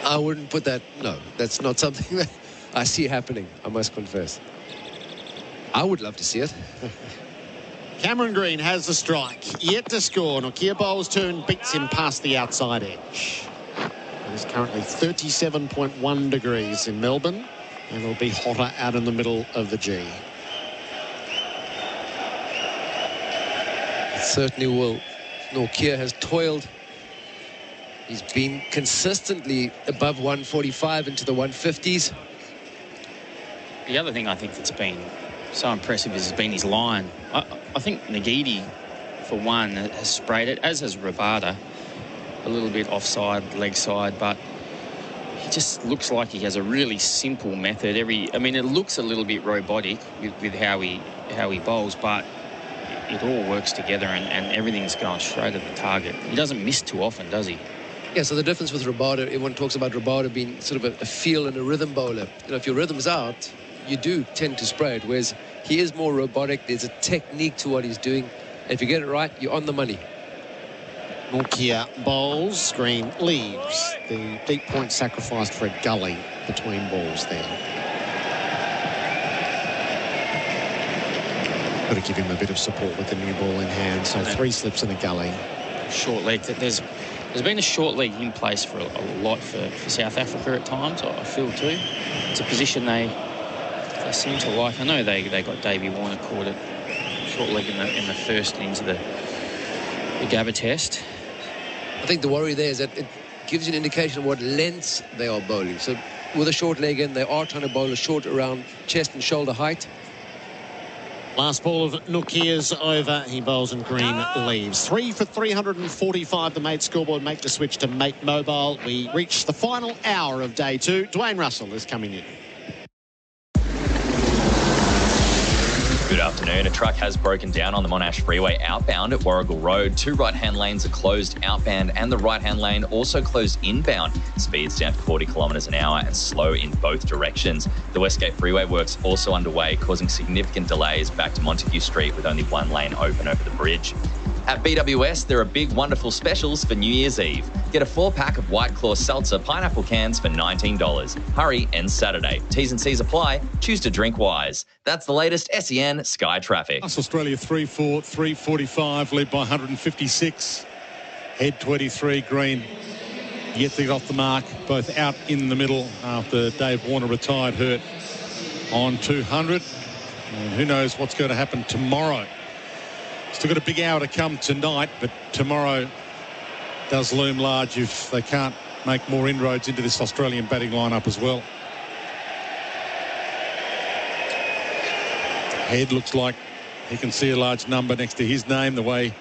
[SPEAKER 23] I wouldn't put that. No, that's not something that I see happening, I must confess. I would love to see it.
[SPEAKER 3] Cameron Green has the strike. Yet to score. Nokia bowls to and beats him past the outside edge. It is currently 37.1 degrees in Melbourne, and it'll be hotter out in the middle of the G.
[SPEAKER 23] It certainly will. Nokia has toiled. He's been consistently above 145 into the 150s.
[SPEAKER 8] The other thing I think that's been so impressive has been his line. I think Ngidi, for one, has sprayed it, as has Rabada. A little bit offside, leg side, but he just looks like he has a really simple method. It looks a little bit robotic with how he bowls, but it all works together and everything's going straight at the target. He doesn't miss too often, does he?
[SPEAKER 23] Yeah, so the difference with Rabada, everyone talks about Rabada being sort of a feel and a rhythm bowler. If your rhythm's out, you do tend to spray it, whereas he is more robotic. There's a technique to what he's doing. And if you get it right, you're on the money.
[SPEAKER 3] Nokia bowls, Green leaves. The deep point sacrificed for a gully between balls there. Got to give him a bit of support with the new ball in hand. So 3 slips in a gully.
[SPEAKER 8] Short leg. There's been a short leg in place for a lot for South Africa at times, I feel too. It's a position they seem to like. I know they got Davey Warner caught it short leg in the first innings of the Gabba test.
[SPEAKER 23] I think the worry there is that it gives you an indication of what lengths they are bowling. So with a short leg in, they are trying to bowl a short around chest and shoulder height.
[SPEAKER 3] Last ball of Nokia's over. He bowls and Green leaves. 3 for 345. The mate scoreboard make the switch to Mate Mobile. We reach the final hour of day 2. Dwayne Russell is coming in.
[SPEAKER 16] Good afternoon. A truck has broken down on the Monash Freeway outbound at Warrigal Road. 2 right-hand lanes are closed outbound and the right-hand lane also closed inbound. Speeds down to 40 kilometres an hour and slow in both directions. The Westgate Freeway works also underway, causing significant delays back to Montague Street with only 1 lane open over the bridge. At BWS, there are big, wonderful specials for New Year's Eve. Get a 4-pack of White Claw Seltzer pineapple cans for $19. Hurry, ends Saturday. T's and C's apply. Choose to drink wise. That's the latest SEN Sky Traffic.
[SPEAKER 22] Australia 3-4, 3:45, led by 156. Head 23, green. Yet to get off the mark, both out in the middle after Dave Warner retired hurt on 200. And who knows what's going to happen tomorrow. Still got a big hour to come tonight, but tomorrow does loom large if they can't make more inroads into this Australian batting lineup as well. Head looks like he can see a large number next to his name, the way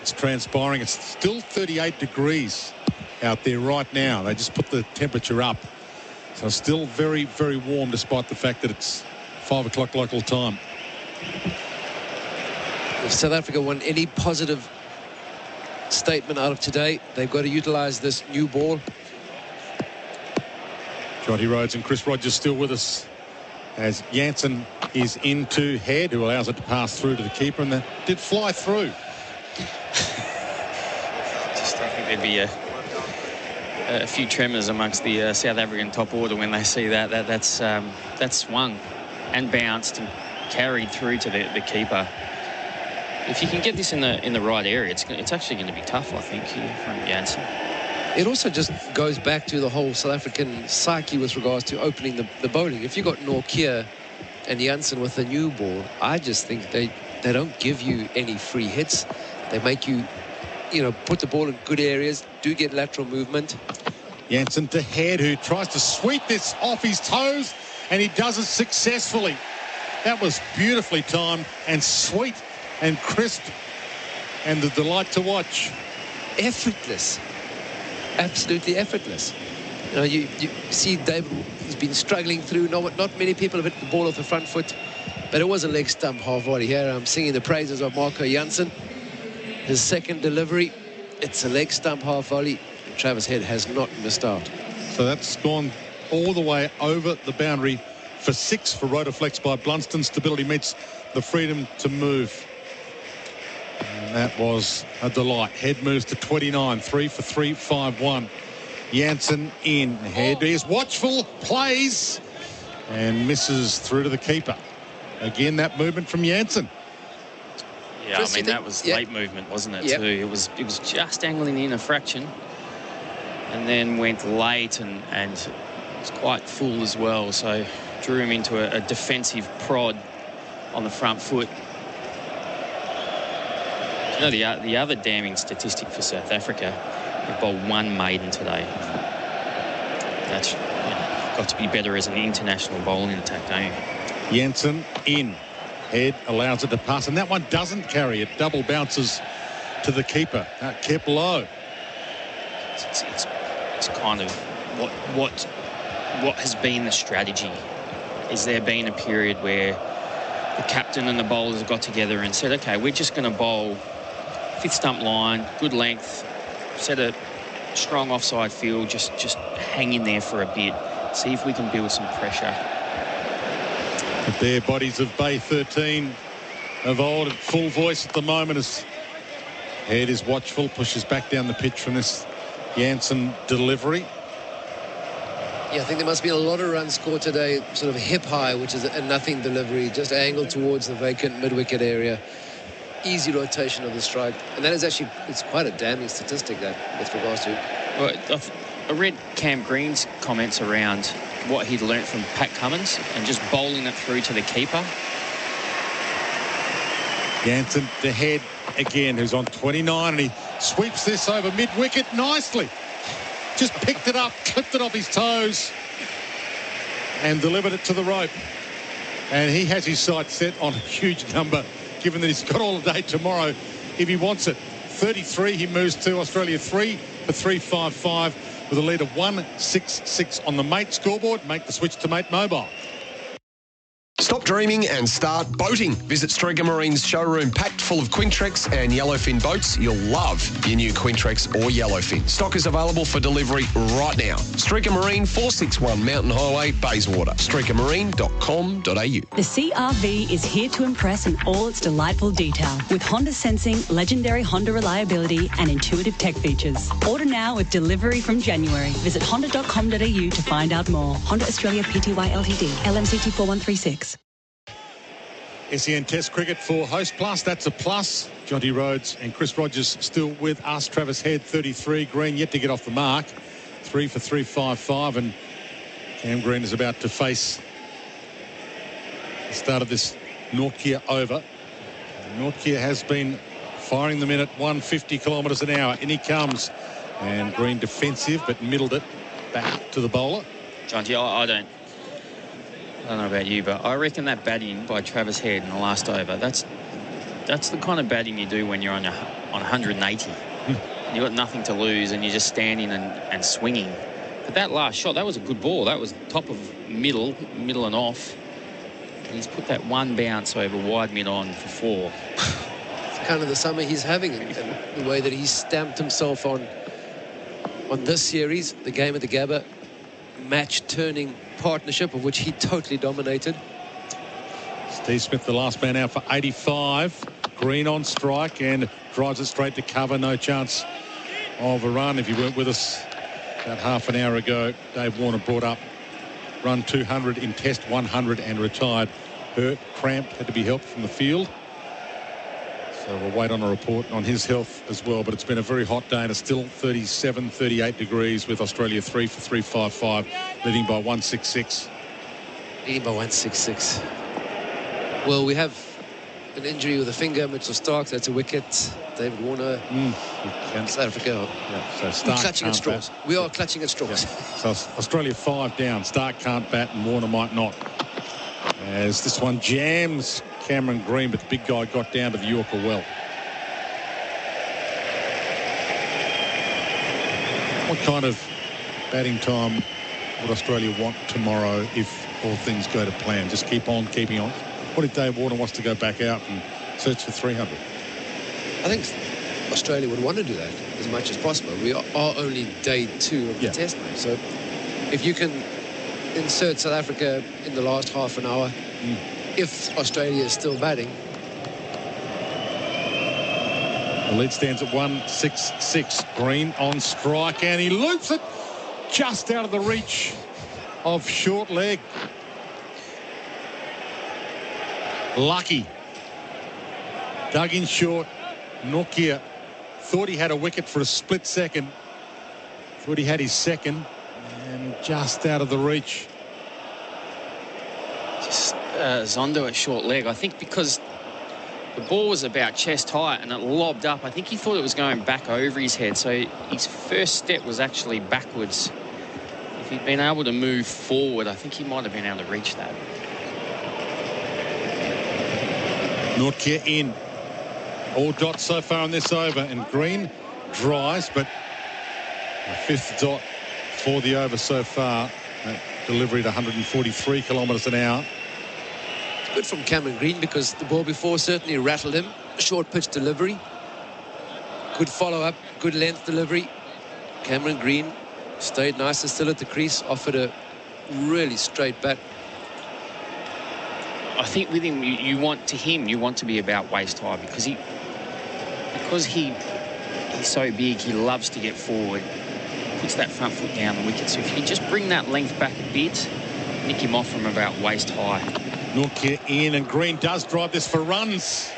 [SPEAKER 22] it's transpiring. It's still 38 degrees out there right now. They just put the temperature up. So still very, very warm despite the fact that it's 5 o'clock local time.
[SPEAKER 23] If South Africa want any positive statement out of today, they've got to utilise this new ball.
[SPEAKER 22] Jonty Rhodes and Chris Rogers still with us as Jansen is into Head, who allows it to pass through to the keeper, and that did fly through.
[SPEAKER 8] Just I think there'd be a few tremors amongst the South African top order when they see that swung and bounced and carried through to the keeper. If you can get this in the right area, it's actually going to be tough, I think, here from Jansen.
[SPEAKER 23] It also just goes back to the whole South African psyche with regards to opening the bowling. If you got Nortje and Jansen with the new ball, I just think they don't give you any free hits. They make you, put the ball in good areas, do get lateral movement.
[SPEAKER 22] Jansen to Head, who tries to sweep this off his toes, and he does it successfully. That was beautifully timed and sweet and crisp, and the delight to watch.
[SPEAKER 23] Effortless. Absolutely effortless. You see David has been struggling through. Not many people have hit the ball off the front foot, but it was a leg stump half volley. Here I'm singing the praises of Marco Jansen. His second delivery, it's a leg stump half volley. Travis Head has not missed out.
[SPEAKER 22] So that's gone all the way over the boundary for 6 for Rotaflex by Blunston. Stability meets the freedom to move. And that was a delight. Head moves to 29, 3 for 3, 5-1. Jansen in. Head is watchful, plays, and misses through to the keeper. Again, that movement from Jansen.
[SPEAKER 8] Yeah, Chris, I mean, that was late movement, wasn't it, too? It was just angling in a fraction and then went late and was quite full as well. So drew him into a defensive prod on the front foot. The other damning statistic for South Africa, they bowled 1 maiden today. That's got to be better as an international bowling attack, don't you?
[SPEAKER 22] Jansen in. Head allows it to pass, and that one doesn't carry it. Double bounces to the keeper. Kept low.
[SPEAKER 8] It's kind of what has been the strategy. Is there been a period where the captain and the bowlers got together and said, okay, we're just going to bowl 5th stump line, good length, set a strong offside field, just hang in there for a bit, see if we can build some pressure.
[SPEAKER 22] But their bodies of Bay 13 of old at full voice at the moment as Head is watchful, pushes back down the pitch from this Jansen delivery.
[SPEAKER 23] Yeah, I think there must be a lot of runs scored today, sort of hip high, which is a nothing delivery, just angled towards the vacant mid-wicket area. Easy rotation of the strike, and that is actually, it's quite a damning statistic, that, with regards to.
[SPEAKER 8] Well, I read Cam Green's comments around what he'd learnt from Pat Cummins and just bowling it through to the keeper.
[SPEAKER 22] Jansen to Head again, who's on 29, and he sweeps this over mid-wicket nicely. Just picked it up, clipped it off his toes, and delivered it to the rope. And he has his sights set on a huge number, given that he's got all day tomorrow if he wants it. 33, he moves to Australia 3 for 355 with a lead of 166 on the Mate scoreboard. Make the switch to Mate Mobile.
[SPEAKER 1] Stop dreaming and start boating. Visit Striker Marine's showroom packed full of Quintrex and Yellowfin boats. You'll love your new Quintrex or Yellowfin. Stock is available for delivery right now. Striker Marine, 461 Mountain Highway, Bayswater. StrikerMarine.com.au.
[SPEAKER 5] The CR-V is here to impress in all its delightful detail with Honda sensing, legendary Honda reliability and intuitive tech features. Order now with delivery from January. Visit honda.com.au to find out more. Honda Australia Pty Ltd. LMCT 4136.
[SPEAKER 22] SEN Test cricket for Host Plus. That's a plus. Jonty Rhodes and Chris Rogers still with us. Travis Head, 33. Green yet to get off the mark. 3 for 355. And Cam Green is about to face the start of this Nortje over. Nortje has been firing them in at 150 kilometres an hour. In he comes. And Green defensive, but middled it back to the bowler.
[SPEAKER 8] Jonty, I don't know about you, but I reckon that batting by Travis Head in the last over, that's the kind of batting you do when you're on 180. You've got nothing to lose and you're just standing and swinging. But that last shot, that was a good ball. That was top of middle and off. And he's put that one bounce over wide mid on for 4.
[SPEAKER 23] It's kind of the summer he's having, and the way that he's stamped himself on this series, the game at the Gabba, match-turning partnership of which he totally dominated.
[SPEAKER 22] Steve Smith, the last man out for 85. Green on strike and drives it straight to cover. No chance of a run. If you weren't with us about half an hour ago, Dave Warner brought up run 200 in Test 100 and retired. Hurt, cramped, had to be helped from the field. So we'll wait on a report on his health as well. But it's been a very hot day and it's still 37, 38 degrees with Australia 3 for 355, leading by 166.
[SPEAKER 23] Leading by 166. Well, we have an injury with a finger. Mitchell Stark, that's a wicket. David Warner. South Africa.
[SPEAKER 22] Yeah, so Stark
[SPEAKER 23] clutching at straws. We are clutching at straws.
[SPEAKER 22] Yeah. So Australia 5 down. Stark can't bat and Warner might not. As this one jams Cameron Green, but the big guy got down to the Yorker well. What kind of batting time would Australia want tomorrow if all things go to plan? Just keep on keeping on. What if Dave Warner wants to go back out and search for 300?
[SPEAKER 23] I think Australia would want to do that as much as possible. We are only day 2 of the test now. So if you can insert South Africa in the last half an hour, if Australia is still batting.
[SPEAKER 22] The lead stands at 166. Green on strike and he loops it just out of the reach of short leg. Lucky. Dug in short. Nortje thought he had a wicket for a split second. Thought he had his second. And just out of the reach.
[SPEAKER 8] Just Zondo at short leg. I think because the ball was about chest height and it lobbed up. I think he thought it was going back over his head. So his first step was actually backwards. If he'd been able to move forward, I think he might have been able to reach that.
[SPEAKER 22] Nortje in. All dots so far on this over. And Green dries, but the 5th dot for the over so far. Delivery at 143 kilometres an hour.
[SPEAKER 23] It's good from Cameron Green because the ball before certainly rattled him. Short pitch delivery. Good follow-up, good length delivery. Cameron Green stayed nice and still at the crease, offered a really straight bat.
[SPEAKER 8] I think with him, you want to be about waist high because he's so big, he loves to get forward. Puts that front foot down the wicket. So if you just bring that length back a bit, nick him off from about waist high.
[SPEAKER 22] Nortje in and Green does drive this for runs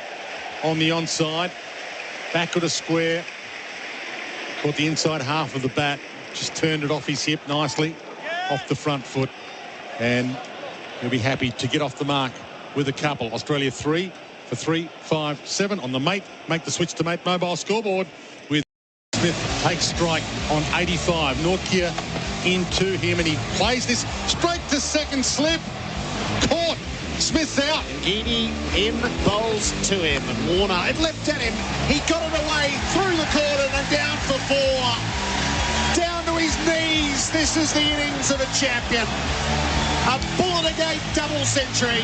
[SPEAKER 22] on the onside. Back of the square. Caught the inside half of the bat. Just turned it off his hip nicely. Off the front foot. And he'll be happy to get off the mark with a couple. Australia 3 for 357 on the Make the switch to Mate Mobile scoreboard with Smith takes strike on 85. Nortje into him and he plays this straight to second slip. Caught. Smith's out.
[SPEAKER 3] And Geedy in bowls to him. And Warner, it leapt at him. He got it away through the cordon and down for 4. Down to his knees. This is the innings of a champion. A bullet-a-gate double century.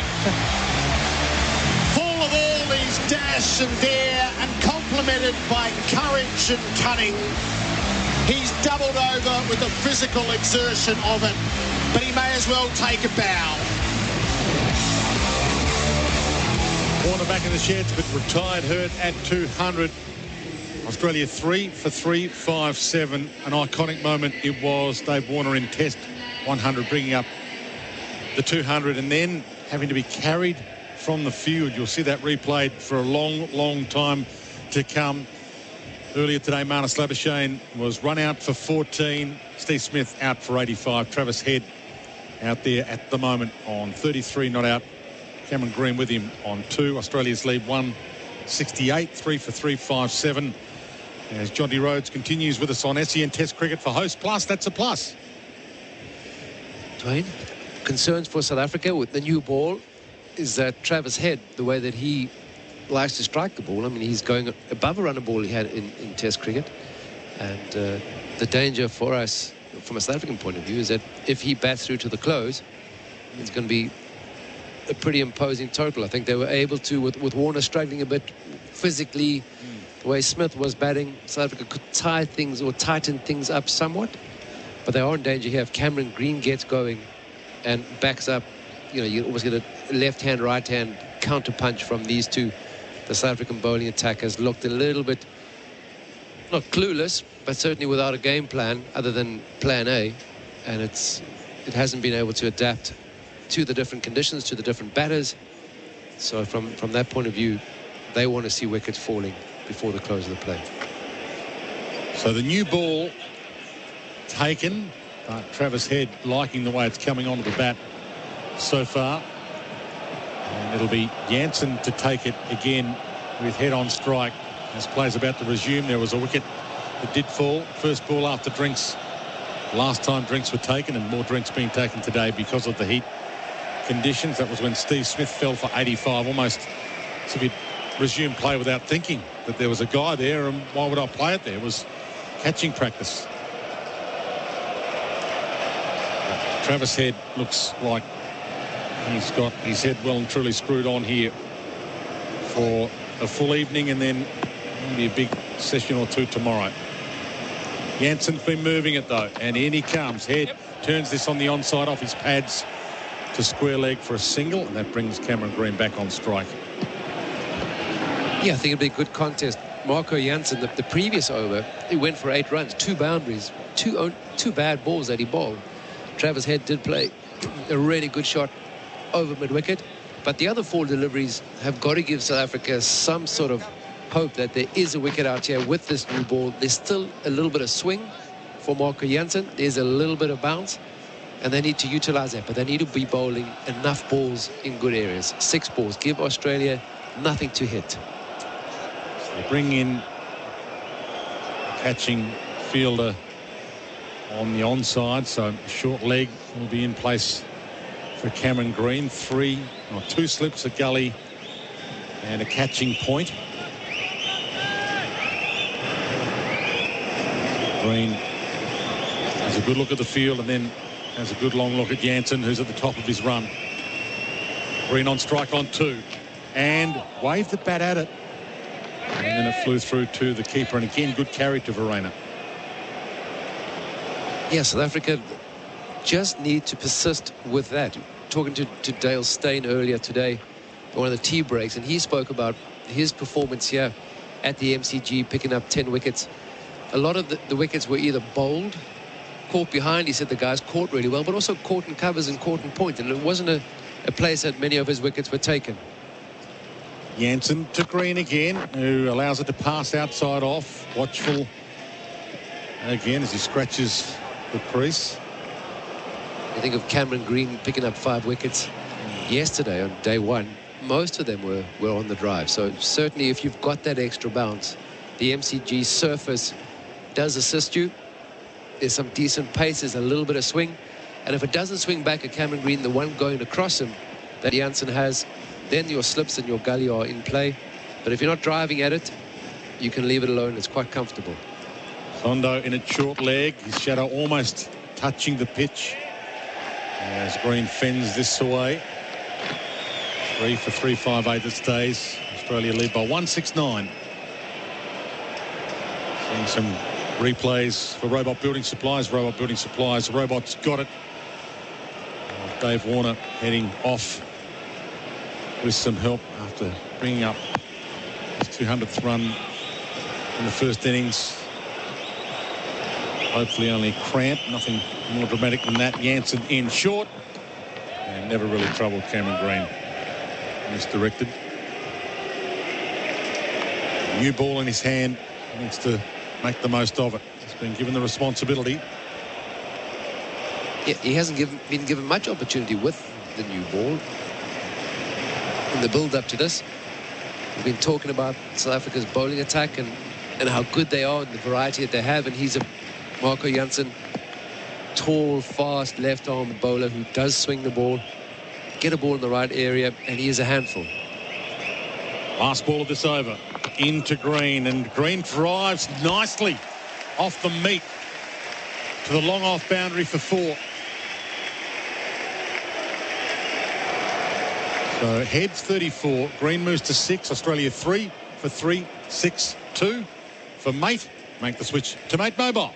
[SPEAKER 3] Full of all his dash and dare and complemented by courage and cunning. He's doubled over with the physical exertion of it, but he may as well take a bow.
[SPEAKER 22] Warner back in the sheds, but retired hurt at 200. Australia 3 for 357. An iconic moment it was. Dave Warner in Test 100 bringing up the 200 and then having to be carried from the field. You'll see that replayed for a long, long time to come. Earlier today, Marnus Labuschagne was run out for 14. Steve Smith out for 85. Travis Head out there at the moment on 33, not out. Cameron Green with him on 2. Australia's lead 168, 3 for 357. As Jonty Rhodes continues with us on SEN Test Cricket for Host Plus, that's a plus.
[SPEAKER 23] Dwayne, concerns for South Africa with the new ball is that Travis Head, the way that he likes to strike the ball, I mean, he's going above a runner ball he had in Test cricket. And the danger for us, from a South African point of view, is that if he bats through to the close, it's going to be a pretty imposing total. I think they were able to, with Warner struggling a bit physically, the way Smith was batting, South Africa could tighten things up somewhat. But they are in danger here if Cameron Green gets going and backs up. You know, you always get a left-hand, right-hand counter-punch from these two. The South African bowling attack has looked a little bit, not clueless, but certainly without a game plan other than plan A. And it hasn't been able to adapt to the different conditions, to the different batters. So from that point of view, they want to see wickets falling before the close of the play.
[SPEAKER 22] So the new ball taken, but Travis Head liking the way it's coming onto the bat so far. And it'll be Jansen to take it again with Head on strike. As play's about to resume, there was a wicket that did fall. First ball after drinks. Last time drinks were taken, and more drinks being taken today because of the heat conditions. That was when Steve Smith fell for 85, almost as if he'd resumed play without thinking that there was a guy there, and why would I play it there? It was catching practice. Travis Head looks like he's got his head well and truly screwed on here for a full evening and then maybe a big session or two tomorrow. Jansen's been moving it though, and in he comes. Head turns this on the onside off his pads to square leg for a single, and that brings Cameron Green back on strike.
[SPEAKER 23] Yeah, I think it'll be a good contest. Marco Jansen, the previous over, he went for 8 runs, 2 boundaries, two bad balls that he bowled. Travis Head did play a really good shot over mid-wicket, but the other 4 deliveries have got to give South Africa some sort of hope that there is a wicket out here with this new ball. There's still a little bit of swing for Marco Jansen. There's a little bit of bounce, and they need to utilize that, but they need to be bowling enough balls in good areas. 6 balls. Give Australia nothing to hit.
[SPEAKER 22] So they bring in a catching fielder on the onside, so short leg will be in place for Cameron Green. 2 slips, a gully and a catching point. Green has a good look at the field and then has a good long look at Jansen, who's at the top of his run. Green on strike on 2 and waved the bat at it, and then it flew through to the keeper, and again good carry to Verreynne.
[SPEAKER 23] Yeah, South Africa just need to persist with that. Talking to Dale Steyn earlier today, one of the tea breaks, and he spoke about his performance here at the MCG, picking up 10 wickets. A lot of the wickets were either bowled, caught behind. He said the guys caught really well, but also caught in covers and caught in point, and it wasn't a place that many of his wickets were taken.
[SPEAKER 22] Jansen to Green again, who allows it to pass outside off. Watchful again as he scratches the crease.
[SPEAKER 23] I think of Cameron Green picking up 5 wickets yesterday on day 1. Most of them were on the drive. So certainly if you've got that extra bounce, the MCG surface does assist you. There's some decent pace, there's a little bit of swing. And if it doesn't swing back at Cameron Green, the one going across him that Jansen has, then your slips and your gully are in play. But if you're not driving at it, you can leave it alone. It's quite comfortable.
[SPEAKER 22] Sondo in its short leg, his shadow almost touching the pitch. As Green fends this away. 3 for 358 it stays. Australia lead by 169. Seeing some replays for Robot Building Supplies. Robot Building Supplies. Robot's got it. Dave Warner heading off with some help after bringing up his 200th run in the first innings. Hopefully only cramp, nothing more dramatic than that. Jansen in short and never really troubled Cameron Green. Misdirected. New ball in his hand, needs to make the most of it. He's been given the responsibility.
[SPEAKER 23] Yeah, he hasn't been given much opportunity with the new ball in the build-up to this. We've been talking about South Africa's bowling attack and how good they are and the variety that they have. And he's a Marco Jansen, tall, fast, left-arm bowler who does swing the ball, get a ball in the right area, and he is a handful.
[SPEAKER 22] Last ball of this over. Into Green, and Green drives nicely off the meat to the long off boundary for 4. So heads 34, Green moves to 6, Australia 3 for 3, 6, 2 for Mate. Make the switch to Mate Mobile.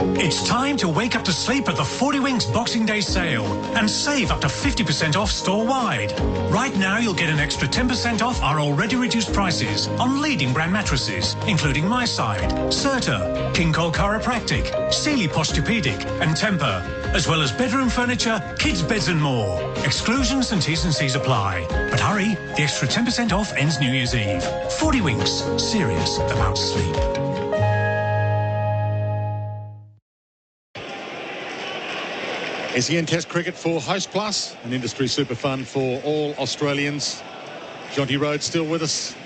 [SPEAKER 6] It's time to wake up to sleep at the 40 Winks Boxing Day sale and save up to 50% off store-wide. Right now, you'll get an extra 10% off our already reduced prices on leading brand mattresses, including My Side, Serta, King Cole Chiropractic, Sealy Posturepedic and Temper, as well as bedroom furniture, kids' beds and more. Exclusions and T's and C's apply. But hurry, the extra 10% off ends New Year's Eve. 40 Winks, serious about sleep.
[SPEAKER 22] SEN Test Cricket for Host Plus, an industry super fund for all Australians. Jonty Rhodes still with us.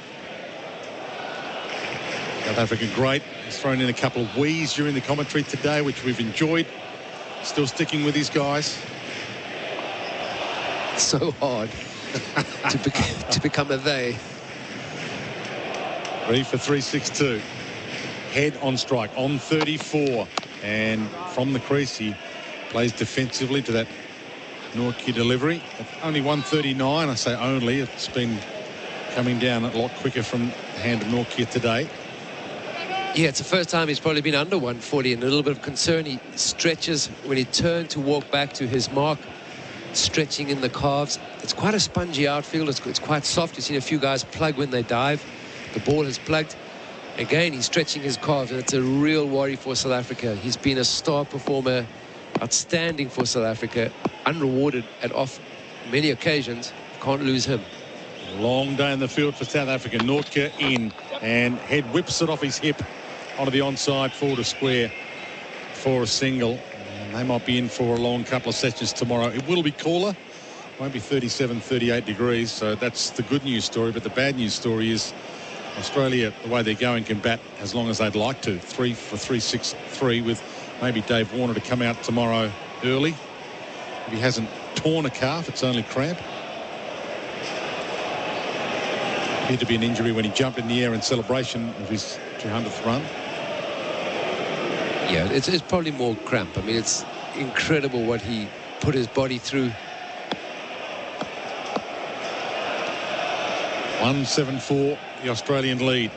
[SPEAKER 22] South Africa great. He's thrown in a couple of wheeze during the commentary today, which we've enjoyed. Still sticking with his guys.
[SPEAKER 23] So hard to become a they.
[SPEAKER 22] 3 for 362. Head on strike on 34. And from the crease, he plays defensively to that Nortje delivery. Only 139. I say only. It's been coming down a lot quicker from the hand of Nortje today.
[SPEAKER 23] Yeah, it's the first time he's probably been under 140, and a little bit of concern. He stretches when he turned to walk back to his mark, stretching in the calves. It's quite a spongy outfield. It's quite soft. You've seen a few guys plug when they dive. The ball has plugged. Again, he's stretching his calves, and it's a real worry for South Africa. He's been a star performer, outstanding for South Africa, unrewarded at off many occasions. Can't lose him.
[SPEAKER 22] Long day in the field for South Africa. Nortje in, and Head whips it off his hip onto the onside 4 to square for a single. And they might be in for a long couple of sessions tomorrow. It will be cooler. Won't be 37, 38 degrees. So that's the good news story. But the bad news story is Australia, the way they're going, can bat as long as they'd like to. 3 for 363 with maybe Dave Warner to come out tomorrow early. If he hasn't torn a calf, it's only cramp. Appeared to be an injury when he jumped in the air in celebration of his 200th run.
[SPEAKER 23] Yeah, it's probably more cramp. I mean, it's incredible what he put his body through.
[SPEAKER 22] 174, the Australian lead.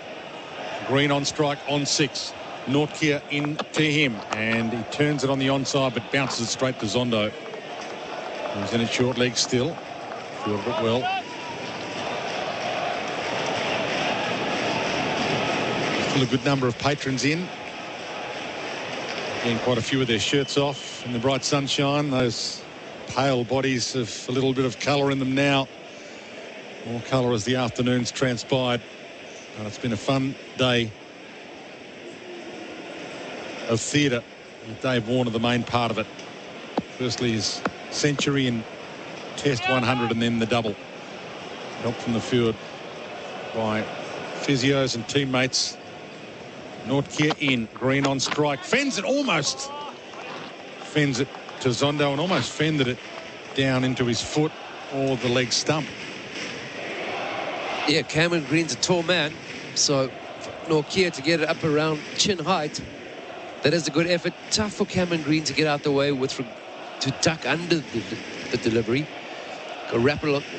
[SPEAKER 22] Green on strike on 6. Nortje in to him, and he turns it on the onside but bounces it straight to Zondo. He's in at short leg still. Fielded it well. Still a good number of patrons in. Getting quite a few of their shirts off in the bright sunshine. Those pale bodies have a little bit of colour in them now. More colour as the afternoon's transpired. And it's been a fun day of theatre with Dave Warner, the main part of it. Firstly his century in Test 100 and then the double. Help from the field by physios and teammates. Nortje in, Green on strike, fends it almost. Fends it to Zondo and almost fended it down into his foot or the leg stump.
[SPEAKER 23] Yeah, Cameron Green's a tall man, so Nortje to get it up around chin height, that is a good effort. Tough for Cameron Green to get out the way to to duck under the delivery. Got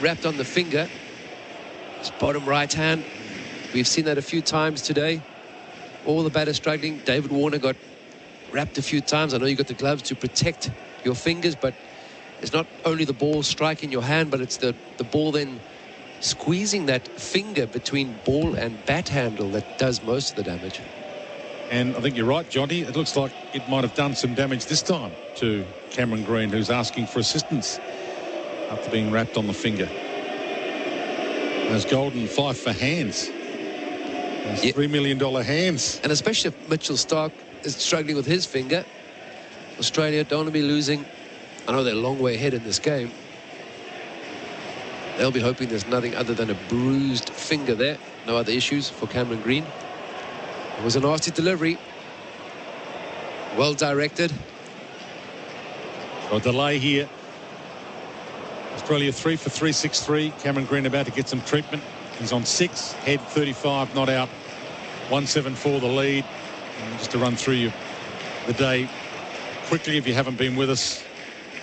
[SPEAKER 23] wrapped on the finger. His bottom right hand. We've seen that a few times today. All the batters struggling. David Warner got wrapped a few times. I know you got the gloves to protect your fingers, but it's not only the ball striking your hand, but it's the ball then squeezing that finger between ball and bat handle that does most of the damage.
[SPEAKER 22] And I think you're right, Jonty. It looks like it might have done some damage this time to Cameron Green, who's asking for assistance after being wrapped on the finger. Those golden five for hands. Those $3 million hands.
[SPEAKER 23] And especially if Mitchell Starc is struggling with his finger. Australia don't want to be losing. I know they're a long way ahead in this game. They'll be hoping there's nothing other than a bruised finger there. No other issues for Cameron Green. It was a nasty delivery. Well directed.
[SPEAKER 22] A delay here. Australia 3 for 363. Cameron Green about to get some treatment. He's on 6, head 35, not out. 174 the lead. And just to run through you the day quickly, if you haven't been with us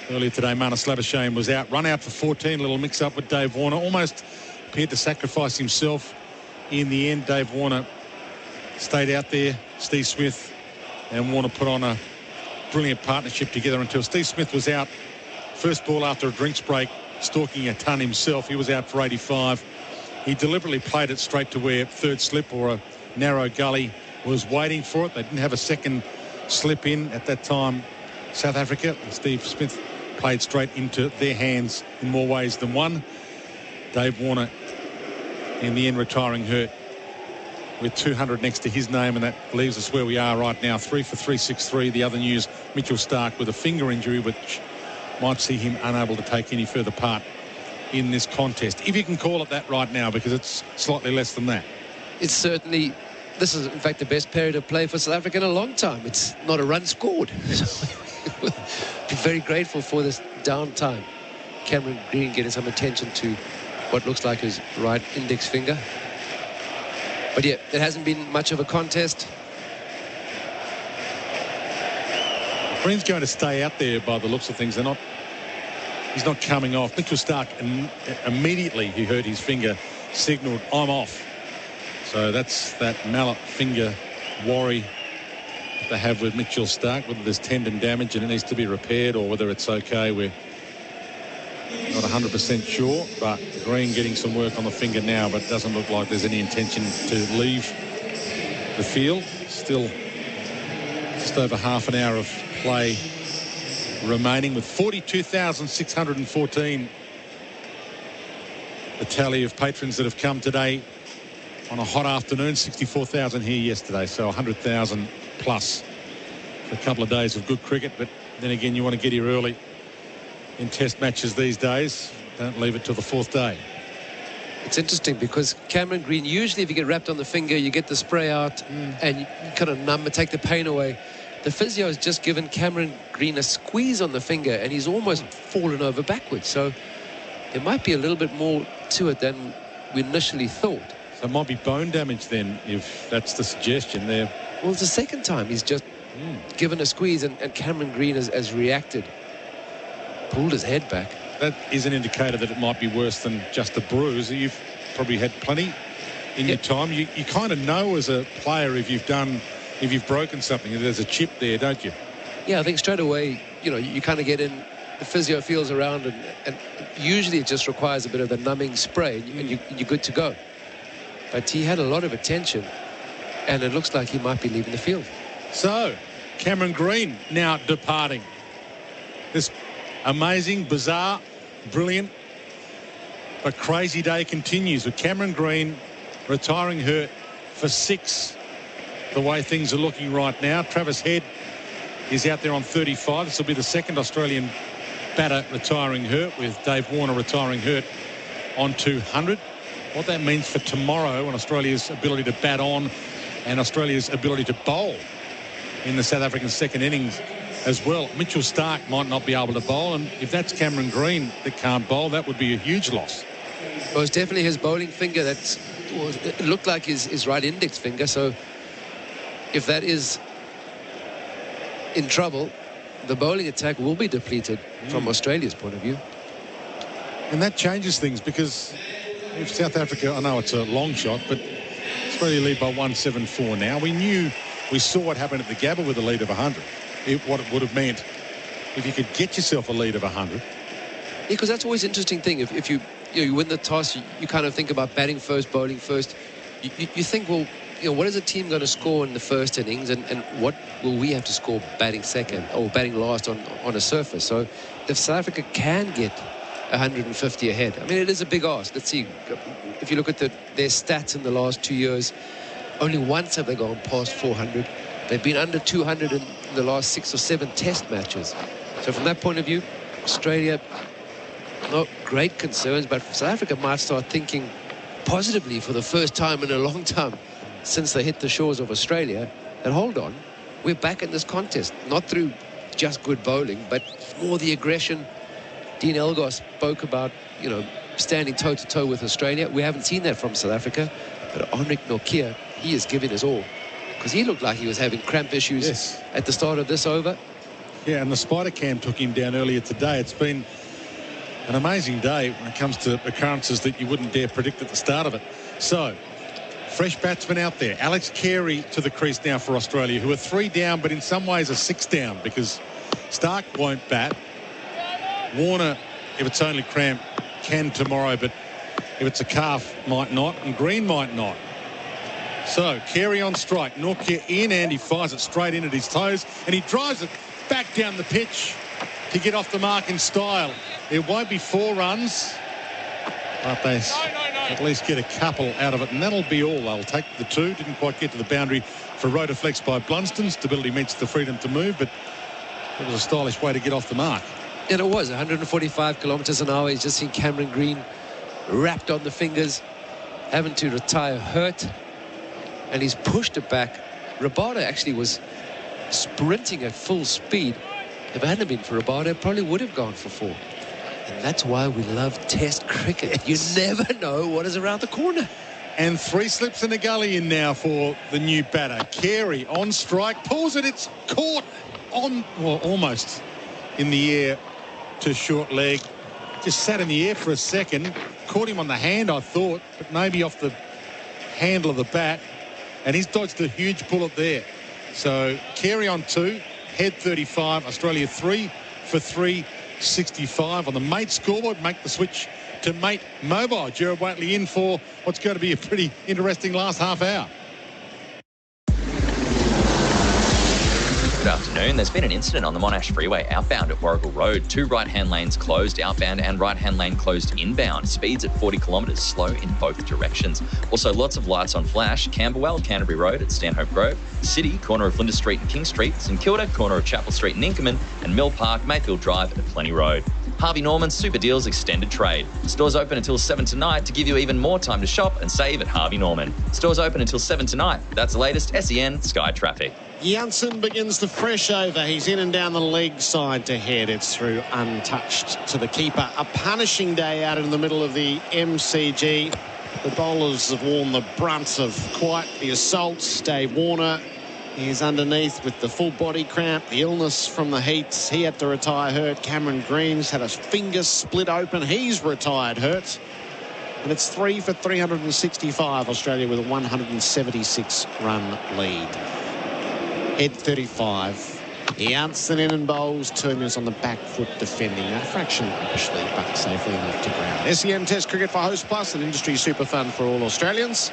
[SPEAKER 22] earlier today, Marnus Labuschagne was out, run out for 14. A little mix up with Dave Warner. Almost appeared to sacrifice himself in the end. Dave Warner stayed out there. Steve Smith and Warner put on a brilliant partnership together until Steve Smith was out. First ball after a drinks break, stalking a ton himself. He was out for 85. He deliberately played it straight to where third slip or a narrow gully was waiting for it. They didn't have a second slip in at that time, South Africa. Steve Smith played straight into their hands in more ways than one. Dave Warner in the end retiring hurt with 200 next to his name, and that leaves us where we are right now. 3 for 363. The other news, Mitchell Starc with a finger injury, which might see him unable to take any further part in this contest, if you can call it that right now, because it's slightly less than that.
[SPEAKER 23] It's certainly, this is in fact the best period of play for South Africa in a long time. It's not a run scored. Be very grateful for this downtime. Cameron Green getting some attention to what looks like his right index finger. But yeah, it hasn't been much of a contest.
[SPEAKER 22] Green's going to stay out there by the looks of things. He's not coming off. Mitchell Starc immediately he hurt his finger, signalled, I'm off. So that's that mallet finger worry that they have with Mitchell Starc, whether there's tendon damage and it needs to be repaired or whether it's okay. We're not 100% sure, but Green getting some work on the finger now, but it doesn't look like there's any intention to leave the field. Still just over half an hour of play remaining with 42,614 the tally of patrons that have come today on a hot afternoon. 64,000 here yesterday, so 100,000 plus for a couple of days of good cricket. But then again, you want to get here early in test matches these days. Don't leave it till the fourth day.
[SPEAKER 23] It's interesting because Cameron Green, usually if you get wrapped on the finger, you get the spray out and you kind of numb it, take the pain away. The physio has just given Cameron Green a squeeze on the finger and he's almost fallen over backwards. So there might be a little bit more to it than we initially thought.
[SPEAKER 22] So it might be bone damage then, if that's the suggestion there.
[SPEAKER 23] Well, it's the second time he's just given a squeeze and Cameron Green has reacted, pulled his head back.
[SPEAKER 22] That is an indicator that it might be worse than just a bruise. You've probably had plenty in your time. You kind of know as a player if you've broken something, there's a chip there, don't you?
[SPEAKER 23] Yeah, I think straight away, you kind of get in, the physio feels around and usually it just requires a bit of the numbing spray and you're good to go. But he had a lot of attention and it looks like he might be leaving the field.
[SPEAKER 22] So, Cameron Green now departing. This amazing, bizarre, brilliant, but crazy day continues with Cameron Green retiring hurt for 6. The way things are looking right now. Travis Head is out there on 35. This will be the second Australian batter retiring hurt, with Dave Warner retiring hurt on 200. What that means for tomorrow and Australia's ability to bat on and Australia's ability to bowl in the South African second innings as well. Mitchell Starc might not be able to bowl, and if that's Cameron Green that can't bowl, that would be a huge loss.
[SPEAKER 23] Well, it's definitely his bowling finger. It looked like his right index finger, so if that is in trouble, the bowling attack will be depleted from Australia's point of view.
[SPEAKER 22] And that changes things, because if South Africa, I know it's a long shot, but Australia lead by 174 now. We saw what happened at the Gabba with a lead of 100. What it would have meant if you could get yourself a lead of 100.
[SPEAKER 23] Yeah, because that's always an interesting thing. If you win the toss, you kind of think about batting first, bowling first. You think, well, what is a team going to score in the first innings, and what will we have to score batting second or batting last on a surface? So if South Africa can get 150 ahead, I mean, it is a big ask. Let's see. If you look at their stats in the last 2 years, only once have they gone past 400. They've been under 200 in the last 6 or 7 test matches. So from that point of view, Australia, not great concerns, but South Africa might start thinking positively for the first time in a long time since they hit the shores of Australia, and hold on, we're back in this contest, not through just good bowling, but more the aggression. Dean Elgar spoke about, standing toe-to-toe with Australia. We haven't seen that from South Africa, but Henrik Nortje, he is giving us all, because he looked like he was having cramp issues at the start of this over.
[SPEAKER 22] Yeah, and the spider cam took him down earlier today. It's been an amazing day when it comes to occurrences that you wouldn't dare predict at the start of it. So, fresh batsmen out there. Alex Carey to the crease now for Australia, who are 3 down, but in some ways are 6 down, because Stark won't bat. Warner, if it's only cramp, can tomorrow, but if it's a calf, might not, and Green might not. So, Carey on strike. Nortje in, and he fires it straight in at his toes, and he drives it back down the pitch to get off the mark in style. It won't be 4 runs, but they at least get a couple out of it, and that'll be all. They'll take the 2. Didn't quite get to the boundary for Rotaflex by Blunston. Stability meets the freedom to move, but it was a stylish way to get off the mark.
[SPEAKER 23] And it was 145 kilometres an hour. He's just seen Cameron Green wrapped on the fingers, having to retire hurt, and he's pushed it back. Rabada actually was sprinting at full speed. If it hadn't been for Rabada, it probably would have gone for 4. And that's why we love Test cricket. You never know what is around the corner.
[SPEAKER 22] And 3 slips in the gully in now for the new batter. Carey on strike, pulls it. It's caught on, well, almost in the air to short leg. Just sat in the air for a second. Caught him on the hand, I thought, but maybe off the handle of the bat. And he's dodged a huge bullet there. So Carey on 2, head 35, Australia 3 for 365 on the mate scoreboard. Make the switch to mate mobile. Gerard Whateley in for what's going to be a pretty interesting last half hour.
[SPEAKER 16] Good afternoon. There's been an incident on the Monash Freeway outbound at Warrigal Road. 2 right-hand lanes closed outbound and right-hand lane closed inbound. Speeds at 40 kilometres, slow in both directions. Also, lots of lights on flash. Camberwell, Canterbury Road at Stanhope Grove. City, corner of Flinders Street and King Street. St Kilda, corner of Chapel Street and Inkerman. And Mill Park, Mayfield Drive at Plenty Road. Harvey Norman's Super Deals Extended Trade. Stores open until 7 tonight to give you even more time to shop and save at Harvey Norman. Stores open until 7 tonight. That's the latest SEN Sky Traffic.
[SPEAKER 3] Janssen begins the fresh over. He's in and down the leg side to head. It's through untouched to the keeper. A punishing day out in the middle of the MCG. The bowlers have worn the brunt of quite the assaults. Dave Warner is underneath with the full body cramp, the illness from the heats. He had to retire hurt. Cameron Green's had a finger split open. He's retired hurt. And it's 3 for 365. Australia with a 176-run lead. Head 35. Janssen in and bowls. Turners on the back foot defending. A fraction actually, but safely enough to ground. SEN Test Cricket for Host Plus, an industry super fund for all Australians.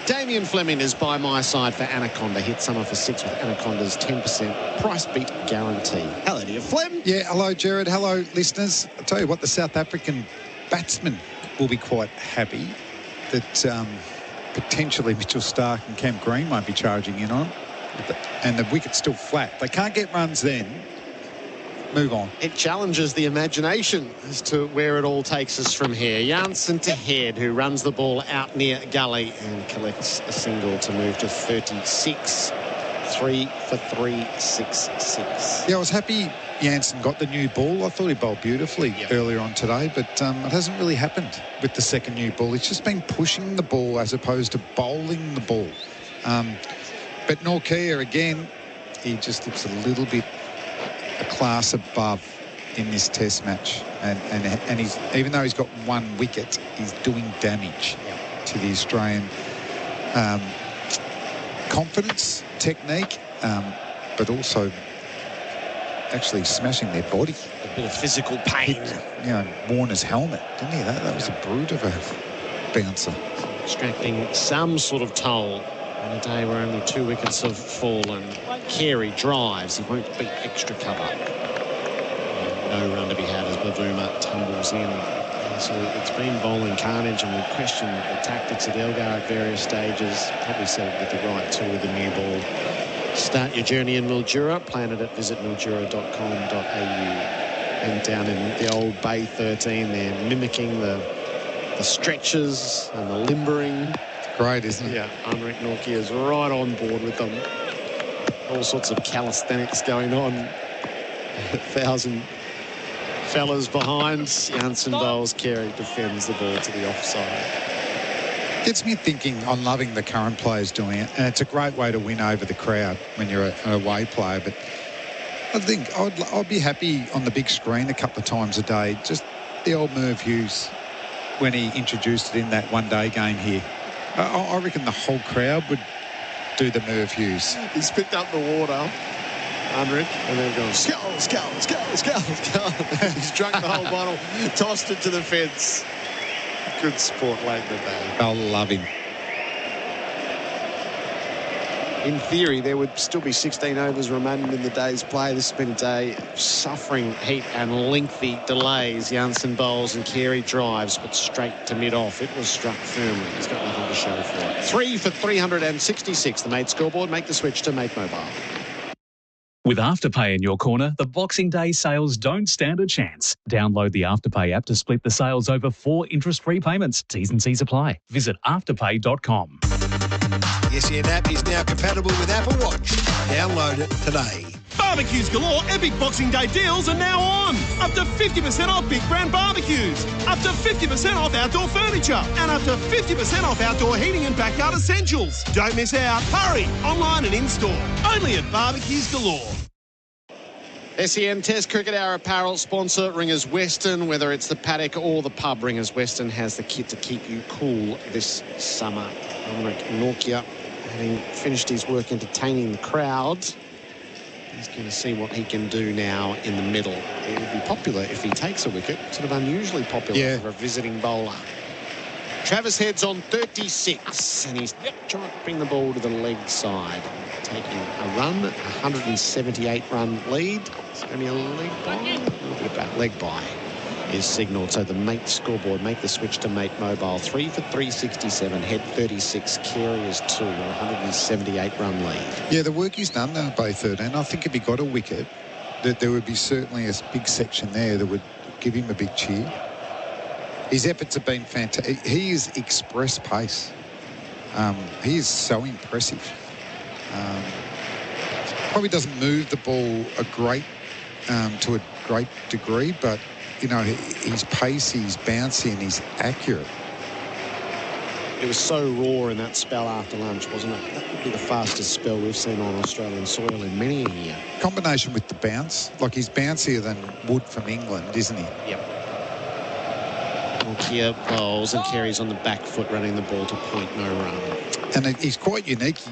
[SPEAKER 3] Damien Fleming is by my side for Anaconda. Hit summer for 6 with Anaconda's 10% price beat guarantee. Hello to you, Flem.
[SPEAKER 9] Yeah, hello, Gerard. Hello, listeners. I'll tell you what, the South African batsmen will be quite happy that potentially Mitchell Stark and Cam Green might be charging in on. And the wicket's still flat. They can't get runs then. Move on.
[SPEAKER 3] It challenges the imagination as to where it all takes us from here. Janssen to head, who runs the ball out near gully and collects a single to move to 36. 3 for 366.
[SPEAKER 9] Yeah, I was happy Janssen got the new ball. I thought he bowled beautifully earlier on today, but it hasn't really happened with the second new ball. It's just been pushing the ball as opposed to bowling the ball. But Nortje, again, he just looks a little bit a class above in this Test match, and he's, even though he's got 1 wicket, he's doing damage to the Australian confidence, technique, but also actually smashing their body.
[SPEAKER 3] A bit of physical pain.
[SPEAKER 9] Warner's helmet, didn't he? That was a brute of a bouncer.
[SPEAKER 3] Extracting some sort of toll on a day where only 2 wickets have fallen. Carey drives. He won't beat extra cover. No run to be had as Bavuma tumbles in. So it's been bowling carnage, and we've questioned the tactics of Elgar at various stages. Probably said it with the right tool with the new ball. Start your journey in Mildura. Plan it at visitmildura.com.au. And down in the old Bay 13, they're mimicking the stretches and the limbering.
[SPEAKER 9] It's great, isn't it?
[SPEAKER 3] Yeah, Henrik Nortje is right on board with them. All sorts of calisthenics going on. 1,000 fellas behind. Jansen bowls, Carey defends the ball to the offside.
[SPEAKER 9] Gets me thinking. I'm loving the current players doing it, and it's a great way to win over the crowd when you're an away player. But I think I'd be happy on the big screen a couple of times a day. Just the old Merv Hughes when he introduced it in that one-day game here. I reckon the whole crowd would do the Merv Hughes.
[SPEAKER 3] He's picked up the water, Henrik, and they've gone, skull, skull, skull, skull, skull. He's drunk the whole bottle, tossed it to the fence. Good sport late in the day.
[SPEAKER 9] I'll love him.
[SPEAKER 3] In theory, there would still be 16 overs remaining in the day's play. This has been a day of suffering heat and lengthy delays. Jansen bowls and Carey drives, but straight to mid-off. It was struck firmly. He's got nothing to show for it. 3 for 366. The Mate scoreboard. Make the switch to Mate Mobile.
[SPEAKER 2] With Afterpay in your corner, the Boxing Day sales don't stand a chance. Download the Afterpay app to split the sales over 4 interest-free payments. T's and C's apply. Visit afterpay.com.
[SPEAKER 20] SEN app is now compatible with Apple Watch. Download it today.
[SPEAKER 7] Barbecues galore epic Boxing Day deals are now on. Up to 50% off big brand barbecues. Up to 50% off outdoor furniture. And up to 50% off outdoor heating and backyard essentials. Don't miss out. Hurry, online and in-store. Only at Barbecues Galore.
[SPEAKER 3] SEN Test Cricket Hour apparel sponsor, Ringers Western. Whether it's the paddock or the pub, Ringers Western has the kit to keep you cool this summer. Henrik Nortje, having finished his work entertaining the crowd, he's going to see what he can do now in the middle. It would be popular if he takes a wicket. Sort of unusually popular for a visiting bowler. Travis Head's on 36, and he's trying to bring the ball to the leg side. Taking a run, 178-run lead. It's going to be a leg by. A little bit about leg by is signalled. So the Mate scoreboard, make the switch to Mate Mobile. 3 for 367, Head 36, Carey is 2, 178-run lead.
[SPEAKER 9] Yeah, the work he's done now by 13. I think if he got a wicket, that there would be certainly a big section there that would give him a big cheer. His efforts have been fantastic. He is express pace. He is so impressive. Probably doesn't move the ball to a great degree, but you know, he's pacey, he's bouncy, and he's accurate.
[SPEAKER 3] It was so raw in that spell after lunch, wasn't it? That would be the fastest spell we've seen on Australian soil in many a year.
[SPEAKER 9] Combination with the bounce, like he's bouncier than Wood from England, isn't he?
[SPEAKER 3] Yep. Nortje bowls and Carey's on the back foot, running the ball to point, no run.
[SPEAKER 9] And he's quite unique.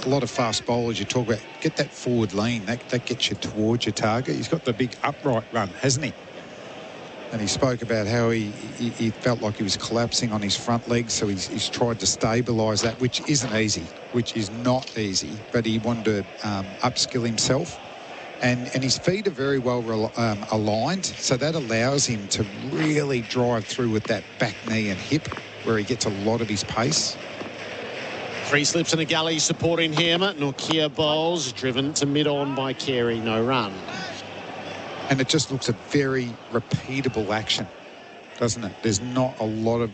[SPEAKER 9] A lot of fast bowlers you talk about, get that forward lean, that gets you towards your target. He's got the big upright run, hasn't he? And he spoke about how he felt like he was collapsing on his front legs, so he's tried to stabilise that, which isn't easy, which is not easy, but he wanted to upskill himself. And his feet are very well aligned, so that allows him to really drive through with that back knee and hip, where he gets a lot of his pace.
[SPEAKER 3] 3 slips and a gully supporting him. Nortje bowls, driven to mid-on by Carey, no run.
[SPEAKER 9] And it just looks a very repeatable action, doesn't it? There's not a lot of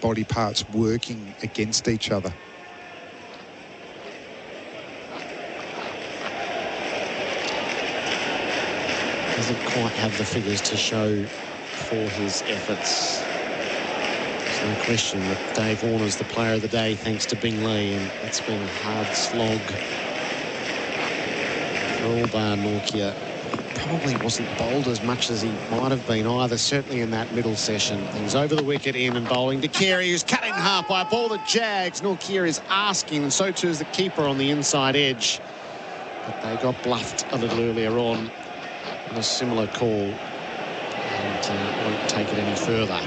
[SPEAKER 9] body parts working against each other.
[SPEAKER 3] Doesn't quite have the figures to show for his efforts. There's no question that Dave Warner's the player of the day thanks to Bing Lee, and it's been a hard slog for all bar Nortje. probably wasn't bowled as much as he might have been either, certainly in that middle session. He's over the wicket in and bowling to Carey, who's cut in half by a ball that jags. Nortje is asking, and so too is the keeper on the inside edge. But they got bluffed a little earlier on a similar call, and won't take it any further.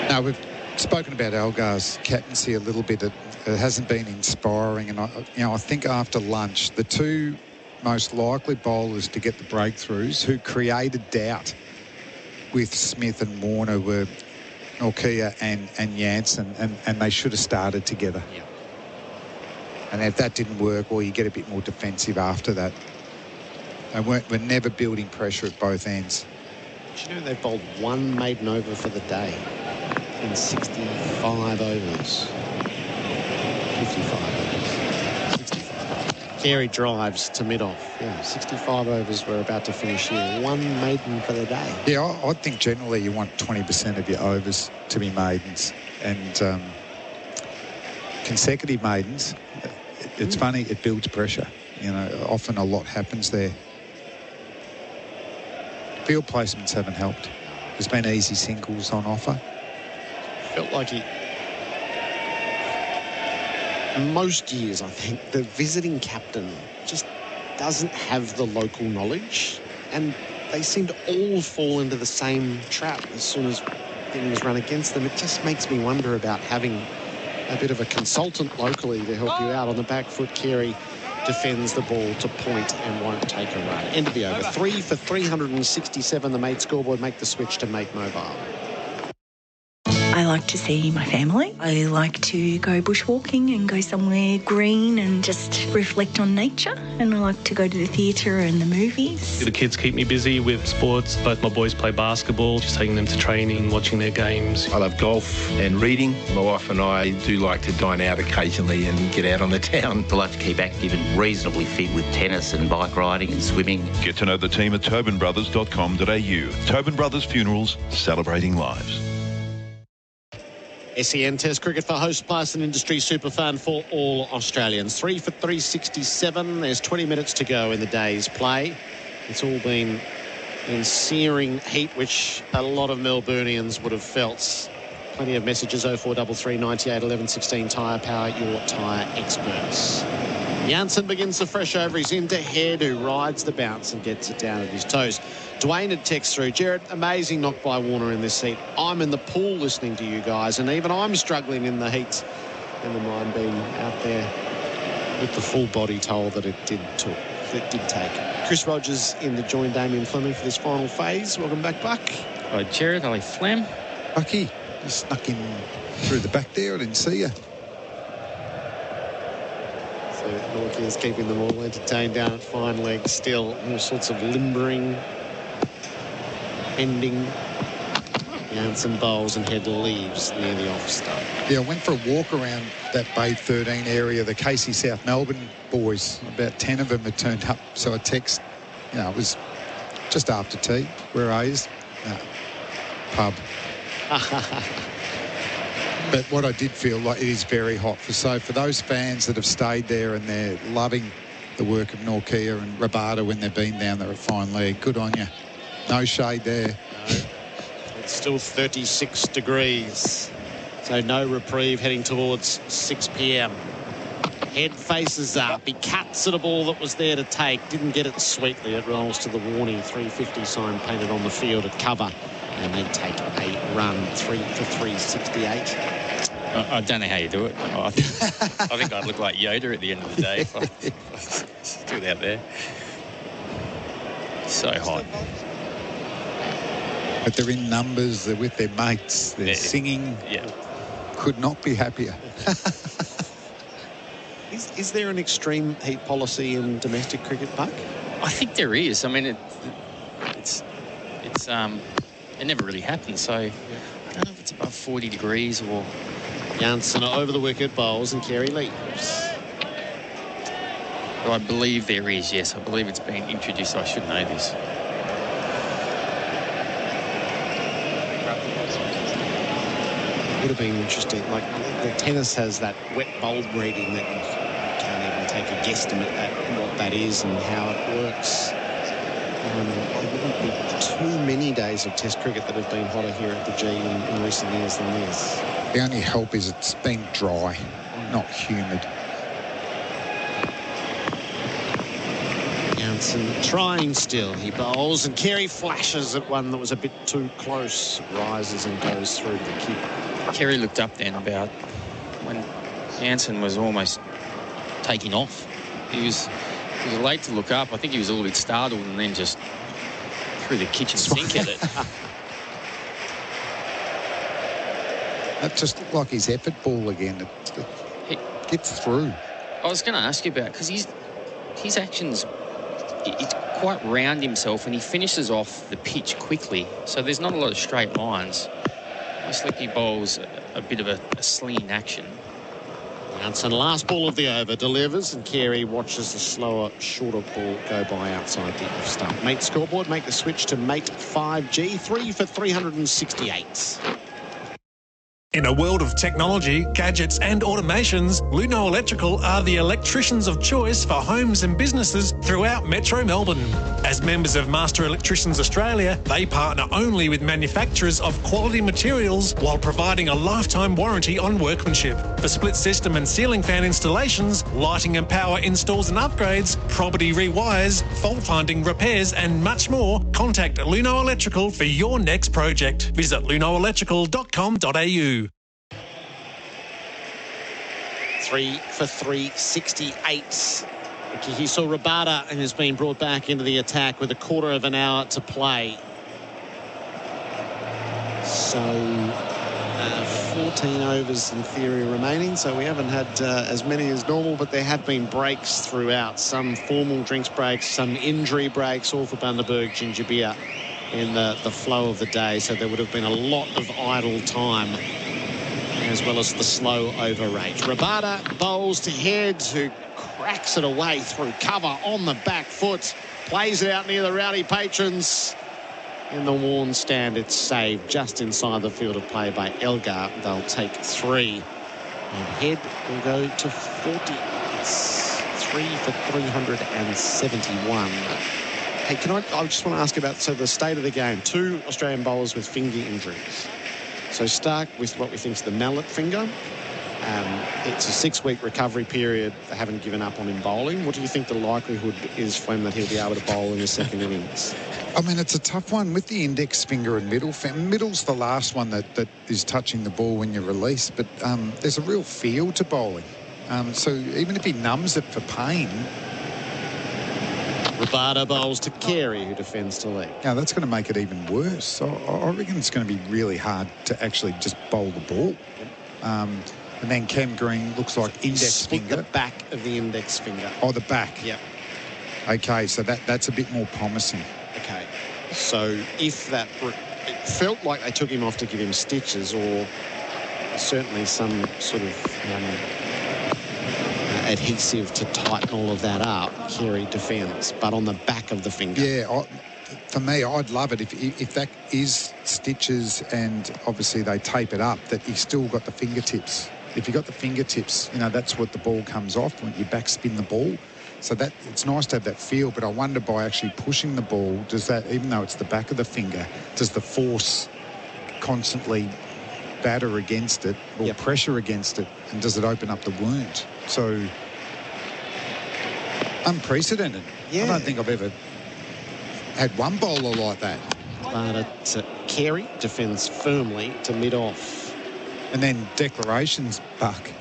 [SPEAKER 9] Now, we've spoken about Elgar's captaincy a little bit. It hasn't been inspiring, and I think after lunch, the two most likely bowlers to get the breakthroughs who created doubt with Smith and Warner were Nortje and Jansen, and they should have started together.
[SPEAKER 3] Yeah.
[SPEAKER 9] And if that didn't work, or you get a bit more defensive after that. And we're never building pressure at both ends.
[SPEAKER 3] Do you know they've bowled one maiden over for the day in 65 overs? 55 overs. 65. Carey drives to mid-off. Yeah, 65 overs we're about to finish here. One maiden for the day.
[SPEAKER 9] Yeah, I think generally you want 20% of your overs to be maidens. And consecutive maidens, it's funny, it builds pressure. You know, often a lot happens there. Field placements haven't helped. There's been easy singles on offer.
[SPEAKER 3] Felt like most years, I think, the visiting captain just doesn't have the local knowledge, and they seem to all fall into the same trap as soon as things run against them. It just makes me wonder about having a bit of a consultant locally to help you out. On the back foot, Carey defends the ball to point and won't take a run. End of the over. 3 for 367. The mate scoreboard make the switch to Mate Mobile.
[SPEAKER 11] I like to see my family. I like to go bushwalking and go somewhere green and just reflect on nature. And I like to go to the theatre and the movies.
[SPEAKER 13] The kids keep me busy with sports. Both my boys play basketball, just taking them to training, watching their games.
[SPEAKER 14] I love golf and reading. My wife and I do like to dine out occasionally and get out on the town.
[SPEAKER 18] I like to keep active and reasonably fit with tennis and bike riding and swimming.
[SPEAKER 19] Get to know the team at tobinbrothers.com.au. Tobin Brothers Funerals, celebrating lives.
[SPEAKER 3] SEN Test cricket for host plus and industry superfan for all Australians. 3 for 367. There's 20 minutes to go in the day's play. It's all been in searing heat, which a lot of Melburnians would have felt. Plenty of messages. 0433 98 11 16. Tyre Power, your tyre experts. Jansen begins the fresh over. He's into Head, who rides the bounce and gets it down at his toes. Dwayne had text through, Gerard, amazing knock by Warner in this heat. I'm in the pool listening to you guys, and even I'm struggling in the heat. Never mind being out there with the full body toll that it did take. Chris Rogers in to join Damien Fleming for this final phase. Welcome back, Buck.
[SPEAKER 8] Hi, Gerard. Hi, Flem.
[SPEAKER 9] Bucky, you snuck in through the back there. I didn't see you.
[SPEAKER 3] So Nortje is keeping them all entertained down at fine leg still. All sorts of limbering, ending. Jansen bowls and Head leaves near the off stump.
[SPEAKER 9] Yeah, I went for a walk around that Bay 13 area. The Casey South Melbourne boys, about 10 of them had turned up. So I text, it was just after tea. Where are you? No, pub. But what I did feel like, it is very hot. For those fans that have stayed there and they're loving the work of Nortje and Rabada when they've been down there at fine leg, good on you. No shade there.
[SPEAKER 3] No. It's still 36 degrees. So no reprieve heading towards 6 p.m. Head faces up. He cuts at a ball that was there to take. Didn't get it sweetly. It rolls to the warning. 350 sign painted on the field at cover. And they take a run. 3 for 368.
[SPEAKER 8] I don't know how you do it. I think I'd look like Yoda at the end of the day if I stood out there. So hot.
[SPEAKER 9] But they're in numbers, they're with their mates, they're singing.
[SPEAKER 8] Yeah.
[SPEAKER 3] Could not be happier. Is there an extreme heat policy in domestic cricket, Buck?
[SPEAKER 8] I think there is. I mean, it never really happens. So I don't know if it's above 40 degrees or.
[SPEAKER 3] Jansen over the wicket, bowls, and Carey leaves.
[SPEAKER 8] Well, I believe there is. Yes, I believe it's been introduced. I should know this.
[SPEAKER 3] Would have been interesting. Like the tennis has that wet bulb reading that you can't even take a guesstimate at what that is and how it works. There wouldn't be too many days of Test cricket that have been hotter here at the G in recent years than this.
[SPEAKER 9] The only help is it's been dry, not humid.
[SPEAKER 3] Jansen trying still. He bowls and Carey flashes at one that was a bit too close. Rises and goes through the keeper.
[SPEAKER 8] Carey looked up then about when Jansen was almost taking off. He was late to look up. I think he was a little bit startled and then just threw the kitchen sink at it.
[SPEAKER 9] That just looked like his effort ball again. It gets through.
[SPEAKER 8] I was going to ask you about, because his actions, he's quite round himself and he finishes off the pitch quickly. So there's not a lot of straight lines. Most like he bowls a bit of a slinging action.
[SPEAKER 3] Jansen, last ball of the over, delivers, and Carey watches the slower, shorter ball go by outside the off stump. Mate scoreboard, make the switch to Mate 5G, 3 for 368.
[SPEAKER 4] In a world of technology, gadgets and automations, Luno Electrical are the electricians of choice for homes and businesses throughout Metro Melbourne. As members of Master Electricians Australia, they partner only with manufacturers of quality materials while providing a lifetime warranty on workmanship. For split system and ceiling fan installations, lighting and power installs and upgrades, property rewires, fault finding, repairs and much more, contact Luno Electrical for your next project. Visit lunoelectrical.com.au.
[SPEAKER 3] 3 for 368. He saw Rabada and has been brought back into the attack with a quarter of an hour to play. So 14 overs in theory remaining, so we haven't had as many as normal, but there have been breaks throughout. Some formal drinks breaks, some injury breaks, all for Bundaberg ginger beer in the flow of the day, so there would have been a lot of idle time as well as the slow over rate. Rabada bowls to Heads, who cracks it away through cover on the back foot, plays it out near the rowdy patrons. In the worn stand, it's saved just inside the field of play by Elgar. They'll take 3. And Head will go to 40. It's 3 for 371. Hey, I just want to ask about, so the state of the game. 2 Australian bowlers with finger injuries. So Stark with what we think is the mallet finger. It's a 6-week recovery period. They haven't given up on him bowling. What do you think the likelihood is, Flem, that he'll be able to bowl in the second innings?
[SPEAKER 9] I mean, it's a tough one with the index finger and middle. Middle's the last one that is touching the ball when you release, but there's a real feel to bowling. So even if he numbs it for pain...
[SPEAKER 3] Rabada bowls to Carey, who defends to leg.
[SPEAKER 9] Now, that's going to make it even worse. So I reckon it's going to be really hard to actually just bowl the ball. And then Cam Green looks like index finger.
[SPEAKER 3] The back of the index finger.
[SPEAKER 9] Oh, the back.
[SPEAKER 3] Yep.
[SPEAKER 9] Okay, so that's a bit more promising.
[SPEAKER 3] Okay. So if that... It felt like they took him off to give him stitches, or certainly some sort of... adhesive to tighten all of that up. Carey defends, but on the back of the finger.
[SPEAKER 9] Yeah, for me, I'd love it if that is stitches and obviously they tape it up, that you've still got the fingertips. If you've got the fingertips, that's what the ball comes off when you backspin the ball. So that it's nice to have that feel, but I wonder by actually pushing the ball, does that, even though it's the back of the finger, does the force constantly batter against it or pressure against it, and does it open up the wound? So unprecedented. Yeah. I don't think I've ever had one bowler like that.
[SPEAKER 3] But Carey defends firmly to mid-off.
[SPEAKER 9] And then declarations, Buck.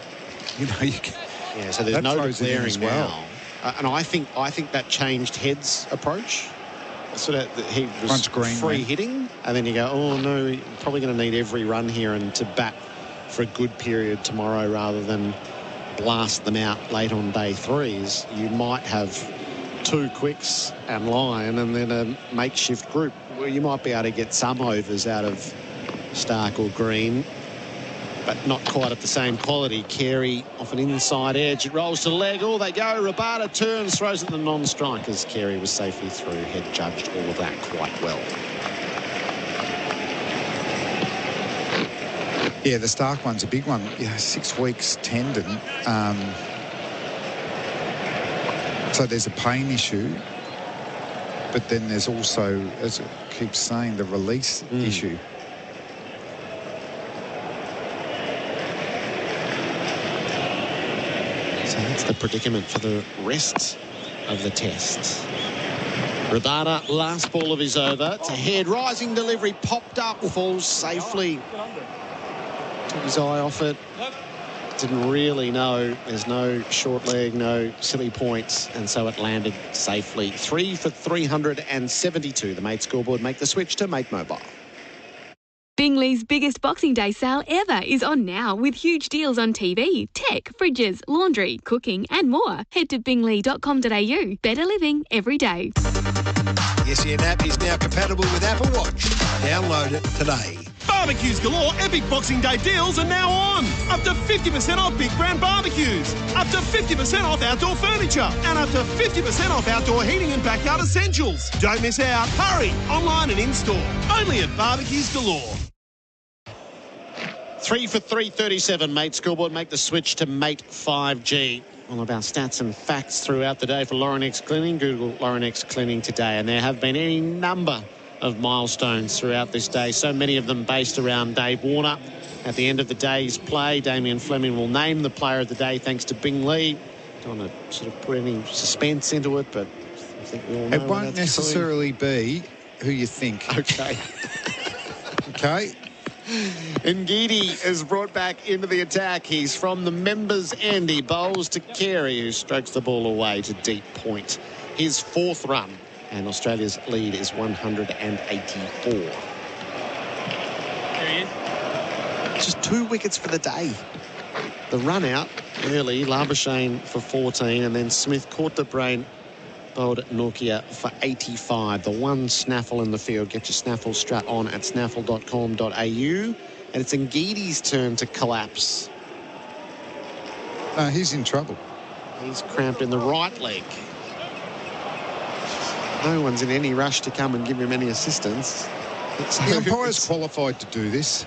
[SPEAKER 9] You can...
[SPEAKER 3] Yeah, so there's no declaring as well. Now. And I think that changed Head's approach. So that he was free hitting, and then you go, oh no, you're probably going to need every run here and to bat for a good period tomorrow rather than blast them out late on day 3s. You might have 2 quicks and Lyon and then a makeshift group where you might be able to get some overs out of Stark or Green, but not quite at the same quality. Carey off an inside edge. It rolls to leg. Oh, they go. Rabada turns, throws at the non-strikers. Carey was safely through. Head judged all of that quite well.
[SPEAKER 9] Yeah, the Stark one's a big one. 6 weeks tendon. So there's a pain issue. But then there's also, as it keeps saying, the release issue.
[SPEAKER 3] So that's the predicament for the rest of the test. Rabada, last ball of his over. It's a head, rising delivery, popped up, falls safely. Took his eye off it. Didn't really know. There's no short leg, no silly points, and so it landed safely. 3 for 372. The Mate scoreboard. Make the switch to Mate Mobile.
[SPEAKER 10] Bingley's biggest Boxing Day sale ever is on now with huge deals on TV, tech, fridges, laundry, cooking and more. Head to bingley.com.au. Better living every day.
[SPEAKER 20] The SEN app is now compatible with Apple Watch. Download it today.
[SPEAKER 7] Barbecues galore epic Boxing Day deals are now on. Up to 50% off big brand barbecues. Up to 50% off outdoor furniture. And up to 50% off outdoor heating and backyard essentials. Don't miss out. Hurry, online and in-store. Only at Barbecues Galore.
[SPEAKER 3] 3 for 337, Mate scoreboard. Make the switch to Mate 5G. All about stats and facts throughout the day for Lauren X Cleaning. Google Lauren X Cleaning today. And there have been any number of milestones throughout this day, so many of them based around Dave Warner. At the end of the day's play, Damien Fleming will name the player of the day thanks to Bingley. Don't want to sort of put any suspense into it, but I think we all know.
[SPEAKER 9] It won't necessarily be who you think.
[SPEAKER 3] Okay.
[SPEAKER 9] Okay.
[SPEAKER 3] Ngidi is brought back into the attack. He's from the members' end. He bowls to Carey, who strokes the ball away to deep point. His fourth run. And Australia's lead is 184.
[SPEAKER 8] There he is.
[SPEAKER 3] Just 2 wickets for the day. The run out early, Labuschagne for 14, and then Smith caught the brain, bowled Nokia for 85. The one snaffle in the field. Get your snaffle strap on at snaffle.com.au. And it's Ngidi's turn to collapse.
[SPEAKER 9] He's in trouble.
[SPEAKER 3] He's cramped in the right leg. No one's in any rush to come and give him any assistance.
[SPEAKER 9] The umpire's qualified to do this.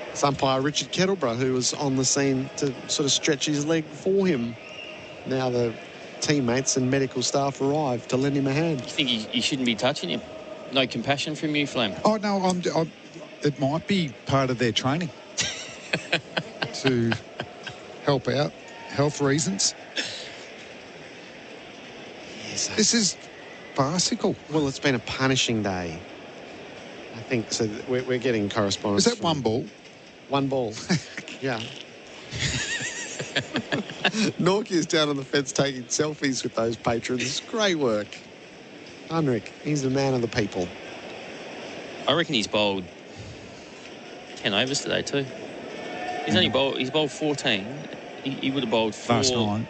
[SPEAKER 3] It's umpire Richard Kettleborough, who was on the scene to sort of stretch his leg for him. Now the teammates and medical staff arrive to lend him a hand.
[SPEAKER 8] You think you shouldn't be touching him? No compassion from you, Flem?
[SPEAKER 9] Oh, no, it might be part of their training to help out, health reasons. This is farcical.
[SPEAKER 3] Well, it's been a punishing day. I think so. We're getting correspondence.
[SPEAKER 9] Is that one ball?
[SPEAKER 3] One ball. Yeah. Norkia's down on the fence taking selfies with those patrons. Great work. Unrick, he's the man of the people.
[SPEAKER 8] I reckon he's bowled 10 overs today too. He's bowled 14. He would have bowled 4
[SPEAKER 9] last night.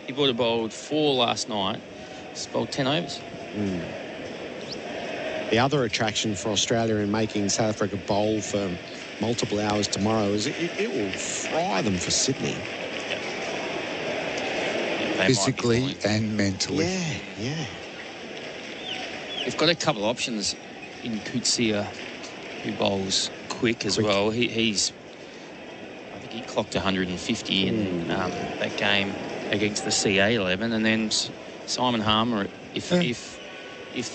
[SPEAKER 8] He would have bowled 4 last night. He's bowled 10 overs.
[SPEAKER 3] The other attraction for Australia in making South Africa bowl for multiple hours tomorrow is it will fry them for Sydney.
[SPEAKER 9] Physically and mentally.
[SPEAKER 3] Yeah.
[SPEAKER 8] We've got a couple of options in Kutsia, who bowls quick as well. I think he clocked 150 in that game against the CA 11, and then Simon Harmer, if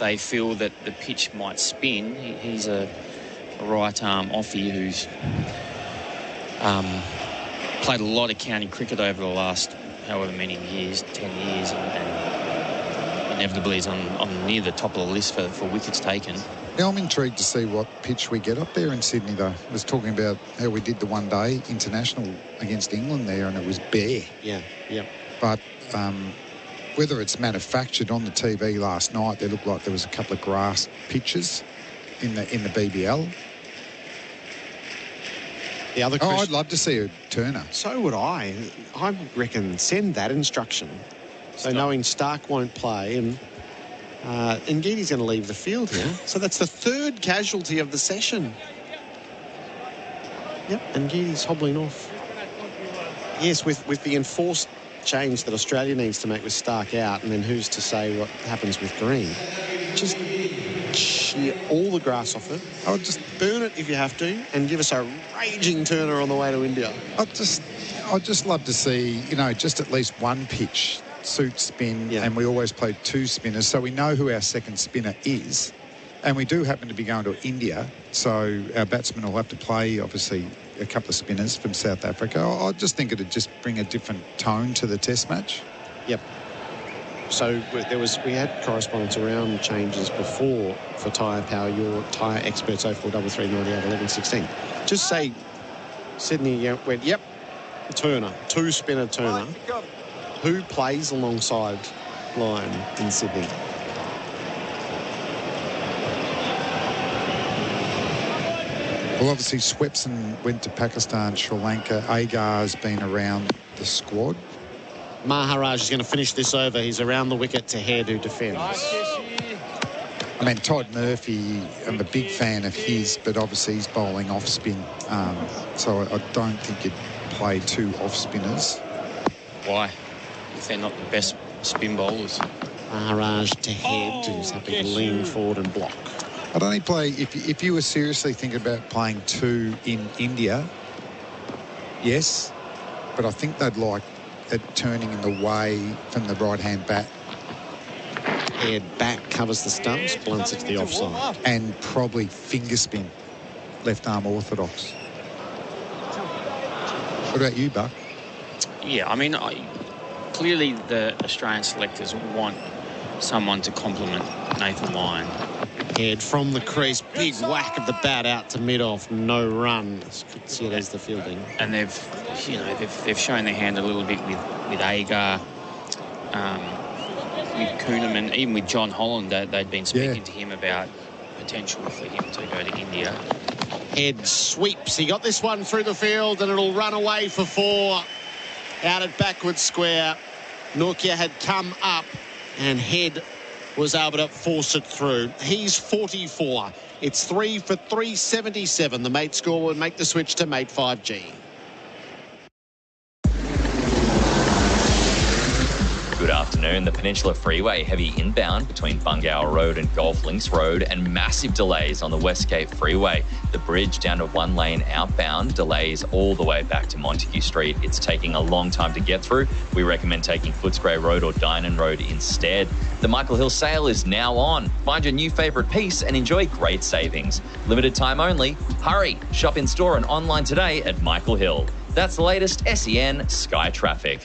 [SPEAKER 8] they feel that the pitch might spin, he's a right arm offie who's played a lot of county cricket over the last however many years, 10 years, and inevitably is on near the top of the list for wickets taken.
[SPEAKER 9] Yeah, I'm intrigued to see what pitch we get up there in Sydney, though. I was talking about how we did the one-day international against England there, and it was bare.
[SPEAKER 3] Yeah.
[SPEAKER 9] But whether it's manufactured on the TV last night, there looked like there was a couple of grass pitches in the BBL.
[SPEAKER 3] The other
[SPEAKER 9] question, I'd love to see a turner.
[SPEAKER 3] So would I. I reckon send that instruction. So knowing Stark won't play and Ngidi's going to leave the field here. So that's the third casualty of the session. Yep, Ngidi's hobbling off. Yes, with the enforced change that Australia needs to make with Stark out, and then who's to say what happens with Green? Just shear all the grass off it. I'll just burn it if you have to, and give us a raging turner on the way to India.
[SPEAKER 9] I'd just love to see, just at least one pitch suit spin, and we always play 2 spinners, so we know who our second spinner is. And we do happen to be going to India, so our batsmen will have to play, obviously, a couple of spinners from South Africa. I just think it'd just bring a different tone to the Test match.
[SPEAKER 3] Yep. So we had correspondence around changes before for tyre power. Your tyre experts 0433 98 11 16. Just say Sydney went, yep, Turner, 2-spinner Turner. Who plays alongside Lyon in Sydney?
[SPEAKER 9] Well, obviously, Swepson went to Pakistan, Sri Lanka. Agar's been around the squad.
[SPEAKER 3] Maharaj is going to finish this over. He's around the wicket to Head, who defends.
[SPEAKER 9] I mean, Todd Murphy, I'm a big fan of his, but obviously he's bowling off spin. So I don't think you'd play 2 off spinners.
[SPEAKER 8] Why? If they're not the best spin bowlers.
[SPEAKER 3] Maharaj to Head, who's happy to lean forward and block.
[SPEAKER 9] I'd only play, if you were seriously thinking about playing 2 in India, yes, but I think they'd like it turning in the way from the right-hand bat.
[SPEAKER 3] Head back, covers the stumps, blunts it to the offside.
[SPEAKER 9] And probably finger spin, left-arm orthodox. What about you, Buck?
[SPEAKER 8] Yeah, I mean, clearly the Australian selectors want someone to complement Nathan Lyon.
[SPEAKER 3] Head from the crease, big whack of the bat out to mid-off, no run. See it as the fielding.
[SPEAKER 8] And they've shown their hand a little bit with Agar, with Kuhneman, even with John Holland. They'd been speaking to him about potential for him to go to India.
[SPEAKER 3] Head sweeps. He got this one through the field, and it'll run away for 4. Out at backward square. Nokia had come up, and Head was able to force it through. He's 44. It's 3 for 377. The mate score would make the switch to mate 5G.
[SPEAKER 16] Good afternoon. The Peninsula Freeway heavy inbound between Bungower Road and Golf Links Road, and massive delays on the Westgate Freeway. The bridge down to 1 lane outbound, delays all the way back to Montague Street. It's taking a long time to get through. We recommend taking Footscray Road or Dynon Road instead. The Michael Hill sale is now on. Find your new favourite piece and enjoy great savings. Limited time only. Hurry! Shop in store and online today at Michael Hill. That's the latest SEN Sky Traffic.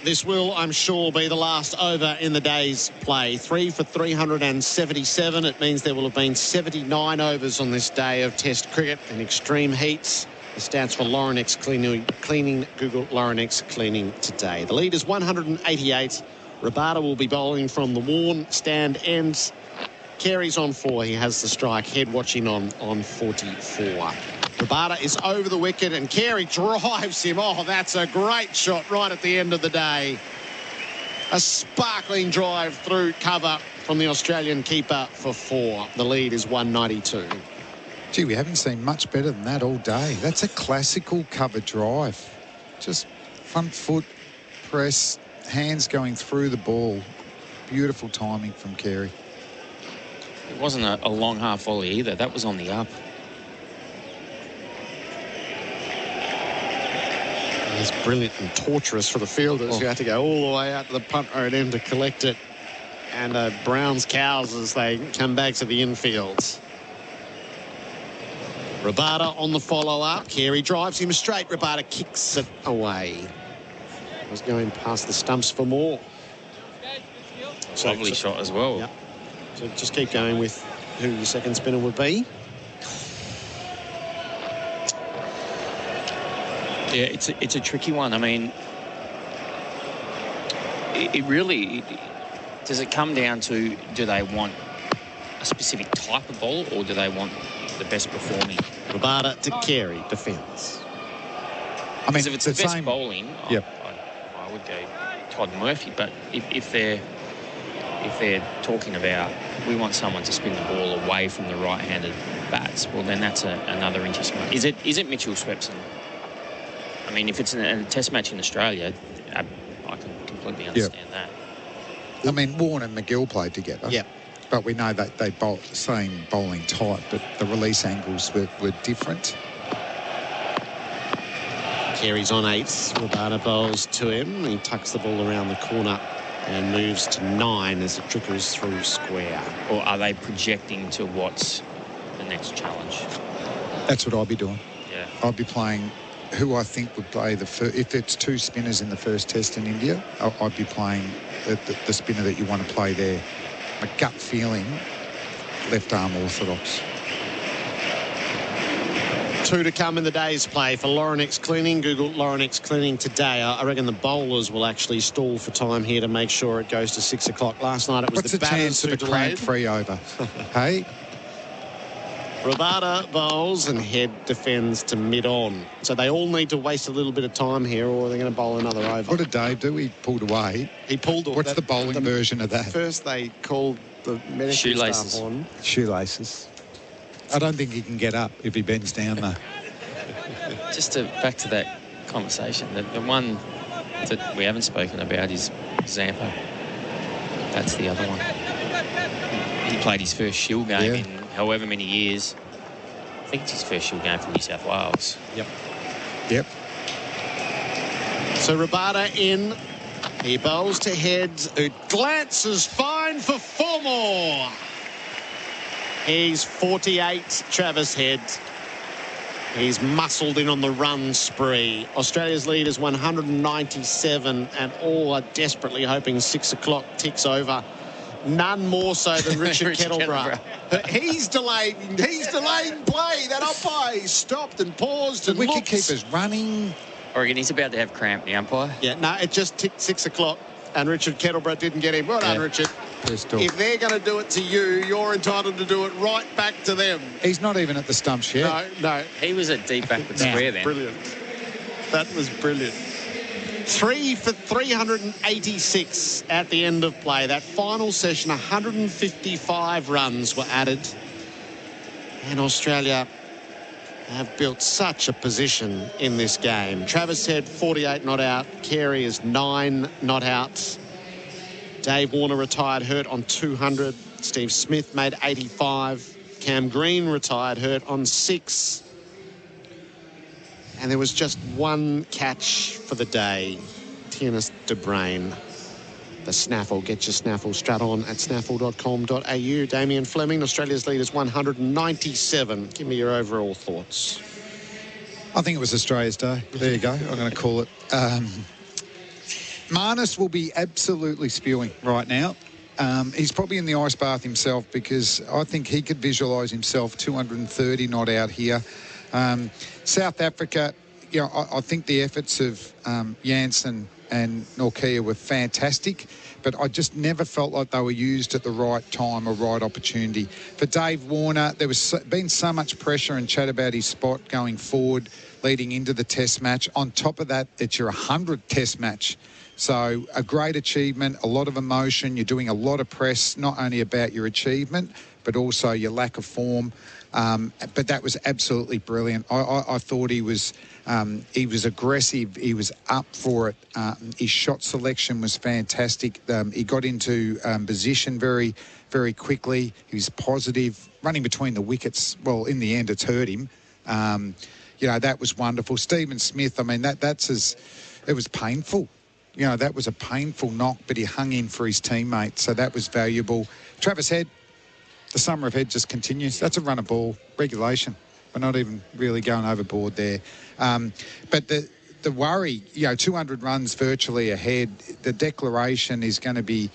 [SPEAKER 3] This will, I'm sure, be the last over in the day's play. 3 for 377. It means there will have been 79 overs on this day of Test cricket in extreme heats. The stats for Laurenex cleaning Google Laurenex cleaning today. The lead is 188. Rabada will be bowling from the worn stand ends. Carey's on 4. He has the strike. Head watching on 44. Rabada is over the wicket and Carey drives him. Oh, that's a great shot right at the end of the day. A sparkling drive through cover from the Australian keeper for 4. The lead is 192.
[SPEAKER 9] Gee, we haven't seen much better than that all day. That's a classical cover drive. Just front foot press, hands going through the ball. Beautiful timing from Carey.
[SPEAKER 8] It wasn't a long half volley either. That was on the up.
[SPEAKER 3] It's brilliant and torturous for the fielders who had to go all the way out to the punt road end to collect it. And Brown's cows as they come back to the infield. Rabada on the follow-up. Carey drives him straight. Rabada kicks it away. Was going past the stumps for more.
[SPEAKER 8] Lovely shot as well.
[SPEAKER 3] Yep. So just keep going with who your second spinner would be.
[SPEAKER 8] Yeah, it's a tricky one. I mean, it really does it come down to, do they want a specific type of ball or do they want the best performing?
[SPEAKER 3] Rabada to Carey, defence.
[SPEAKER 8] I mean, if it's the best bowling,
[SPEAKER 9] yep.
[SPEAKER 8] I would go Todd Murphy. But if they're talking about, we want someone to spin the ball away from the right-handed bats, well then that's another interesting one. Is it Mitchell Swepson? I mean, if it's a test match in Australia, I can completely understand that.
[SPEAKER 9] I mean, Warren and McGill played together.
[SPEAKER 3] Yeah.
[SPEAKER 9] But we know that they bowl the same bowling type, but the release angles were different.
[SPEAKER 3] Carey's on 8. Rabada bowls to him. He tucks the ball around the corner and moves to 9 as it trickles through square.
[SPEAKER 8] Or are they projecting to what's the next challenge?
[SPEAKER 9] That's what I'll be doing.
[SPEAKER 8] Yeah.
[SPEAKER 9] I'll be playing who I think would play the first. If it's 2 spinners in the first test in India, I'd be playing the spinner that you want to play there. My gut feeling, left arm orthodox.
[SPEAKER 3] 2 to come in the day's play for Laurenex Cleaning. Google Laurenex Cleaning today. I reckon the bowlers will actually stall for time here to make sure it goes to 6 o'clock. Last night it was
[SPEAKER 9] What's
[SPEAKER 3] the
[SPEAKER 9] the chance of a cramp-free over? Hey?
[SPEAKER 3] Rabada bowls and Head defends to mid-on. So they all need to waste a little bit of time here or they're going to bowl another over.
[SPEAKER 9] What did Dave do? He pulled away.
[SPEAKER 3] He pulled away.
[SPEAKER 9] What's the bowling version of that?
[SPEAKER 3] First they called the medical
[SPEAKER 8] shoelaces
[SPEAKER 3] staff on.
[SPEAKER 9] Shoelaces. I don't think he can get up if he bends down, though.
[SPEAKER 8] Just back to that conversation, the one that we haven't spoken about is Zampa. That's the other one. He played his first Shield game in however many years. I think it's his first Shield game for New South Wales.
[SPEAKER 9] Yep.
[SPEAKER 3] So Rabada in. He bowls to Head, who glances fine for 4 more. He's 48, Travis Head. He's muscled in on the run spree. Australia's lead is 197, and all are desperately hoping 6 o'clock ticks over. None more so than Richard Kettleborough. He's delaying play. That umpire, he stopped and paused and looked.
[SPEAKER 9] Wicketkeeper's running.
[SPEAKER 8] Oregon, he's about to have cramp, the umpire.
[SPEAKER 3] Yeah, no, it just ticked 6 o'clock, and Richard Kettleborough didn't get him. Well done, Richard. If they're going to do it to you, you're entitled to do it right back to them.
[SPEAKER 9] He's not even at the stumps yet.
[SPEAKER 3] No.
[SPEAKER 8] He was at deep backward square then.
[SPEAKER 3] Brilliant. That was brilliant. 3 for 386 at the end of play. That final session, 155 runs were added. And Australia have built such a position in this game. Travis Head, 48 not out. Carey is 9 not out. Dave Warner retired hurt on 200. Steve Smith made 85. Cam Green retired hurt on 6. And there was just one catch for the day. Tiernas de Brain. The snaffle. Get your snaffle straight on at snaffle.com.au. Damien Fleming, Australia's lead is 197. Give me your overall thoughts.
[SPEAKER 9] I think it was Australia's day. There you go. I'm going to call it. Marnus will be absolutely spewing right now. He's probably in the ice bath himself because I think he could visualise himself 230 not out here. South Africa, I think the efforts of Jansen and Norkia were fantastic, but I just never felt like they were used at the right time or right opportunity. For Dave Warner, there was been so much pressure and chat about his spot going forward leading into the test match. On top of that, it's your 100th test match. So a great achievement, a lot of emotion. You're doing a lot of press, not only about your achievement, but also your lack of form. But that was absolutely brilliant. I thought he was aggressive. He was up for it. His shot selection was fantastic. He got into position very, very quickly. He was positive, running between the wickets. Well, in the end, it's hurt him. That was wonderful. Stephen Smith, I mean, it was painful. That was a painful knock, but he hung in for his teammate, so that was valuable. Travis Head, the summer of Head just continues. That's a run of ball regulation. We're not even really going overboard there. But the worry, 200 runs virtually ahead. The declaration is going to be,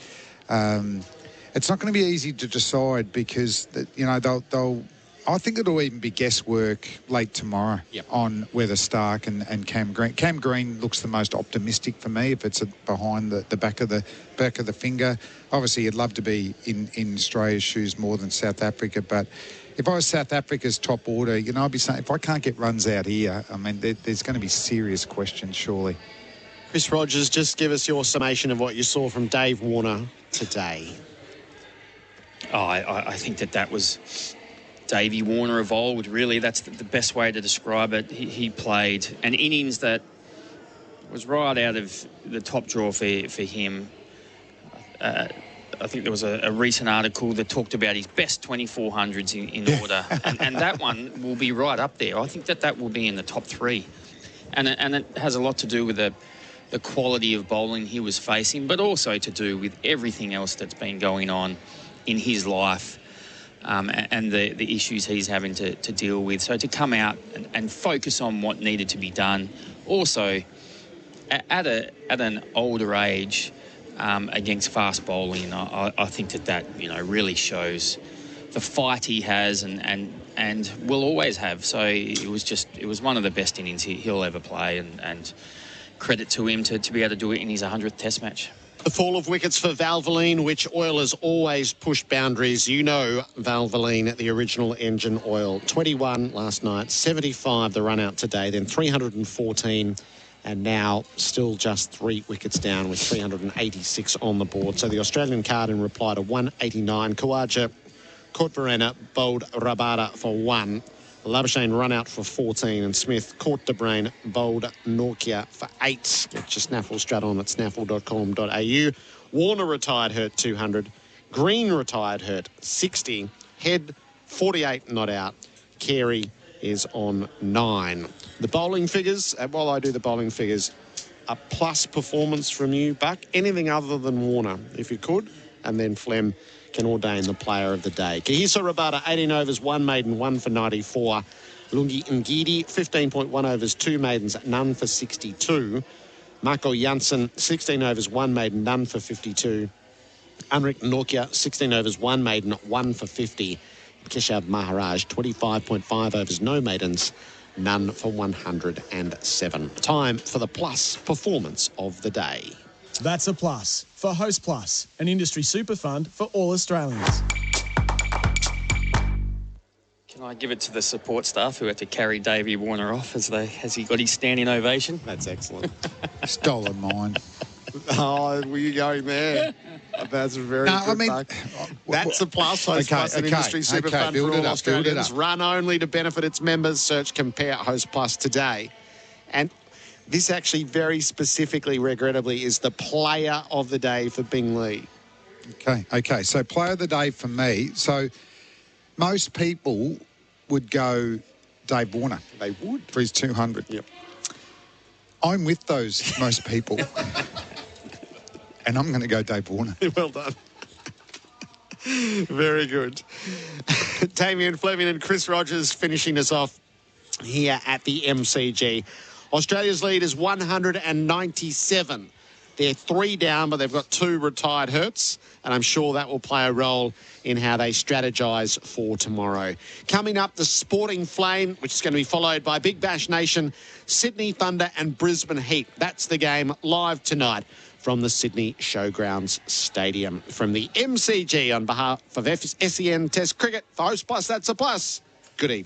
[SPEAKER 9] it's not going to be easy to decide because, they'll I think it'll even be guesswork late tomorrow on whether Stark and Cam Green. Cam Green looks the most optimistic for me if it's behind the back of the finger. Obviously, you'd love to be in Australia's shoes more than South Africa, but if I was South Africa's top order, I'd be saying if I can't get runs out here, I mean, there's going to be serious questions, surely.
[SPEAKER 3] Chris Rogers, just give us your summation of what you saw from Dave Warner today.
[SPEAKER 8] I think that was Davey Warner of old, really. That's the best way to describe it. He played an innings that was right out of the top drawer for him. I think there was a recent article that talked about his best 2400s in order, and that one will be right up there. I think that will be in the top 3, and it has a lot to do with the the quality of bowling he was facing, but also to do with everything else that's been going on in his life and the issues he's having to deal with. So to come out and focus on what needed to be done, also at an older age against fast bowling, I think that really shows the fight he has and will always have. So it was one of the best innings he'll ever play, and credit to him to be able to do it in his 100th Test match.
[SPEAKER 3] The fall of wickets for Valvoline, which Oilers always push boundaries. You know Valvoline, the original engine oil. 21 last night, 75 the run out today, then 314, and now still just 3 wickets down with 386 on the board. So the Australian card in reply to 189. Khawaja caught Verena, bowled Rabada for 1. Labuschagne run out for 14, and Smith caught De Bruyn, bowled Nortje for 8. Get your snaffle straight on at snaffle.com.au. Warner retired hurt 200. Green retired hurt 60. Head 48 not out. Carey is on 9. The bowling figures, while I do the bowling figures, a plus performance from you, Buck. Anything other than Warner, if you could, and then Flem can ordain the player of the day. Kagiso Rabada, 18 overs, 1 maiden, 1 for 94. Lungi Ngidi, 15.1 overs, 2 maidens, none for 62. Marco Janssen, 16 overs, 1 maiden, none for 52. Anrik Nortje, 16 overs, 1 maiden, 1 for 50. Keshav Maharaj, 25.5 overs, no maidens, none for 107. Time for the plus performance of the day.
[SPEAKER 12] That's a plus for Host Plus, an industry super fund for all Australians.
[SPEAKER 8] Can I give it to the support staff who had to carry Davey Warner off as he got his standing ovation?
[SPEAKER 3] That's excellent.
[SPEAKER 9] Stolen mine.
[SPEAKER 3] Oh, were you going there? That's very good. Buck. That's a plus. Host Plus, an industry super fund for all Australians. Run only to benefit its members. Search Compare Host Plus today. And this actually very specifically, regrettably, is the player of the day for Bing Lee.
[SPEAKER 9] Okay. So player of the day for me. So most people would go Dave Warner.
[SPEAKER 3] They would.
[SPEAKER 9] For his 200.
[SPEAKER 3] Yep.
[SPEAKER 9] I'm with those most people. And I'm going to go Dave Warner.
[SPEAKER 3] Well done. Very good. Damien Fleming and Chris Rogers finishing us off here at the MCG. Australia's lead is 197. They're 3 down, but they've got 2 retired hurts, and I'm sure that will play a role in how they strategise for tomorrow. Coming up, the Sporting Flame, which is going to be followed by Big Bash Nation, Sydney Thunder and Brisbane Heat. That's the game live tonight from the Sydney Showgrounds Stadium. From the MCG on behalf of SEN Test Cricket, for Host Plus, that's a plus. Good evening.